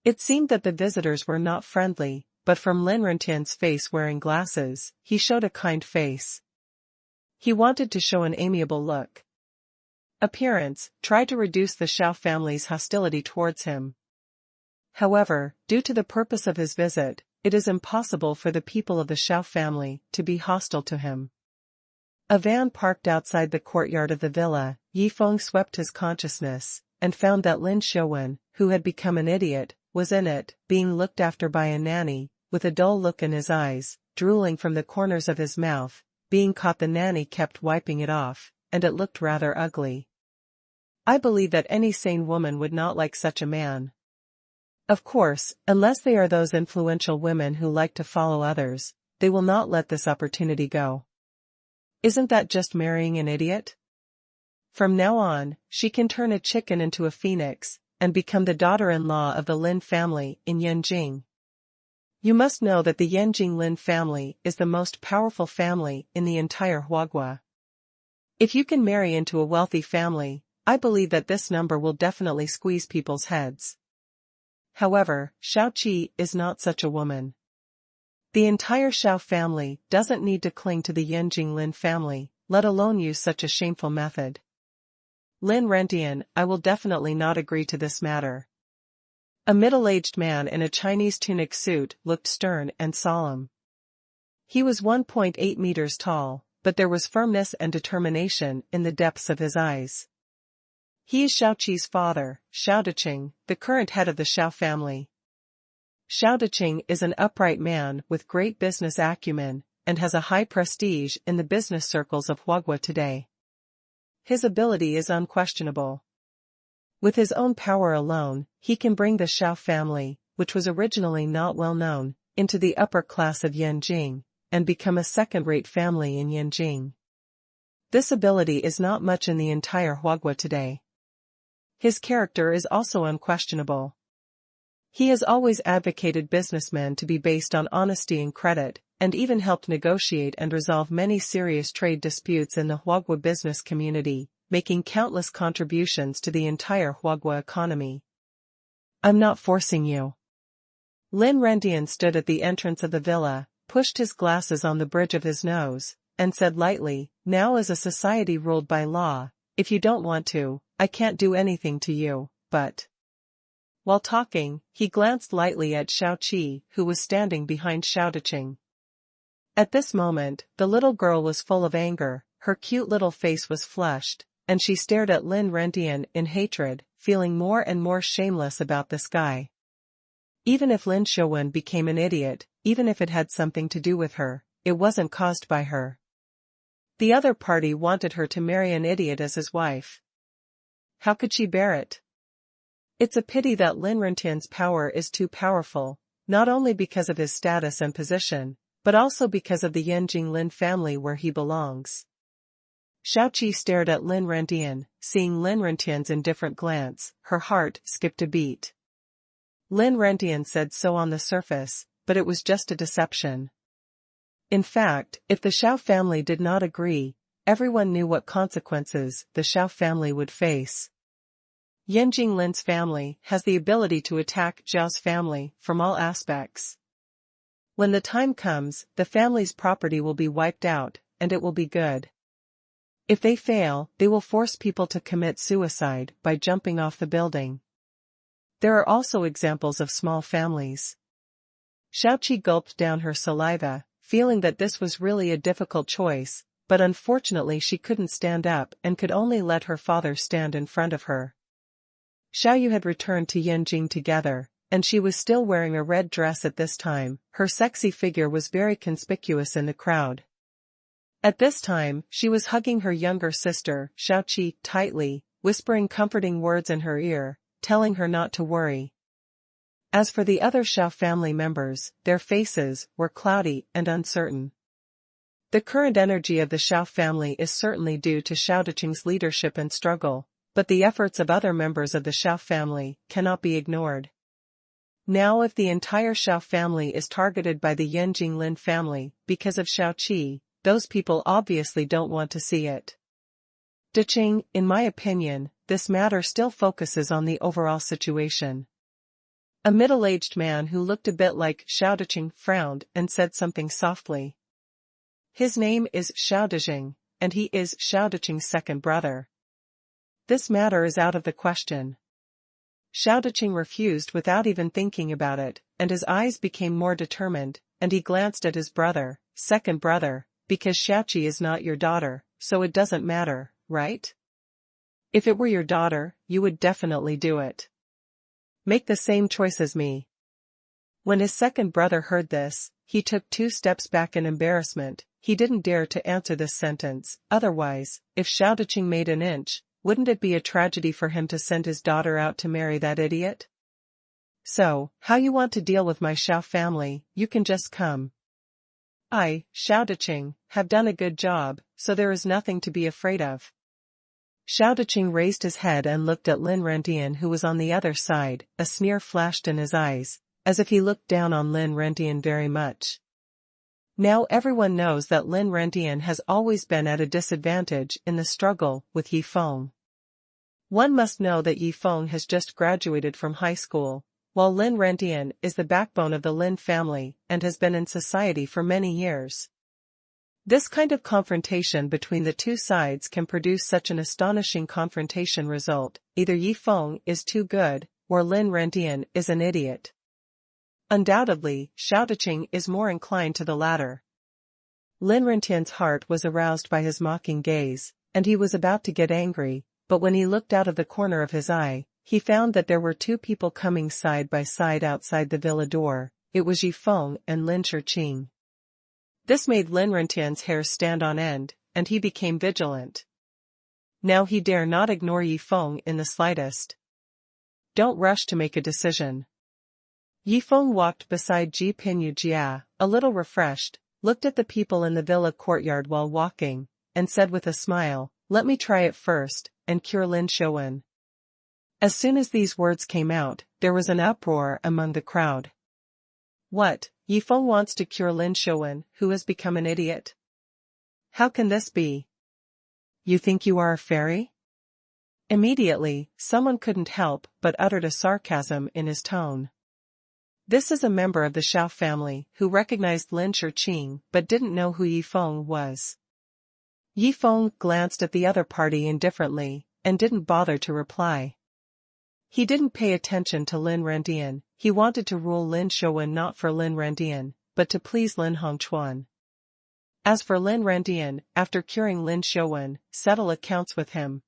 It seemed that the visitors were not friendly, but from Lin Rentian's face wearing glasses, he showed a kind face. He wanted to show an amiable look. Appearance tried to reduce the Xiao family's hostility towards him. However, due to the purpose of his visit, it is impossible for the people of the Xiao family to be hostile to him. A van parked outside the courtyard of the villa. Yifeng swept his consciousness, and found that Lin Xuanhuan, who had become an idiot, was in it, being looked after by a nanny, with a dull look in his eyes, drooling from the corners of his mouth. Being caught, the nanny kept wiping it off, and it looked rather ugly. I believe that any sane woman would not like such a man. Of course, unless they are those influential women who like to follow others, they will not let this opportunity go. Isn't that just marrying an idiot? From now on, she can turn a chicken into a phoenix, and become the daughter-in-law of the Lin family in Yanjing. You must know that the Yanjing Lin family is the most powerful family in the entire Huagua. If you can marry into a wealthy family, I believe that this number will definitely squeeze people's heads. However, Xiaoqi is not such a woman. The entire Xiao family doesn't need to cling to the Yanjing Lin family, let alone use such a shameful method. Lin Rentian, I will definitely not agree to this matter. A middle-aged man in a Chinese tunic suit looked stern and solemn. He was 1.8 meters tall, but there was firmness and determination in the depths of his eyes. He is Xiaoqi's father, Xiao Deqing, the current head of the Xiao family. Xiao Deqing is an upright man with great business acumen, and has a high prestige in the business circles of Huagua today. His ability is unquestionable. With his own power alone, he can bring the Xiao family, which was originally not well known, into the upper class of Yanjing, and become a second-rate family in Yanjing. This ability is not much in the entire Huagua today. His character is also unquestionable. He has always advocated businessmen to be based on honesty and credit, and even helped negotiate and resolve many serious trade disputes in the Huagua business community, making countless contributions to the entire Huagua economy. I'm not forcing you. Lin Rentian stood at the entrance of the villa, pushed his glasses on the bridge of his nose, and said lightly, now as a society ruled by law, if you don't want to, I can't do anything to you, but... While talking, he glanced lightly at Xiaoqi, who was standing behind Xiao Deqing. At this moment, the little girl was full of anger, her cute little face was flushed, and she stared at Lin Rentian in hatred, feeling more and more shameless about this guy. Even if Lin Xuanhuan became an idiot, even if it had something to do with her, it wasn't caused by her. The other party wanted her to marry an idiot as his wife. How could she bear it? It's a pity that Lin Rentian's power is too powerful, not only because of his status and position, but also because of the Yanjing Lin family where he belongs. Xiaoqi stared at Lin Rentian, seeing Lin Rentian's indifferent glance, her heart skipped a beat. Lin Rentian said so on the surface, but it was just a deception. In fact, if the Xiao family did not agree, everyone knew what consequences the Xiao family would face. Yanjing Lin's family has the ability to attack Zhao's family from all aspects. When the time comes, the family's property will be wiped out, and it will be good. If they fail, they will force people to commit suicide by jumping off the building. There are also examples of small families. Xiaoqi gulped down her saliva, feeling that this was really a difficult choice, but unfortunately she couldn't stand up and could only let her father stand in front of her. Xiaoyu had returned to Yanjing together, and she was still wearing a red dress at this time. Her sexy figure was very conspicuous in the crowd. At this time, she was hugging her younger sister, Xiaoqi, tightly, whispering comforting words in her ear, telling her not to worry. As for the other Xiao family members, their faces were cloudy and uncertain. The current energy of the Xiao family is certainly due to Xiao Deqing's leadership and struggle, but the efforts of other members of the Xiao family cannot be ignored. Now if the entire Xiao family is targeted by the Yanjing Lin family because of Xiaoqi, those people obviously don't want to see it. Deqing, in my opinion, this matter still focuses on the overall situation. A middle-aged man who looked a bit like Xiao Deqing frowned and said something softly. His name is Xiao Dejing, and he is Xiao Deqing's second brother. This matter is out of the question. Xiao Deqing refused without even thinking about it, and his eyes became more determined, and he glanced at his brother, second brother, because Xiaoqi is not your daughter, so it doesn't matter, right? If it were your daughter, you would definitely do it. Make the same choice as me. When his second brother heard this, he took 2 steps back in embarrassment. He didn't dare to answer this sentence, otherwise, if Xiao Deqing made an inch, wouldn't it be a tragedy for him to send his daughter out to marry that idiot? So, how you want to deal with my Xiao family, you can just come. I, Xiao Deqing, have done a good job, so there is nothing to be afraid of. Xiao Deqing raised his head and looked at Lin Rentian who was on the other side. A sneer flashed in his eyes, as if he looked down on Lin Rentian very much. Now everyone knows that Lin Rentian has always been at a disadvantage in the struggle with Yi Feng. One must know that Yi Feng has just graduated from high school, while Lin Rentian is the backbone of the Lin family and has been in society for many years. This kind of confrontation between the two sides can produce such an astonishing confrontation result. Either Yi Feng is too good, or Lin Rentian is an idiot. Undoubtedly, Xiao Deqing is more inclined to the latter. Lin Rentian's heart was aroused by his mocking gaze, and he was about to get angry, but when he looked out of the corner of his eye, he found that there were 2 people coming side by side outside the villa door. It was Yi Feng and Lin Shiqing. This made Lin Rentian's hair stand on end, and he became vigilant. Now he dare not ignore Yi Feng in the slightest. Don't rush to make a decision. Yi Feng walked beside Ji Pinyu Jia, a little refreshed, looked at the people in the villa courtyard while walking, and said with a smile, "Let me try it first, and cure Lin Xuanhuan." As soon as these words came out, there was an uproar among the crowd. What, Yi Feng wants to cure Lin Xuanhuan, who has become an idiot? How can this be? You think you are a fairy? Immediately, someone couldn't help but uttered a sarcasm in his tone. This is a member of the Xiao family who recognized Lin Shiqing but didn't know who Yi Feng was. Yi Feng glanced at the other party indifferently, and didn't bother to reply. He didn't pay attention to Lin Rentian. He wanted to rule Lin Xuanhuan not for Lin Rentian, but to please Lin Hongchuan. As for Lin Rentian, after curing Lin Xuanhuan, settle accounts with him.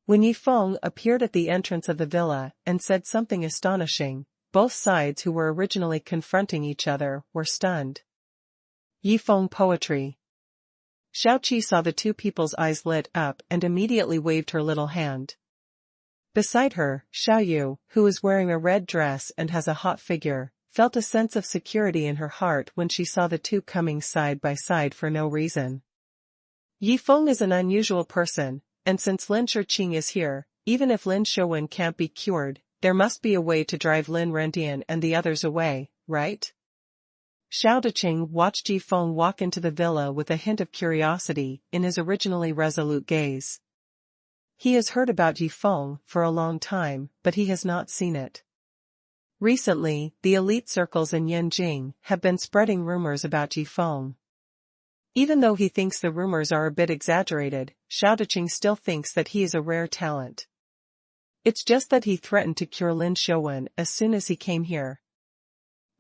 When Yi Feng appeared at the entrance of the villa and said something astonishing, both sides who were originally confronting each other were stunned. Yi Feng poetry. Xiaoqi saw the 2 people's eyes lit up and immediately waved her little hand. Beside her, Xiao Yu, who is wearing a red dress and has a hot figure, felt a sense of security in her heart when she saw the two coming side by side for no reason. Yi Feng is an unusual person, and since Lin Shiqing is here, even if Lin Xuanhuan can't be cured, there must be a way to drive Lin Rendian and the others away, right? Xiao Deqing watched Yi Feng walk into the villa with a hint of curiosity in his originally resolute gaze. He has heard about Yi Feng for a long time, but he has not seen it. Recently, the elite circles in Yanjing have been spreading rumors about Yi Feng. Even though he thinks the rumors are a bit exaggerated, Xiao Deqing still thinks that he is a rare talent. It's just that he threatened to cure Lin Xuanhuan as soon as he came here.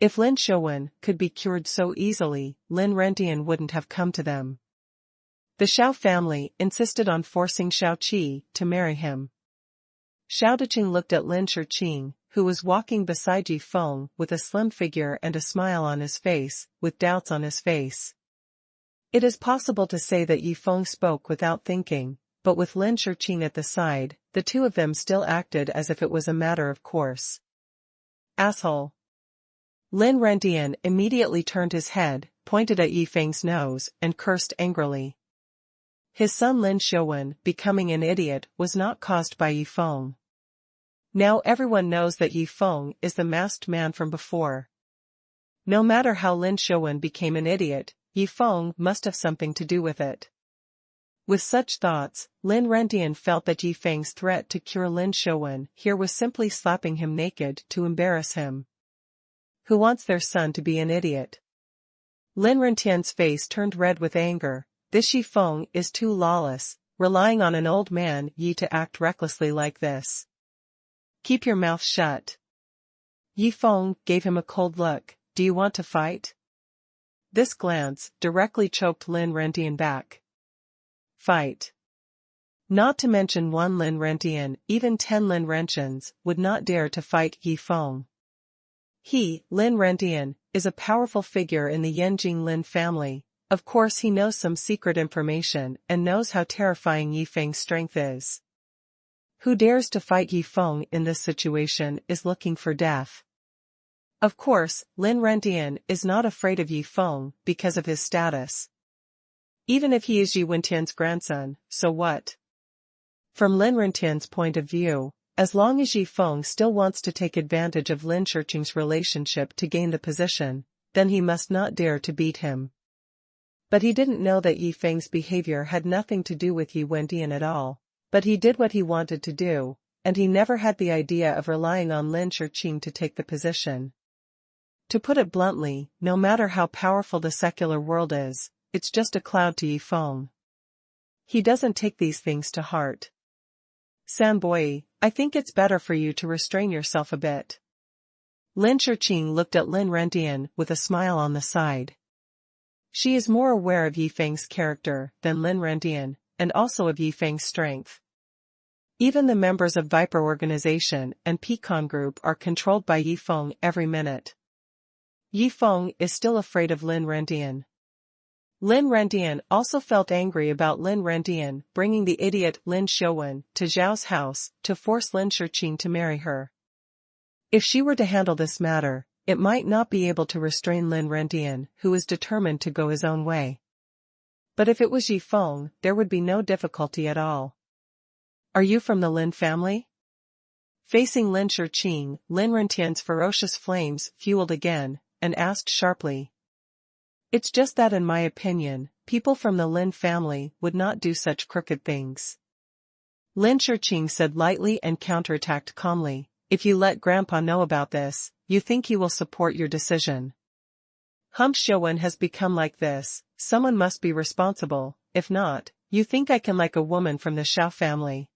If Lin Xuanhuan could be cured so easily, Lin Rendian wouldn't have come to them. The Xiao family insisted on forcing Xiao Qi to marry him. Xiao Deqing looked at Lin Shiqing, who was walking beside Yi Feng with a slim figure and a smile on his face, with doubts on his face. It is possible to say that Yi Feng spoke without thinking, but with Lin Shiqing at the side, the two of them still acted as if it was a matter of course. Asshole. Lin Rendian immediately turned his head, pointed at Yi Feng's nose, and cursed angrily. His son Lin Xuanhuan becoming an idiot was not caused by Yi Feng. Now everyone knows that Yi Feng is the masked man from before. No matter how Lin Xuanhuan became an idiot, Yi Feng must have something to do with it. With such thoughts, Lin Rendian felt that Yi Feng's threat to cure Lin Xuanhuan here was simply slapping him naked to embarrass him. Who wants their son to be an idiot? Lin Rendian's face turned red with anger. This Yi Feng is too lawless, relying on an old man Yi to act recklessly like this. Keep your mouth shut. Yi Feng gave him a cold look. Do you want to fight? This glance directly choked Lin Rendian back. Fight. Not to mention one Lin Rendian, even 10 Lin Rendians would not dare to fight Yi Feng. He, Lin Rendian, is a powerful figure in the Yanjing Lin family. Of course he knows some secret information and knows how terrifying Yi Feng's strength is. Who dares to fight Yi Feng in this situation is looking for death. Of course, Lin Rendian is not afraid of Yi Feng because of his status. Even if he is Yi Wentian's grandson, so what? From Lin Rendian's point of view, as long as Yi Feng still wants to take advantage of Lin Shiqing's relationship to gain the position, then he must not dare to beat him. But he didn't know that Yi Feng's behavior had nothing to do with Yi Wentian at all. But he did what he wanted to do, and he never had the idea of relying on Lin Shiqing to take the position. To put it bluntly, no matter how powerful the secular world is, it's just a cloud to Yi Feng. He doesn't take these things to heart. Samboi, I think it's better for you to restrain yourself a bit. Lin Shiqing looked at Lin Rendian with a smile on the side. She is more aware of Yi Feng's character than Lin Rendian, and also of Yi Feng's strength. Even the members of Viper Organization and Pecan Group are controlled by Yi Feng every minute. Yi Feng is still afraid of Lin Rendian. Lin Rendian also felt angry about Lin Rendian bringing the idiot Lin Xuanhuan to Zhao's house to force Lin Shiqing to marry her. If she were to handle this matter, it might not be able to restrain Lin Rendian, who is determined to go his own way. But if it was Yi Feng, there would be no difficulty at all. Are you from the Lin family? Facing Lin Shiqing, Lin Rendian's ferocious flames fueled again, and asked sharply. It's just that in my opinion, people from the Lin family would not do such crooked things. Lin Shiqing said lightly and counterattacked calmly. If you let Grandpa know about this, you think he will support your decision. Hump Xuanhuan has become like this, someone must be responsible, if not, you think I can like a woman from the Xiao family.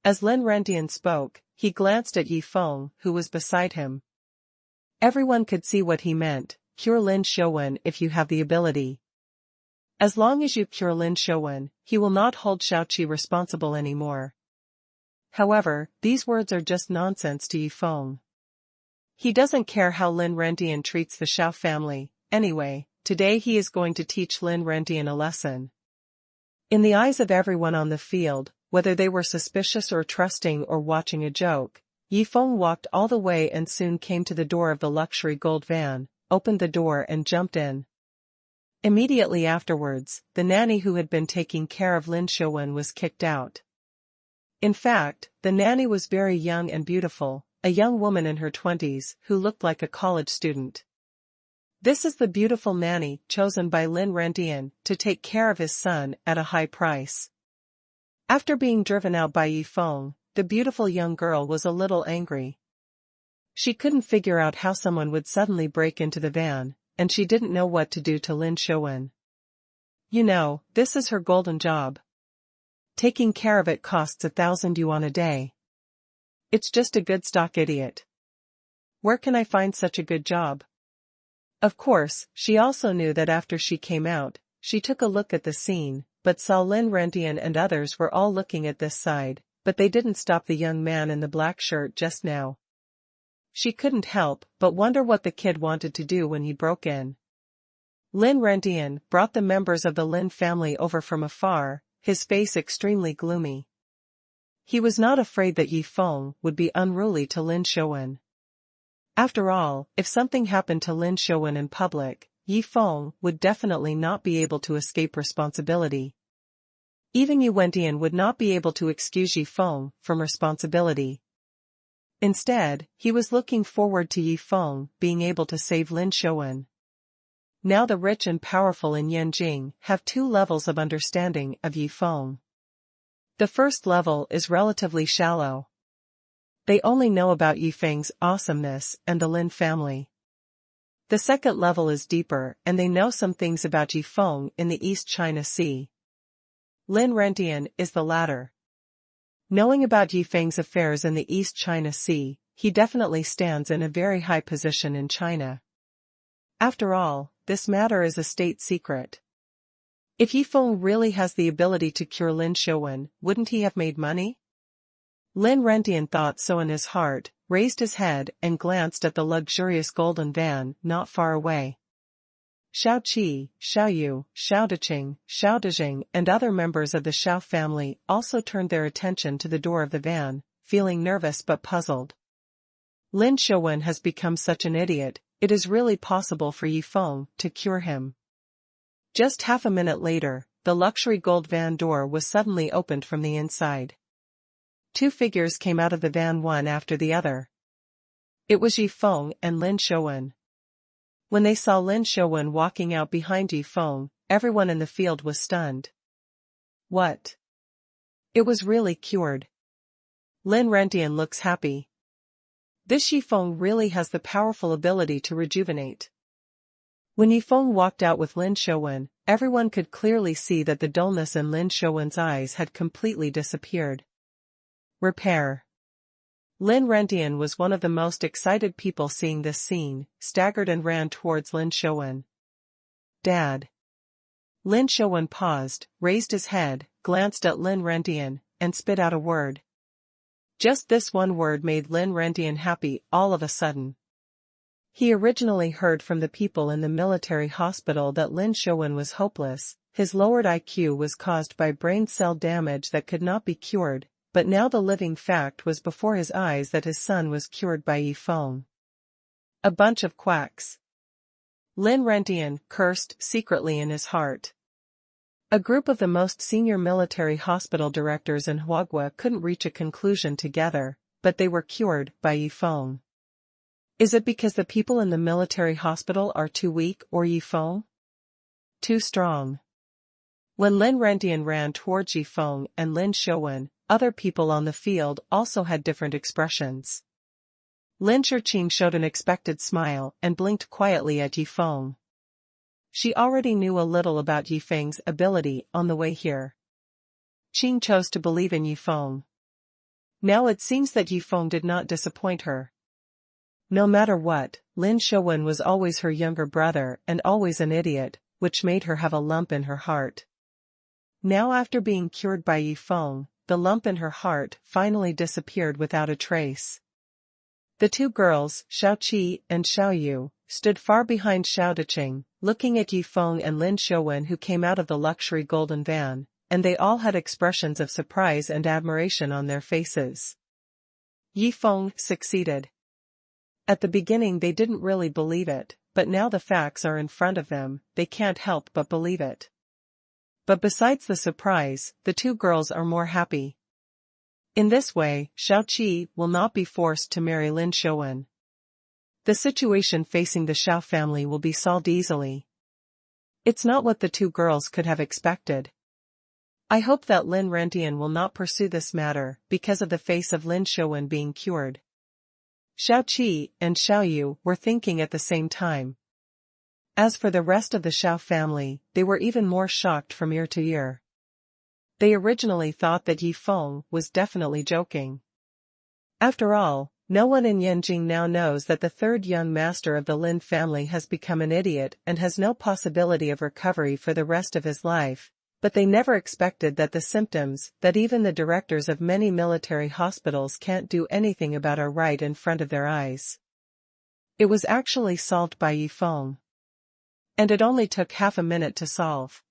As Lin Rendian spoke, he glanced at Yi Feng, who was beside him. Everyone could see what he meant, cure Lin Xuanhuan if you have the ability. As long as you cure Lin Xuanhuan, he will not hold Xiaoqi responsible anymore. However, these words are just nonsense to Yi Feng. He doesn't care how Lin Rendian treats the Xiao family, anyway, today he is going to teach Lin Rendian a lesson. In the eyes of everyone on the field, whether they were suspicious or trusting or watching a joke. Yifeng walked all the way and soon came to the door of the luxury gold van, opened the door and jumped in. Immediately afterwards, the nanny who had been taking care of Lin Xuanwen was kicked out. In fact, the nanny was very young and beautiful, a young woman in her 20s who looked like a college student. This is the beautiful nanny chosen by Lin Rendian to take care of his son at a high price. After being driven out by Yifeng, the beautiful young girl was a little angry. She couldn't figure out how someone would suddenly break into the van, and she didn't know what to do to Lin Xuanwen. You know, this is her golden job. Taking care of it costs 1,000 yuan a day. It's just a good stock idiot. Where can I find such a good job? Of course, she also knew that after she came out, she took a look at the scene, but saw Lin Rendian and others were all looking at this side, but they didn't stop the young man in the black shirt just now. She couldn't help but wonder what the kid wanted to do when he broke in. Lin Rendian brought the members of the Lin family over from afar, his face extremely gloomy. He was not afraid that Yifeng would be unruly to Lin Xuanwen. After all, if something happened to Lin Xuanwen in public, Yifeng would definitely not be able to escape responsibility. Even Yu Wendian would not be able to excuse Yifeng from responsibility. Instead, he was looking forward to Yifeng being able to save Lin Xuanwen. Now the rich and powerful in Yanjing have two levels of understanding of Yifeng. The first level is relatively shallow. They only know about Yifeng's awesomeness and the Lin family. The second level is deeper and they know some things about Yifeng in the East China Sea. Lin Rendian is the latter. Knowing about Yifeng's affairs in the East China Sea, he definitely stands in a very high position in China. After all, this matter is a state secret. If Yifeng really has the ability to cure Lin Xuanwen, wouldn't he have made money? Lin Rendian thought so in his heart, raised his head and glanced at the luxurious golden van not far away. Xiao Qi, Xiao Yu, Xiao Deqing, Xiao Dejing and other members of the Xiao family also turned their attention to the door of the van, feeling nervous but puzzled. Lin Xuanwen has become such an idiot, it is really possible for Yifeng to cure him. Just half a minute later, the luxury gold van door was suddenly opened from the inside. Two figures came out of the van one after the other. It was Yifeng and Lin Xuanwen. When they saw Lin Xuanwen walking out behind Yifeng, everyone in the field was stunned. What? It was really cured. Lin Rendian looks happy. This Yifeng really has the powerful ability to rejuvenate. When Yifeng walked out with Lin Xuanwen, everyone could clearly see that the dullness in Lin Xuanwen's eyes had completely disappeared. Repair. Lin Rendian was one of the most excited people seeing this scene, staggered and ran towards Lin Xuanwen. Dad. Lin Xuanwen paused, raised his head, glanced at Lin Rendian, and spit out a word. Just this one word made Lin Rendian happy all of a sudden. He originally heard from the people in the military hospital that Lin Xuanwen was hopeless, his lowered IQ was caused by brain cell damage that could not be cured, but now the living fact was before his eyes that his son was cured by Yifeng. A bunch of quacks. Lin Rendian cursed secretly in his heart. A group of the most senior military hospital directors in Huagua couldn't reach a conclusion together, but they were cured by Yifeng. Is it because the people in the military hospital are too weak or Yifeng too strong? When Lin Rendian ran towards Yifeng and Lin Xuanwen, other people on the field also had different expressions. Lin Shiqing showed an expected smile and blinked quietly at Yifeng. She already knew a little about Yifeng's ability on the way here. Qing chose to believe in Yifeng. Now it seems that Yifeng did not disappoint her. No matter what, Lin Xuanwen was always her younger brother and always an idiot, which made her have a lump in her heart. Now after being cured by Yifeng, the lump in her heart finally disappeared without a trace. The two girls, Xiao Qi and Xiao Yu, stood far behind Xiao Deqing, looking at Yifeng and Lin Xuanwen who came out of the luxury golden van, and they all had expressions of surprise and admiration on their faces. Yi Feng succeeded. At the beginning they didn't really believe it, but now the facts are in front of them, they can't help but believe it. But besides the surprise, the two girls are more happy. In this way, Xiaoqi will not be forced to marry Lin Xuanhuan. The situation facing the Xiao family will be solved easily. It's not what the two girls could have expected. I hope that Lin Rentian will not pursue this matter because of the face of Lin Xuanhuan being cured. Xiaoqi and Xiaoyu were thinking at the same time. As for the rest of the Xiao family, they were even more shocked from ear to ear. They originally thought that Yi Feng was definitely joking. After all, no one in Yanjing now knows that the third young master of the Lin family has become an idiot and has no possibility of recovery for the rest of his life, but they never expected that the symptoms that even the directors of many military hospitals can't do anything about are right in front of their eyes. It was actually solved by Yi Feng. And it only took half a minute to solve.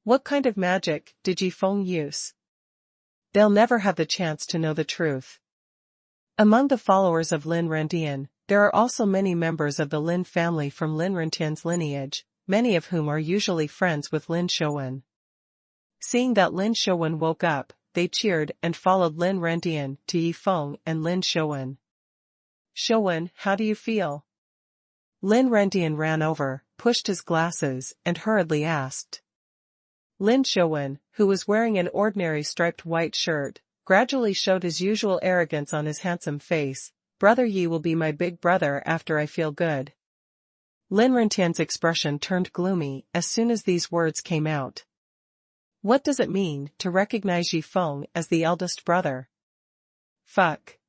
What kind of magic did Yi Feng use? They'll never have the chance to know the truth. Among the followers of Lin Rentian, there are also many members of the Lin family from Lin Rentian's lineage, many of whom are usually friends with Lin Xuanhuan. Seeing that Lin Xuanhuan woke up, they cheered and followed Lin Rentian to Yi Feng and Lin Xuanhuan. "Xuanhuan, how do you feel?" Lin Rentian ran over, pushed his glasses, and hurriedly asked. Lin Xuanhuan, who was wearing an ordinary striped white shirt, gradually showed his usual arrogance on his handsome face. "Brother Yi will be my big brother after I feel good." Lin Rentian's expression turned gloomy as soon as these words came out. What does it mean to recognize Yi Feng as the eldest brother? Fuck.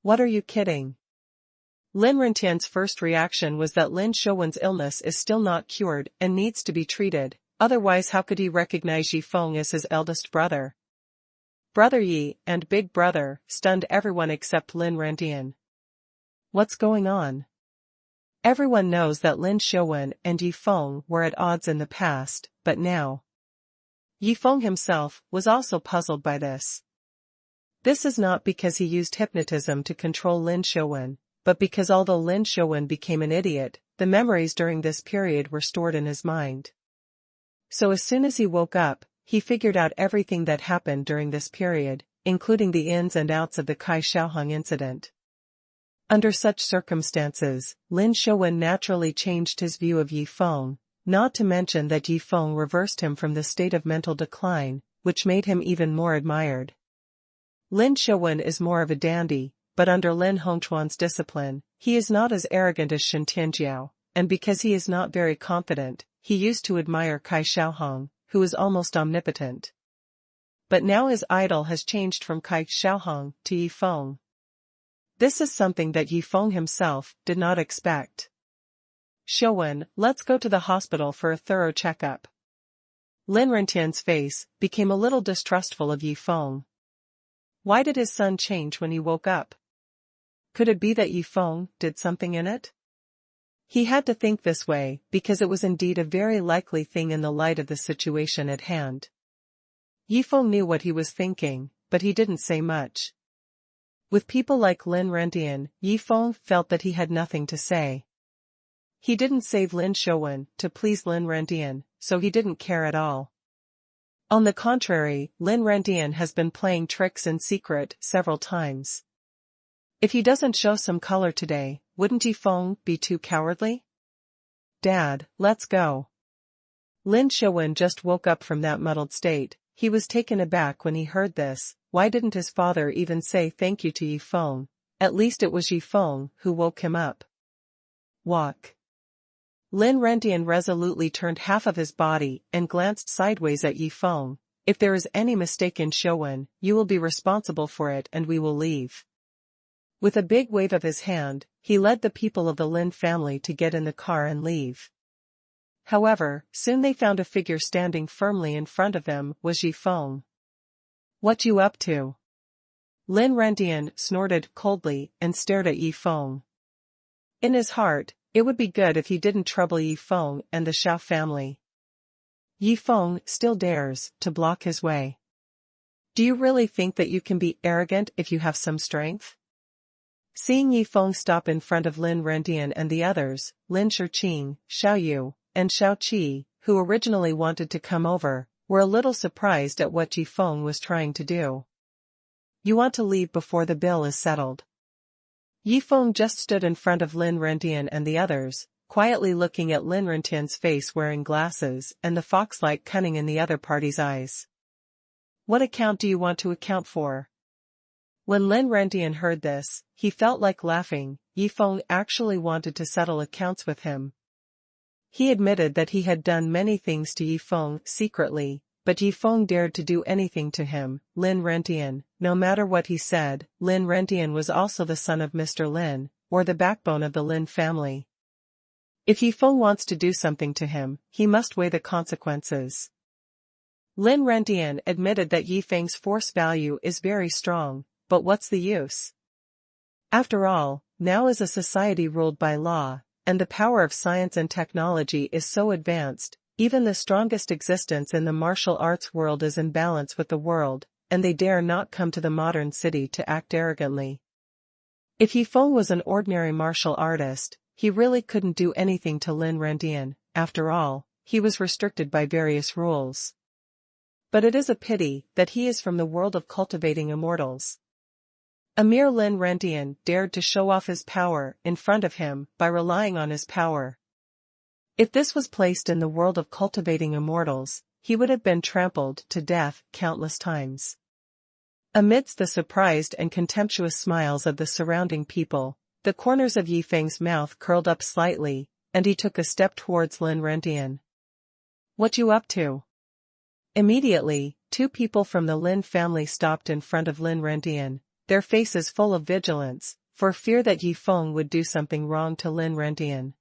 What are you kidding? Lin Rentian's first reaction was that Lin Xuanhuan's illness is still not cured and needs to be treated, otherwise how could he recognize Yi Feng as his eldest brother? Brother Yi and Big Brother stunned everyone except Lin Rentian. What's going on? Everyone knows that Lin Xuanhuan and Yi Feng were at odds in the past, but now. Yi Feng himself was also puzzled by this. This is not because he used hypnotism to control Lin Xuanhuan, but because although Lin Xuanhuan became an idiot, the memories during this period were stored in his mind. So as soon as he woke up, he figured out everything that happened during this period, including the ins and outs of the Kai Xiaohong incident. Under such circumstances, Lin Xuanhuan naturally changed his view of Yi Feng, not to mention that Yi Feng reversed him from the state of mental decline, which made him even more admired. Lin Xuanhuan is more of a dandy, but under Lin Hongchuan's discipline, he is not as arrogant as Shen Tianjiao, and because he is not very confident, he used to admire Kai Xiaohong, who is almost omnipotent. But now his idol has changed from Kai Xiaohong to Yi Feng. This is something that Yi Feng himself did not expect. "Xuanhuan, let's go to the hospital for a thorough checkup." Lin Rentian's face became a little distrustful of Yi Feng. Why did his son change when he woke up? Could it be that Yi Feng did something in it? He had to think this way because it was indeed a very likely thing in the light of the situation at hand. Yi Feng knew what he was thinking, but he didn't say much. With people like Lin Rentian, Yi Feng felt that he had nothing to say. He didn't save Lin Xuanhuan to please Lin Rentian, so he didn't care at all. On the contrary, Lin Rentian has been playing tricks in secret several times. If he doesn't show some color today, wouldn't Yi Feng be too cowardly? "Dad, let's go." Lin Xuanhuan just woke up from that muddled state. He was taken aback when he heard this. Why didn't his father even say thank you to Yi Feng? At least it was Yi Feng who woke him up. Walk. Lin Rentian resolutely turned half of his body and glanced sideways at Yi Feng. "If there is any mistake in Xuanhuan, you will be responsible for it and we will leave." With a big wave of his hand, he led the people of the Lin family to get in the car and leave. However, soon they found a figure standing firmly in front of them was Yi Feng. "What you up to?" Lin Rentian snorted coldly and stared at Yi Feng. In his heart, it would be good if he didn't trouble Yi Feng and the Xiao family. Yi Feng still dares to block his way. Do you really think that you can be arrogant if you have some strength? Seeing Yi Feng stop in front of Lin Rendian and the others, Lin Shiqing, Xiao Yu, and Xiao Qi, who originally wanted to come over, were a little surprised at what Yi Feng was trying to do. You want to leave before the bill is settled. Yi Feng just stood in front of Lin Rendian and the others, quietly looking at Lin Rendian's face wearing glasses and the fox-like cunning in the other party's eyes. What account do you want to account for? When Lin Rendian heard this, he felt like laughing. Yi Feng actually wanted to settle accounts with him. He admitted that he had done many things to Yi Feng secretly, but Yi Feng dared to do anything to him. Lin Rendian, no matter what he said, Lin Rendian was also the son of Mr. Lin, or the backbone of the Lin family. If Yi Feng wants to do something to him, he must weigh the consequences. Lin Rendian admitted that Yi Feng's force value is very strong, but what's the use? After all, now is a society ruled by law, and the power of science and technology is so advanced, even the strongest existence in the martial arts world is in balance with the world, and they dare not come to the modern city to act arrogantly. If Yi Feng was an ordinary martial artist, he really couldn't do anything to Lin Rendian. After all, he was restricted by various rules. But it is a pity that he is from the world of cultivating immortals. A mere Lin Rendian dared to show off his power in front of him by relying on his power. If this was placed in the world of cultivating immortals, he would have been trampled to death countless times. Amidst the surprised and contemptuous smiles of the surrounding people, the corners of Yi Feng's mouth curled up slightly, and he took a step towards Lin Rendian. What you up to? Immediately, two people from the Lin family stopped in front of Lin Rendian, their faces full of vigilance, for fear that Yi Feng would do something wrong to Lin Rendian.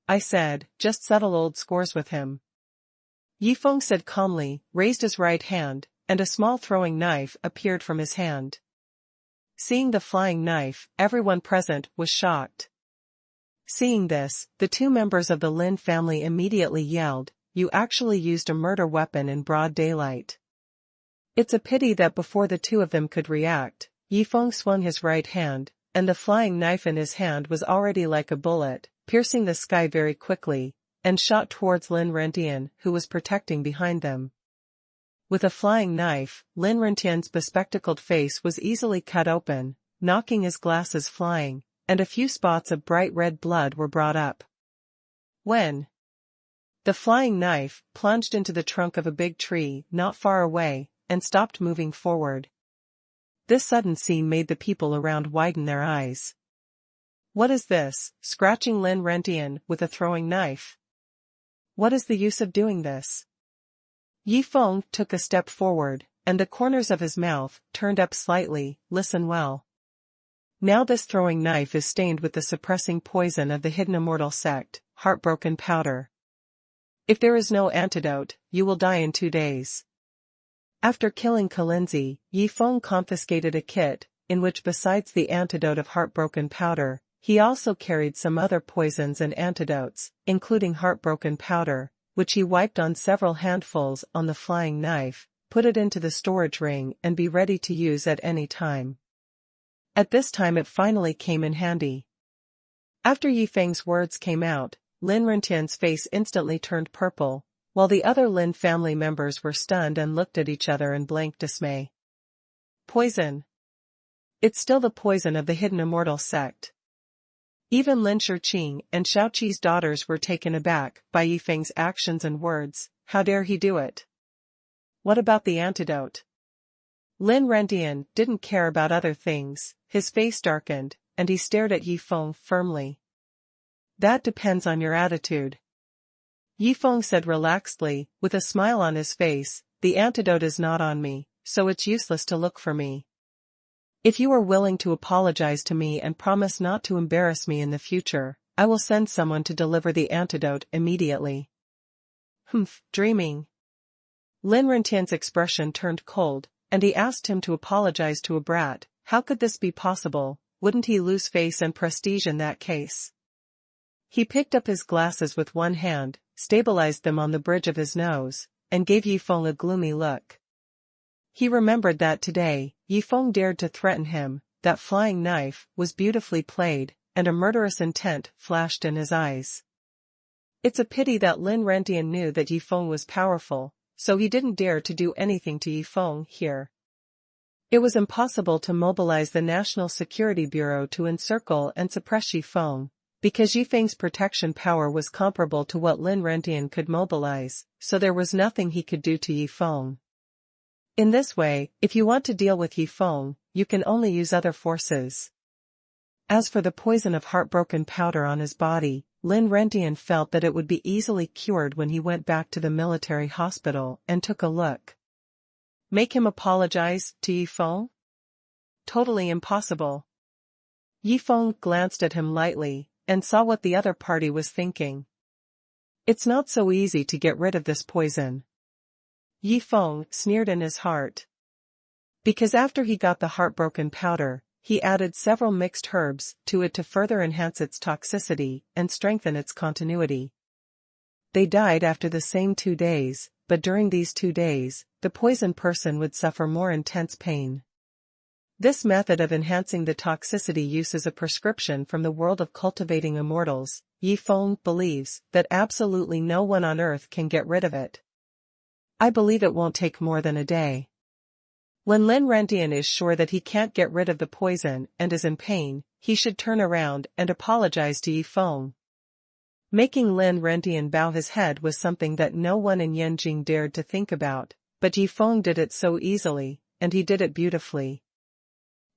I said, just settle old scores with him. Yi Feng said calmly, raised his right hand, and a small throwing knife appeared from his hand. Seeing the flying knife, everyone present was shocked. Seeing this, the two members of the Lin family immediately yelled, you actually used a murder weapon in broad daylight. It's a pity that before the two of them could react, Yi Feng swung his right hand, and the flying knife in his hand was already like a bullet, piercing the sky very quickly, and shot towards Lin Rendian, who was protecting behind them. With a flying knife, Lin Rendian's bespectacled face was easily cut open, knocking his glasses flying, and a few spots of bright red blood were brought up. When the flying knife plunged into the trunk of a big tree not far away, and stopped moving forward. This sudden scene made the people around widen their eyes. What is this? Scratching Lin Rendian with a throwing knife. What is the use of doing this? Yi Feng took a step forward, and the corners of his mouth turned up slightly. Listen well. Now this throwing knife is stained with the suppressing poison of the hidden immortal sect, heartbroken powder. If there is no antidote, you will die in 2 days. After killing Kalinzi, Yi Feng confiscated a kit, in which besides the antidote of heartbroken powder, he also carried some other poisons and antidotes, including heartbroken powder, which he wiped on several handfuls on the flying knife, put it into the storage ring and be ready to use at any time. At this time it finally came in handy. After Yi Feng's words came out, Lin Rendian's face instantly turned purple, while the other Lin family members were stunned and looked at each other in blank dismay. Poison. It's still the poison of the hidden immortal sect. Even Lin Shiqing and Xiao Qi's daughters were taken aback by Yi Feng's actions and words. How dare he do it? What about the antidote? Lin Rendian didn't care about other things, his face darkened, and he stared at Yi Feng firmly. That depends on your attitude. Yi Feng said relaxedly, with a smile on his face, the antidote is not on me, so it's useless to look for me. If you are willing to apologize to me and promise not to embarrass me in the future, I will send someone to deliver the antidote immediately. Dreaming. Lin Rendian's expression turned cold, and he asked him to apologize to a brat. How could this be possible? Wouldn't he lose face and prestige in that case? He picked up his glasses with one hand, stabilized them on the bridge of his nose, and gave Yifeng a gloomy look. He remembered that today, Yifeng dared to threaten him, that flying knife was beautifully played, and a murderous intent flashed in his eyes. It's a pity that Lin Rentian knew that Yifeng was powerful, so he didn't dare to do anything to Yifeng here. It was impossible to mobilize the National Security Bureau to encircle and suppress Yifeng, because Yifeng's protection power was comparable to what Lin Rentian could mobilize, so there was nothing he could do to Yifeng. In this way, if you want to deal with Yifeng, you can only use other forces. As for the poison of heartbroken powder on his body, Lin Rentian felt that it would be easily cured when he went back to the military hospital and took a look. Make him apologize to Yifeng? Totally impossible. Yifeng glanced at him lightly, and saw what the other party was thinking. It's not so easy to get rid of this poison. Yifeng sneered in his heart. Because after he got the heartbroken powder, he added several mixed herbs to it to further enhance its toxicity and strengthen its continuity. They died after the same 2 days, but during these 2 days, the poisoned person would suffer more intense pain. This method of enhancing the toxicity uses a prescription from the world of cultivating immortals. Yifeng believes that absolutely no one on earth can get rid of it. I believe it won't take more than a day. When Lin Rentian is sure that he can't get rid of the poison and is in pain, he should turn around and apologize to Yifeng. Making Lin Rentian bow his head was something that no one in Yanjing dared to think about, but Yifeng did it so easily, and he did it beautifully.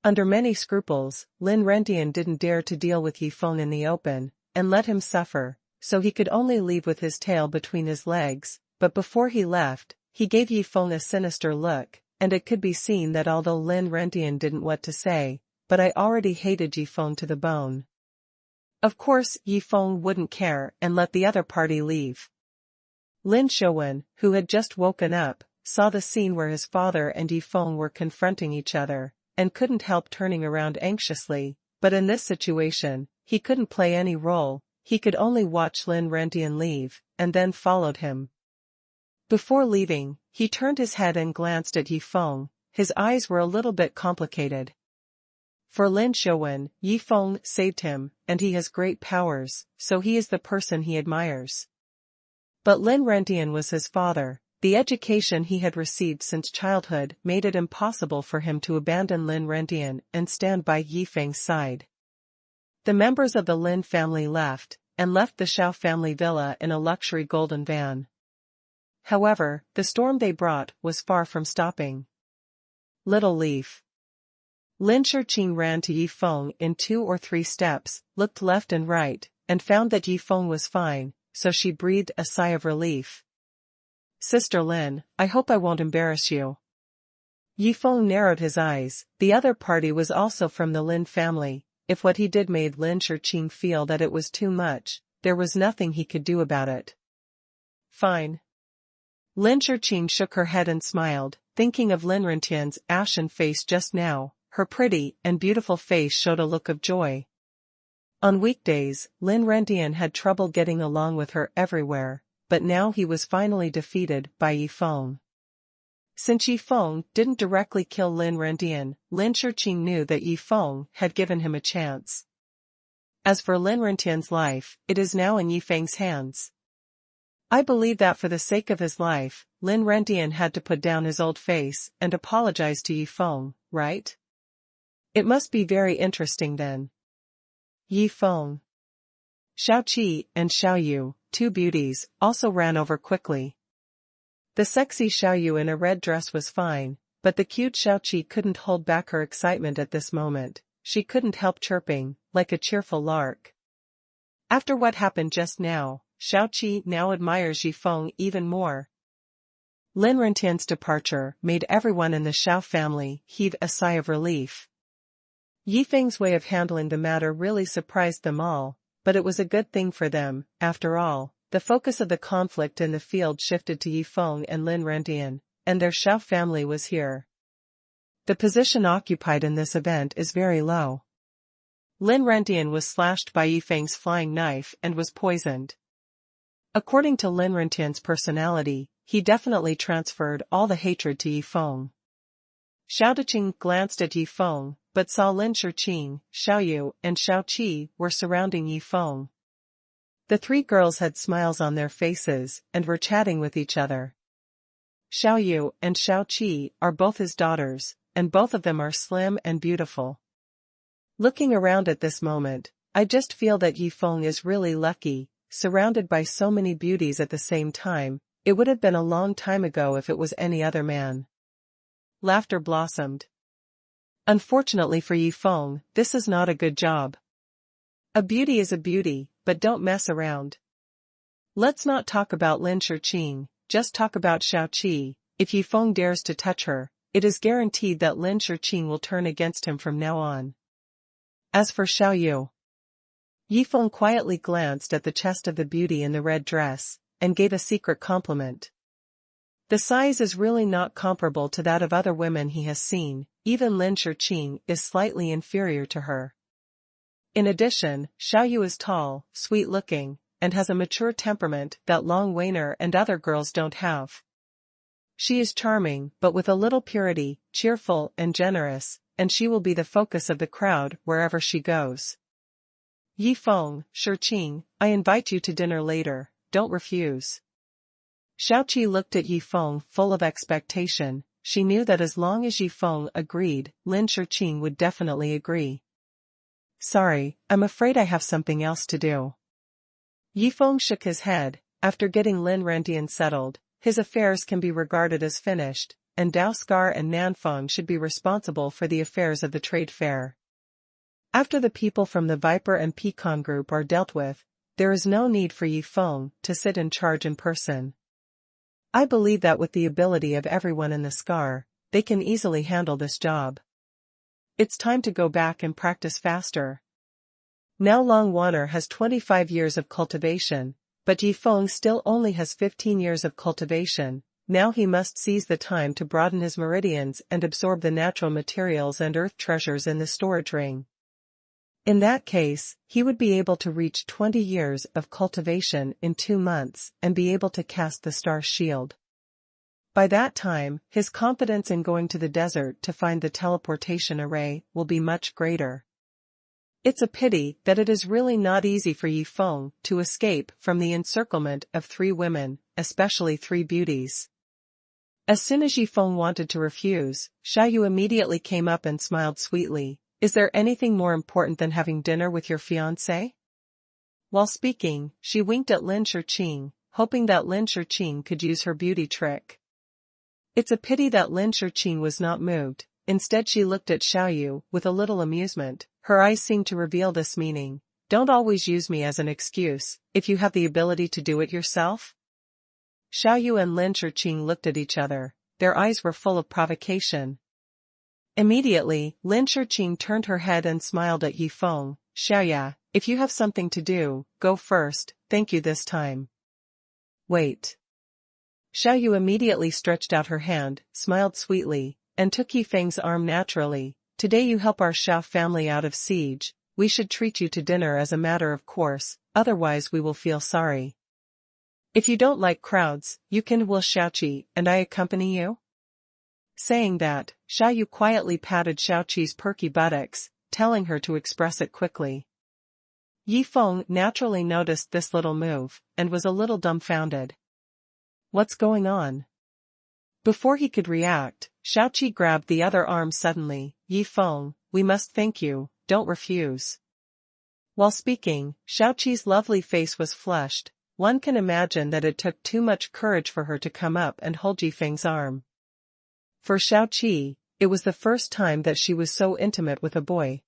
Under many scruples, Lin Rentian didn't dare to deal with Yifeng in the open, and let him suffer, so he could only leave with his tail between his legs, but before he left, he gave Yifeng a sinister look, and it could be seen that although Lin Rentian didn't what to say, but I already hated Yifeng to the bone. Of course, Yifeng wouldn't care and let the other party leave. Lin Xuanhuan, who had just woken up, saw the scene where his father and Yifeng were confronting each other, and couldn't help turning around anxiously, but in this situation, he couldn't play any role, he could only watch Lin Rentian leave, and then followed him. Before leaving, he turned his head and glanced at Yifeng. His eyes were a little bit complicated. For Lin Xuanhuan, Yifeng saved him, and he has great powers, so he is the person he admires. But Lin Rentian was his father. The education he had received since childhood made it impossible for him to abandon Lin Rentian and stand by Yifeng's side. The members of the Lin family left the Shao family villa in a luxury golden van. However, the storm they brought was far from stopping. Little Leaf. Lin Shiqing ran to Yifeng in 2 or 3 steps, looked left and right, and found that Yifeng was fine, so she breathed a sigh of relief. Sister Lin, I hope I won't embarrass you. Yifeng narrowed his eyes. The other party was also from the Lin family. If what he did made Lin Shiqing feel that it was too much, there was nothing he could do about it. Fine. Lin Shiqing shook her head and smiled, thinking of Lin Rentian's ashen face just now. Her pretty and beautiful face showed a look of joy. On weekdays, Lin Rentian had trouble getting along with her everywhere, but now he was finally defeated by Yifeng. Since Yifeng didn't directly kill Lin Rentian, Lin Shiqing knew that Yifeng had given him a chance. As for Lin Rentian's life, it is now in Yifeng's hands. I believe that for the sake of his life, Lin Rentian had to put down his old face and apologize to Yifeng, right? It must be very interesting then. Yifeng. Xiao Qi and Xiao Yu, 2 beauties, also ran over quickly. The sexy Xiao Yu in a red dress was fine, but the cute Xiao Qi couldn't hold back her excitement at this moment. She couldn't help chirping, like a cheerful lark. After what happened just now, Xiao Qi now admires Yifeng even more. Lin Rentian's departure made everyone in the Xiao family heave a sigh of relief. Yifeng's way of handling the matter really surprised them all, but it was a good thing for them. After all, the focus of the conflict in the field shifted to Yifeng and Lin Rentian, and their Xiao family was here. The position occupied in this event is very low. Lin Rentian was slashed by Yifeng's flying knife and was poisoned. According to Lin Rentian's personality, he definitely transferred all the hatred to Yifeng. Xiao Deqing glanced at Yifeng, but saw Lin Shiqing, Xiaoyu, and Xiaoqi were surrounding Yifeng. The three girls had smiles on their faces and were chatting with each other. Xiaoyu and Xiaoqi are both his daughters, and both of them are slim and beautiful. Looking around at this moment, I just feel that Yifeng is really lucky, surrounded by so many beauties at the same time. It would have been a long time ago if it was any other man. Laughter blossomed. Unfortunately for Yifeng, this is not a good job. A beauty is a beauty, but don't mess around. Let's not talk about Lin Shiqing, just talk about Xiaoqi. If Yifeng dares to touch her, it is guaranteed that Lin Shiqing will turn against him from now on. As for Xiaoyu, Yifeng quietly glanced at the chest of the beauty in the red dress, and gave a secret compliment. The size is really not comparable to that of other women he has seen, even Lin Shiqing is slightly inferior to her. In addition, Xiaoyu is tall, sweet-looking, and has a mature temperament that Long Weiner and other girls don't have. She is charming, but with a little purity, cheerful and generous, and she will be the focus of the crowd wherever she goes. Yifeng, Shiqing, I invite you to dinner later, don't refuse. Xiaoqi looked at Yifeng full of expectation. She knew that as long as Yifeng agreed, Lin Shiqing would definitely agree. Sorry, I'm afraid I have something else to do. Yifeng shook his head. After getting Lin Rentian settled, his affairs can be regarded as finished, and Dao Scar and Nanfeng should be responsible for the affairs of the trade fair. After the people from the Viper and Pecan group are dealt with, there is no need for Yifeng to sit in charge in person. I believe that with the ability of everyone in the Scar, they can easily handle this job. It's time to go back and practice faster. Now Long Weiner has 25 years of cultivation, but Yifeng still only has 15 years of cultivation. Now he must seize the time to broaden his meridians and absorb the natural materials and earth treasures in the storage ring. In that case, he would be able to reach 20 years of cultivation in 2 months and be able to cast the star shield. By that time, his confidence in going to the desert to find the teleportation array will be much greater. It's a pity that it is really not easy for Yifeng to escape from the encirclement of 3 women, especially 3 beauties. As soon as Yifeng wanted to refuse, Xiaoyu immediately came up and smiled sweetly. Is there anything more important than having dinner with your fiancé? While speaking, she winked at Lin Shiqing, hoping that Lin Shiqing could use her beauty trick. It's a pity that Lin Shiqing was not moved. Instead she looked at Xiaoyu with a little amusement. Her eyes seemed to reveal this meaning. Don't always use me as an excuse, if you have the ability to do it yourself. Xiaoyu and Lin Shiqing looked at each other. Their eyes were full of provocation. Immediately, Lin Shiqing turned her head and smiled at Yifeng. Xiaoya, if you have something to do, go first, thank you this time. Wait. Xiaoyu immediately stretched out her hand, smiled sweetly, and took Yifeng's arm naturally. Today you help our Xiao family out of siege. We should treat you to dinner as a matter of course, otherwise we will feel sorry. If you don't like crowds, you can will Xiaoqi and I accompany you? Saying that, Xiaoyu quietly patted Xiaoqi's perky buttocks, telling her to express it quickly. Yifeng naturally noticed this little move, and was a little dumbfounded. What's going on? Before he could react, Xiaoqi grabbed the other arm suddenly. Yifeng, we must thank you, don't refuse. While speaking, Xiaoqi's lovely face was flushed. One can imagine that it took too much courage for her to come up and hold Yifeng's arm. For Xiaoqi, it was the first time that she was so intimate with a boy.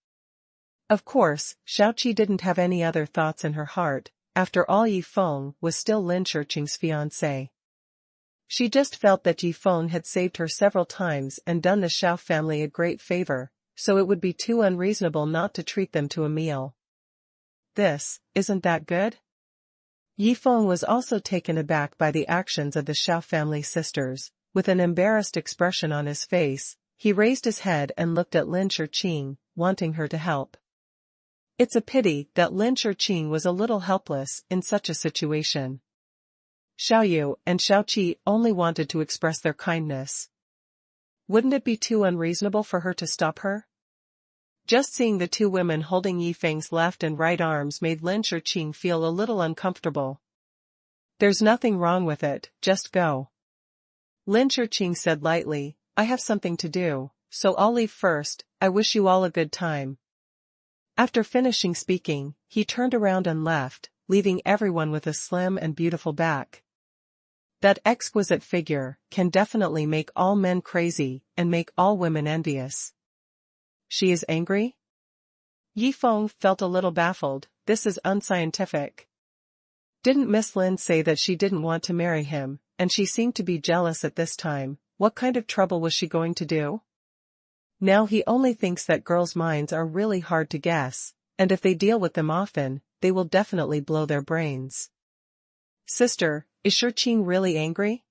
Of course, Xiaoqi didn't have any other thoughts in her heart. After all, Yifeng was still Lin Shiqing's fiancé. She just felt that Yifeng had saved her several times and done the Xiao family a great favor, so it would be too unreasonable not to treat them to a meal. Isn't that good? Yifeng was also taken aback by the actions of the Xiao family sisters. With an embarrassed expression on his face, he raised his head and looked at Lin Shiqing, wanting her to help. It's a pity that Lin Shiqing was a little helpless in such a situation. Xiaoyu and Xiaoqi only wanted to express their kindness. Wouldn't it be too unreasonable for her to stop her? Just seeing the two women holding Yifeng's left and right arms made Lin Shiqing feel a little uncomfortable. There's nothing wrong with it, just go. Lin Shiqing said lightly, I have something to do, so I'll leave first. I wish you all a good time. After finishing speaking, he turned around and left, leaving everyone with a slim and beautiful back. That exquisite figure can definitely make all men crazy and make all women envious. She is angry? Yifeng felt a little baffled. This is unscientific. Didn't Miss Lin say that she didn't want to marry him, and she seemed to be jealous at this time? What kind of trouble was she going to do? Now he only thinks that girls' minds are really hard to guess, and if they deal with them often, they will definitely blow their brains. Sister, is Shiqing really angry?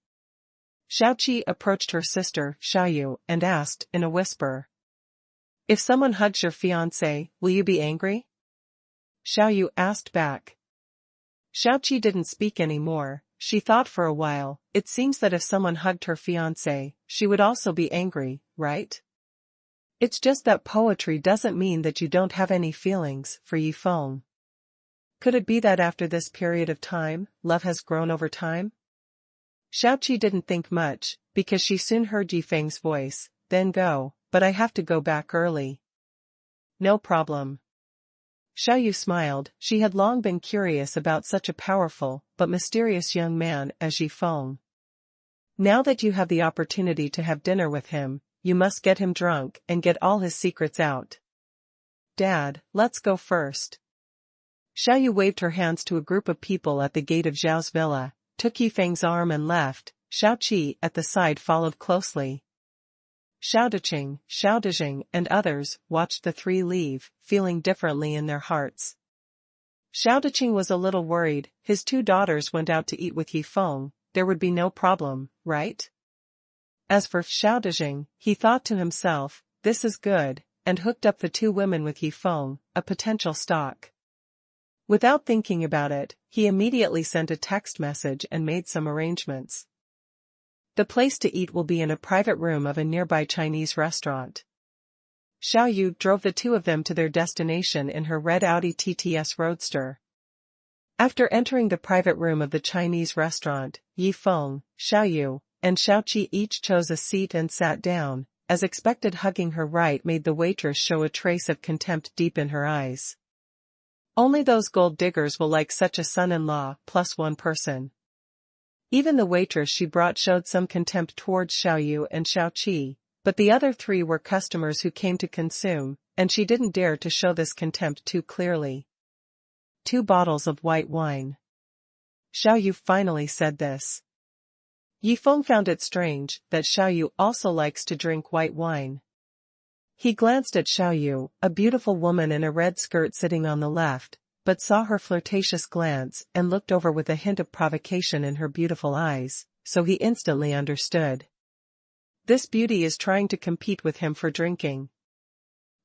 Xiaoqi approached her sister, Xiaoyu, and asked in a whisper. If someone hugs your fiancé, will you be angry? Xiaoyu asked back. Xiaoqi didn't speak anymore. She thought for a while. It seems that if someone hugged her fiancé, she would also be angry, right? It's just that poetry doesn't mean that you don't have any feelings for Yifeng. Could it be that after this period of time, love has grown over time? Xiaoqi didn't think much, because she soon heard Yifeng's voice. Then go, but I have to go back early. No problem. Xiaoyu smiled. She had long been curious about such a powerful but mysterious young man as Yifeng. Now that you have the opportunity to have dinner with him, you must get him drunk and get all his secrets out. Dad, let's go first. Xiaoyu waved her hands to a group of people at the gate of Zhao's villa, took Yifeng's arm and left. Xiaoqi at the side followed closely. Xiao Dejing, and others watched the three leave, feeling differently in their hearts. Xiao Dejing was a little worried. His two daughters went out to eat with Yifeng, there would be no problem, right? As for Xiao Dejing, he thought to himself, this is good, and hooked up the two women with Yifeng, a potential stalk. Without thinking about it, he immediately sent a text message and made some arrangements. The place to eat will be in a private room of a nearby Chinese restaurant. Xiaoyu drove the two of them to their destination in her red Audi TTS Roadster. After entering the private room of the Chinese restaurant, Yifeng, Xiaoyu, and Xiaoqi each chose a seat and sat down. As expected, hugging her right made the waitress show a trace of contempt deep in her eyes. Only those gold diggers will like such a son-in-law, plus one person. Even the waitress she brought showed some contempt towards Xiaoyu and Xiaoqi, but the other three were customers who came to consume, and she didn't dare to show this contempt too clearly. 2 bottles of white wine. Xiaoyu finally said this. Yifeng found it strange that Xiaoyu also likes to drink white wine. He glanced at Xiaoyu, a beautiful woman in a red skirt sitting on the left, but saw her flirtatious glance and looked over with a hint of provocation in her beautiful eyes, so he instantly understood. This beauty is trying to compete with him for drinking.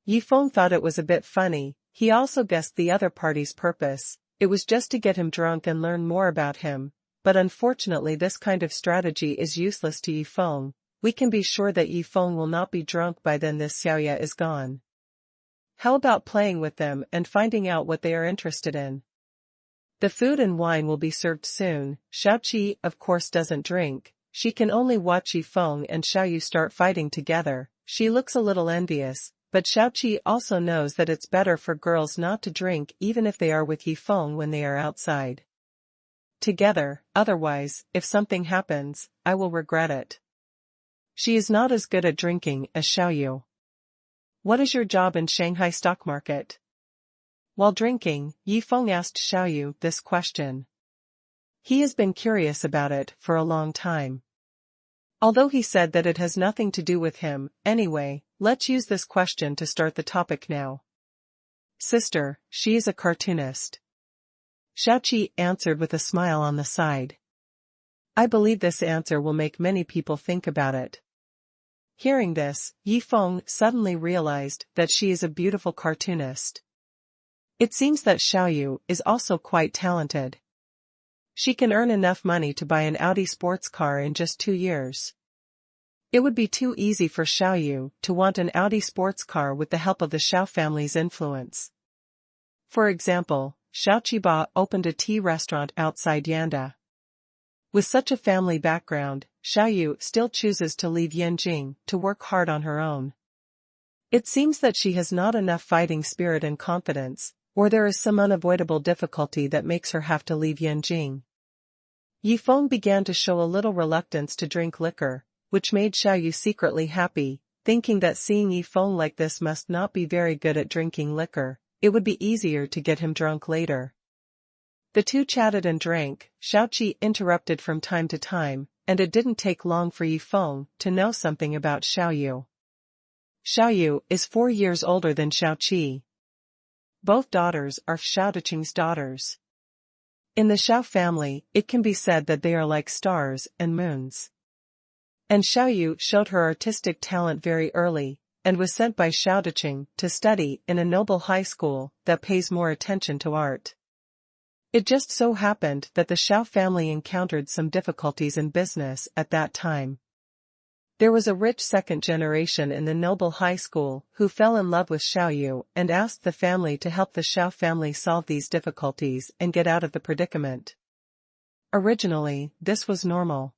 Yifeng thought it was a bit funny. He also guessed the other party's purpose. It was just to get him drunk and learn more about him, but unfortunately this kind of strategy is useless to Yifeng. We can be sure that Yifeng will not be drunk by then this Xiaoya is gone. How about playing with them and finding out what they are interested in? The food and wine will be served soon. Xiaoqi, of course, doesn't drink. She can only watch Yifeng and Xiaoyu start fighting together. She looks a little envious, but Xiaoqi also knows that it's better for girls not to drink even if they are with Yifeng when they are outside together, otherwise, if something happens, I will regret it. She is not as good at drinking as Xiaoyu. What is your job in Shanghai stock market? While drinking, Yifeng asked Xiaoyu this question. He has been curious about it for a long time. Although he said that it has nothing to do with him, anyway, let's use this question to start the topic now. Sister, she is a cartoonist. Xiaoqi answered with a smile on the side. I believe this answer will make many people think about it. Hearing this, Yifeng suddenly realized that she is a beautiful cartoonist. It seems that Xiaoyu is also quite talented. She can earn enough money to buy an Audi sports car in just 2 years. It would be too easy for Xiaoyu to want an Audi sports car with the help of the Xiao family's influence. For example, Xiao Qiba opened a tea restaurant outside Yanda. With such a family background, Xiaoyu still chooses to leave Yanjing to work hard on her own. It seems that she has not enough fighting spirit and confidence, or there is some unavoidable difficulty that makes her have to leave Yanjing. Yifeng began to show a little reluctance to drink liquor, which made Xiaoyu secretly happy, thinking that seeing Yifeng like this must not be very good at drinking liquor, it would be easier to get him drunk later. The two chatted and drank. Xiaoqi interrupted from time to time, and it didn't take long for Yifeng to know something about Xiaoyu. Xiaoyu is 4 years older than Xiaoqi. Both daughters are Xiaodeqing's daughters. In the Xiao family, it can be said that they are like stars and moons. And Xiaoyu showed her artistic talent very early, and was sent by Xiaodeqing to study in a noble high school that pays more attention to art. It just so happened that the Xiao family encountered some difficulties in business at that time. There was a rich second generation in the noble high school who fell in love with Xiaoyu and asked the family to help the Xiao family solve these difficulties and get out of the predicament. Originally, this was normal.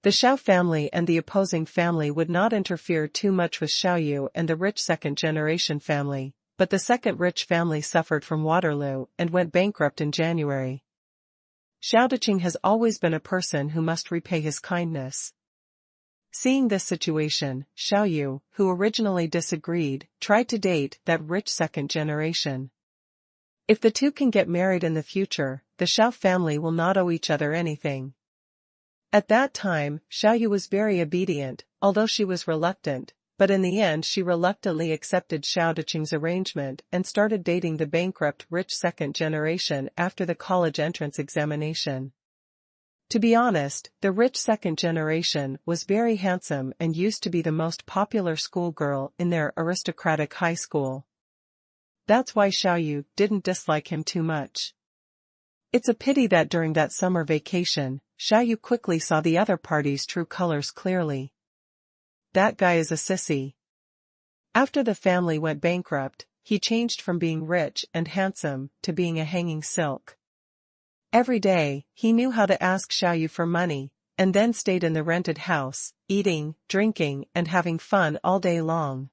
The Xiao family and the opposing family would not interfere too much with Xiaoyu and the rich second generation family, but the second rich family suffered from Waterloo and went bankrupt in January. Xiaodeqing has always been a person who must repay his kindness. Seeing this situation, Xiaoyu, who originally disagreed, tried to date that rich second generation. If the two can get married in the future, the Xiao family will not owe each other anything. At that time, Xiaoyu was very obedient, although she was reluctant, but in the end she reluctantly accepted Xiaodeqing's arrangement and started dating the bankrupt rich second generation after the college entrance examination. To be honest, the rich second generation was very handsome and used to be the most popular schoolgirl in their aristocratic high school. That's why Xiaoyu didn't dislike him too much. It's a pity that during that summer vacation, Xiaoyu quickly saw the other party's true colors clearly. That guy is a sissy. After the family went bankrupt, he changed from being rich and handsome to being a hanging silk. Every day, he knew how to ask Xiaoyu for money, and then stayed in the rented house, eating, drinking, and having fun all day long.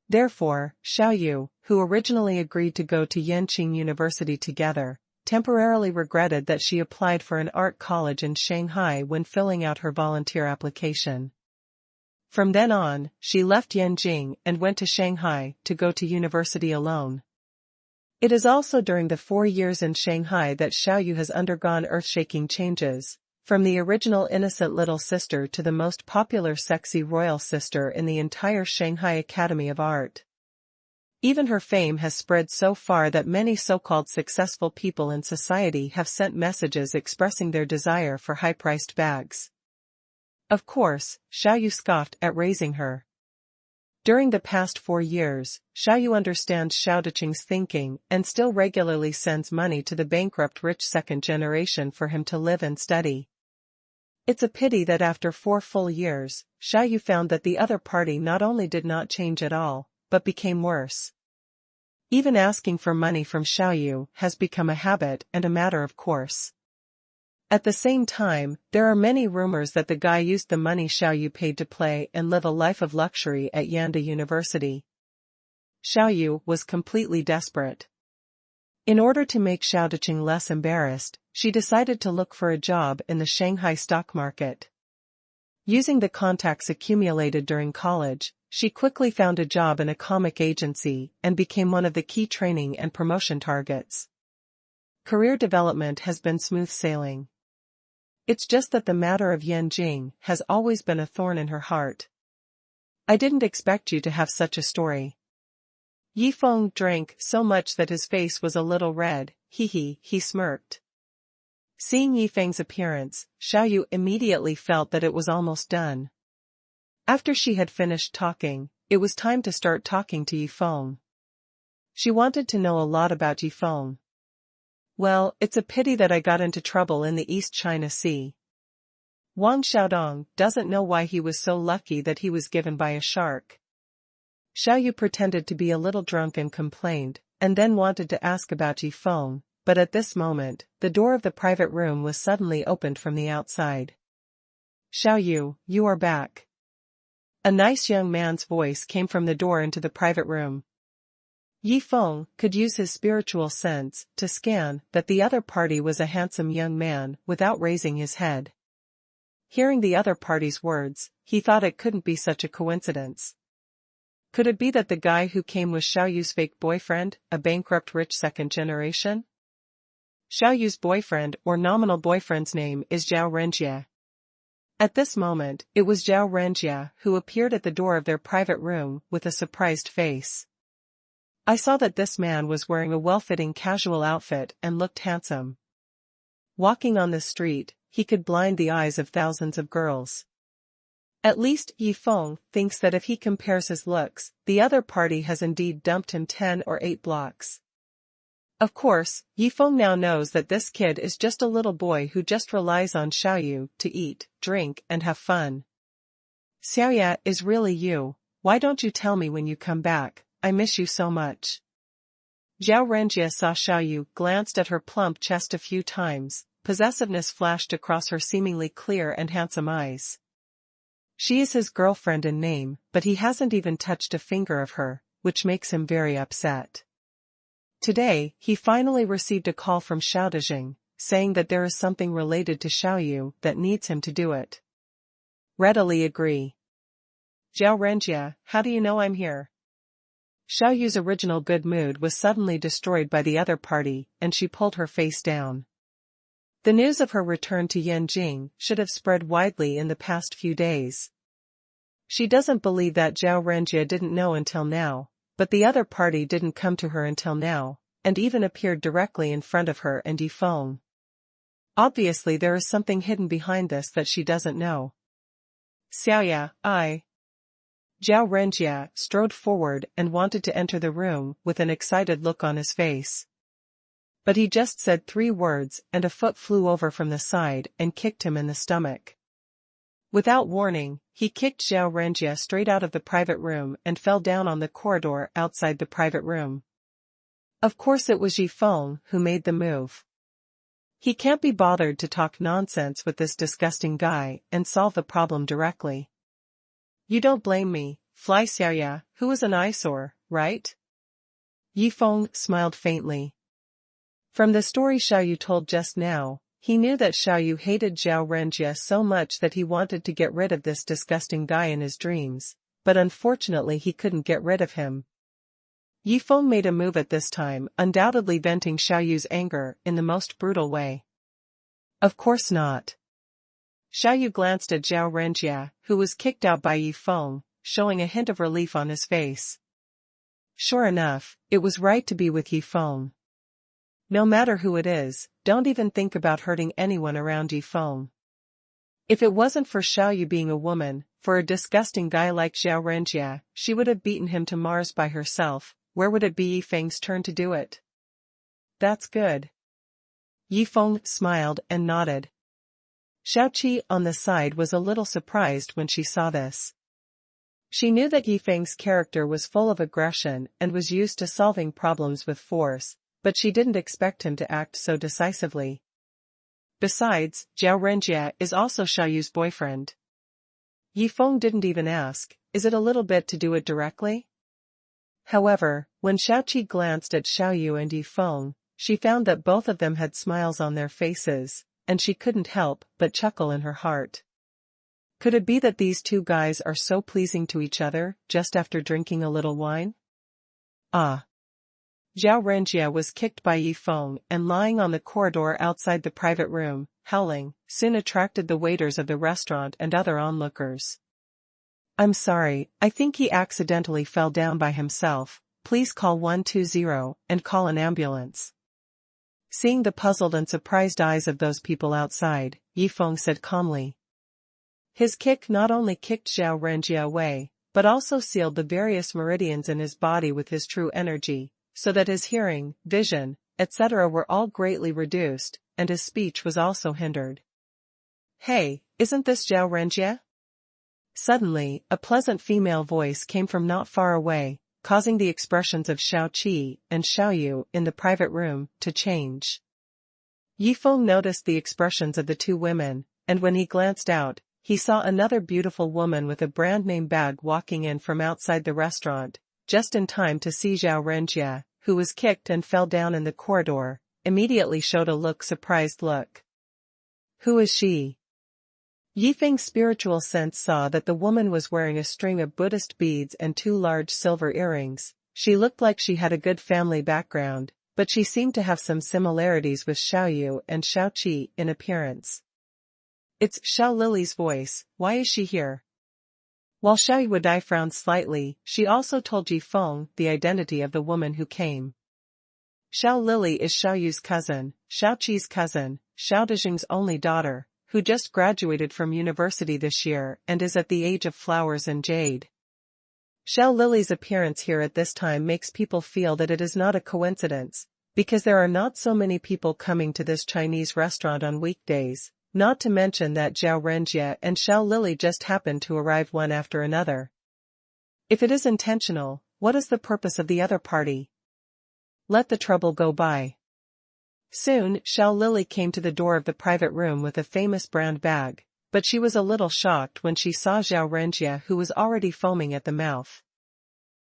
Therefore, Xiaoyu, who originally agreed to go to Yanqing University together, temporarily regretted that she applied for an art college in Shanghai when filling out her volunteer application. From then on, she left Yanjing and went to Shanghai to go to university alone. It is also during the 4 years in Shanghai that Xiaoyu has undergone earth-shaking changes, from the original innocent little sister to the most popular sexy royal sister in the entire Shanghai Academy of Art. Even her fame has spread so far that many so-called successful people in society have sent messages expressing their desire for high-priced bags. Of course, Xiaoyu scoffed at raising her. During the past 4 years, Xiaoyu understands Xiaodeqing's thinking and still regularly sends money to the bankrupt rich second generation for him to live and study. It's a pity that after 4 full years, Xiaoyu found that the other party not only did not change at all, but became worse. Even asking for money from Xiaoyu has become a habit and a matter of course. At the same time, there are many rumors that the guy used the money Xiaoyu paid to play and live a life of luxury at Yanda University. Xiaoyu was completely desperate. In order to make Xiaodeqing less embarrassed, she decided to look for a job in the Shanghai stock market. Using the contacts accumulated during college, she quickly found a job in a comic agency and became one of the key training and promotion targets. Career development has been smooth sailing. It's just that the matter of Yanjing has always been a thorn in her heart. I didn't expect you to have such a story. Yifeng drank so much that his face was a little red. He smirked. Seeing Yifeng's appearance, Xiaoyu immediately felt that it was almost done. After she had finished talking, it was time to start talking to Yifeng. She wanted to know a lot about Yifeng. Well, it's a pity that I got into trouble in the East China Sea. Wang Xiaodong doesn't know why he was so lucky that he was given by a shark. Xiaoyu pretended to be a little drunk and complained, and then wanted to ask about Yifeng, but at this moment, the door of the private room was suddenly opened from the outside. Xiaoyu, you are back. A nice young man's voice came from the door into the private room. Yifeng could use his spiritual sense to scan that the other party was a handsome young man without raising his head. Hearing the other party's words, he thought it couldn't be such a coincidence. Could it be that the guy who came was Xiaoyu's fake boyfriend, a bankrupt rich second generation? Xiaoyu's boyfriend or nominal boyfriend's name is Zhao Renjie. At this moment, it was Zhao Renjie who appeared at the door of their private room with a surprised face. I saw that this man was wearing a well-fitting casual outfit and looked handsome. Walking on the street, he could blind the eyes of thousands of girls. At least Yifeng thinks that if he compares his looks, the other party has indeed dumped him 10 or 8 blocks. Of course, Yifeng now knows that this kid is just a little boy who just relies on Xiaoyu to eat, drink, and have fun. Xiaoya is really you. Why don't you tell me when you come back? I miss you so much. Zhao Renjie saw Xiaoyu glanced at her plump chest a few times. Possessiveness flashed across her seemingly clear and handsome eyes. She is his girlfriend in name, but he hasn't even touched a finger of her, which makes him very upset. Today, he finally received a call from Xiao Dejing, saying that there is something related to Xiaoyu that needs him to do it. Readily agree. Zhao Renjie, how do you know I'm here? Xiaoyu's original good mood was suddenly destroyed by the other party, and she pulled her face down. The news of her return to Yanjing should have spread widely in the past few days. She doesn't believe that Zhao Renjie didn't know until now, but the other party didn't come to her until now, and even appeared directly in front of her and Yifeng. Obviously there is something hidden behind this that she doesn't know. Xiaoya, Zhao Renjie strode forward and wanted to enter the room with an excited look on his face. But he just said 3 words and a foot flew over from the side and kicked him in the stomach. Without warning, he kicked Zhao Renjie straight out of the private room and fell down on the corridor outside the private room. Of course it was Yifeng who made the move. He can't be bothered to talk nonsense with this disgusting guy and solve the problem directly. You don't blame me, Fly Xiaoya, who is an eyesore, right? Yifeng smiled faintly. From the story Xiaoyu told just now, he knew that Xiaoyu hated Zhao Renjie so much that he wanted to get rid of this disgusting guy in his dreams, but unfortunately he couldn't get rid of him. Yifeng made a move at this time, undoubtedly venting Xiaoyu's anger in the most brutal way. Of course not. Xiaoyu glanced at Zhao Renjie, who was kicked out by Yifeng, showing a hint of relief on his face. Sure enough, it was right to be with Yifeng. No matter who it is, don't even think about hurting anyone around Yifeng. If it wasn't for Xiaoyu being a woman, for a disgusting guy like Zhao Renjie, she would have beaten him to Mars by herself. Where would it be Yifeng's turn to do it? That's good. Yifeng smiled and nodded. Xiaoqi on the side was a little surprised when she saw this. She knew that Yifeng's character was full of aggression and was used to solving problems with force, but she didn't expect him to act so decisively. Besides, Zhao Renjie is also Xiaoyu's boyfriend. Yifeng didn't even ask, is it a little bit to do it directly? However, when Xiaoqi glanced at Xiaoyu and Yifeng, she found that both of them had smiles on their faces, and she couldn't help but chuckle in her heart. Could it be that these two guys are so pleasing to each other, just after drinking a little wine? Ah! Zhao Renjie was kicked by Yifeng and lying on the corridor outside the private room, howling, soon attracted the waiters of the restaurant and other onlookers. I'm sorry, I think he accidentally fell down by himself. Please call 120 and call an ambulance. Seeing the puzzled and surprised eyes of those people outside, Yifeng said calmly. His kick not only kicked Zhao Renjie away, but also sealed the various meridians in his body with his true energy, so that his hearing, vision, etc. were all greatly reduced, and his speech was also hindered. "Hey, isn't this Zhao Renjie?" Suddenly, a pleasant female voice came from not far away, causing the expressions of Xiao Qi and Xiao Yu in the private room to change. Yifeng noticed the expressions of the two women, and when he glanced out, he saw another beautiful woman with a brand-name bag walking in from outside the restaurant, just in time to see Zhao Renjie, who was kicked and fell down in the corridor, immediately showed a surprised look. "Who is she?" Yifeng's spiritual sense saw that the woman was wearing a string of Buddhist beads and 2 large silver earrings. She looked like she had a good family background, but she seemed to have some similarities with Xiao Yu and Xiao Qi in appearance. "It's Xiao Lily's voice, why is she here?" While Xiao Yu frowned slightly, she also told Yifeng the identity of the woman who came. Xiao Lily is Xiao Yu's cousin, Xiao Qi's cousin, Xiao Dezheng's only daughter, who just graduated from university this year and is at the age of flowers and jade. Xiao Lily's appearance here at this time makes people feel that it is not a coincidence, because there are not so many people coming to this Chinese restaurant on weekdays, not to mention that Zhao Renjie and Xiao Lily just happened to arrive one after another. If it is intentional, what is the purpose of the other party? Let the trouble go by. Soon, Xiao Lily came to the door of the private room with a famous brand bag, but she was a little shocked when she saw Zhao Renjie, who was already foaming at the mouth.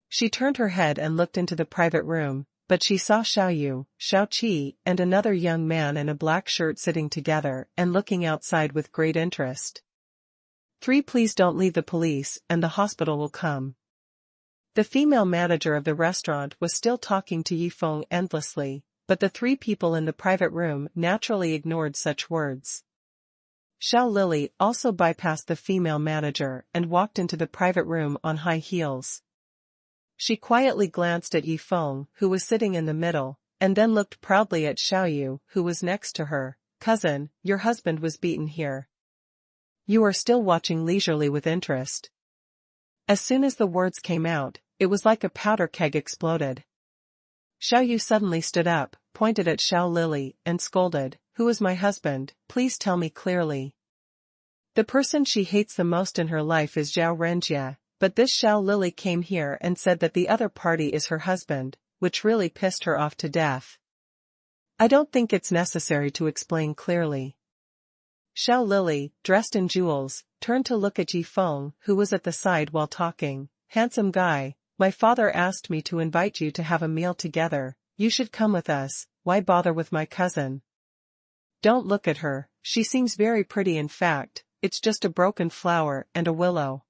She turned her head and looked into the private room, but she saw Xiao Yu, Xiao Qi, and another young man in a black shirt sitting together and looking outside with great interest. "3 Please don't leave the police, and the hospital will come." The female manager of the restaurant was still talking to Yifeng endlessly, but the 3 people in the private room naturally ignored such words. Xiao Lily also bypassed the female manager and walked into the private room on high heels. She quietly glanced at Yifeng, who was sitting in the middle, and then looked proudly at Xiao Yu, who was next to her. "Cousin, your husband was beaten here. You are still watching leisurely with interest." As soon as the words came out, it was like a powder keg exploded. Xiao Yu suddenly stood up, pointed at Xiao Lily, and scolded, "Who is my husband? Please tell me clearly." The person she hates the most in her life is Zhao Renjie, but this Xiao Lily came here and said that the other party is her husband, which really pissed her off to death. "I don't think it's necessary to explain clearly." Xiao Lily, dressed in jewels, turned to look at Yifeng, who was at the side while talking. "Handsome guy, my father asked me to invite you to have a meal together. You should come with us. Why bother with my cousin? Don't look at her, she seems very pretty. In fact, it's just a broken flower and a willow."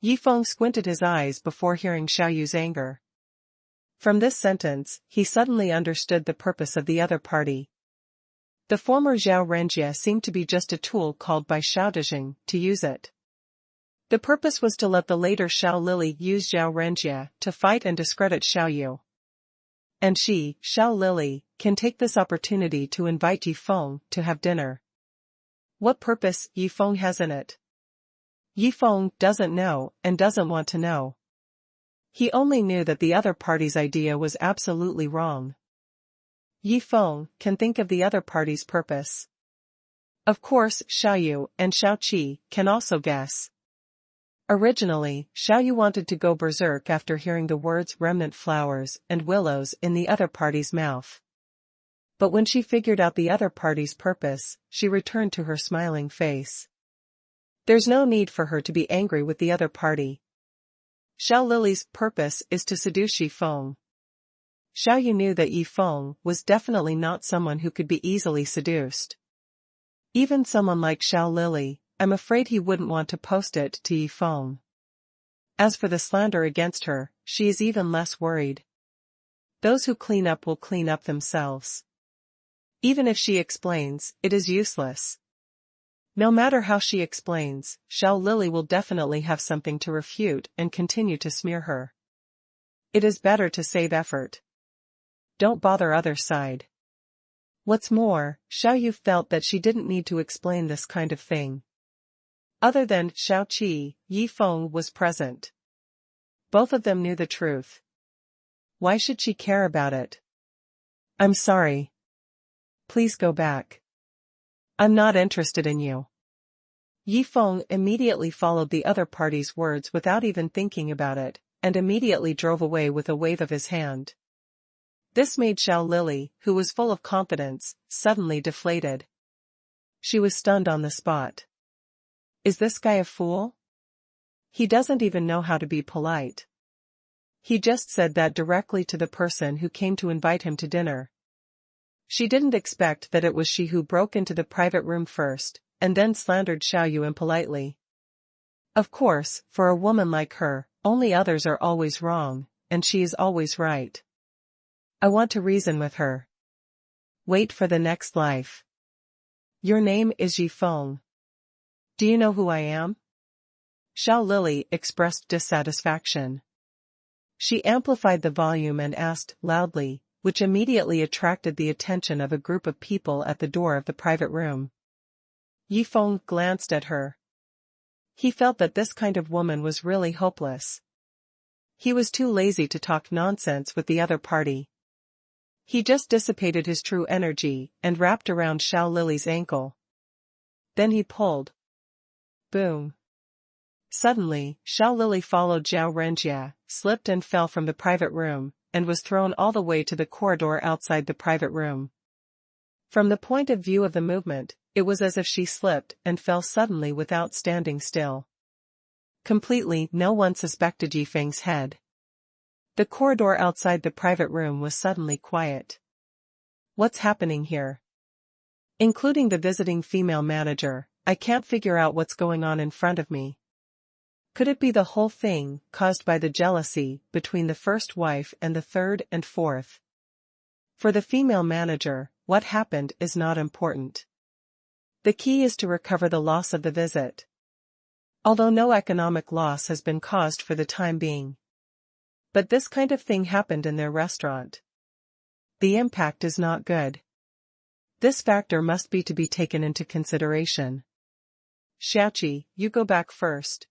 Yifeng squinted his eyes before hearing Xiao Yu's anger. From this sentence, he suddenly understood the purpose of the other party. The former Zhao Renjie seemed to be just a tool called by Xiao Dezheng to use it. The purpose was to let the later Xiao Lily use Zhao Renjie to fight and discredit Xiao Yu. And she, Xiao Lily, can take this opportunity to invite Yifeng to have dinner. What purpose Yifeng has in it? Yifeng doesn't know and doesn't want to know. He only knew that the other party's idea was absolutely wrong. Yifeng can think of the other party's purpose. Of course, Xiao Yu and Xiao Qi can also guess. Originally, Xiao Yu wanted to go berserk after hearing the words remnant flowers and willows in the other party's mouth. But when she figured out the other party's purpose, she returned to her smiling face. There's no need for her to be angry with the other party. Xiao Lily's purpose is to seduce Yifeng. Xiao Yu knew that Yifeng was definitely not someone who could be easily seduced. Even someone like Xiao Lily, I'm afraid he wouldn't want to post it to Yifeng. As for the slander against her, she is even less worried. Those who clean up will clean up themselves. Even if she explains, it is useless. No matter how she explains, Xiao Lily will definitely have something to refute and continue to smear her. It is better to save effort. Don't bother other side. What's more, Xiao Yu felt that she didn't need to explain this kind of thing. Other than Xiao Qi, Yifeng was present. Both of them knew the truth. Why should she care about it? I'm sorry. Please go back. I'm not interested in you. Yi Feng immediately followed the other party's words without even thinking about it, and immediately drove away with a wave of his hand. This made Xiao Lily, who was full of confidence, suddenly deflated. She was stunned on the spot. Is this guy a fool? He doesn't even know how to be polite. He just said that directly to the person who came to invite him to dinner. She didn't expect that it was she who broke into the private room first, and then slandered Xiaoyu impolitely. Of course, for a woman like her, only others are always wrong, and she is always right. I want to reason with her. Wait for the next life. Your name is Yi Feng. Do you know who I am? Xiao Lily expressed dissatisfaction. She amplified the volume and asked loudly, which immediately attracted the attention of a group of people at the door of the private room. Yi Feng glanced at her. He felt that this kind of woman was really hopeless. He was too lazy to talk nonsense with the other party. He just dissipated his true energy and wrapped around Xiao Lily's ankle. Then he pulled. Boom. Suddenly, Xiao Lily followed Zhao Renjia, slipped and fell from the private room, and was thrown all the way to the corridor outside the private room. From the point of view of the movement, it was as if she slipped and fell suddenly without standing still. Completely, no one suspected Yi Feng's head. The corridor outside the private room was suddenly quiet. What's happening here? Including the visiting female manager, I can't figure out what's going on in front of me. Could it be the whole thing caused by the jealousy between the first wife and the third and fourth? For the female manager, what happened is not important. The key is to recover the loss of the visit. Although no economic loss has been caused for the time being. But this kind of thing happened in their restaurant. The impact is not good. This factor must be to be taken into consideration. Xiaoqi, you go back first.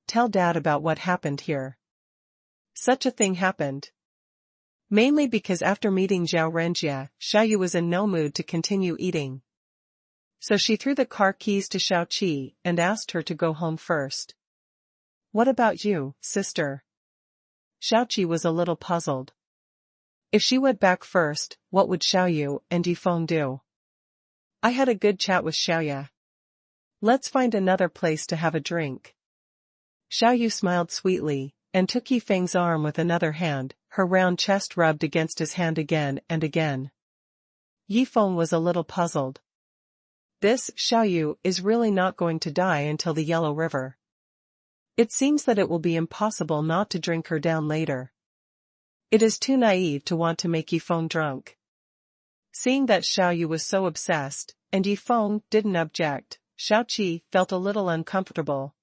Tell Dad about what happened here. Such a thing happened. Mainly because after meeting Zhao Renjia, Xiaoyu was in no mood to continue eating. So she threw the car keys to Xiaoqi and asked her to go home first. What about you, sister? Xiaoqi was a little puzzled. If she went back first, what would Xiaoyu and Yi Feng do? I had a good chat with Xiaoya. Let's find another place to have a drink. Xiaoyu smiled sweetly, and took Yi Feng's arm with another hand, her round chest rubbed against his hand again and again. Yi Feng was a little puzzled. This Xiaoyu is really not going to die until the Yellow River. It seems that it will be impossible not to drink her down later. It is too naive to want to make Yi Feng drunk. Seeing that Xiaoyu was so obsessed, and Yi Feng didn't object, Xiaoqi felt a little uncomfortable.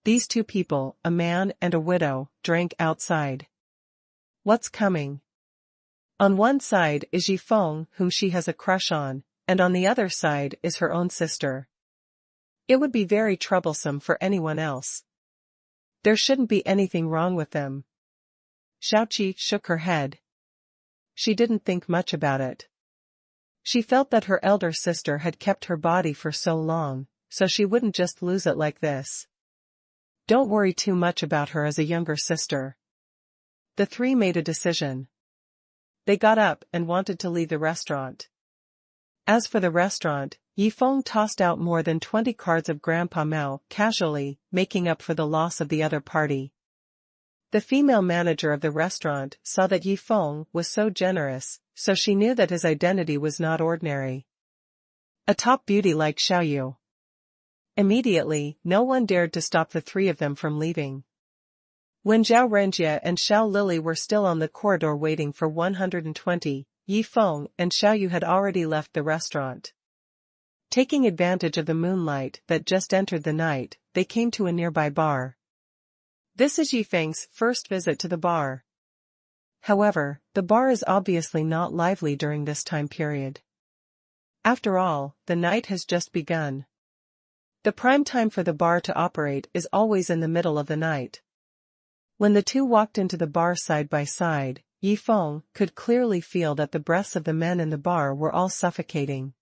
These two people, a man and a widow, drank outside. What's coming? On one side is Yi Feng, whom she has a crush on, and on the other side is her own sister. It would be very troublesome for anyone else. There shouldn't be anything wrong with them. Xiaoqi shook her head. She didn't think much about it. She felt that her elder sister had kept her body for so long, so she wouldn't just lose it like this. Don't worry too much about her as a younger sister. The three made a decision. They got up and wanted to leave the restaurant. As for the restaurant, Yi Feng tossed out more than 20 cards of Grandpa Mao casually, making up for the loss of the other party. The female manager of the restaurant saw that Yi Feng was so generous, so she knew that his identity was not ordinary. A top beauty like Xiaoyu. Immediately, no one dared to stop the three of them from leaving. When Zhao Renjia and Xiao Lily were still on the corridor waiting for 120, Yi Feng and Xiaoyu had already left the restaurant. Taking advantage of the moonlight that just entered the night, they came to a nearby bar. This is Yi Feng's first visit to the bar. However, the bar is obviously not lively during this time period. After all, the night has just begun. The prime time for the bar to operate is always in the middle of the night. When the two walked into the bar side by side, Yi Feng could clearly feel that the breaths of the men in the bar were all suffocating.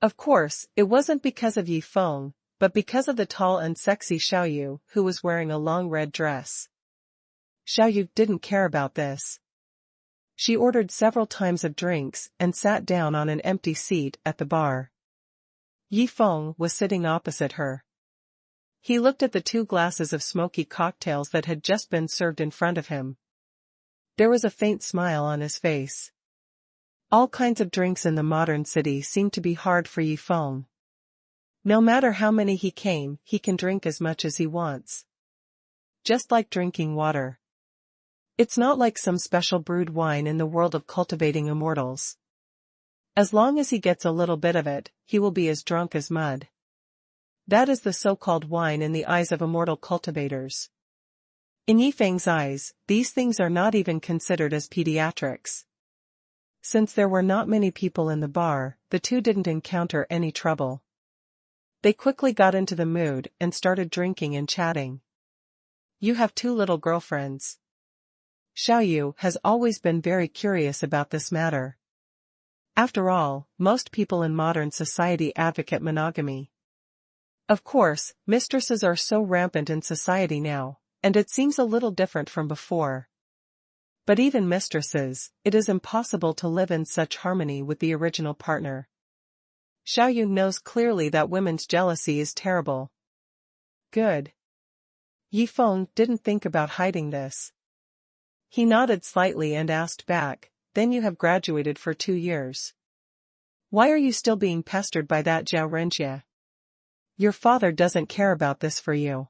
Of course, it wasn't because of Yi Feng, but because of the tall and sexy Xiaoyu, who was wearing a long red dress. Xiaoyu didn't care about this. She ordered several times of drinks and sat down on an empty seat at the bar. Yi Feng was sitting opposite her. He looked at the 2 glasses of smoky cocktails that had just been served in front of him. There was a faint smile on his face. All kinds of drinks in the modern city seemed to be hard for Yi Feng. No matter how many he can drink as much as he wants. Just like drinking water. It's not like some special brewed wine in the world of cultivating immortals. As long as he gets a little bit of it, he will be as drunk as mud. That is the so-called wine in the eyes of immortal cultivators. In Yi Feng's eyes, these things are not even considered as pediatrics. Since there were not many people in the bar, the 2 didn't encounter any trouble. They quickly got into the mood and started drinking and chatting. You have 2 little girlfriends. Xiaoyu has always been very curious about this matter. After all, most people in modern society advocate monogamy. Of course, mistresses are so rampant in society now, and it seems a little different from before. But even mistresses, it is impossible to live in such harmony with the original partner. Xiaoyu knows clearly that women's jealousy is terrible. Good. Yi Feng didn't think about hiding this. He nodded slightly and asked back, then you have graduated for 2 years. Why are you still being pestered by that Zhao Renjie? Your father doesn't care about this for you.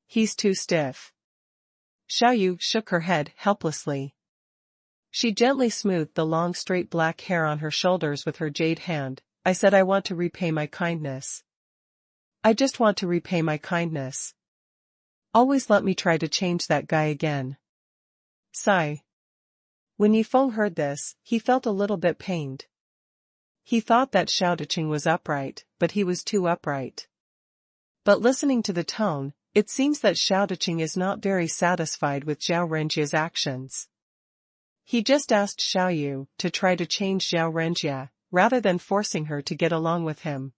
He's too stiff. Xiaoyu shook her head helplessly. She gently smoothed the long straight black hair on her shoulders with her jade hand. I said I want to repay my kindness. I just want to repay my kindness. Always let me try to change that guy again. Sigh. When Yi Feng heard this, he felt a little bit pained. He thought that Xiaoduqing was upright, but he was too upright. But listening to the tone, it seems that Xiaoduqing is not very satisfied with Zhao Renjie's actions. He just asked Xiaoyu to try to change Zhao Renjie, rather than forcing her to get along with him.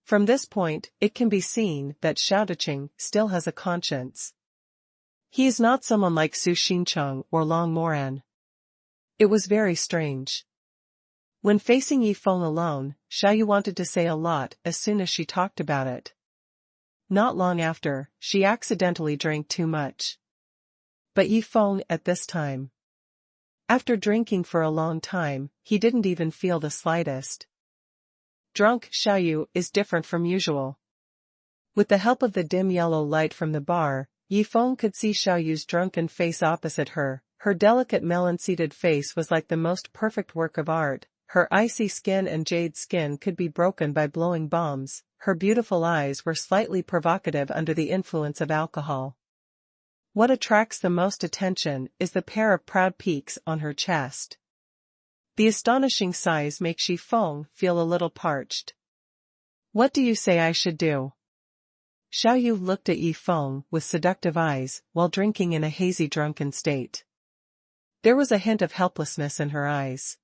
From this point, it can be seen that Xiaoduqing still has a conscience. He is not someone like Su Xincheng or Long Moran. It was very strange. When facing Yi Feng alone, Xiaoyu wanted to say a lot as soon as she talked about it. Not long after, she accidentally drank too much. But Yi Feng at this time. After drinking for a long time, he didn't even feel the slightest. Drunk Xiaoyu is different from usual. With the help of the dim yellow light from the bar, Yi Feng could see Xiaoyu's drunken face opposite her. Her delicate melon-seeded face was like the most perfect work of art. Her icy skin and jade skin could be broken by blowing bombs. Her beautiful eyes were slightly provocative under the influence of alcohol. What attracts the most attention is the pair of proud peaks on her chest. The astonishing size makes Yi Feng feel a little parched. What do you say I should do? Xiaoyu looked at Yi Feng with seductive eyes while drinking in a hazy drunken state. There was a hint of helplessness in her eyes.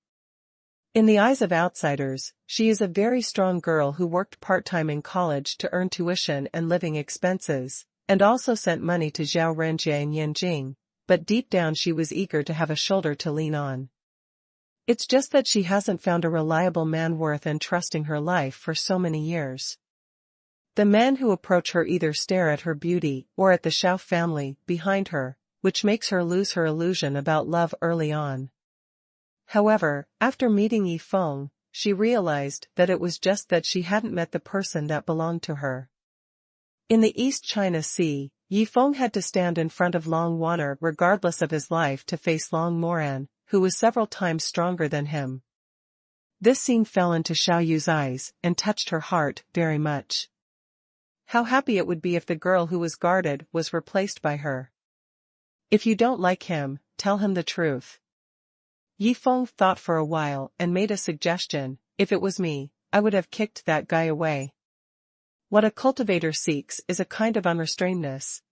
In the eyes of outsiders, she is a very strong girl who worked part-time in college to earn tuition and living expenses, and also sent money to Zhao Renjie and Yanjing, but deep down she was eager to have a shoulder to lean on. It's just that she hasn't found a reliable man worth entrusting her life for so many years. The men who approach her either stare at her beauty or at the Xiao family behind her, which makes her lose her illusion about love early on. However, after meeting Yi Feng, she realized that it was just that she hadn't met the person that belonged to her. In the East China Sea, Yi Feng had to stand in front of Long Wanner regardless of his life to face Long Moran, who was several times stronger than him. This scene fell into Xiaoyu's eyes and touched her heart very much. How happy it would be if the girl who was guarded was replaced by her. If you don't like him, tell him the truth. Yi Feng thought for a while and made a suggestion. If it was me, I would have kicked that guy away. What a cultivator seeks is a kind of unrestrainedness.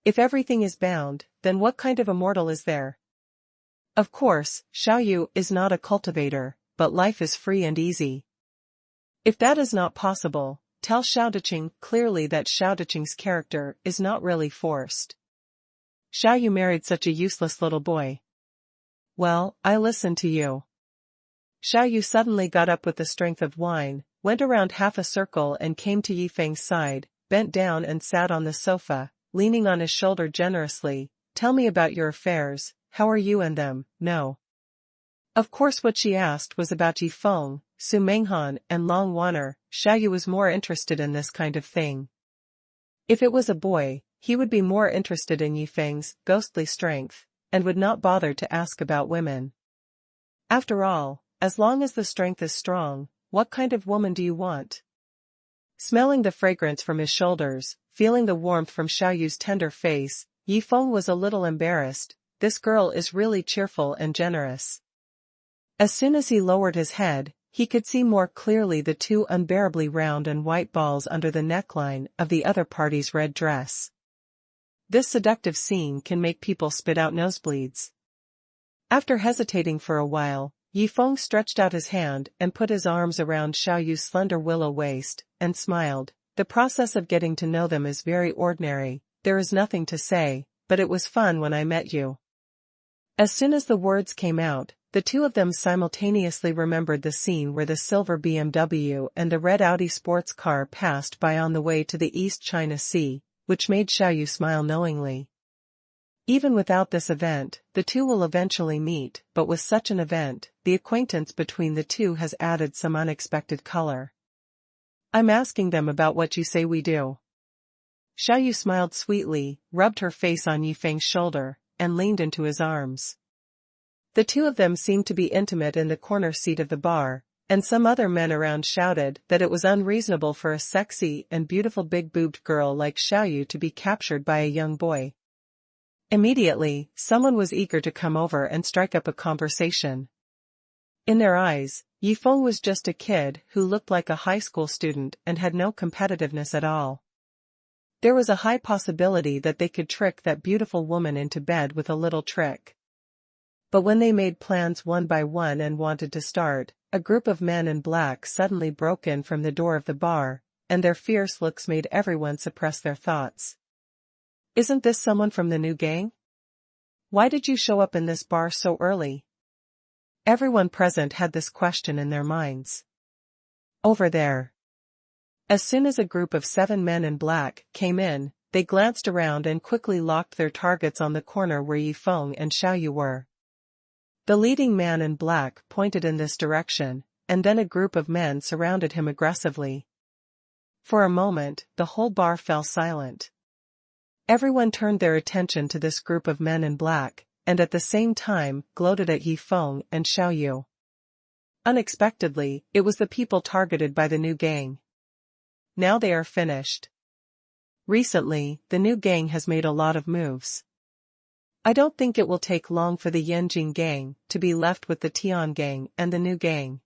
If everything is bound, then what kind of immortal is there? Of course, Xiaoyu is not a cultivator, but life is free and easy. If that is not possible, tell Xiao Deqing clearly that Xiao Deqing's character is not really forced. Xiaoyu married such a useless little boy. Well, I listen to you. Xiaoyu suddenly got up with the strength of wine, went around half a circle and came to Yifeng's side, bent down and sat on the sofa, leaning on his shoulder generously. Tell me about your affairs, how are you and them? No. Of course what she asked was about Yifeng, Su Menghan and Long Wanner. Xiaoyu was more interested in this kind of thing. If it was a boy, he would be more interested in Yifeng's ghostly strength, and would not bother to ask about women. After all, as long as the strength is strong, what kind of woman do you want? Smelling the fragrance from his shoulders, feeling the warmth from Xiaoyu's tender face, Yifeng was a little embarrassed. This girl is really cheerful and generous. As soon as he lowered his head, he could see more clearly the two unbearably round and white balls under the neckline of the other party's red dress. This seductive scene can make people spit out nosebleeds. After hesitating for a while, Yifeng stretched out his hand and put his arms around Xiaoyu's slender willow waist, and smiled. The process of getting to know them is very ordinary, there is nothing to say, but it was fun when I met you. As soon as the words came out, the two of them simultaneously remembered the scene where the silver BMW and the red Audi sports car passed by on the way to the East China Sea, which made Xiaoyu smile knowingly. Even without this event, the two will eventually meet, but with such an event, the acquaintance between the two has added some unexpected color. I'm asking them about what you say we do. Xiaoyu smiled sweetly, rubbed her face on Yifeng's shoulder, and leaned into his arms. The two of them seemed to be intimate in the corner seat of the bar, and some other men around shouted that it was unreasonable for a sexy and beautiful big-boobed girl like Xiaoyu to be captured by a young boy. Immediately, someone was eager to come over and strike up a conversation. In their eyes, Yifeng was just a kid who looked like a high school student and had no competitiveness at all. There was a high possibility that they could trick that beautiful woman into bed with a little trick. But when they made plans one by one and wanted to start, a group of men in black suddenly broke in from the door of the bar, and their fierce looks made everyone suppress their thoughts. Isn't this someone from the new gang? Why did you show up in this bar so early? Everyone present had this question in their minds. Over there. As soon as a group of 7 men in black came in, they glanced around and quickly locked their targets on the corner where Yifeng and Xiaoyu were. The leading man in black pointed in this direction, and then a group of men surrounded him aggressively. For a moment, the whole bar fell silent. Everyone turned their attention to this group of men in black, and at the same time gloated at Yifeng and Xiaoyu. Unexpectedly, it was the people targeted by the new gang. Now they are finished. Recently, the new gang has made a lot of moves. I don't think it will take long for the Yanjing gang to be left with the Tian gang and the new gang.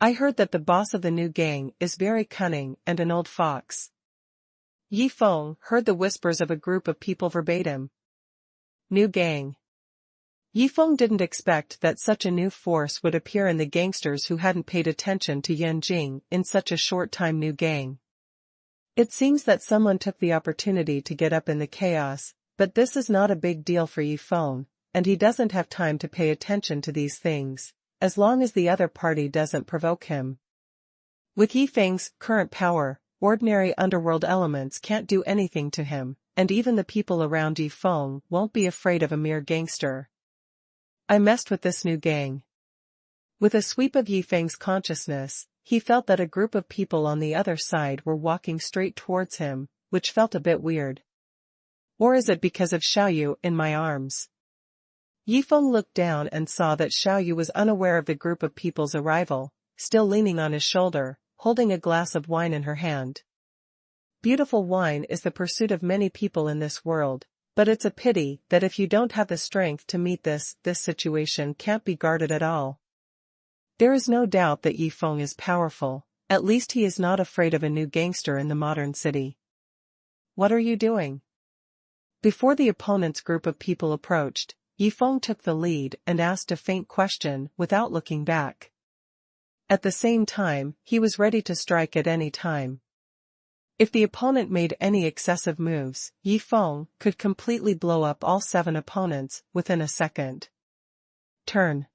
I heard that the boss of the new gang is very cunning and an old fox. Yifeng heard the whispers of a group of people verbatim. New gang. Yifeng didn't expect that such a new force would appear in the gangsters who hadn't paid attention to Yanjing in such a short time. New gang. It seems that someone took the opportunity to get up in the chaos, but this is not a big deal for Yifeng, and he doesn't have time to pay attention to these things, as long as the other party doesn't provoke him. With Yifeng's current power, ordinary underworld elements can't do anything to him, and even the people around Yifeng won't be afraid of a mere gangster. I messed with this new gang. With a sweep of Yifeng's consciousness, he felt that a group of people on the other side were walking straight towards him, which felt a bit weird. Or is it because of Xiaoyu in my arms? Yifeng looked down and saw that Xiaoyu was unaware of the group of people's arrival, still leaning on his shoulder, holding a glass of wine in her hand. Beautiful wine is the pursuit of many people in this world, but it's a pity that if you don't have the strength to meet this situation can't be guarded at all. There is no doubt that Yifeng is powerful, at least he is not afraid of a new gangster in the modern city. What are you doing? Before the opponent's group of people approached, Yifeng took the lead and asked a faint question without looking back. At the same time, he was ready to strike at any time. If the opponent made any excessive moves, Yifeng could completely blow up all 7 opponents within a second. Turn.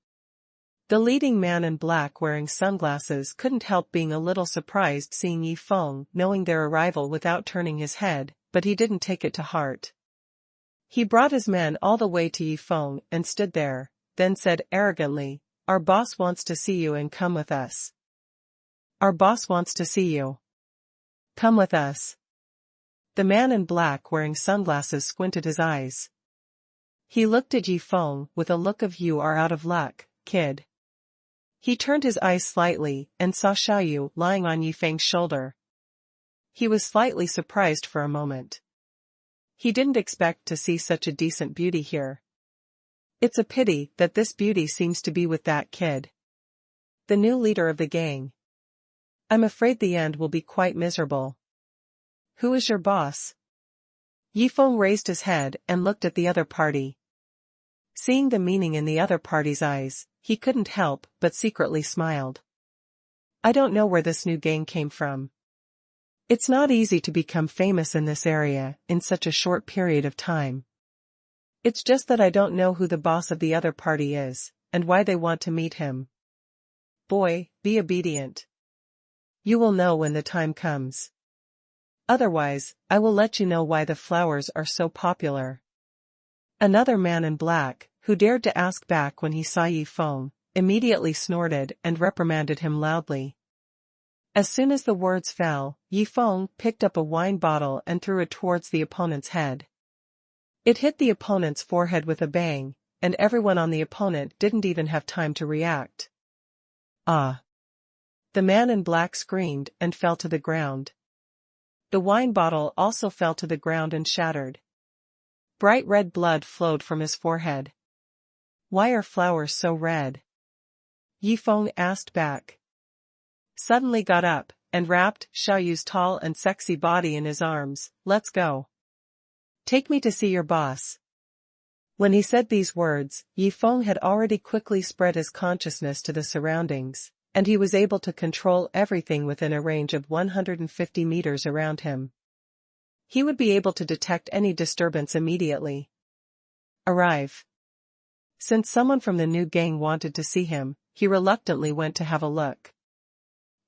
The leading man in black wearing sunglasses couldn't help being a little surprised seeing Yifeng knowing their arrival without turning his head, but he didn't take it to heart. He brought his men all the way to Yifeng and stood there, then said arrogantly, "Our boss wants to see you and come with us. Our boss wants to see you. Come with us." The man in black wearing sunglasses squinted his eyes. He looked at Yifeng with a look of "You are out of luck, kid." He turned his eyes slightly and saw Xiaoyu lying on Yifeng's shoulder. He was slightly surprised for a moment. He didn't expect to see such a decent beauty here. It's a pity that this beauty seems to be with that kid. The new leader of the gang. I'm afraid the end will be quite miserable. Who is your boss? Yifeng raised his head and looked at the other party. Seeing the meaning in the other party's eyes, he couldn't help but secretly smiled. I don't know where this new gang came from. It's not easy to become famous in this area in such a short period of time. It's just that I don't know who the boss of the other party is, and why they want to meet him. Boy, be obedient. You will know when the time comes. Otherwise, I will let you know why the flowers are so popular. Another man in black, who dared to ask back when he saw Yifeng, immediately snorted and reprimanded him loudly. As soon as the words fell, Yifeng picked up a wine bottle and threw it towards the opponent's head. It hit the opponent's forehead with a bang, and everyone on the opponent didn't even have time to react. Ah! The man in black screamed and fell to the ground. The wine bottle also fell to the ground and shattered. Bright red blood flowed from his forehead. Why are flowers so red? Yifeng asked back. Suddenly got up, and wrapped Xiaoyu's tall and sexy body in his arms. Let's go. Take me to see your boss. When he said these words, Yifeng had already quickly spread his consciousness to the surroundings, and he was able to control everything within a range of 150 meters around him. He would be able to detect any disturbance immediately. Arrive. Since someone from the new gang wanted to see him, he reluctantly went to have a look.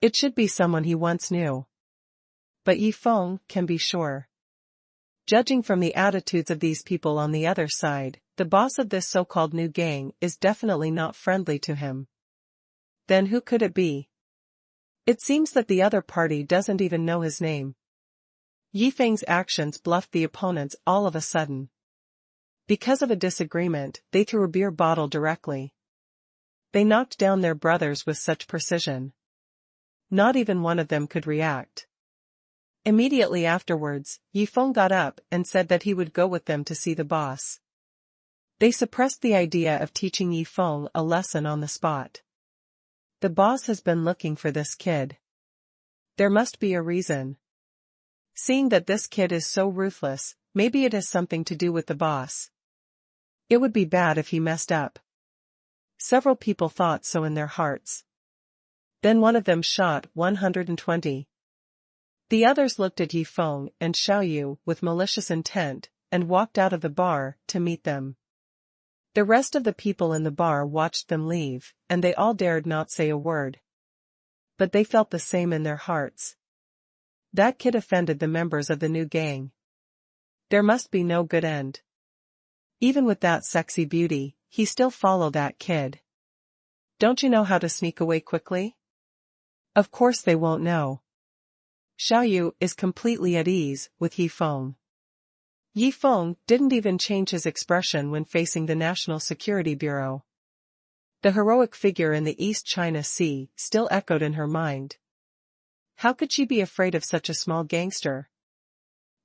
It should be someone he once knew. But Yifeng can be sure. Judging from the attitudes of these people on the other side, the boss of this so-called new gang is definitely not friendly to him. Then who could it be? It seems that the other party doesn't even know his name. Yifeng's actions bluffed the opponents all of a sudden. Because of a disagreement, they threw a beer bottle directly. They knocked down their brothers with such precision. Not even one of them could react. Immediately afterwards, Yifeng got up and said that he would go with them to see the boss. They suppressed the idea of teaching Yifeng a lesson on the spot. The boss has been looking for this kid. There must be a reason. Seeing that this kid is so ruthless, maybe it has something to do with the boss. It would be bad if he messed up. Several people thought so in their hearts. Then one of them shot 120. The others looked at Yifeng and Xiaoyu with malicious intent, and walked out of the bar to meet them. The rest of the people in the bar watched them leave, and they all dared not say a word. But they felt the same in their hearts. That kid offended the members of the new gang. There must be no good end. Even with that sexy beauty, he still followed that kid. Don't you know how to sneak away quickly? Of course they won't know. Xiaoyu is completely at ease with Yifeng. Yifeng didn't even change his expression when facing the National Security Bureau. The heroic figure in the East China Sea still echoed in her mind. How could she be afraid of such a small gangster?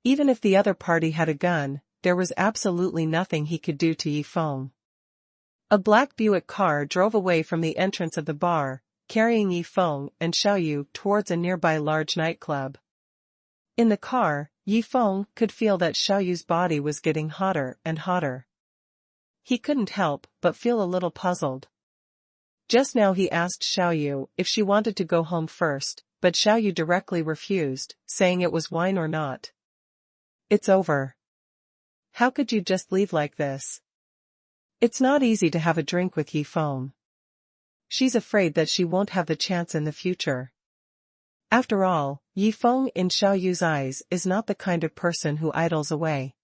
Even if the other party had a gun, there was absolutely nothing he could do to Yifeng. A black Buick car drove away from the entrance of the bar, carrying Yifeng and Xiaoyu towards a nearby large nightclub. In the car, Yifeng could feel that Xiaoyu's body was getting hotter and hotter. He couldn't help but feel a little puzzled. Just now he asked Xiaoyu if she wanted to go home first, but Xiaoyu directly refused, saying it was wine or not. It's over. How could you just leave like this? It's not easy to have a drink with Yi Feng. She's afraid that she won't have the chance in the future. After all, Yi Feng in Xiaoyu's eyes is not the kind of person who idles away.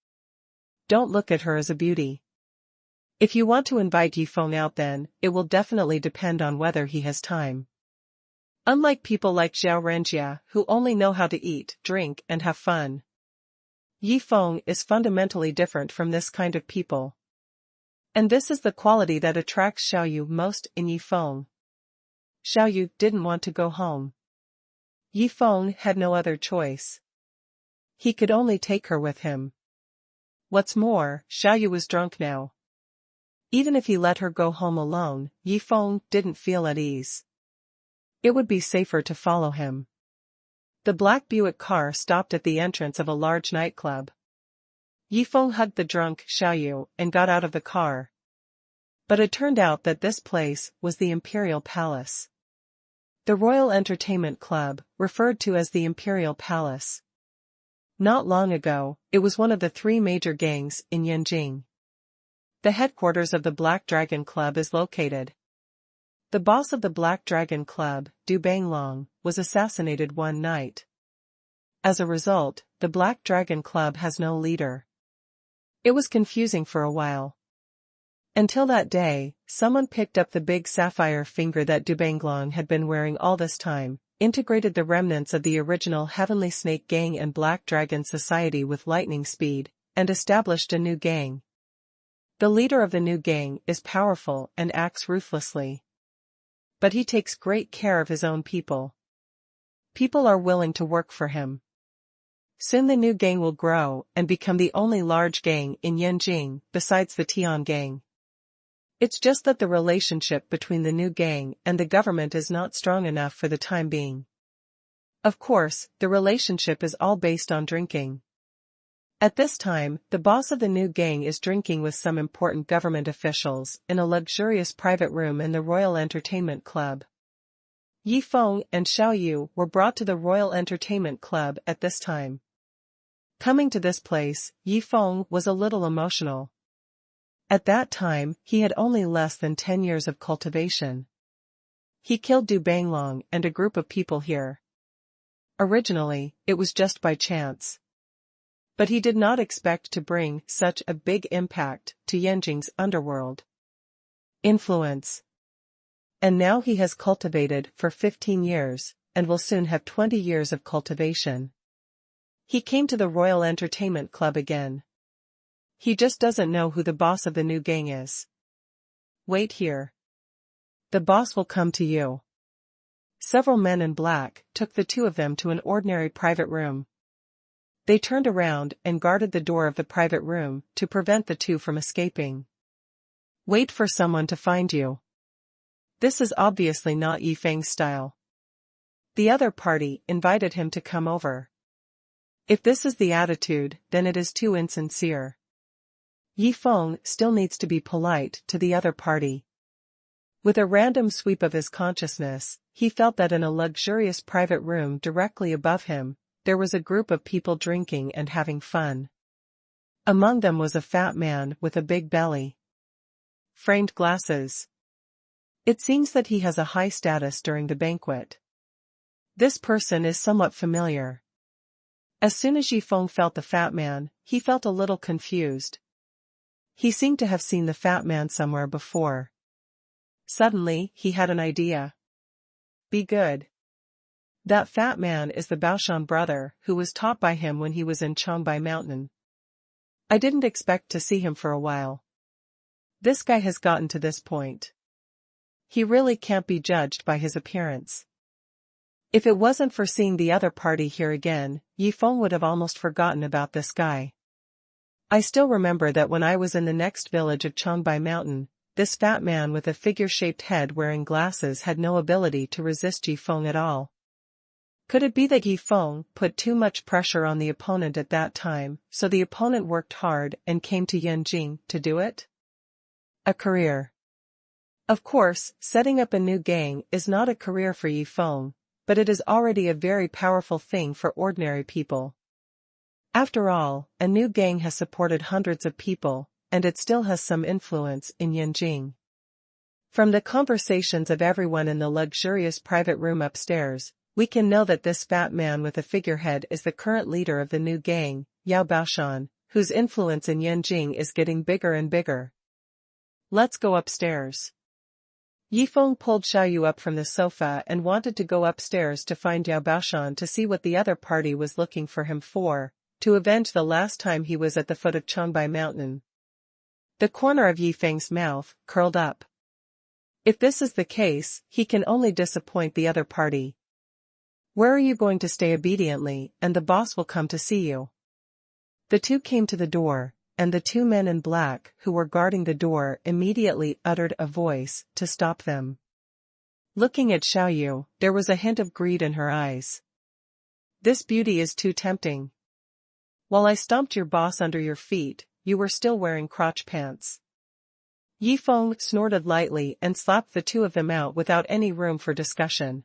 Don't look at her as a beauty. If you want to invite Yi Feng out, then it will definitely depend on whether he has time. Unlike people like Zhao Renjia who only know how to eat, drink and have fun, Yi Feng is fundamentally different from this kind of people. And this is the quality that attracts Xiaoyu most in Yi Feng. Xiaoyu didn't want to go home. Yi Feng had no other choice. He could only take her with him. What's more, Xiaoyu was drunk now. Even if he let her go home alone, Yi Feng didn't feel at ease. It would be safer to follow him. The black Buick car stopped at the entrance of a large nightclub. Yi Feng hugged the drunk Xiaoyu and got out of the car. But it turned out that this place was the Imperial Palace. The Royal Entertainment Club, referred to as the Imperial Palace. Not long ago, it was one of the 3 major gangs in Yanjing. The headquarters of the Black Dragon Club is located. The boss of the Black Dragon Club, Du Banglong, was assassinated one night. As a result, the Black Dragon Club has no leader. It was confusing for a while. Until that day, someone picked up the big sapphire finger that Du Banglong had been wearing all this time, integrated the remnants of the original Heavenly Snake Gang and Black Dragon Society with lightning speed, and established a new gang. The leader of the new gang is powerful and acts ruthlessly. But he takes great care of his own people. People are willing to work for him. Soon the new gang will grow and become the only large gang in Yanjing besides the Tian gang. It's just that the relationship between the new gang and the government is not strong enough for the time being. Of course, the relationship is all based on drinking. At this time, the boss of the new gang is drinking with some important government officials in a luxurious private room in the Royal Entertainment Club. Yi Feng and Xiaoyu were brought to the Royal Entertainment Club at this time. Coming to this place, Yi Feng was a little emotional. At that time, he had only less than 10 years of cultivation. He killed Du Banglong and a group of people here. Originally, it was just by chance. But he did not expect to bring such a big impact to Yanjing's underworld. Influence. And now he has cultivated for 15 years, and will soon have 20 years of cultivation. He came to the Royal Entertainment Club again. He just doesn't know who the boss of the new gang is. Wait here. The boss will come to you. Several men in black took the 2 of them to an ordinary private room. They turned around and guarded the door of the private room to prevent the 2 from escaping. Wait for someone to find you. This is obviously not Yi Feng's style. The other party invited him to come over. If this is the attitude, then it is too insincere. Yi Feng still needs to be polite to the other party. With a random sweep of his consciousness, he felt that in a luxurious private room directly above him, there was a group of people drinking and having fun. Among them was a fat man with a big belly. Framed glasses. It seems that he has a high status during the banquet. This person is somewhat familiar. As soon as Yi Feng felt the fat man, he felt a little confused. He seemed to have seen the fat man somewhere before. Suddenly, he had an idea. Be good. That fat man is the Baoshan brother who was taught by him when he was in Chongbai Mountain. I didn't expect to see him for a while. This guy has gotten to this point. He really can't be judged by his appearance. If it wasn't for seeing the other party here again, Yi Feng would have almost forgotten about this guy. I still remember that when I was in the next village of Chongbai Mountain, this fat man with a figure-shaped head wearing glasses had no ability to resist Yi Feng at all. Could it be that Yi Feng put too much pressure on the opponent at that time, so the opponent worked hard and came to Yanjing to do it? A career. Of course, setting up a new gang is not a career for Yi Feng, but it is already a very powerful thing for ordinary people. After all, a new gang has supported hundreds of people, and it still has some influence in Yanjing. From the conversations of everyone in the luxurious private room upstairs, we can know that this fat man with a figurehead is the current leader of the new gang, Yao Baoshan, whose influence in Yanjing is getting bigger and bigger. Let's go upstairs. Yi Feng pulled Xiaoyu up from the sofa and wanted to go upstairs to find Yao Baoshan to see what the other party was looking for him for, to avenge the last time he was at the foot of Chongbai Mountain. The corner of Yi Feng's mouth curled up. If this is the case, he can only disappoint the other party. Where are you going to stay obediently, and the boss will come to see you? The two came to the door, and the two men in black who were guarding the door immediately uttered a voice to stop them. Looking at Xiaoyu, there was a hint of greed in her eyes. This beauty is too tempting. While I stomped your boss under your feet, you were still wearing crotch pants. Yi Feng snorted lightly and slapped the two of them out without any room for discussion.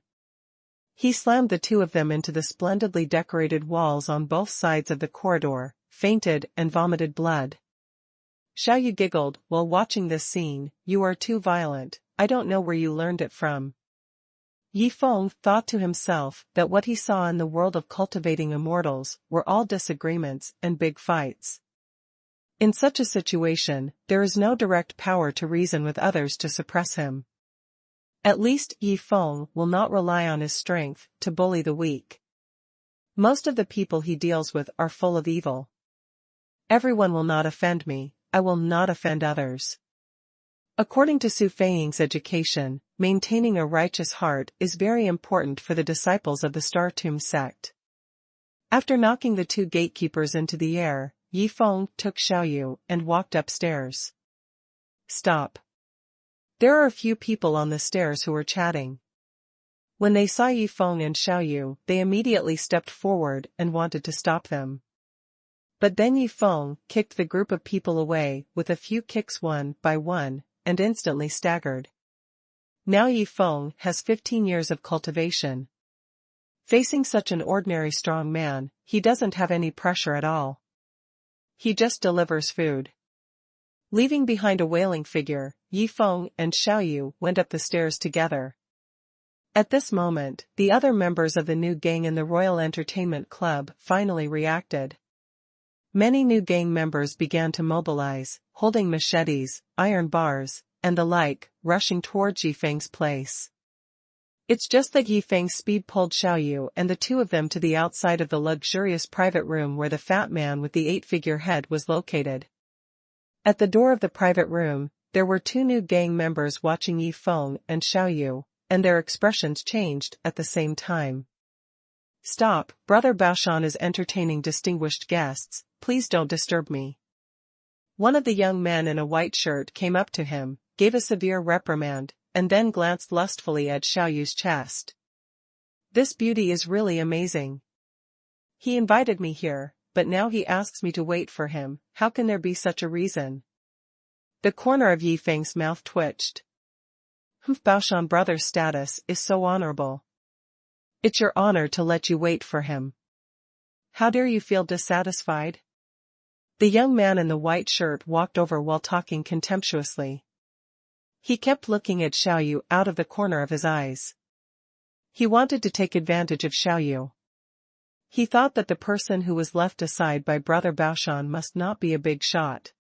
He slammed the two of them into the splendidly decorated walls on both sides of the corridor, fainted and vomited blood. Xiaoyu giggled while watching this scene. You are too violent, I don't know where you learned it from. Yi Feng thought to himself that what he saw in the world of cultivating immortals were all disagreements and big fights. In such a situation, there is no direct power to reason with others to suppress him. At least Yi Feng will not rely on his strength to bully the weak. Most of the people he deals with are full of evil. Everyone will not offend me, I will not offend others. According to Su Feiying's education, maintaining a righteous heart is very important for the disciples of the Star Tomb sect. After knocking the two gatekeepers into the air, Yi Feng took Xiaoyu and walked upstairs. Stop. There are a few people on the stairs who were chatting. When they saw Yi Feng and Xiaoyu, they immediately stepped forward and wanted to stop them. But then Yi Feng kicked the group of people away with a few kicks one by one, and instantly staggered. Now Yi Feng has 15 years of cultivation. Facing such an ordinary strong man, he doesn't have any pressure at all. He just delivers food. Leaving behind a wailing figure, Yi Feng and Xiaoyu went up the stairs together. At this moment, the other members of the new gang in the Royal Entertainment Club finally reacted. Many new gang members began to mobilize, holding machetes, iron bars, and the like, rushing towards Yi Feng's place. It's just that Yi Feng speed-pulled Xiaoyu and the two of them to the outside of the luxurious private room where the fat man with the 8-figure head was located. At the door of the private room, there were two new gang members watching Yi Feng and Xiaoyu, and their expressions changed at the same time. Stop, Brother Baoshan is entertaining distinguished guests, please don't disturb me. One of the young men in a white shirt came up to him, gave a severe reprimand, and then glanced lustfully at Xiaoyu's chest. This beauty is really amazing. He invited me here, but now he asks me to wait for him. How can there be such a reason? The corner of Yi Feng's mouth twitched. Baoshan brother's status is so honorable. It's your honor to let you wait for him. How dare you feel dissatisfied? The young man in the white shirt walked over while talking contemptuously. He kept looking at Xiaoyu out of the corner of his eyes. He wanted to take advantage of Xiaoyu. He thought that the person who was left aside by Brother Baoshan must not be a big shot.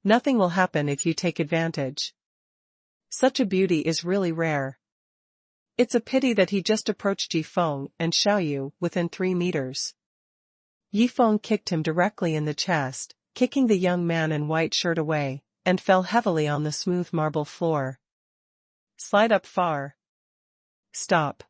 Nothing will happen if you take advantage. Such a beauty is really rare. It's a pity that he just approached Yi Feng and Xiaoyu within 3 meters. Yi Feng kicked him directly in the chest, kicking the young man in white shirt away, and fell heavily on the smooth marble floor. Slide up far. Stop.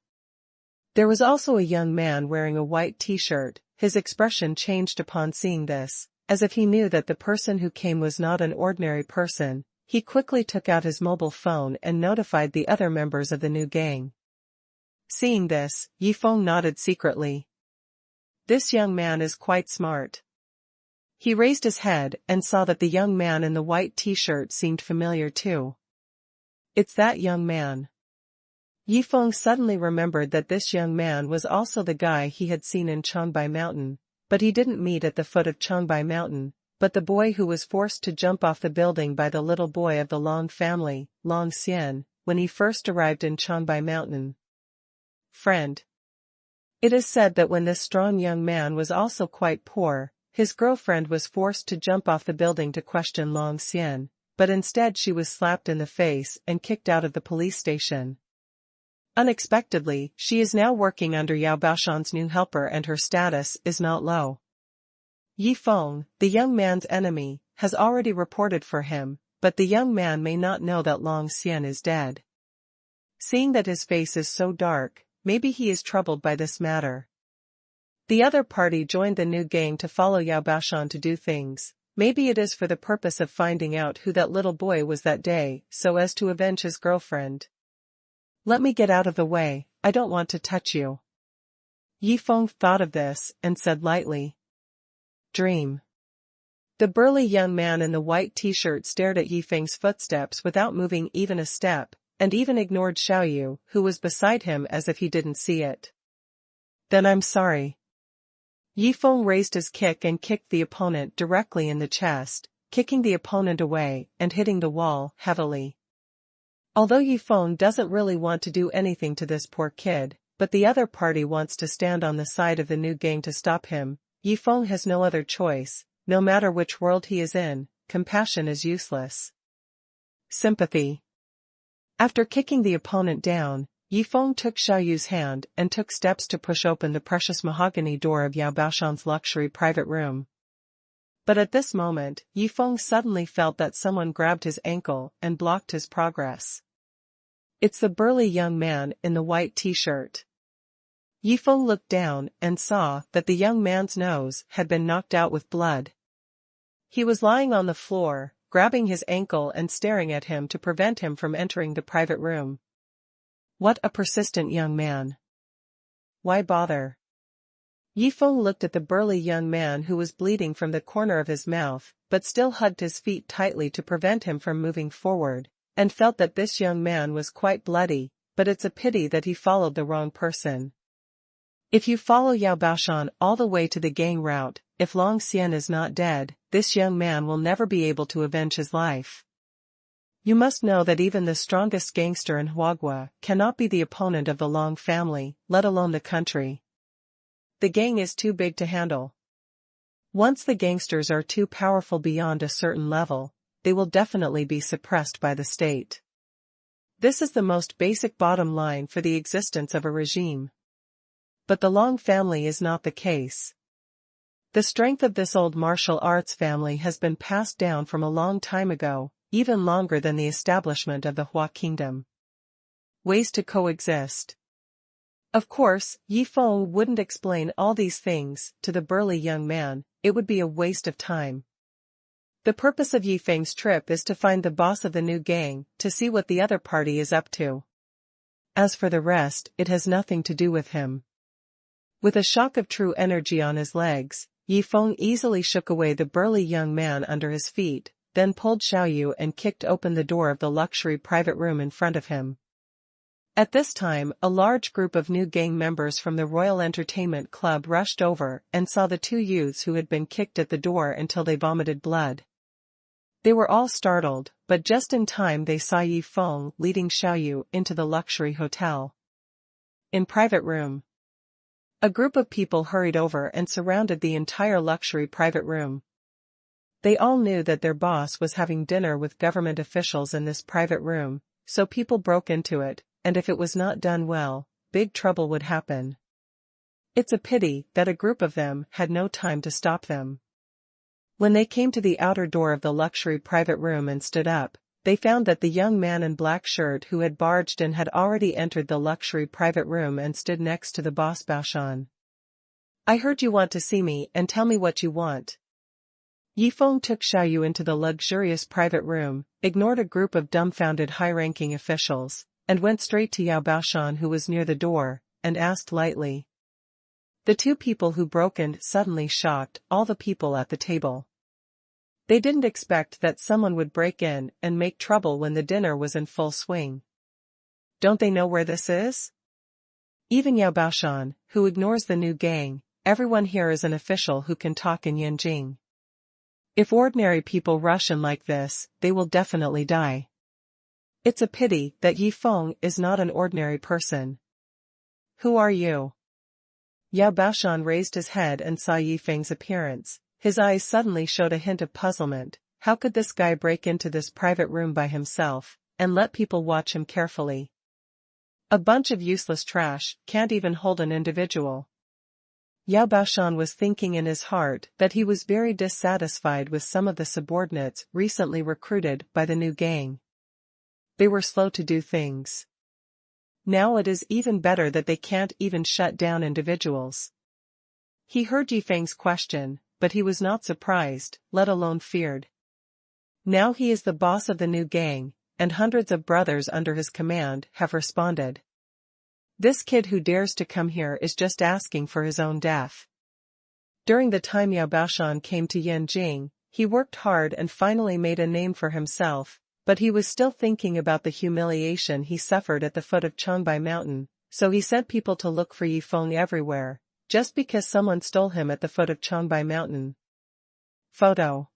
There was also a young man wearing a white t-shirt. His expression changed upon seeing this, as if he knew that the person who came was not an ordinary person. He quickly took out his mobile phone and notified the other members of the new gang. Seeing this, Yi Feng nodded secretly. This young man is quite smart. He raised his head and saw that the young man in the white t-shirt seemed familiar too. It's that young man. Yifeng suddenly remembered that this young man was also the guy he had seen in Changbai Mountain, but he didn't meet at the foot of Changbai Mountain, but the boy who was forced to jump off the building by the little boy of the Long family, Long Xian, when he first arrived in Changbai Mountain. Friend. It is said that when this strong young man was also quite poor, his girlfriend was forced to jump off the building to question Long Xian, but instead she was slapped in the face and kicked out of the police station. Unexpectedly, she is now working under Yao Baoshan's new helper and her status is not low. Yifeng, the young man's enemy, has already reported for him, but the young man may not know that Long Xian is dead. Seeing that his face is so dark, maybe he is troubled by this matter. The other party joined the new gang to follow Yao Baoshan to do things. Maybe it is for the purpose of finding out who that little boy was that day, so as to avenge his girlfriend. Let me get out of the way, I don't want to touch you. Yifeng thought of this and said lightly. Dream. The burly young man in the white t-shirt stared at Yifeng's footsteps without moving even a step, and even ignored Xiaoyu, who was beside him as if he didn't see it. Then I'm sorry. Yifeng raised his kick and kicked the opponent directly in the chest, kicking the opponent away and hitting the wall heavily. Although Yifeng doesn't really want to do anything to this poor kid, but the other party wants to stand on the side of the new gang to stop him, Yifeng has no other choice. No matter which world he is in, compassion is useless. Sympathy. After kicking the opponent down, Yifeng took Xiaoyu's hand and took steps to push open the precious mahogany door of Yao Baoshan's luxury private room. But at this moment, Yifeng suddenly felt that someone grabbed his ankle and blocked his progress. It's the burly young man in the white t-shirt. Yifeng looked down and saw that the young man's nose had been knocked out with blood. He was lying on the floor, grabbing his ankle and staring at him to prevent him from entering the private room. What a persistent young man. Why bother? Yifeng looked at the burly young man who was bleeding from the corner of his mouth, but still hugged his feet tightly to prevent him from moving forward, and felt that this young man was quite bloody, but it's a pity that he followed the wrong person. If you follow Yao Baoshan all the way to the gang route, if Long Xian is not dead, this young man will never be able to avenge his life. You must know that even the strongest gangster in Huagua cannot be the opponent of the Long family, let alone the country. The gang is too big to handle. Once the gangsters are too powerful beyond a certain level, they will definitely be suppressed by the state. This is the most basic bottom line for the existence of a regime. But the Long family is not the case. The strength of this old martial arts family has been passed down from a long time ago, even longer than the establishment of the Hua kingdom. Ways to coexist. Of course, Yifeng wouldn't explain all these things to the burly young man, it would be a waste of time. The purpose of Yifeng's trip is to find the boss of the new gang, to see what the other party is up to. As for the rest, it has nothing to do with him. With a shock of true energy on his legs, Yifeng easily shook away the burly young man under his feet, then pulled Xiaoyu and kicked open the door of the luxury private room in front of him. At this time, a large group of new gang members from the Royal Entertainment Club rushed over and saw the two youths who had been kicked at the door until they vomited blood. They were all startled, but just in time they saw Yifeng leading Xiaoyu into the luxury hotel. In private room. A group of people hurried over and surrounded the entire luxury private room. They all knew that their boss was having dinner with government officials in this private room, so people broke into it, and if it was not done well, big trouble would happen. It's a pity that a group of them had no time to stop them. When they came to the outer door of the luxury private room and stood up, they found that the young man in black shirt who had barged in had already entered the luxury private room and stood next to the boss Baoshan. I heard you want to see me and tell me what you want. Yifeng took Xiaoyu into the luxurious private room, ignored a group of dumbfounded high-ranking officials, and went straight to Yao Baoshan who was near the door, and asked lightly. The two people who broke in suddenly shocked all the people at the table. They didn't expect that someone would break in and make trouble when the dinner was in full swing. Don't they know where this is? Even Yao Baoshan, who ignores the new gang, everyone here is an official who can talk in Yanjing. If ordinary people rush in like this, they will definitely die. It's a pity that Yi Feng is not an ordinary person. Who are you? Yao Baoshan raised his head and saw Yi Feng's appearance. His eyes suddenly showed a hint of puzzlement. How could this guy break into this private room by himself, and let people watch him carefully? A bunch of useless trash can't even hold an individual. Yao Baoshan was thinking in his heart that he was very dissatisfied with some of the subordinates recently recruited by the new gang. They were slow to do things. Now it is even better that they can't even shut down individuals. He heard Yi Feng's question, but he was not surprised, let alone feared. Now he is the boss of the new gang, and hundreds of brothers under his command have responded. This kid who dares to come here is just asking for his own death. During the time Yao Baoshan came to Yanjing, he worked hard and finally made a name for himself, but he was still thinking about the humiliation he suffered at the foot of Changbai Mountain, so he sent people to look for Yi Feng everywhere, just because someone stole him at the foot of Changbai Mountain. Photo.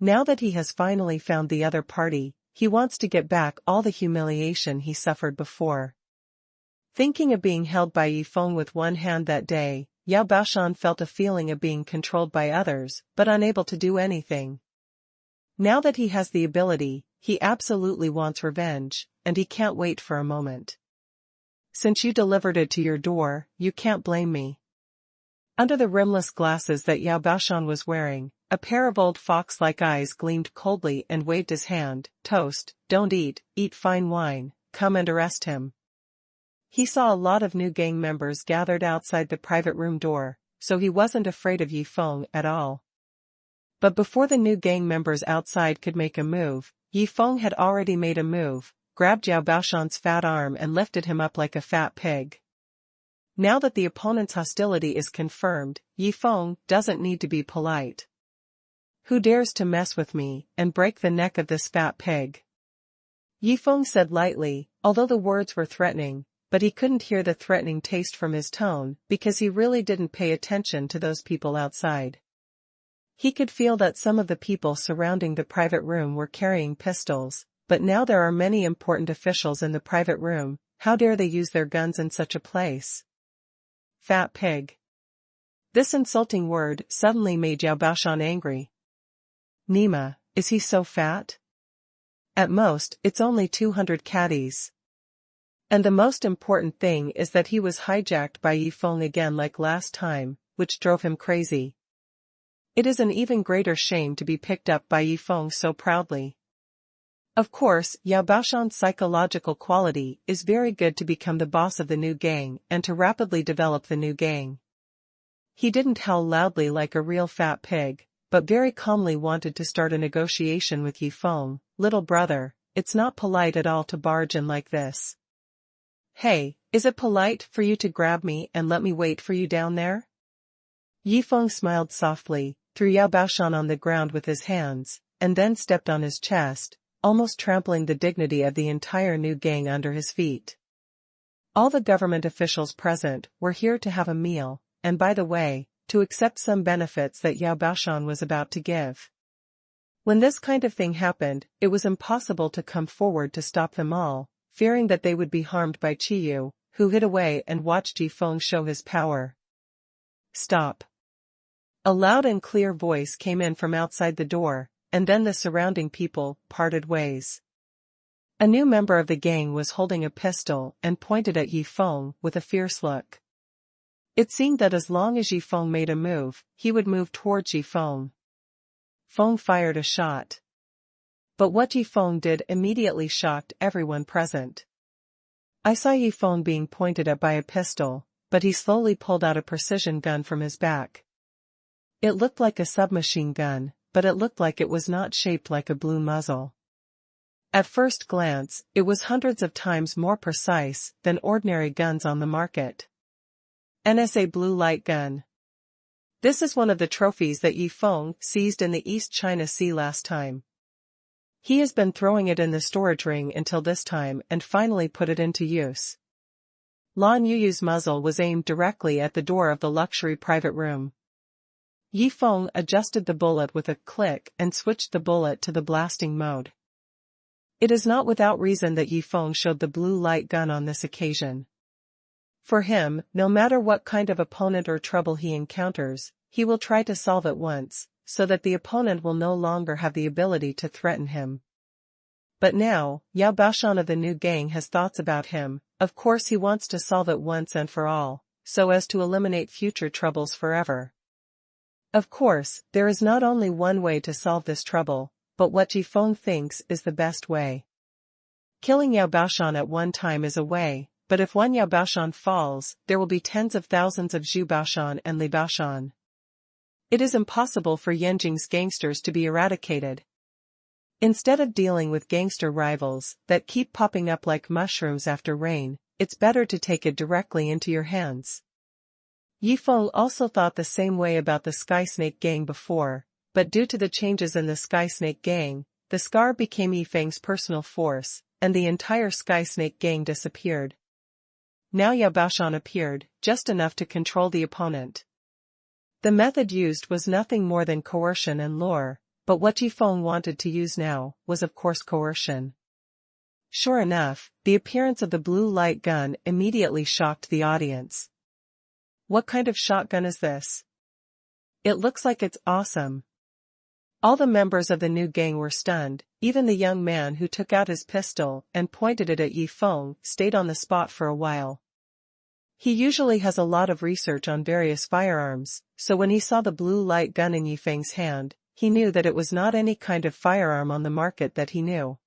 Now that he has finally found the other party, he wants to get back all the humiliation he suffered before. Thinking of being held by Yi Feng with one hand that day, Yao Baoshan felt a feeling of being controlled by others, but unable to do anything. Now that he has the ability, he absolutely wants revenge, and he can't wait for a moment. Since you delivered it to your door, you can't blame me. Under the rimless glasses that Yao Baoshan was wearing, a pair of old fox-like eyes gleamed coldly and waved his hand. Toast, don't eat fine wine, come and arrest him. He saw a lot of new gang members gathered outside the private room door, so he wasn't afraid of Yi Feng at all. But before the new gang members outside could make a move, Yi Feng had already made a move, grabbed Yao Baoshan's fat arm and lifted him up like a fat pig. Now that the opponent's hostility is confirmed, Yi Feng doesn't need to be polite. Who dares to mess with me and break the neck of this fat pig? Yi Feng said lightly, although the words were threatening, but he couldn't hear the threatening taste from his tone because he really didn't pay attention to those people outside. He could feel that some of the people surrounding the private room were carrying pistols, but now there are many important officials in the private room. How dare they use their guns in such a place? Fat pig. This insulting word suddenly made Yao Baoshan angry. Nima, is he so fat? At most, it's only 200 caddies. And the most important thing is that he was hijacked by Yi Feng again like last time, which drove him crazy. It is an even greater shame to be picked up by Yi Feng so proudly. Of course, Yao Baoshan's psychological quality is very good to become the boss of the new gang and to rapidly develop the new gang. He didn't howl loudly like a real fat pig, but very calmly wanted to start a negotiation with Yi Feng. Little brother, it's not polite at all to barge in like this. Hey, is it polite for you to grab me and let me wait for you down there? Yi Feng smiled softly, threw Yao Baoshan on the ground with his hands, and then stepped on his chest, almost trampling the dignity of the entire new gang under his feet. All the government officials present were here to have a meal, and by the way, to accept some benefits that Yao Baoshan was about to give. When this kind of thing happened, it was impossible to come forward to stop them all, fearing that they would be harmed by Qiyu, who hid away and watched Yi Feng show his power. Stop. A loud and clear voice came in from outside the door, and then the surrounding people parted ways. A new member of the gang was holding a pistol and pointed at Yi Feng with a fierce look. It seemed that as long as Yi Feng made a move, he would move towards Yi Feng. Feng fired a shot. But what Yi Feng did immediately shocked everyone present. I saw Yi Feng being pointed at by a pistol, but he slowly pulled out a precision gun from his back. It looked like a submachine gun, but it looked like it was not shaped like a blue muzzle. At first glance, it was hundreds of times more precise than ordinary guns on the market. NSA blue light gun. This is one of the trophies that Yi Feng seized in the East China Sea last time. He has been throwing it in the storage ring until this time and finally put it into use. Lan Yuyu's muzzle was aimed directly at the door of the luxury private room. Yi Feng adjusted the bullet with a click and switched the bullet to the blasting mode. It is not without reason that Yi Feng showed the blue light gun on this occasion. For him, no matter what kind of opponent or trouble he encounters, he will try to solve it once, so that the opponent will no longer have the ability to threaten him. But now, Yao Baoshan of the new gang has thoughts about him. Of course he wants to solve it once and for all, so as to eliminate future troubles forever. Of course, there is not only one way to solve this trouble, but what Yi Feng thinks is the best way. Killing Yao Baoshan at one time is a way, but if one Yao Baoshan falls, there will be tens of thousands of Zhu Baoshan and Li Baoshan. It is impossible for Yanjing's gangsters to be eradicated. Instead of dealing with gangster rivals that keep popping up like mushrooms after rain, it's better to take it directly into your hands. Yi Feng also thought the same way about the Sky Snake gang before, but due to the changes in the Sky Snake gang, the Scar became Yi Feng's personal force, and the entire Sky Snake gang disappeared. Now Yao Baoshan appeared, just enough to control the opponent. The method used was nothing more than coercion and lure, but what Yi Feng wanted to use now was of course coercion. Sure enough, the appearance of the blue light gun immediately shocked the audience. What kind of shotgun is this? It looks like it's awesome. All the members of the new gang were stunned, even the young man who took out his pistol and pointed it at Yi Feng stayed on the spot for a while. He usually has a lot of research on various firearms, so when he saw the blue light gun in Yi Feng's hand, he knew that it was not any kind of firearm on the market that he knew.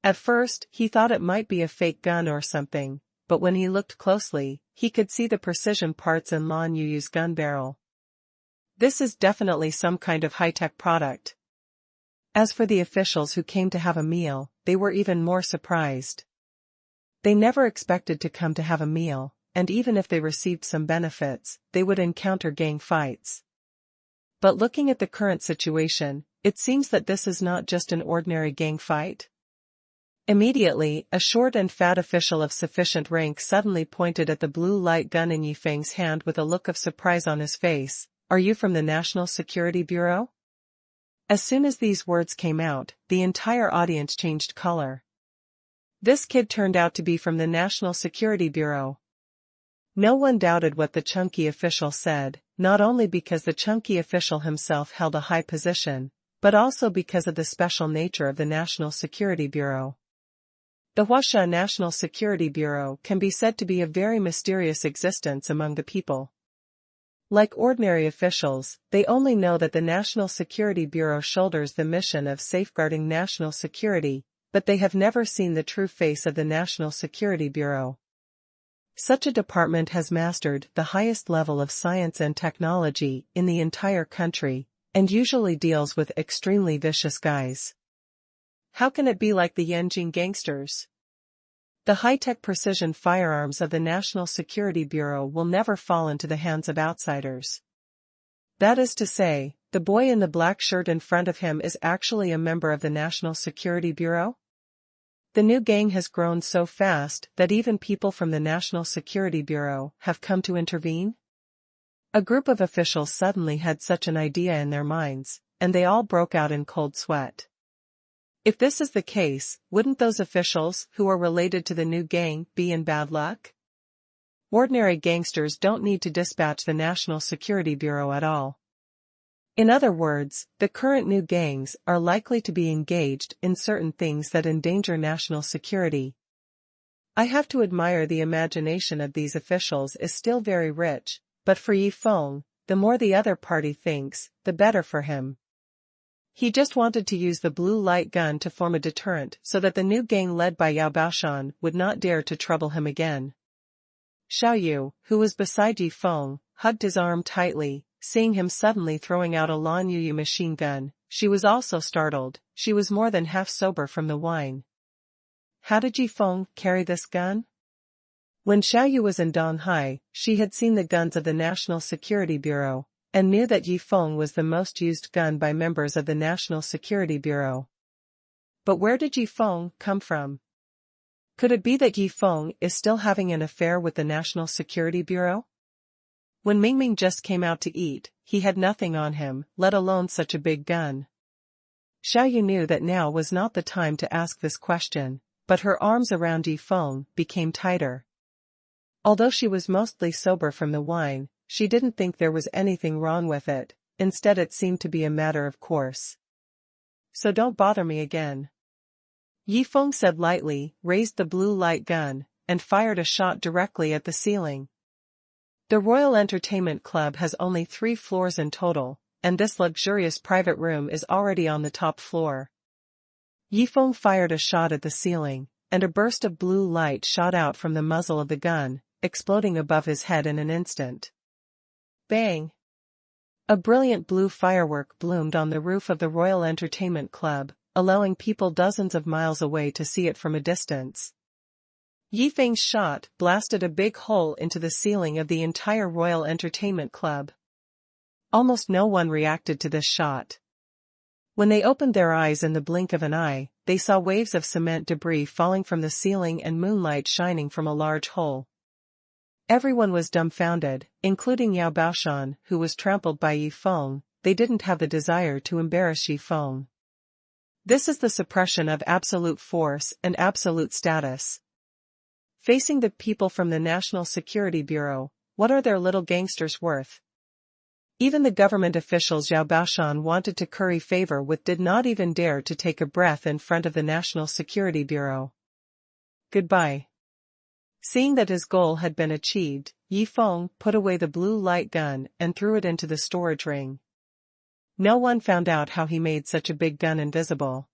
At first, he thought it might be a fake gun or something, but when he looked closely, he could see the precision parts in Lan Yuyu's gun barrel. This is definitely some kind of high-tech product. As for the officials who came to have a meal, they were even more surprised. They never expected to come to have a meal, and even if they received some benefits, they would encounter gang fights. But looking at the current situation, it seems that this is not just an ordinary gang fight. Immediately, a short and fat official of sufficient rank suddenly pointed at the blue light gun in Yi Feng's hand with a look of surprise on his face. "Are you from the National Security Bureau?" As soon as these words came out, the entire audience changed color. This kid turned out to be from the National Security Bureau. No one doubted what the chunky official said, not only because the chunky official himself held a high position, but also because of the special nature of the National Security Bureau. The Huasha National Security Bureau can be said to be a very mysterious existence among the people. Like ordinary officials, they only know that the National Security Bureau shoulders the mission of safeguarding national security, but they have never seen the true face of the National Security Bureau. Such a department has mastered the highest level of science and technology in the entire country, and usually deals with extremely vicious guys. How can it be like the Yanjing gangsters? The high-tech precision firearms of the National Security Bureau will never fall into the hands of outsiders. That is to say, the boy in the black shirt in front of him is actually a member of the National Security Bureau? The new gang has grown so fast that even people from the National Security Bureau have come to intervene? A group of officials suddenly had such an idea in their minds, and they all broke out in cold sweat. If this is the case, wouldn't those officials who are related to the new gang be in bad luck? Ordinary gangsters don't need to dispatch the National Security Bureau at all. In other words, the current new gangs are likely to be engaged in certain things that endanger national security. I have to admire the imagination of these officials is still very rich, but for Yi Feng, the more the other party thinks, the better for him. He just wanted to use the blue light gun to form a deterrent so that the new gang led by Yao Baoshan would not dare to trouble him again. Xiaoyu, who was beside Yi Feng, hugged his arm tightly, seeing him suddenly throwing out a Lan Yuyu machine gun. She was also startled. She was more than half sober from the wine. How did Yi Feng carry this gun? When Xiaoyu was in Donghai, she had seen the guns of the National Security Bureau, and knew that Yifeng was the most used gun by members of the National Security Bureau. But where did Yifeng come from? Could it be that Yifeng is still having an affair with the National Security Bureau? When Mingming just came out to eat, he had nothing on him, let alone such a big gun. Xiaoyu knew that now was not the time to ask this question, but her arms around Yifeng became tighter. Although she was mostly sober from the wine, she didn't think there was anything wrong with it, instead it seemed to be a matter of course. So don't bother me again. Yifeng said lightly, raised the blue light gun, and fired a shot directly at the ceiling. The Royal Entertainment Club has only 3 floors in total, and this luxurious private room is already on the top floor. Yifeng fired a shot at the ceiling, and a burst of blue light shot out from the muzzle of the gun, exploding above his head in an instant. Bang! A brilliant blue firework bloomed on the roof of the Royal Entertainment Club, allowing people dozens of miles away to see it from a distance. Yifeng's shot blasted a big hole into the ceiling of the entire Royal Entertainment Club. Almost no one reacted to this shot. When they opened their eyes in the blink of an eye, they saw waves of cement debris falling from the ceiling and moonlight shining from a large hole. Everyone was dumbfounded, including Yao Baoshan, who was trampled by Yifeng. They didn't have the desire to embarrass Yifeng. This is the suppression of absolute force and absolute status. Facing the people from the National Security Bureau, what are their little gangsters worth? Even the government officials Yao Baoshan wanted to curry favor with did not even dare to take a breath in front of the National Security Bureau. Goodbye. Seeing that his goal had been achieved, Yifeng put away the blue light gun and threw it into the storage ring. No one found out how he made such a big gun invisible.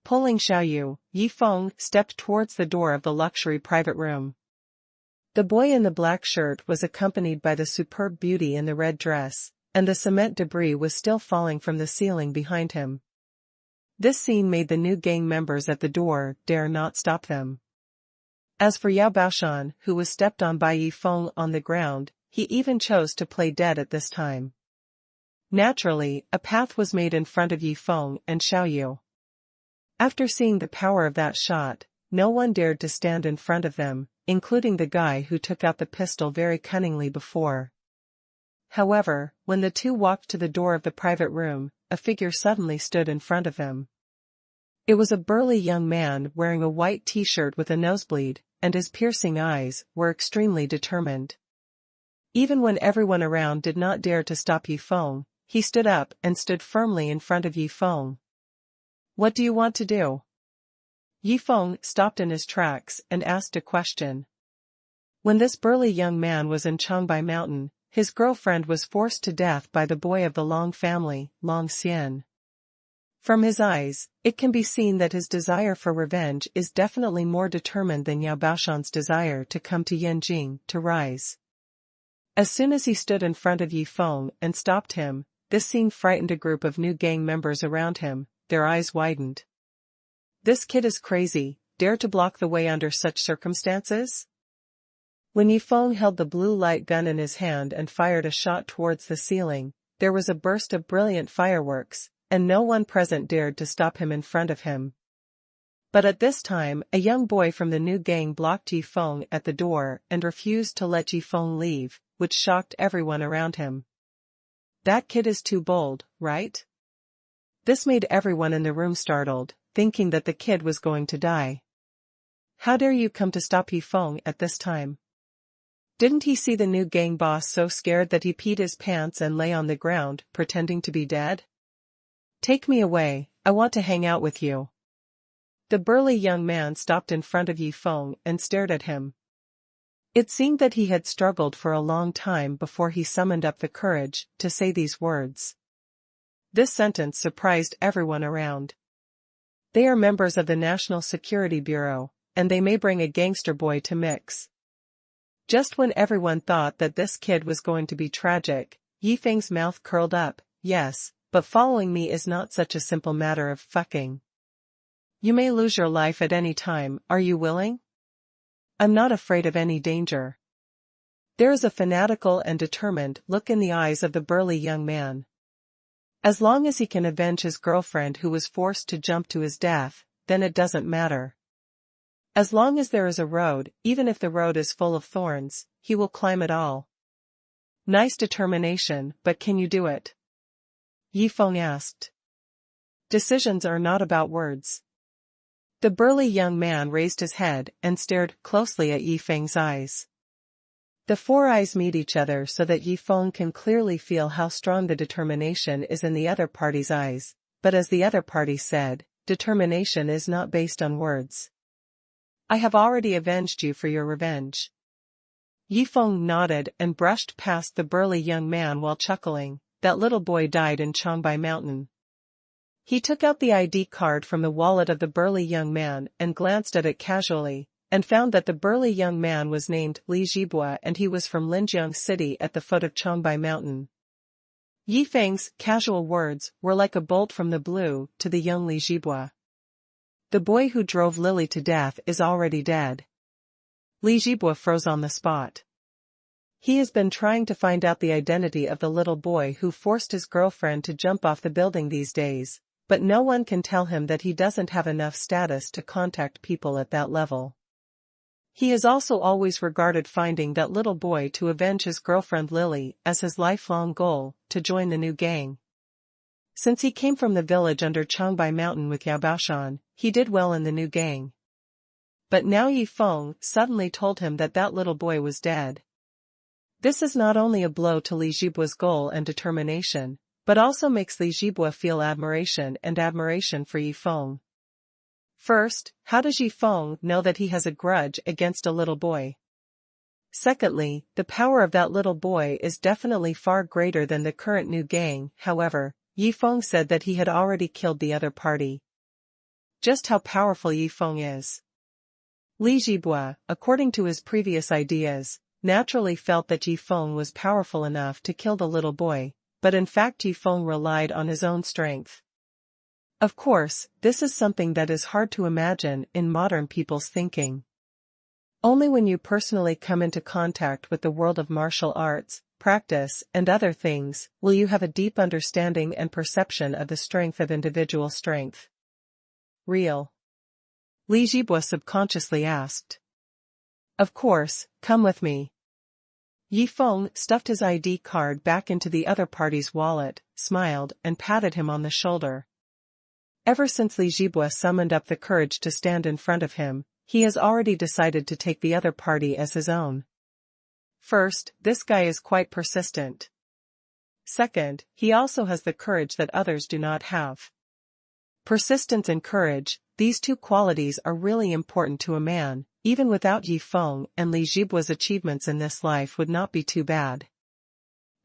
Pulling Xiaoyu, Yifeng stepped towards the door of the luxury private room. The boy in the black shirt was accompanied by the superb beauty in the red dress, and the cement debris was still falling from the ceiling behind him. This scene made the new gang members at the door dare not stop them. As for Yao Baoshan, who was stepped on by Yifeng on the ground, he even chose to play dead at this time. Naturally, a path was made in front of Yifeng and Xiaoyu. After seeing the power of that shot, no one dared to stand in front of them, including the guy who took out the pistol very cunningly before. However, when the two walked to the door of the private room, a figure suddenly stood in front of them. It was a burly young man wearing a white t-shirt with a nosebleed, and his piercing eyes were extremely determined. Even when everyone around did not dare to stop Yifeng, he stood up and stood firmly in front of Yifeng. What do you want to do? Yifeng stopped in his tracks and asked a question. When this burly young man was in Changbai Mountain, his girlfriend was forced to death by the boy of the Long family, Long Xian. From his eyes, it can be seen that his desire for revenge is definitely more determined than Yao Baoshan's desire to come to Yanjing to rise. As soon as he stood in front of Yifeng and stopped him, this scene frightened a group of new gang members around him. Their eyes widened. This kid is crazy, dare to block the way under such circumstances? When Yifeng held the blue light gun in his hand and fired a shot towards the ceiling, there was a burst of brilliant fireworks, and no one present dared to stop him in front of him. But at this time, a young boy from the new gang blocked Yifeng at the door and refused to let Yifeng leave, which shocked everyone around him. That kid is too bold, right? This made everyone in the room startled, thinking that the kid was going to die. How dare you come to stop Yifeng at this time? Didn't he see the new gang boss so scared that he peed his pants and lay on the ground, pretending to be dead? Take me away, I want to hang out with you. The burly young man stopped in front of Yifeng and stared at him. It seemed that he had struggled for a long time before he summoned up the courage to say these words. This sentence surprised everyone around. They are members of the National Security Bureau, and they may bring a gangster boy to mix. Just when everyone thought that this kid was going to be tragic, Yifeng's mouth curled up. Yes, but following me is not such a simple matter of fucking. You may lose your life at any time, are you willing? I'm not afraid of any danger. There is a fanatical and determined look in the eyes of the burly young man. As long as he can avenge his girlfriend who was forced to jump to his death, then it doesn't matter. As long as there is a road, even if the road is full of thorns, he will climb it all. Nice determination, but can you do it? Yifeng asked. Decisions are not about words. The burly young man raised his head and stared closely at Yifeng's eyes. The four eyes meet each other so that Yifeng can clearly feel how strong the determination is in the other party's eyes, but as the other party said, determination is not based on words. I have already avenged you for your revenge. Yifeng nodded and brushed past the burly young man while chuckling. That little boy died in Changbai Mountain. He took out the ID card from the wallet of the burly young man and glanced at it casually, and found that the burly young man was named Li Jibua and he was from Linjiang City at the foot of Changbai Mountain. Yifeng's casual words were like a bolt from the blue to the young Li Jibua. The boy who drove Lily to death is already dead. Li Jibua froze on the spot. He has been trying to find out the identity of the little boy who forced his girlfriend to jump off the building these days, but no one can tell him that he doesn't have enough status to contact people at that level. He has also always regarded finding that little boy to avenge his girlfriend Lily as his lifelong goal, to join the new gang. Since he came from the village under Changbai Mountain with Yao Baoshan, he did well in the new gang. But now Yifeng suddenly told him that that little boy was dead. This is not only a blow to Li Jibua's goal and determination, but also makes Li Jibua feel admiration for Yifeng. First, how does Yifeng know that he has a grudge against a little boy? Secondly, the power of that little boy is definitely far greater than the current new gang. However, Yifeng said that he had already killed the other party. Just how powerful Yifeng is. Li Jibua, according to his previous ideas, naturally felt that Yifeng was powerful enough to kill the little boy, but in fact Yifeng relied on his own strength. Of course, this is something that is hard to imagine in modern people's thinking. Only when you personally come into contact with the world of martial arts, practice, and other things, will you have a deep understanding and perception of the strength of individual strength. Real? Li Jibua subconsciously asked. Of course, come with me. Yifeng stuffed his ID card back into the other party's wallet, smiled, and patted him on the shoulder. Ever since Li Jibua summoned up the courage to stand in front of him, he has already decided to take the other party as his own. First, this guy is quite persistent. Second, he also has the courage that others do not have. Persistence and courage, these two qualities are really important to a man. Even without Yifeng and Li Jibua's achievements in this life would not be too bad.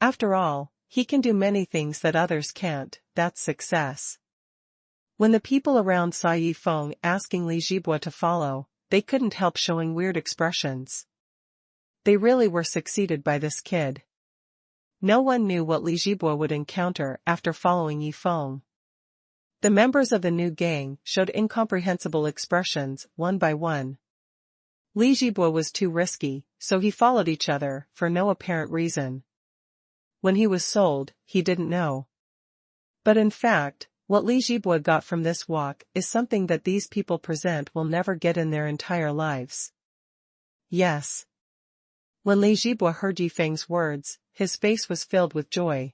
After all, he can do many things that others can't. That's success. When the people around saw Yifeng asking Li Jibua to follow, they couldn't help showing weird expressions. They really were succeeded by this kid. No one knew what Li Jibua would encounter after following Yifeng. The members of the new gang showed incomprehensible expressions, one by one. Li Jibua was too risky, so he followed each other, for no apparent reason. When he was sold, he didn't know. But in fact, what Li Jibua got from this walk is something that these people present will never get in their entire lives. Yes. When Li Jibua heard Yifeng's words, his face was filled with joy.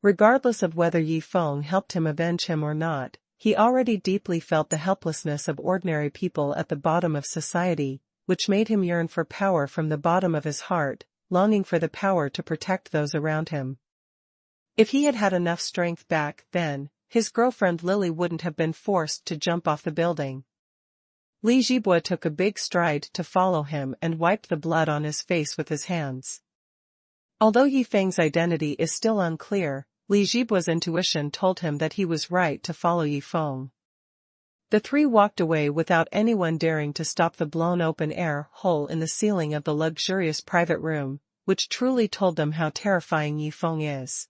Regardless of whether Yifeng helped him avenge him or not, he already deeply felt the helplessness of ordinary people at the bottom of society, which made him yearn for power from the bottom of his heart, longing for the power to protect those around him. If he had had enough strength back then, his girlfriend Lily wouldn't have been forced to jump off the building. Li Jibua took a big stride to follow him and wiped the blood on his face with his hands. Although Yifeng's identity is still unclear, Li Jibua's intuition told him that he was right to follow Yifeng. The three walked away without anyone daring to stop the blown open air hole in the ceiling of the luxurious private room, which truly told them how terrifying Yifeng is.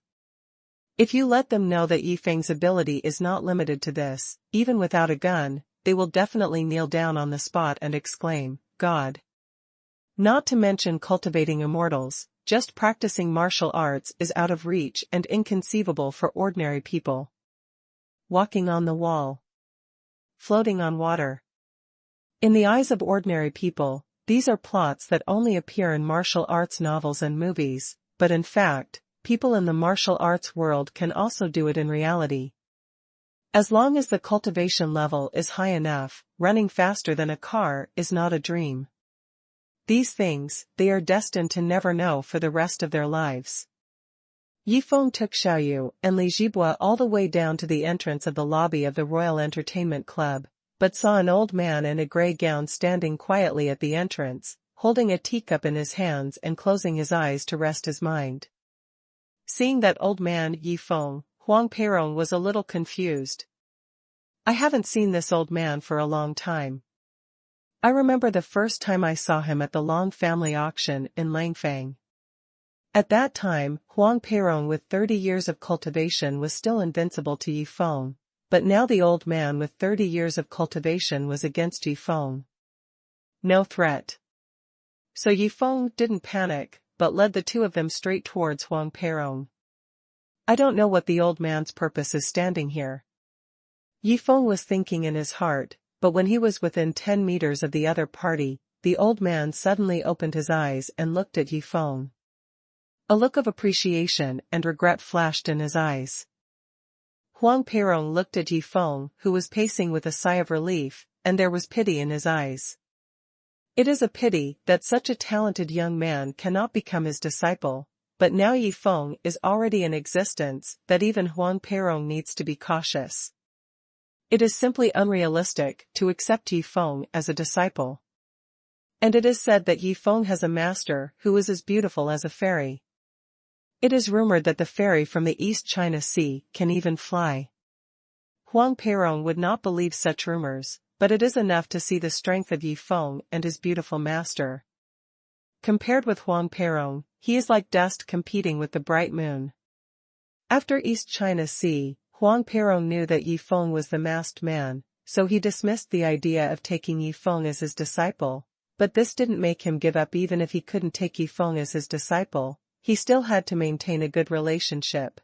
If you let them know that Yifeng's ability is not limited to this, even without a gun, they will definitely kneel down on the spot and exclaim, God. Not to mention cultivating immortals, just practicing martial arts is out of reach and inconceivable for ordinary people. Walking on the wall. Floating on water. In the eyes of ordinary people, these are plots that only appear in martial arts novels and movies, but in fact, people in the martial arts world can also do it in reality. As long as the cultivation level is high enough, running faster than a car is not a dream. These things, they are destined to never know for the rest of their lives. Yifeng took Xiaoyu and Li Jibua all the way down to the entrance of the lobby of the Royal Entertainment Club, but saw an old man in a grey gown standing quietly at the entrance, holding a teacup in his hands and closing his eyes to rest his mind. Seeing that old man, Yifeng, Huang Peirong was a little confused. I haven't seen this old man for a long time. I remember the first time I saw him at the Long family auction in Langfang. At that time, Huang Peirong with 30 years of cultivation was still invincible to Yifeng, but now the old man with 30 years of cultivation was against Yifeng. No threat. So Yifeng didn't panic, but led the two of them straight towards Huang Peirong. I don't know what the old man's purpose is standing here. Yifeng was thinking in his heart, but when he was within 10 meters of the other party, the old man suddenly opened his eyes and looked at Yifeng. A look of appreciation and regret flashed in his eyes. Huang Peirong looked at Yifeng, who was pacing with a sigh of relief, and there was pity in his eyes. It is a pity that such a talented young man cannot become his disciple, but now Yifeng is already in existence that even Huang Peirong needs to be cautious. It is simply unrealistic to accept Yifeng as a disciple. And it is said that Yifeng has a master who is as beautiful as a fairy. It is rumored that the fairy from the East China Sea can even fly. Huang Peirong would not believe such rumors, but it is enough to see the strength of Yifeng and his beautiful master. Compared with Huang Peirong, he is like dust competing with the bright moon. After East China Sea, Huang Peirong knew that Yifeng was the masked man, so he dismissed the idea of taking Yifeng as his disciple, but this didn't make him give up. Even if he couldn't take Yifeng as his disciple, he still had to maintain a good relationship.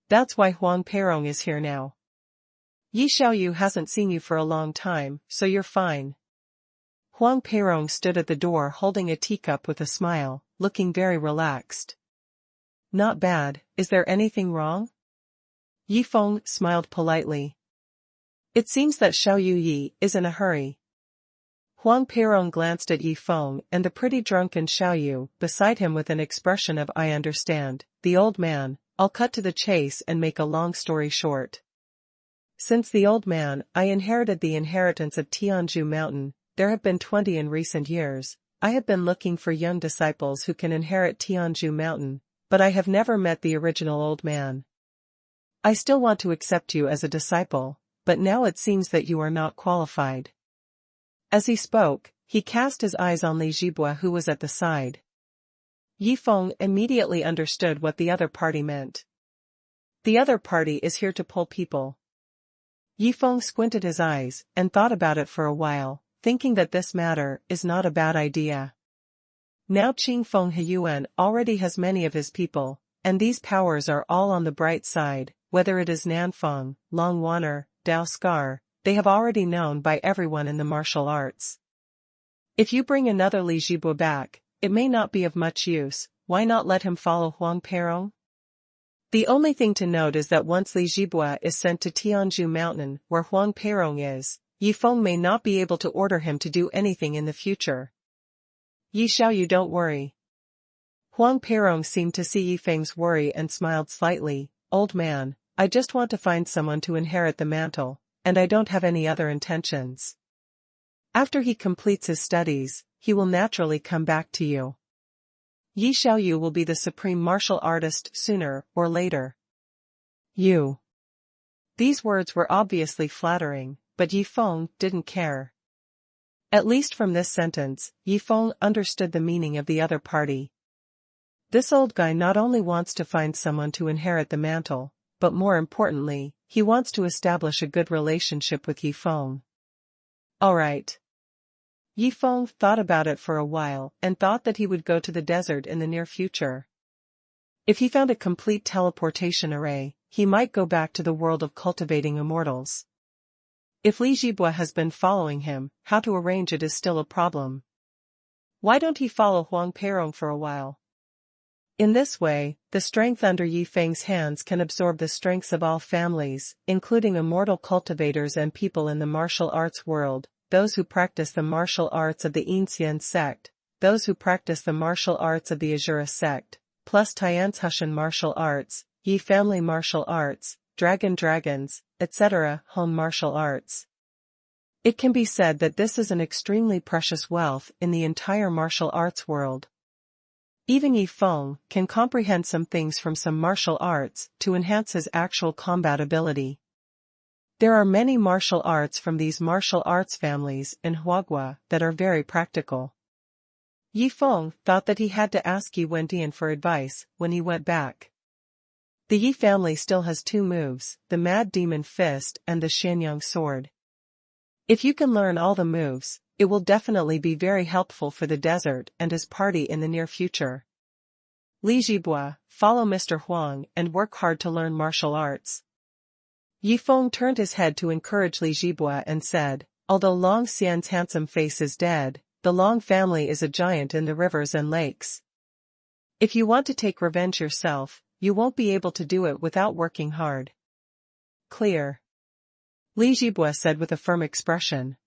That's why Huang Peirong is here now. Yi Xiaoyu hasn't seen you for a long time, so you're fine. Huang Peirong stood at the door holding a teacup with a smile, looking very relaxed. Not bad. Is there anything wrong? Yifeng smiled politely. It seems that Xiaoyu Yi is in a hurry. Huang Peirong glanced at Yifeng and the pretty drunken Xiaoyu beside him with an expression of "I understand, the old man." I'll cut to the chase and make a long story short. Since the old man, I inherited the inheritance of Tianzhu Mountain. There have been 20 in recent years. I have been looking for young disciples who can inherit Tianzhu Mountain, but I have never met the original old man. I still want to accept you as a disciple, but now it seems that you are not qualified. As he spoke, he cast his eyes on Li Jibua, who was at the side. Yifeng immediately understood what the other party meant. The other party is here to pull people. Yifeng squinted his eyes and thought about it for a while, thinking that this matter is not a bad idea. Now Qingfeng Huyuan already has many of his people, and these powers are all on the bright side, whether it is Nanfeng, Longwaner, Dao Scar, they have already known by everyone in the martial arts. If you bring another Li Jibua back, it may not be of much use. Why not let him follow Huang Peirong? The only thing to note is that once Li Jibua is sent to Tianzhu Mountain where Huang Peirong is, Yifeng may not be able to order him to do anything in the future. Yi Xiaoyu, don't worry. Huang Peirong seemed to see Yifeng's worry and smiled slightly. Old man, I just want to find someone to inherit the mantle, and I don't have any other intentions. After he completes his studies, he will naturally come back to you. Yi Xiaoyu will be the supreme martial artist sooner or later. You. These words were obviously flattering, but Yifeng didn't care. At least from this sentence, Yifeng understood the meaning of the other party. This old guy not only wants to find someone to inherit the mantle, but more importantly, he wants to establish a good relationship with Yifeng. Alright. Yi Feng thought about it for a while and thought that he would go to the desert in the near future. If he found a complete teleportation array, he might go back to the world of cultivating immortals. If Li Jibua has been following him, how to arrange it is still a problem. Why don't he follow Huang Peirong for a while? In this way, the strength under Yi Feng's hands can absorb the strengths of all families, including immortal cultivators and people in the martial arts world, those who practice the martial arts of the Yinxian sect, those who practice the martial arts of the Azura sect, plus Tianzhushan martial arts, Yi family martial arts, dragons, etc., home martial arts. It can be said that this is an extremely precious wealth in the entire martial arts world. Even Yi Feng can comprehend some things from some martial arts to enhance his actual combat ability. There are many martial arts from these martial arts families in Huagua that are very practical. Yi Feng thought that he had to ask Yi Wendian for advice when he went back. The Yi family still has two moves, the Mad Demon Fist and the Shanyang Sword. If you can learn all the moves, it will definitely be very helpful for the desert and his party in the near future. Li Jibua, follow Mr. Huang and work hard to learn martial arts. Yi Feng turned his head to encourage Li Jibua and said, although Long Xian's handsome face is dead, the Long family is a giant in the rivers and lakes. If you want to take revenge yourself, you won't be able to do it without working hard. Clear? Li Jibua said with a firm expression.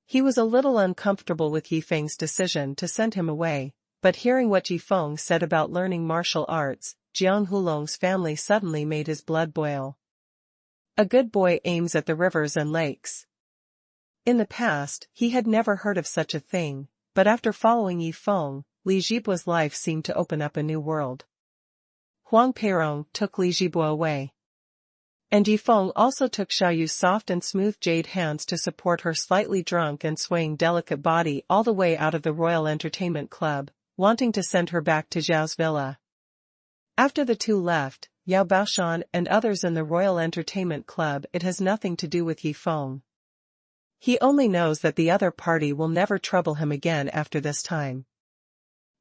He was a little uncomfortable with Yi Feng's decision to send him away, but hearing what Yi Feng said about learning martial arts, Jiang Hulong's family suddenly made his blood boil. A good boy aims at the rivers and lakes. In the past, he had never heard of such a thing, but after following Yi Feng, Li Jibua's life seemed to open up a new world. Huang Peirong took Li Jibua away. And Yi Feng also took Xiaoyu's soft and smooth jade hands to support her slightly drunk and swaying delicate body all the way out of the Royal Entertainment Club, wanting to send her back to Zhao's villa. After the two left, Yao Baoshan and others in the Royal Entertainment Club, it has nothing to do with Yi Feng. He only knows that the other party will never trouble him again after this time.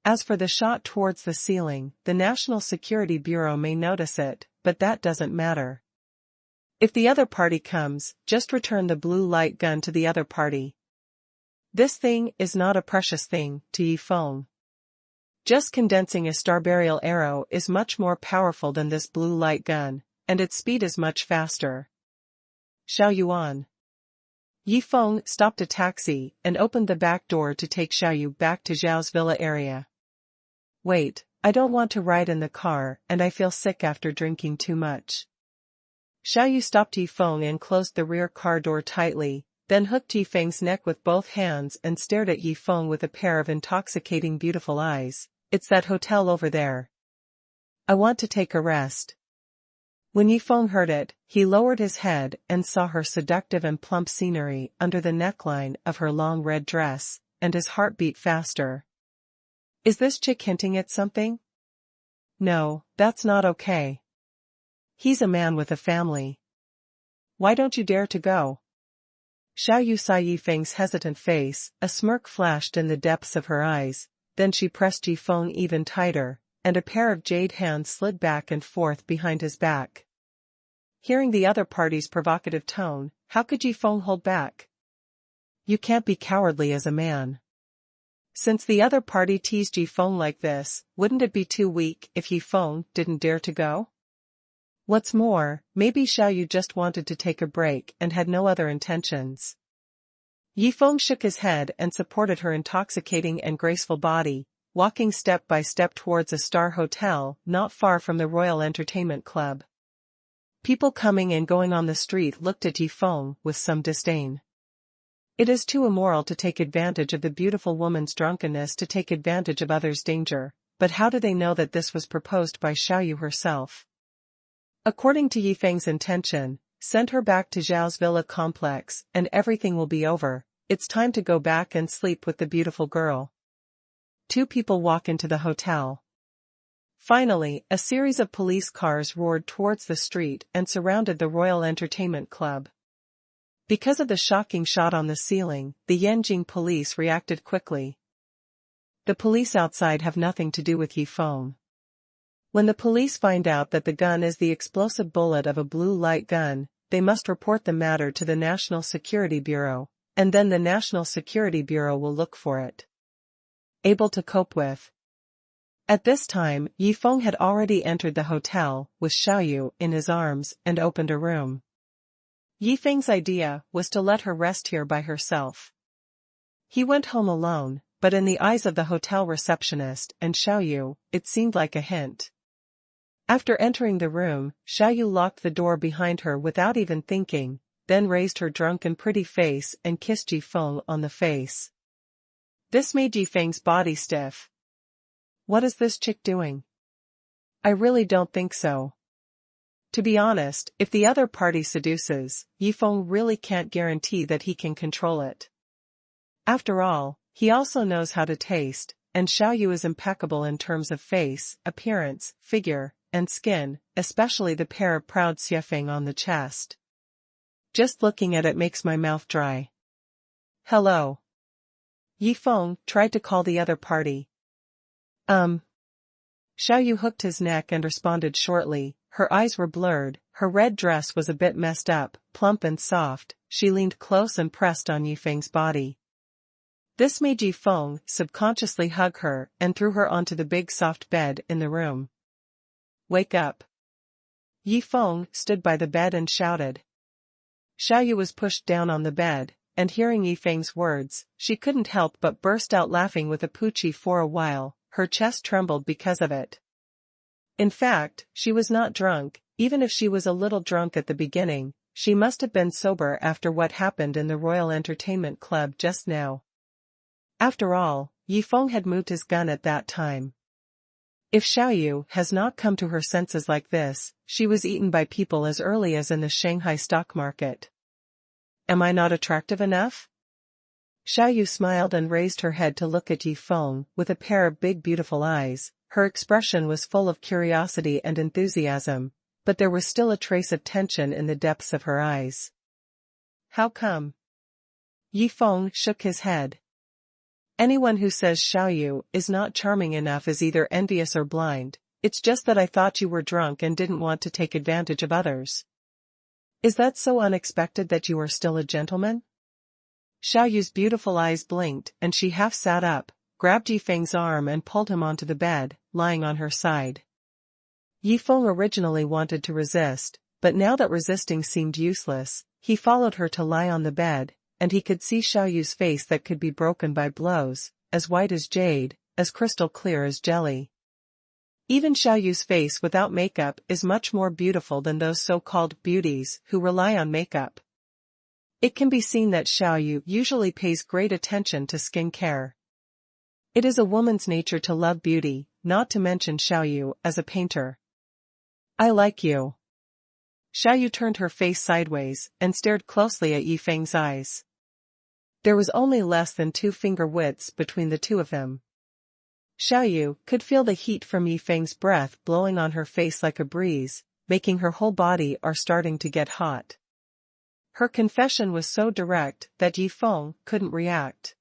As for the shot towards the ceiling, the National Security Bureau may notice it, but that doesn't matter. If the other party comes, just return the blue light gun to the other party. This thing is not a precious thing to Yi Feng. Just condensing a starbarial arrow is much more powerful than this blue light gun, and its speed is much faster. Xiaoyuan. Yi Feng stopped a taxi and opened the back door to take Xiaoyu back to Zhao's villa area. Wait, I don't want to ride in the car and I feel sick after drinking too much. Xiaoyu stopped Yi Feng and closed the rear car door tightly, then hooked Yi Feng's neck with both hands and stared at Yi Feng with a pair of intoxicating beautiful eyes. It's that hotel over there. I want to take a rest. When Yi Feng heard it, he lowered his head and saw her seductive and plump scenery under the neckline of her long red dress, and his heart beat faster. Is this chick hinting at something? No, that's not okay. He's a man with a family. Why don't you dare to go? Xiaoyu saw Yi Feng's hesitant face, a smirk flashed in the depths of her eyes, then she pressed Yi Feng even tighter, and a pair of jade hands slid back and forth behind his back. Hearing the other party's provocative tone, how could Yi Feng hold back? You can't be cowardly as a man. Since the other party teased Yi Feng like this, wouldn't it be too weak if Yi Feng didn't dare to go? What's more, maybe Xiaoyu just wanted to take a break and had no other intentions. Yi Feng shook his head and supported her intoxicating and graceful body, walking step by step towards a star hotel not far from the Royal Entertainment Club. People coming and going on the street looked at Yi Feng with some disdain. It is too immoral to take advantage of the beautiful woman's drunkenness to take advantage of others' danger, but how do they know that this was proposed by Xiaoyu herself? According to Yi Feng's intention, send her back to Zhao's villa complex and everything will be over. It's time to go back and sleep with the beautiful girl. Two people walk into the hotel. Finally, a series of police cars roared towards the street and surrounded the Royal Entertainment Club. Because of the shocking shot on the ceiling, the Yanjing police reacted quickly. The police outside have nothing to do with Yifeng. When the police find out that the gun is the explosive bullet of a blue light gun, they must report the matter to the National Security Bureau, and then the National Security Bureau will look for it. Able to cope with. At this time, Yifeng had already entered the hotel, with Xiaoyu in his arms, and opened a room. Yifeng's idea was to let her rest here by herself. He went home alone, but in the eyes of the hotel receptionist and Xiaoyu, it seemed like a hint. After entering the room, Xiaoyu locked the door behind her without even thinking, then raised her drunken pretty face and kissed Yifeng on the face. This made Yifeng's body stiff. What is this chick doing? I really don't think so. To be honest, if the other party seduces, Yifeng really can't guarantee that he can control it. After all, he also knows how to taste, and Xiaoyu is impeccable in terms of face, appearance, figure, and skin, especially the pair of proud xiefeng on the chest. Just looking at it makes my mouth dry. Hello. Yifeng tried to call the other party. Xiaoyu hooked his neck and responded shortly. Her eyes were blurred, her red dress was a bit messed up, plump and soft, she leaned close and pressed on Yifeng's body. This made Yifeng subconsciously hug her and threw her onto the big soft bed in the room. Wake up. Yifeng stood by the bed and shouted. Xiaoyu was pushed down on the bed, and hearing Yifeng's words, she couldn't help but burst out laughing with a poochie for a while, her chest trembled because of it. In fact, she was not drunk, even if she was a little drunk at the beginning, she must have been sober after what happened in the Royal Entertainment Club just now. After all, Yifeng had moved his gun at that time. If Xiaoyu has not come to her senses like this, she was eaten by people as early as in the Shanghai stock market. Am I not attractive enough? Xiaoyu smiled and raised her head to look at Yifeng with a pair of big beautiful eyes. Her expression was full of curiosity and enthusiasm, but there was still a trace of tension in the depths of her eyes. How come? Yifeng shook his head. Anyone who says Xiaoyu is not charming enough is either envious or blind, it's just that I thought you were drunk and didn't want to take advantage of others. Is that so unexpected that you are still a gentleman? Xiaoyu's beautiful eyes blinked and she half sat up, grabbed Yifeng's arm and pulled him onto the bed, lying on her side. Yifeng originally wanted to resist, but now that resisting seemed useless, he followed her to lie on the bed, and he could see Xiaoyu's face that could be broken by blows, as white as jade, as crystal clear as jelly. Even Xiaoyu's face without makeup is much more beautiful than those so-called beauties who rely on makeup. It can be seen that Xiaoyu usually pays great attention to skin care. It is a woman's nature to love beauty, not to mention Xiaoyu as a painter. I like you. Xiaoyu turned her face sideways and stared closely at Yifeng's eyes. There was only less than 2 finger widths between the two of them. Xiaoyu could feel the heat from Yifeng's breath blowing on her face like a breeze, making her whole body starting to get hot. Her confession was so direct that Yifeng couldn't react.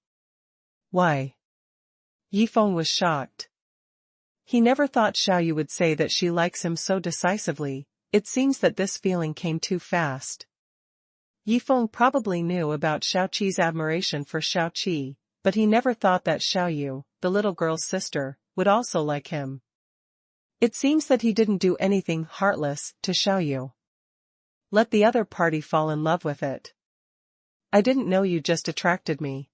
Why? Yifeng was shocked. He never thought Xiaoyu would say that she likes him so decisively. It seems that this feeling came too fast. Yifeng probably knew about Xiaoqi's admiration for Xiaoqi, but he never thought that Xiaoyu, the little girl's sister, would also like him. It seems that he didn't do anything heartless to Xiaoyu. Let the other party fall in love with it. I didn't know you just attracted me.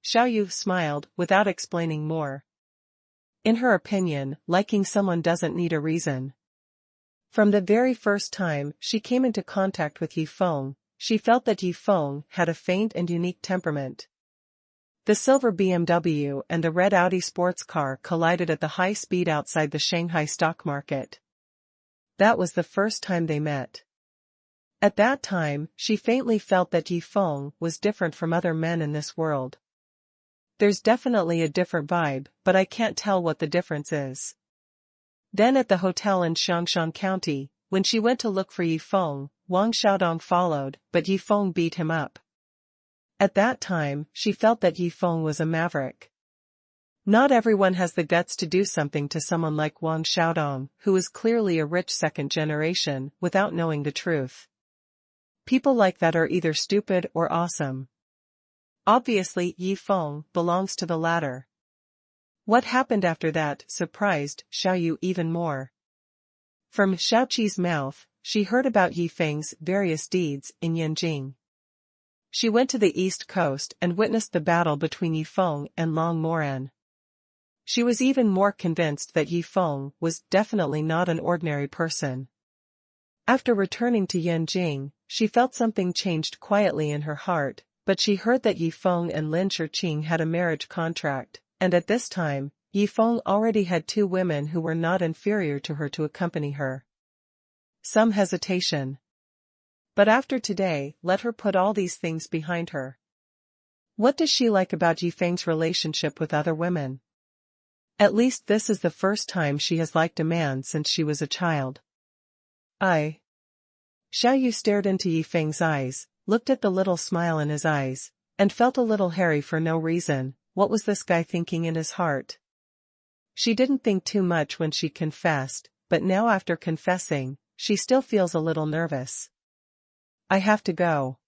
Xiaoyu smiled without explaining more. In her opinion, liking someone doesn't need a reason. From the very first time she came into contact with Yifeng, she felt that Yifeng had a faint and unique temperament. The silver BMW and the red Audi sports car collided at the high speed outside the Shanghai stock market. That was the first time they met. At that time, she faintly felt that Yifeng was different from other men in this world. There's definitely a different vibe, but I can't tell what the difference is. Then at the hotel in Xiangshan County, When she went to look for Yi Feng, Wang Xiaodong followed, but Yi Feng beat him up. At that time, she felt that Yi Feng was a maverick. Not everyone has the guts to do something to someone like Wang Xiaodong, who is clearly a rich second generation, without knowing the truth. People like that are either stupid or awesome. Obviously, Yi Feng belongs to the latter. What happened after that surprised Xiaoyu even more. From Xiaoqi's mouth, she heard about Yi Feng's various deeds in Yanjing. She went to the east coast and witnessed the battle between Yi Feng and Long Moran. She was even more convinced that Yi Feng was definitely not an ordinary person. After returning to Yanjing, she felt something changed quietly in her heart, but she heard that Yi Feng and Lin Shiqing had a marriage contract, and at this time, Yi Feng already had 2 women who were not inferior to her to accompany her. Some hesitation. But after today, let her put all these things behind her. What does she like about Yi Feng's relationship with other women? At least this is the first time she has liked a man since she was a child. Xiaoyu stared into Yi Feng's eyes, looked at the little smile in his eyes, and felt a little hairy for no reason. What was this guy thinking in his heart? She didn't think too much when she confessed, but now after confessing, she still feels a little nervous. I have to go.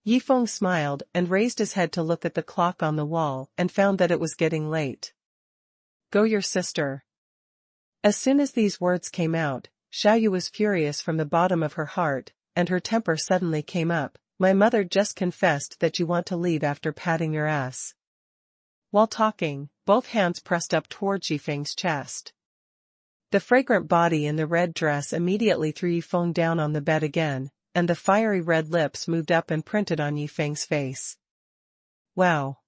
Yi Feng smiled and raised his head to look at the clock on the wall and found that it was getting late. Go your sister. As soon as these words came out, Xiaoyu was furious from the bottom of her heart, and her temper suddenly came up. My mother just confessed that you want to leave after patting your ass. While talking, both hands pressed up towards Yi Feng's chest. The fragrant body in the red dress immediately threw Yi Feng down on the bed again, and the fiery red lips moved up and printed on Yi Feng's face. Wow.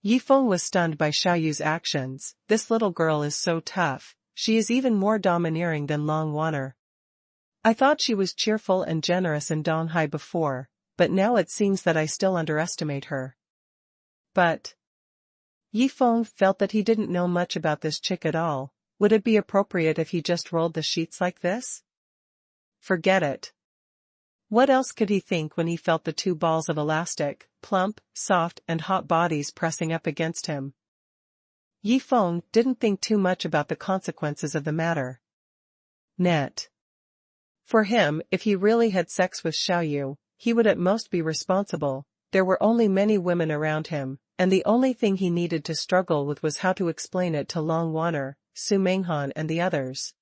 Yi Feng was stunned by Xiaoyu's actions. This little girl is so tough, she is even more domineering than Long Wanner. I thought she was cheerful and generous in Donghai before, but now it seems that I still underestimate her. But Yi Feng felt that he didn't know much about this chick at all. Would it be appropriate if he just rolled the sheets like this? Forget it. What else could he think when he felt the 2 balls of elastic, plump, soft and hot bodies pressing up against him? Yi Feng didn't think too much about the consequences of the matter. Net. For him, if he really had sex with Xiaoyu, he would at most be responsible. There were only many women around him, and the only thing he needed to struggle with was how to explain it to Long Wanner, Su Menghan and the others.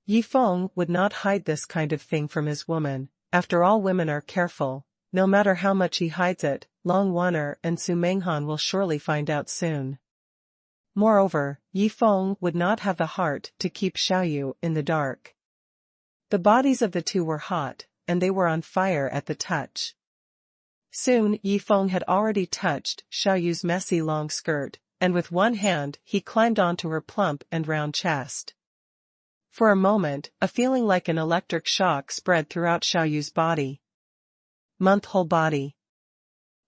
Yi Feng would not hide this kind of thing from his woman. After all, women are careful. No matter how much he hides it, Long Wanner and Su Menghan will surely find out soon. Moreover, Yi Feng would not have the heart to keep Xiaoyu in the dark. The bodies of the 2 were hot, and they were on fire at the touch. Soon Yi Feng had already touched Xiaoyu's messy long skirt, and with one hand he climbed onto her plump and round chest. For a moment, a feeling like an electric shock spread throughout Xiaoyu's body. Whole body.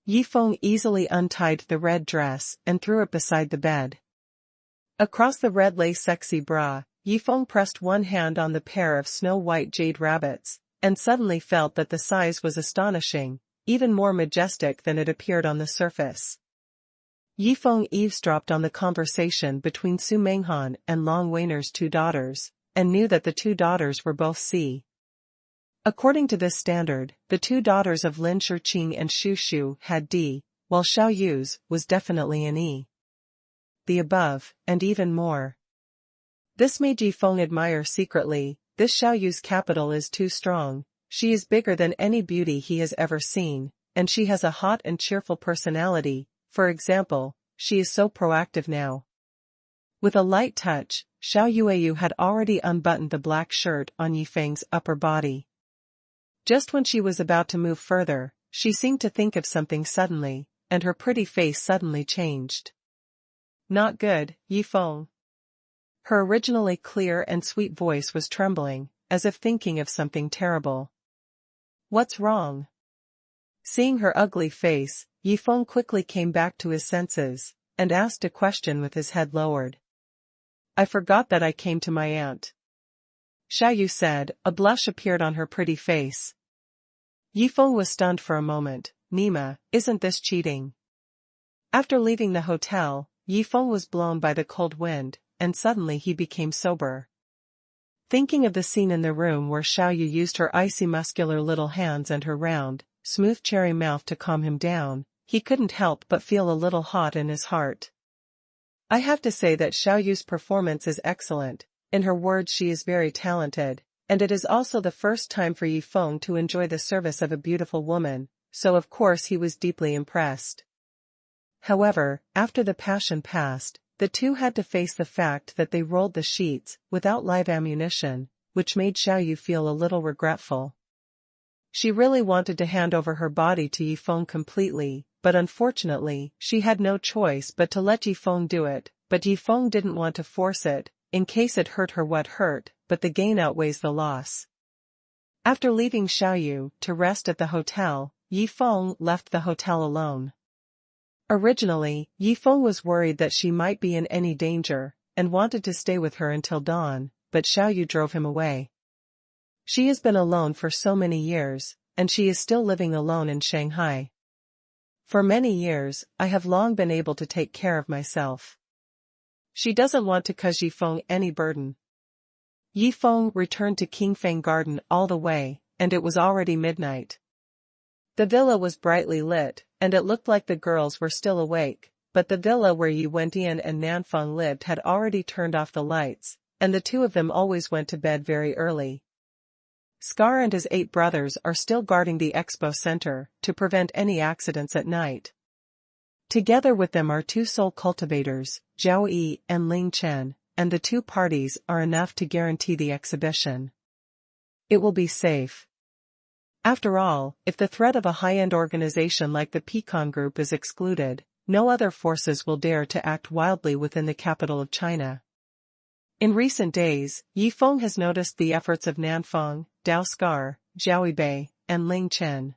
Yi Feng easily untied the red dress and threw it beside the bed. Across the red lace sexy bra, Yi Feng pressed one hand on the pair of snow-white jade rabbits, and suddenly felt that the size was astonishing, even more majestic than it appeared on the surface. Yi Feng eavesdropped on the conversation between Su Menghan and Long Wanner's 2 daughters, and knew that the 2 daughters were both C. According to this standard, the 2 daughters of Lin Shiqing and Shu Shu had D, while Xiaoyu's was definitely an E. The above, and even more. This made Yi Feng admire secretly. This Xiaoyu's capital is too strong. She is bigger than any beauty he has ever seen, and she has a hot and cheerful personality. For example, she is so proactive now. With a light touch, Xiaoyu had already unbuttoned the black shirt on Yi Feng's upper body. Just when she was about to move further, she seemed to think of something suddenly, and her pretty face suddenly changed. Not good, Yi Feng. Her originally clear and sweet voice was trembling, as if thinking of something terrible. What's wrong? Seeing her ugly face, Yi Feng quickly came back to his senses, and asked a question with his head lowered. I forgot that I came to my aunt. Xiaoyu said, a blush appeared on her pretty face. Yifeng was stunned for a moment. Nima, isn't this cheating? After leaving the hotel, Yifeng was blown by the cold wind, and suddenly he became sober. Thinking of the scene in the room where Xiaoyu used her icy muscular little hands and her round, smooth cherry mouth to calm him down, he couldn't help but feel a little hot in his heart. I have to say that Xiaoyu's performance is excellent. In her words, she is very talented, and it is also the first time for Yifeng to enjoy the service of a beautiful woman, so of course he was deeply impressed. However, after the passion passed, the two had to face the fact that they rolled the sheets without live ammunition, which made Xiaoyu feel a little regretful. She really wanted to hand over her body to Yifeng completely, but unfortunately, she had no choice but to let Yifeng do it, but Yifeng didn't want to force it, in case it hurt her what hurt, but the gain outweighs the loss. After leaving Xiaoyu to rest at the hotel, Yifeng left the hotel alone. Originally, Yifeng was worried that she might be in any danger, and wanted to stay with her until dawn, but Xiaoyu drove him away. She has been alone for so many years, and she is still living alone in Shanghai. For many years, I have long been able to take care of myself. She doesn't want to cause Yifeng any burden. Yifeng returned to Qingfeng Garden all the way, and it was already midnight. The villa was brightly lit, and it looked like the girls were still awake, but the villa where Yi Wendian and Nanfeng lived had already turned off the lights, and the two of them always went to bed very early. Scar and his 8 brothers are still guarding the expo center, to prevent any accidents at night. Together with them are 2 soul cultivators, Zhao Yi and Ling Chen, and the 2 parties are enough to guarantee the exhibition. It will be safe. After all, if the threat of a high-end organization like the Pecan Group is excluded, no other forces will dare to act wildly within the capital of China. In recent days, Yifeng has noticed the efforts of Nanfeng, Dao Scar, Zhao Yibei, and Ling Chen.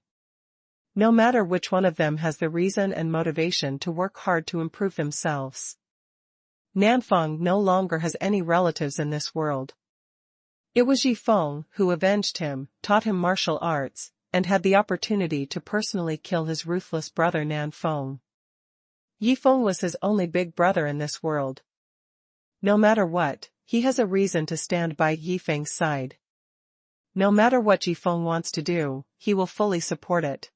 No matter which one of them has the reason and motivation to work hard to improve themselves. Nanfeng no longer has any relatives in this world. It was Yifeng who avenged him, taught him martial arts, and had the opportunity to personally kill his ruthless brother Nanfeng. Yifeng was his only big brother in this world. No matter what, he has a reason to stand by Yifeng's side. No matter what Yifeng wants to do, he will fully support it.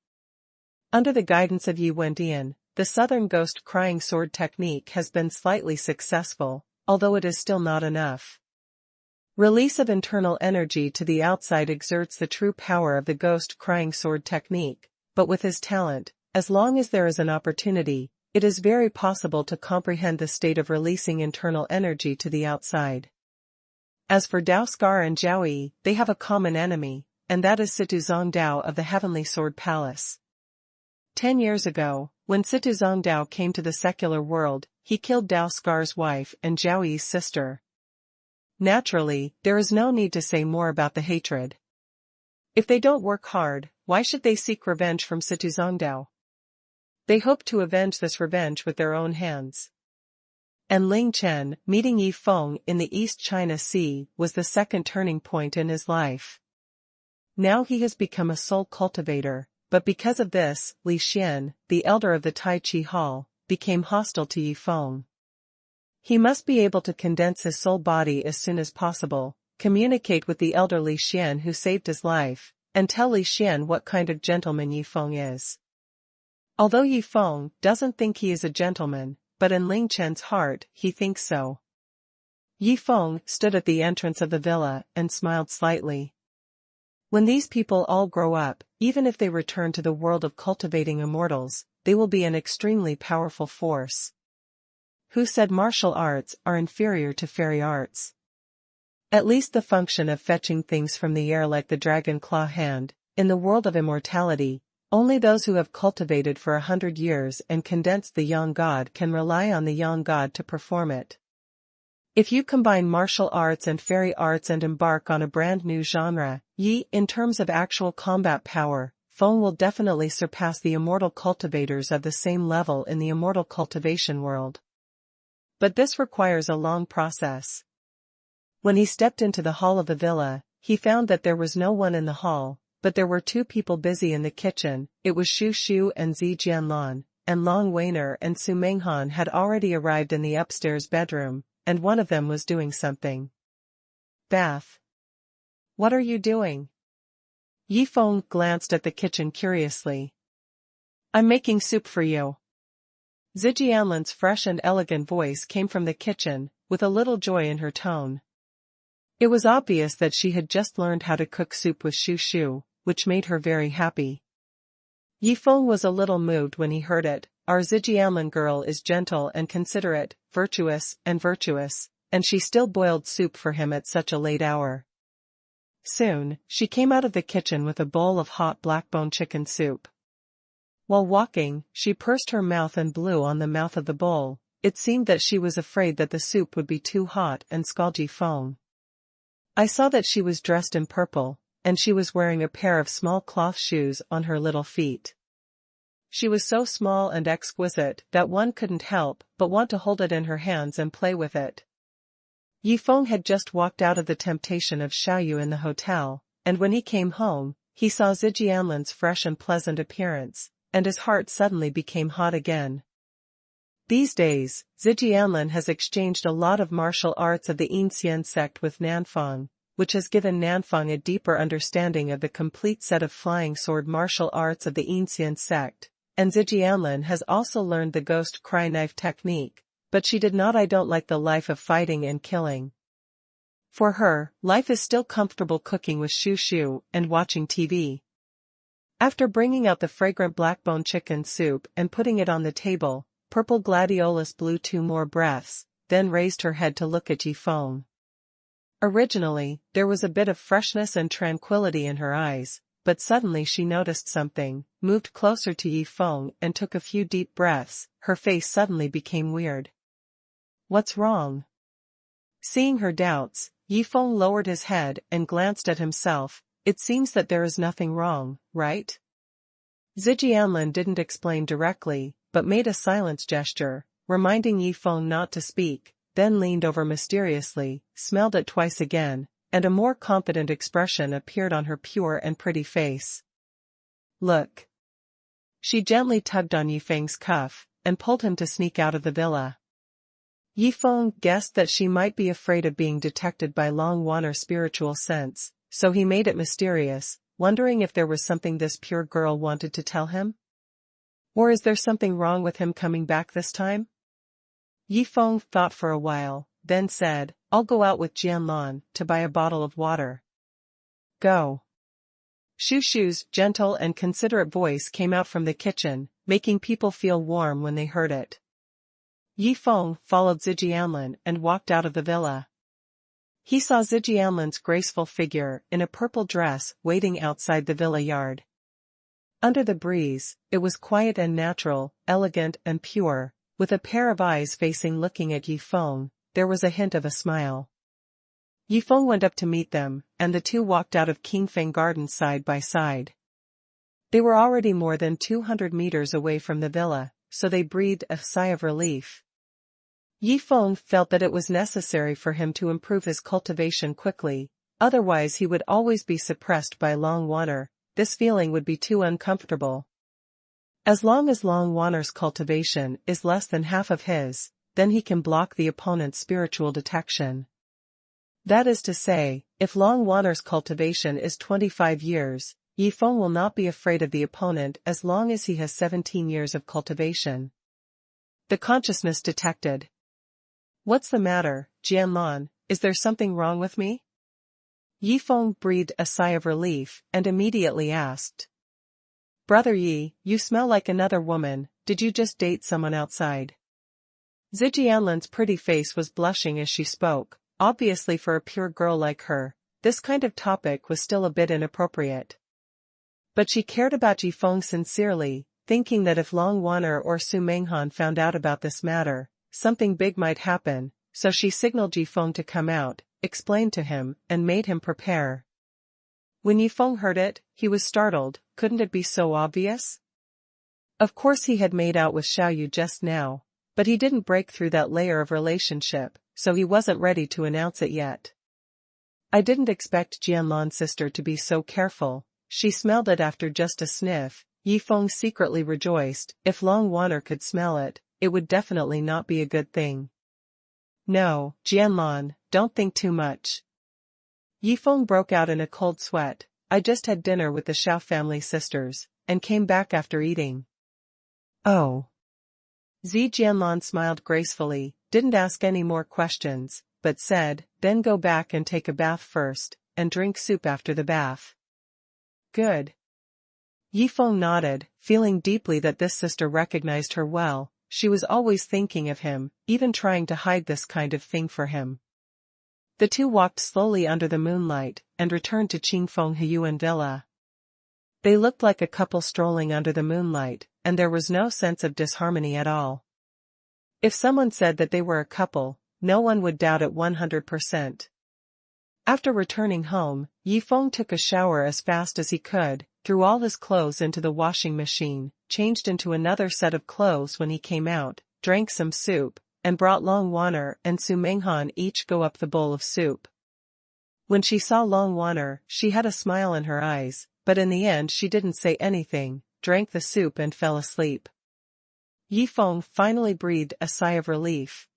Under the guidance of Yi Wendian, the Southern Ghost Crying Sword technique has been slightly successful, although it is still not enough. Release of internal energy to the outside exerts the true power of the Ghost Crying Sword technique, but with his talent, as long as there is an opportunity, it is very possible to comprehend the state of releasing internal energy to the outside. As for Dao Scar and Zhao Yi, they have a common enemy, and that is Situ Zongdao of the Heavenly Sword Palace. 10 years ago, when Situ Zongdao came to the secular world, he killed Dao Scar's wife and Zhao Yi's sister. Naturally, there is no need to say more about the hatred. If they don't work hard, why should they seek revenge from Situ Zongdao? They hope to avenge this revenge with their own hands. And Ling Chen, meeting Yifeng in the East China Sea, was the second turning point in his life. Now he has become a soul cultivator, but because of this, Li Xian, the elder of the Tai Chi Hall, became hostile to Yifeng. He must be able to condense his soul body as soon as possible, communicate with the elder Li Xian who saved his life, and tell Li Xian what kind of gentleman Yifeng is. Although Yifeng doesn't think he is a gentleman, but in Ling Chen's heart, he thinks so. Yifeng stood at the entrance of the villa and smiled slightly. When these people all grow up, even if they return to the world of cultivating immortals, they will be an extremely powerful force. Who said martial arts are inferior to fairy arts? At least the function of fetching things from the air like the dragon claw hand, in the world of immortality, only those who have cultivated for 100 years and condensed the yang god can rely on the yang god to perform it. If you combine martial arts and fairy arts and embark on a brand new genre, in terms of actual combat power, Feng will definitely surpass the immortal cultivators of the same level in the immortal cultivation world. But this requires a long process. When he stepped into the hall of the villa, he found that there was no one in the hall, but there were two people busy in the kitchen. It was Shu Shu and Zi Jianlan, and Long Weiner and Su Menghan had already arrived in the upstairs bedroom, and one of them was doing something. Bath. What are you doing? Yi Feng glanced at the kitchen curiously. I'm making soup for you. Zijianlin's fresh and elegant voice came from the kitchen, with a little joy in her tone. It was obvious that she had just learned how to cook soup with Shu Shu, which made her very happy. Yi Feng was a little moved when he heard it. Our Zijianlin girl is gentle and considerate, virtuous, and she still boiled soup for him at such a late hour. Soon, she came out of the kitchen with a bowl of hot black-bone chicken soup. While walking, she pursed her mouth and blew on the mouth of the bowl. It seemed that she was afraid that the soup would be too hot and scald Yi Feng. I saw that she was dressed in purple, and she was wearing a pair of small cloth shoes on her little feet. She was so small and exquisite that one couldn't help but want to hold it in her hands and play with it. Yi Feng had just walked out of the temptation of Xiaoyu in the hotel, and when he came home, he saw Zijianlin's fresh and pleasant appearance, and his heart suddenly became hot again. These days, Zijianlin has exchanged a lot of martial arts of the Yinxian sect with Nanfang, which has given Nanfang a deeper understanding of the complete set of flying sword martial arts of the Yinxian sect, and Zijianlin has also learned the ghost cry knife technique, but she did not. I don't like the life of fighting and killing. For her, life is still comfortable cooking with Shu Shu and watching TV. After bringing out the fragrant black-bone chicken soup and putting it on the table, Purple Gladiolus blew 2 more breaths, then raised her head to look at Yi Feng. Originally, there was a bit of freshness and tranquility in her eyes, but suddenly she noticed something, moved closer to Yi Feng and took a few deep breaths. Her face suddenly became weird. What's wrong? Seeing her doubts, Yi Feng lowered his head and glanced at himself. It seems that there is nothing wrong, right? Zijianlin didn't explain directly, but made a silence gesture, reminding Yi Feng not to speak, then leaned over mysteriously, smelled it twice again, and a more confident expression appeared on her pure and pretty face. Look. She gently tugged on Yi Feng's cuff, and pulled him to sneak out of the villa. Yi Feng guessed that she might be afraid of being detected by Long Wanner's spiritual sense, so he made it mysterious, wondering if there was something this pure girl wanted to tell him. Or is there something wrong with him coming back this time? Yi Feng thought for a while, then said, I'll go out with Jianlan to buy a bottle of water. Go. Shu Shu's gentle and considerate voice came out from the kitchen, making people feel warm when they heard it. Yi Feng followed Zijianlin and walked out of the villa. He saw Zijianlin's graceful figure in a purple dress waiting outside the villa yard. Under the breeze, it was quiet and natural, elegant and pure, with a pair of eyes facing looking at Yi Feng. There was a hint of a smile. Yi Feng went up to meet them, and the two walked out of Qingfeng Gardens side by side. They were already more than 200 meters away from the villa, so they breathed a sigh of relief. Yi Feng felt that it was necessary for him to improve his cultivation quickly, otherwise he would always be suppressed by Long Wanner. This feeling would be too uncomfortable. As long as Long Wanner's cultivation is less than half of his, then he can block the opponent's spiritual detection. That is to say, if Long Wanner's cultivation is 25 years, Yi Feng will not be afraid of the opponent as long as he has 17 years of cultivation. The consciousness detected. What's the matter, Jianlan, is there something wrong with me? Yi Feng breathed a sigh of relief and immediately asked. Brother Yi, you smell like another woman, did you just date someone outside? Zijianlin's pretty face was blushing as she spoke. Obviously for a pure girl like her, this kind of topic was still a bit inappropriate. But she cared about Yi Feng sincerely, thinking that if Long Wanner or Su Menghan found out about this matter, something big might happen, so she signaled Yi Feng to come out, explained to him, and made him prepare. When Yi Feng heard it, he was startled. Couldn't it be so obvious? Of course he had made out with Xiaoyu just now, but he didn't break through that layer of relationship, so he wasn't ready to announce it yet. I didn't expect Jianlan's sister to be so careful. She smelled it after just a sniff. Yifeng secretly rejoiced. If Long Water could smell it, it would definitely not be a good thing. No, Jianlan, don't think too much. Yifeng broke out in a cold sweat. I just had dinner with the Xiao family sisters, and came back after eating. Oh. Zi Jianlan smiled gracefully, didn't ask any more questions, but said, then go back and take a bath first, and drink soup after the bath. Good. Yifeng nodded, feeling deeply that this sister recognized her well. She was always thinking of him, even trying to hide this kind of thing for him. The two walked slowly under the moonlight, and returned to Qingfeng Huiyuan Villa. They looked like a couple strolling under the moonlight, and there was no sense of disharmony at all. If someone said that they were a couple, no one would doubt it 100%. After returning home, Yifeng took a shower as fast as he could, threw all his clothes into the washing machine, changed into another set of clothes when he came out, drank some soup, and brought Long Waner and Su Menghan each go up the bowl of soup. When she saw Long Waner, she had a smile in her eyes, but in the end she didn't say anything, drank the soup and fell asleep. Yifeng finally breathed a sigh of relief.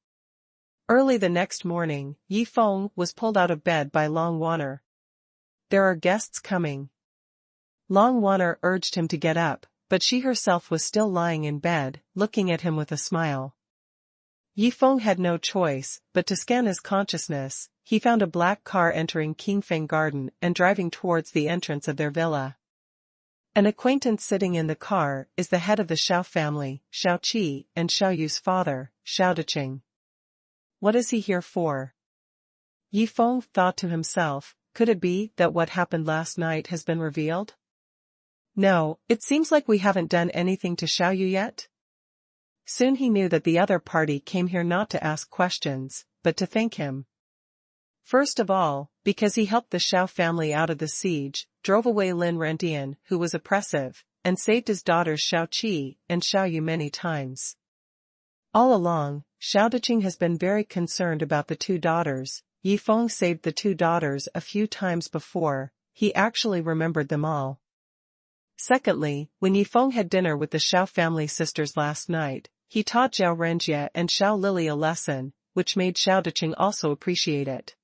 Early the next morning, Yifeng was pulled out of bed by Long Waner. There are guests coming. Long Waner urged him to get up, but she herself was still lying in bed, looking at him with a smile. Yifeng had no choice, but to scan his consciousness. He found a black car entering Qingfeng Garden and driving towards the entrance of their villa. An acquaintance sitting in the car is the head of the Xiao family, Xiao Qi, and Xiao Yu's father, Xiao Deqing. What is he here for? Yifeng thought to himself, could it be that what happened last night has been revealed? No, it seems like we haven't done anything to Xiao Yu yet. Soon he knew that the other party came here not to ask questions, but to thank him. First of all, because he helped the Xiao family out of the siege, drove away Lin Rendian, who was oppressive, and saved his daughters Xiao Qi and Xiao Yu many times. All along, Xiao Deqing has been very concerned about the two daughters. Yifeng saved the two daughters a few times before, he actually remembered them all. Secondly, when Yifeng had dinner with the Xiao family sisters last night, he taught Zhao Renjie and Xiao Lili a lesson, which made Xiao Deqing also appreciate it.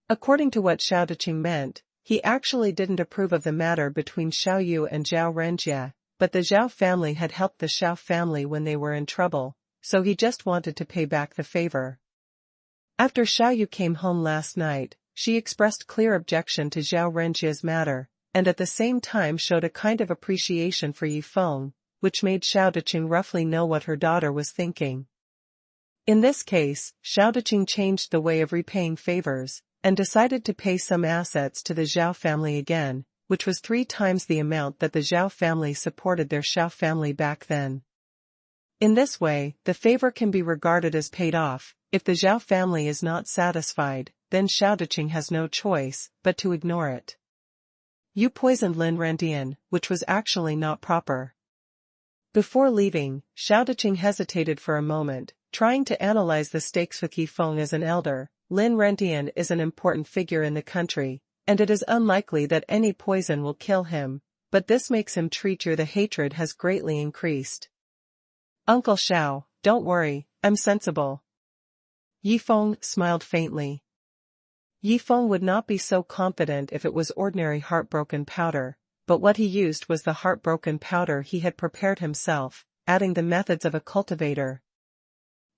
According to what Xiao Deqing meant, he actually didn't approve of the matter between Xiao Yu and Zhao Renjie, but the Zhao family had helped the Xiao family when they were in trouble, so he just wanted to pay back the favor. After Xiao Yu came home last night, she expressed clear objection to Zhao Renjie's matter, and at the same time showed a kind of appreciation for Yifeng, which made Xiao Deqing roughly know what her daughter was thinking. In this case, Xiao Deqing changed the way of repaying favors, and decided to pay some assets to the Zhao family again, which was 3 times the amount that the Zhao family supported their Xiao family back then. In this way, the favor can be regarded as paid off. If the Zhao family is not satisfied, then Xiao Deqing has no choice but to ignore it. You poisoned Lin Rendian, which was actually not proper. Before leaving, Xiao Deqing hesitated for a moment, trying to analyze the stakes with Yifeng as an elder. Lin Rendian is an important figure in the country, and it is unlikely that any poison will kill him, but this makes him treat you. The hatred has greatly increased. Uncle Xiao, don't worry, I'm sensible. Yifeng smiled faintly. Yifeng would not be so confident if it was ordinary heartbroken powder, but what he used was the heartbroken powder he had prepared himself, adding the methods of a cultivator.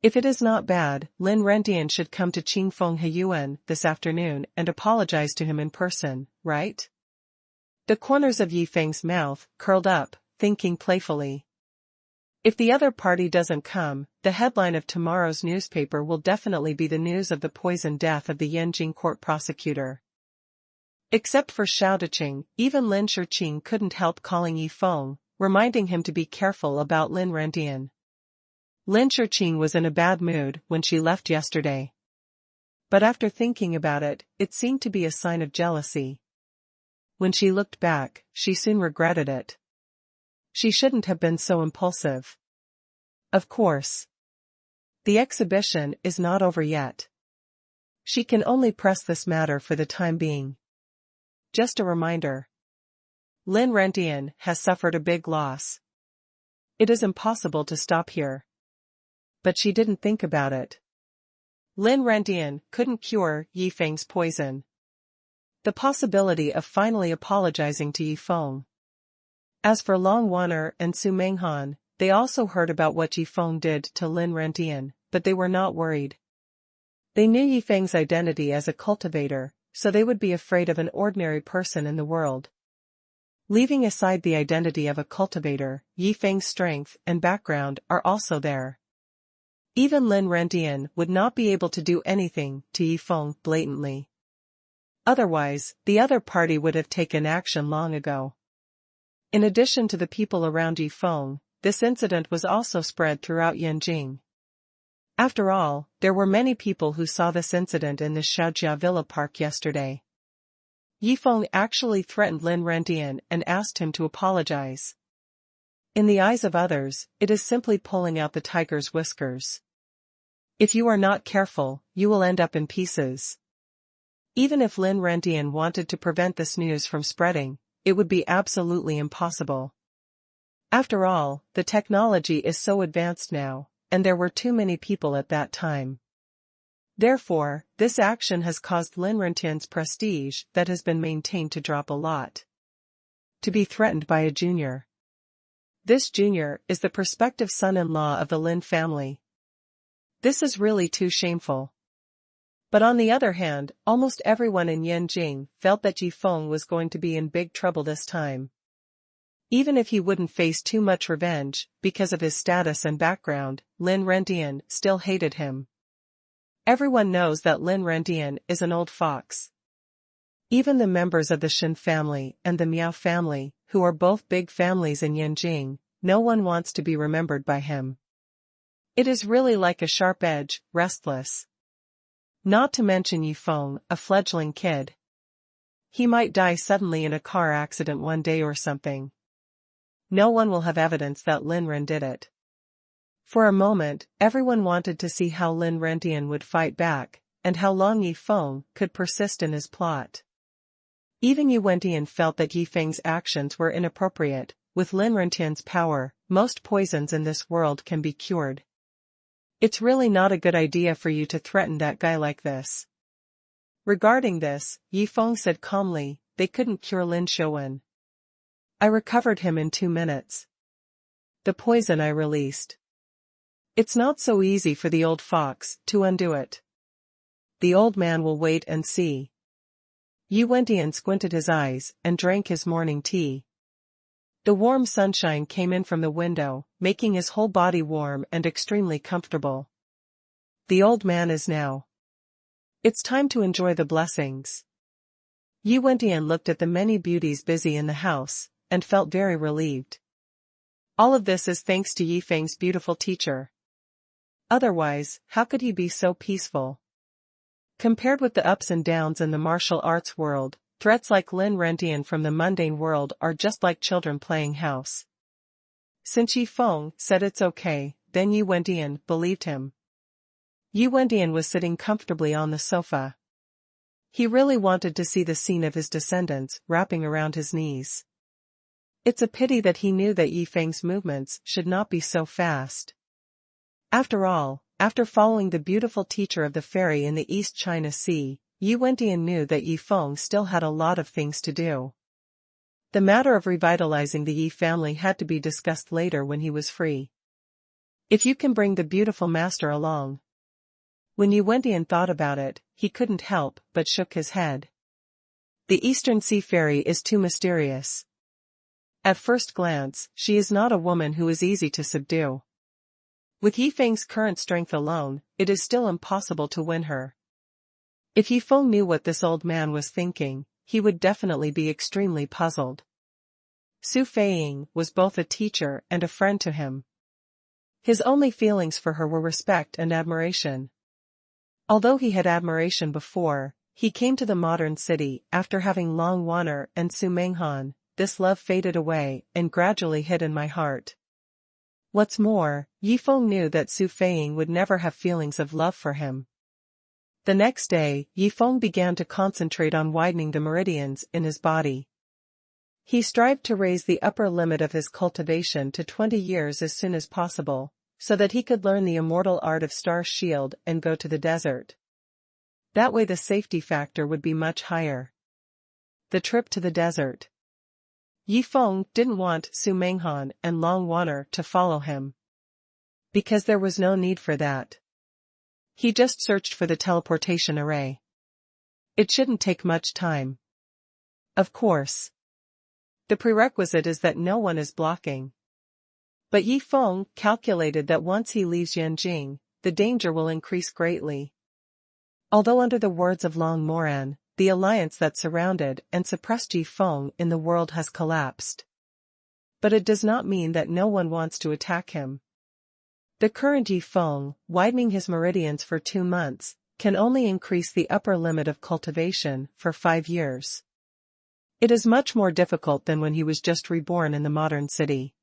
If it is not bad, Lin Rendian should come to Qingfeng Huiyuan this afternoon and apologize to him in person, right? The corners of Yifeng's mouth curled up, thinking playfully. If the other party doesn't come, the headline of tomorrow's newspaper will definitely be the news of the poisoned death of the Yanjing court prosecutor. Except for Xiao Deqing, even Lin Shiqing couldn't help calling Yifeng, reminding him to be careful about Lin Rendian. Lin Shiqing was in a bad mood when she left yesterday. But after thinking about it, it seemed to be a sign of jealousy. When she looked back, she soon regretted it. She shouldn't have been so impulsive. Of course. The exhibition is not over yet. She can only press this matter for the time being. Just a reminder. Lin Rentian has suffered a big loss. It is impossible to stop here. But she didn't think about it. Lin Rentian couldn't cure Yi Feng's poison. The possibility of finally apologizing to Yi Feng. As for Long Wan'er and Su Menghan, they also heard about what Yi Feng did to Lin Rentian, but they were not worried. They knew Yi Feng's identity as a cultivator, so they would be afraid of an ordinary person in the world. Leaving aside the identity of a cultivator, Yi Feng's strength and background are also there. Even Lin Rentian would not be able to do anything to Yi Feng blatantly. Otherwise, the other party would have taken action long ago. In addition to the people around Yi Feng, this incident was also spread throughout Yanjing. After all, there were many people who saw this incident in the Shaojia Villa Park yesterday. Yi Feng actually threatened Lin Rentian and asked him to apologize. In the eyes of others, it is simply pulling out the tiger's whiskers. If you are not careful, you will end up in pieces. Even if Lin Rentian wanted to prevent this news from spreading, it would be absolutely impossible. After all, the technology is so advanced now, and there were too many people at that time. Therefore, this action has caused Lin Rentian's prestige that has been maintained to drop a lot. To be threatened by a junior. This junior is the prospective son-in-law of the Lin family. This is really too shameful. But on the other hand, almost everyone in Yanjing felt that Yi Feng was going to be in big trouble this time. Even if he wouldn't face too much revenge, because of his status and background, Lin Rentian still hated him. Everyone knows that Lin Rentian is an old fox. Even the members of the Shen family and the Miao family, who are both big families in Yanjing, no one wants to be remembered by him. It is really like a sharp edge, restless. Not to mention Yi Feng, a fledgling kid. He might die suddenly in a car accident one day or something. No one will have evidence that Lin Ren did it. For a moment, everyone wanted to see how Lin Rentian would fight back, and how long Yi Feng could persist in his plot. Even Yu Wentian felt that Yi Feng's actions were inappropriate. With Lin Rentian's power, most poisons in this world can be cured. It's really not a good idea for you to threaten that guy like this. Regarding this, Yi Feng said calmly, they couldn't cure Lin Xuanhuan. I recovered him in 2 minutes. The poison I released. It's not so easy for the old fox to undo it. The old man will wait and see. Yu Wentian squinted his eyes and drank his morning tea. The warm sunshine came in from the window, making his whole body warm and extremely comfortable. The old man is now. It's time to enjoy the blessings. Yu Wentian looked at the many beauties busy in the house, and felt very relieved. All of this is thanks to Yi Feng's beautiful teacher. Otherwise, how could he be so peaceful? Compared with the ups and downs in the martial arts world, threats like Lin Rentian from the mundane world are just like children playing house. Since Yi Feng said it's okay, then Yu Wentian believed him. Yu Wentian was sitting comfortably on the sofa. He really wanted to see the scene of his descendants wrapping around his knees. It's a pity that he knew that Yi Feng's movements should not be so fast. After all, after following the beautiful teacher of the fairy in the East China Sea, Yu Wentian knew that Yi Feng still had a lot of things to do. The matter of revitalizing the Yi family had to be discussed later when he was free. If you can bring the beautiful master along. When Yu Wentian thought about it, he couldn't help but shook his head. The Eastern Sea Fairy is too mysterious. At first glance, she is not a woman who is easy to subdue. With Yi Feng's current strength alone, it is still impossible to win her. If Yi Feng knew what this old man was thinking, he would definitely be extremely puzzled. Su Feiying was both a teacher and a friend to him. His only feelings for her were respect and admiration. Although he had admiration before, he came to the modern city after having Long Wan'er and Su Menghan. This love faded away and gradually hid in my heart. What's more, Yi Feng knew that Su Feiying would never have feelings of love for him. The next day, Yifeng began to concentrate on widening the meridians in his body. He strived to raise the upper limit of his cultivation to 20 years as soon as possible, so that he could learn the immortal art of Star Shield and go to the desert. That way the safety factor would be much higher. The trip to the desert. Yifeng didn't want Su Menghan and Long Wanner to follow him, because there was no need for that. He just searched for the teleportation array. It shouldn't take much time. Of course. The prerequisite is that no one is blocking. But Yifeng calculated that once he leaves Yanjing, the danger will increase greatly. Although under the words of Long Moran, the alliance that surrounded and suppressed Yifeng in the world has collapsed. But it does not mean that no one wants to attack him. The current Yifeng, widening his meridians for 2 months, can only increase the upper limit of cultivation for 5 years. It is much more difficult than when he was just reborn in the modern city.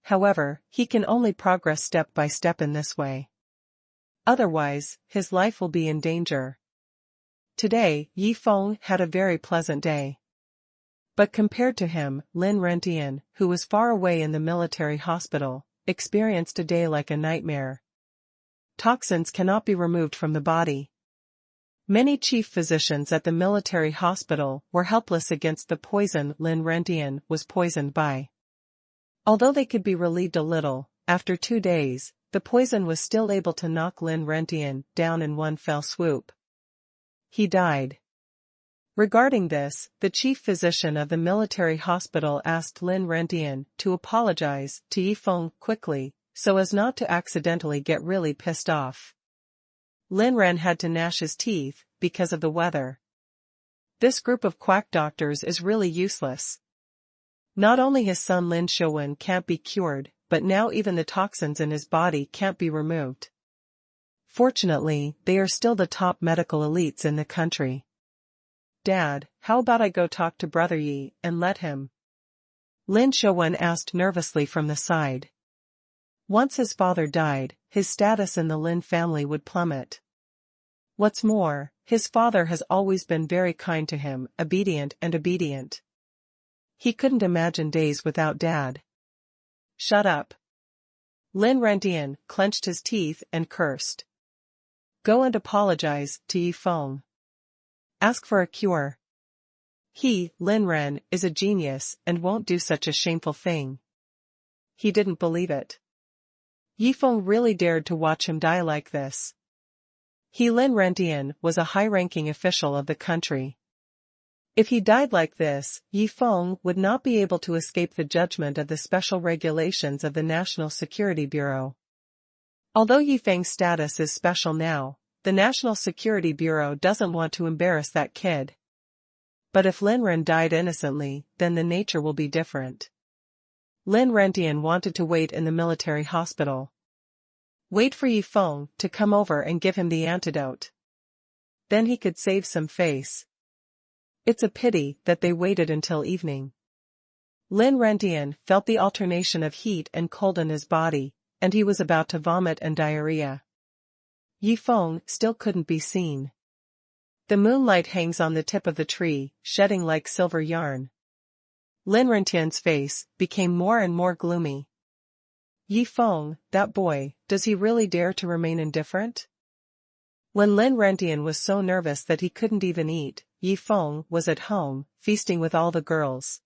However, he can only progress step by step in this way. Otherwise, his life will be in danger. Today, Yifeng had a very pleasant day. But compared to him, Lin Rentian, who was far away in the military hospital, experienced a day like a nightmare. Toxins cannot be removed from the body. Many chief physicians at the military hospital were helpless against the poison Lin Rentian was poisoned by. Although they could be relieved a little, after 2 days, the poison was still able to knock Lin Rentian down in one fell swoop. He died. Regarding this, the chief physician of the military hospital asked Lin Rentian to apologize to Yifeng quickly, so as not to accidentally get really pissed off. Lin Ren had to gnash his teeth because of the weather. This group of quack doctors is really useless. Not only his son Lin Xuanhuan can't be cured, but now even the toxins in his body can't be removed. Fortunately, they are still the top medical elites in the country. Dad, how about I go talk to Brother Yi and let him? Lin Xuanhuan asked nervously from the side. Once his father died, his status in the Lin family would plummet. What's more, his father has always been very kind to him, obedient. He couldn't imagine days without Dad. Shut up. Lin Rentian clenched his teeth and cursed. Go and apologize to Yifeng. Ask for a cure. He, Lin Ren, is a genius and won't do such a shameful thing. He didn't believe it. Yifeng really dared to watch him die like this. He, Lin Rentian, was a high-ranking official of the country. If he died like this, Yifeng would not be able to escape the judgment of the special regulations of the National Security Bureau. Although Yifeng's status is special now, the National Security Bureau doesn't want to embarrass that kid. But if Lin Ren died innocently, then the nature will be different. Lin Rentian wanted to wait in the military hospital. Wait for Yifeng to come over and give him the antidote. Then he could save some face. It's a pity that they waited until evening. Lin Rentian felt the alternation of heat and cold in his body, and he was about to vomit and diarrhea. Yifeng still couldn't be seen. The moonlight hangs on the tip of the tree, shedding like silver yarn. Lin Rentian's face became more and more gloomy. Yifeng, that boy, does he really dare to remain indifferent? When Lin Rentian was so nervous that he couldn't even eat, Yifeng was at home, feasting with all the girls.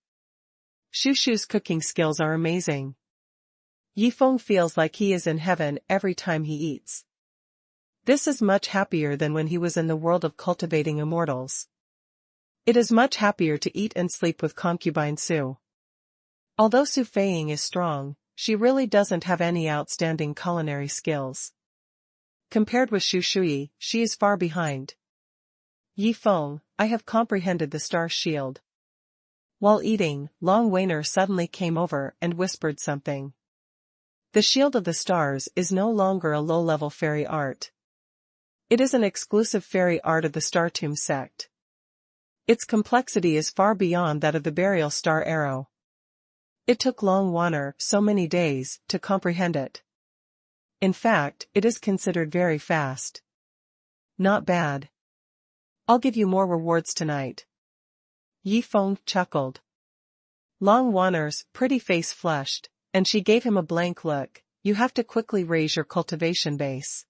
Shushu's cooking skills are amazing. Yifeng feels like he is in heaven every time he eats. This is much happier than when he was in the world of cultivating immortals. It is much happier to eat and sleep with concubine Su. Although Su Feiying is strong, she really doesn't have any outstanding culinary skills. Compared with Shu Shui, she is far behind. Yifeng, I have comprehended the star shield. While eating, Long Wainer suddenly came over and whispered something. The shield of the stars is no longer a low-level fairy art. It is an exclusive fairy art of the Star Tomb sect. Its complexity is far beyond that of the burial star arrow. It took Long Wanner so many days to comprehend it. In fact, it is considered very fast. Not bad. I'll give you more rewards tonight. Yi Feng chuckled. Long Wanner's pretty face flushed, and she gave him a blank look. You have to quickly raise your cultivation base.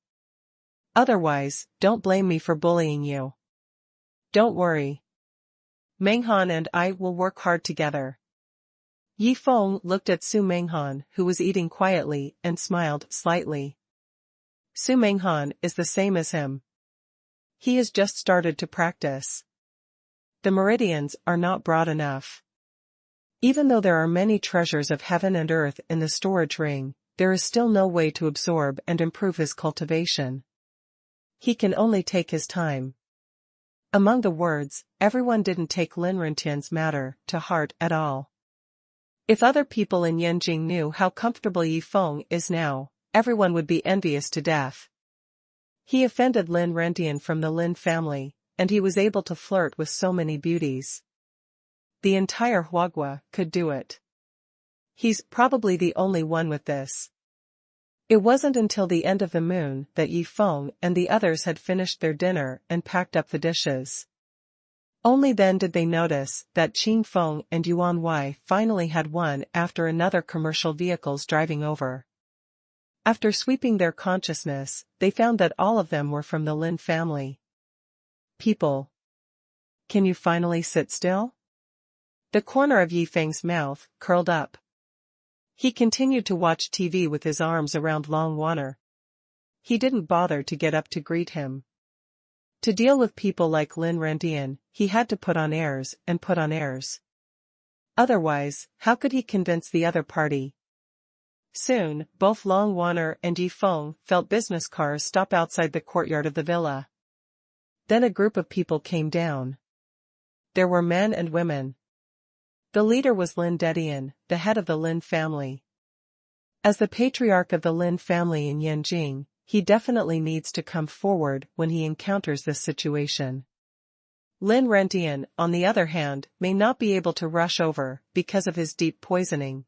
Otherwise, don't blame me for bullying you. Don't worry. Menghan and I will work hard together. Yi Feng looked at Su Menghan, who was eating quietly, and smiled slightly. Su Menghan is the same as him. He has just started to practice. The meridians are not broad enough. Even though there are many treasures of heaven and earth in the storage ring, there is still no way to absorb and improve his cultivation. He can only take his time. Among the words, everyone didn't take Lin Rentian's matter to heart at all. If other people in Yanjing knew how comfortable Yi Feng is now, everyone would be envious to death. He offended Lin Rentian from the Lin family, and he was able to flirt with so many beauties. The entire Huagua could do it. He's probably the only one with this. It wasn't until the end of the moon that Yi Feng and the others had finished their dinner and packed up the dishes. Only then did they notice that Qing Feng and Yuan Wei finally had one after another commercial vehicles driving over. After sweeping their consciousness, they found that all of them were from the Lin family. People. Can you finally sit still? The corner of Yi Feng's mouth curled up. He continued to watch TV with his arms around Long Wanner. He didn't bother to get up to greet him. To deal with people like Lin Rentian, he had to put on airs and put on airs. Otherwise, how could he convince the other party? Soon, both Long Wanner and Yi Feng felt business cars stop outside the courtyard of the villa. Then a group of people came down. There were men and women. The leader was Lin Dedian, the head of the Lin family. As the patriarch of the Lin family in Yanjing, he definitely needs to come forward when he encounters this situation. Lin Rentian, on the other hand, may not be able to rush over because of his deep poisoning.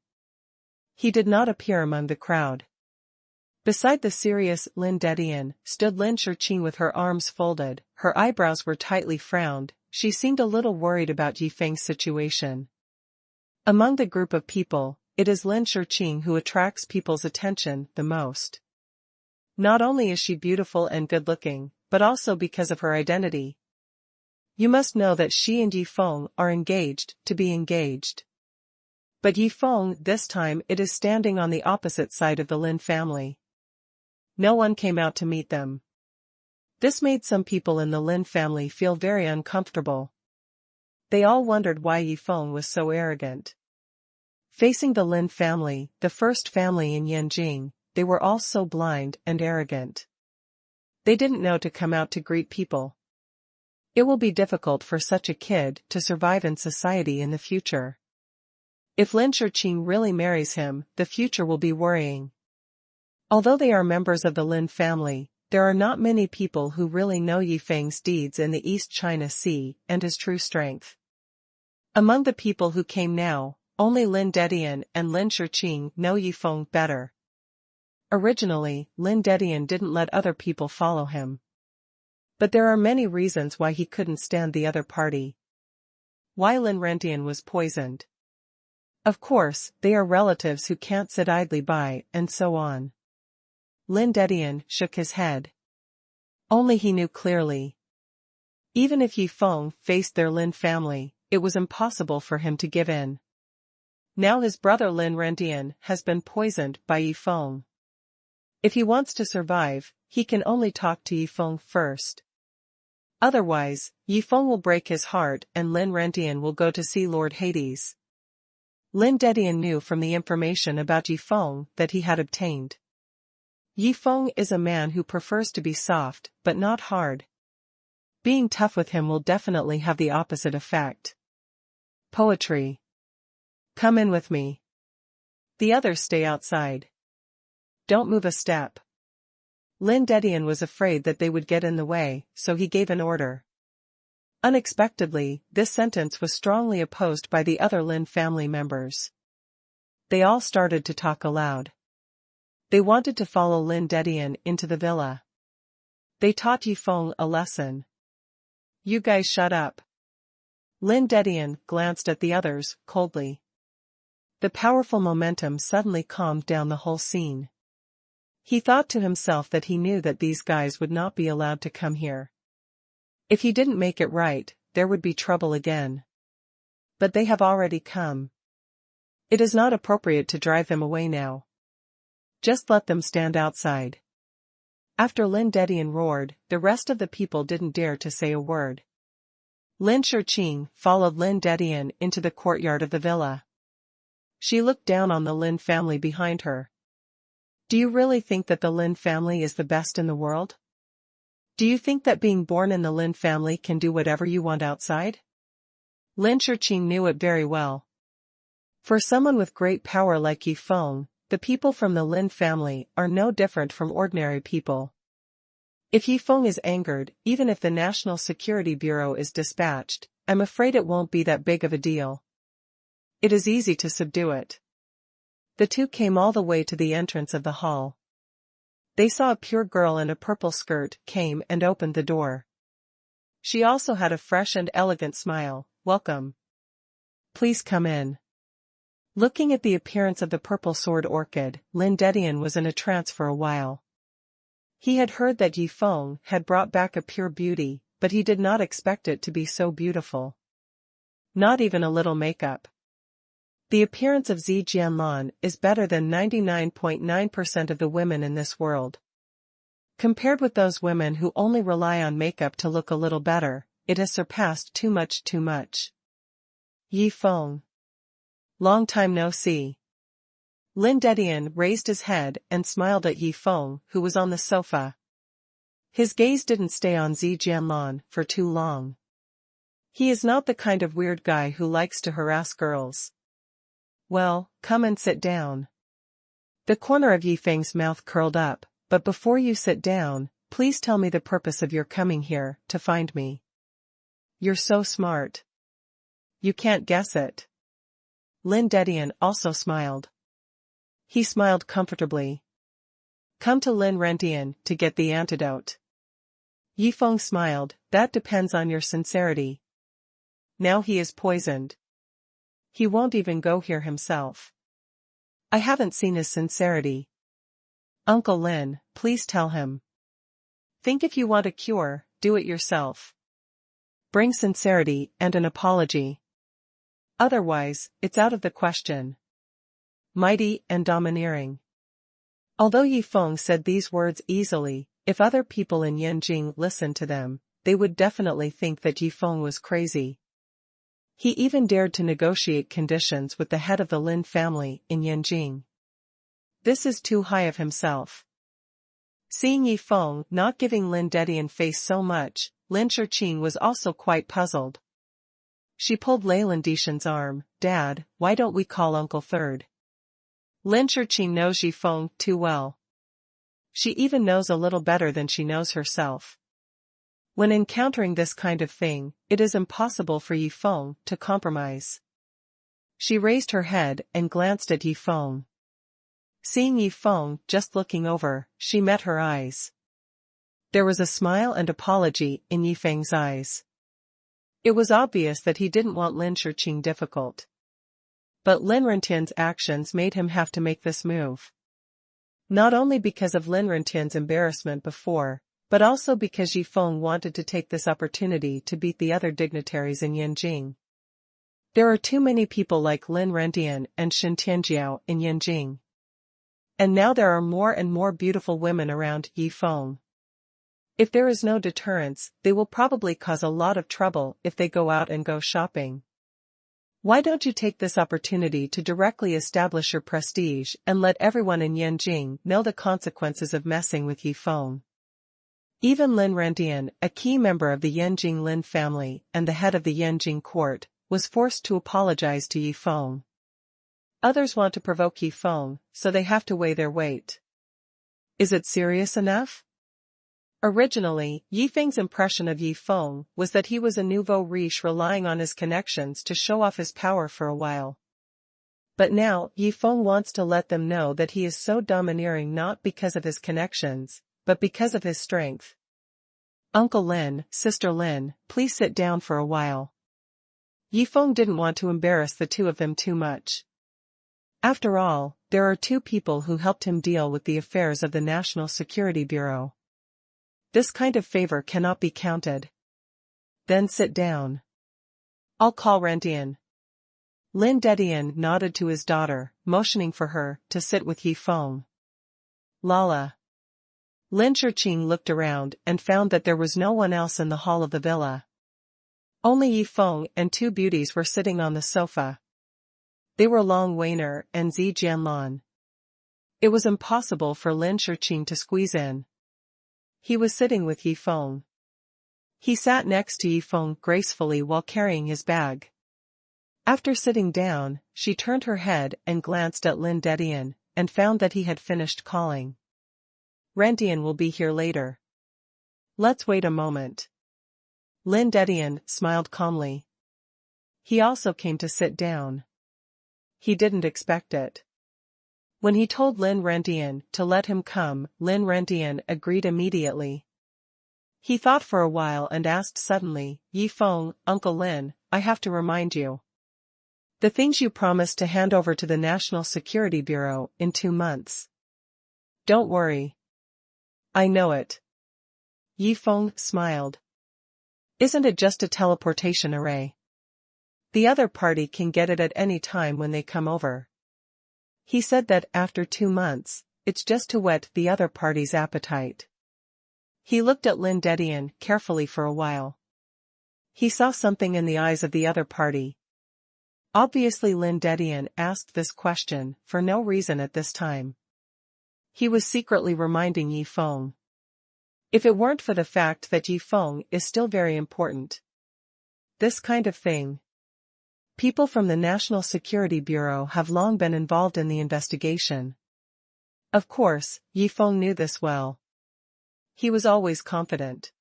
He did not appear among the crowd. Beside the serious Lin Dedian stood Lin Shiqing with her arms folded, her eyebrows were tightly frowned, she seemed a little worried about Yi Feng's situation. Among the group of people, it is Lin Shiqing who attracts people's attention the most. Not only is she beautiful and good-looking, but also because of her identity. You must know that she and Yi Feng are engaged to be engaged. But Yi Feng this time it is standing on the opposite side of the Lin family. No one came out to meet them. This made some people in the Lin family feel very uncomfortable. They all wondered why Yi Feng was so arrogant. Facing the Lin family, the first family in Yanjing, they were all so blind and arrogant. They didn't know to come out to greet people. It will be difficult for such a kid to survive in society in the future. If Lin Shiqing really marries him, the future will be worrying. Although they are members of the Lin family, there are not many people who really know Yi Feng's deeds in the East China Sea and his true strength. Among the people who came now, only Lin Dedian and Lin Shiqing know Yi Feng better. Originally, Lin Dedian didn't let other people follow him. But there are many reasons why he couldn't stand the other party. Why Lin Rentian was poisoned. Of course, they are relatives who can't sit idly by, and so on. Lin Dedian shook his head. Only he knew clearly. Even if Yi Feng faced their Lin family, it was impossible for him to give in. Now his brother Lin Rentian has been poisoned by Yi Feng. If he wants to survive, he can only talk to Yi Feng first. Otherwise, Yi Feng will break his heart and Lin Rentian will go to see Lord Hades. Lin Dedian knew from the information about Yi Feng that he had obtained. Yi Feng is a man who prefers to be soft, but not hard. Being tough with him will definitely have the opposite effect. Poetry. Come in with me. The others stay outside. Don't move a step. Lin Dedian was afraid that they would get in the way, so he gave an order. Unexpectedly, this sentence was strongly opposed by the other Lin family members. They all started to talk aloud. They wanted to follow Lin Dedian into the villa. They taught Yifeng a lesson. You guys shut up. Lin Dedian glanced at the others, coldly. The powerful momentum suddenly calmed down the whole scene. He thought to himself that he knew that these guys would not be allowed to come here. If he didn't make it right, there would be trouble again. But they have already come. It is not appropriate to drive them away now. Just let them stand outside. After Lin Dedian roared, the rest of the people didn't dare to say a word. Lin Shiqing followed Lin Dedian into the courtyard of the villa. She looked down on the Lin family behind her. Do you really think that the Lin family is the best in the world? Do you think that being born in the Lin family can do whatever you want outside? Lin Shiqing knew it very well. For someone with great power like Yifeng, the people from the Lin family are no different from ordinary people. If Yifeng is angered, even if the National Security Bureau is dispatched, I'm afraid it won't be that big of a deal. It is easy to subdue it. The two came all the way to the entrance of the hall. They saw a pure girl in a purple skirt came and opened the door. She also had a fresh and elegant smile. Welcome. Please come in. Looking at the appearance of the purple sword orchid, Lin Dedian was in a trance for a while. He had heard that Yifeng had brought back a pure beauty, but he did not expect it to be so beautiful. Not even a little makeup. The appearance of Zi Jianlan is better than 99.9% of the women in this world. Compared with those women who only rely on makeup to look a little better, it has surpassed too much. Yifeng. Long time no see. Lin Dedian raised his head and smiled at Yifeng, who was on the sofa. His gaze didn't stay on Zi Jianlan for too long. He is not the kind of weird guy who likes to harass girls. Well, come and sit down. The corner of Yifeng's mouth curled up, but before you sit down, please tell me the purpose of your coming here, to find me. You're so smart. You can't guess it. Lin Dedian also smiled. He smiled comfortably. Come to Lin Rentian to get the antidote. Yifeng smiled, that depends on your sincerity. Now he is poisoned. He won't even go here himself. I haven't seen his sincerity. Uncle Lin, please tell him. Think if you want a cure, do it yourself. Bring sincerity and an apology. Otherwise, it's out of the question. Mighty and domineering. Although Yifeng said these words easily, if other people in Yanjing listened to them, they would definitely think that Yifeng was crazy. He even dared to negotiate conditions with the head of the Lin family in Yanjing. This is too high of himself. Seeing Yifeng not giving Lin Dedian face so much, Lin Shiqing was also quite puzzled. She pulled Lin Dedian's arm. Dad, why don't we call Uncle Third? Lin Shiqing knows Yifeng too well. She even knows a little better than she knows herself. When encountering this kind of thing, it is impossible for Yifeng to compromise. She raised her head and glanced at Yifeng. Seeing Yifeng just looking over, she met her eyes. There was a smile and apology in Yifeng's eyes. It was obvious that he didn't want Lin Shiqing difficult. But Lin Rentian's actions made him have to make this move. Not only because of Lin Rentian's embarrassment before, but also because Yifeng wanted to take this opportunity to beat the other dignitaries in Yanjing. There are too many people like Lin Rentian and Shen Tianjiao in Yanjing. And now there are more and more beautiful women around Yifeng. If there is no deterrence, they will probably cause a lot of trouble if they go out and go shopping. Why don't you take this opportunity to directly establish your prestige and let everyone in Yanjing know the consequences of messing with Yifeng? Even Lin Rentian, a key member of the Yanjing Lin family and the head of the Yanjing court, was forced to apologize to Yifeng. Others want to provoke Yifeng, so they have to weigh their weight. Is it serious enough? Originally, Yifeng's impression of Yifeng was that he was a nouveau riche relying on his connections to show off his power for a while. But now, Yifeng wants to let them know that he is so domineering not because of his connections, but because of his strength. Uncle Lin, Sister Lin, please sit down for a while. Yifeng didn't want to embarrass the two of them too much. After all, there are two people who helped him deal with the affairs of the National Security Bureau. This kind of favor cannot be counted. Then sit down. I'll call Rentian. Lin Dedian nodded to his daughter, motioning for her to sit with Yifeng. Lala. Lin Shiqing looked around and found that there was no one else in the hall of the villa. Only Yifeng and two beauties were sitting on the sofa. They were Long Weiner and Zi Jianlan. It was impossible for Lin Shiqing to squeeze in. He was sitting with Yifeng. He sat next to Yifeng gracefully while carrying his bag. After sitting down, she turned her head and glanced at Lin Dedian, and found that he had finished calling. Rentian will be here later. Let's wait a moment. Lin Dedian smiled calmly. He also came to sit down. He didn't expect it. When he told Lin Rentian to let him come, Lin Rentian agreed immediately. He thought for a while and asked suddenly, Yifeng, Uncle Lin, I have to remind you. The things you promised to hand over to the National Security Bureau in 2 months. Don't worry. I know it. Yifeng smiled. Isn't it just a teleportation array? The other party can get it at any time when they come over. He said that after 2 months, it's just to whet the other party's appetite. He looked at Lin Dedian carefully for a while. He saw something in the eyes of the other party. Obviously Lin Dedian asked this question for no reason at this time. He was secretly reminding Yifeng. If it weren't for the fact that Yifeng is still very important. This kind of thing. People from the National Security Bureau have long been involved in the investigation. Of course, Yifeng knew this well. He was always confident.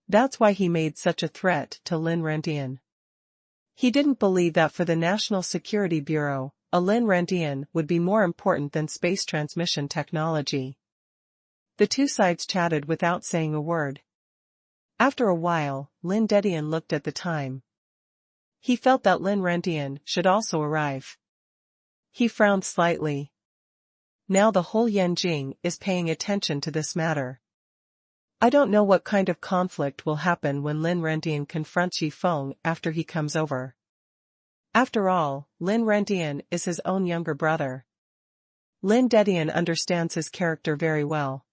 That's why he made such a threat to Lin Rentian. He didn't believe that for the National Security Bureau, a Lin Rentian would be more important than space transmission technology. The two sides chatted without saying a word. After a while, Lin Dedian looked at the time. He felt that Lin Rentian should also arrive. He frowned slightly. Now the whole Yanjing is paying attention to this matter. I don't know what kind of conflict will happen when Lin Rentian confronts Yifeng after he comes over. After all, Lin Rentian is his own younger brother. Lin Dedian understands his character very well.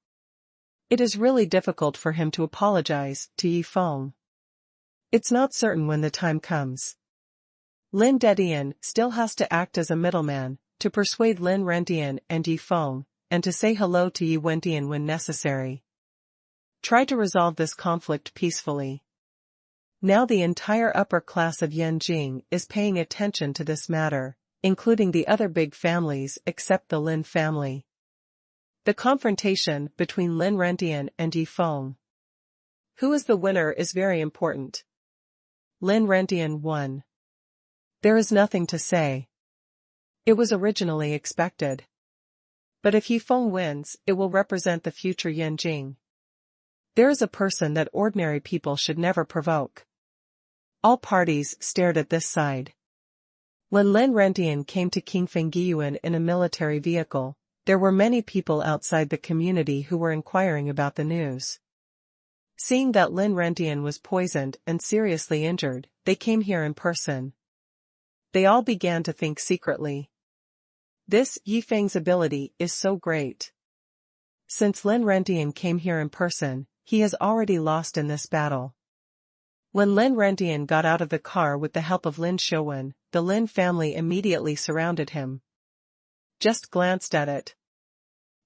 It is really difficult for him to apologize to Yifeng. It's not certain when the time comes. Lin Dedian still has to act as a middleman, to persuade Lin Rentian and Yifeng, and to say hello to Yi Wentian when necessary. Try to resolve this conflict peacefully. Now the entire upper class of Yanjing is paying attention to this matter, including the other big families except the Lin family. The confrontation between Lin Rentian and Yifeng. Who is the winner is very important. Lin Rentian won. There is nothing to say. It was originally expected. But if Yifeng wins, it will represent the future Yanjing. There is a person that ordinary people should never provoke. All parties stared at this side. When Lin Rentian came to King Fengyuan in a military vehicle, there were many people outside the community who were inquiring about the news. Seeing that Lin Rentian was poisoned and seriously injured, they came here in person. They all began to think secretly. This Yifeng's ability is so great. Since Lin Rentian came here in person, he has already lost in this battle. When Lin Rentian got out of the car with the help of Lin Xuanhuan, the Lin family immediately surrounded him. Just glanced at it.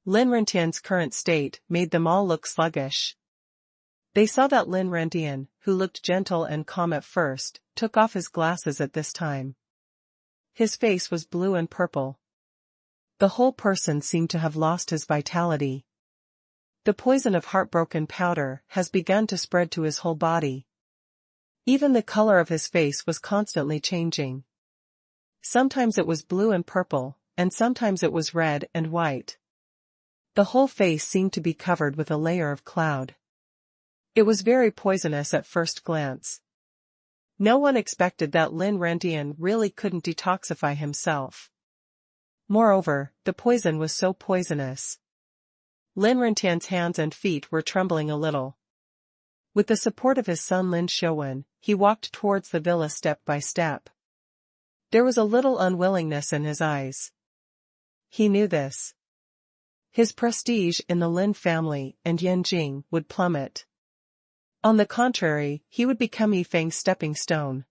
Lin Rentian's current state made them all look sluggish. They saw that Lin Rentian, who looked gentle and calm at first, took off his glasses at this time. His face was blue and purple. The whole person seemed to have lost his vitality. The poison of heartbroken powder has begun to spread to his whole body. Even the color of his face was constantly changing. Sometimes it was blue and purple, and sometimes it was red and white. The whole face seemed to be covered with a layer of cloud. It was very poisonous at first glance. No one expected that Lin Rentian really couldn't detoxify himself. Moreover, the poison was so poisonous. Lin Rentian's hands and feet were trembling a little. With the support of his son Lin Xuanhuan, he walked towards the villa step by step. There was a little unwillingness in his eyes. He knew this. His prestige in the Lin family and Yanjing would plummet. On the contrary, he would become Yifeng's stepping stone.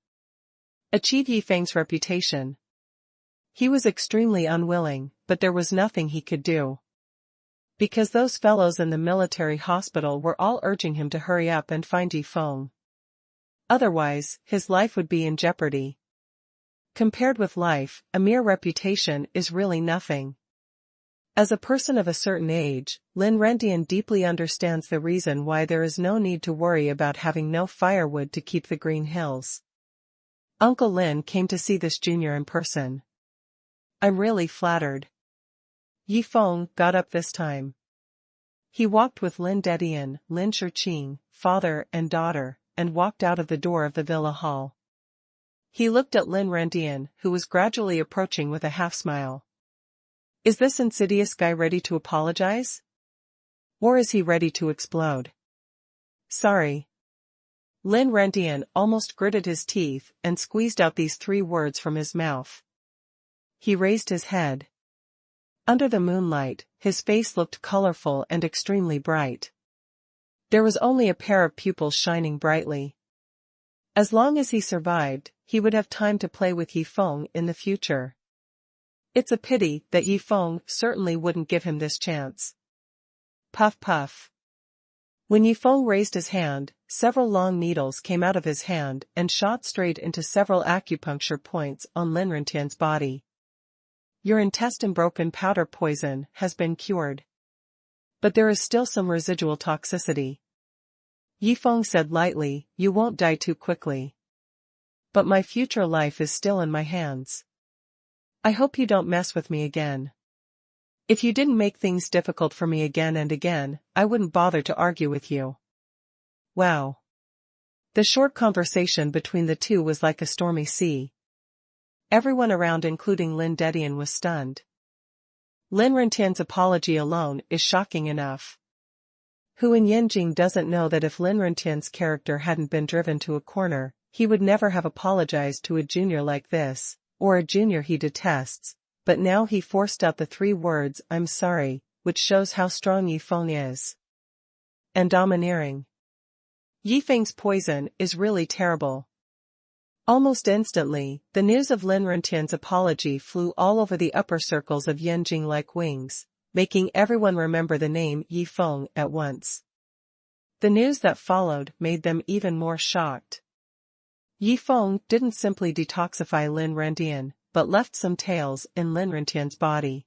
Achieve Yifeng's reputation. He was extremely unwilling, but there was nothing he could do. Because those fellows in the military hospital were all urging him to hurry up and find Yifeng. Otherwise, his life would be in jeopardy. Compared with life, a mere reputation is really nothing. As a person of a certain age, Lin Rentian deeply understands the reason why there is no need to worry about having no firewood to keep the green hills. Uncle Lin came to see this junior in person. I'm really flattered. Yifeng got up this time. He walked with Lin Dedian, Lin Shiqing, father and daughter, and walked out of the door of the villa hall. He looked at Lin Rentian, who was gradually approaching with a half-smile. Is this insidious guy ready to apologize? Or is he ready to explode? Sorry. Lin Rentian almost gritted his teeth and squeezed out these 3 words from his mouth. He raised his head. Under the moonlight, his face looked colorful and extremely bright. There was only a pair of pupils shining brightly. As long as he survived, he would have time to play with Yifeng in the future. It's a pity that Yifeng certainly wouldn't give him this chance. Puff puff. When Yifeng raised his hand, several long needles came out of his hand and shot straight into several acupuncture points on Lin Rentian's body. Your intestine-broken powder poison has been cured. But there is still some residual toxicity. Yifeng said lightly, you won't die too quickly. But my future life is still in my hands. I hope you don't mess with me again. If you didn't make things difficult for me again and again, I wouldn't bother to argue with you. Wow. The short conversation between the two was like a stormy sea. Everyone around including Lin Dedian was stunned. Lin Rentian's apology alone is shocking enough. Who in Yanjing doesn't know that if Lin Rentian's character hadn't been driven to a corner, he would never have apologized to a junior like this, or a junior he detests, but now he forced out the 3 words I'm sorry, which shows how strong Yifeng is. And domineering. Yifeng's poison is really terrible. Almost instantly, the news of Lin Rentian's apology flew all over the upper circles of Yanjing like wings, making everyone remember the name Yifeng at once. The news that followed made them even more shocked. Yifeng didn't simply detoxify Lin Rentian, but left some tails in Lin Rentian's body.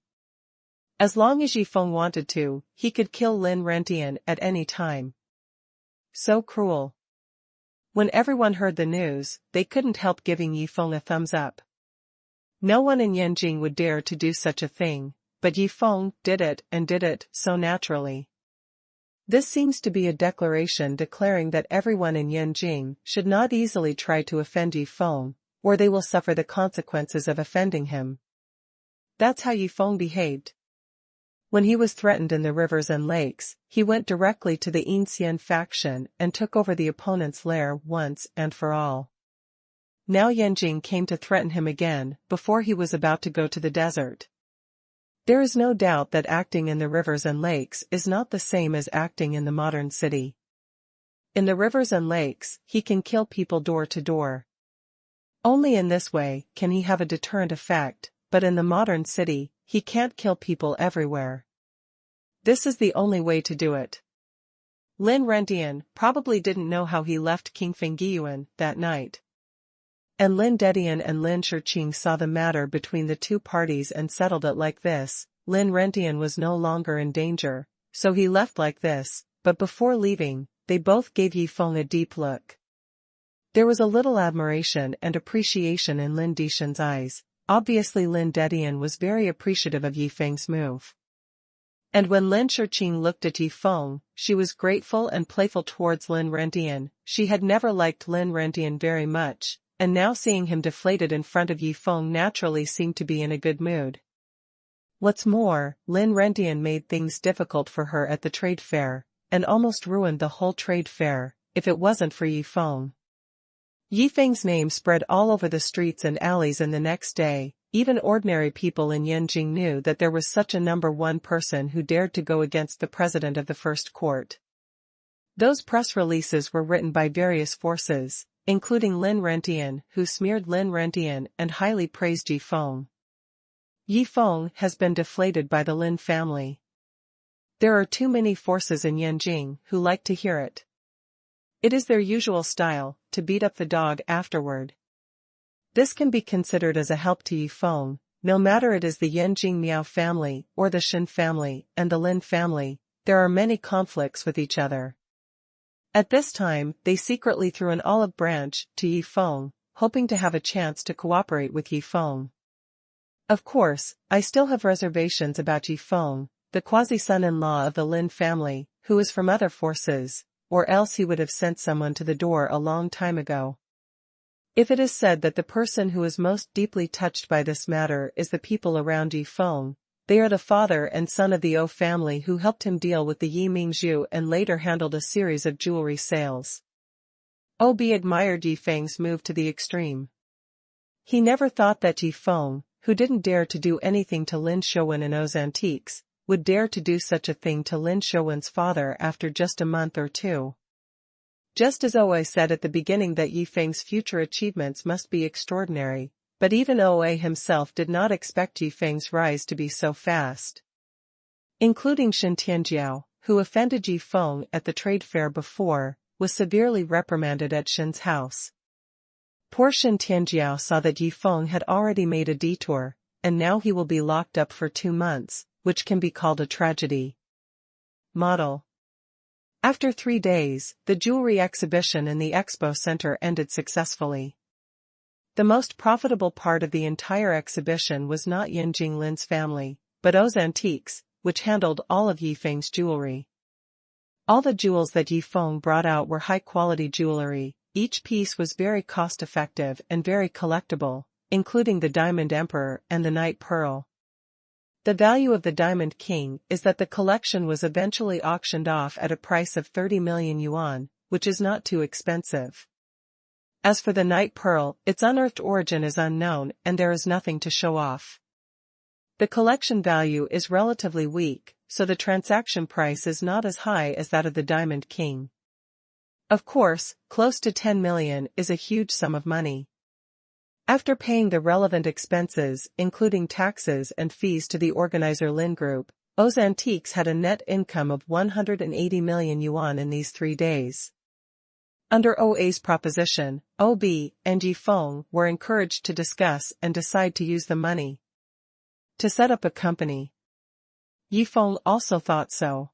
As long as Yifeng wanted to, he could kill Lin Rentian at any time. So cruel. When everyone heard the news, they couldn't help giving Yifeng a thumbs up. No one in Yanjing would dare to do such a thing, but Yifeng did it so naturally. This seems to be a declaration declaring that everyone in Yanjing should not easily try to offend Yifeng, or they will suffer the consequences of offending him. That's how Yifeng behaved. When he was threatened in the rivers and lakes, he went directly to the Inxian faction and took over the opponent's lair once and for all. Now Yanjing came to threaten him again, before he was about to go to the desert. There is no doubt that acting in the rivers and lakes is not the same as acting in the modern city. In the rivers and lakes, he can kill people door to door. Only in this way can he have a deterrent effect, but in the modern city, he can't kill people everywhere. This is the only way to do it. Lin Rentian probably didn't know how he left King Fengyuan that night. And Lin Dedian and Lin Shiqing saw the matter between the 2 parties and settled it like this. Lin Rentian was no longer in danger, so he left like this, but before leaving, they both gave Yifeng a deep look. There was a little admiration and appreciation in Lin Dishan's eyes. Obviously Lin Dedian was very appreciative of Yifeng's move. And when Lin Shiqing looked at Yi Feng, she was grateful and playful towards Lin Rendian. She had never liked Lin Rendian very much, and now seeing him deflated in front of Yi Feng naturally seemed to be in a good mood. What's more, Lin Rendian made things difficult for her at the trade fair, and almost ruined the whole trade fair, if it wasn't for Yi Feng. Yi Feng's name spread all over the streets and alleys, and the next day, even ordinary people in Yanjing knew that there was such a number one person who dared to go against the president of the first court. Those press releases were written by various forces, including Lin Rendian, who smeared Lin Rendian and highly praised Yi Feng. Yi Feng has been deflated by the Lin family. There are too many forces in Yanjing who like to hear it. It is their usual style, to beat up the dog afterward. This can be considered as a help to Yi Feng, no matter it is the Yanjing Miao family or the Shen family and the Lin family, there are many conflicts with each other. At this time, they secretly threw an olive branch to Yi Feng, hoping to have a chance to cooperate with Yi Feng. Of course, I still have reservations about Yi Feng, the quasi-son-in-law of the Lin family, who is from other forces, or else he would have sent someone to the door a long time ago. If it is said that the person who is most deeply touched by this matter is the people around Yi Feng, they are the father and son of the O family who helped him deal with the Yi Mingzhu and later handled a series of jewelry sales. Ob admired Yi Feng's move to the extreme. He never thought that Yi Feng, who didn't dare to do anything to Lin Xuanhuan and O's antiques, would dare to do such a thing to Lin Xuanhuan's father after just a month or two. Just as Oa said at the beginning that Yi Feng's future achievements must be extraordinary, but even Oa himself did not expect Yi Feng's rise to be so fast. Including Shen Tianjiao, who offended Yi Feng at the trade fair before, was severely reprimanded at Shen's house. Poor Shen Tianjiao saw that Yi Feng had already made a detour, and now he will be locked up for 2 months, which can be called a tragedy. Model. After 3 days, the jewelry exhibition in the expo center ended successfully. The most profitable part of the entire exhibition was not Yanjing Lin's family, but O's Antiques, which handled all of Yi Feng's jewelry. All the jewels that Yi Feng brought out were high-quality jewelry. Each piece was very cost-effective and very collectible, including the Diamond Emperor and the Night Pearl. The value of the Diamond King is that the collection was eventually auctioned off at a price of 30 million yuan, which is not too expensive. As for the Night Pearl, its unearthed origin is unknown and there is nothing to show off. The collection value is relatively weak, so the transaction price is not as high as that of the Diamond King. Of course, close to 10 million is a huge sum of money. After paying the relevant expenses, including taxes and fees to the organizer Lin Group, O's Antiques had a net income of 180 million yuan in these 3 days. Under OA's proposition, OB and Yi Feng were encouraged to discuss and decide to use the money to set up a company. Yi Feng also thought so.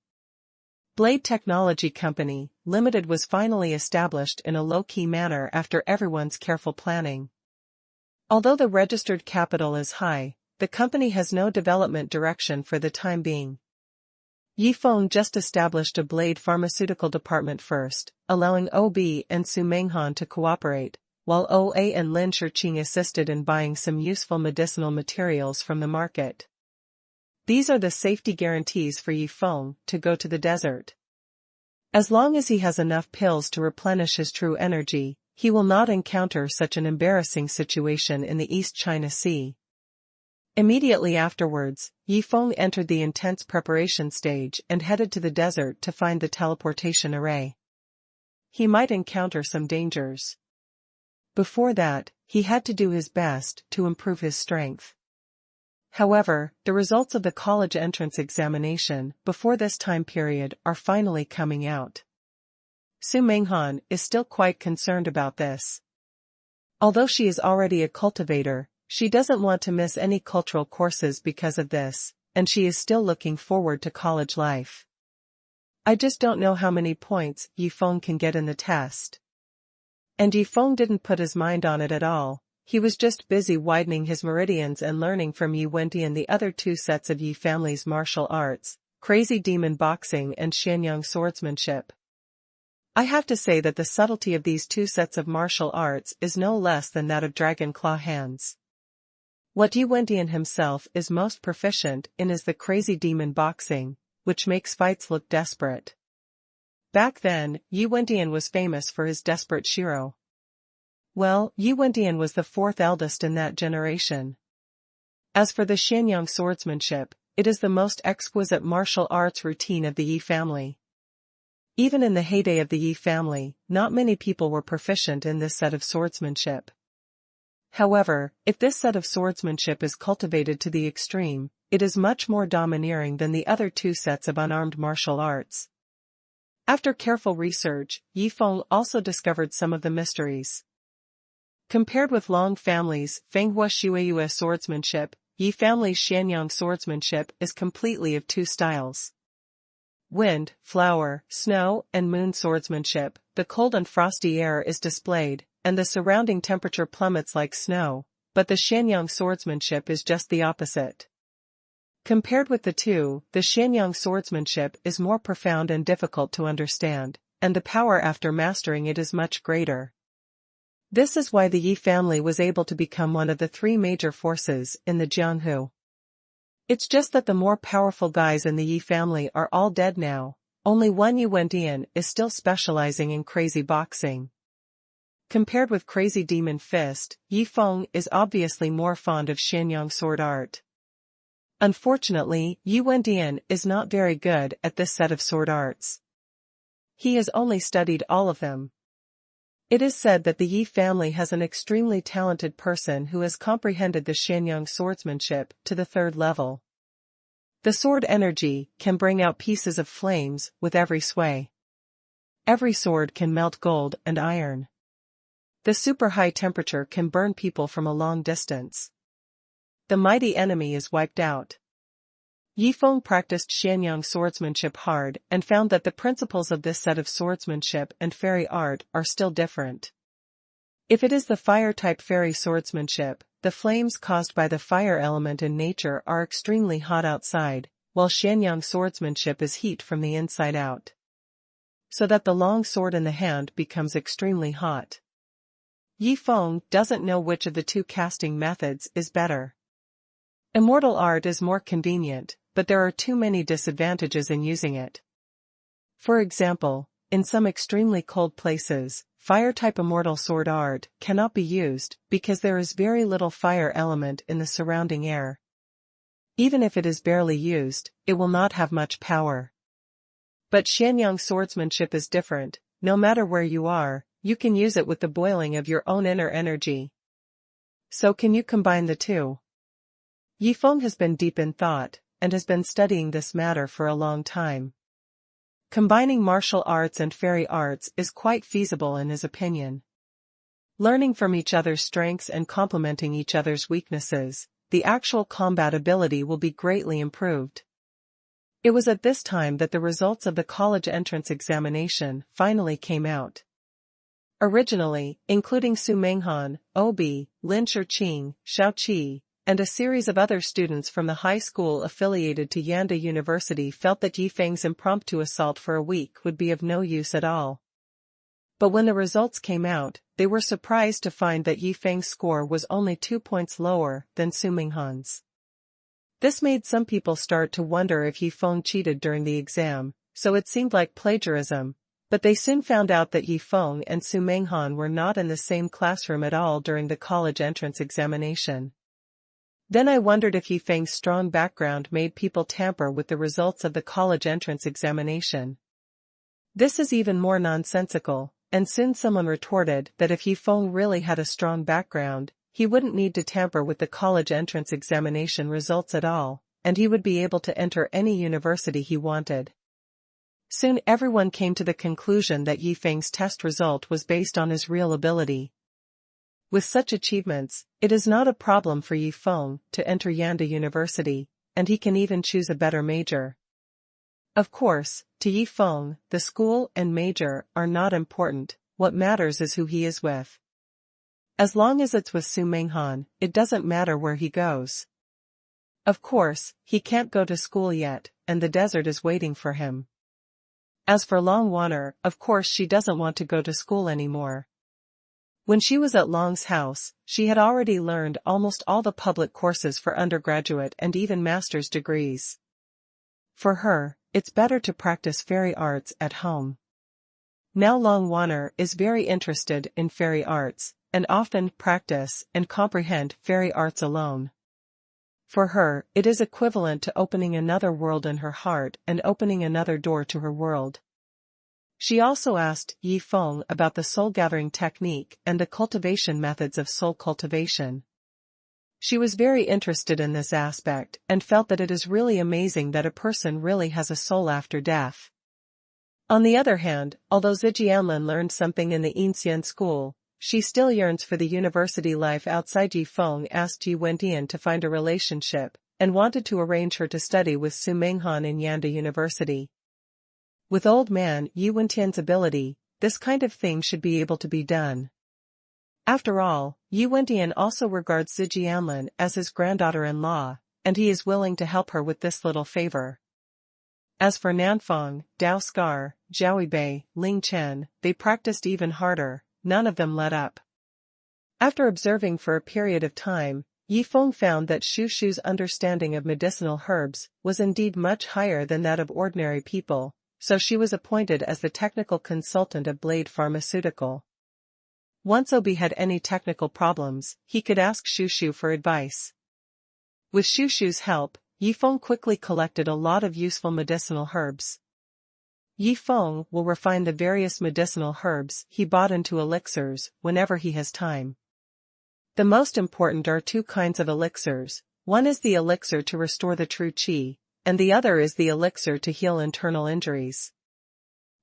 Blade Technology Company, Limited was finally established in a low-key manner after everyone's careful planning. Although the registered capital is high, the company has no development direction for the time being. Yi Feng just established a blade pharmaceutical department first, allowing OB and Su Menghan to cooperate, while OA and Lin Shiqing assisted in buying some useful medicinal materials from the market. These are the safety guarantees for Yi Feng to go to the desert. As long as he has enough pills to replenish his true energy, he will not encounter such an embarrassing situation in the East China Sea. Immediately afterwards, Yi Feng entered the intense preparation stage and headed to the desert to find the teleportation array. He might encounter some dangers. Before that, he had to do his best to improve his strength. However, the results of the college entrance examination before this time period are finally coming out. Su Menghan is still quite concerned about this. Although she is already a cultivator, she doesn't want to miss any cultural courses because of this, and she is still looking forward to college life. I just don't know how many points Yi Feng can get in the test. And Yi Feng didn't put his mind on it at all. He was just busy widening his meridians and learning from Yi Wendy and the other 2 sets of Yi family's martial arts, crazy demon boxing and xuanhuan swordsmanship. I have to say that the subtlety of these two sets of martial arts is no less than that of dragon claw hands. What Yi Wendian himself is most proficient in is the crazy demon boxing, which makes fights look desperate. Back then, Yi Wendian was famous for his desperate shiro. Well, Yi Wendian was the fourth eldest in that generation. As for the xuanhuan swordsmanship, it is the most exquisite martial arts routine of the Yi family. Even in the heyday of the Yi family, not many people were proficient in this set of swordsmanship. However, if this set of swordsmanship is cultivated to the extreme, it is much more domineering than the other two sets of unarmed martial arts. After careful research, Yi Feng also discovered some of the mysteries. Compared with Long family's Feng Yin swordsmanship, Yi family's xuanhuan swordsmanship is completely of two styles. Wind, flower, snow, and moon swordsmanship, the cold and frosty air is displayed, and the surrounding temperature plummets like snow, but the xuanhuan swordsmanship is just the opposite. Compared with the two, the xuanhuan swordsmanship is more profound and difficult to understand, and the power after mastering it is much greater. This is why the Yi family was able to become one of the three major forces in the Jianghu. It's just that the more powerful guys in the Yi family are all dead now, only one Yi Wendian is still specializing in crazy boxing. Compared with crazy demon fist, Yi Feng is obviously more fond of xuanhuan sword art. Unfortunately, Yi Wendian is not very good at this set of sword arts. He has only studied all of them. It is said that the Yi family has an extremely talented person who has comprehended the xuanhuan swordsmanship to the third level. The sword energy can bring out pieces of flames with every sway. Every sword can melt gold and iron. The super high temperature can burn people from a long distance. The mighty enemy is wiped out. Yi Feng practiced xuanhuan swordsmanship hard and found that the principles of this set of swordsmanship and fairy art are still different. If it is the fire-type fairy swordsmanship, the flames caused by the fire element in nature are extremely hot outside, while xuanhuan swordsmanship is heat from the inside out. So that the long sword in the hand becomes extremely hot. Yi Feng doesn't know which of the two casting methods is better. Immortal art is more convenient, but there are too many disadvantages in using it. For example, in some extremely cold places, fire-type immortal sword art cannot be used because there is very little fire element in the surrounding air. Even if it is barely used, it will not have much power. But xuanhuan swordsmanship is different. No matter where you are, you can use it with the boiling of your own inner energy. So can you combine the two? Yi Feng has been deep in thought, and has been studying this matter for a long time. Combining martial arts and fairy arts is quite feasible in his opinion. Learning from each other's strengths and complementing each other's weaknesses, the actual combat ability will be greatly improved. It was at this time that the results of the college entrance examination finally came out. Originally, including Su Menghan, Obi, Lin Shiqing, Xiao Qi, and a series of other students from the high school affiliated to Yanda University felt that Yi Feng's impromptu assault for a week would be of no use at all. But when the results came out, they were surprised to find that Yi Feng's score was only 2 points lower than Su Menghan's. This made some people start to wonder if Yi Feng cheated during the exam, so it seemed like plagiarism, but they soon found out that Yi Feng and Su Menghan were not in the same classroom at all during the college entrance examination. Then I wondered if Yi Feng's strong background made people tamper with the results of the college entrance examination. This is even more nonsensical, and soon someone retorted that if Yi Feng really had a strong background, he wouldn't need to tamper with the college entrance examination results at all, and he would be able to enter any university he wanted. Soon everyone came to the conclusion that Yi Feng's test result was based on his real ability. With such achievements, it is not a problem for Yi Feng to enter Yanda University, and he can even choose a better major. Of course, to Yi Feng, the school and major are not important, what matters is who he is with. As long as it's with Su Menghan, it doesn't matter where he goes. Of course, he can't go to school yet, and the desert is waiting for him. As for Long Wanner, of course she doesn't want to go to school anymore. When she was at Long's house, she had already learned almost all the public courses for undergraduate and even master's degrees. For her, it's better to practice fairy arts at home. Now Long Wanner is very interested in fairy arts, and often practice and comprehend fairy arts alone. For her, it is equivalent to opening another world in her heart and opening another door to her world. She also asked Yi Feng about the soul-gathering technique and the cultivation methods of soul cultivation. She was very interested in this aspect and felt that it is really amazing that a person really has a soul after death. On the other hand, although Zijianlin learned something in the Inxian school, she still yearns for the university life outside. Yi Feng asked Yi Wendian to find a relationship, and wanted to arrange her to study with Su Menghan in Yanda University. With old man Yi Wentian's ability, this kind of thing should be able to be done. After all, Yi Wendian also regards Zijianlin as his granddaughter-in-law, and he is willing to help her with this little favor. As for Nanfang, Dao Scar, Zhaoibei, Ling Chen, they practiced even harder, none of them let up. After observing for a period of time, Yi Feng found that Shu Shu's understanding of medicinal herbs was indeed much higher than that of ordinary people, so she was appointed as the technical consultant of Blade Pharmaceutical. Once Obi had any technical problems, he could ask Shu Shu for advice. With Shu Shu's help, Yi Feng quickly collected a lot of useful medicinal herbs. Yi Feng will refine the various medicinal herbs he bought into elixirs whenever he has time. The most important are two kinds of elixirs. One is the elixir to restore the true qi, and the other is the elixir to heal internal injuries.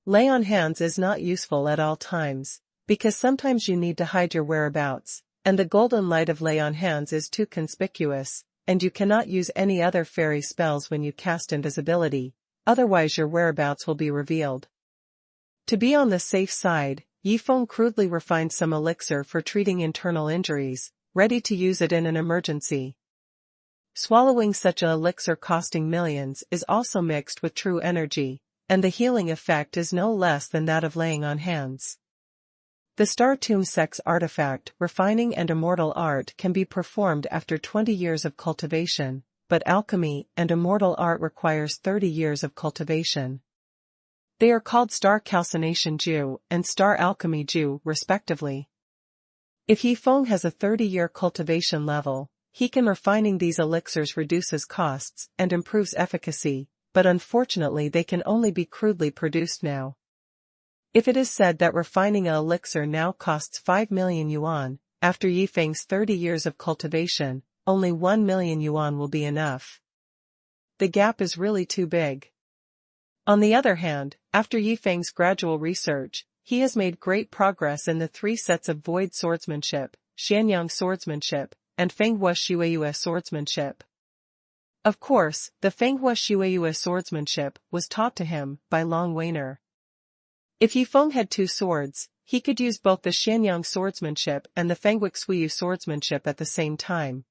Lay on hands is not useful at all times, because sometimes you need to hide your whereabouts, and the golden light of lay on hands is too conspicuous, and you cannot use any other fairy spells when you cast invisibility, otherwise your whereabouts will be revealed. To be on the safe side, Yi Feng crudely refined some elixir for treating internal injuries, ready to use it in an emergency. Swallowing such an elixir costing millions is also mixed with true energy, and the healing effect is no less than that of laying on hands. The Star Tomb Sex artifact refining and immortal art can be performed after 20 years of cultivation, but alchemy and immortal art requires 30 years of cultivation. They are called Star Calcination Ju and Star Alchemy Ju, respectively. If Yi Feng has a 30-year cultivation level, he can refining these elixirs reduces costs and improves efficacy, but unfortunately they can only be crudely produced now. If it is said that refining an elixir now costs 5 million yuan, after Yi Feng's 30 years of cultivation, only 1 million yuan will be enough. The gap is really too big. On the other hand, after Yi Feng's gradual research, he has made great progress in the 3 sets of void swordsmanship, Xianyang swordsmanship, and Fenghua Shuiyue swordsmanship. Of course, the Fenghua Shuiyue swordsmanship was taught to him by Long Wanner. If Yi Feng had 2 swords, he could use both the Xianyang swordsmanship and the Fenghua Xuyu swordsmanship at the same time.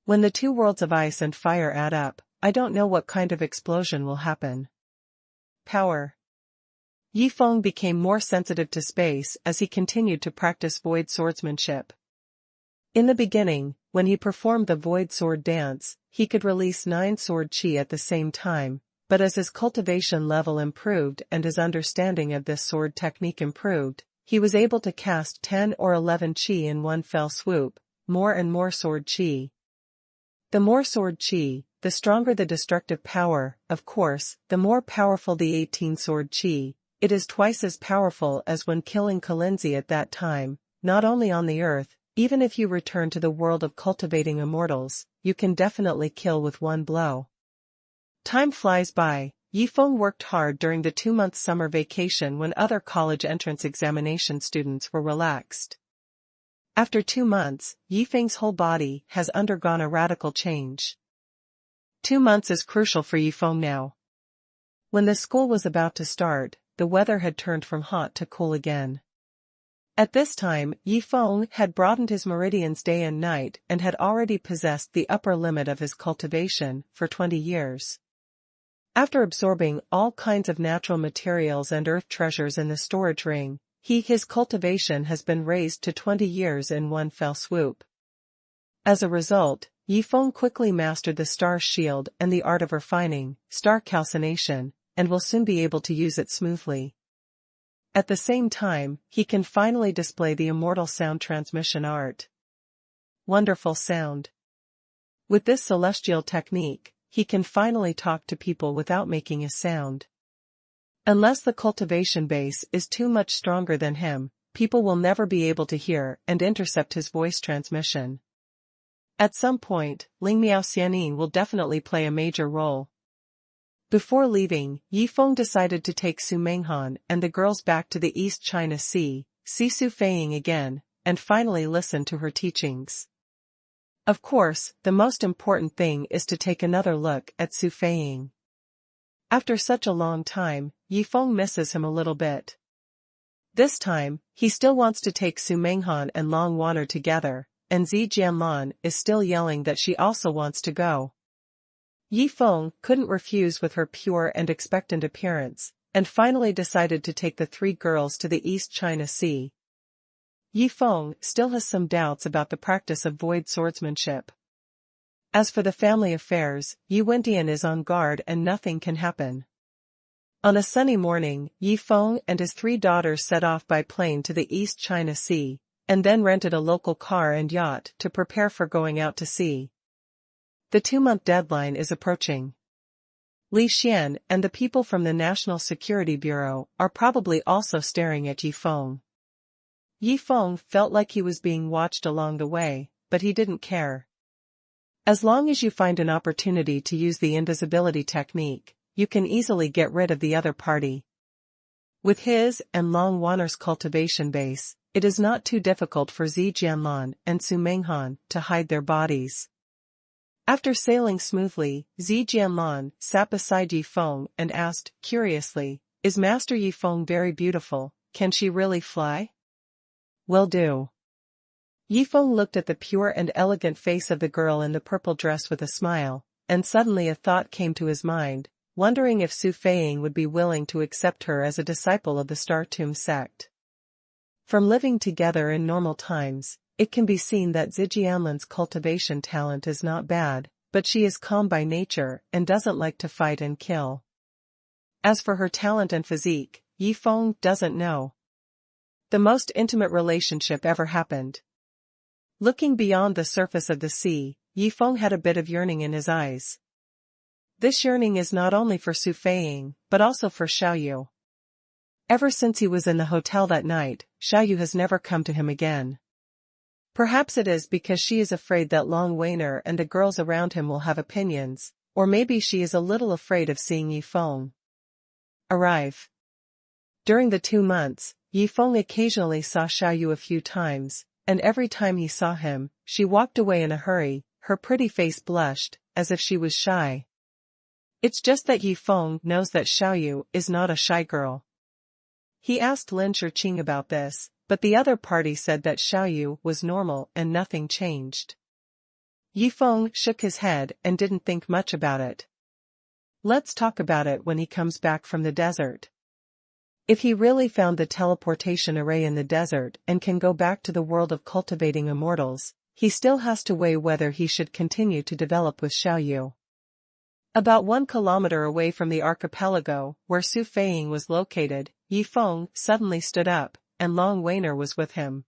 When the 2 worlds of ice and fire add up, I don't know what kind of explosion will happen. Power. Yi Feng became more sensitive to space as he continued to practice void swordsmanship. In the beginning, when he performed the void sword dance, he could release 9 sword qi at the same time, but as his cultivation level improved and his understanding of this sword technique improved, he was able to cast 10 or 11 qi in one fell swoop, more and more sword qi. The more sword qi, the stronger the destructive power, of course, the more powerful the 18 sword qi, it is twice as powerful as when killing Kalinzi at that time, not only on the earth. Even if you return to the world of cultivating immortals, you can definitely kill with one blow. Time flies by. Yi Feng worked hard during the 2-month summer vacation when other college entrance examination students were relaxed. After 2 months, Yi Feng's whole body has undergone a radical change. 2 months is crucial for Yi Feng now. When the school was about to start, the weather had turned from hot to cool again. At this time, Yi Feng had broadened his meridians day and night and had already possessed the upper limit of his cultivation for 20 years. After absorbing all kinds of natural materials and earth treasures in the storage ring, his cultivation has been raised to 20 years in one fell swoop. As a result, Yifeng quickly mastered the star shield and the art of refining, star calcination, and will soon be able to use it smoothly. At the same time, he can finally display the immortal sound transmission art. Wonderful sound. With this celestial technique, he can finally talk to people without making a sound. Unless the cultivation base is too much stronger than him, people will never be able to hear and intercept his voice transmission. At some point, Ling Miao Xianin will definitely play a major role. Before leaving, Yifeng decided to take Su Menghan and the girls back to the East China Sea, see Su Feiying again, and finally listen to her teachings. Of course, the most important thing is to take another look at Su Feiying. After such a long time, Yifeng misses him a little bit. This time, he still wants to take Su Menghan and Long Waner together, and Zi Jianlan is still yelling that she also wants to go. Yifeng couldn't refuse with her pure and expectant appearance, and finally decided to take the three girls to the East China Sea. Yifeng still has some doubts about the practice of void swordsmanship. As for the family affairs, Yu Wendian is on guard and nothing can happen. On a sunny morning, Yifeng and his three daughters set off by plane to the East China Sea, and then rented a local car and yacht to prepare for going out to sea. The 2-month deadline is approaching. Li Xian and the people from the National Security Bureau are probably also staring at Yifeng. Yifeng felt like he was being watched along the way, but he didn't care. As long as you find an opportunity to use the invisibility technique, you can easily get rid of the other party. With his and Long Waner's cultivation base, it is not too difficult for Zi Jianlan and Su Menghan to hide their bodies. After sailing smoothly, Zi Jianlan sat beside Yifeng and asked, curiously, "Is Master Yifeng very beautiful? Can she really fly?" "Will do." Yifeng looked at the pure and elegant face of the girl in the purple dress with a smile, and suddenly a thought came to his mind, wondering if Su Feiying would be willing to accept her as a disciple of the Star Tomb sect. From living together in normal times, it can be seen that Zijianlan's cultivation talent is not bad, but she is calm by nature and doesn't like to fight and kill. As for her talent and physique, Yifeng doesn't know. The most intimate relationship ever happened. Looking beyond the surface of the sea, Yifeng had a bit of yearning in his eyes. This yearning is not only for Su Feiying, but also for Xiaoyu. Ever since he was in the hotel that night, Xiaoyu has never come to him again. Perhaps it is because she is afraid that Long Waner and the girls around him will have opinions, or maybe she is a little afraid of seeing Yifeng arrive. During the 2 months, Yifeng occasionally saw Xiaoyu a few times, and every time he saw him, she walked away in a hurry, her pretty face blushed, as if she was shy. It's just that Yifeng knows that Xiaoyu is not a shy girl. He asked Lin Shiqing about this, but the other party said that Xiaoyu was normal and nothing changed. Yifeng shook his head and didn't think much about it. Let's talk about it when he comes back from the desert. If he really found the teleportation array in the desert and can go back to the world of cultivating immortals, he still has to weigh whether he should continue to develop with Xiaoyu. About 1 kilometer away from the archipelago, where Su Feiying was located, Yifeng suddenly stood up, and Long Waner was with him.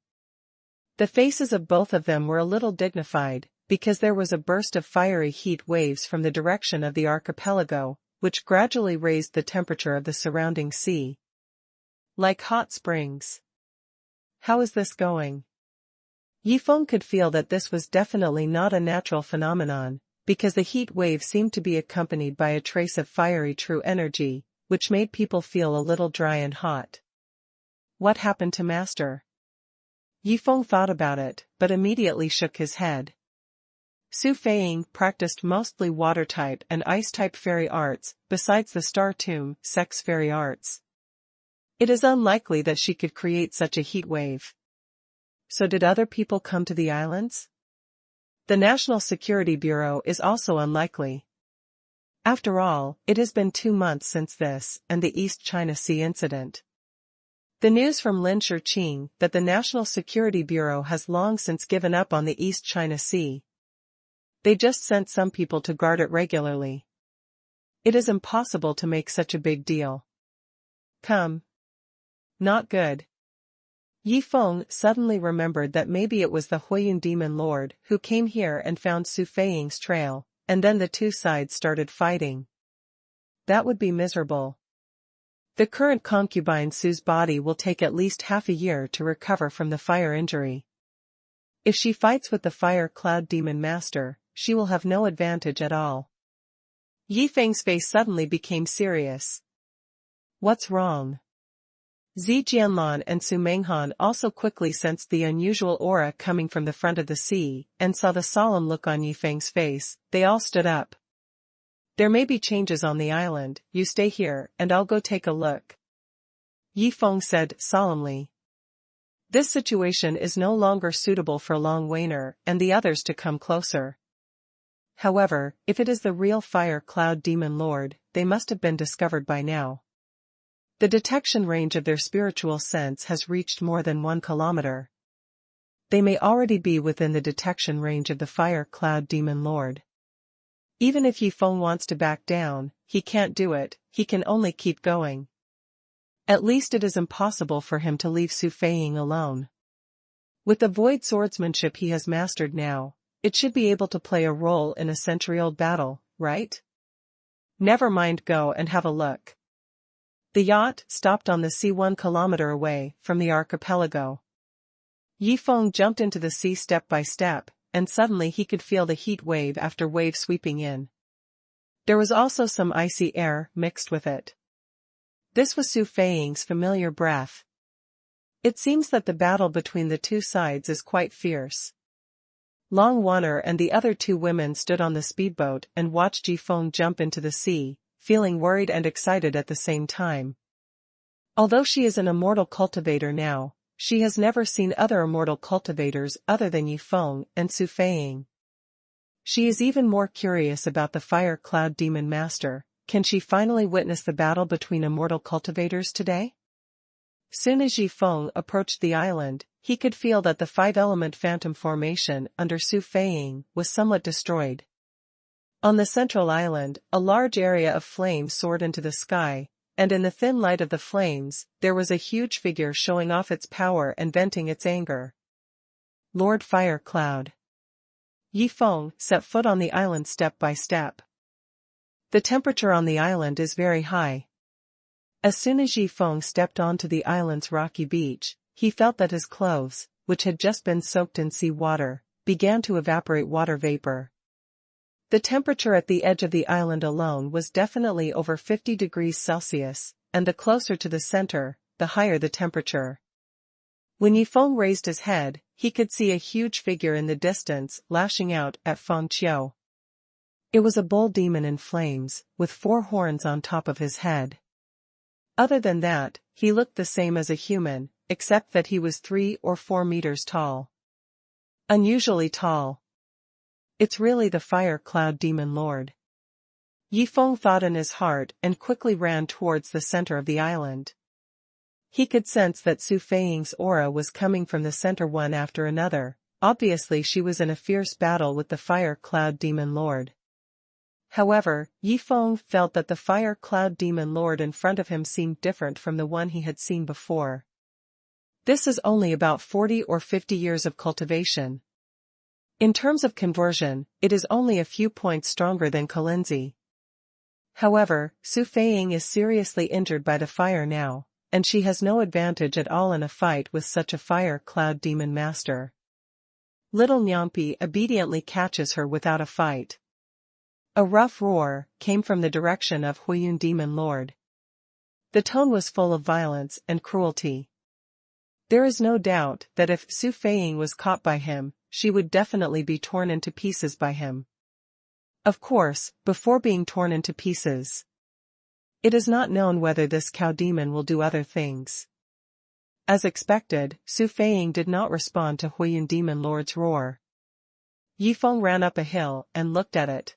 The faces of both of them were a little dignified, because there was a burst of fiery heat waves from the direction of the archipelago, which gradually raised the temperature of the surrounding sea. Like hot springs. How is this going? Yifeng could feel that this was definitely not a natural phenomenon, because the heat wave seemed to be accompanied by a trace of fiery true energy, which made people feel a little dry and hot. What happened to Master? Yifeng thought about it, but immediately shook his head. Su Feiying practiced mostly water-type and ice-type fairy arts, besides the Star Tomb sex fairy arts. It is unlikely that she could create such a heat wave. So did other people come to the islands? The National Security Bureau is also unlikely. After all, it has been 2 months since this and the East China Sea incident. The news from Lin Shiqing that the National Security Bureau has long since given up on the East China Sea. They just sent some people to guard it regularly. It is impossible to make such a big deal. Come. Not good. Yi Feng suddenly remembered that maybe it was the Huiyun demon lord who came here and found Su Feiying's trail, and then the two sides started fighting. That would be miserable. The current concubine Su's body will take at least half a year to recover from the fire injury. If she fights with the fire cloud demon master, she will have no advantage at all. Yi Feng's face suddenly became serious. What's wrong? Zi Jianlan and Su Menghan also quickly sensed the unusual aura coming from the front of the sea, and saw the solemn look on Yi Feng's face. They all stood up. There may be changes on the island, you stay here and I'll go take a look. Yi Feng said solemnly. This situation is no longer suitable for Long Wainer and the others to come closer. However, if it is the real fire cloud demon lord, they must have been discovered by now. The detection range of their spiritual sense has reached more than 1 kilometer. They may already be within the detection range of the fire cloud demon lord. Even if Yi Feng wants to back down, he can't do it, he can only keep going. At least it is impossible for him to leave Su Feiying alone. With the void swordsmanship he has mastered now, it should be able to play a role in a century-old battle, right? Never mind, go and have a look. The yacht stopped on the sea 1 kilometer away from the archipelago. Yi Feng jumped into the sea step by step, and suddenly he could feel the heat wave after wave sweeping in. There was also some icy air mixed with it. This was Su Feiying's familiar breath. It seems that the battle between the two sides is quite fierce. Long Wainer and the other 2 women stood on the speedboat and watched Yi Feng jump into the sea, feeling worried and excited at the same time. Although she is an immortal cultivator now, she has never seen other immortal cultivators other than Yi Feng and Su Feiying. She is even more curious about the fire cloud demon master. Can she finally witness the battle between immortal cultivators today? Soon as Yi Feng approached the island, he could feel that the 5-element phantom formation under Su Feiying was somewhat destroyed. On the central island, a large area of flame soared into the sky, and in the thin light of the flames, there was a huge figure showing off its power and venting its anger. Lord Fire Cloud. Yi Feng set foot on the island step by step. The temperature on the island is very high. As soon as Yi Feng stepped onto the island's rocky beach, he felt that his clothes, which had just been soaked in sea water, began to evaporate water vapor. The temperature at the edge of the island alone was definitely over 50 degrees Celsius, and the closer to the center, the higher the temperature. When Yi Feng raised his head, he could see a huge figure in the distance lashing out at Feng Qiu. It was a bull demon in flames, with 4 horns on top of his head. Other than that, he looked the same as a human, except that he was 3 or 4 meters tall. Unusually tall. It's really the fire cloud demon lord. Yi Feng thought in his heart and quickly ran towards the center of the island. He could sense that Su Feiying's aura was coming from the center one after another. Obviously she was in a fierce battle with the fire cloud demon lord. However, Yi Feng felt that the fire cloud demon lord in front of him seemed different from the one he had seen before. This is only about 40 or 50 years of cultivation. In terms of conversion, it is only a few points stronger than Kalinzi. However, Su Feiying is seriously injured by the fire now, and she has no advantage at all in a fight with such a fire cloud demon master. Little Nyampi obediently catches her without a fight. A rough roar came from the direction of Huiyun demon lord. The tone was full of violence and cruelty. There is no doubt that if Su Feiying was caught by him, she would definitely be torn into pieces by him. Of course, before being torn into pieces. It is not known whether this cow demon will do other things. As expected, Su Feiying did not respond to Huiyun demon lord's roar. Yi Feng ran up a hill and looked at it.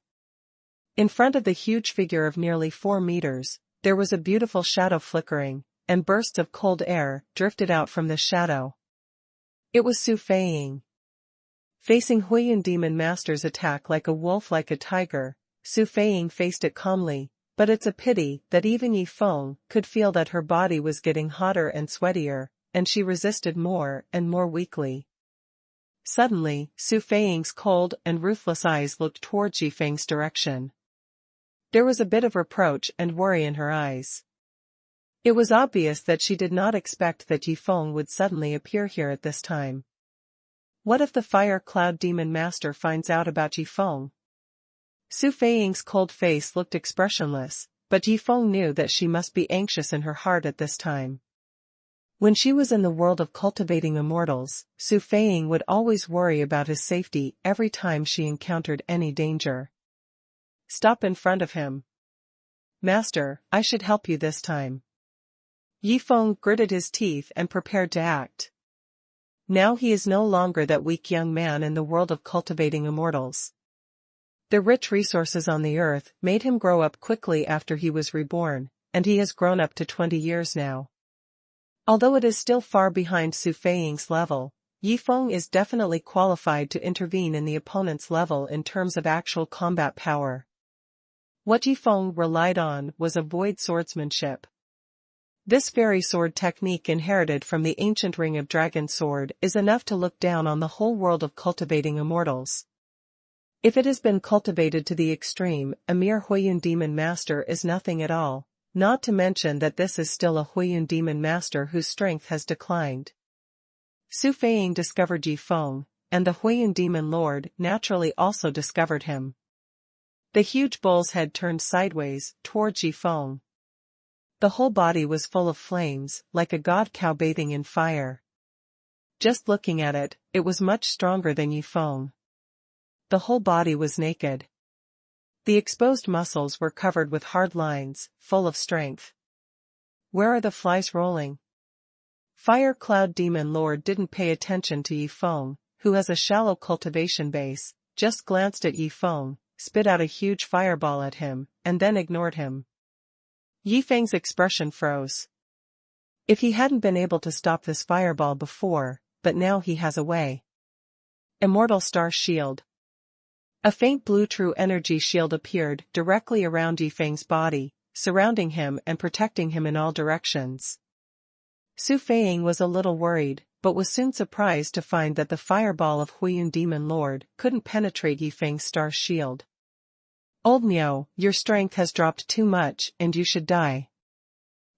In front of the huge figure of nearly 4 meters, there was a beautiful shadow flickering, and bursts of cold air drifted out from the shadow. It was Su Feiying. Facing Huiyuan Demon Master's attack like a wolf like a tiger, Su Feiying faced it calmly, but it's a pity that even Yi Feng could feel that her body was getting hotter and sweatier, and she resisted more and more weakly. Suddenly, Su Feiying's cold and ruthless eyes looked towards Yi Feng's direction. There was a bit of reproach and worry in her eyes. It was obvious that she did not expect that Yi Feng would suddenly appear here at this time. What if the Fire Cloud Demon Master finds out about Yi Feng? Su Feiying's cold face looked expressionless, but Yi Feng knew that she must be anxious in her heart at this time. When she was in the world of cultivating immortals, Su Feiying would always worry about his safety every time she encountered any danger. Stop in front of him. Master, I should help you this time. Yi Feng gritted his teeth and prepared to act. Now he is no longer that weak young man in the world of cultivating immortals. The rich resources on the earth made him grow up quickly after he was reborn, and he has grown up to 20 years now. Although it is still far behind Su Feiying's level, Yi Feng is definitely qualified to intervene in the opponent's level in terms of actual combat power. What Yi Feng relied on was a void swordsmanship. This fairy sword technique inherited from the ancient Ring of Dragon sword is enough to look down on the whole world of cultivating immortals. If it has been cultivated to the extreme, a mere Huiyuan Demon Master is nothing at all, not to mention that this is still a Huiyuan Demon Master whose strength has declined. Su Feiying discovered Yi Feng, and the Huiyuan Demon Lord naturally also discovered him. The huge bull's head turned sideways towards Yi Feng. The whole body was full of flames, like a god cow bathing in fire. Just looking at it, it was much stronger than Yi Feng. The whole body was naked. The exposed muscles were covered with hard lines, full of strength. Where are the flies rolling? Fire Cloud Demon Lord didn't pay attention to Yi Feng, who has a shallow cultivation base, just glanced at Yi Feng, spit out a huge fireball at him, and then ignored him. Yi Feng's expression froze. If he hadn't been able to stop this fireball before, but now he has a way. Immortal Star Shield. A faint blue true energy shield appeared directly around Yi Feng's body, surrounding him and protecting him in all directions. Su Feiying was a little worried, but was soon surprised to find that the fireball of Huiyuan Demon Lord couldn't penetrate Yi Feng's star shield. Old Miao, your strength has dropped too much and you should die.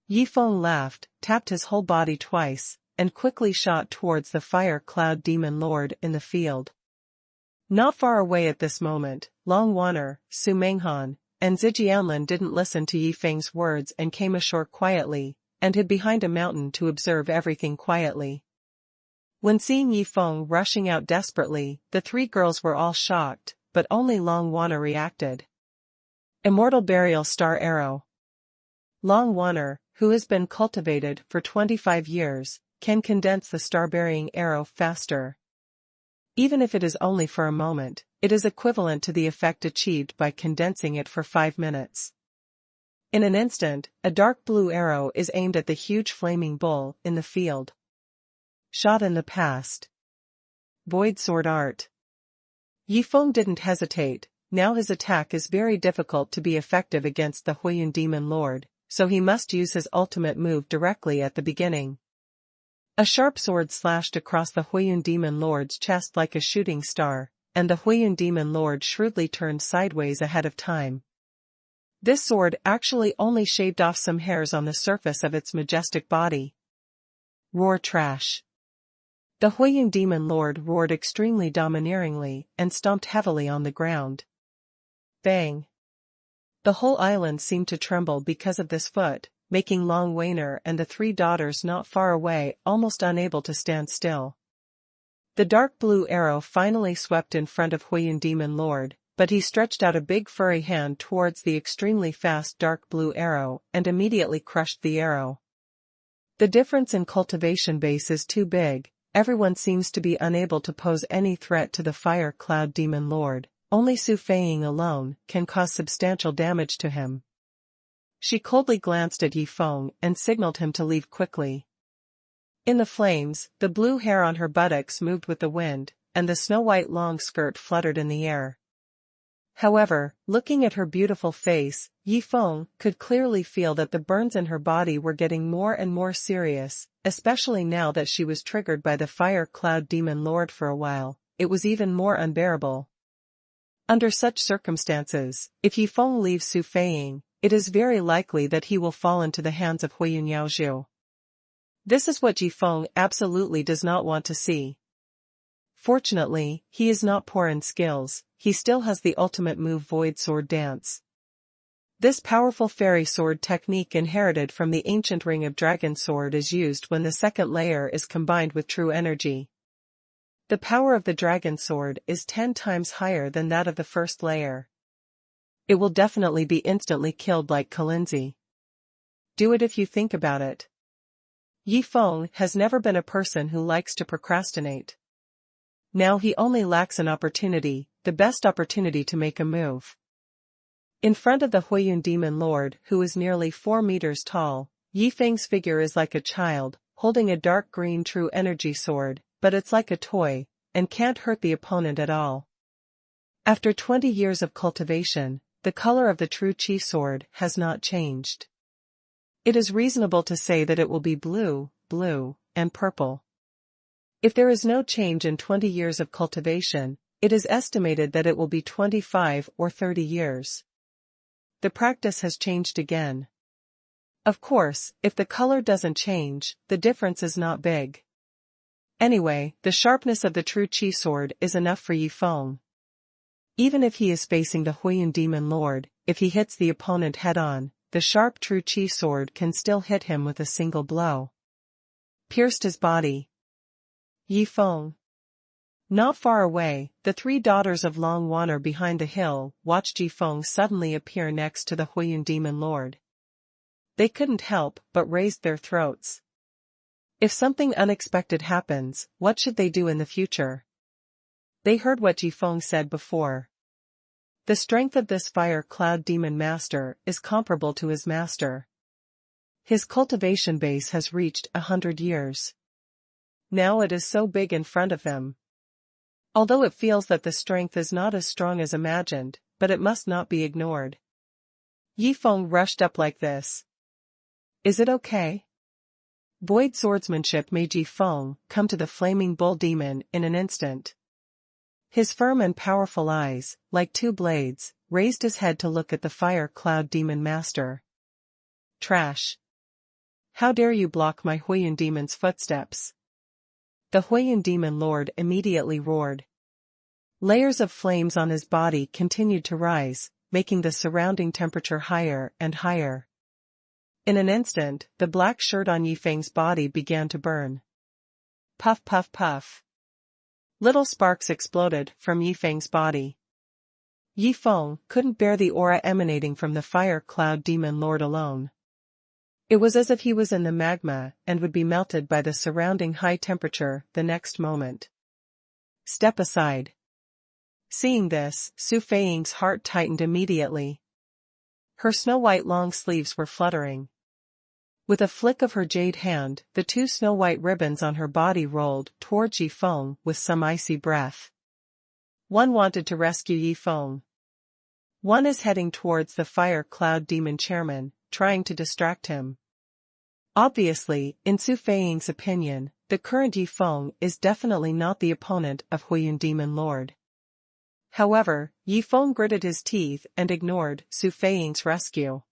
Yi Feng laughed, tapped his whole body twice, and quickly shot towards the Fire Cloud Demon Lord in the field. Not far away at this moment, Long Wanner, Su Menghan, and Zijianlin didn't listen to Yi Feng's words and came ashore quietly, and hid behind a mountain to observe everything quietly. When seeing Yi Feng rushing out desperately, the 3 girls were all shocked, but only Long Wanner reacted. Immortal Burial Star Arrow. Long Wanner, who has been cultivated for 25 years, can condense the star-burying arrow faster. Even if it is only for a moment, it is equivalent to the effect achieved by condensing it for 5 minutes. In an instant, a dark blue arrow is aimed at the huge flaming bull in the field. Shot in the past. Void Sword Art. Yi Feng didn't hesitate. Now his attack is very difficult to be effective against the Huiyuan Demon Lord, so he must use his ultimate move directly at the beginning. A sharp sword slashed across the Huiyuan Demon Lord's chest like a shooting star, and the Huiyuan Demon Lord shrewdly turned sideways ahead of time. This sword actually only shaved off some hairs on the surface of its majestic body. Roar trash. The Huiyuan Demon Lord roared extremely domineeringly and stomped heavily on the ground. Bang! The whole island seemed to tremble because of this foot, making Long Wanner and the 3 daughters not far away almost unable to stand still. The dark blue arrow finally swept in front of Huiyuan Demon Lord, but he stretched out a big furry hand towards the extremely fast dark blue arrow and immediately crushed the arrow. The difference in cultivation base is too big. Everyone seems to be unable to pose any threat to the Fire Cloud Demon Lord. only Su Feiying alone can cause substantial damage to him. She coldly glanced at Yi Feng and signaled him to leave quickly. In the flames, the blue hair on her buttocks moved with the wind, and the snow-white long skirt fluttered in the air. However, looking at her beautiful face, Yi Feng could clearly feel that the burns in her body were getting more and more serious, especially now that she was triggered by the fire cloud demon lord for a while. It was even more unbearable. Under such circumstances, if Yi Feng leaves Su Feiying, it is very likely that he will fall into the hands of Huiyun Yaozhu. This is what Yi Feng absolutely does not want to see. Fortunately, he is not poor in skills, he still has the ultimate move Void Sword Dance. This powerful fairy sword technique inherited from the ancient Ring of Dragon sword is used when the second layer is combined with true energy. The power of the dragon sword is 10 times higher than that of the first layer. It will definitely be instantly killed like Kalinzi. Do it if you think about it. Yi Feng has never been a person who likes to procrastinate. Now he only lacks an opportunity, the best opportunity to make a move. In front of the Huiyun Demon Lord, who is nearly 4 meters tall, Yi Feng's figure is like a child, holding a dark green true energy sword, but it's like a toy, and can't hurt the opponent at all. After 20 years of cultivation, the color of the true chi sword has not changed. It is reasonable to say that it will be blue, and purple. If there is no change in 20 years of cultivation, it is estimated that it will be 25 or 30 years. The practice has changed again. Of course, if the color doesn't change, the difference is not big. Anyway, the sharpness of the true chi sword is enough for Yi Feng. Even if he is facing the Huiyun Demon Lord, if he hits the opponent head-on, the sharp true chi sword can still hit him with a single blow. Pierced his body. Yi Feng. Not far away, the 3 daughters of Long Waner behind the hill watched Yi Feng suddenly appear next to the Huiyun Demon Lord. They couldn't help but raised their throats. If something unexpected happens, what should they do in the future? They heard what Yi Feng said before. The strength of this fire cloud demon master is comparable to his master. His cultivation base has reached 100 years. Now it is so big in front of them. Although it feels that the strength is not as strong as imagined, but it must not be ignored. Yi Feng rushed up like this. Is it okay? Void swordsmanship made Yi Feng come to the flaming bull demon in an instant. His firm and powerful eyes, like 2 blades, raised his head to look at the fire cloud demon master. Trash. How dare you block my Huiyun demon's footsteps? The Huiyun demon lord immediately roared. Layers of flames on his body continued to rise, making the surrounding temperature higher and higher. In an instant, the black shirt on Yi Feng's body began to burn. Puff puff puff. Little sparks exploded from Yi Feng's body. Yi Feng couldn't bear the aura emanating from the fire cloud demon lord alone. It was as if he was in the magma and would be melted by the surrounding high temperature the next moment. Step aside. Seeing this, Su Feiying's heart tightened immediately. Her snow-white long sleeves were fluttering. With a flick of her jade hand, the 2 snow-white ribbons on her body rolled towards Yi Feng with some icy breath. One wanted to rescue Yi Feng. One is heading towards the fire cloud demon chairman, trying to distract him. Obviously, in Su Feiying's opinion, the current Yi Feng is definitely not the opponent of Huiyun Demon Lord. However, Yi Feng gritted his teeth and ignored Su Feiying's rescue.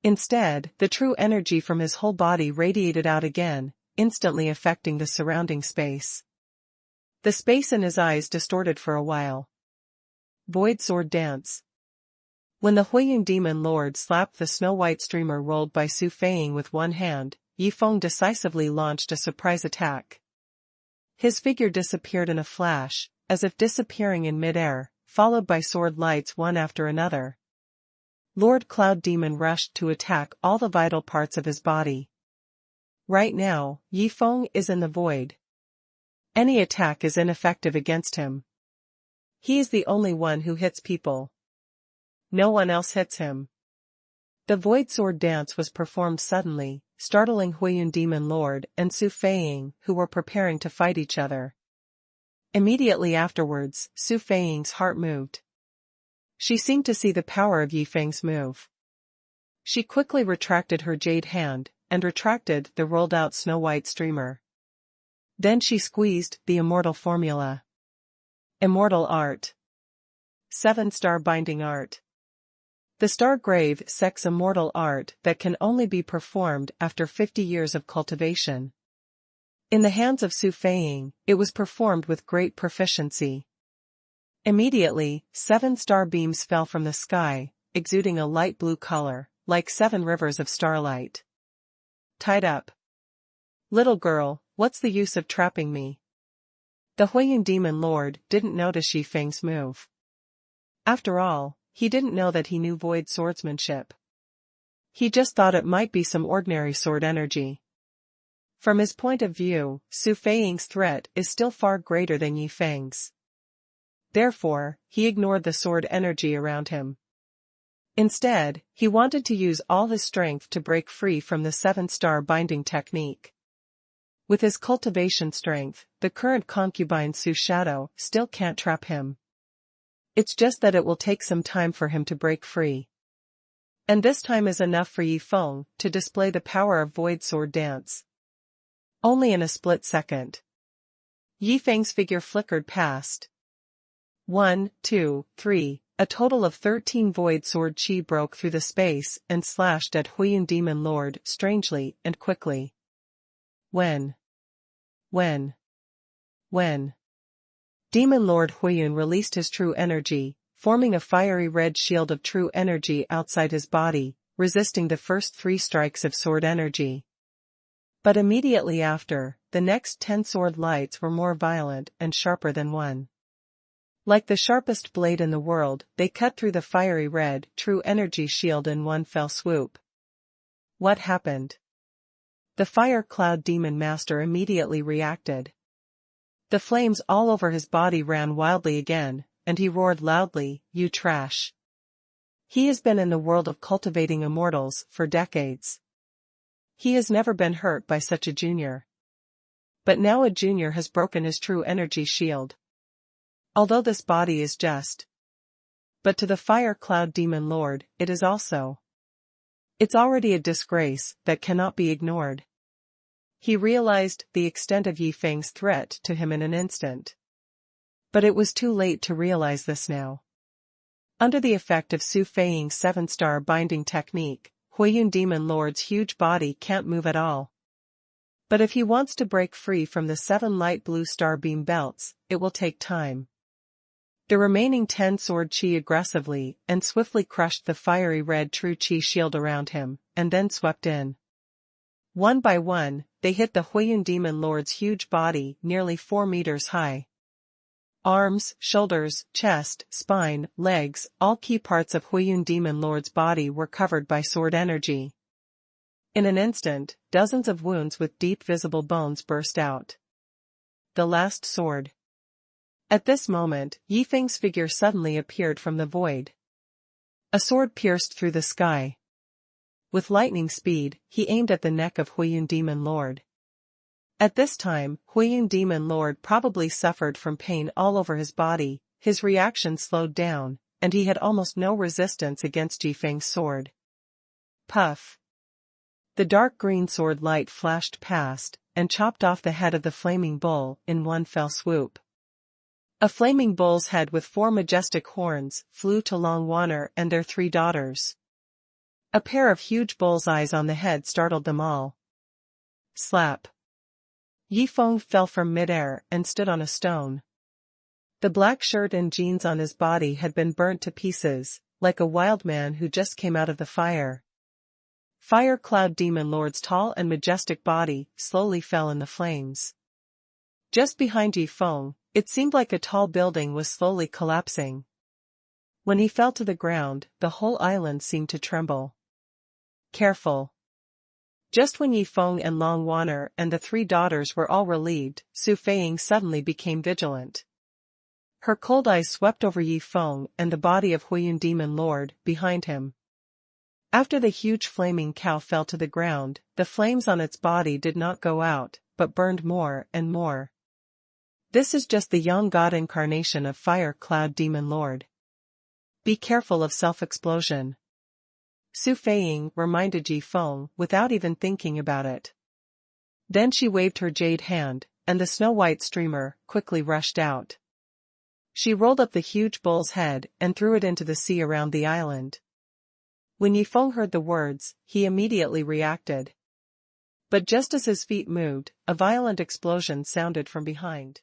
Instead, the true energy from his whole body radiated out again, instantly affecting the surrounding space. The space in his eyes distorted for a while. Void Sword Dance. When the Huiyun Demon Lord slapped the snow-white streamer rolled by Su Feiying with one hand, Yi Feng decisively launched a surprise attack. His figure disappeared in a flash, as if disappearing in mid-air, followed by sword lights one after another. Lord Cloud Demon rushed to attack all the vital parts of his body. Right now, Yi Feng is in the void. Any attack is ineffective against him. He is the only one who hits people. No one else hits him. The void sword dance was performed suddenly, startling Huiyun Demon Lord and Su Feiying, who were preparing to fight each other. Immediately afterwards, Su Feiying's heart moved. She seemed to see the power of Yi Feng's move. She quickly retracted her jade hand, and retracted the rolled-out snow-white streamer. Then she squeezed the immortal formula. Immortal art. 7-star binding art. The Stargrave sex immortal art that can only be performed after 50 years of cultivation. In the hands of Su Feiying, it was performed with great proficiency. Immediately, 7-star beams fell from the sky, exuding a light blue color, like 7 rivers of starlight. Tied up. Little girl, what's the use of trapping me? The Huiyun Demon Lord didn't notice Yi Feng's move. After all, he didn't know that he knew void swordsmanship. He just thought it might be some ordinary sword energy. From his point of view, Su Feiying's threat is still far greater than Yi Feng's. Therefore, he ignored the sword energy around him. Instead, he wanted to use all his strength to break free from the 7-star binding technique. With his cultivation strength, the current concubine Su Shadow still can't trap him. It's just that it will take some time for him to break free. And this time is enough for Yi Feng to display the power of void sword dance. Only in a split second. Yi Feng's figure flickered past. 1, 2, 3, a total of 13 void sword chi broke through the space and slashed at Huiyun Demon Lord strangely and quickly. When? Demon Lord Huiyun released his true energy, forming a fiery red shield of true energy outside his body, resisting the first 3 strikes of sword energy. But immediately after, the next 10 sword lights were more violent and sharper than one. Like the sharpest blade in the world, they cut through the fiery red, true energy shield in one fell swoop. What happened? The Fire Cloud Demon Master immediately reacted. The flames all over his body ran wildly again, and he roared loudly, "You trash!" He has been in the world of cultivating immortals for decades. He has never been hurt by such a junior. But now a junior has broken his true energy shield. Although this body is just. But to the Fire Cloud Demon Lord, it is also. It's already a disgrace that cannot be ignored. He realized the extent of Yi Feng's threat to him in an instant. But it was too late to realize this now. Under the effect of Su Feiying's 7-star binding technique, Huiyun Demon Lord's huge body can't move at all. But if he wants to break free from the 7 light blue star beam belts, it will take time. The remaining 10 sword chi aggressively and swiftly crushed the fiery red true chi shield around him, and then swept in. One by one, they hit the Huiyun Demon Lord's huge body nearly 4 meters high. Arms, shoulders, chest, spine, legs, all key parts of Huiyun Demon Lord's body were covered by sword energy. In an instant, dozens of wounds with deep visible bones burst out. The last sword. At this moment, Yi Feng's figure suddenly appeared from the void. A sword pierced through the sky. With lightning speed, he aimed at the neck of Huiyun Demon Lord. At this time, Huiyun Demon Lord probably suffered from pain all over his body, his reaction slowed down, and he had almost no resistance against Yi Feng's sword. Puff! The dark green sword light flashed past, and chopped off the head of the flaming bull in one fell swoop. A flaming bull's head with 4 majestic horns flew to Xuanhuan and their 3 daughters. A pair of huge bull's eyes on the head startled them all. Slap! Yi Feng fell from midair and stood on a stone. The black shirt and jeans on his body had been burnt to pieces, like a wild man who just came out of the fire. Fire Cloud Demon Lord's tall and majestic body slowly fell in the flames. Just behind Yi Feng, it seemed like a tall building was slowly collapsing. When he fell to the ground, the whole island seemed to tremble. Careful! Just when Yi Feng and Xuanhuan and the 3 daughters were all relieved, Su Feiying suddenly became vigilant. Her cold eyes swept over Yi Feng and the body of Huiyun Demon Lord behind him. After the huge flaming cow fell to the ground, the flames on its body did not go out, but burned more and more. This is just the young god incarnation of Fire Cloud Demon Lord. Be careful of self-explosion. Su Feiying reminded Yi Feng without even thinking about it. Then she waved her jade hand, and the snow-white streamer quickly rushed out. She rolled up the huge bull's head and threw it into the sea around the island. When Yi Feng heard the words, he immediately reacted. But just as his feet moved, a violent explosion sounded from behind.